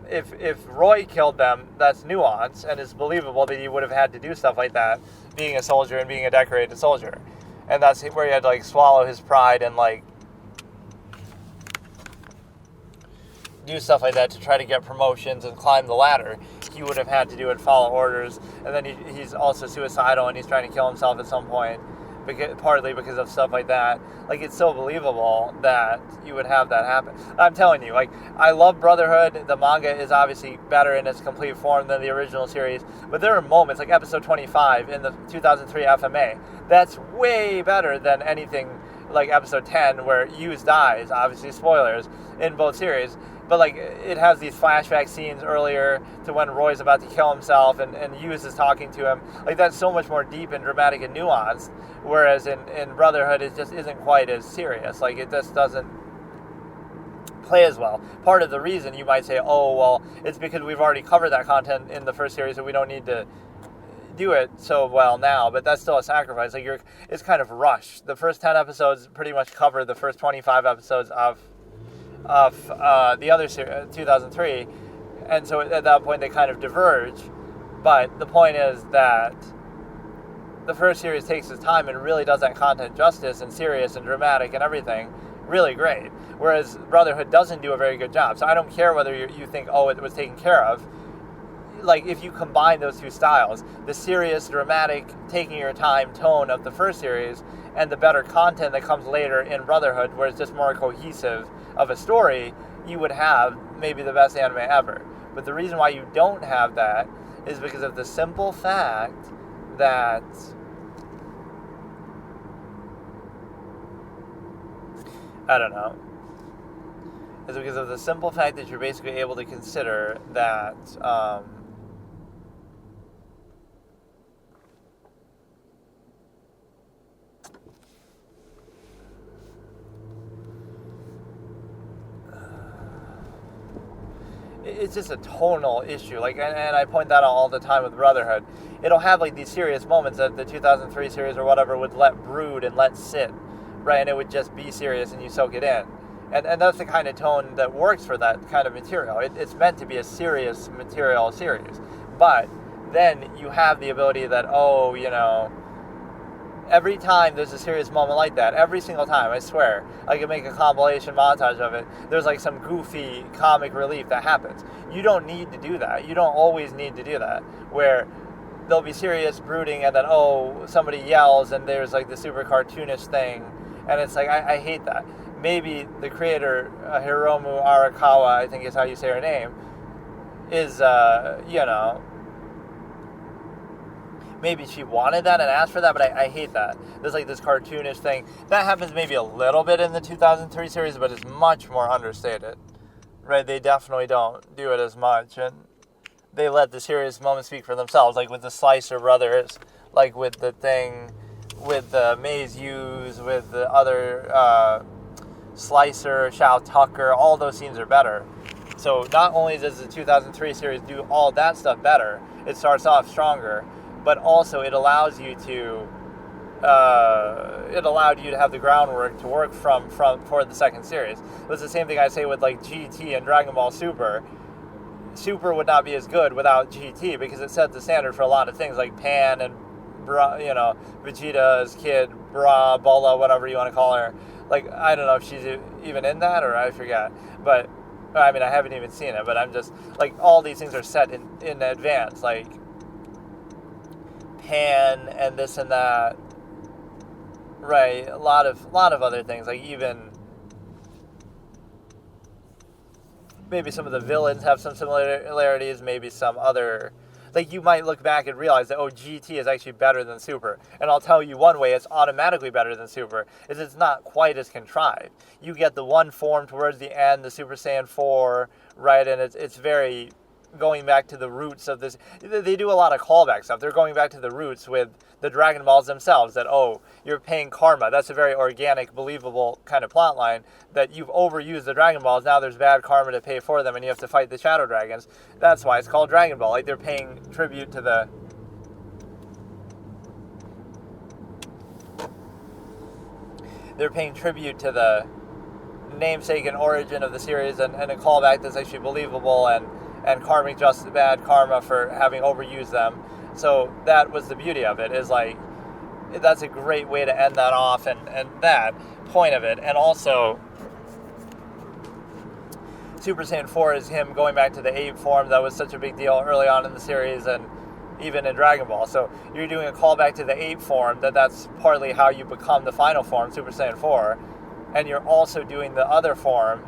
If Roy killed them, that's nuance, and it's believable that he would have had to do stuff like that, being a soldier and being a decorated soldier. And that's where he had to, like, swallow his pride and, like, do stuff like that to try to get promotions and climb the ladder. He would have had to do it, follow orders, and then he's also suicidal and he's trying to kill himself at some point, partly because of stuff like that. Like, it's so believable that you would have that happen. I'm telling you, like, I love Brotherhood. The manga is obviously better in its complete form than the original series, but there are moments, like episode 25 in the 2003 FMA, that's way better than anything like episode 10 where Hughes dies, obviously spoilers, in both series. But, like, it has these flashback scenes earlier to when Roy's about to kill himself and Hughes is talking to him. Like, that's so much more deep and dramatic and nuanced. Whereas in Brotherhood, it just isn't quite as serious. Like, it just doesn't play as well. Part of the reason you might say, oh, well, it's because we've already covered that content in the first series and we don't need to do it so well now. But that's still a sacrifice. Like, it's kind of rushed. The first 10 episodes pretty much cover the first 25 episodes of the other series, 2003, and so at that point they kind of diverge. But the point is that the first series takes its time and really does that content justice and serious and dramatic and everything really great, whereas Brotherhood doesn't do a very good job. So I don't care whether you think, oh, it was taken care of. Like, if you combine those two styles, the serious, dramatic, taking your time tone of the first series and the better content that comes later in Brotherhood, where it's just more cohesive of a story, you would have maybe the best anime ever. But the reason why you don't have that is because of the simple fact that I don't know. It's because of the simple fact that you're basically able to consider that it's just a tonal issue. Like, and I point that out all the time with Brotherhood. It'll have like these serious moments that the 2003 series or whatever would let brood and let sit, right? And it would just be serious and you soak it in. And that's the kind of tone that works for that kind of material. It's meant to be a serious material series. But then you have the ability that, every time there's a serious moment like that, every single time, I swear, I can make a compilation montage of it, there's like some goofy comic relief that happens. You don't need to do that. You don't always need to do that, where there'll be serious brooding and then, somebody yells and there's like the super cartoonish thing, and it's like, I hate that. Maybe the creator, Hiromu Arakawa, I think is how you say her name, is, maybe she wanted that and asked for that, but I hate that. There's like this cartoonish thing. That happens maybe a little bit in the 2003 series, but it's much more understated. Right? They definitely don't do it as much, and they let the serious moments speak for themselves, like with the Slicer brothers, like with the thing, with the Maze Hughes, with the other Slicer, Shao Tucker, all those scenes are better. So not only does the 2003 series do all that stuff better, it starts off stronger, but also it allows you to, it allowed you to have the groundwork to work from for the second series. It's the same thing I say with like GT and Dragon Ball Super. Super would not be as good without GT because it set the standard for a lot of things like Pan and Vegeta's kid, Bula, whatever you want to call her. Like, I don't know if she's even in that or I forget. But, I mean, I haven't even seen it, but I'm just, like, all these things are set in advance. Like, Pan and this and that. Right, a lot of other things. Like, even maybe some of the villains have some similarities, maybe some other, like you might look back and realize that, GT is actually better than Super. And I'll tell you one way it's automatically better than Super, is it's not quite as contrived. You get the one form towards the end, the Super Saiyan 4, right, and it's very going back to the roots of this. They do a lot of callback stuff. They're going back to the roots with the Dragon Balls themselves, that, you're paying karma. That's a very organic, believable kind of plot line, that you've overused the Dragon Balls, now there's bad karma to pay for them, and you have to fight the Shadow Dragons. That's why it's called Dragon Ball. Like, they're paying tribute to the... They're paying tribute to the namesake and origin of the series, and a callback that's actually believable, and karmic just bad karma for having overused them. So that was the beauty of it, is like, that's a great way to end that off, and that point of it. And also, Super Saiyan 4 is him going back to the ape form. That was such a big deal early on in the series, and even in Dragon Ball. So you're doing a callback to the ape form, that's partly how you become the final form, Super Saiyan 4. And you're also doing the other form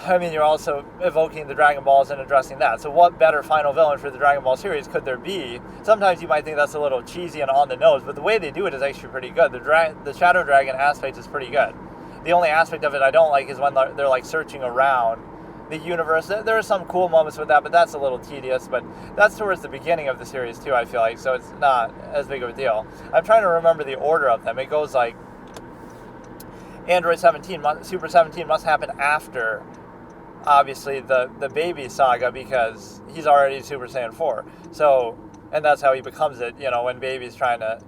you're also evoking the Dragon Balls and addressing that. So what better final villain for the Dragon Ball series could there be? Sometimes you might think that's a little cheesy and on the nose, but the way they do it is actually pretty good. The Shadow Dragon aspect is pretty good. The only aspect of it I don't like is when they're like searching around the universe. There are some cool moments with that, but that's a little tedious. But that's towards the beginning of the series too, I feel like, so it's not as big of a deal. I'm trying to remember the order of them. It goes like Android 17, Super 17 must happen after, obviously, the baby saga, because he's already Super Saiyan 4. So, and that's how he becomes it, when baby's trying to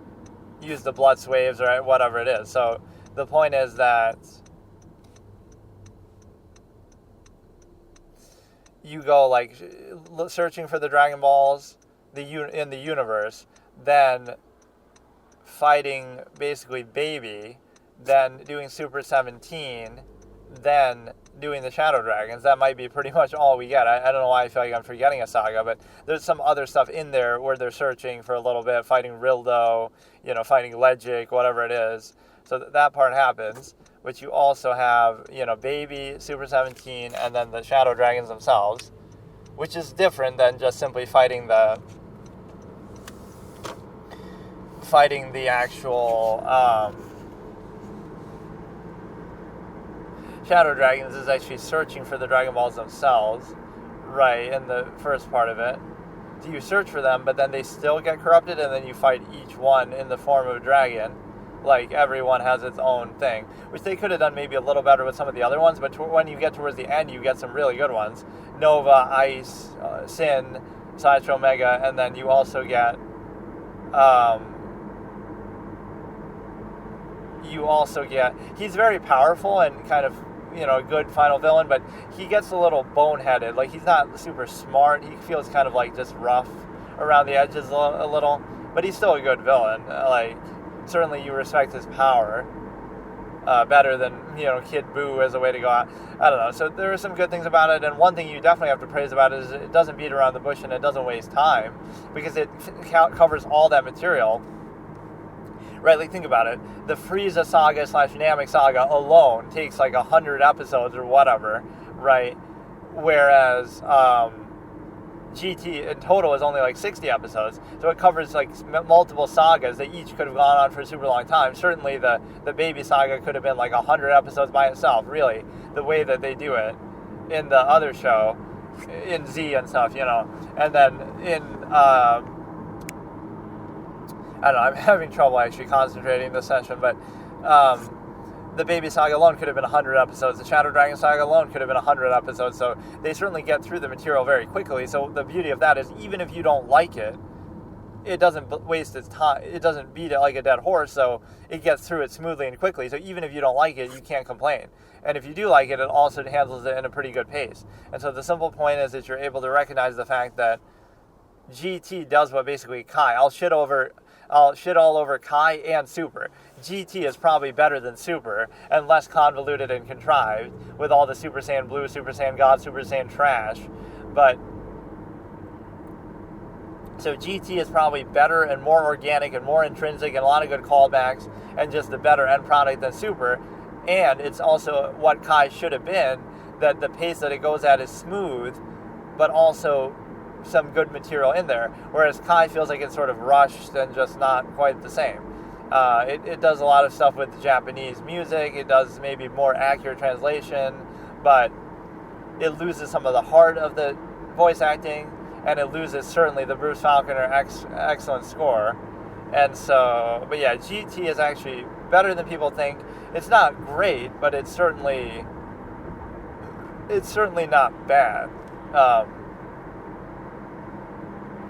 use the blood waves or whatever it is. So the point is that you go like searching for the Dragon Balls in the universe, then fighting basically baby, then doing Super 17, then doing the Shadow Dragons. That might be pretty much all we get. I don't know why I feel like I'm forgetting a saga, but there's some other stuff in there where they're searching for a little bit, fighting Rildo, fighting Legic, whatever it is. So that part happens, which you also have, Baby, Super 17, and then the Shadow Dragons themselves, which is different than just simply fighting the actual Shadow Dragons. Is actually searching for the Dragon Balls themselves, right, in the first part of it. So you search for them, but then they still get corrupted, and then you fight each one in the form of a dragon. Like, everyone has its own thing, which they could have done maybe a little better with some of the other ones, but when you get towards the end, you get some really good ones. Nova, Ice, Sin, Sideshow Mega, and then you also get, you also get, he's very powerful and kind of, a good final villain, but he gets a little boneheaded. Like, he's not super smart. He feels kind of like just rough around the edges a little, but he's still a good villain. Like, certainly you respect his power better than, Kid Buu as a way to go out. I don't know. So there are some good things about it, and one thing you definitely have to praise about it is it doesn't beat around the bush and it doesn't waste time, because it covers all that material. Right, like, think about it. The Frieza saga / Namek saga alone takes like 100 episodes or whatever, right? Whereas GT in total is only like 60 episodes. So it covers like multiple sagas that each could have gone on for a super long time. Certainly the Baby saga could have been like 100 episodes by itself, really, the way that they do it in the other show, in Z and stuff, And then in... I don't know, I'm having trouble actually concentrating this session, but the Baby saga alone could have been 100 episodes. The Shadow Dragon saga alone could have been 100 episodes, so they certainly get through the material very quickly. So the beauty of that is, even if you don't like it, it doesn't waste its time. It doesn't beat it like a dead horse, so it gets through it smoothly and quickly. So even if you don't like it, you can't complain. And if you do like it, it also handles it in a pretty good pace. And so the simple point is that you're able to recognize the fact that GT does what basically Kai. I'll shit all over Kai and Super. GT is probably better than Super and less convoluted and contrived with all the Super Saiyan Blue, Super Saiyan God, Super Saiyan trash. But so GT is probably better and more organic and more intrinsic and a lot of good callbacks and just the better end product than Super. And it's also what Kai should have been, that the pace that it goes at is smooth, but also some good material in there, whereas Kai feels like it's sort of rushed and just not quite the same. It does a lot of stuff with the Japanese music, it does maybe more accurate translation, but it loses some of the heart of the voice acting, and it loses certainly the Bruce Falconer excellent score. And so, but yeah, GT is actually better than people think. It's not great, but it's certainly not bad.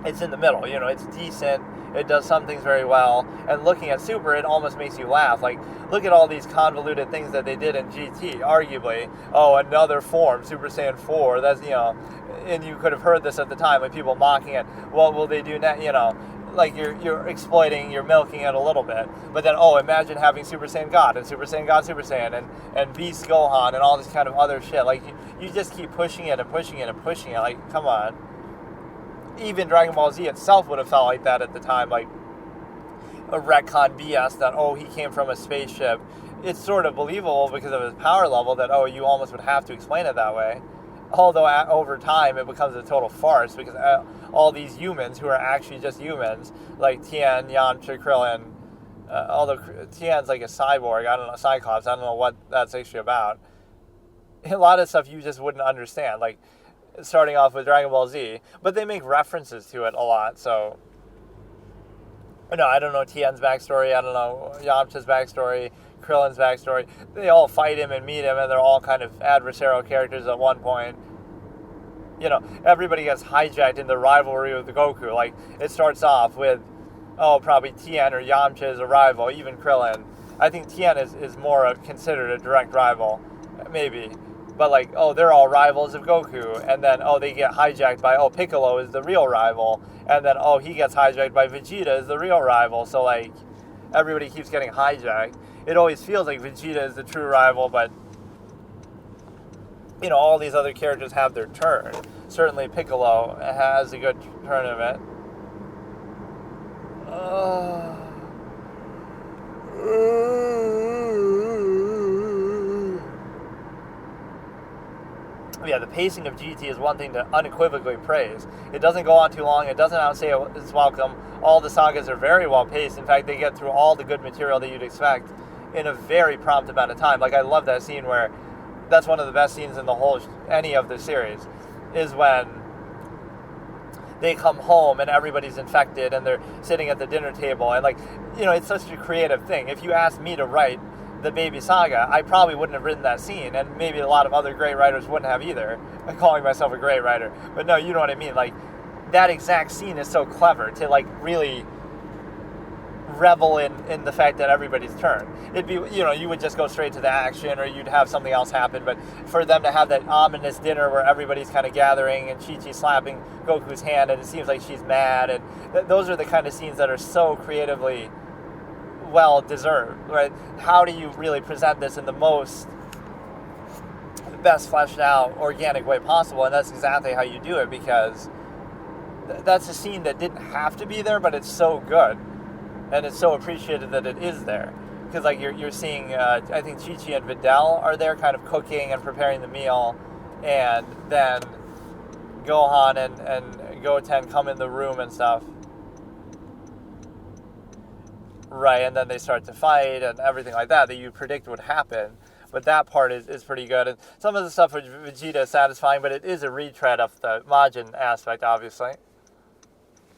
It's in the middle, it's decent, it does some things very well, and looking at Super, it almost makes you laugh. Like, look at all these convoluted things that they did in GT, arguably. Oh, another form, Super Saiyan 4, that's, and you could have heard this at the time, like people mocking it. What will they do now, like you're exploiting, you're milking it a little bit. But then, imagine having Super Saiyan God, and Super Saiyan God, Super Saiyan, and Beast Gohan, and all this kind of other shit. Like, you just keep pushing it and pushing it and pushing it, like, come on. Even Dragon Ball Z itself would have felt like that at the time, like a retcon BS that, he came from a spaceship. It's sort of believable because of his power level that, you almost would have to explain it that way. Although over time it becomes a total farce because all these humans who are actually just humans, like Tien, Yamcha, Krillin, although Tien's like a cyborg, I don't know, Cyclops, I don't know what that's actually about. A lot of stuff you just wouldn't understand, like starting off with Dragon Ball Z, but they make references to it a lot, so I don't know Tien's backstory, I don't know Yamcha's backstory, Krillin's backstory. They all fight him and meet him, and they're all kind of adversarial characters at one point. Everybody gets hijacked in the rivalry with Goku. Like, it starts off with, probably Tien or Yamcha is a rival, even Krillin. I think Tien is more considered a direct rival, maybe. But like, they're all rivals of Goku, and then, they get hijacked by, Piccolo is the real rival, and then, he gets hijacked by Vegeta is the real rival, so like, everybody keeps getting hijacked. It always feels like Vegeta is the true rival, but, all these other characters have their turn. Certainly Piccolo has a good turn of it. Yeah, the pacing of GT is one thing to unequivocally praise. It doesn't go on too long. It doesn't outstay its welcome. All the sagas are very well paced. In fact, they get through all the good material that you'd expect in a very prompt amount of time. Like, I love that scene where that's one of the best scenes in the whole any of the series, is when they come home and everybody's infected and they're sitting at the dinner table, and like, it's such a creative thing. If you asked me to write the Baby Saga, I probably wouldn't have written that scene, and maybe a lot of other great writers wouldn't have either. I'm calling myself a great writer, but no, you know what I mean. Like, that exact scene is so clever to like really revel in the fact that everybody's turn. It'd be, you would just go straight to the action, or you'd have something else happen. But for them to have that ominous dinner where everybody's kind of gathering and Chi-Chi slapping Goku's hand and it seems like she's mad, and those are the kind of scenes that are so creatively well deserved, right? How do you really present this in the best fleshed out organic way possible? And that's exactly how you do it, because that's a scene that didn't have to be there, but it's so good and it's so appreciated that it is there. Because like you're seeing I think Chi-Chi and Videl are there kind of cooking and preparing the meal, and then Gohan and Goten come in the room and stuff, right? And then they start to fight and everything like that you predict would happen. But that part is pretty good. And some of the stuff with Vegeta is satisfying, but it is a retread of the Majin aspect, obviously.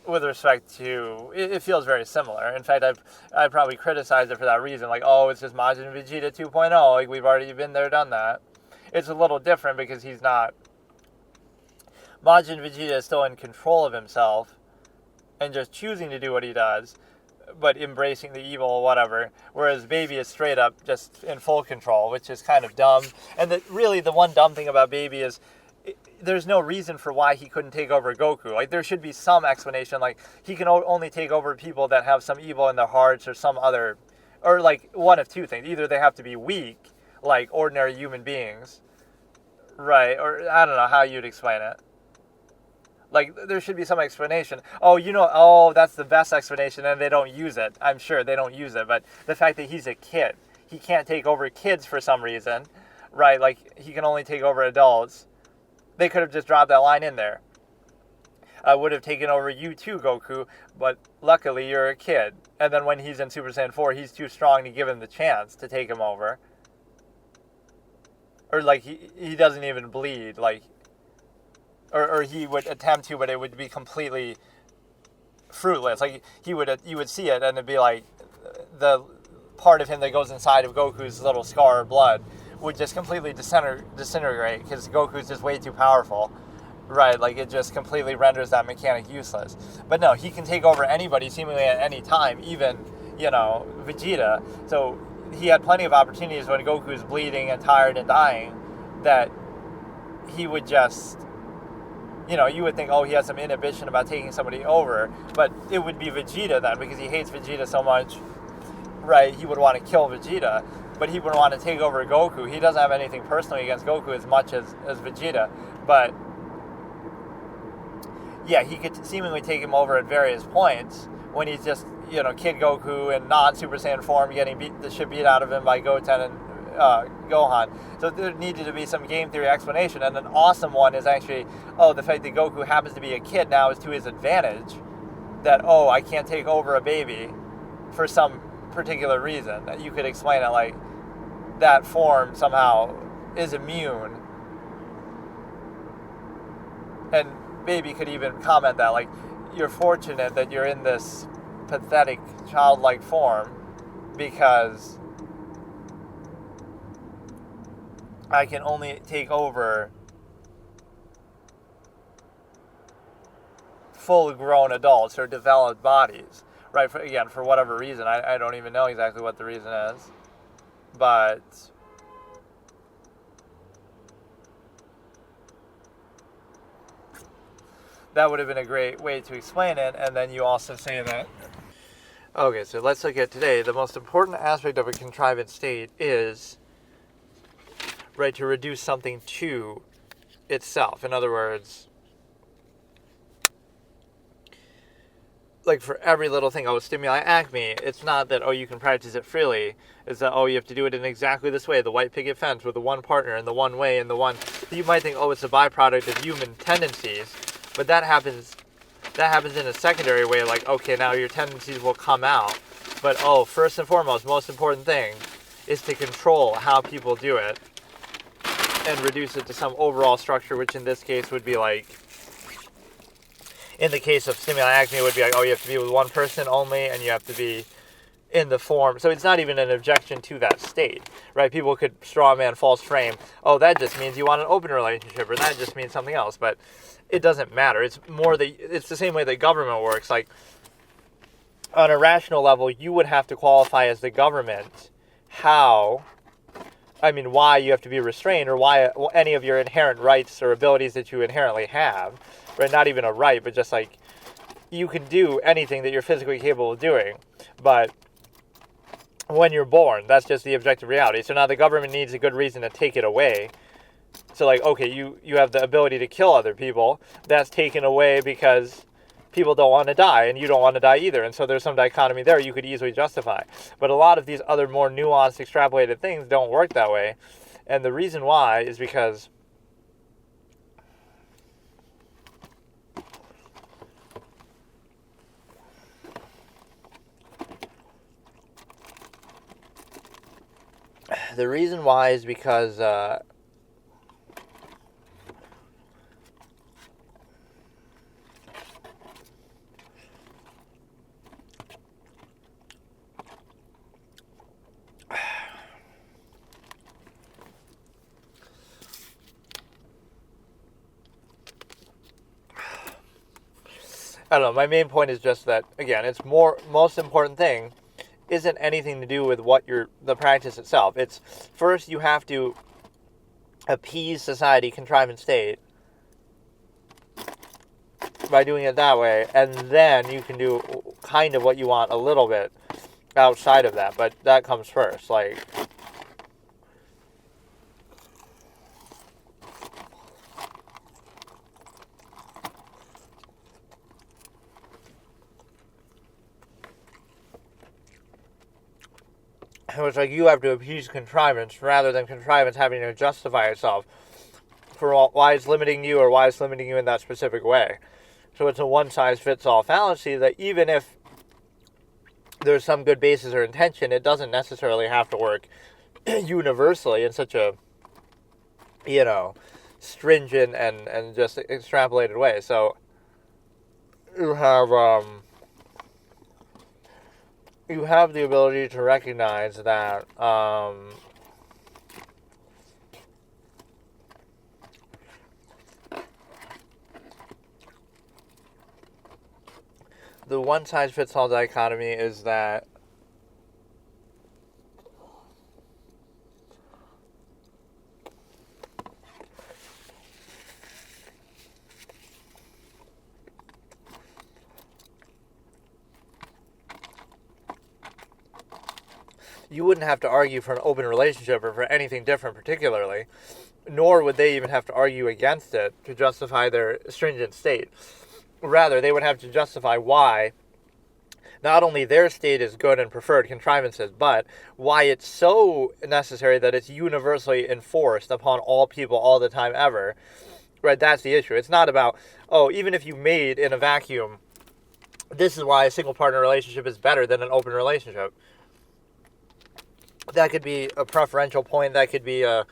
With respect to, it feels very similar. In fact, I'd probably criticize it for that reason. Like, oh, it's just Majin Vegeta 2.0. Like, we've already been there, done that. It's a little different because he's not... Majin Vegeta is still in control of himself and just choosing to do what he does, but embracing the evil or whatever, whereas Baby is straight up just in full control, which is kind of dumb. And really the one dumb thing about Baby is there's no reason for why he couldn't take over Goku. Like, there should be some explanation, like he can only take over people that have some evil in their hearts or some other, or like one of two things. Either they have to be weak, like ordinary human beings, right? Or I don't know how you'd explain it. Like, there should be some explanation. Oh, that's the best explanation, and they don't use it. I'm sure they don't use it, but the fact that he's a kid, he can't take over kids for some reason, right? Like, he can only take over adults. They could have just dropped that line in there. I would have taken over you too, Goku, but luckily you're a kid. And then when he's in Super Saiyan 4, he's too strong to give him the chance to take him over. Or, like, he doesn't even bleed, like... Or he would attempt to, but it would be completely fruitless. Like, you would see it, and it'd be like the part of him that goes inside of Goku's little scar of blood would just completely disintegrate because Goku's just way too powerful, right? Like, it just completely renders that mechanic useless. But no, he can take over anybody seemingly at any time, even, Vegeta. So he had plenty of opportunities when Goku's bleeding and tired and dying that he would just... you would think, oh, he has some inhibition about taking somebody over, but it would be Vegeta then, because he hates Vegeta so much, right? He would want to kill Vegeta, but he would want to take over Goku. He doesn't have anything personally against Goku as much as Vegeta, but yeah, he could seemingly take him over at various points when he's just, Kid Goku in non-Super Saiyan form getting the shit beat out of him by Goten and Gohan. So there needed to be some game theory explanation, and an awesome one is actually, the fact that Goku happens to be a kid now is to his advantage. That, I can't take over a baby for some particular reason. That you could explain it like that form somehow is immune. And Baby could even comment that, like, you're fortunate that you're in this pathetic childlike form because I can only take over full-grown adults or developed bodies, right? For whatever reason. I don't even know exactly what the reason is. But that would have been a great way to explain it. And then you also say that... Okay, so let's look at today. The most important aspect of a contrivance state is... right, to reduce something to itself. In other words, like for every little thing, stimuli acme, it's not that, you can practice it freely. It's that, you have to do it in exactly this way, the white picket fence with the one partner and the one way and the one... You might think, it's a byproduct of human tendencies, but that happens in a secondary way, like, okay, now your tendencies will come out. But, first and foremost, most important thing is to control how people do it and reduce it to some overall structure, which in this case would be like, in the case of stimuli acme, it would be like, you have to be with one person only, and you have to be in the form. So it's not even an objection to that state, right? People could straw man false frame, that just means you want an open relationship, or that just means something else, but it doesn't matter. It's more it's the same way that government works. Like, on a rational level, you would have to qualify as the government why you have to be restrained, or why any of your inherent rights or abilities that you inherently have, right? Not even a right, but just like you can do anything that you're physically capable of doing, but when you're born, that's just the objective reality. So now the government needs a good reason to take it away. So like, okay, you have the ability to kill other people. That's taken away because people don't want to die, and you don't want to die either. And so there's some dichotomy there you could easily justify. But a lot of these other more nuanced, extrapolated things don't work that way. And the reason why is because I don't know, my main point is just that, again, it's most important thing isn't anything to do with the practice itself. It's first you have to appease society, contrive and state, by doing it that way, and then you can do kind of what you want a little bit outside of that, but that comes first, like... It's like you have to appease contrivance rather than contrivance having to justify itself for why it's limiting you or why it's limiting you in that specific way. So it's a one-size-fits-all fallacy that even if there's some good basis or intention, it doesn't necessarily have to work universally in such a, stringent and just extrapolated way. So you have the ability to recognize that the one-size-fits-all dichotomy is that you wouldn't have to argue for an open relationship or for anything different particularly, nor would they even have to argue against it to justify their stringent state. Rather, they would have to justify why not only their state is good and preferred contrivances, but why it's so necessary that it's universally enforced upon all people all the time ever. Right, that's the issue. It's not about, even if you made in a vacuum, this is why a single partner relationship is better than an open relationship. That could be a preferential point. That could be you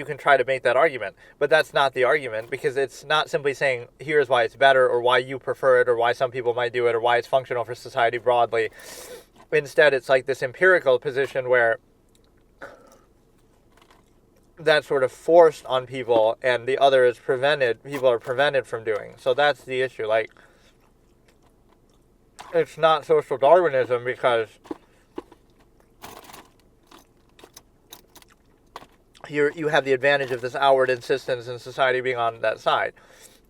can try to make that argument. But that's not the argument, because it's not simply saying, here's why it's better, or why you prefer it, or why some people might do it, or why it's functional for society broadly. Instead, it's like this empirical position where that's sort of forced on people, and the other is prevented. People are prevented from doing. So that's the issue. Like, it's not social Darwinism because you have the advantage of this outward insistence in society being on that side.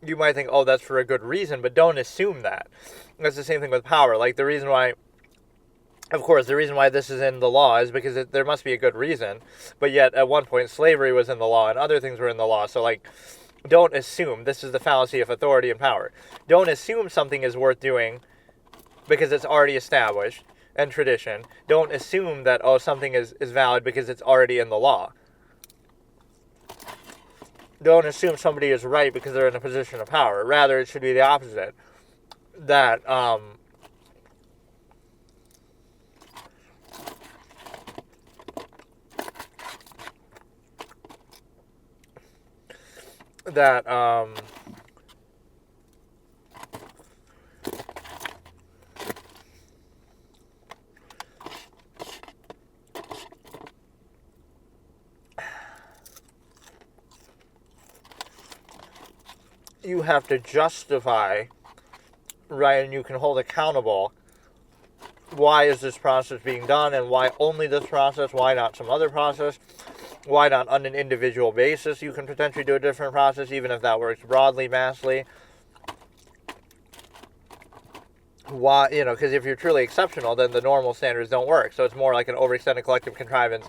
You might think, that's for a good reason, but don't assume that. That's the same thing with power. Like, the reason why this is in the law is because there must be a good reason, but yet at one point slavery was in the law and other things were in the law. So, like, don't assume. This is the fallacy of authority and power. Don't assume something is worth doing because it's already established and tradition. Don't assume that, something is valid because it's already in the law. Don't assume somebody is right because they're in a position of power. Rather, it should be the opposite. That, you have to justify right? And you can hold accountable. Why is this process being done, and why only this process? Why not some other process? Why not on an individual basis? You can potentially do a different process, even if that works broadly, massively. Why, because if you're truly exceptional, then the normal standards don't work. So it's more like an overextended collective contrivance.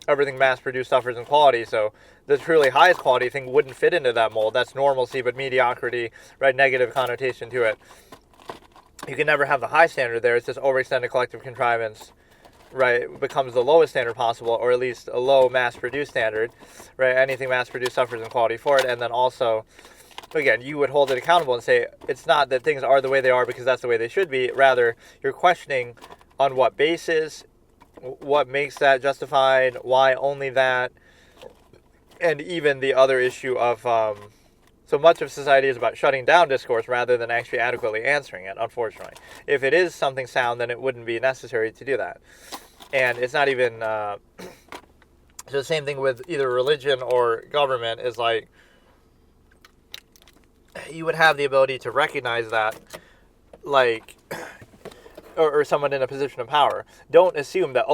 Everything mass-produced suffers in quality. So the truly highest quality thing wouldn't fit into that mold. That's normalcy, but mediocrity, right? Negative connotation to it. You can never have the high standard there. It's just overextended collective contrivance, right? It becomes the lowest standard possible, or at least a low mass-produced standard, right? Anything mass-produced suffers in quality for it. And then also, again, you would hold it accountable and say, it's not that things are the way they are because that's the way they should be. Rather, you're questioning on what basis, what makes that justified, why only that, and even the other issue of, so much of society is about shutting down discourse rather than actually adequately answering it, unfortunately. If it is something sound, then it wouldn't be necessary to do that. And it's not even, so the same thing with either religion or government is like, you would have the ability to recognize that, like, or someone in a position of power. Don't assume that,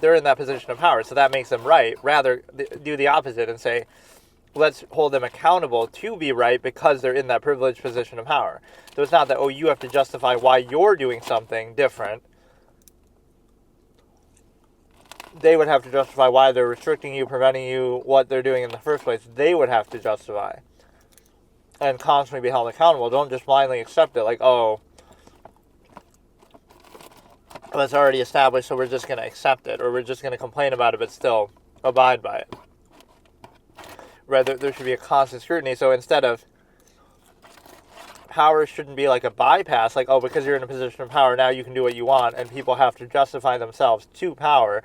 they're in that position of power, so that makes them right. Rather, do the opposite and say, let's hold them accountable to be right because they're in that privileged position of power. So it's not that, you have to justify why you're doing something different. They would have to justify why they're restricting you, preventing you, what they're doing in the first place. They would have to justify and constantly be held accountable. Don't just blindly accept it like, it's already established, so we're just going to accept it, or we're just going to complain about it but still abide by it. Rather, there should be a constant scrutiny. So instead of, power shouldn't be like a bypass, like, because you're in a position of power, now you can do what you want, and people have to justify themselves to power,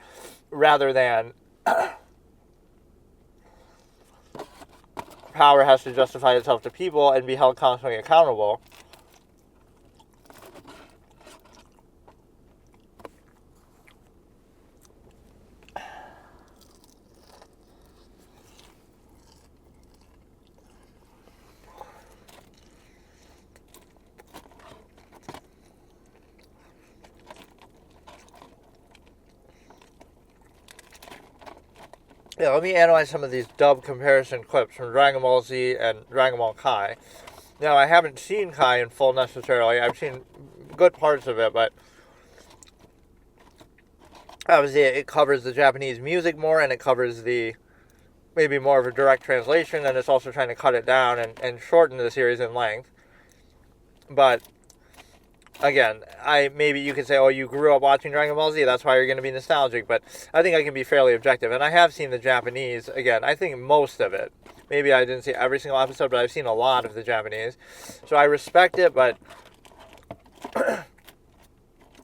rather than power has to justify itself to people and be held constantly accountable. Yeah, let me analyze some of these dub comparison clips from Dragon Ball Z and Dragon Ball Kai. Now, I haven't seen Kai in full necessarily. I've seen good parts of it, but obviously it covers the Japanese music more, and it covers the maybe more of a direct translation, and it's also trying to cut it down and shorten the series in length. But again, maybe you could say, you grew up watching Dragon Ball Z, that's why you're going to be nostalgic, but I think I can be fairly objective, and I have seen the Japanese, again, I think most of it. Maybe I didn't see every single episode, but I've seen a lot of the Japanese, so I respect it, but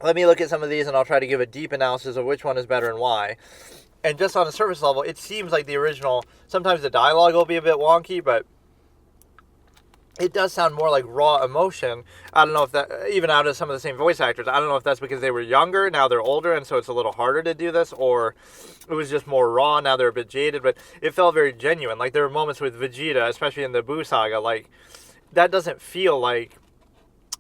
let me look at some of these, and I'll try to give a deep analysis of which one is better and why. And just on a surface level, it seems like the original, sometimes the dialogue will be a bit wonky, but it does sound more like raw emotion. I don't know if that, even out of some of the same voice actors, I don't know if that's because they were younger, now they're older, and so it's a little harder to do this, or it was just more raw, now they're a bit jaded, but it felt very genuine. Like, there were moments with Vegeta, especially in the Buu saga, like, that doesn't feel like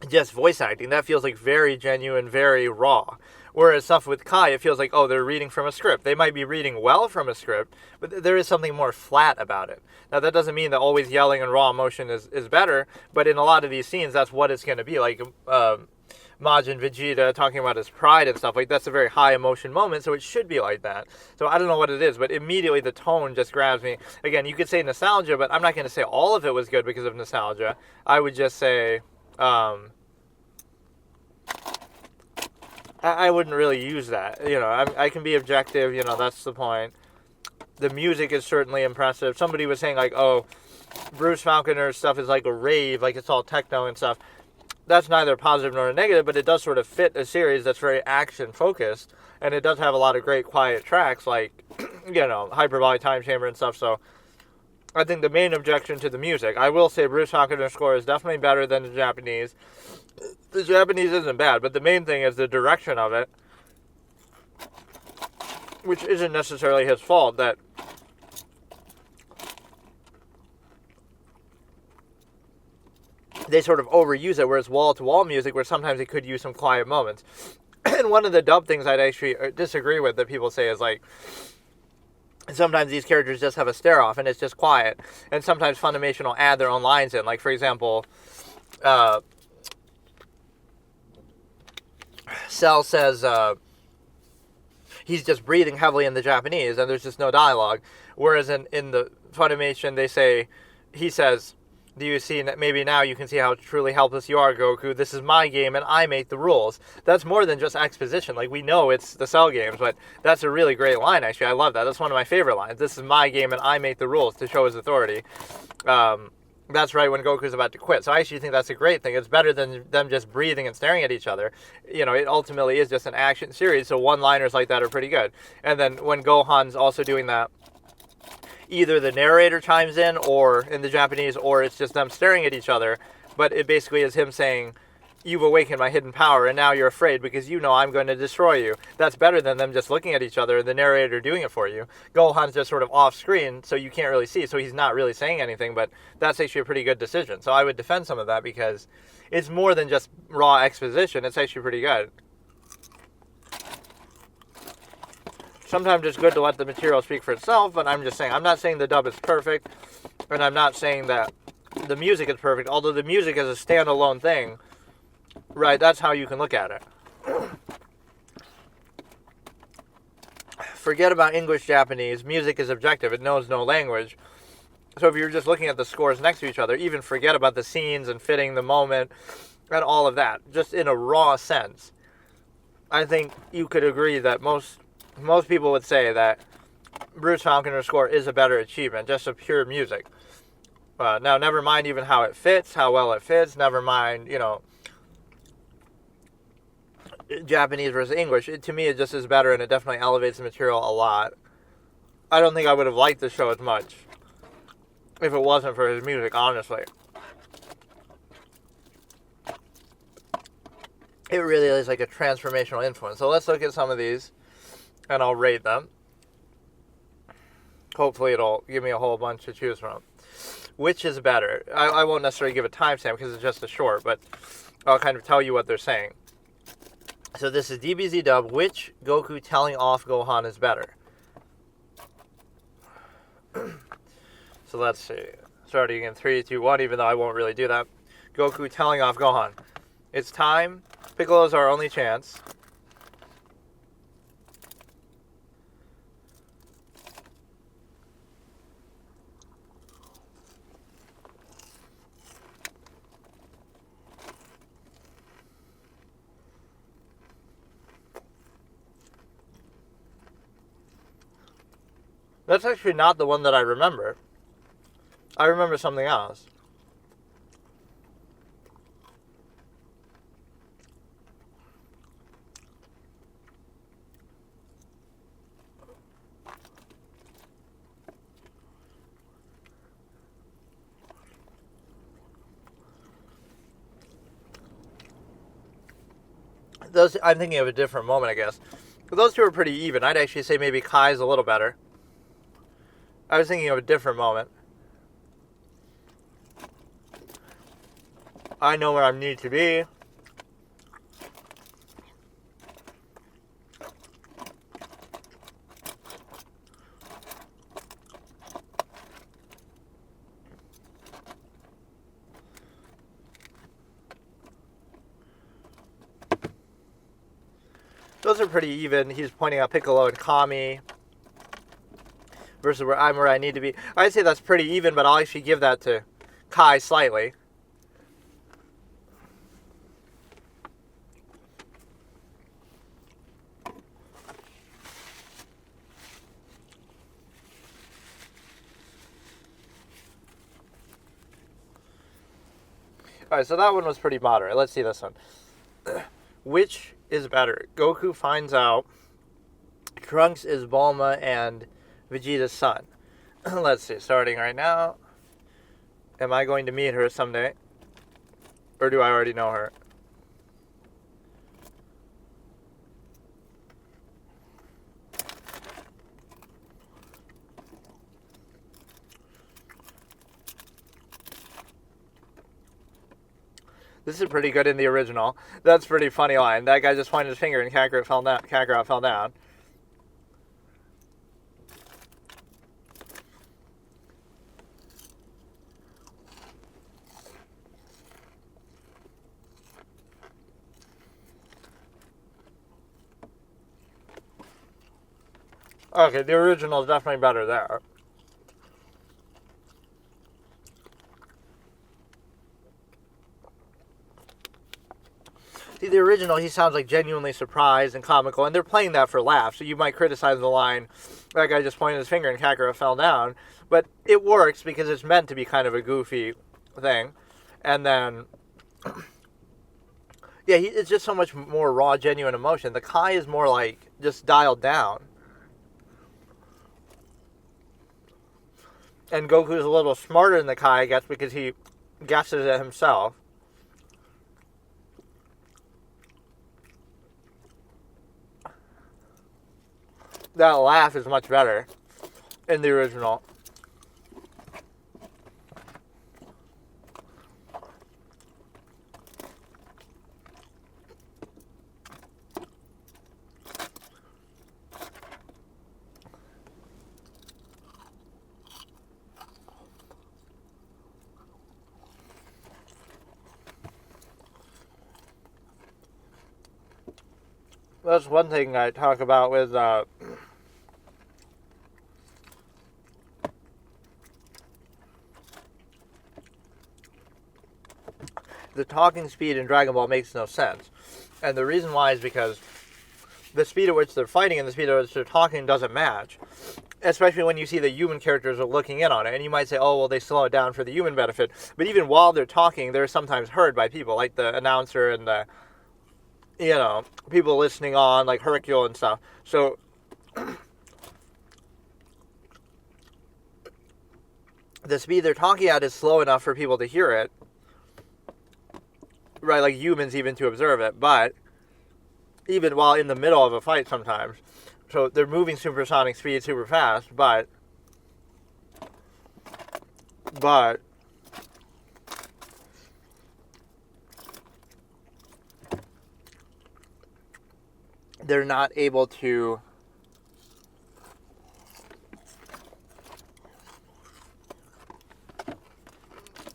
just voice acting. That feels like very genuine, very raw. Whereas stuff with Kai, it feels like, they're reading from a script. They might be reading well from a script, but there is something more flat about it. Now, that doesn't mean that always yelling and raw emotion is better, but in a lot of these scenes, that's what it's going to be. Like, Majin Vegeta talking about his pride and stuff, like, that's a very high emotion moment, so it should be like that. So I don't know what it is, but immediately the tone just grabs me. Again, you could say nostalgia, but I'm not going to say all of it was good because of nostalgia. I would just say, I wouldn't really use that. I can be objective, that's the point. The music is certainly impressive. Somebody was saying, like, Bruce Falconer's stuff is like a rave, like it's all techno and stuff. That's neither positive nor negative, but it does sort of fit a series that's very action-focused, and it does have a lot of great quiet tracks, like, Hyperbolic Time Chamber and stuff, so I think the main objection to the music, I will say Bruce Falconer's score is definitely better than the Japanese. The Japanese isn't bad, but the main thing is the direction of it, which isn't necessarily his fault, that they sort of overuse it, whereas wall-to-wall music, where sometimes it could use some quiet moments. And one of the dub things I'd actually disagree with that people say is like, sometimes these characters just have a stare-off and it's just quiet. And sometimes Funimation will add their own lines in. Like, for example, Cell says he's just breathing heavily in the Japanese and there's just no dialogue. Whereas in the Funimation, he says, do you see, maybe now you can see how truly helpless you are, Goku. This is my game and I make the rules. That's more than just exposition. Like, we know it's the Cell games, but that's a really great line, actually. I love that. That's one of my favorite lines. This is my game and I make the rules, to show his authority. That's right when Goku's about to quit. So I actually think that's a great thing. It's better than them just breathing and staring at each other. You know, it ultimately is just an action series, so one-liners like that are pretty good. And then when Gohan's also doing that, either the narrator chimes in, or in the Japanese, or it's just them staring at each other, but it basically is him saying, you've awakened my hidden power, and now you're afraid because you know I'm going to destroy you. That's better than them just looking at each other and the narrator doing it for you. Gohan's just sort of off screen, so you can't really see, so he's not really saying anything, but that's actually a pretty good decision. So I would defend some of that because it's more than just raw exposition. It's actually pretty good. Sometimes it's good to let the material speak for itself, but I'm just saying, I'm not saying the dub is perfect, and I'm not saying that the music is perfect, although the music is a standalone thing, right? That's how you can look at it. Forget about English, Japanese. Music is objective. It knows no language. So if you're just looking at the scores next to each other, even forget about the scenes and fitting the moment and all of that, just in a raw sense. I think you could agree that most people would say that Bruce Faulconer's score is a better achievement, just of pure music. Now, never mind even how it fits, how well it fits, never mind, Japanese versus English. To me, it just is better, and it definitely elevates the material a lot. I don't think I would have liked the show as much if it wasn't for his music, honestly. It really is like a transformational influence. So let's look at some of these, and I'll rate them. Hopefully it'll give me a whole bunch to choose from. Which is better? I won't necessarily give a timestamp because it's just a short, but I'll kind of tell you what they're saying. So this is DBZ dub. Which Goku telling off Gohan is better? So let's see. Starting in 3, 2, 1, even though I won't really do that. Goku telling off Gohan. It's time. Piccolo's our only chance. That's actually not the one that I remember. I remember something else. I'm thinking of a different moment, I guess. But those two are pretty even. I'd actually say maybe Kai's a little better. I was thinking of a different moment. I know where I need to be. Those are pretty even. He's pointing out Piccolo and Kami versus where I need to be. I'd say that's pretty even, but I'll actually give that to Kai slightly. Alright, so that one was pretty moderate. Let's see this one. Which is better? Goku finds out Trunks is Bulma and Vegeta's son. Let's see, starting right now. Am I going to meet her someday? Or do I already know her? This is pretty good in the original. That's a pretty funny line. That guy just pointed his finger and Kakarot fell down. Okay, the original is definitely better there. See, the original, he sounds like genuinely surprised and comical, and they're playing that for laughs, so you might criticize the line, that guy just pointed his finger and Kakarot fell down, but it works because it's meant to be kind of a goofy thing. And then, yeah, it's just so much more raw, genuine emotion. The Kai is more like just dialed down. And Goku's a little smarter than the Kai, I guess, because he guesses it himself. That laugh is much better in the original. That's one thing I talk about with the talking speed in Dragon Ball makes no sense. And the reason why is because the speed at which they're fighting and the speed at which they're talking doesn't match. Especially when you see the human characters are looking in on it. And you might say, oh, well, they slow it down for the human benefit. But even while they're talking, they're sometimes heard by people, like the announcer and the, people listening on, like Hercule and stuff. So, the speed they're talking at is slow enough for people to hear it. Right, like humans even to observe it, but even while in the middle of a fight sometimes. So they're moving supersonic speed super fast, but they're not able to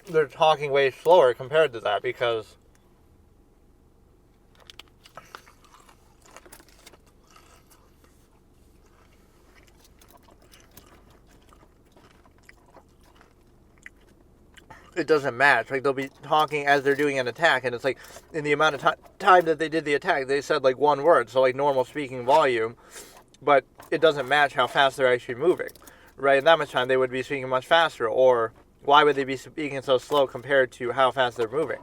they're talking way slower compared to that because it doesn't match. Like, they'll be talking as they're doing an attack, and it's like, in the amount of time that they did the attack, they said, like, one word, so, like, normal speaking volume, but it doesn't match how fast they're actually moving, right? In that much time, they would be speaking much faster, or why would they be speaking so slow compared to how fast they're moving,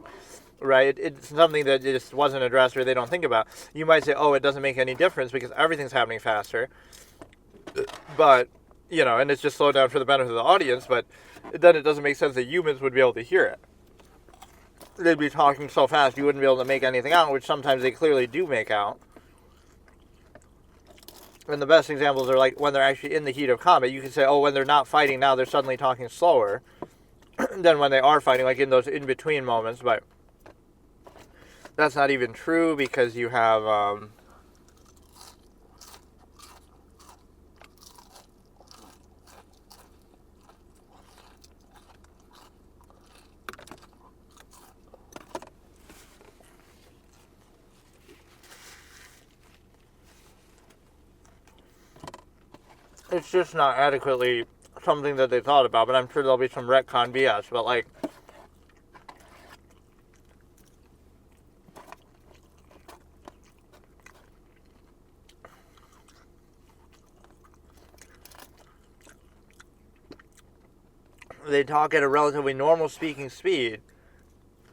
right? It's something that just wasn't addressed or they don't think about. You might say, oh, it doesn't make any difference because everything's happening faster, but, and it's just slowed down for the benefit of the audience, but then it doesn't make sense that humans would be able to hear it. They'd be talking so fast you wouldn't be able to make anything out, which sometimes they clearly do make out. And the best examples are like when they're actually in the heat of combat. You can say, oh, when they're not fighting now, they're suddenly talking slower than when they are fighting, like in those in-between moments. But that's not even true because you have it's just not adequately something that they thought about, but I'm sure there'll be some retcon BS, but like, they talk at a relatively normal speaking speed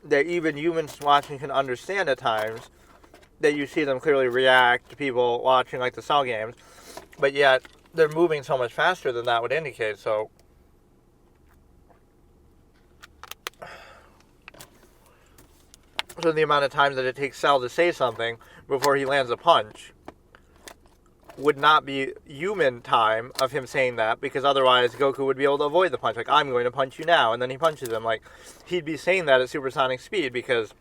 that even humans watching can understand at times, that you see them clearly react to people watching like the Cell games, but yet they're moving so much faster than that would indicate, so the amount of time that it takes Cell to say something before he lands a punch would not be human time of him saying that, because otherwise Goku would be able to avoid the punch, like, I'm going to punch you now, and then he punches him. Like, he'd be saying that at supersonic speed because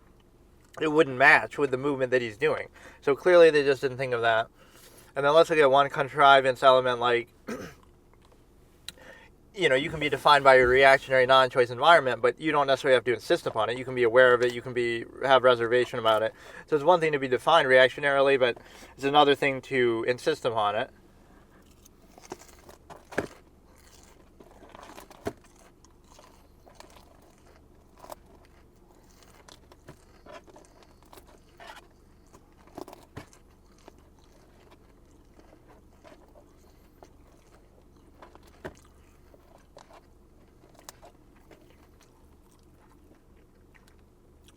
it wouldn't match with the movement that he's doing. So clearly they just didn't think of that. And then let's look at one contrivance element like, you can be defined by your reactionary non-choice environment, but you don't necessarily have to insist upon it. You can be aware of it. You can have reservation about it. So it's one thing to be defined reactionarily, but it's another thing to insist upon it.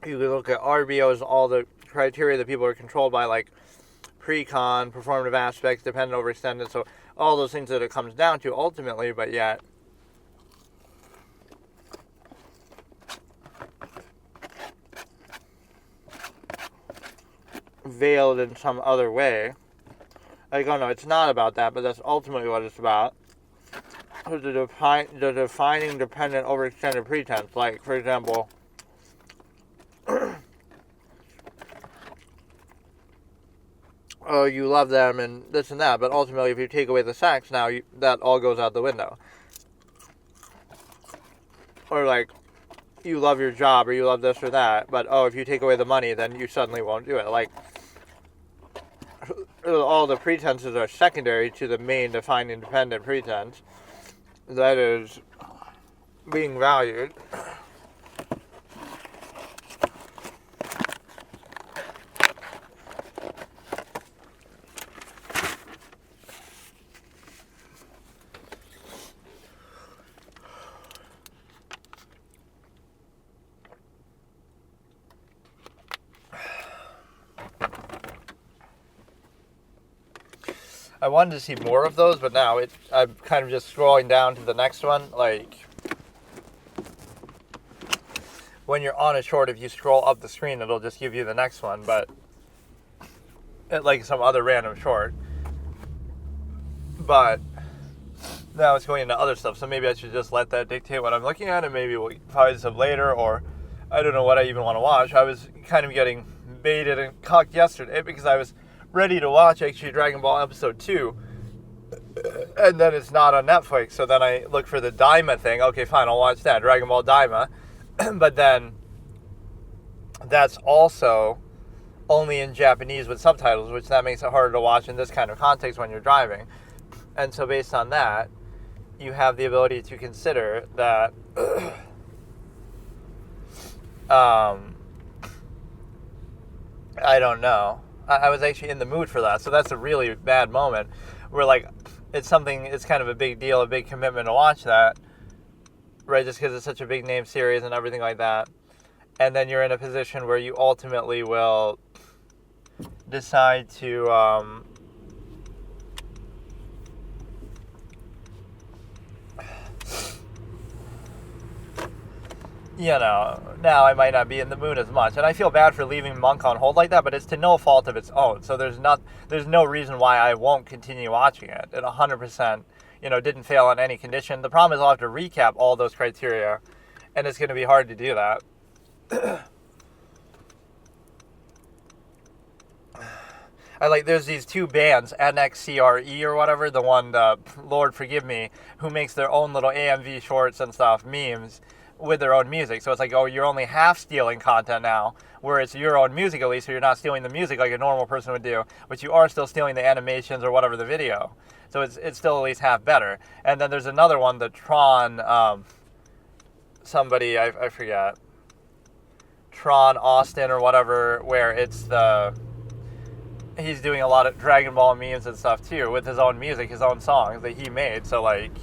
You can look at RBOs, all the criteria that people are controlled by, like pre-con, performative aspects, dependent overextended, so all those things that it comes down to ultimately, but yet veiled in some other way. Like, oh no, it's not about that, but that's ultimately what it's about. So the defining dependent overextended pretense, like, for example, oh, you love them and this and that, but ultimately if you take away the sex, now that all goes out the window. Or like, you love your job or you love this or that, but if you take away the money, then you suddenly won't do it. Like, all the pretenses are secondary to the main defining dependent pretense. That is being valued. I wanted to see more of those, but now I'm kind of just scrolling down to the next one. Like, when you're on a short, if you scroll up the screen, it'll just give you the next one, but like some other random short. But now it's going into other stuff, so maybe I should just let that dictate what I'm looking at, and maybe we'll find some later, or I don't know what I even want to watch. I was kind of getting baited and cucked yesterday because I was ready to watch actually Dragon Ball Episode 2, and then it's not on Netflix, so then I look for the Daima thing. Okay, fine, I'll watch that, Dragon Ball Daima, but then that's also only in Japanese with subtitles, which that makes it harder to watch in this kind of context when you're driving. And so based on that, you have the ability to consider that I don't know. I was actually in the mood for that, so that's a really bad moment where, like, it's kind of a big deal, a big commitment to watch that, right, just because it's such a big name series and everything like that, and then you're in a position where you ultimately will decide to, now I might not be in the mood as much. And I feel bad for leaving Monk on hold like that, but it's to no fault of its own. So there's no reason why I won't continue watching it. It 100%, didn't fail on any condition. The problem is I'll have to recap all those criteria, and it's going to be hard to do that. There's these two bands, NXCRE or whatever, the one, Lord Forgive Me, who makes their own little AMV shorts and stuff, memes, with their own music. So it's like, you're only half stealing content now, where it's your own music at least, so you're not stealing the music like a normal person would do, but you are still stealing the animations or whatever the video. So it's still at least half better. And then there's another one, the Tron, somebody, I forget, Tron Austin or whatever, where he's doing a lot of Dragon Ball memes and stuff too, with his own music, his own songs that he made. So like,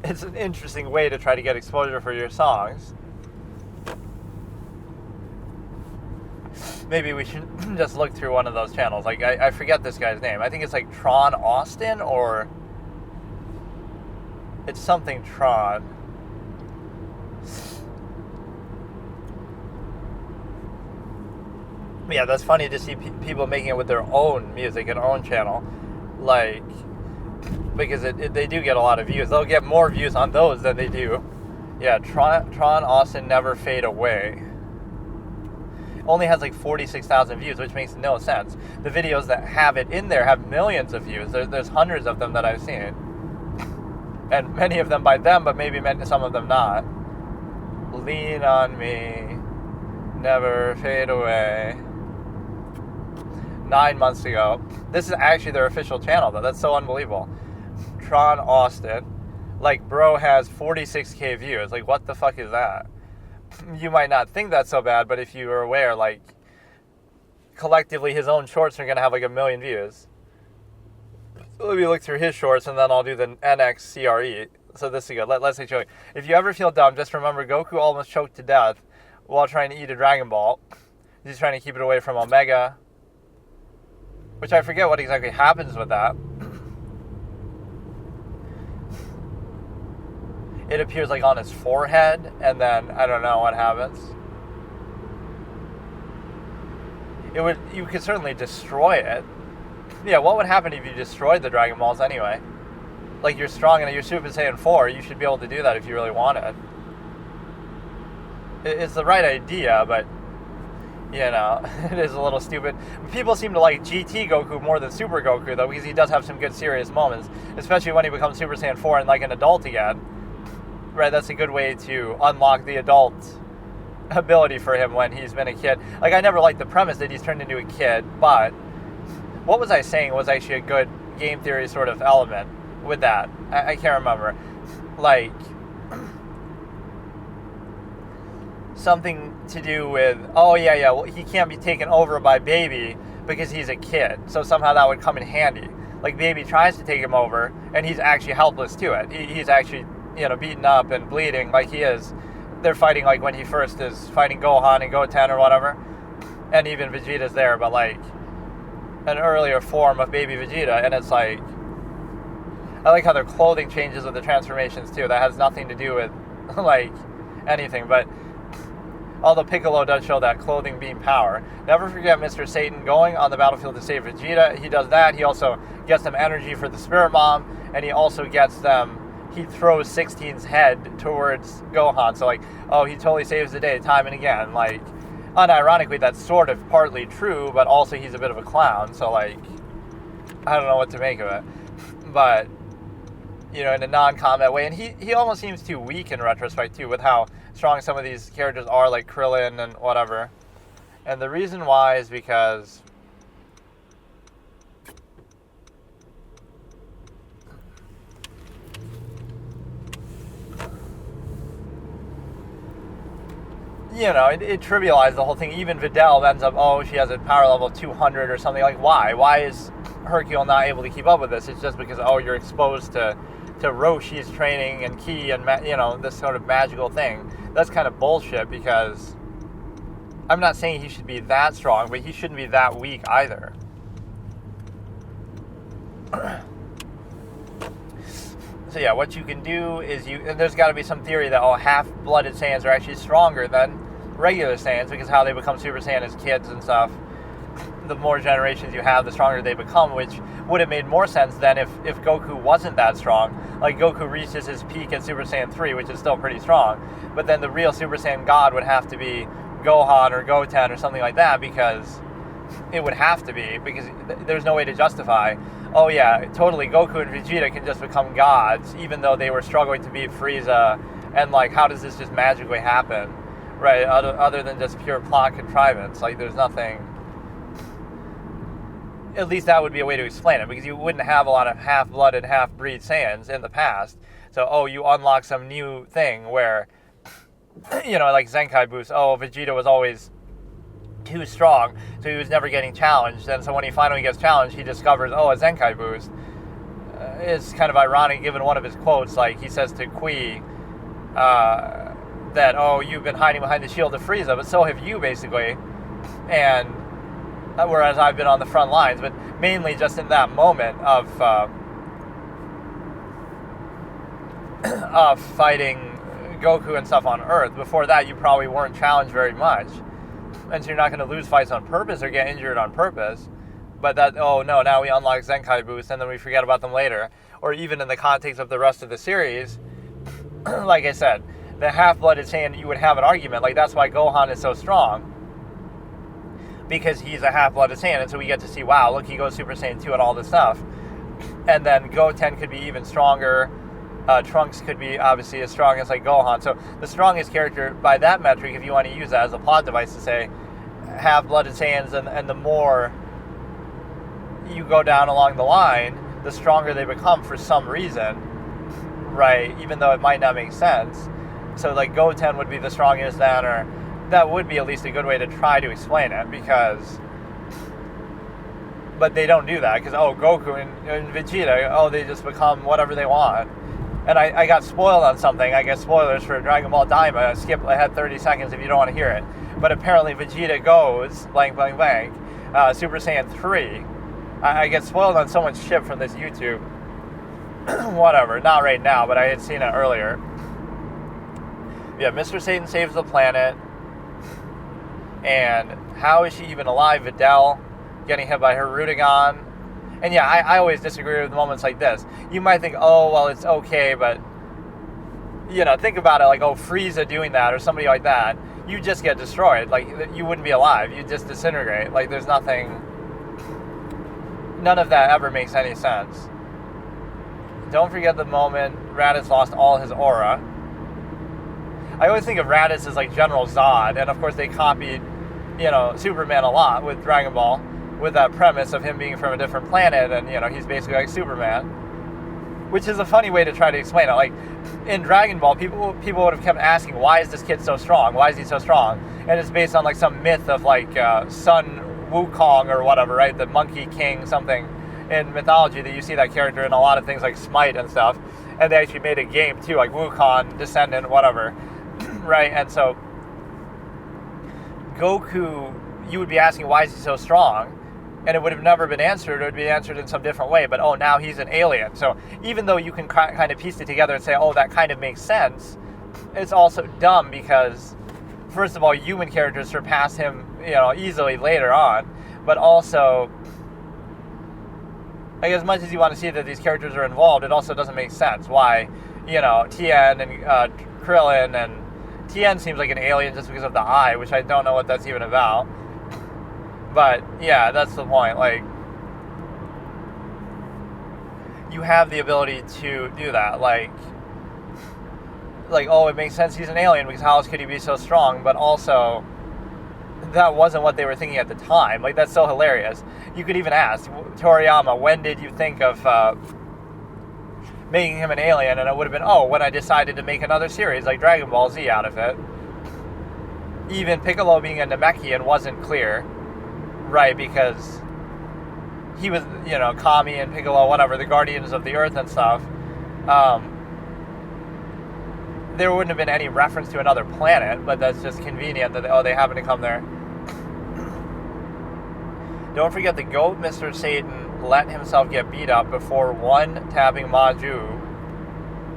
it's an interesting way to try to get exposure for your songs. Maybe we should just look through one of those channels. Like, I forget this guy's name. I think it's like Tron Austin, or it's something Tron. Yeah, that's funny to see people making it with their own music and own channel. Like, because they do get a lot of views. They'll get more views on those than they do. Yeah, Tron Austin Never Fade Away. only has like 46,000 views, which makes no sense. The videos that have it in there have millions of views. There's hundreds of them that I've seen. And many of them by them, but maybe some of them not. Lean on me, never fade away. 9 months ago. This is actually their official channel, though. That's so unbelievable. Tron Austin. Like, bro has 46k views. Like, what the fuck is that? You might not think that's so bad, but if you are aware, like, collectively his own shorts are going to have like 1 million views. So let me look through his shorts, and then I'll do the NXCRE. So this is good. Let's say choke. If you ever feel dumb, just remember Goku almost choked to death while trying to eat a Dragon Ball. He's trying to keep it away from Omega. Which I forget what exactly happens with that. It appears like on his forehead, and then I don't know what happens. You could certainly destroy it. Yeah, what would happen if you destroyed the Dragon Balls anyway? Like, you're strong and you're Super Saiyan 4, you should be able to do that if you really wanted. It's the right idea, but, you know, it is a little stupid. People seem to like GT Goku more than Super Goku, though, because he does have some good serious moments, especially when he becomes Super Saiyan 4 and like an adult again. Right, that's a good way to unlock the adult ability for him when he's been a kid. Like, I never liked the premise that he's turned into a kid, but what was I saying was actually a good game theory sort of element with that. I can't remember. Like, something to do with, well, he can't be taken over by Baby because he's a kid, so somehow that would come in handy. Like, Baby tries to take him over, and he's actually helpless to it. He's actually, beaten up and bleeding like he is. They're fighting like when he first is fighting Gohan and Goten or whatever. And even Vegeta's there, but like an earlier form of baby Vegeta. And it's like, I like how their clothing changes with the transformations too. That has nothing to do with like anything. But although Piccolo does show that clothing beam power. Never forget Mr. Satan going on the battlefield to save Vegeta. He does that. He also gets them energy for the Spirit Bomb. And he also gets them, he throws 16's head towards Gohan. So, like, he totally saves the day time and again. Like, unironically, that's sort of partly true, but also he's a bit of a clown. So, like, I don't know what to make of it. But, in a non-combat way. And he almost seems too weak in retrospect, too, with how strong some of these characters are, like Krillin and whatever. And the reason why is because it trivialized the whole thing. Even Videl ends up, she has a power level of 200 or something. Like, why? Why is Hercule not able to keep up with this? It's just because, you're exposed to Roshi's training and Ki and, this sort of magical thing. That's kind of bullshit, because I'm not saying he should be that strong, but he shouldn't be that weak either. So yeah, what you can do is and there's got to be some theory that half-blooded Saiyans are actually stronger than regular Saiyans, because how they become Super Saiyan as kids and stuff. The more generations you have, the stronger they become, which would have made more sense than if Goku wasn't that strong. Like, Goku reaches his peak at Super Saiyan 3, which is still pretty strong, but then the real Super Saiyan God would have to be Gohan or Goten or something like that, because it would have to be, because there's no way to justify, totally, Goku and Vegeta can just become gods, even though they were struggling to beat Frieza, and, like, how does this just magically happen, right, other than just pure plot contrivance? Like, there's nothing. At least that would be a way to explain it, because you wouldn't have a lot of half-blooded, half-breed Saiyans in the past, so, you unlock some new thing where, like Zenkai boost, Vegeta was always too strong, so he was never getting challenged, and so when he finally gets challenged, he discovers, a Zenkai boost. It's kind of ironic, given one of his quotes, like, he says to Kui, that, you've been hiding behind the shield of Frieza, but so have you, basically, and whereas I've been on the front lines, but mainly just in that moment of fighting Goku and stuff on Earth. Before that, you probably weren't challenged very much, and so you're not going to lose fights on purpose or get injured on purpose. But that, now we unlock Zenkai boosts, and then we forget about them later. Or even in the context of the rest of the series, like I said, the half-blooded Saiyan, you would have an argument. Like, that's why Gohan is so strong. because he's a half-blooded Saiyan, and so we get to see, wow, look, he goes Super Saiyan 2 and all this stuff. And then Goten could be even stronger. Trunks could be obviously as strong as like Gohan. So the strongest character by that metric, if you want to use that as a plot device to say half-blooded Saiyans, and the more you go down along the line, the stronger they become for some reason, right? Even though it might not make sense. So like Goten would be the strongest then, or that would be at least a good way to try to explain it, because... But they don't do that, because, Goku and Vegeta, they just become whatever they want. And I got spoiled on something. I guess spoilers for Dragon Ball Daima. Skip ahead 30 seconds if you don't want to hear it. But apparently Vegeta goes, blank, blank, blank, Super Saiyan 3. I get spoiled on so much shit from this YouTube. Whatever, not right now, but I had seen it earlier. Yeah, Mr. Satan saves the planet. And how is she even alive? Videl getting hit by her Rudigan. And yeah, I always disagree with moments like this. You might think, it's okay, but, think about it like, Frieza doing that or somebody like that. You just get destroyed. Like, you wouldn't be alive. You just disintegrate. Like, there's nothing... None of that ever makes any sense. Don't forget the moment Raditz lost all his aura. I always think of Raditz as like General Zod, and of course they copied, Superman a lot with Dragon Ball, with that premise of him being from a different planet, and he's basically like Superman, which is a funny way to try to explain it. Like in Dragon Ball, people would have kept asking, why is this kid so strong? Why is he so strong? And it's based on like some myth of like Sun Wukong or whatever, right? The Monkey King something in mythology, that you see that character in a lot of things like Smite and stuff. And they actually made a game too, like Wukong, Descendant, whatever, right? And so Goku, you would be asking, why is he so strong? And it would have never been answered, or it would be answered in some different way. But, now he's an alien. So even though you can kind of piece it together and say, that kind of makes sense, it's also dumb because, first of all, human characters surpass him, easily later on. But also, like, as much as you want to see that these characters are involved, it also doesn't make sense why, Tien and Krillin, and Tien seems like an alien just because of the eye, which I don't know what that's even about. But, yeah, that's the point. Like, you have the ability to do that. Like, it makes sense he's an alien because how else could he be so strong? But also, that wasn't what they were thinking at the time. Like, that's so hilarious. You could even ask, Toriyama, when did you think of making him an alien? And it would have been, when I decided to make another series like Dragon Ball Z out of it. Even Piccolo being a Namekian wasn't clear. Right, because he was, Kami and Piccolo, whatever, the Guardians of the Earth and stuff. There wouldn't have been any reference to another planet, but that's just convenient that, they happen to come there. Don't forget the GOAT Mr. Satan let himself get beat up before one tapping Maju,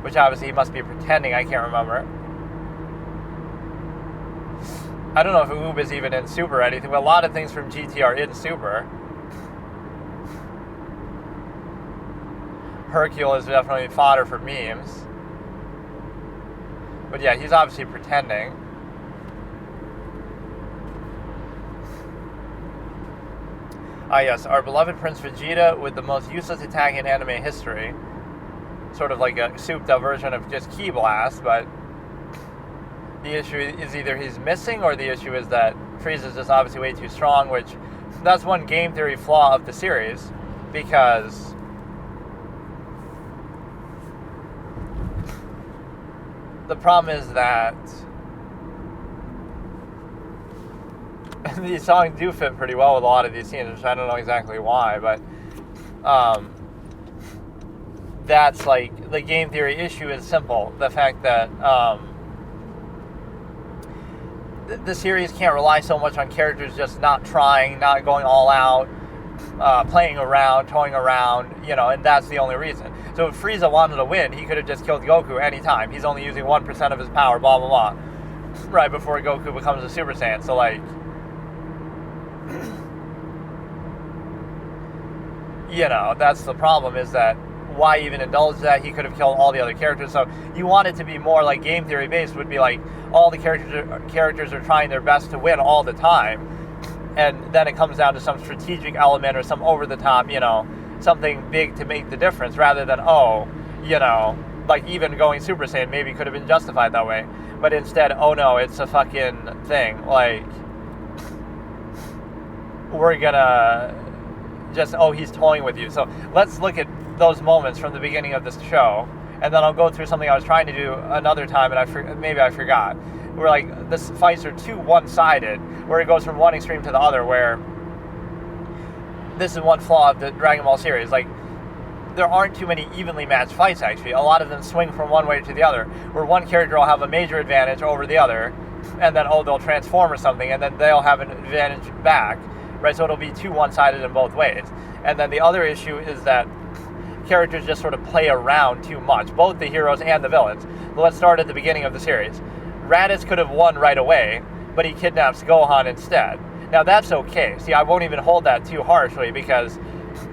which obviously he must be pretending, I can't remember. I don't know if Oob is even in Super or anything, but a lot of things from GT are in Super. Hercule is definitely fodder for memes. But yeah, he's obviously pretending. Ah yes, our beloved Prince Vegeta with the most useless attack in anime history. Sort of like a souped-up version of just Ki Blast, but the issue is either he's missing, or the issue is that Frieza's just obviously way too strong, which that's one game theory flaw of the series, because the problem is that these songs do fit pretty well with a lot of these scenes, which I don't know exactly why, but that's like the game theory issue is simple. The fact that the series can't rely so much on characters just not trying, not going all out, playing around, toying around, and that's the only reason. So if Frieza wanted to win, he could have just killed Goku anytime. He's only using 1% of his power, blah, blah, blah, right before Goku becomes a Super Saiyan. So, like, that's the problem, is that why even indulge that? He could have killed all the other characters. So you want it to be more like game theory based, would be like all the characters are trying their best to win all the time, and then it comes down to some strategic element or some over-the-top, something big to make the difference, rather than, like even going Super Saiyan maybe could have been justified that way. But instead, oh no, it's a fucking thing. Like, we're gonna just, he's toying with you. So let's look at those moments from the beginning of this show, and then I'll go through something I was trying to do another time, and maybe I forgot. Where, like, the fights are too one-sided, where it goes from one extreme to the other, where this is one flaw of the Dragon Ball series. Like, there aren't too many evenly matched fights, actually. A lot of them swing from one way to the other, where one character will have a major advantage over the other, and then, they'll transform or something, and then they'll have an advantage back, right? So it'll be too one-sided in both ways. And then the other issue is that characters just sort of play around too much, both the heroes and the villains. But let's start at the beginning of the series. Raditz could have won right away, but he kidnaps Gohan instead. Now, that's okay. See, I won't even hold that too harshly, because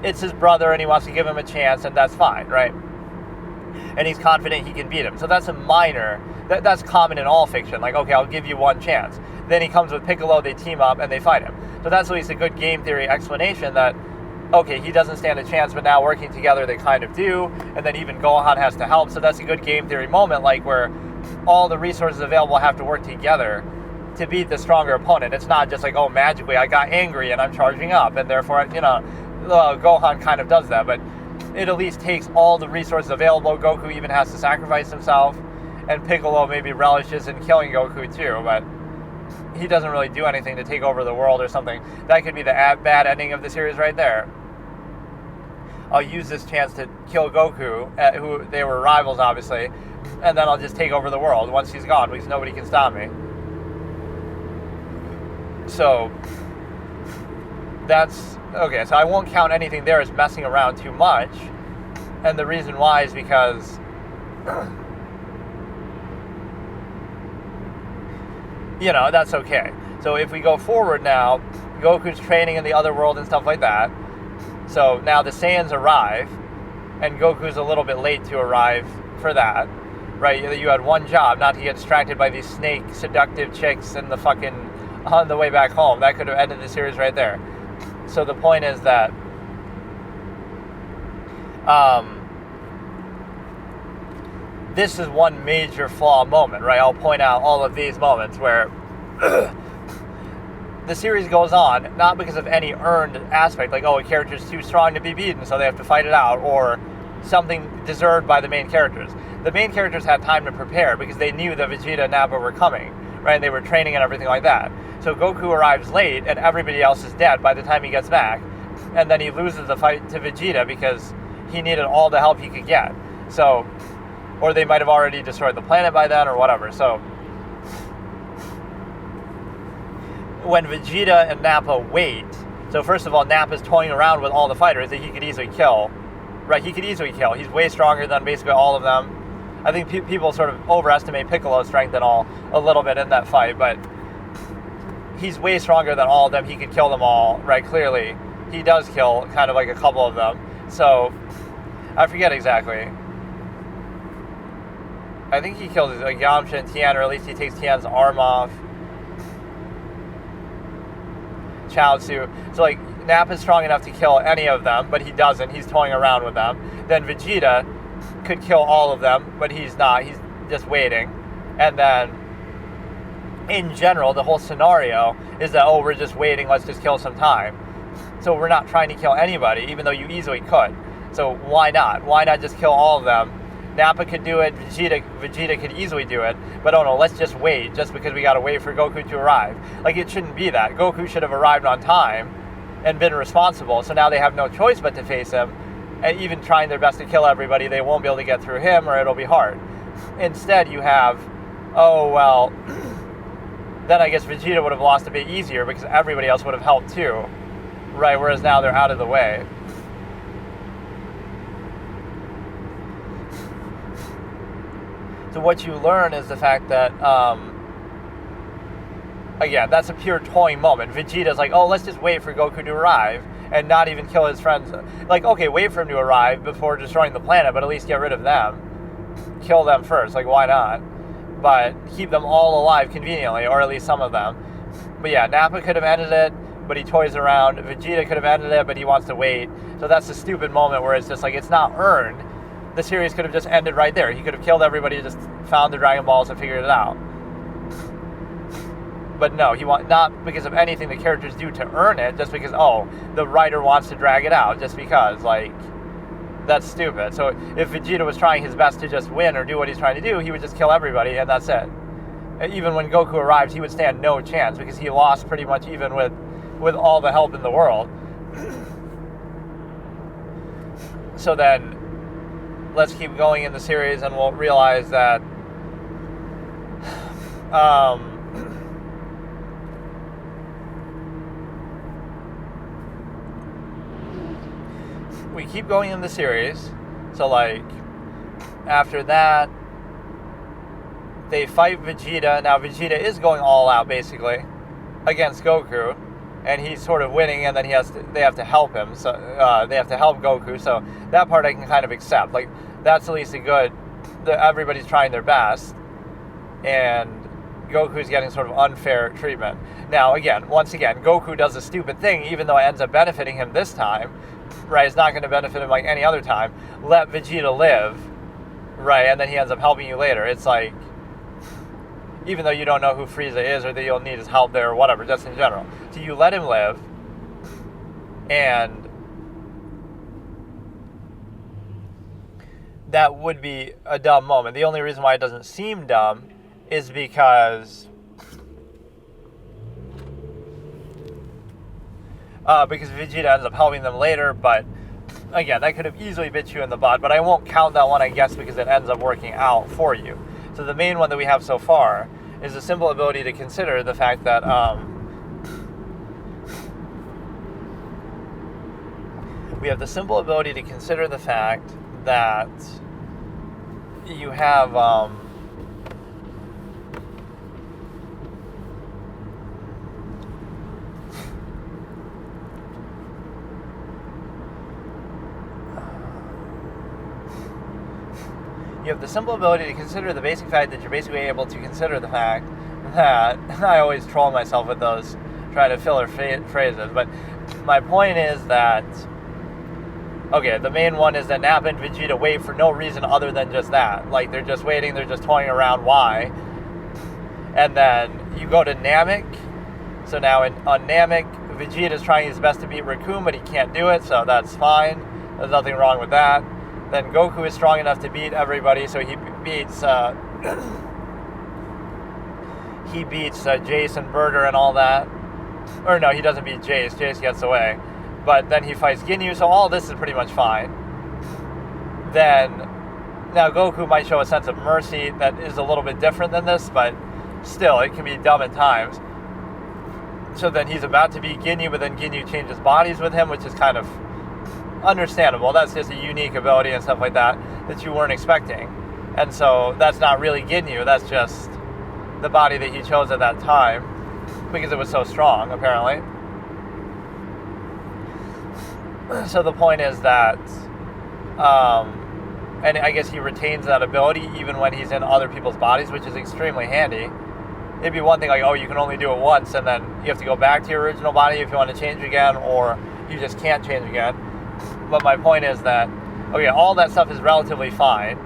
it's his brother and he wants to give him a chance, and that's fine, right? And he's confident he can beat him. So that's a minor, that's common in all fiction. Like, okay, I'll give you one chance. Then he comes with Piccolo, they team up, and they fight him. So that's at least a good game theory explanation that, okay, he doesn't stand a chance, but now working together they kind of do, and then even Gohan has to help. So that's a good game theory moment, like where all the resources available have to work together to beat the stronger opponent. It's not just like, magically I got angry and I'm charging up, and therefore, Gohan kind of does that, but it at least takes all the resources available. Goku even has to sacrifice himself, and Piccolo maybe relishes in killing Goku too, but he doesn't really do anything to take over the world or something. That could be the bad ending of the series right there. I'll use this chance to kill Goku, who they were rivals, obviously, and then I'll just take over the world once he's gone, because nobody can stop me. So, that's, okay, so I won't count anything there as messing around too much, and the reason why is because, that's okay. So if we go forward now, Goku's training in the other world and stuff like that. So now the Saiyans arrive, and Goku's a little bit late to arrive for that, right? You had one job, not to get distracted by these snake seductive chicks and on the way back home. That could have ended the series right there. So the point is that this is one major flaw moment, right? I'll point out all of these moments where the series goes on, not because of any earned aspect, like, a character's too strong to be beaten, so they have to fight it out, or something deserved by the main characters. The main characters had time to prepare because they knew that Vegeta and Nappa were coming, right? They were training and everything like that. So Goku arrives late, and everybody else is dead by the time he gets back, and then he loses the fight to Vegeta because he needed all the help he could get. So, or they might have already destroyed the planet by then, or whatever. So when Vegeta and Nappa wait, so first of all, Nappa's toying around with all the fighters that he could easily kill, right? He could easily kill. He's way stronger than basically all of them. I think people sort of overestimate Piccolo's strength and all a little bit in that fight, but he's way stronger than all of them. He could kill them all, right? Clearly, he does kill kind of like a couple of them. So I forget exactly. I think he kills like Yamcha and Tien, or at least he takes Tien's arm off. Chaozu. So like Nappa's strong enough to kill any of them, but he doesn't. He's toying around with them. Then Vegeta could kill all of them, but he's not. He's just waiting. And then in general, the whole scenario is that, we're just waiting, let's just kill some time. So we're not trying to kill anybody, even though you easily could. So why not? Why not just kill all of them? Nappa could do it, Vegeta could easily do it, but let's just wait, just because we gotta wait for Goku to arrive. Like, it shouldn't be that. Goku should have arrived on time and been responsible, so now they have no choice but to face him, and even trying their best to kill everybody, they won't be able to get through him, or it'll be hard. Instead, you have, then I guess Vegeta would have lost a bit easier, because everybody else would have helped too, right, whereas now they're out of the way. So what you learn is the fact that, again, that's a pure toying moment. Vegeta's like, let's just wait for Goku to arrive and not even kill his friends. Like, okay, wait for him to arrive before destroying the planet, but at least get rid of them. Kill them first, like, why not? But keep them all alive conveniently, or at least some of them. But yeah, Nappa could have ended it. but he toys around. Vegeta could have ended it, but he wants to wait. So that's the stupid moment where it's just like, it's not earned. The series could have just ended right there. He could have killed everybody, just found the Dragon Balls and figured it out. But no, not because of anything the characters do to earn it, just because, the writer wants to drag it out, just because, that's stupid. So if Vegeta was trying his best to just win or do what he's trying to do, he would just kill everybody, and that's it. Even when Goku arrives, he would stand no chance, because he lost pretty much even with all the help in the world. So then, let's keep going in the series, and we'll realize that we keep going in the series. So after that, they fight Vegeta. Now Vegeta is going all out basically against Goku, and he's sort of winning, and then they have to help him. So they have to help Goku. So that part I can kind of accept. That's at least everybody's trying their best, and Goku's getting sort of unfair treatment. Now once again, Goku does a stupid thing, even though it ends up benefiting him this time. Right, it's not going to benefit him like any other time. Let Vegeta live, right, and then he ends up helping you later. It's even though you don't know who Frieza is or that you'll need his help there or whatever, just in general. So you let him live, and that would be a dumb moment. The only reason why it doesn't seem dumb is because Vegeta ends up helping them later, but again, that could have easily bit you in the butt, but I won't count that one, I guess, because it ends up working out for you. So the main one that we have so far is the simple ability to consider the fact that we have the simple ability to consider the fact that you have the simple ability to consider the basic fact that you're basically able to consider the fact that I always troll myself with those trying to filler phrases, but my point is that the main one is that Nappa and Vegeta wait for no reason other than just that. They're just waiting, they're just toying around. Why? And then you go to Namek. So now on Namek, Vegeta's trying his best to beat Raccoon, but he can't do it, so that's fine. There's nothing wrong with that. Then Goku is strong enough to beat everybody, so he beats Jace and Burger and all that. Or no, he doesn't beat Jace. Jace gets away. But then he fights Ginyu, so all this is pretty much fine. Then, now Goku might show a sense of mercy that is a little bit different than this, but still, it can be dumb at times. So then he's about to beat Ginyu, but then Ginyu changes bodies with him, which is kind of understandable. That's just a unique ability and stuff like that you weren't expecting. And so that's not really Ginyu, that's just the body that he chose at that time because it was so strong, apparently. So the point is that and I guess he retains that ability even when he's in other people's bodies, which is extremely handy. It'd be one thing you can only do it once and then you have to go back to your original body if you want to change again, or you just can't change again. But my point is that, all that stuff is relatively fine.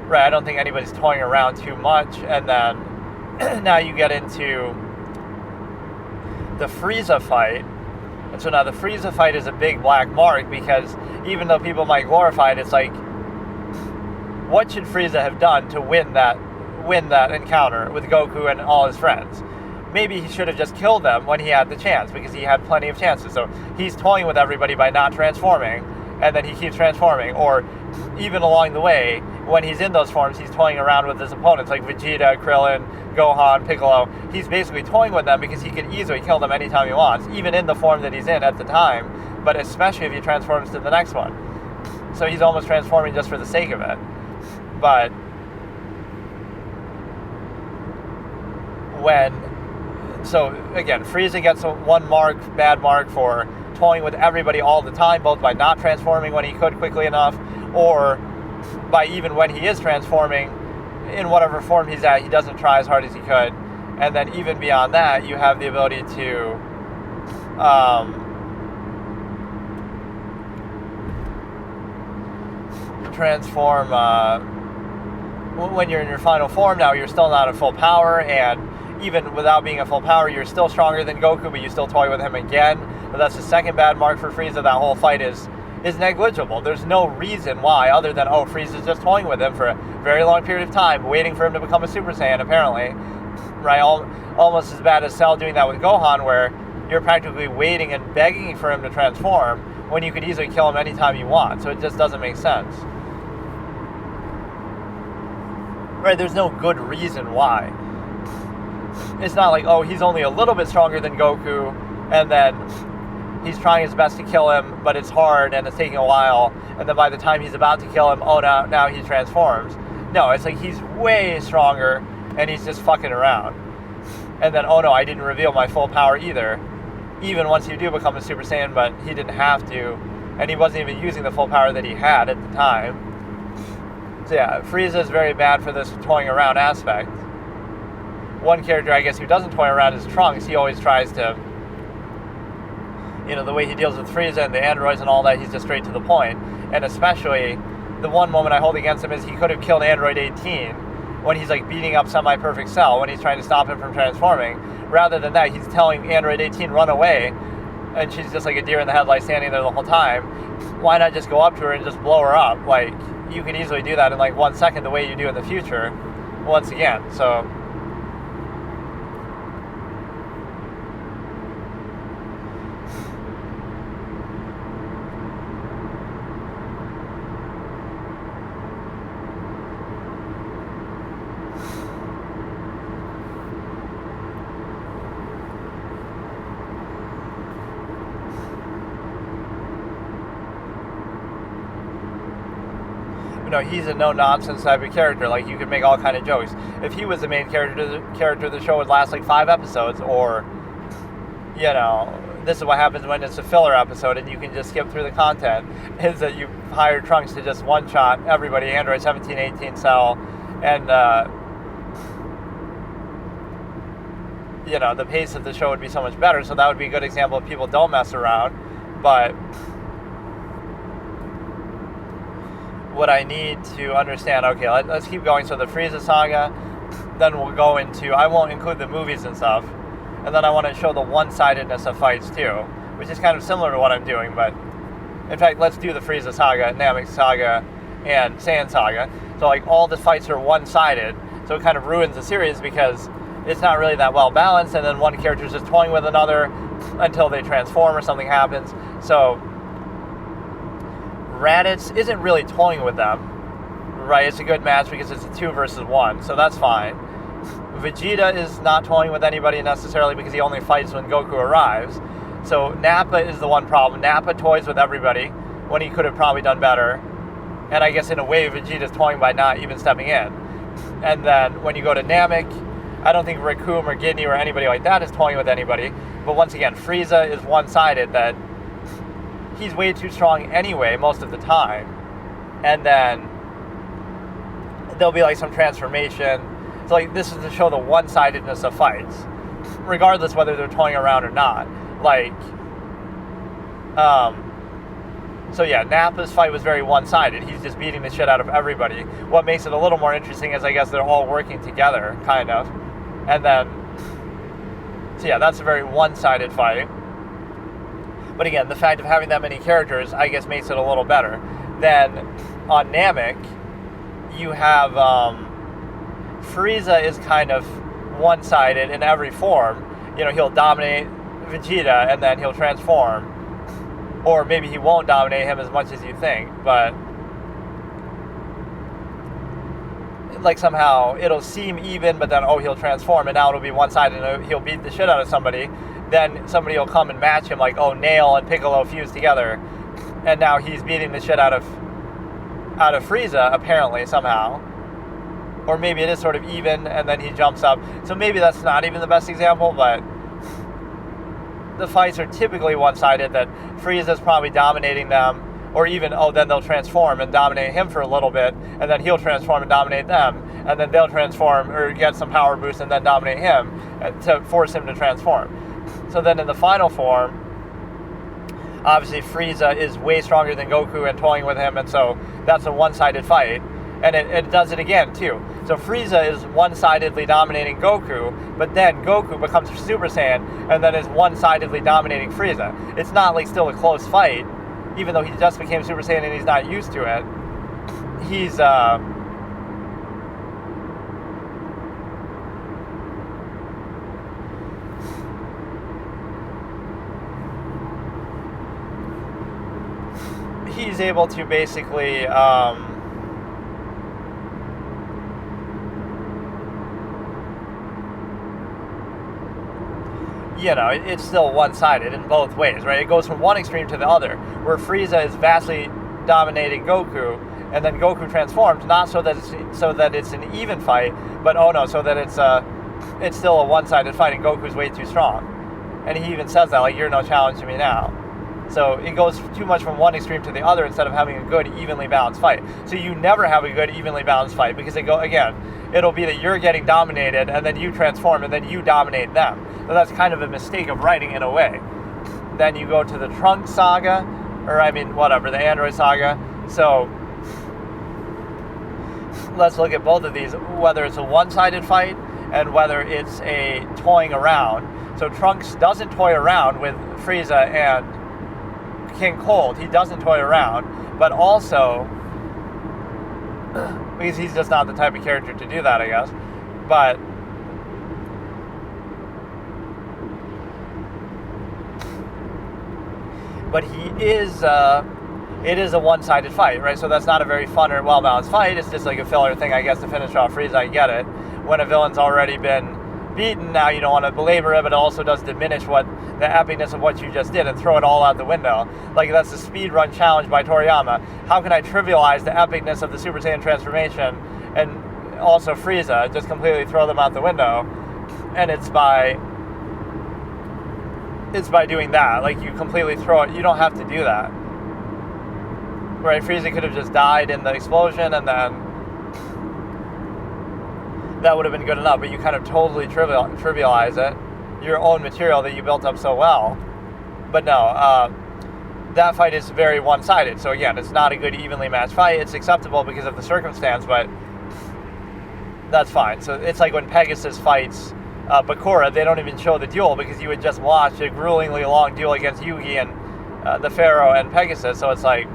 Right, I don't think anybody's toying around too much. And then, now you get into the Frieza fight. And so now the Frieza fight is a big black mark, because even though people might glorify it, it's what should Frieza have done to win that encounter with Goku and all his friends? Maybe he should have just killed them when he had the chance, because he had plenty of chances. So he's toying with everybody by not transforming, and then he keeps transforming. Or even along the way, when he's in those forms, he's toying around with his opponents, like Vegeta, Krillin, Gohan, Piccolo. He's basically toying with them because he can easily kill them anytime he wants, even in the form that he's in at the time, but especially if he transforms to the next one. So he's almost transforming just for the sake of it. But so again, Frieza gets one bad mark for toying with everybody all the time, both by not transforming when he could quickly enough, or by even when he is transforming, in whatever form he's at, he doesn't try as hard as he could. And then even beyond that, you have the ability to transform when you're in your final form. Now you're still not at full power, and even without being at full power, you're still stronger than Goku, but you still toy with him again. But that's the second bad mark for Frieza. That whole fight is negligible. There's no reason why, other than, oh, Frieza's just toying with him for a very long period of time, waiting for him to become a Super Saiyan, apparently. Right? Almost as bad as Cell doing that with Gohan, where you're practically waiting and begging for him to transform when you could easily kill him anytime you want. So it just doesn't make sense. Right? There's no good reason why. It's not like, oh, he's only a little bit stronger than Goku, and then he's trying his best to kill him, but it's hard and it's taking a while, and then by the time he's about to kill him, oh, now he transforms. No, it's like he's way stronger, and he's just fucking around. And then, oh no, I didn't reveal my full power either. Even once you do become a Super Saiyan, but he didn't have to, and he wasn't even using the full power that he had at the time. So yeah, Frieza is very bad for this toying around aspect. One character, I guess, who doesn't toy around is Trunks. He always tries to, the way he deals with Frieza and the androids and all that, he's just straight to the point. And especially, the one moment I hold against him is he could have killed Android 18 when he's like beating up Semi-Perfect Cell, when he's trying to stop him from transforming. Rather than that, he's telling Android 18, run away, and she's just like a deer in the headlights standing there the whole time. Why not just go up to her and just blow her up? Like, you could easily do that in like 1 second the way you do in the future, once again. So he's a no-nonsense type of character. Like, you could make all kind of jokes. If he was the main character, the show would last like 5 episodes, or, this is what happens when it's a filler episode and you can just skip through the content, is that you hire Trunks to just one-shot everybody, Android 17, 18, Cell, and, the pace of the show would be so much better. So that would be a good example if people don't mess around. But what I need to understand, okay, let's keep going. So the Frieza saga, then we'll go into, I won't include the movies and stuff, and then I want to show the one-sidedness of fights too, which is kind of similar to what I'm doing, but in fact, let's do the Frieza saga, Namek saga, and Saiyan saga. So like all the fights are one-sided, so it kind of ruins the series because it's not really that well balanced, and then one character is just toying with another until they transform or something happens. So Raditz isn't really toying with them, right? It's a good match because it's a 2 versus 1, so that's fine. Vegeta is not toying with anybody necessarily because he only fights when Goku arrives. So Nappa is the one problem. Nappa toys with everybody when he could have probably done better. And I guess in a way Vegeta's toying by not even stepping in. And then when you go to Namek, I don't think Recoome or Gidney or anybody like that is toying with anybody. But once again, Frieza is one-sided, that he's way too strong anyway most of the time. And then there'll be like some transformation. So like this is to show the one-sidedness of fights, regardless whether they're toying around or not. Like, so yeah, Nappa's fight was very one-sided. He's just beating the shit out of everybody. What makes it a little more interesting is I guess they're all working together, kind of. And then, so yeah, that's a very one-sided fight. But again, the fact of having that many characters, I guess, makes it a little better. Then, on Namek, you have, Frieza is kind of one-sided in every form. He'll dominate Vegeta, and then he'll transform. Or maybe he won't dominate him as much as you think, but like somehow it'll seem even, but then, he'll transform, and now it'll be one-sided, and he'll beat the shit out of somebody. Then somebody will come and match him, like, Nail and Piccolo fused together, and now he's beating the shit out of Frieza, apparently, somehow. Or maybe it is sort of even, and then he jumps up. So maybe that's not even the best example, but the fights are typically one-sided, that Frieza's probably dominating them, or even, then they'll transform and dominate him for a little bit, and then he'll transform and dominate them, and then they'll transform or get some power boost and then dominate him to force him to transform. So then in the final form, obviously Frieza is way stronger than Goku and toying with him, and so that's a one-sided fight. And it does it again, too. So Frieza is one-sidedly dominating Goku, but then Goku becomes Super Saiyan and then is one-sidedly dominating Frieza. It's not like still a close fight, even though he just became Super Saiyan and he's not used to it. He's able to basically it's still one-sided in both ways, right? It goes from one extreme to the other, where Frieza is vastly dominating Goku, and then Goku transforms, not so that it's an even fight, but so that it's still a one-sided fight, and Goku's way too strong. And he even says that, like, you're no challenge to me now. So it goes too much from one extreme to the other instead of having a good, evenly balanced fight. So you never have a good, evenly balanced fight, because it'll be that you're getting dominated, and then you transform, and then you dominate them. So that's kind of a mistake of writing in a way. Then you go to the Trunks saga, the Android saga. So let's look at both of these, whether it's a one-sided fight and whether it's a toying around. So Trunks doesn't toy around with Frieza and King Cold. He doesn't toy around, but also because he's just not the type of character to do that, I guess. But he is it is a one-sided fight, right? So that's not a very fun or well-balanced fight. It's just like a filler thing, I guess, to finish off Frieza. I get it. When a villain's already been beaten, now you don't want to belabor it, but it also does diminish the epicness of what you just did and throw it all out the window. Like, that's the speed run challenge by Toriyama. How can I trivialize the epicness of the Super Saiyan transformation and also Frieza, just completely throw them out the window? And it's by doing that. Like, you completely throw it. You don't have to do that. Right? Frieza could have just died in the explosion, and then that would have been good enough, but you kind of totally trivialize it, your own material that you built up so well. But no, that fight is very one-sided. So again, it's not a good, evenly matched fight. It's acceptable because of the circumstance, but that's fine. So it's like when Pegasus fights Bakura, they don't even show the duel because you would just watch a gruelingly long duel against Yugi and the Pharaoh and Pegasus. So it's like,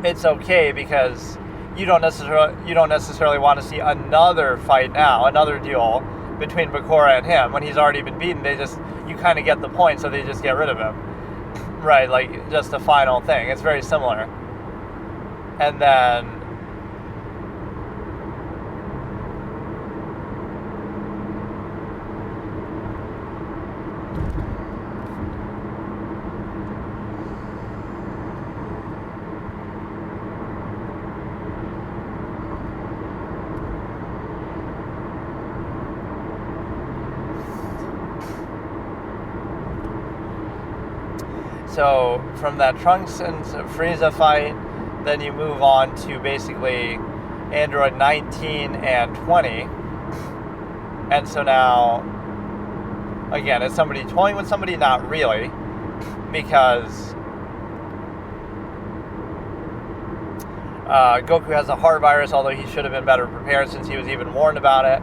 it's okay because you don't necessarily want to see another fight now, another duel between Bakura and him. When he's already been beaten, you kind of get the point, so they just get rid of him. Right, like just the final thing. It's very similar. And then so from that Trunks and Frieza fight, then you move on to basically Android 19 and 20. And so now, again, is somebody toying with somebody? Not really, because Goku has a heart virus, although he should have been better prepared since he was even warned about it.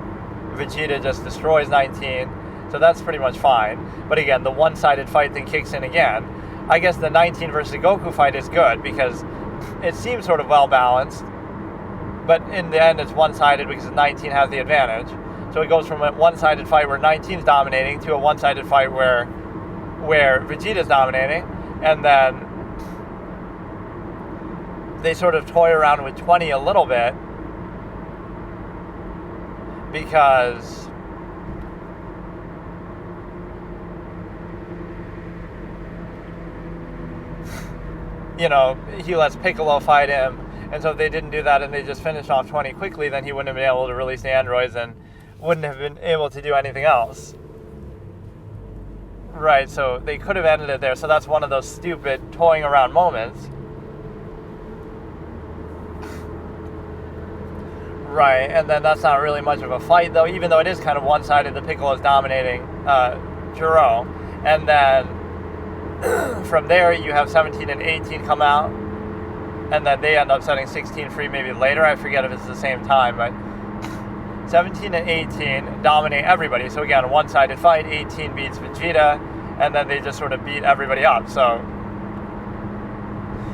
Vegeta just destroys 19, so that's pretty much fine. But again, the one-sided fight thing kicks in again. I guess the 19 versus Goku fight is good because it seems sort of well-balanced, but in the end it's one-sided because 19 has the advantage. So it goes from a one-sided fight where 19's dominating to a one-sided fight where Vegeta's dominating, and then they sort of toy around with 20 a little bit because he lets Piccolo fight him, and so if they didn't do that and they just finished off 20 quickly, then he wouldn't have been able to release the androids and wouldn't have been able to do anything else. Right, so they could have ended it there, so that's one of those stupid toying around moments. Right, and then that's not really much of a fight, though, even though it is kind of one-sided. The Piccolo is dominating Jiro. And then from there, you have 17 and 18 come out, and then they end up setting 16 free maybe later. I forget if it's the same time, but 17 and 18 dominate everybody. So again, a one-sided fight. 18 beats Vegeta, and then they just sort of beat everybody up. So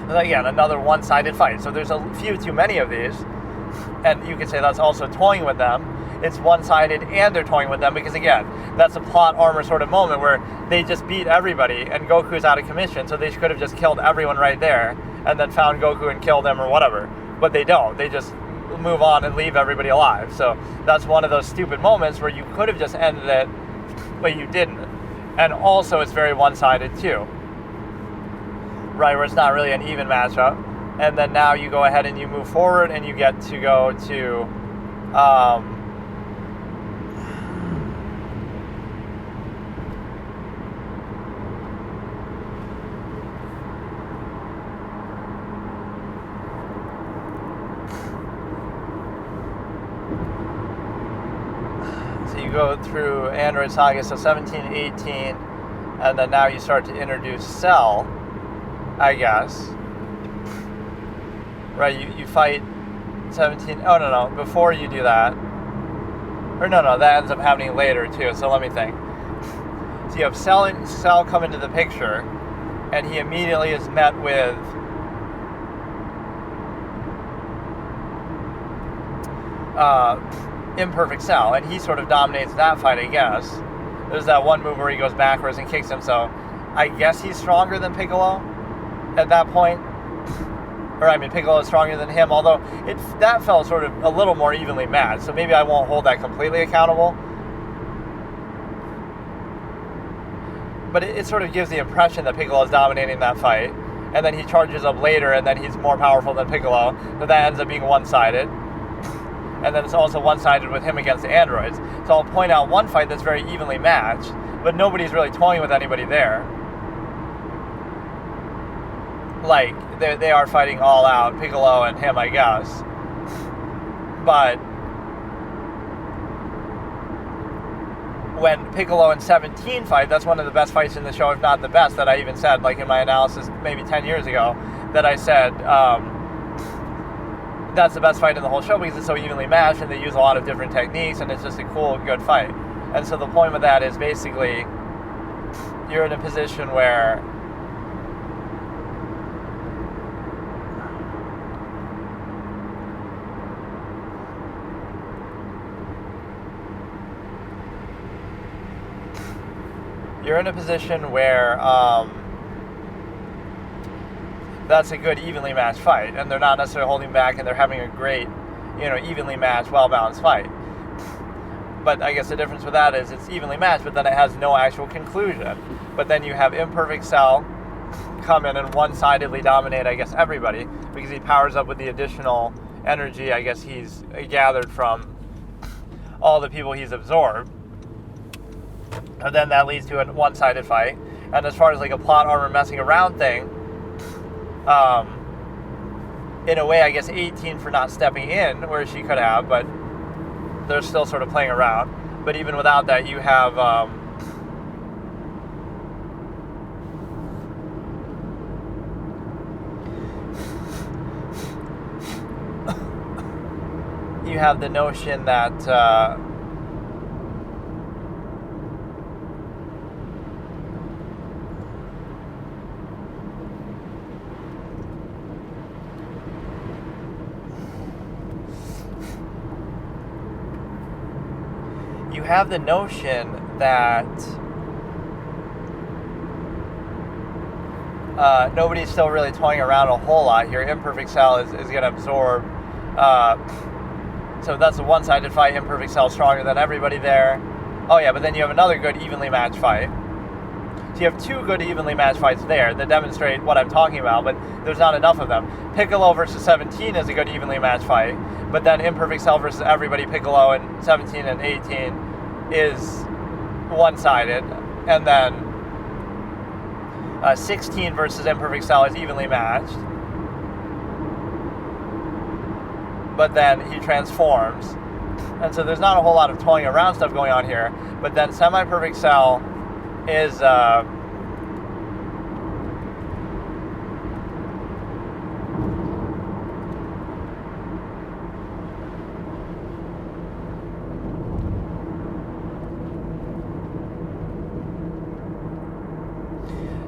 again, another one-sided fight. So there's a few too many of these, and you could say that's also toying with them. It's one-sided and they're toying with them because, again, that's a plot armor sort of moment where they just beat everybody and Goku's out of commission, so they could have just killed everyone right there and then found Goku and killed him or whatever. But they don't. They just move on and leave everybody alive. So that's one of those stupid moments where you could have just ended it, but you didn't. And also it's very one-sided too. Right, where it's not really an even matchup. And then now you go ahead and you move forward and you get to go to so you go through Android Saga, so 17, 18, and then now you start to introduce Cell, I guess. Right, you fight 17... Oh, no, before you do that... Or no, that ends up happening later, too, so let me think. So you have Cell come into the picture, and he immediately is met with... Imperfect Cell, and he sort of dominates that fight, I guess. There's that one move where he goes backwards and kicks him, so I guess he's stronger than Piccolo at that point. Or, I mean, Piccolo is stronger than him, although that felt sort of a little more evenly matched, so maybe I won't hold that completely accountable. But it sort of gives the impression that Piccolo is dominating that fight, and then he charges up later, and then he's more powerful than Piccolo, but that ends up being one-sided. And then it's also one-sided with him against the androids. So I'll point out one fight that's very evenly matched, but nobody's really toying with anybody there. Like, they are fighting all out, Piccolo and him, I guess. But when Piccolo and 17 fight, that's one of the best fights in the show, if not the best, that I even said, like in my analysis maybe 10 years ago, that I said that's the best fight in the whole show because it's so evenly matched and they use a lot of different techniques and it's just a cool, good fight. And so the point with that is basically you're in a position where that's a good evenly matched fight, and they're not necessarily holding back, and they're having a great, evenly matched, well-balanced fight. But I guess the difference with that is it's evenly matched, but then it has no actual conclusion. But then you have Imperfect Cell come in and one-sidedly dominate, I guess, everybody, because he powers up with the additional energy, I guess, he's gathered from all the people he's absorbed. And then that leads to a one-sided fight. And as far as like a plot armor messing around thing, in a way, I guess 18 for not stepping in where she could have, but they're still sort of playing around. But even without that, you have you have the notion that nobody's still really toying around a whole lot here. Imperfect Cell is going to absorb. So that's a one-sided fight. Imperfect Cell stronger than everybody there. Oh yeah, but then you have another good evenly matched fight. So you have two good evenly matched fights there that demonstrate what I'm talking about, but there's not enough of them. Piccolo versus 17 is a good evenly matched fight, but then Imperfect Cell versus everybody, Piccolo and 17 and 18 is one-sided, and then 16 versus Imperfect Cell is evenly matched. but then he transforms. And so there's not a whole lot of toying around stuff going on here. But then Semi-Perfect Cell is...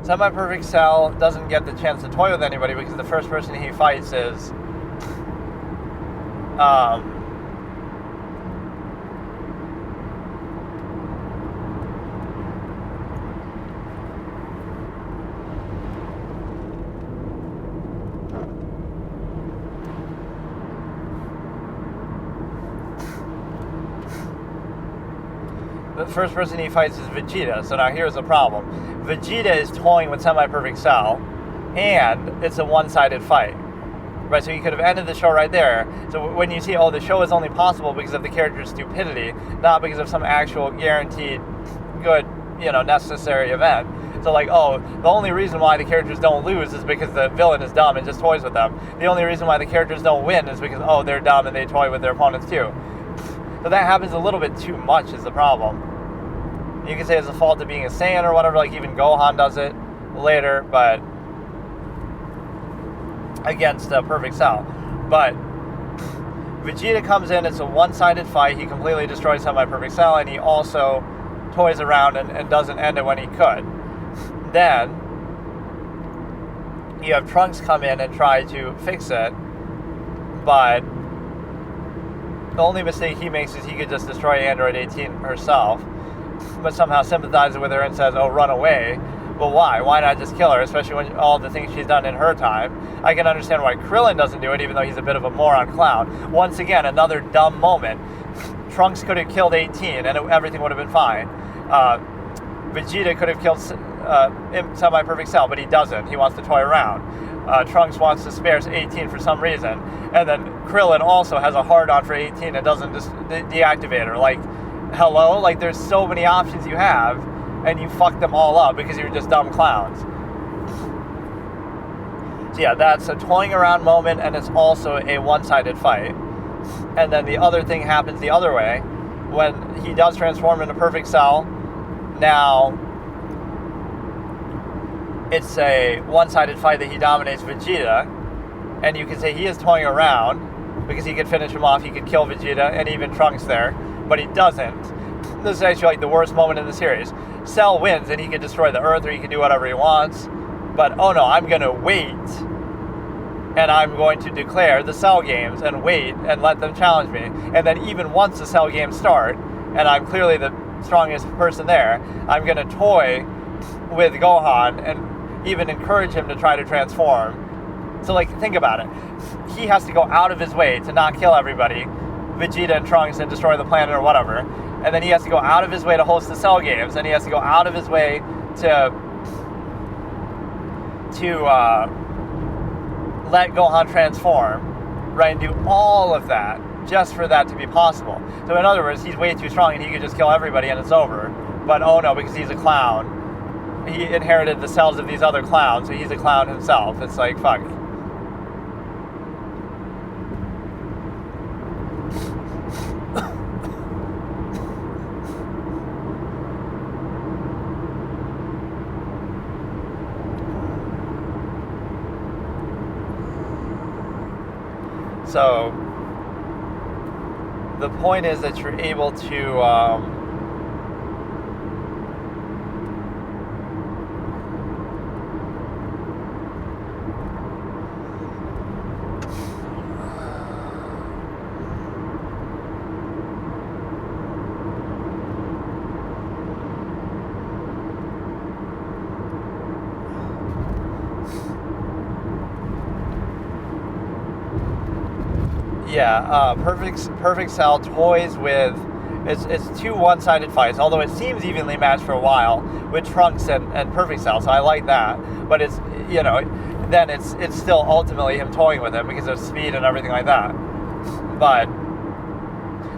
Semi-Perfect Cell doesn't get the chance to toy with anybody because the first person he fights is the first person he fights is Vegeta. So now here's the problem. Vegeta is toying with Semi-Perfect Cell, and it's a one-sided fight. Right, so you could have ended the show right there. So when you see, oh, the show is only possible because of the character's stupidity, not because of some actual guaranteed good, necessary event. So like, oh, the only reason why the characters don't lose is because the villain is dumb and just toys with them. The only reason why the characters don't win is because, oh, they're dumb and they toy with their opponents too. So that happens a little bit too much is the problem. You can say it's a fault of being a Saiyan or whatever, like even Gohan does it later, but against Perfect Cell. But Vegeta comes in, it's a one-sided fight, he completely destroys Semi-Perfect Cell, and he also toys around and doesn't end it when he could. Then you have Trunks come in and try to fix it, but the only mistake he makes is he could just destroy Android 18 herself, but somehow sympathizes with her and says, oh, run away. Well, why? Why not just kill her, especially when all the things she's done in her time? I can understand why Krillin doesn't do it, even though he's a bit of a moron clown. Once again, another dumb moment. Trunks could have killed 18, and everything would have been fine. Vegeta could have killed Semi-Perfect Cell, but he doesn't. He wants to toy around. Trunks wants to spare 18 for some reason. And then Krillin also has a hard-on for 18 and doesn't just deactivate her. Like, hello? Like, there's so many options you have, and you fuck them all up because you're just dumb clowns. So yeah, that's a toying around moment, and it's also a one-sided fight. And then the other thing happens the other way. When he does transform into Perfect Cell, now it's a one-sided fight that he dominates Vegeta, and you can say he is toying around because he could finish him off, he could kill Vegeta, and even Trunks there, but he doesn't. This is actually like the worst moment in the series. Cell wins, and he can destroy the Earth, or he can do whatever he wants, but oh no, I'm going to wait, and I'm going to declare the Cell games, and wait, and let them challenge me, and then even once the Cell games start, and I'm clearly the strongest person there, I'm going to toy with Gohan, and even encourage him to try to transform. So like, think about it. He has to go out of his way to not kill everybody, Vegeta and Trunks, and destroy the planet or whatever. And then he has to go out of his way to host the Cell games, and he has to go out of his way to let Gohan transform, right, and do all of that just for that to be possible. So in other words, he's way too strong and he could just kill everybody and it's over. But oh no, because he's a clown, he inherited the cells of these other clowns, so he's a clown himself. It's like, fuck. So the point is that you're able to Perfect Cell toys with it's two one-sided fights, although it seems evenly matched for a while with Trunks and Perfect Cell, so I like that. But it's, you know, then it's still ultimately him toying with him because of speed and everything like that. But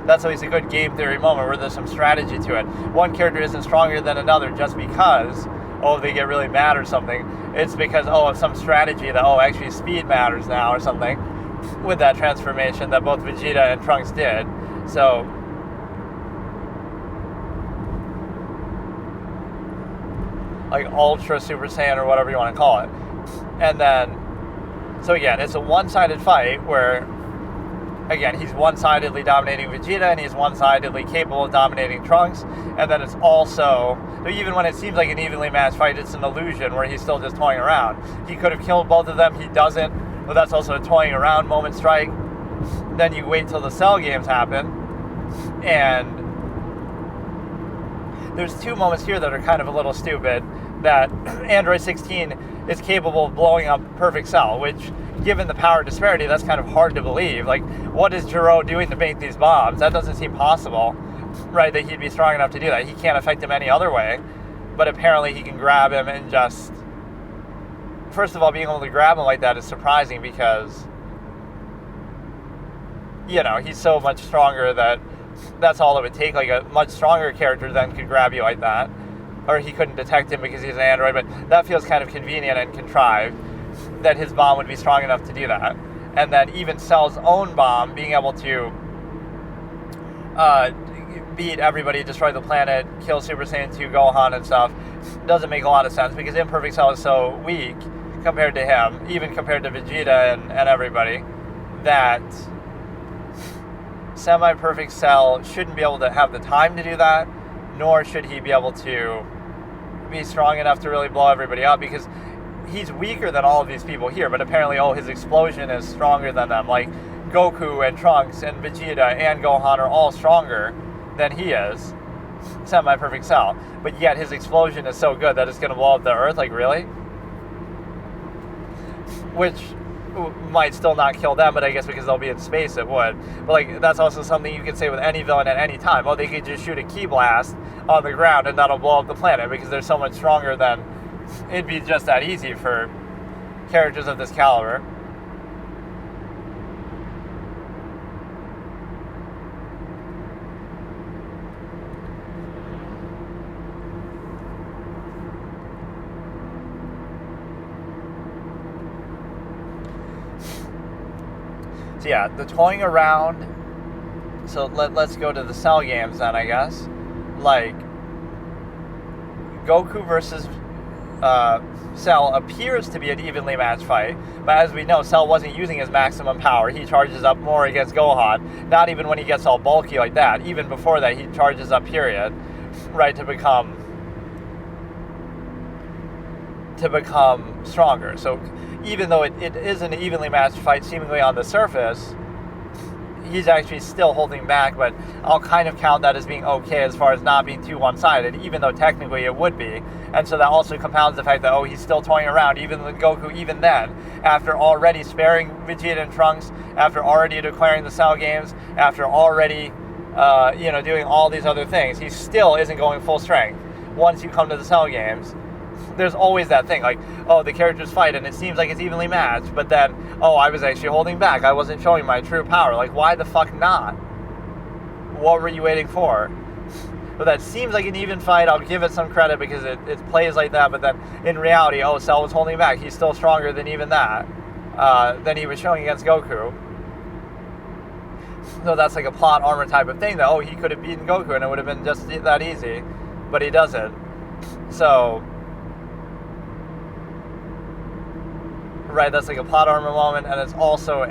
that's always a good game theory moment where there's some strategy to it. One character isn't stronger than another just because, oh, they get really mad or something. It's because, oh, of some strategy that, oh, actually speed matters now or something. with that transformation that both Vegeta and Trunks did. So like Ultra Super Saiyan or whatever you want to call it. And then, so again, it's a one-sided fight where, again, he's one-sidedly dominating Vegeta and he's one-sidedly capable of dominating Trunks. And then it's also, even when it seems like an evenly matched fight, it's an illusion where he's still just toying around. He could have killed both of them, he doesn't. But that's also a toying around moment strike. Then you wait till the Cell games happen, and there's two moments here that are kind of a little stupid, that Android 16 is capable of blowing up Perfect Cell, which, given the power disparity, that's kind of hard to believe. Like, what is Gero doing to make these bombs? That doesn't seem possible, right, that he'd be strong enough to do that. He can't affect him any other way, but apparently he can grab him and just... First of all, being able to grab him like that is surprising because, you know, he's so much stronger that that's all it would take. Like, a much stronger character then could grab you like that. Or he couldn't detect him because he's an android, but that feels kind of convenient and contrived that his bomb would be strong enough to do that. And then even Cell's own bomb, being able to beat everybody, destroy the planet, kill Super Saiyan 2 Gohan and stuff, doesn't make a lot of sense because Imperfect Cell is so weak compared to him, even compared to Vegeta and everybody, that Semi-Perfect Cell shouldn't be able to have the time to do that, nor should he be able to be strong enough to really blow everybody up, because he's weaker than all of these people here, but apparently, his explosion is stronger than them. Like, Goku and Trunks and Vegeta and Gohan are all stronger than he is, Semi-Perfect Cell, but yet his explosion is so good that it's going to blow up the Earth. Like, really? Which might still not kill them, but I guess because they'll be in space it would. But like, that's also something you can say with any villain at any time. They could just shoot a ki blast on the ground and that'll blow up the planet because they're so much stronger than... It'd be just that easy for characters of this caliber. So yeah, the toying around. So let's go to the Cell games then, I guess. Like, Goku versus Cell appears to be an evenly matched fight, but as we know, Cell wasn't using his maximum power. He charges up more against Gohan, not even when he gets all bulky like that. Even before that, he charges up, period, right, to become stronger. So even though it is an evenly matched fight seemingly on the surface, he's actually still holding back, but I'll kind of count that as being okay as far as not being too one-sided, even though technically it would be. And so that also compounds the fact that, he's still toying around, even with Goku, even then, after already sparing Vegeta and Trunks, after already declaring the Cell games, after already, doing all these other things, he still isn't going full strength. Once you come to the Cell games, there's always that thing, like, the characters fight and it seems like it's evenly matched, but then, I was actually holding back. I wasn't showing my true power. Like, why the fuck not? What were you waiting for? But that seems like an even fight. I'll give it some credit because it plays like that, but then in reality, Cell was holding back. He's still stronger than even that, than he was showing against Goku. So that's like a plot armor type of thing that, he could have beaten Goku and it would have been just that easy, but he doesn't. So... Right, that's like a plot armor moment, and it's also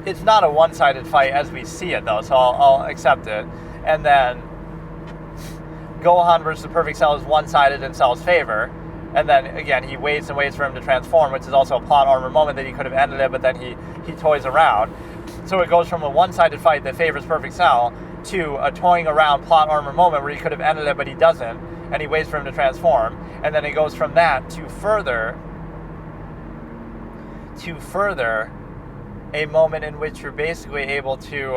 it's not a one-sided fight as we see it, though, so I'll accept it. And then Gohan versus the Perfect Cell is one-sided in Cell's favor, and then, again, he waits and waits for him to transform, which is also a plot armor moment that he could have ended it, but then he toys around. So it goes from a one-sided fight that favors Perfect Cell to a toying around plot armor moment where he could have ended it, but he doesn't, and he waits for him to transform. And then it goes from that to further a moment in which you're basically able to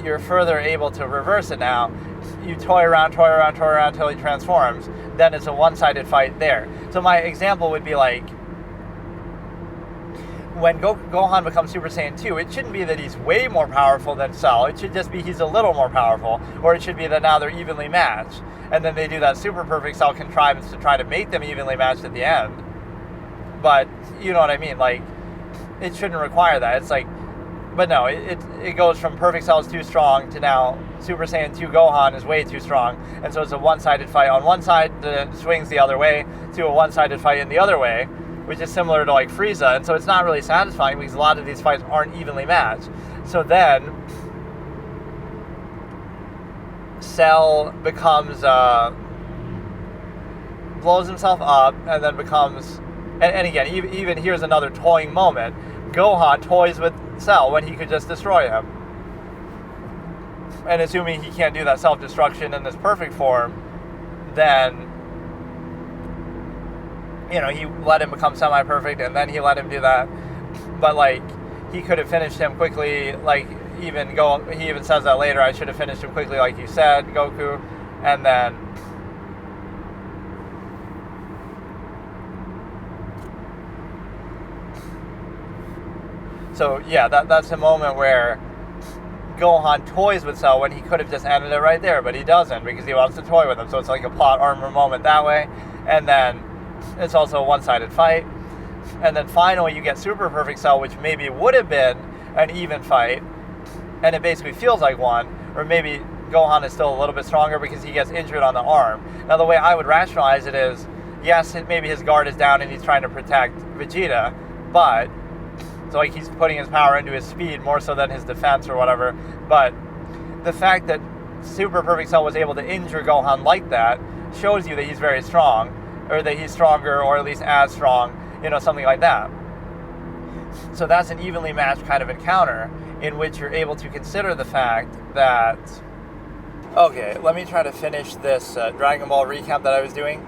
you're further able to reverse it now. You toy around until he transforms. Then it's a one-sided fight there. So my example would be like, when Gohan becomes Super Saiyan 2, it shouldn't be that he's way more powerful than Cell. It should just be he's a little more powerful, or it should be that now they're evenly matched. And then they do that Super Perfect Cell contrivance to try to make them evenly matched at the end. But, you know what I mean? Like, it shouldn't require that. It's like, but no, it goes from Perfect Cell is too strong to now Super Saiyan 2 Gohan is way too strong. And so it's a one-sided fight on one side that swings the other way to a one-sided fight in the other way, which is similar to like Frieza. And so it's not really satisfying because a lot of these fights aren't evenly matched. So then Cell becomes, blows himself up and then becomes, and again, even here's another toying moment. Gohan toys with Cell when he could just destroy him. And assuming he can't do that self-destruction in this perfect form, then, you know, he let him become semi-perfect and then he let him do that. But, like, he could have finished him quickly, like, he even says that later, I should have finished him quickly like you said, Goku. And then so yeah, that's a moment where Gohan toys with Cell when he could have just ended it right there, but he doesn't because he wants to toy with him. So it's like a plot armor moment that way. And then it's also a one-sided fight. And then finally you get Super Perfect Cell, which maybe would have been an even fight, and it basically feels like one, or maybe Gohan is still a little bit stronger because he gets injured on the arm. Now the way I would rationalize it is, yes, maybe his guard is down and he's trying to protect Vegeta, but so like he's putting his power into his speed more so than his defense or whatever. But the fact that Super Perfect Cell was able to injure Gohan like that shows you that he's very strong, or that he's stronger, or at least as strong, you know, something like that. So that's an evenly matched kind of encounter in which you're able to consider the fact that, okay, let me try to finish this Dragon Ball recap that I was doing.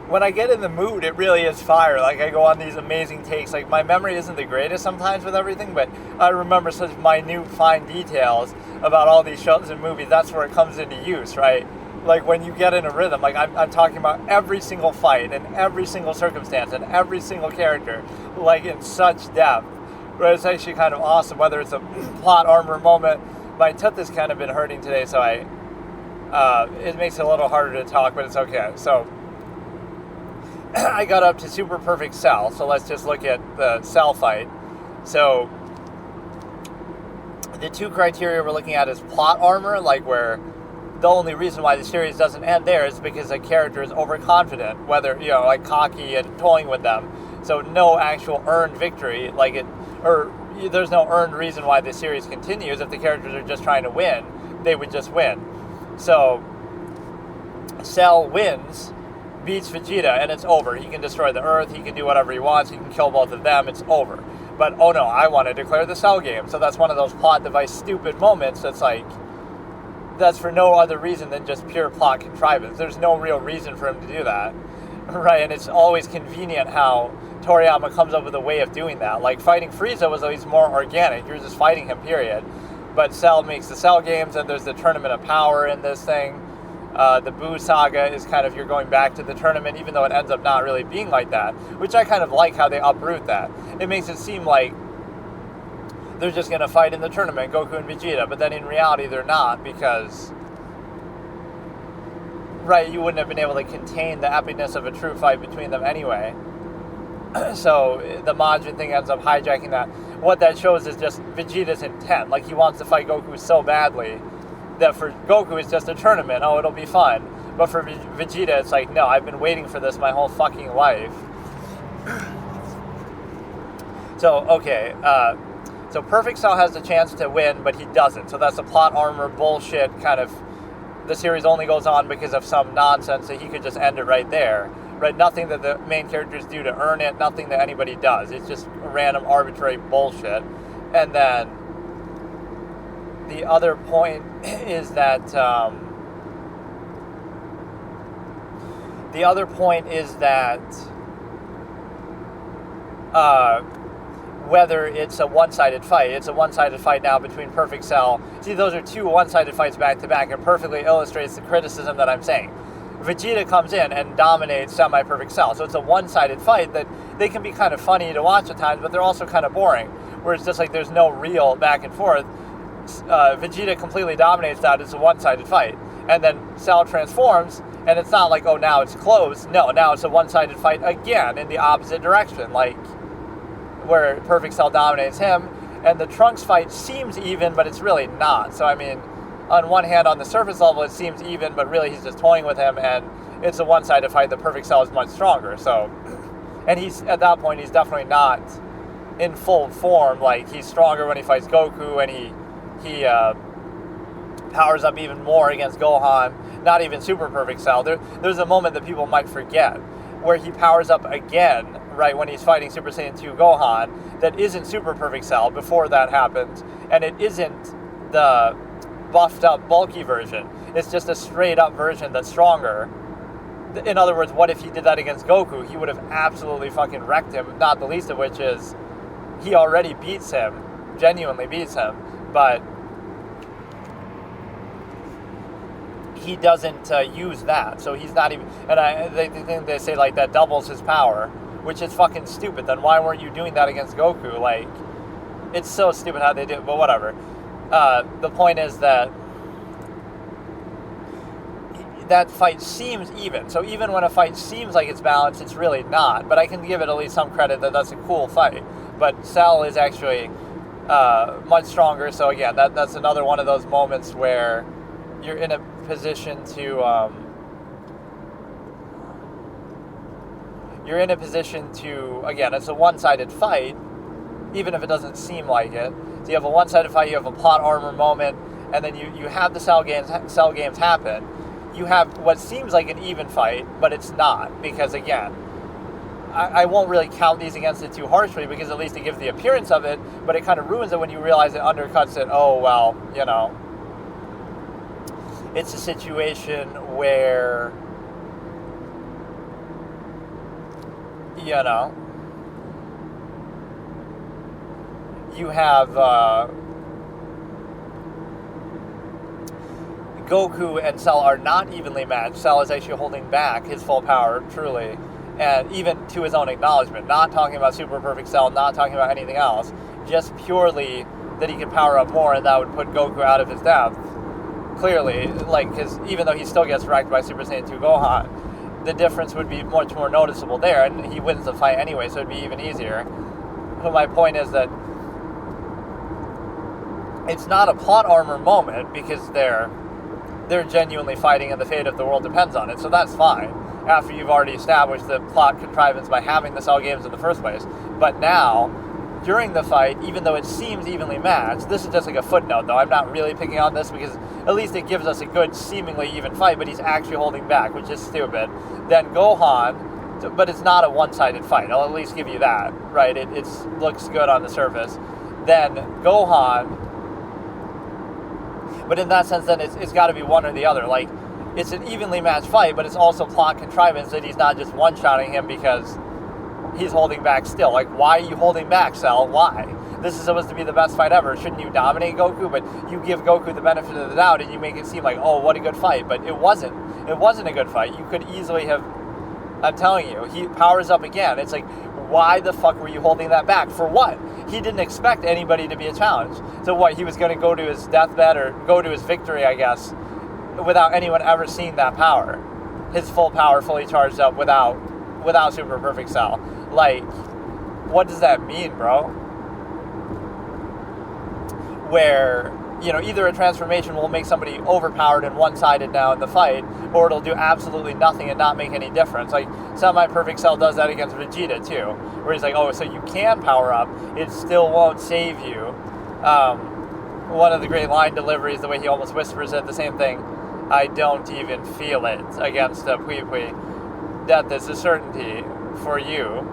When I get in the mood, it really is fire. Like, I go on these amazing takes. Like, my memory isn't the greatest sometimes with everything, but I remember such minute, fine details about all these shows and movies. That's where it comes into use, right? Like, when you get in a rhythm, like, I'm talking about every single fight and every single circumstance and every single character, like, in such depth. But it's actually kind of awesome, whether it's a plot armor moment. My tooth has kind of been hurting today, so it makes it a little harder to talk, but it's okay. So I got up to Super Perfect Cell, so let's just look at the Cell fight. So the two criteria we're looking at is plot armor, like where the only reason why the series doesn't end there is because a character is overconfident, whether, you know, like cocky and toying with them. So no actual earned victory, or there's no earned reason why the series continues. If the characters are just trying to win, they would just win. So Cell wins, beats Vegeta, and it's over. He can destroy the Earth, he can do whatever he wants, he can kill both of them, it's over. But, oh no, I want to declare the Cell game. So that's one of those plot device stupid moments that's like, that's for no other reason than just pure plot contrivance. There's no real reason for him to do that, right? And it's always convenient how Toriyama comes up with a way of doing that. Like, fighting Frieza was always more organic. You're just fighting him, period. But Cell makes the Cell games, and there's the Tournament of Power in this thing. The Buu saga is kind of, you're going back to the tournament, even though it ends up not really being like that, which I kind of like how they uproot that. It makes it seem like they're just going to fight in the tournament, Goku and Vegeta, but then in reality they're not, because, right, you wouldn't have been able to contain the epicness of a true fight between them anyway. So the Majin thing ends up hijacking that. What that shows is just Vegeta's intent. Like, he wants to fight Goku so badly that for Goku it's just a tournament. Oh, it'll be fun. But for Vegeta, it's like, no, I've been waiting for this my whole fucking life. So, okay, so Perfect Cell has the chance to win, but he doesn't. So that's a plot armor bullshit kind of, the series only goes on because of some nonsense that he could just end it right there. Right? Nothing that the main characters do to earn it, nothing that anybody does. It's just random, arbitrary bullshit. And then the other point is that whether it's a one-sided fight. It's a one-sided fight now between Perfect Cell. See, those are two one-sided fights back-to-back. It perfectly illustrates the criticism that I'm saying. Vegeta comes in and dominates Semi-Perfect Cell. So it's a one-sided fight that they can be kind of funny to watch at times, but they're also kind of boring, where it's just like there's no real back and forth. Vegeta completely dominates that. It's a one-sided fight. And then Cell transforms, and it's not like, oh, now it's closed. No, now it's a one-sided fight again in the opposite direction, like where Perfect Cell dominates him. And the Trunks fight seems even, but it's really not. So, I mean, on one hand, on the surface level, it seems even, but really he's just toying with him, and it's a one-sided fight. The Perfect Cell is much stronger. So, and he's, at that point, he's definitely not in full form. Like, he's stronger when he fights Goku, and he powers up even more against Gohan. Not even Super Perfect Cell. There's a moment that people might forget where he powers up again, right, when he's fighting Super Saiyan 2 Gohan, that isn't Super Perfect Cell before that happens, and it isn't the buffed up, bulky version. It's just a straight up version that's stronger. In other words, what if he did that against Goku? He would have absolutely fucking wrecked him, not the least of which is he already beats him, genuinely beats him, but he doesn't use that, so he's not even, and they think they say like that doubles his power, which is fucking stupid. Then why weren't you doing that against Goku? Like, it's so stupid how they do it, but whatever. The point is that that fight seems even. So even when a fight seems like it's balanced, it's really not. But I can give it at least some credit that that's a cool fight. But Cell is actually much stronger. So again, that's another one of those moments where you're in a position to again, it's a one-sided fight, even if it doesn't seem like it. So you have a one-sided fight, you have a plot armor moment, and then you have the cell games happen. You have what seems like an even fight, but it's not, because again, I won't really count these against it too harshly, because at least it gives the appearance of it, but it kind of ruins it when you realize it undercuts it. Oh, well, you know, it's a situation where, you know, you have Goku and Cell are not evenly matched. Cell is actually holding back his full power, truly, and even to his own acknowledgement. Not talking about Super Perfect Cell, not talking about anything else, just purely that he can power up more, and that would put Goku out of his depth. Clearly, like, because even though he still gets wrecked by Super Saiyan 2 Gohan, the difference would be much more noticeable there, and he wins the fight anyway, so it'd be even easier. But my point is that it's not a plot armor moment, because they're genuinely fighting and the fate of the world depends on it, so that's fine, after you've already established the plot contrivance by having the Cell games in the first place. But now, during the fight, even though it seems evenly matched, this is just like a footnote though, I'm not really picking on this, because at least it gives us a good seemingly even fight, but he's actually holding back, which is stupid. Then Gohan, but it's not a one-sided fight, I'll at least give you that, right? It looks good on the surface. Then Gohan, but in that sense, then it's got to be one or the other. Like, it's an evenly matched fight, but it's also plot contrivance that he's not just one-shotting him because he's holding back still. Like, why are you holding back, Cell? Why? This is supposed to be the best fight ever. Shouldn't you dominate Goku? But you give Goku the benefit of the doubt and you make it seem like, oh, what a good fight. But it wasn't. It wasn't a good fight. You could easily have, I'm telling you, he powers up again. It's like, why the fuck were you holding that back? For what? He didn't expect anybody to be a challenge. So what, he was going to go to his deathbed or go to his victory, I guess, without anyone ever seeing that power. His full power fully charged up without Super Perfect Cell. Like, what does that mean, bro? Where, you know, either a transformation will make somebody overpowered and one-sided now in the fight, or it'll do absolutely nothing and not make any difference. Like, Semi-Perfect Cell does that against Vegeta, too. Where he's like, oh, so you can power up, it still won't save you. One of the great line deliveries, the way he almost whispers it, the same thing, I don't even feel it, against Pui Pui. Death is a certainty for you.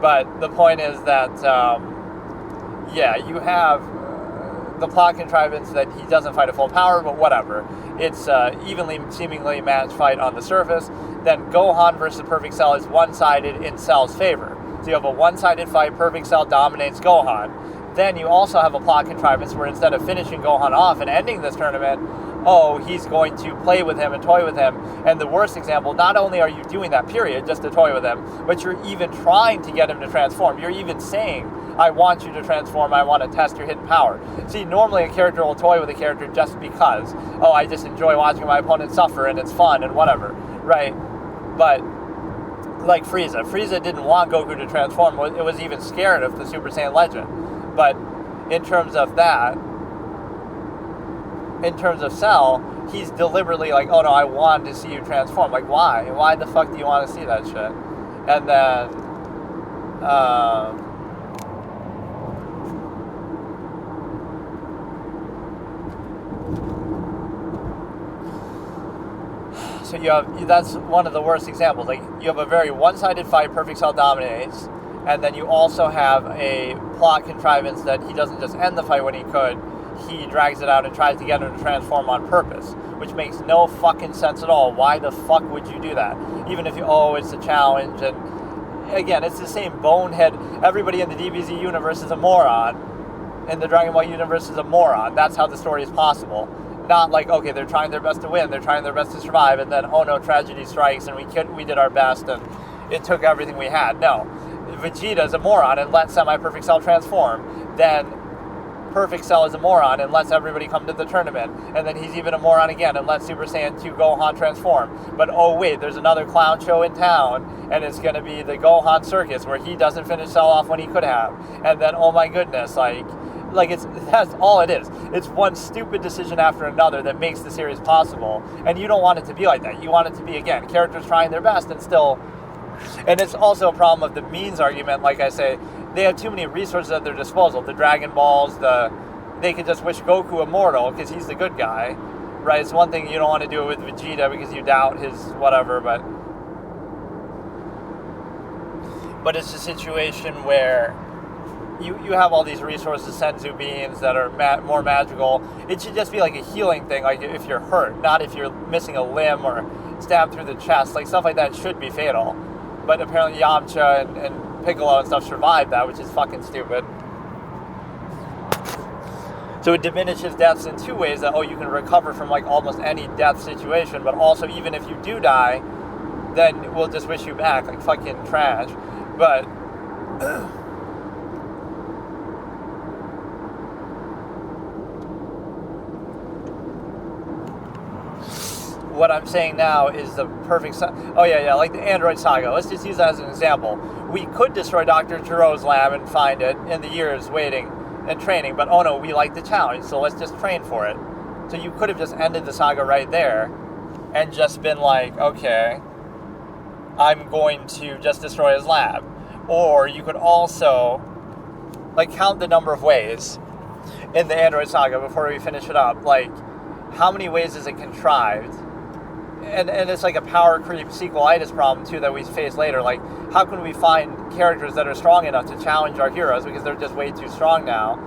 But the point is that, yeah, you have the plot contrivance that he doesn't fight at full power, but whatever. It's evenly, seemingly matched fight on the surface. Then Gohan versus Perfect Cell is one-sided in Cell's favor. So you have a one-sided fight, Perfect Cell dominates Gohan. Then you also have a plot contrivance where instead of finishing Gohan off and ending this tournament, oh, he's going to play with him and toy with him. And the worst example, not only are you doing that, period, just to toy with him, but you're even trying to get him to transform. You're even saying, I want you to transform, I want to test your hidden power. See, normally a character will toy with a character just because, oh, I just enjoy watching my opponent suffer and it's fun and whatever, right? But like Frieza didn't want Goku to transform. It was even scared of the Super Saiyan legend. But in terms of that, in terms of Cell, he's deliberately like, oh no, I want to see you transform. Like, why? Why the fuck do you want to see that shit? And then, so that's one of the worst examples. Like, you have a very one-sided fight, Perfect Cell dominates, and then you also have a plot contrivance that he doesn't just end the fight when he could, he drags it out and tries to get him to transform on purpose, which makes no fucking sense at all. Why the fuck would you do that? Even if it's a challenge, and again, it's the same bonehead. Everybody in the DBZ universe is a moron, and the Dragon Ball universe is a moron. That's how the story is possible. Not like, okay, they're trying their best to win, they're trying their best to survive, and then, oh no, tragedy strikes, and we did our best, and it took everything we had. No. Vegeta's a moron and lets Semi-Perfect Cell transform. Then Perfect Cell is a moron and lets everybody come to the tournament. And then he's even a moron again and lets Super Saiyan 2 Gohan transform. But oh wait, there's another clown show in town, and it's going to be the Gohan Circus, where he doesn't finish Cell off when he could have. And then, oh my goodness, that's all it is. It's one stupid decision after another that makes the series possible. And you don't want it to be like that. You want it to be, again, characters trying their best and still... And it's also a problem of the means argument. Like I say, they have too many resources at their disposal. The Dragon Balls, they could just wish Goku immortal because he's the good guy, right? It's one thing you don't want to do it with Vegeta because you doubt his whatever, but it's a situation where you have all these resources, Senzu beans that are more magical. It should just be like a healing thing, like if you're hurt, not if you're missing a limb or stabbed through the chest. Like, stuff like that should be fatal. But apparently Yamcha and Piccolo and stuff survived that, which is fucking stupid. So it diminishes deaths in two ways. That, you can recover from like almost any death situation, but also even if you do die, then we'll just wish you back, like fucking trash. But what I'm saying now is the perfect... like the Android Saga. Let's just use that as an example. We could destroy Dr. Jiro's lab and find it in the years waiting and training, but oh no, we like the challenge, so let's just train for it. So you could have just ended the saga right there and just been like, okay, I'm going to just destroy his lab. Or you could also count the number of ways in the Android Saga before we finish it up. Like, how many ways is it contrived? And it's like a power creep sequelitis problem too that we face later. Like, how can we find characters that are strong enough to challenge our heroes because they're just way too strong now?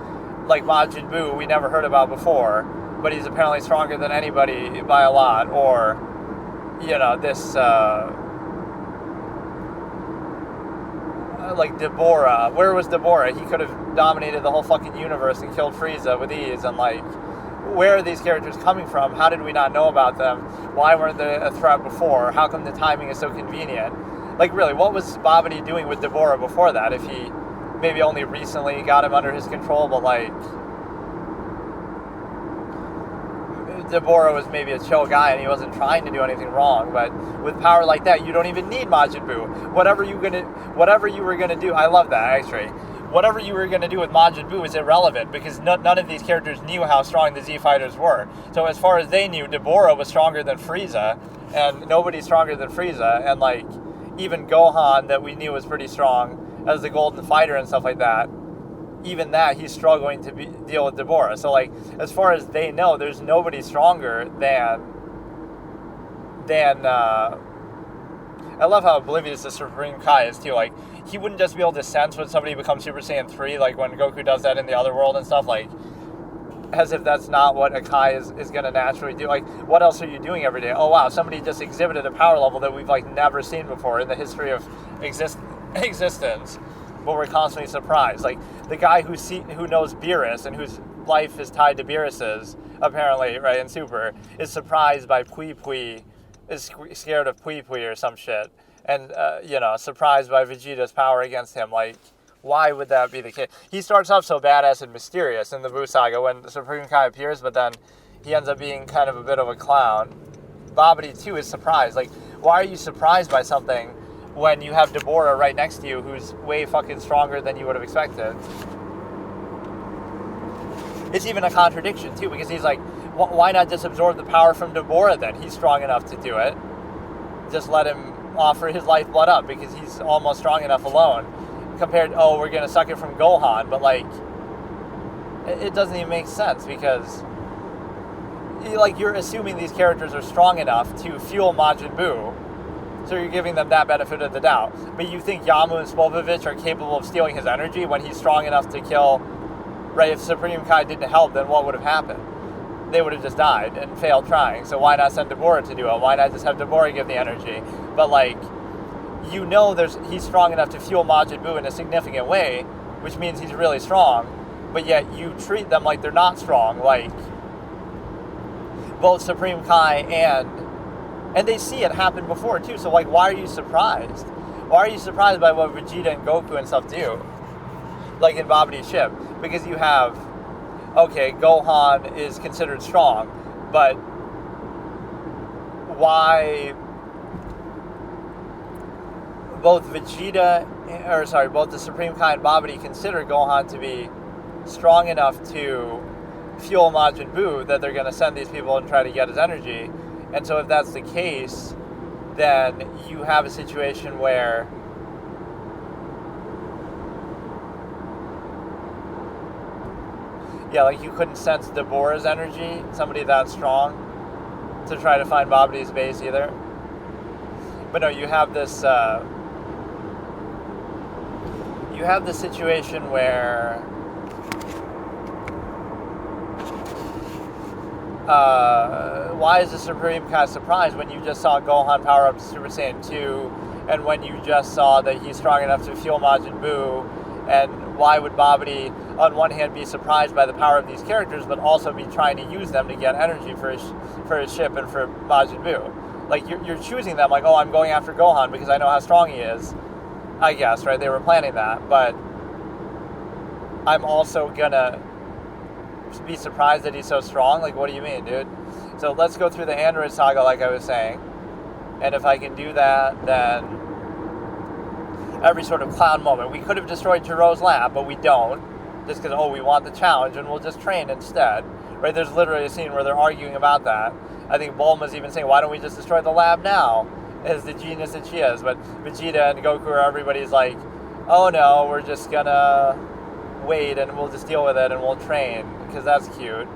Like Majin Buu, we never heard about before, but he's apparently stronger than anybody by a lot. Or, this like Deborah. Where was Deborah? He could have dominated the whole fucking universe and killed Frieza with ease. And where are these characters coming from? How did we not know about them? Why weren't they a threat before? How come the timing is so convenient? Like, really, what was Babidi doing with Deborah before that? If he maybe only recently got him under his control, but Deborah was maybe a chill guy and he wasn't trying to do anything wrong. But with power like that, you don't even need Majin Buu. Whatever you were gonna do, I love that actually. Whatever you were going to do with Majin Buu is irrelevant because none of these characters knew how strong the Z Fighters were. So as far as they knew, Deborah was stronger than Frieza, and nobody's stronger than Frieza. And even Gohan, that we knew was pretty strong as the Golden Fighter and stuff like that, even that, he's struggling to deal with Deborah. So as far as they know, there's nobody stronger than I love how oblivious the Supreme Kai is too. He wouldn't just be able to sense when somebody becomes Super Saiyan 3, like when Goku does that in the other world and stuff, as if that's not what a Kai is going to naturally do. What else are you doing every day? Oh wow, somebody just exhibited a power level that we've never seen before in the history of existence, but we're constantly surprised. The guy who knows Beerus and who's life is tied to Beerus's, apparently, right, in Super, is surprised by Pui, is scared of Pui or some shit, and, surprised by Vegeta's power against him. Like, why would that be the case? He starts off so badass and mysterious in the Buu Saga when the Supreme Kai appears, but then he ends up being kind of a bit of a clown. Babidi, too, is surprised. Like, why are you surprised by something when you have Deborah right next to you who's way fucking stronger than you would have expected? It's even a contradiction, too, because he's like, why not just absorb the power from Deborah then? He's strong enough to do it. Just let him offer his lifeblood up because he's almost strong enough alone. Compared, we're going to suck it from Gohan, but, like, it doesn't even make sense because, like, you're assuming these characters are strong enough to fuel Majin Buu, so you're giving them that benefit of the doubt. But you think Yamu and Spopovich are capable of stealing his energy when he's strong enough to kill, right? If Supreme Kai didn't help, then what would have happened? They would have just died and failed trying, so why not send Deborah to do it? Why not just have Deborah give the energy? But, like, he's strong enough to fuel Majin Buu in a significant way, which means he's really strong, but yet you treat them like they're not strong, like both Supreme Kai and they see it happen before too, so like why are you surprised? Why are you surprised by what Vegeta and Goku and stuff do? Like in Babidi's ship? Because you have, Gohan is considered strong, but why both the Supreme Kai and Babidi consider Gohan to be strong enough to fuel Majin Buu that they're going to send these people and try to get his energy. And so if that's the case, then you have a situation where you couldn't sense Deborah's energy, somebody that strong, to try to find Babidi's base either. But no, you have this situation where why is the Supreme Kai surprised when you just saw Gohan power up to Super Saiyan 2 and when you just saw that he's strong enough to fuel Majin Buu? And why would Babidi on one hand be surprised by the power of these characters but also be trying to use them to get energy for his ship and for Majin Buu? Like, you're choosing them like, I'm going after Gohan because I know how strong he is. I guess, right? They were planning that, but I'm also gonna be surprised that he's so strong. Like, what do you mean, dude? So let's go through the Android Saga like I was saying. And if I can do that, then every sort of clown moment. We could have destroyed Jiro's lab, but we don't. Just because, we want the challenge and we'll just train instead. Right? There's literally a scene where they're arguing about that. I think Bulma's even saying, why don't we just destroy the lab now? As the genius that she is. But Vegeta and Goku or everybody's like, oh no, we're just gonna wait and we'll just deal with it and we'll train because that's cute.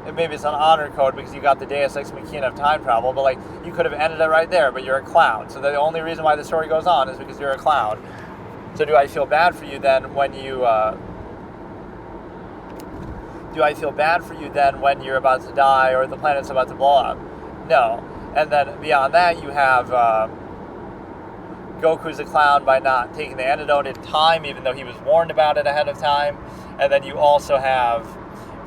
And maybe it's an honor code because you got the Deus Ex Machina of time travel, but like you could have ended it right there, but you're a clown. So the only reason why the story goes on is because you're a clown. So do I feel bad for you then when you're about to die or the planet's about to blow up? No. And then beyond that, you have Goku's a clown by not taking the antidote in time, even though he was warned about it ahead of time. And then you also have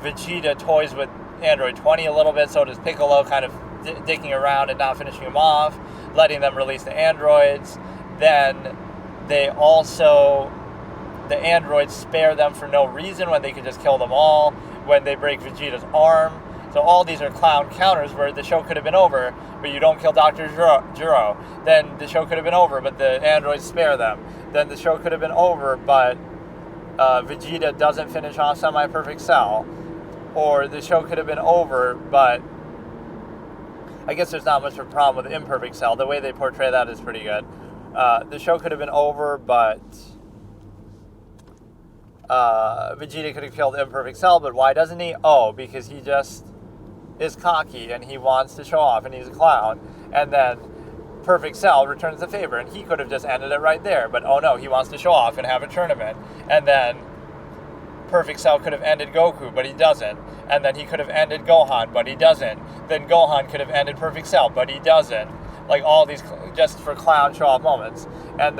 Vegeta toys with Android 20 a little bit, so does Piccolo, kind of dicking around and not finishing him off, letting them release the androids. Then the androids spare them for no reason when they could just kill them all, when they break Vegeta's arm. So all these are clown counters where the show could have been over, but you don't kill Dr. Juro. Then the show could have been over, but the androids spare them. Then the show could have been over, but Vegeta doesn't finish off Semi-Perfect Cell. Or the show could have been over, but I guess there's not much of a problem with Imperfect Cell. The way they portray that is pretty good. The show could have been over, but Vegeta could have killed Imperfect Cell, but why doesn't he? Because he just is cocky and he wants to show off and he's a clown. And then Perfect Cell returns the favor and he could have just ended it right there, but no, he wants to show off and have a tournament. And then Perfect Cell could have ended Goku, but he doesn't. And then he could have ended Gohan, but he doesn't. Then Gohan could have ended Perfect Cell, but he doesn't. Like all these just for clown show off moments. And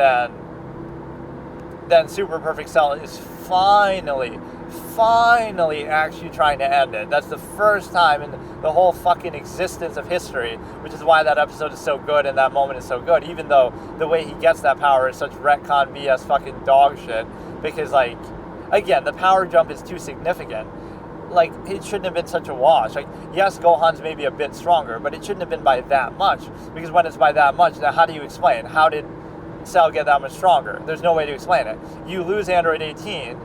then Super Perfect Cell is finally finally actually trying to end it. That's the first time in the whole fucking existence of history, which is why that episode is so good and that moment is so good, even though the way he gets that power is such retcon BS fucking dog shit, because, like, again, the power jump is too significant. Like, it shouldn't have been such a wash. Like, yes, Gohan's maybe a bit stronger, but it shouldn't have been by that much, because when it's by that much, now how do you explain? How did Cell get that much stronger? There's no way to explain it. You lose Android 18,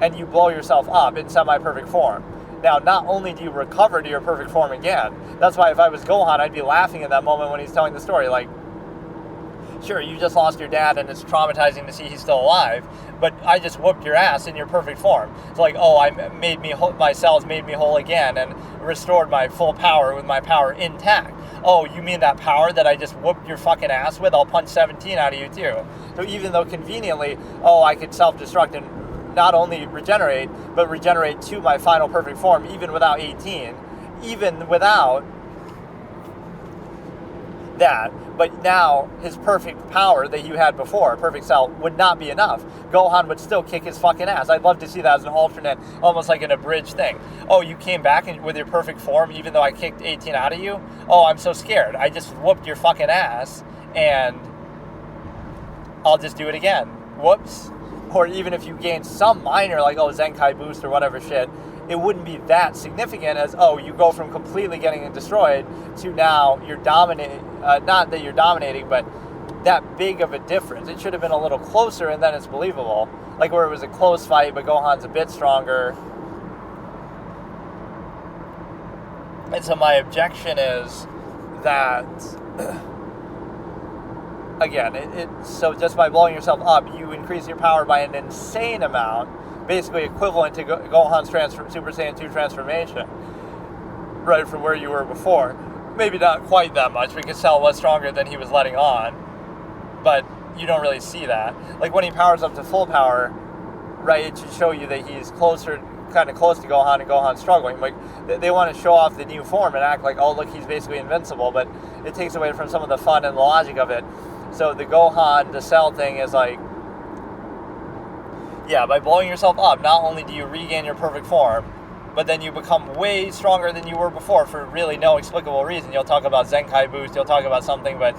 and you blow yourself up in semi-perfect form. Now, not only do you recover to your perfect form again, that's why if I was Gohan, I'd be laughing in that moment when he's telling the story, like, sure, you just lost your dad and it's traumatizing to see he's still alive, but I just whooped your ass in your perfect form. It's like, oh, my cells made me whole again and restored my full power with my power intact. Oh, you mean that power that I just whooped your fucking ass with? I'll punch 17 out of you too. So even though conveniently, I could self-destruct and not only regenerate, but regenerate to my final perfect form, even without 18, even without that. But now his perfect power that you had before, perfect cell, would not be enough. Gohan would still kick his fucking ass. I'd love to see that as an alternate, almost like an abridged thing. Oh, you came back with your perfect form even though I kicked 18 out of you? Oh, I'm so scared. I just whooped your fucking ass and I'll just do it again. Whoops. Or even if you gain some minor, like, Zenkai boost or whatever shit, it wouldn't be that significant as, you go from completely getting it destroyed to now you're dominating, not that you're dominating, but that big of a difference. It should have been a little closer and then it's believable. Like where it was a close fight, but Gohan's a bit stronger. And so my objection is that... Again, so just by blowing yourself up, you increase your power by an insane amount, basically equivalent to Gohan's Super Saiyan 2 transformation, right from where you were before. Maybe not quite that much, because Cell was stronger than he was letting on, but you don't really see that. Like when he powers up to full power, right, it should show you that he's kind of close to Gohan, and Gohan's struggling. Like they want to show off the new form and act like, oh, look, he's basically invincible, but it takes away from some of the fun and the logic of it. So the Gohan, the Cell thing is like, yeah, by blowing yourself up, not only do you regain your perfect form, but then you become way stronger than you were before for really no explicable reason. You'll talk about Zenkai boost, you'll talk about something, but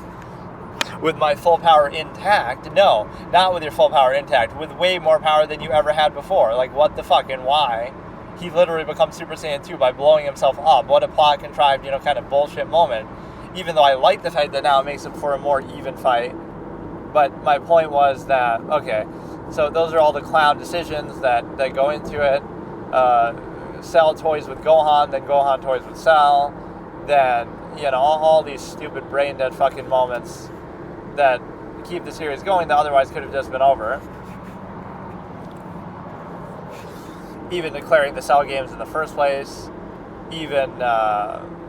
with my full power intact, no, not with your full power intact, with way more power than you ever had before. Like, what the fuck and why? He literally becomes Super Saiyan 2 by blowing himself up. What a plot contrived, kind of bullshit moment. Even though I like the fact that now it makes it for a more even fight. But my point was that, okay, so those are all the clown decisions that go into it. Cell toys with Gohan, then Gohan toys with Cell. Then, all these stupid brain-dead fucking moments that keep the series going that otherwise could have just been over. Even declaring the Cell games in the first place. Even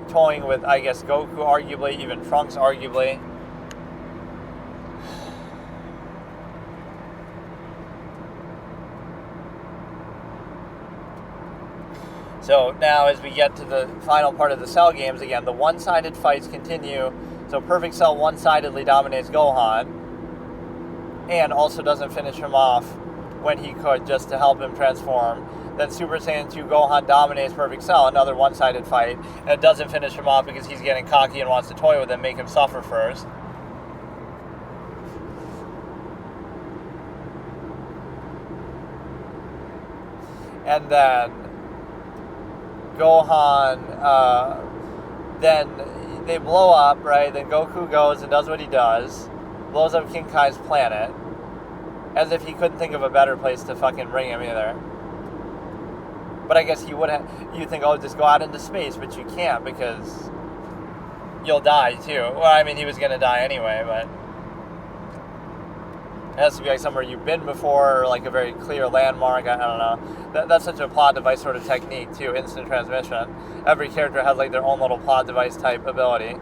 toying with, I guess, Goku arguably, even Trunks arguably. So now as we get to the final part of the Cell games, again, the one-sided fights continue. So Perfect Cell one-sidedly dominates Gohan and also doesn't finish him off when he could, just to help him transform. Then Super Saiyan 2 Gohan dominates Perfect Cell, another one-sided fight, and it doesn't finish him off because he's getting cocky and wants to toy with him, make him suffer first. And then Gohan, then they blow up, right? Then Goku goes and does what he does, blows up King Kai's planet, as if he couldn't think of a better place to fucking bring him either. But I guess you think, just go out into space, but you can't because you'll die too. Well, I mean, he was going to die anyway, but it has to be like somewhere you've been before, or like a very clear landmark. I don't know. That's such a plot device sort of technique too, instant transmission. Every character has like their own little plot device type ability.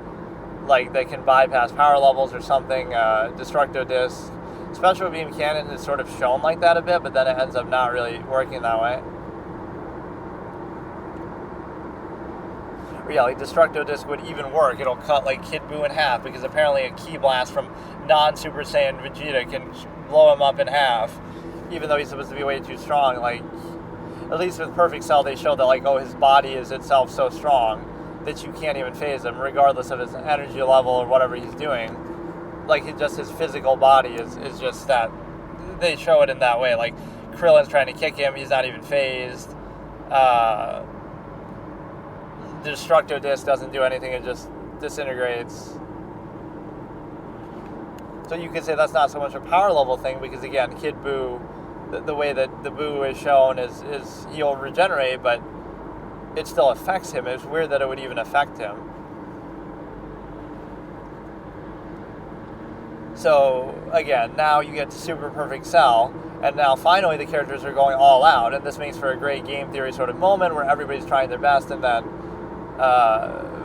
Like they can bypass power levels or something, Destructo Disc. Special Beam Cannon is sort of shown like that a bit, but then it ends up not really working that way. Or yeah, like Destructo Disc would even work. It'll cut like Kid Buu in half because apparently a Ki Blast from non-Super Saiyan Vegeta can blow him up in half, even though he's supposed to be way too strong. Like, at least with Perfect Cell, they show that, like, oh, his body is itself so strong that you can't even phase him, regardless of his energy level or whatever he's doing. Like, just his physical body is just that. They show it in that way. Like, Krillin's trying to kick him, he's not even phased. The Destructo Disc doesn't do anything, it just disintegrates. So you could say that's not so much a power level thing, because again, Kid Buu, the way that the Buu is shown is he'll regenerate, but it still affects him. It's weird that it would even affect him. So again, now you get to Super Perfect Cell, and now finally the characters are going all out, and this makes for a great game theory sort of moment where everybody's trying their best, and then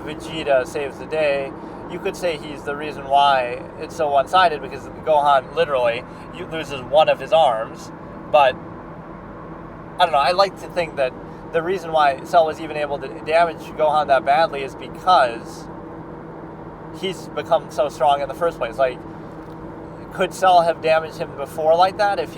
Vegeta saves the day. You could say he's the reason why it's so one-sided, because Gohan literally loses one of his arms, but I don't know, I like to think that the reason why Cell was even able to damage Gohan that badly is because he's become so strong in the first place. Like, could Cell have damaged him before like that if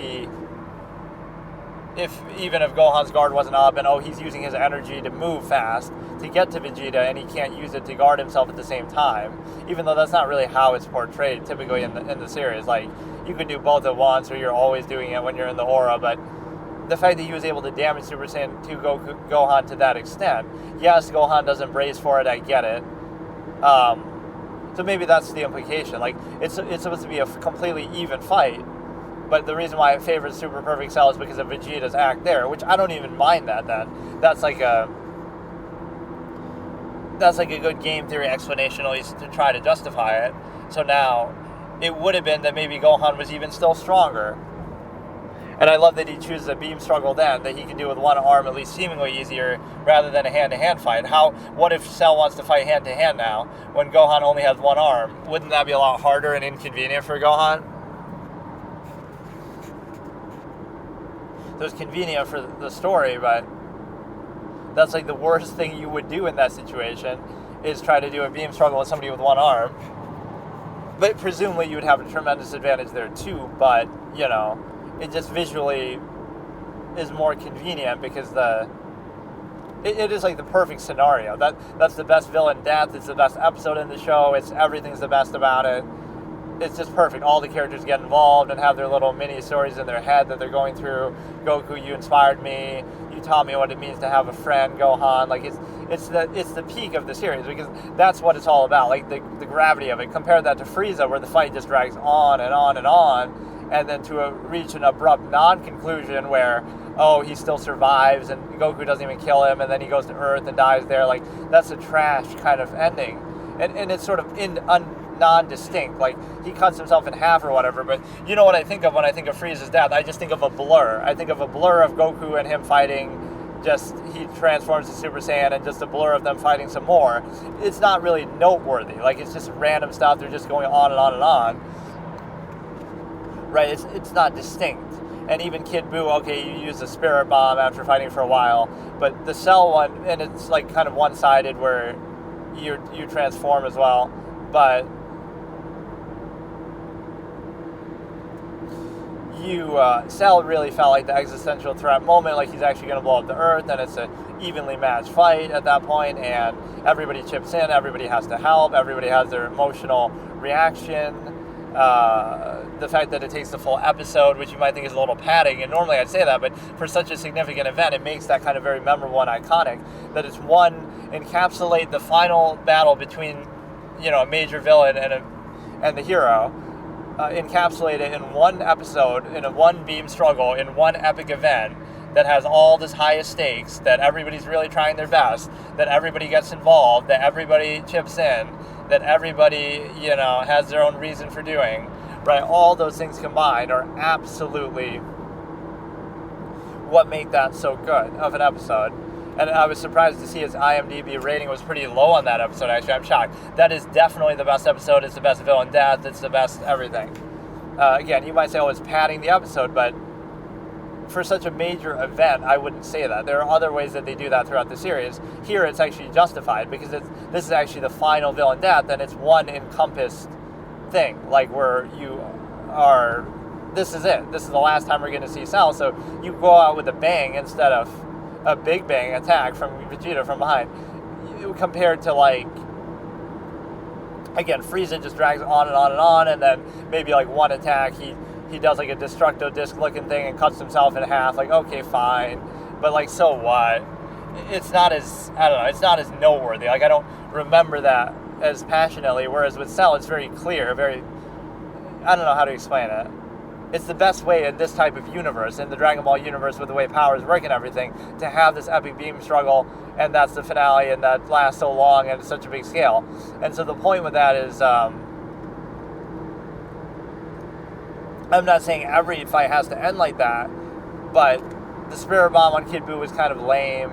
Gohan's guard wasn't up and he's using his energy to move fast to get to Vegeta and he can't use it to guard himself at the same time, even though that's not really how it's portrayed typically in the series. Like, you could do both at once, or you're always doing it when you're in the aura, but the fact that he was able to damage Super Saiyan 2 Gohan to that extent, yes, Gohan doesn't brace for it, I get it. So maybe that's the implication. Like, it's supposed to be a completely even fight, but the reason why I favor Super Perfect Cell is because of Vegeta's act there, which I don't even mind that. That's like a good game theory explanation, at least to try to justify it. So now, it would have been that maybe Gohan was even still stronger. And I love that he chooses a beam struggle then, that he can do with one arm at least seemingly easier, rather than a hand-to-hand fight. What if Cell wants to fight hand-to-hand now, when Gohan only has one arm? Wouldn't that be a lot harder and inconvenient for Gohan? So it's convenient for the story, but that's like the worst thing you would do in that situation, is try to do a beam struggle with somebody with one arm. But presumably you would have a tremendous advantage there too, but, you know, it just visually is more convenient because it is like the perfect scenario. That's the best villain death, it's the best episode in the show, everything's the best about it. It's just perfect. All the characters get involved and have their little mini stories in their head that they're going through. Goku, you inspired me. You taught me what it means to have a friend. Gohan, like it's the peak of the series, because that's what it's all about. Like the gravity of it. Compare that to Frieza, where the fight just drags on and on and on, and then to reach an abrupt non-conclusion where he still survives and Goku doesn't even kill him, and then he goes to Earth and dies there. Like, that's a trash kind of ending, and it's sort of non-distinct, like he cuts himself in half or whatever. But you know what I think of when I think of Frieza's death? I just think of a blur. I think of a blur of Goku and him fighting, just he transforms to Super Saiyan, and just a blur of them fighting some more. It's not really noteworthy. Like, it's just random stuff. They're just going on and on and on. Right? It's not distinct. And even Kid Buu, okay, you use a spirit bomb after fighting for a while, but the Cell one, and it's like kind of one-sided where you transform as well, but Cell really felt like the existential threat moment, like he's actually going to blow up the Earth, and it's an evenly matched fight at that point, and everybody chips in, everybody has to help, everybody has their emotional reaction. The fact that it takes the full episode, which you might think is a little padding, and normally I'd say that, but for such a significant event, it makes that kind of very memorable and iconic, that it's encapsulate the final battle between, a major villain and the hero, encapsulate it in one episode, in a one beam struggle, in one epic event that has all this highest stakes, that everybody's really trying their best, that everybody gets involved, that everybody chips in, that everybody, has their own reason for doing, right? All those things combined are absolutely what make that so good of an episode. And I was surprised to see its IMDb rating was pretty low on that episode, actually. I'm shocked. That is definitely the best episode. It's the best villain death. It's the best everything. Again, you might say, it's padding the episode, but for such a major event, I wouldn't say that. There are other ways that they do that throughout the series. Here, it's actually justified, because this is actually the final villain death, and it's one encompassed thing, like where this is it. This is the last time we're going to see Cell, so you go out with a bang instead of a big bang attack from Vegeta from behind, compared to like, again, Frieza just drags on and on and on, and then maybe like one attack he does like a Destructo Disc looking thing and cuts himself in half. Like, okay, fine, but like, so what? It's not as, I don't know, it's not as noteworthy. Like, I don't remember that as passionately, whereas with Cell, it's very clear, very, I don't know how to explain it. It's the best way in this type of universe, in the Dragon Ball universe, with the way powers work and everything, to have this epic beam struggle, and that's the finale, and that lasts so long, and it's such a big scale. And so the point with that is, I'm not saying every fight has to end like that, but the Spirit Bomb on Kid Buu was kind of lame.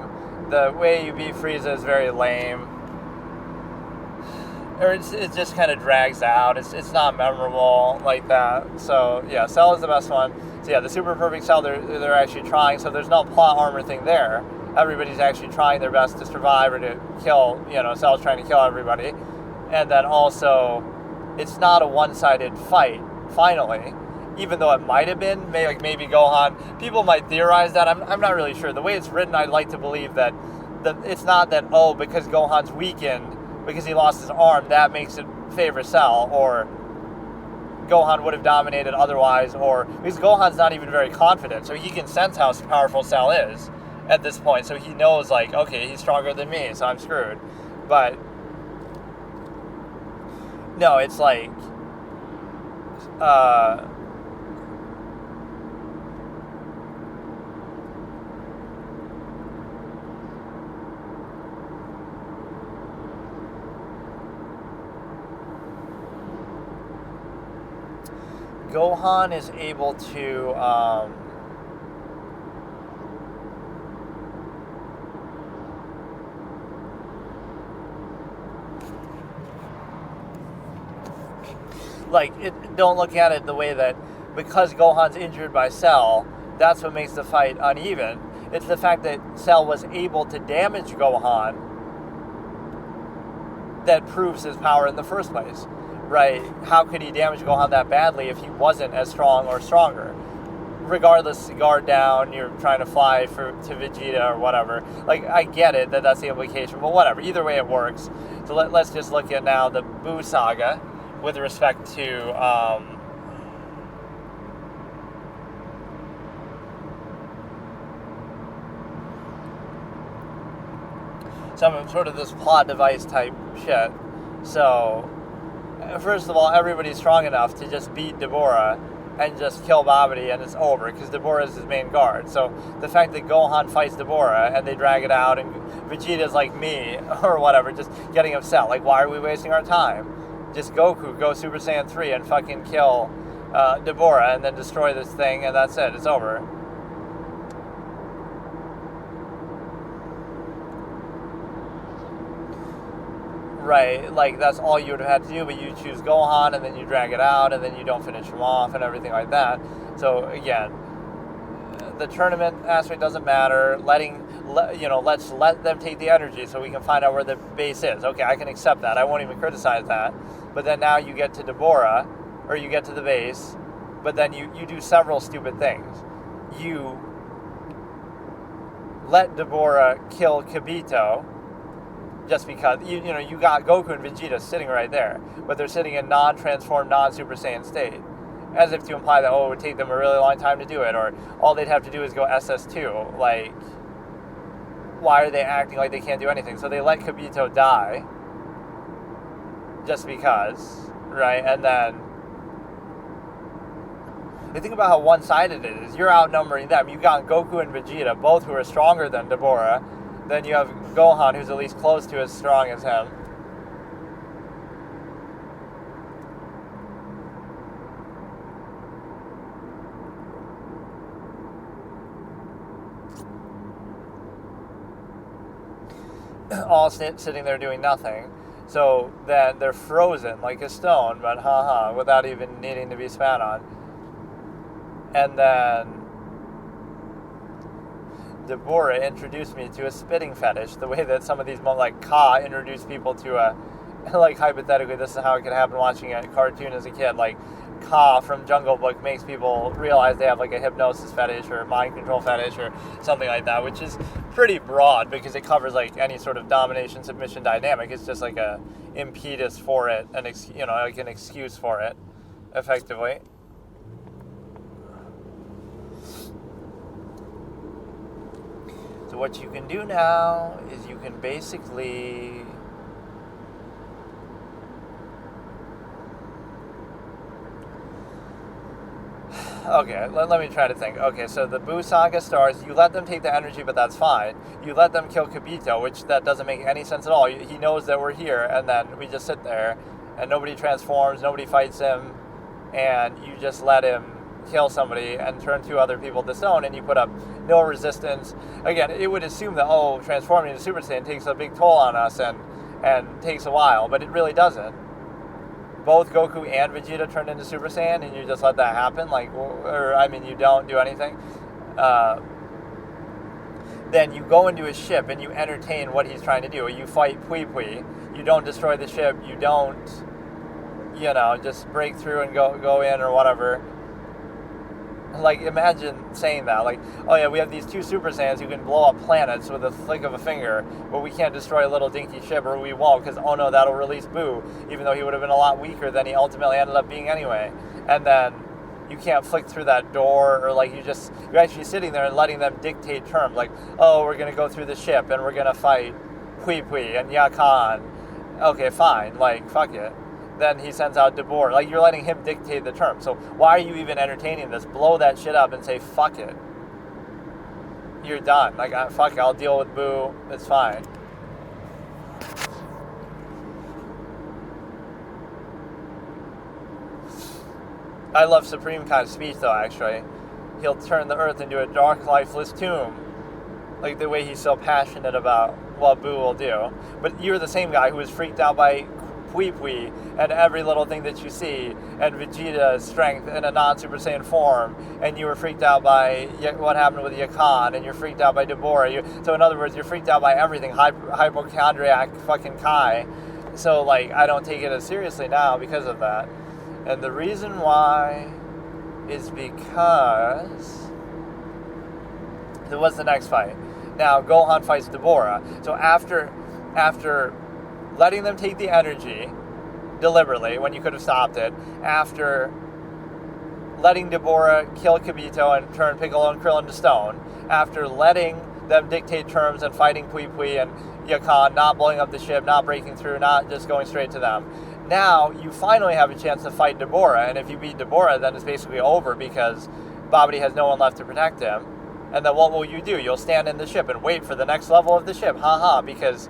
The way you beat Frieza is very lame. Or it just kind of drags out. It's not memorable like that. So yeah, Cell is the best one. So yeah, the Super Perfect Cell, they're actually trying. So there's no plot armor thing there. Everybody's actually trying their best to survive or to kill. Cell's trying to kill everybody. And then also, it's not a one-sided fight. Finally, even though it might have been, maybe Gohan. People might theorize that. I'm not really sure. The way it's written, I'd like to believe that it's not that because Gohan's weakened, because he lost his arm, that makes it favor Cell, or Gohan would have dominated otherwise, or because Gohan's not even very confident, so he can sense how powerful Cell is at this point, so he knows, like, okay, he's stronger than me, so I'm screwed. But no, it's like Gohan is able to don't look at it the way that because Gohan's injured by Cell, that's what makes the fight uneven. It's the fact that Cell was able to damage Gohan that proves his power in the first place. Right? How could he damage Gohan that badly if he wasn't as strong or stronger? Regardless, guard down, you're trying to fly to Vegeta or whatever. Like, I get it that that's the implication, but whatever. Either way, it works. So let's just look at now the Buu saga with respect to some sort of this plot device type shit. So, first of all, everybody's strong enough to just beat Deborah and just kill Babidi and it's over, because Deborah is his main guard. So the fact that Gohan fights Deborah and they drag it out and Vegeta's like me or whatever, just getting upset, like, why are we wasting our time? Just Goku, go Super Saiyan 3 and fucking kill Deborah and then destroy this thing, and that's it, it's over. Right, like, that's all you would have had to do, but you choose Gohan, and then you drag it out, and then you don't finish him off, and everything like that. So, again, the tournament aspect doesn't matter. Let's let them take the energy so we can find out where the base is. Okay, I can accept that. I won't even criticize that. But then now you get to Deborah, or you get to the base, but then you do several stupid things. You let Deborah kill Kibito, just because, you got Goku and Vegeta sitting right there, but they're sitting in non-transformed, non-Super Saiyan state, as if to imply that, it would take them a really long time to do it, or all they'd have to do is go SS2. Like, why are they acting like they can't do anything? So they let Kibito die, just because, right? And then, you think about how one-sided it is. You're outnumbering them. You've got Goku and Vegeta, both who are stronger than Deborah. Then you have Gohan, who's at least close to as strong as him. All sitting there doing nothing. So then they're frozen like a stone, but without even needing to be spat on. And then Deborah introduced me to a spitting fetish, the way that some of these, like Ka, introduce people to a, like, hypothetically, this is how it could happen watching a cartoon as a kid. Like, Ka from Jungle Book makes people realize they have like a hypnosis fetish or mind control fetish or something like that, which is pretty broad because it covers like any sort of domination submission dynamic. It's just like a impetus for it, like an excuse for it, effectively. So what you can do now is you can basically okay, let me try to think. Okay, so the Buu Saga starts, you let them take the energy, but that's fine. You let them kill Kibito, which that doesn't make any sense at all. He knows that we're here, and then we just sit there, and nobody transforms, nobody fights him, and you just let him kill somebody and turn 2 other people to stone, and you put up no resistance. Again, it would assume that, transforming into Super Saiyan takes a big toll on us and takes a while, but it really doesn't. Both Goku and Vegeta turned into Super Saiyan, and you just let that happen? You don't do anything? Then you go into his ship, and you entertain what he's trying to do. You fight Pui Pui. You don't destroy the ship. You don't, just break through and go in or whatever. Like, imagine saying that. Like, oh yeah, we have these 2 Super Saiyans who can blow up planets with a flick of a finger, but we can't destroy a little dinky ship, or we won't, because, oh no, that'll release Buu, even though he would have been a lot weaker than he ultimately ended up being anyway. And then you can't flick through that door, or like you're actually sitting there and letting them dictate terms, like, oh, we're going to go through the ship, and we're going to fight Pui Pui and Yakan. Okay, fine, like, fuck it. Then he sends out Deborah. Like, you're letting him dictate the term. So why are you even entertaining this? Blow that shit up and say, fuck it. You're done. Like, fuck it, I'll deal with Buu. It's fine. I love Supreme Kai's speech, though, actually. He'll turn the earth into a dark, lifeless tomb. Like, the way he's so passionate about what Buu will do. But you're the same guy who was freaked out by Pui Pui and every little thing that you see, and Vegeta's strength in a non-Super Saiyan form, and you were freaked out by what happened with Yakan, and you're freaked out by Deborah. So in other words, you're freaked out by everything, hypochondriac fucking Kai. So like, I don't take it as seriously now because of that. And the reason why is because what's the next fight? Now Gohan fights Deborah. So after letting them take the energy deliberately when you could have stopped it, after letting Deborah kill Kibito and turn Piccolo and Krillin to stone, after letting them dictate terms and fighting Pui Pui and Yakan, not blowing up the ship, not breaking through, not just going straight to them. Now you finally have a chance to fight Deborah, and if you beat Deborah, then it's basically over because Babidi has no one left to protect him. And then what will you do? You'll stand in the ship and wait for the next level of the ship. Because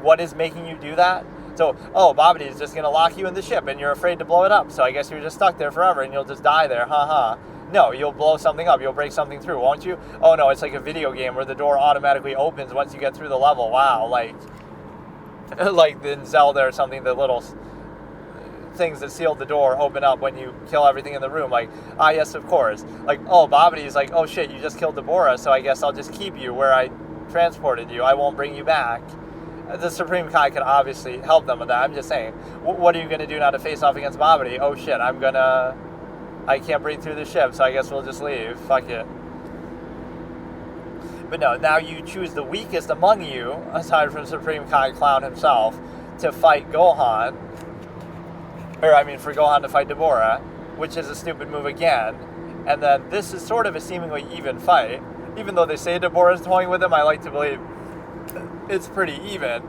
what is making you do that? So, Babidi is just going to lock you in the ship and you're afraid to blow it up. So I guess you're just stuck there forever and you'll just die there. No, you'll blow something up. You'll break something through, won't you? Oh no, it's like a video game where the door automatically opens once you get through the level. Wow, like in Zelda or something, the little things that sealed the door open up when you kill everything in the room. Like, yes, of course. Like, Babidi is like, oh shit, you just killed Deborah, so I guess I'll just keep you where I transported you. I won't bring you back. The Supreme Kai could obviously help them with that. I'm just saying, what are you going to do now to face off against Babidi? Oh shit, I can't breathe through the ship, so I guess we'll just leave. Fuck it. But no, now you choose the weakest among you, aside from Supreme Kai Clown himself, to fight Gohan. For Gohan to fight Deborah, which is a stupid move again. And then this is sort of a seemingly even fight. Even though they say Deborah's toying with him, I like to believe it's pretty even.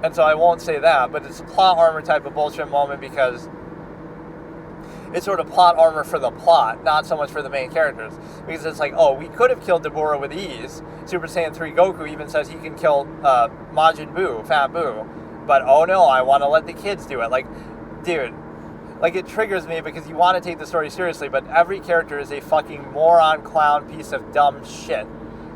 And so I won't say that, but it's a plot armor type of bullshit moment because it's sort of plot armor for the plot, not so much for the main characters. Because it's like, we could have killed Deborah with ease. Super Saiyan 3 Goku even says he can kill Majin Buu, Fat Buu. But oh no, I want to let the kids do it. Like, dude, like it triggers me because you want to take the story seriously, but every character is a fucking moron, clown, piece of dumb shit.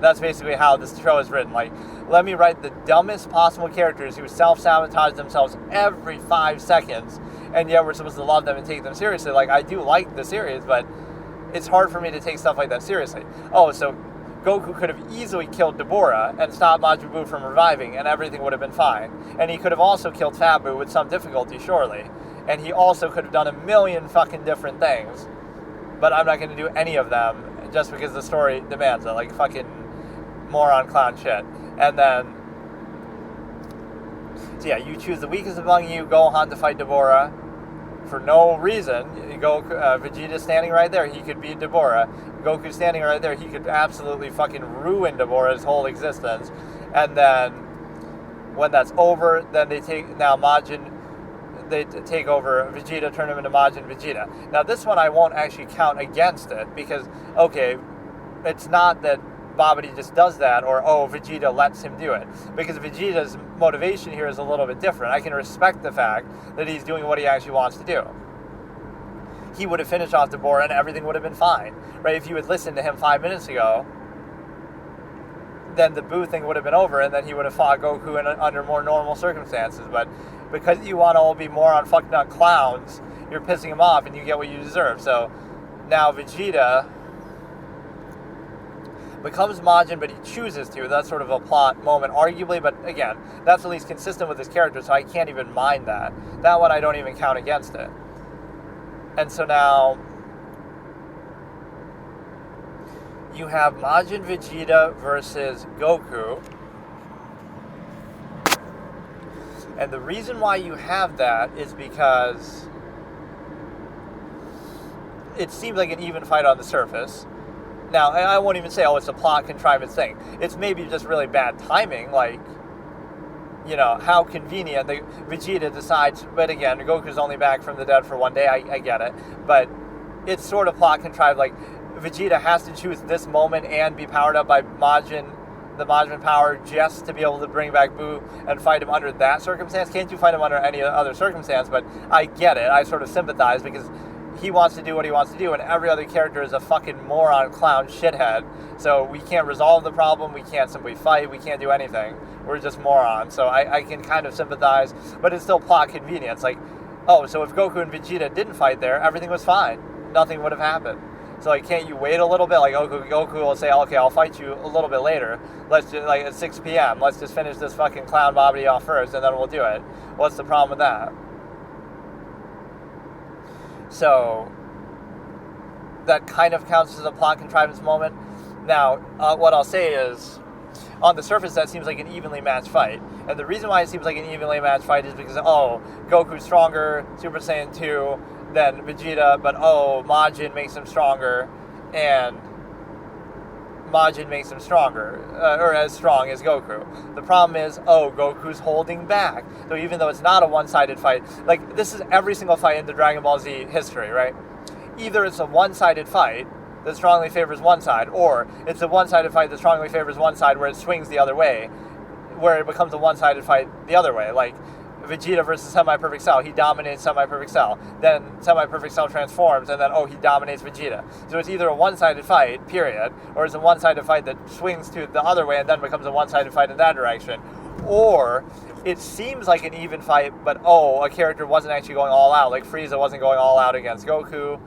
That's basically how this show is written. Like, let me write the dumbest possible characters who self-sabotage themselves every 5 seconds, and yet we're supposed to love them and take them seriously. Like, I do like the series, but it's hard for me to take stuff like that seriously. So Goku could have easily killed Deborah and stopped Majin Buu from reviving, and everything would have been fine. And he could have also killed Fat Buu with some difficulty, surely. and he also could have done a million fucking different things, but I'm not going to do any of them just because the story demands it, like fucking moron clown shit. And then, so yeah, you choose the weakest among you, Gohan to fight Deborah for no reason. Vegeta standing right there, he could beat Deborah. Goku standing right there, he could absolutely fucking ruin Deborah's whole existence. And then when that's over, then they take over Vegeta, turn him into Majin Vegeta. Now this one I won't actually count against it, because, okay, it's not that Babidi just does that, or, Vegeta lets him do it. Because Vegeta's motivation here is a little bit different. I can respect the fact that he's doing what he actually wants to do. He would have finished off Deborah and everything would have been fine, right? If you had listened to him 5 minutes ago, then the Boo thing would have been over, and then he would have fought Goku under more normal circumstances. But because you want to all be more on fucked up clowns, you're pissing him off, and you get what you deserve. So now Vegeta becomes Majin, but he chooses to. That's sort of a plot moment, arguably, but again, that's at least consistent with his character, so I can't even mind that. That one I don't even count against it. And so now you have Majin Vegeta versus Goku. And the reason why you have that is because it seems like an even fight on the surface. Now, I won't even say, it's a plot contrivance thing. It's maybe just really bad timing, like, how convenient Vegeta decides, but again, Goku's only back from the dead for one day, I get it, but it's sort of plot contrived, like, Vegeta has to choose this moment and be powered up by the Majin power, just to be able to bring back Boo and fight him under that circumstance. Can't you fight him under any other circumstance? But I get it, I sort of sympathize, because he wants to do what he wants to do, and every other character is a fucking moron, clown, shithead. So we can't resolve the problem, we can't simply fight, we can't do anything. We're just morons. So I can kind of sympathize, but it's still plot convenience. Like, so if Goku and Vegeta didn't fight there, everything was fine. Nothing would have happened. So, like, can't you wait a little bit? Like, Goku will say, okay, I'll fight you a little bit later. Let's just, like, at 6 p.m., let's just finish this fucking clown Babidi off first, and then we'll do it. What's the problem with that? So that kind of counts as a plot contrivance moment. Now, what I'll say is, on the surface, that seems like an evenly matched fight. And the reason why it seems like an evenly matched fight is because, Goku's stronger, Super Saiyan 2, than Vegeta, but, Majin makes him stronger, and Majin makes him stronger, or as strong as Goku. The problem is, Goku's holding back. So even though it's not a one-sided fight, like, this is every single fight in the Dragon Ball Z history, right? Either it's a one-sided fight that strongly favors one side, or it's a one-sided fight that strongly favors one side where it swings the other way, where it becomes a one-sided fight the other way. Like, Vegeta versus Semi-Perfect Cell, he dominates Semi-Perfect Cell. Then Semi-Perfect Cell transforms, and then, he dominates Vegeta. So it's either a one-sided fight, period, or it's a one-sided fight that swings to the other way and then becomes a one-sided fight in that direction. Or it seems like an even fight, but, a character wasn't actually going all out, like Frieza wasn't going all out against Goku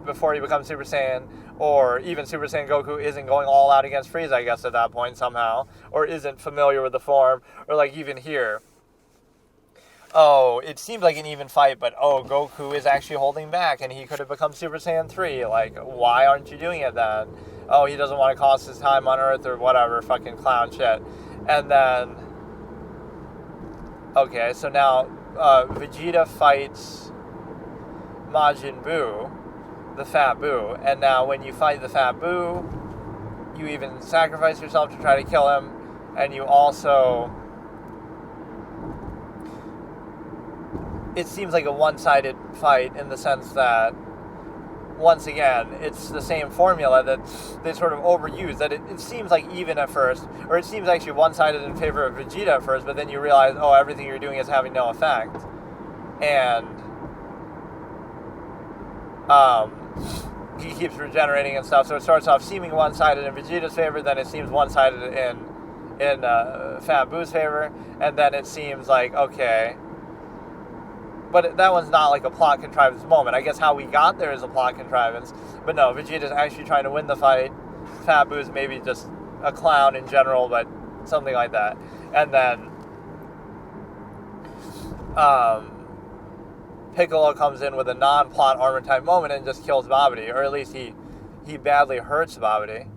before he becomes Super Saiyan, or even Super Saiyan Goku isn't going all out against Frieza, I guess, at that point somehow, or isn't familiar with the form, or like even here. It seemed like an even fight, but Goku is actually holding back, and he could have become Super Saiyan 3. Like, why aren't you doing it then? He doesn't want to cost his time on Earth or whatever, fucking clown shit. And then, okay, so now Vegeta fights Majin Buu, the Fat Buu, and now when you fight the Fat Buu, you even sacrifice yourself to try to kill him, and you also... It seems like a one-sided fight in the sense that, once again, it's the same formula that they sort of overuse, that it seems like even at first, or it seems actually one-sided in favor of Vegeta at first, but then you realize, everything you're doing is having no effect. And he keeps regenerating and stuff, so it starts off seeming one-sided in Vegeta's favor, then it seems one-sided in Fat Boo's favor, and then it seems like, okay... But that one's not like a plot contrivance moment. I guess how we got there is a plot contrivance. But no, Vegeta's actually trying to win the fight. Fat Boo's maybe just a clown in general, but something like that. And then Piccolo comes in with a non-plot armor time moment and just kills Babidi, or at least he badly hurts Babidi.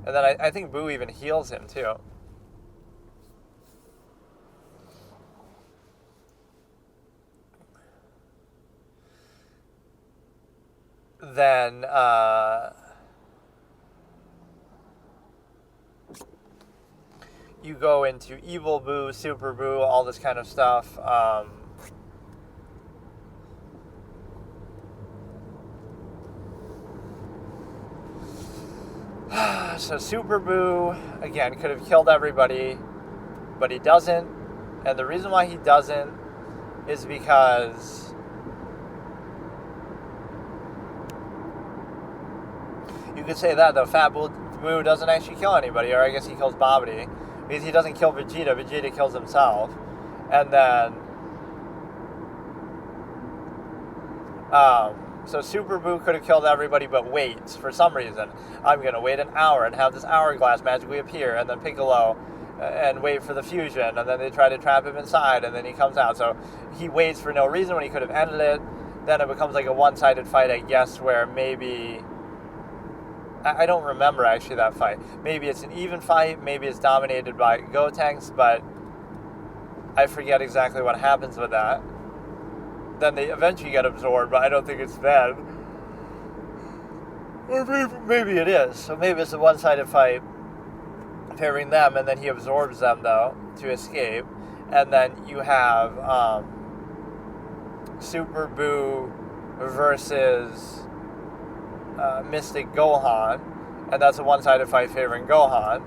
And then I think Buu even heals him too. Then you go into Evil Buu, Super Buu, all this kind of stuff. So Super Buu, again, could have killed everybody, but he doesn't. And the reason why he doesn't is because you could say that, though. Fat Buu doesn't actually kill anybody, or I guess he kills Babidi. Because he doesn't kill Vegeta. Vegeta kills himself. And then so Super Buu could have killed everybody but waits for some reason. I'm going to wait an hour and have this hourglass magically appear, and then Piccolo and wait for the fusion, and then they try to trap him inside, and then he comes out. So he waits for no reason when he could have ended it. Then it becomes like a one-sided fight, I guess, where maybe... I don't remember actually that fight. Maybe it's an even fight, maybe it's dominated by Gotenks, but I forget exactly what happens with that. Then they eventually get absorbed, but I don't think it's then. Or maybe it is. So maybe it's a one-sided fight favoring them, and then he absorbs them, though, to escape. And then you have Super Buu versus Mystic Gohan, and that's a one-sided fight favoring Gohan.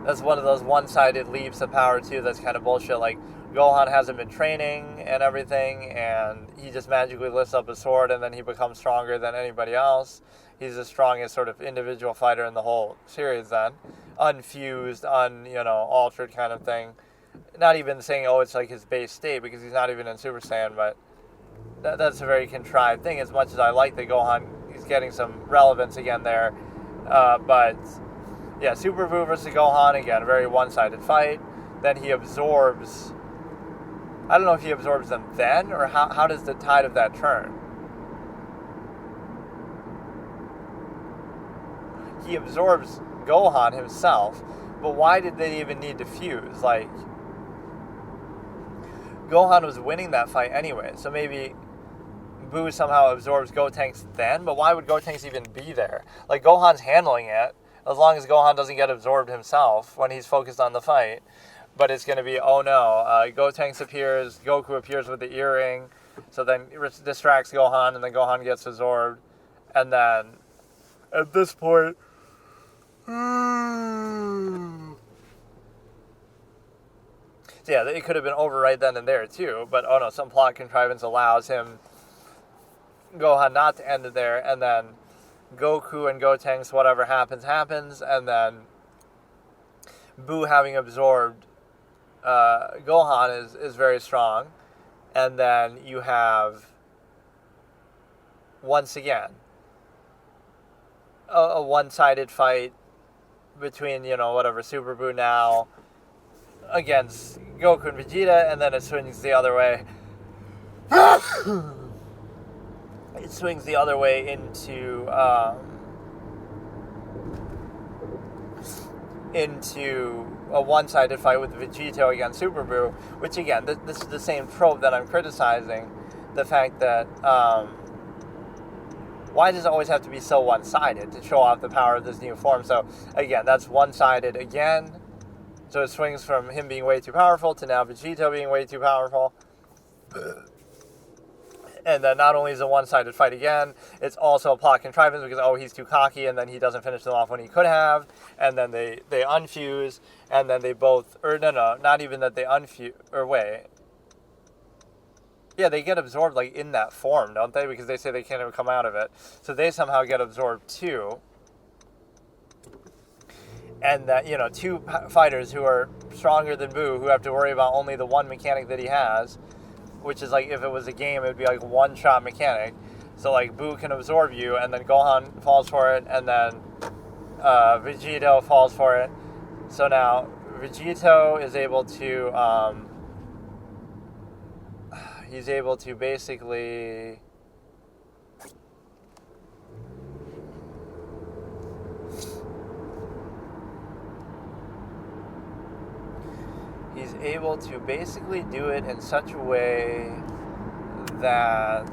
That's one of those one-sided leaps of power, too, that's kind of bullshit. Like, Gohan hasn't been training and everything, and he just magically lifts up his sword, and then he becomes stronger than anybody else. He's the strongest sort of individual fighter in the whole series then. Unfused, altered kind of thing. Not even saying, it's like his base state, because he's not even in Super Saiyan, but that's a very contrived thing, as much as I like that Gohan is getting some relevance again there. But, yeah, Super Buu versus Gohan, again, a very one-sided fight. Then he absorbs... I don't know if he absorbs them then, or how does the tide of that turn? He absorbs Gohan himself, but why did they even need to fuse? Like, Gohan was winning that fight anyway, so maybe Buu somehow absorbs Gotenks then, but why would Gotenks even be there? Like, Gohan's handling it, as long as Gohan doesn't get absorbed himself when he's focused on the fight. But it's going to be, Gotenks appears, Goku appears with the earring, so then it distracts Gohan, and then Gohan gets absorbed. And then, at this point... So yeah, it could have been over right then and there, too. But, some plot contrivance allows Gohan not to end it there, and then Goku and Gotenks, whatever happens, and then Buu having absorbed Gohan is very strong. And then you have, once again, a one-sided fight between, Super Buu now against Goku and Vegeta, and then it swings the other way. It swings the other way into a one-sided fight with Vegito against Super Buu, which again, this is the same trope that I'm criticizing. The fact that why does it always have to be so one-sided to show off the power of this new form? So again, that's one-sided again. So it swings from him being way too powerful to now Vegito being way too powerful. And then not only is it a one-sided fight again, it's also a plot contrivance because, he's too cocky, and then he doesn't finish them off when he could have, and then they unfuse, and then they both, not even that they unfuse, yeah, they get absorbed, like, in that form, don't they? Because they say they can't even come out of it. So they somehow get absorbed, too. And that, two fighters who are stronger than Buu, who have to worry about only the one mechanic that he has, which is like, if it was a game, it'd be like one-shot mechanic. So, like, Buu can absorb you, and then Gohan falls for it, and then Vegito falls for it. So now, Vegito is able to, he's able to basically do it in such a way that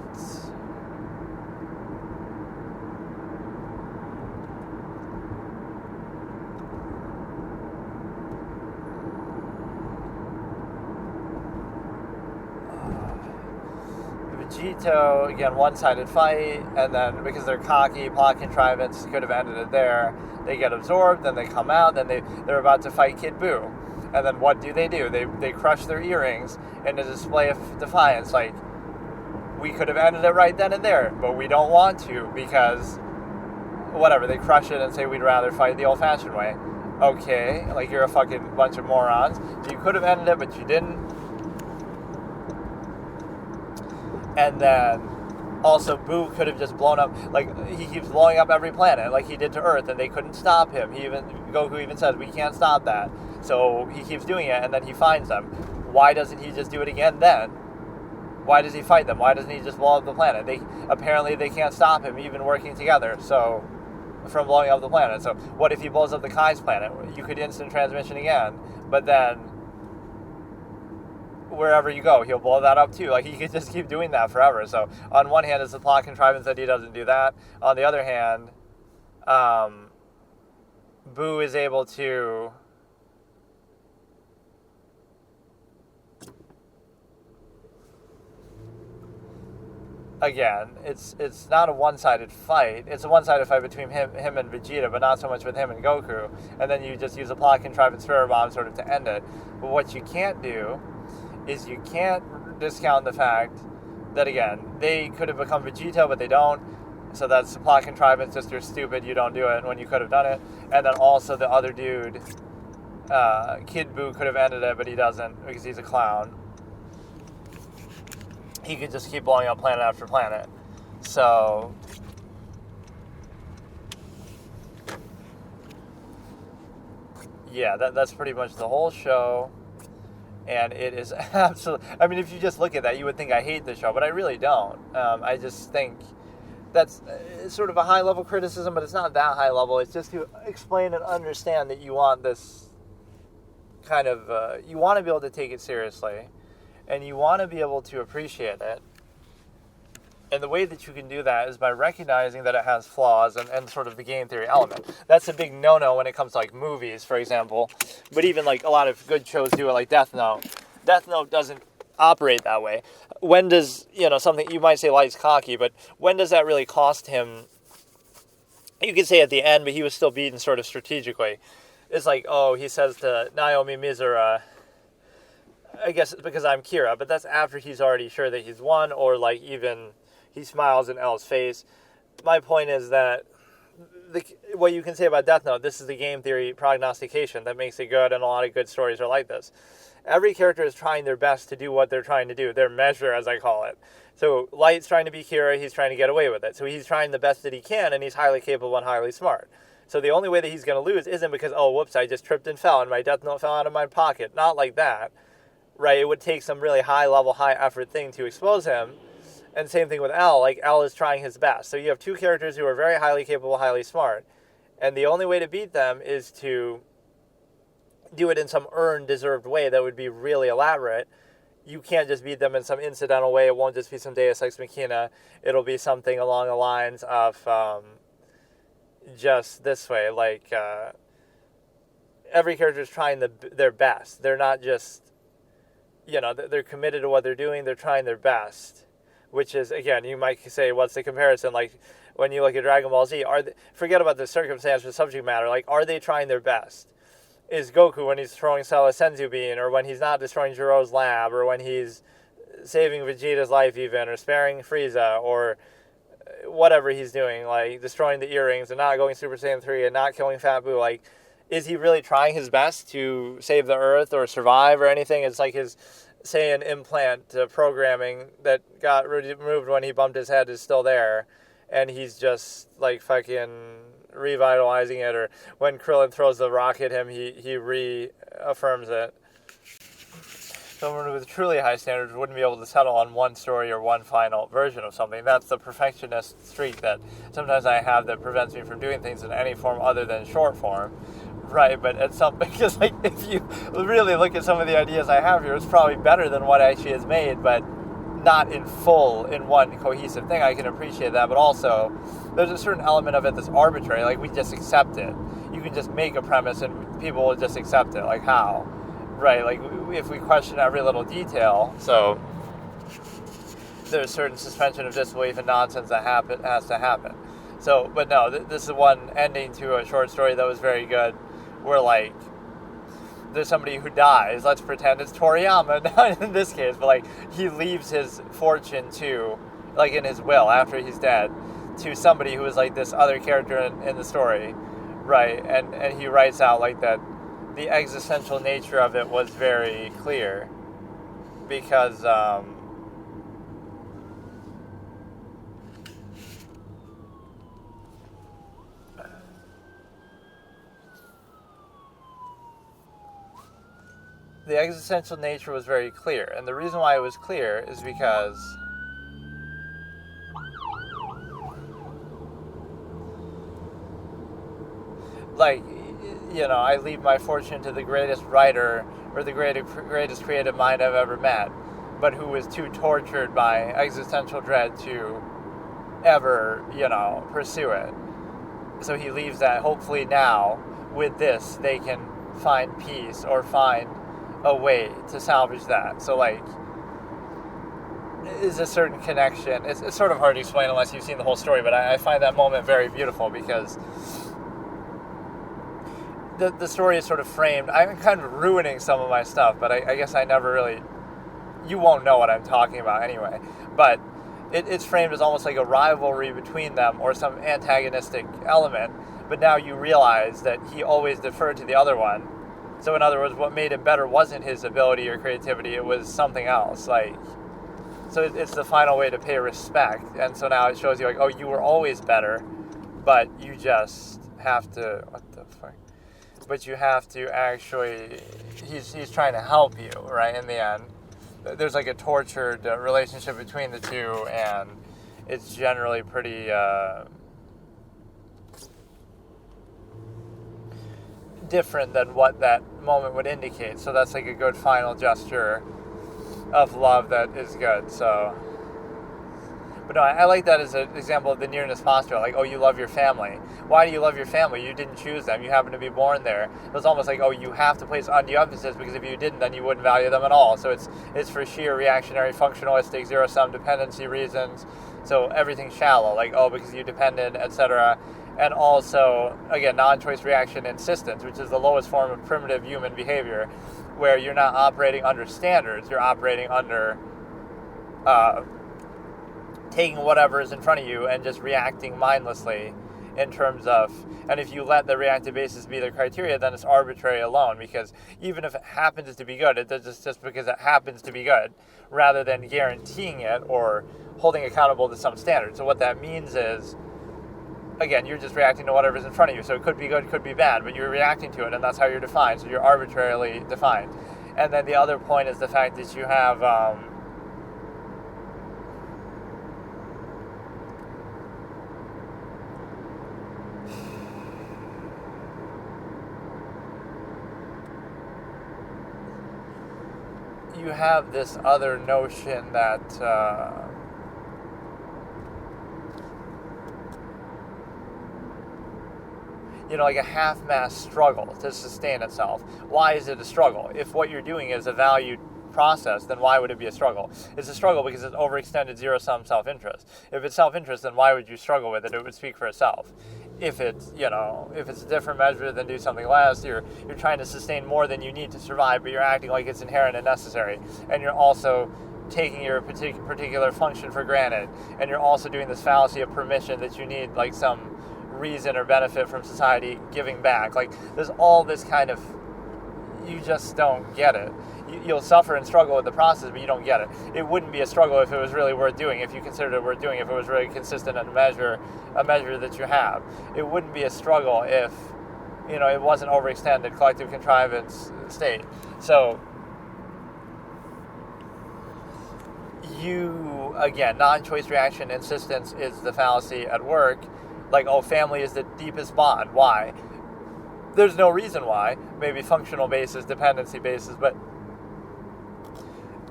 Vegito, again, one-sided fight, and then because they're cocky, plot contrivance could have ended it there. They get absorbed, then they come out, then they're about to fight Kid Buu. And then what do? They crush their earrings in a display of defiance. Like, we could have ended it right then and there, but we don't want to because, whatever, they crush it and say we'd rather fight the old-fashioned way. Okay, like, you're a fucking bunch of morons. So you could have ended it, but you didn't. And then also Buu could have just blown up, like, he keeps blowing up every planet like he did to Earth, and they couldn't stop him. Goku even says, we can't stop that. So he keeps doing it, and then he finds them. Why doesn't he just do it again then? Why does he fight them? Why doesn't he just blow up the planet? Apparently they can't stop him even working together, so, from blowing up the planet. So what if he blows up the Kai's planet? You could instant transmission again, but then wherever you go, he'll blow that up too. Like, he could just keep doing that forever. So on one hand, it's the plot contrivance that he doesn't do that. On the other hand, Buu is able to again, it's not a one-sided fight. It's a one-sided fight between him and Vegeta, but not so much with him and Goku. And then you just use a plot contrivance spirit bomb sort of to end it. But what you can't do is you can't discount the fact that, again, they could have become Vegito, but they don't. So that's the plot contrivance, just you're stupid, you don't do it when you could have done it. And then also the other dude, Kid Buu, could have ended it, but he doesn't because he's a clown. He could just keep blowing up planet after planet. So yeah, that's pretty much the whole show. And it is absolutely, I mean, if you just look at that, you would think I hate the show, but I really don't. I just think that's sort of a high-level criticism, but it's not that high level. It's just to explain and understand that you want this kind of, you want to be able to take it seriously, and you want to be able to appreciate it. And the way that you can do that is by recognizing that it has flaws and sort of the game theory element. That's a big no-no when it comes to, like, movies, for example. But even, like, a lot of good shows do it, like Death Note. Death Note doesn't operate that way. When does, something, you might say Light's cocky, but when does that really cost him? You could say at the end, but he was still beaten sort of strategically. It's like, he says to Naomi Mizura, I guess it's because I'm Kira, but that's after he's already sure that he's won, or, like, even he smiles in L's face. My point is that what you can say about Death Note, this is the game theory prognostication that makes it good, and a lot of good stories are like this. Every character is trying their best to do what they're trying to do, their measure, as I call it. So Light's trying to be Kira, he's trying to get away with it. So he's trying the best that he can, and he's highly capable and highly smart. So the only way that he's going to lose isn't because, whoops, I just tripped and fell, and my Death Note fell out of my pocket. Not like that, right? It would take some really high-level, high-effort thing to expose him. And same thing with L. Like, L is trying his best. So you have two characters who are very highly capable, highly smart. And the only way to beat them is to do it in some earned, deserved way that would be really elaborate. You can't just beat them in some incidental way. It won't just be some Deus Ex Machina. It'll be something along the lines of just this way. Like, every character is trying their best. They're not just, they're committed to what they're doing. They're trying their best. Which is, again, you might say, what's the comparison? Like, when you look at Dragon Ball Z, forget about the circumstance or subject matter. Like, are they trying their best? Is Goku, when he's throwing Cell a Senzu Bean, or when he's not destroying Jiro's lab, or when he's saving Vegeta's life even, or sparing Frieza, or whatever he's doing, like destroying the earrings and not going Super Saiyan 3 and not killing Fat Buu, like, is he really trying his best to save the Earth or survive or anything? It's like his say an implant programming that got removed when he bumped his head is still there, and he's just like fucking revitalizing it. Or when Krillin throws the rock at him, he reaffirms it. someone with truly high standards wouldn't be able to settle on one story or one final version of something. That's the perfectionist streak that sometimes I have that prevents me from doing things in any form other than short form. Right, but at some, because like if you really look at some of the ideas I have here, it's probably better than what actually is made, but not in full, in one cohesive thing. I can appreciate that, but also there's a certain element of it that's arbitrary. Like, we just accept it. You can just make a premise and people will just accept it. Like, how? Right, like if we question every little detail, so there's certain suspension of disbelief and nonsense that has to happen. So, but no, this is one ending to a short story that was very good, where like there's somebody who dies. Let's pretend it's Toriyama, not in this case, but like he leaves his fortune to, like in his will after he's dead, to somebody who is like this other character in the story, right? And he writes out like that the existential nature of it was very clear, because the existential nature was very clear. And the reason why it was clear is because like, you know, I leave my fortune to the greatest writer or the greatest creative mind I've ever met, but who was too tortured by existential dread to ever, you know, pursue it. So he leaves that. Hopefully now, with this, they can find peace or find a way to salvage that. So, like, is a certain connection. It's sort of hard to explain unless you've seen the whole story, but I find that moment very beautiful, because the story is sort of framed. I'm kind of ruining some of my stuff, but I guess I never really... You won't know what I'm talking about anyway. But it's framed as almost like a rivalry between them or some antagonistic element. But now you realize that he always deferred to the other one. So in other words, what made him better wasn't his ability or creativity, it was something else. Like, so it's the final way to pay respect. And so now it shows you like, oh, you were always better, but you just have to, what the fuck? But you have to actually, he's trying to help you, right, in the end. There's like a tortured relationship between the two, and it's generally pretty different than what that moment would indicate. So that's like a good final gesture of love that is good. So, but no, I like that as an example of the nearness postulate. Like, oh, you love your family. Why do you love your family? You didn't choose them. You happen to be born there. It's almost like, oh, you have to place undue emphasis, because if you didn't, then you wouldn't value them at all. So it's for sheer reactionary, functionalistic, zero-sum dependency reasons. So everything's shallow, like, oh, because you depended, etc. And also, again, non-choice reaction insistence, which is the lowest form of primitive human behavior, where you're not operating under standards, you're operating under taking whatever is in front of you and just reacting mindlessly in terms of, and if you let the reactive basis be the criteria, then it's arbitrary alone, because even if it happens to be good, it's just because it happens to be good, rather than guaranteeing it or holding accountable to some standard. So what that means is, again, you're just reacting to whatever's in front of you. So it could be good, could be bad, but you're reacting to it, and that's how you're defined. So you're arbitrarily defined. And then the other point is the fact that you have this other notion that like a half-mast struggle to sustain itself. Why is it a struggle? If what you're doing is a valued process, then why would it be a struggle? It's a struggle because it's overextended zero-sum self-interest. If it's self-interest, then why would you struggle with it? It would speak for itself. If it's, if it's a different measure than do something less, you're trying to sustain more than you need to survive, but you're acting like it's inherent and necessary. And you're also taking your particular function for granted. And you're also doing this fallacy of permission that you need like some reason or benefit from society giving back. Like, there's all this kind of, you just don't get it. You'll suffer and struggle with the process, but you don't get it. It wouldn't be a struggle if it was really worth doing, if you considered it worth doing, if it was really consistent and a measure that you have. It wouldn't be a struggle if, it wasn't overextended collective contrivance state. So, again, non-choice reaction insistence is the fallacy at work. Like, oh, family is the deepest bond. Why? There's no reason why. Maybe functional basis, dependency basis, but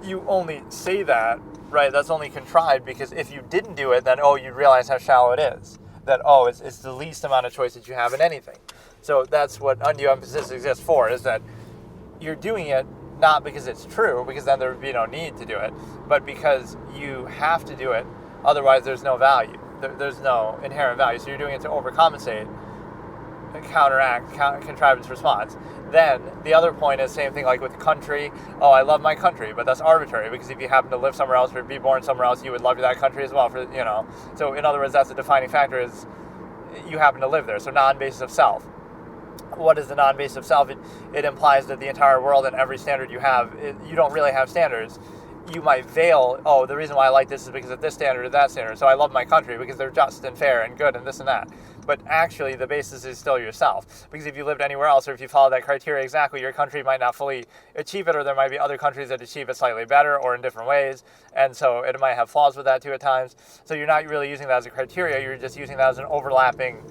you only say that, right? That's only contrived because if you didn't do it, then, oh, you'd realize how shallow it is. That, oh, it's the least amount of choice that you have in anything. So that's what undue emphasis exists for, is that you're doing it not because it's true, because then there would be no need to do it, but because you have to do it, otherwise there's no value. There's no inherent value. So you're doing it to overcompensate, counteract, contrivance response. Then the other point is same thing like with country. Oh, I love my country, but that's arbitrary because if you happen to live somewhere else or be born somewhere else, you would love that country as well. So in other words, that's a defining factor is you happen to live there. So non-basis of self. What is the non-basis of self? It implies that the entire world and every standard you have, you don't really have standards. You might veil, oh, the reason why I like this is because of this standard or that standard. So I love my country because they're just and fair and good and this and that. But actually, the basis is still yourself. Because if you lived anywhere else or if you follow that criteria exactly, your country might not fully achieve it, or there might be other countries that achieve it slightly better or in different ways. And so it might have flaws with that too at times. So you're not really using that as a criteria. You're just using that as an overlapping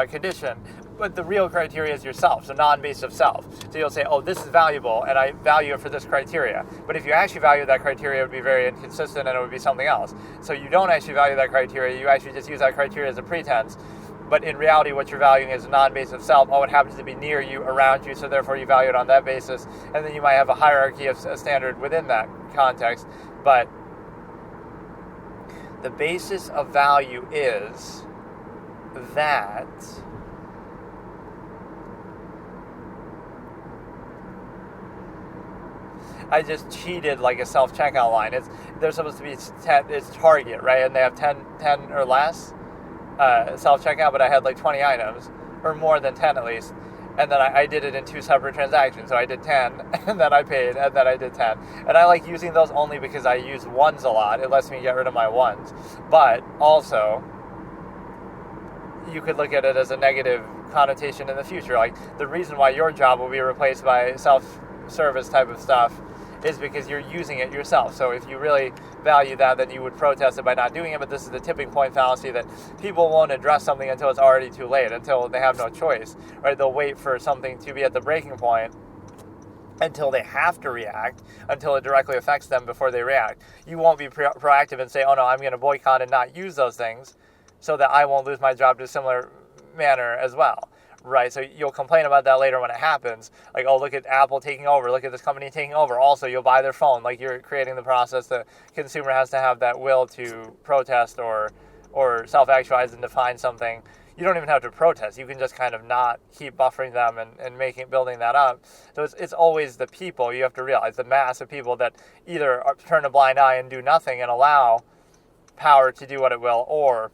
condition. But the real criteria is yourself, so non-basis of self. So you'll say, oh, this is valuable, and I value it for this criteria. But if you actually value that criteria, it would be very inconsistent, and it would be something else. So you don't actually value that criteria. You actually just use that criteria as a pretense. But in reality, what you're valuing is a non-basis of self. Oh, it happens to be near you, around you, so therefore you value it on that basis. And then you might have a hierarchy of a standard within that context. But the basis of value is that I just cheated like a self-checkout line. They're supposed to be it's Target, right? And they have 10 or less self-checkout, but I had like 20 items, or more than 10 at least. And then I did it in 2 separate transactions. So I did 10, and then I paid, and then I did 10. And I like using those only because I use ones a lot. It lets me get rid of my ones. But also, you could look at it as a negative connotation in the future. Like, the reason why your job will be replaced by self-service type of stuff is because you're using it yourself. So if you really value that, then you would protest it by not doing it. But this is the tipping point fallacy that people won't address something until it's already too late, until they have no choice, right? They'll wait for something to be at the breaking point until they have to react, until it directly affects them before they react. You won't be proactive and say, oh no, I'm going to boycott and not use those things so that I won't lose my job to a similar manner as well. Right, so you'll complain about that later when it happens. Like, oh, look at Apple taking over. Look at this company taking over. Also, you'll buy their phone. Like, you're creating the process. The consumer has to have that will to protest or self-actualize and define something. You don't even have to protest. You can just kind of not keep buffering them and building that up. So it's always the people. You have to realize the mass of people that either turn a blind eye and do nothing and allow power to do what it will, or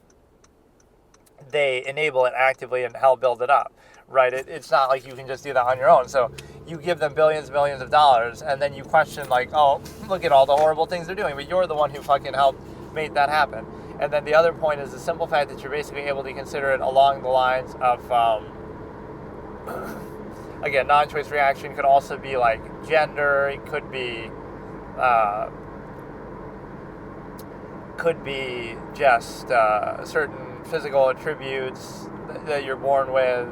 they enable it actively and help build it up, right? It's not like you can just do that on your own. So you give them billions, millions of dollars, and then you question like, oh, look at all the horrible things they're doing, but you're the one who fucking helped make that happen. And then the other point is the simple fact that you're basically able to consider it along the lines of, again, non-choice reaction could also be like gender. It could be just certain physical attributes that you're born with.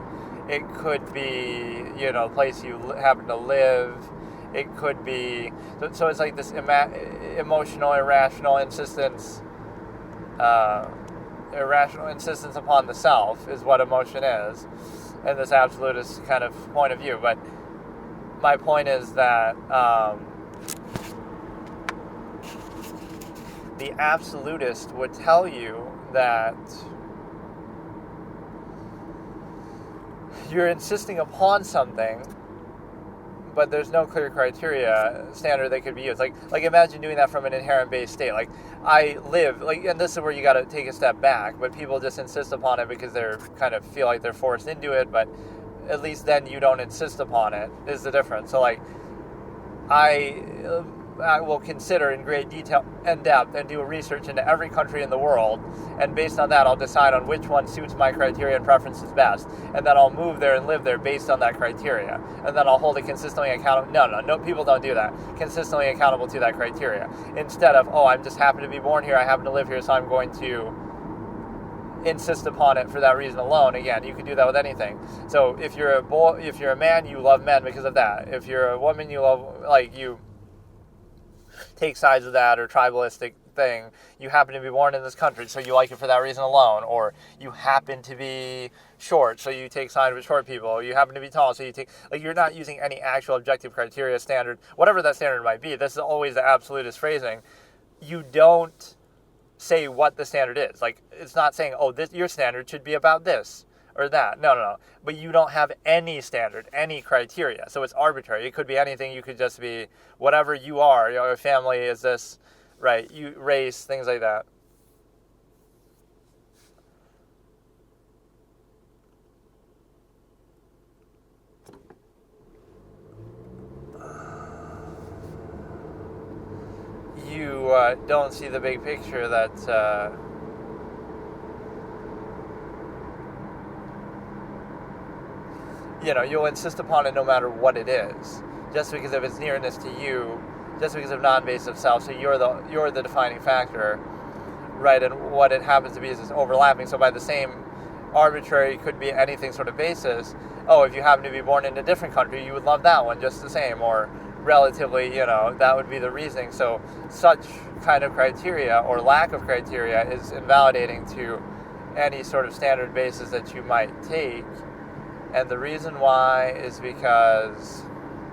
It could be, the place you happen to live. It could be, so it's like this emotional, irrational insistence upon the self is what emotion is, and this absolutist kind of point of view. But my point is that the absolutist would tell you that you're insisting upon something, but there's no clear criteria standard that could be used. Like imagine doing that from an inherent base state. Like, I live, and this is where you got to take a step back, but people just insist upon it because they're kind of feel like they're forced into it, but at least then you don't insist upon it is the difference. So like, I will consider in great detail and depth and do research into every country in the world, and based on that I'll decide on which one suits my criteria and preferences best, and then I'll move there and live there based on that criteria, and then I'll hold it consistently accountable. No, people don't do that. Consistently accountable to that criteria, instead of, I'm just happen to be born here, I happen to live here, so I'm going to insist upon it for that reason alone. Again, you can do that with anything. So if you're a man, you love men because of that. If you're a woman, you love, you take sides of that or tribalistic thing. You happen to be born in this country, so you like it for that reason alone. Or you happen to be short, so you take sides with short people. You happen to be tall, so you take, you're not using any actual objective criteria, standard, whatever that standard might be. This is always the absolutist phrasing. You don't say what the standard is. It's not saying, your standard should be about this or that. No. But you don't have any standard, any criteria. So it's arbitrary. It could be anything. You could just be whatever you are. Your family is this, right? You race, things like that. You don't see the big picture that you'll insist upon it no matter what it is, just because of its nearness to you, just because of non-invasive self. So you're the defining factor, right? And what it happens to be is this overlapping. So by the same arbitrary, could be anything sort of basis. If you happen to be born in a different country, you would love that one just the same, or relatively, that would be the reasoning. So such kind of criteria or lack of criteria is invalidating to any sort of standard basis that you might take. And the reason why is because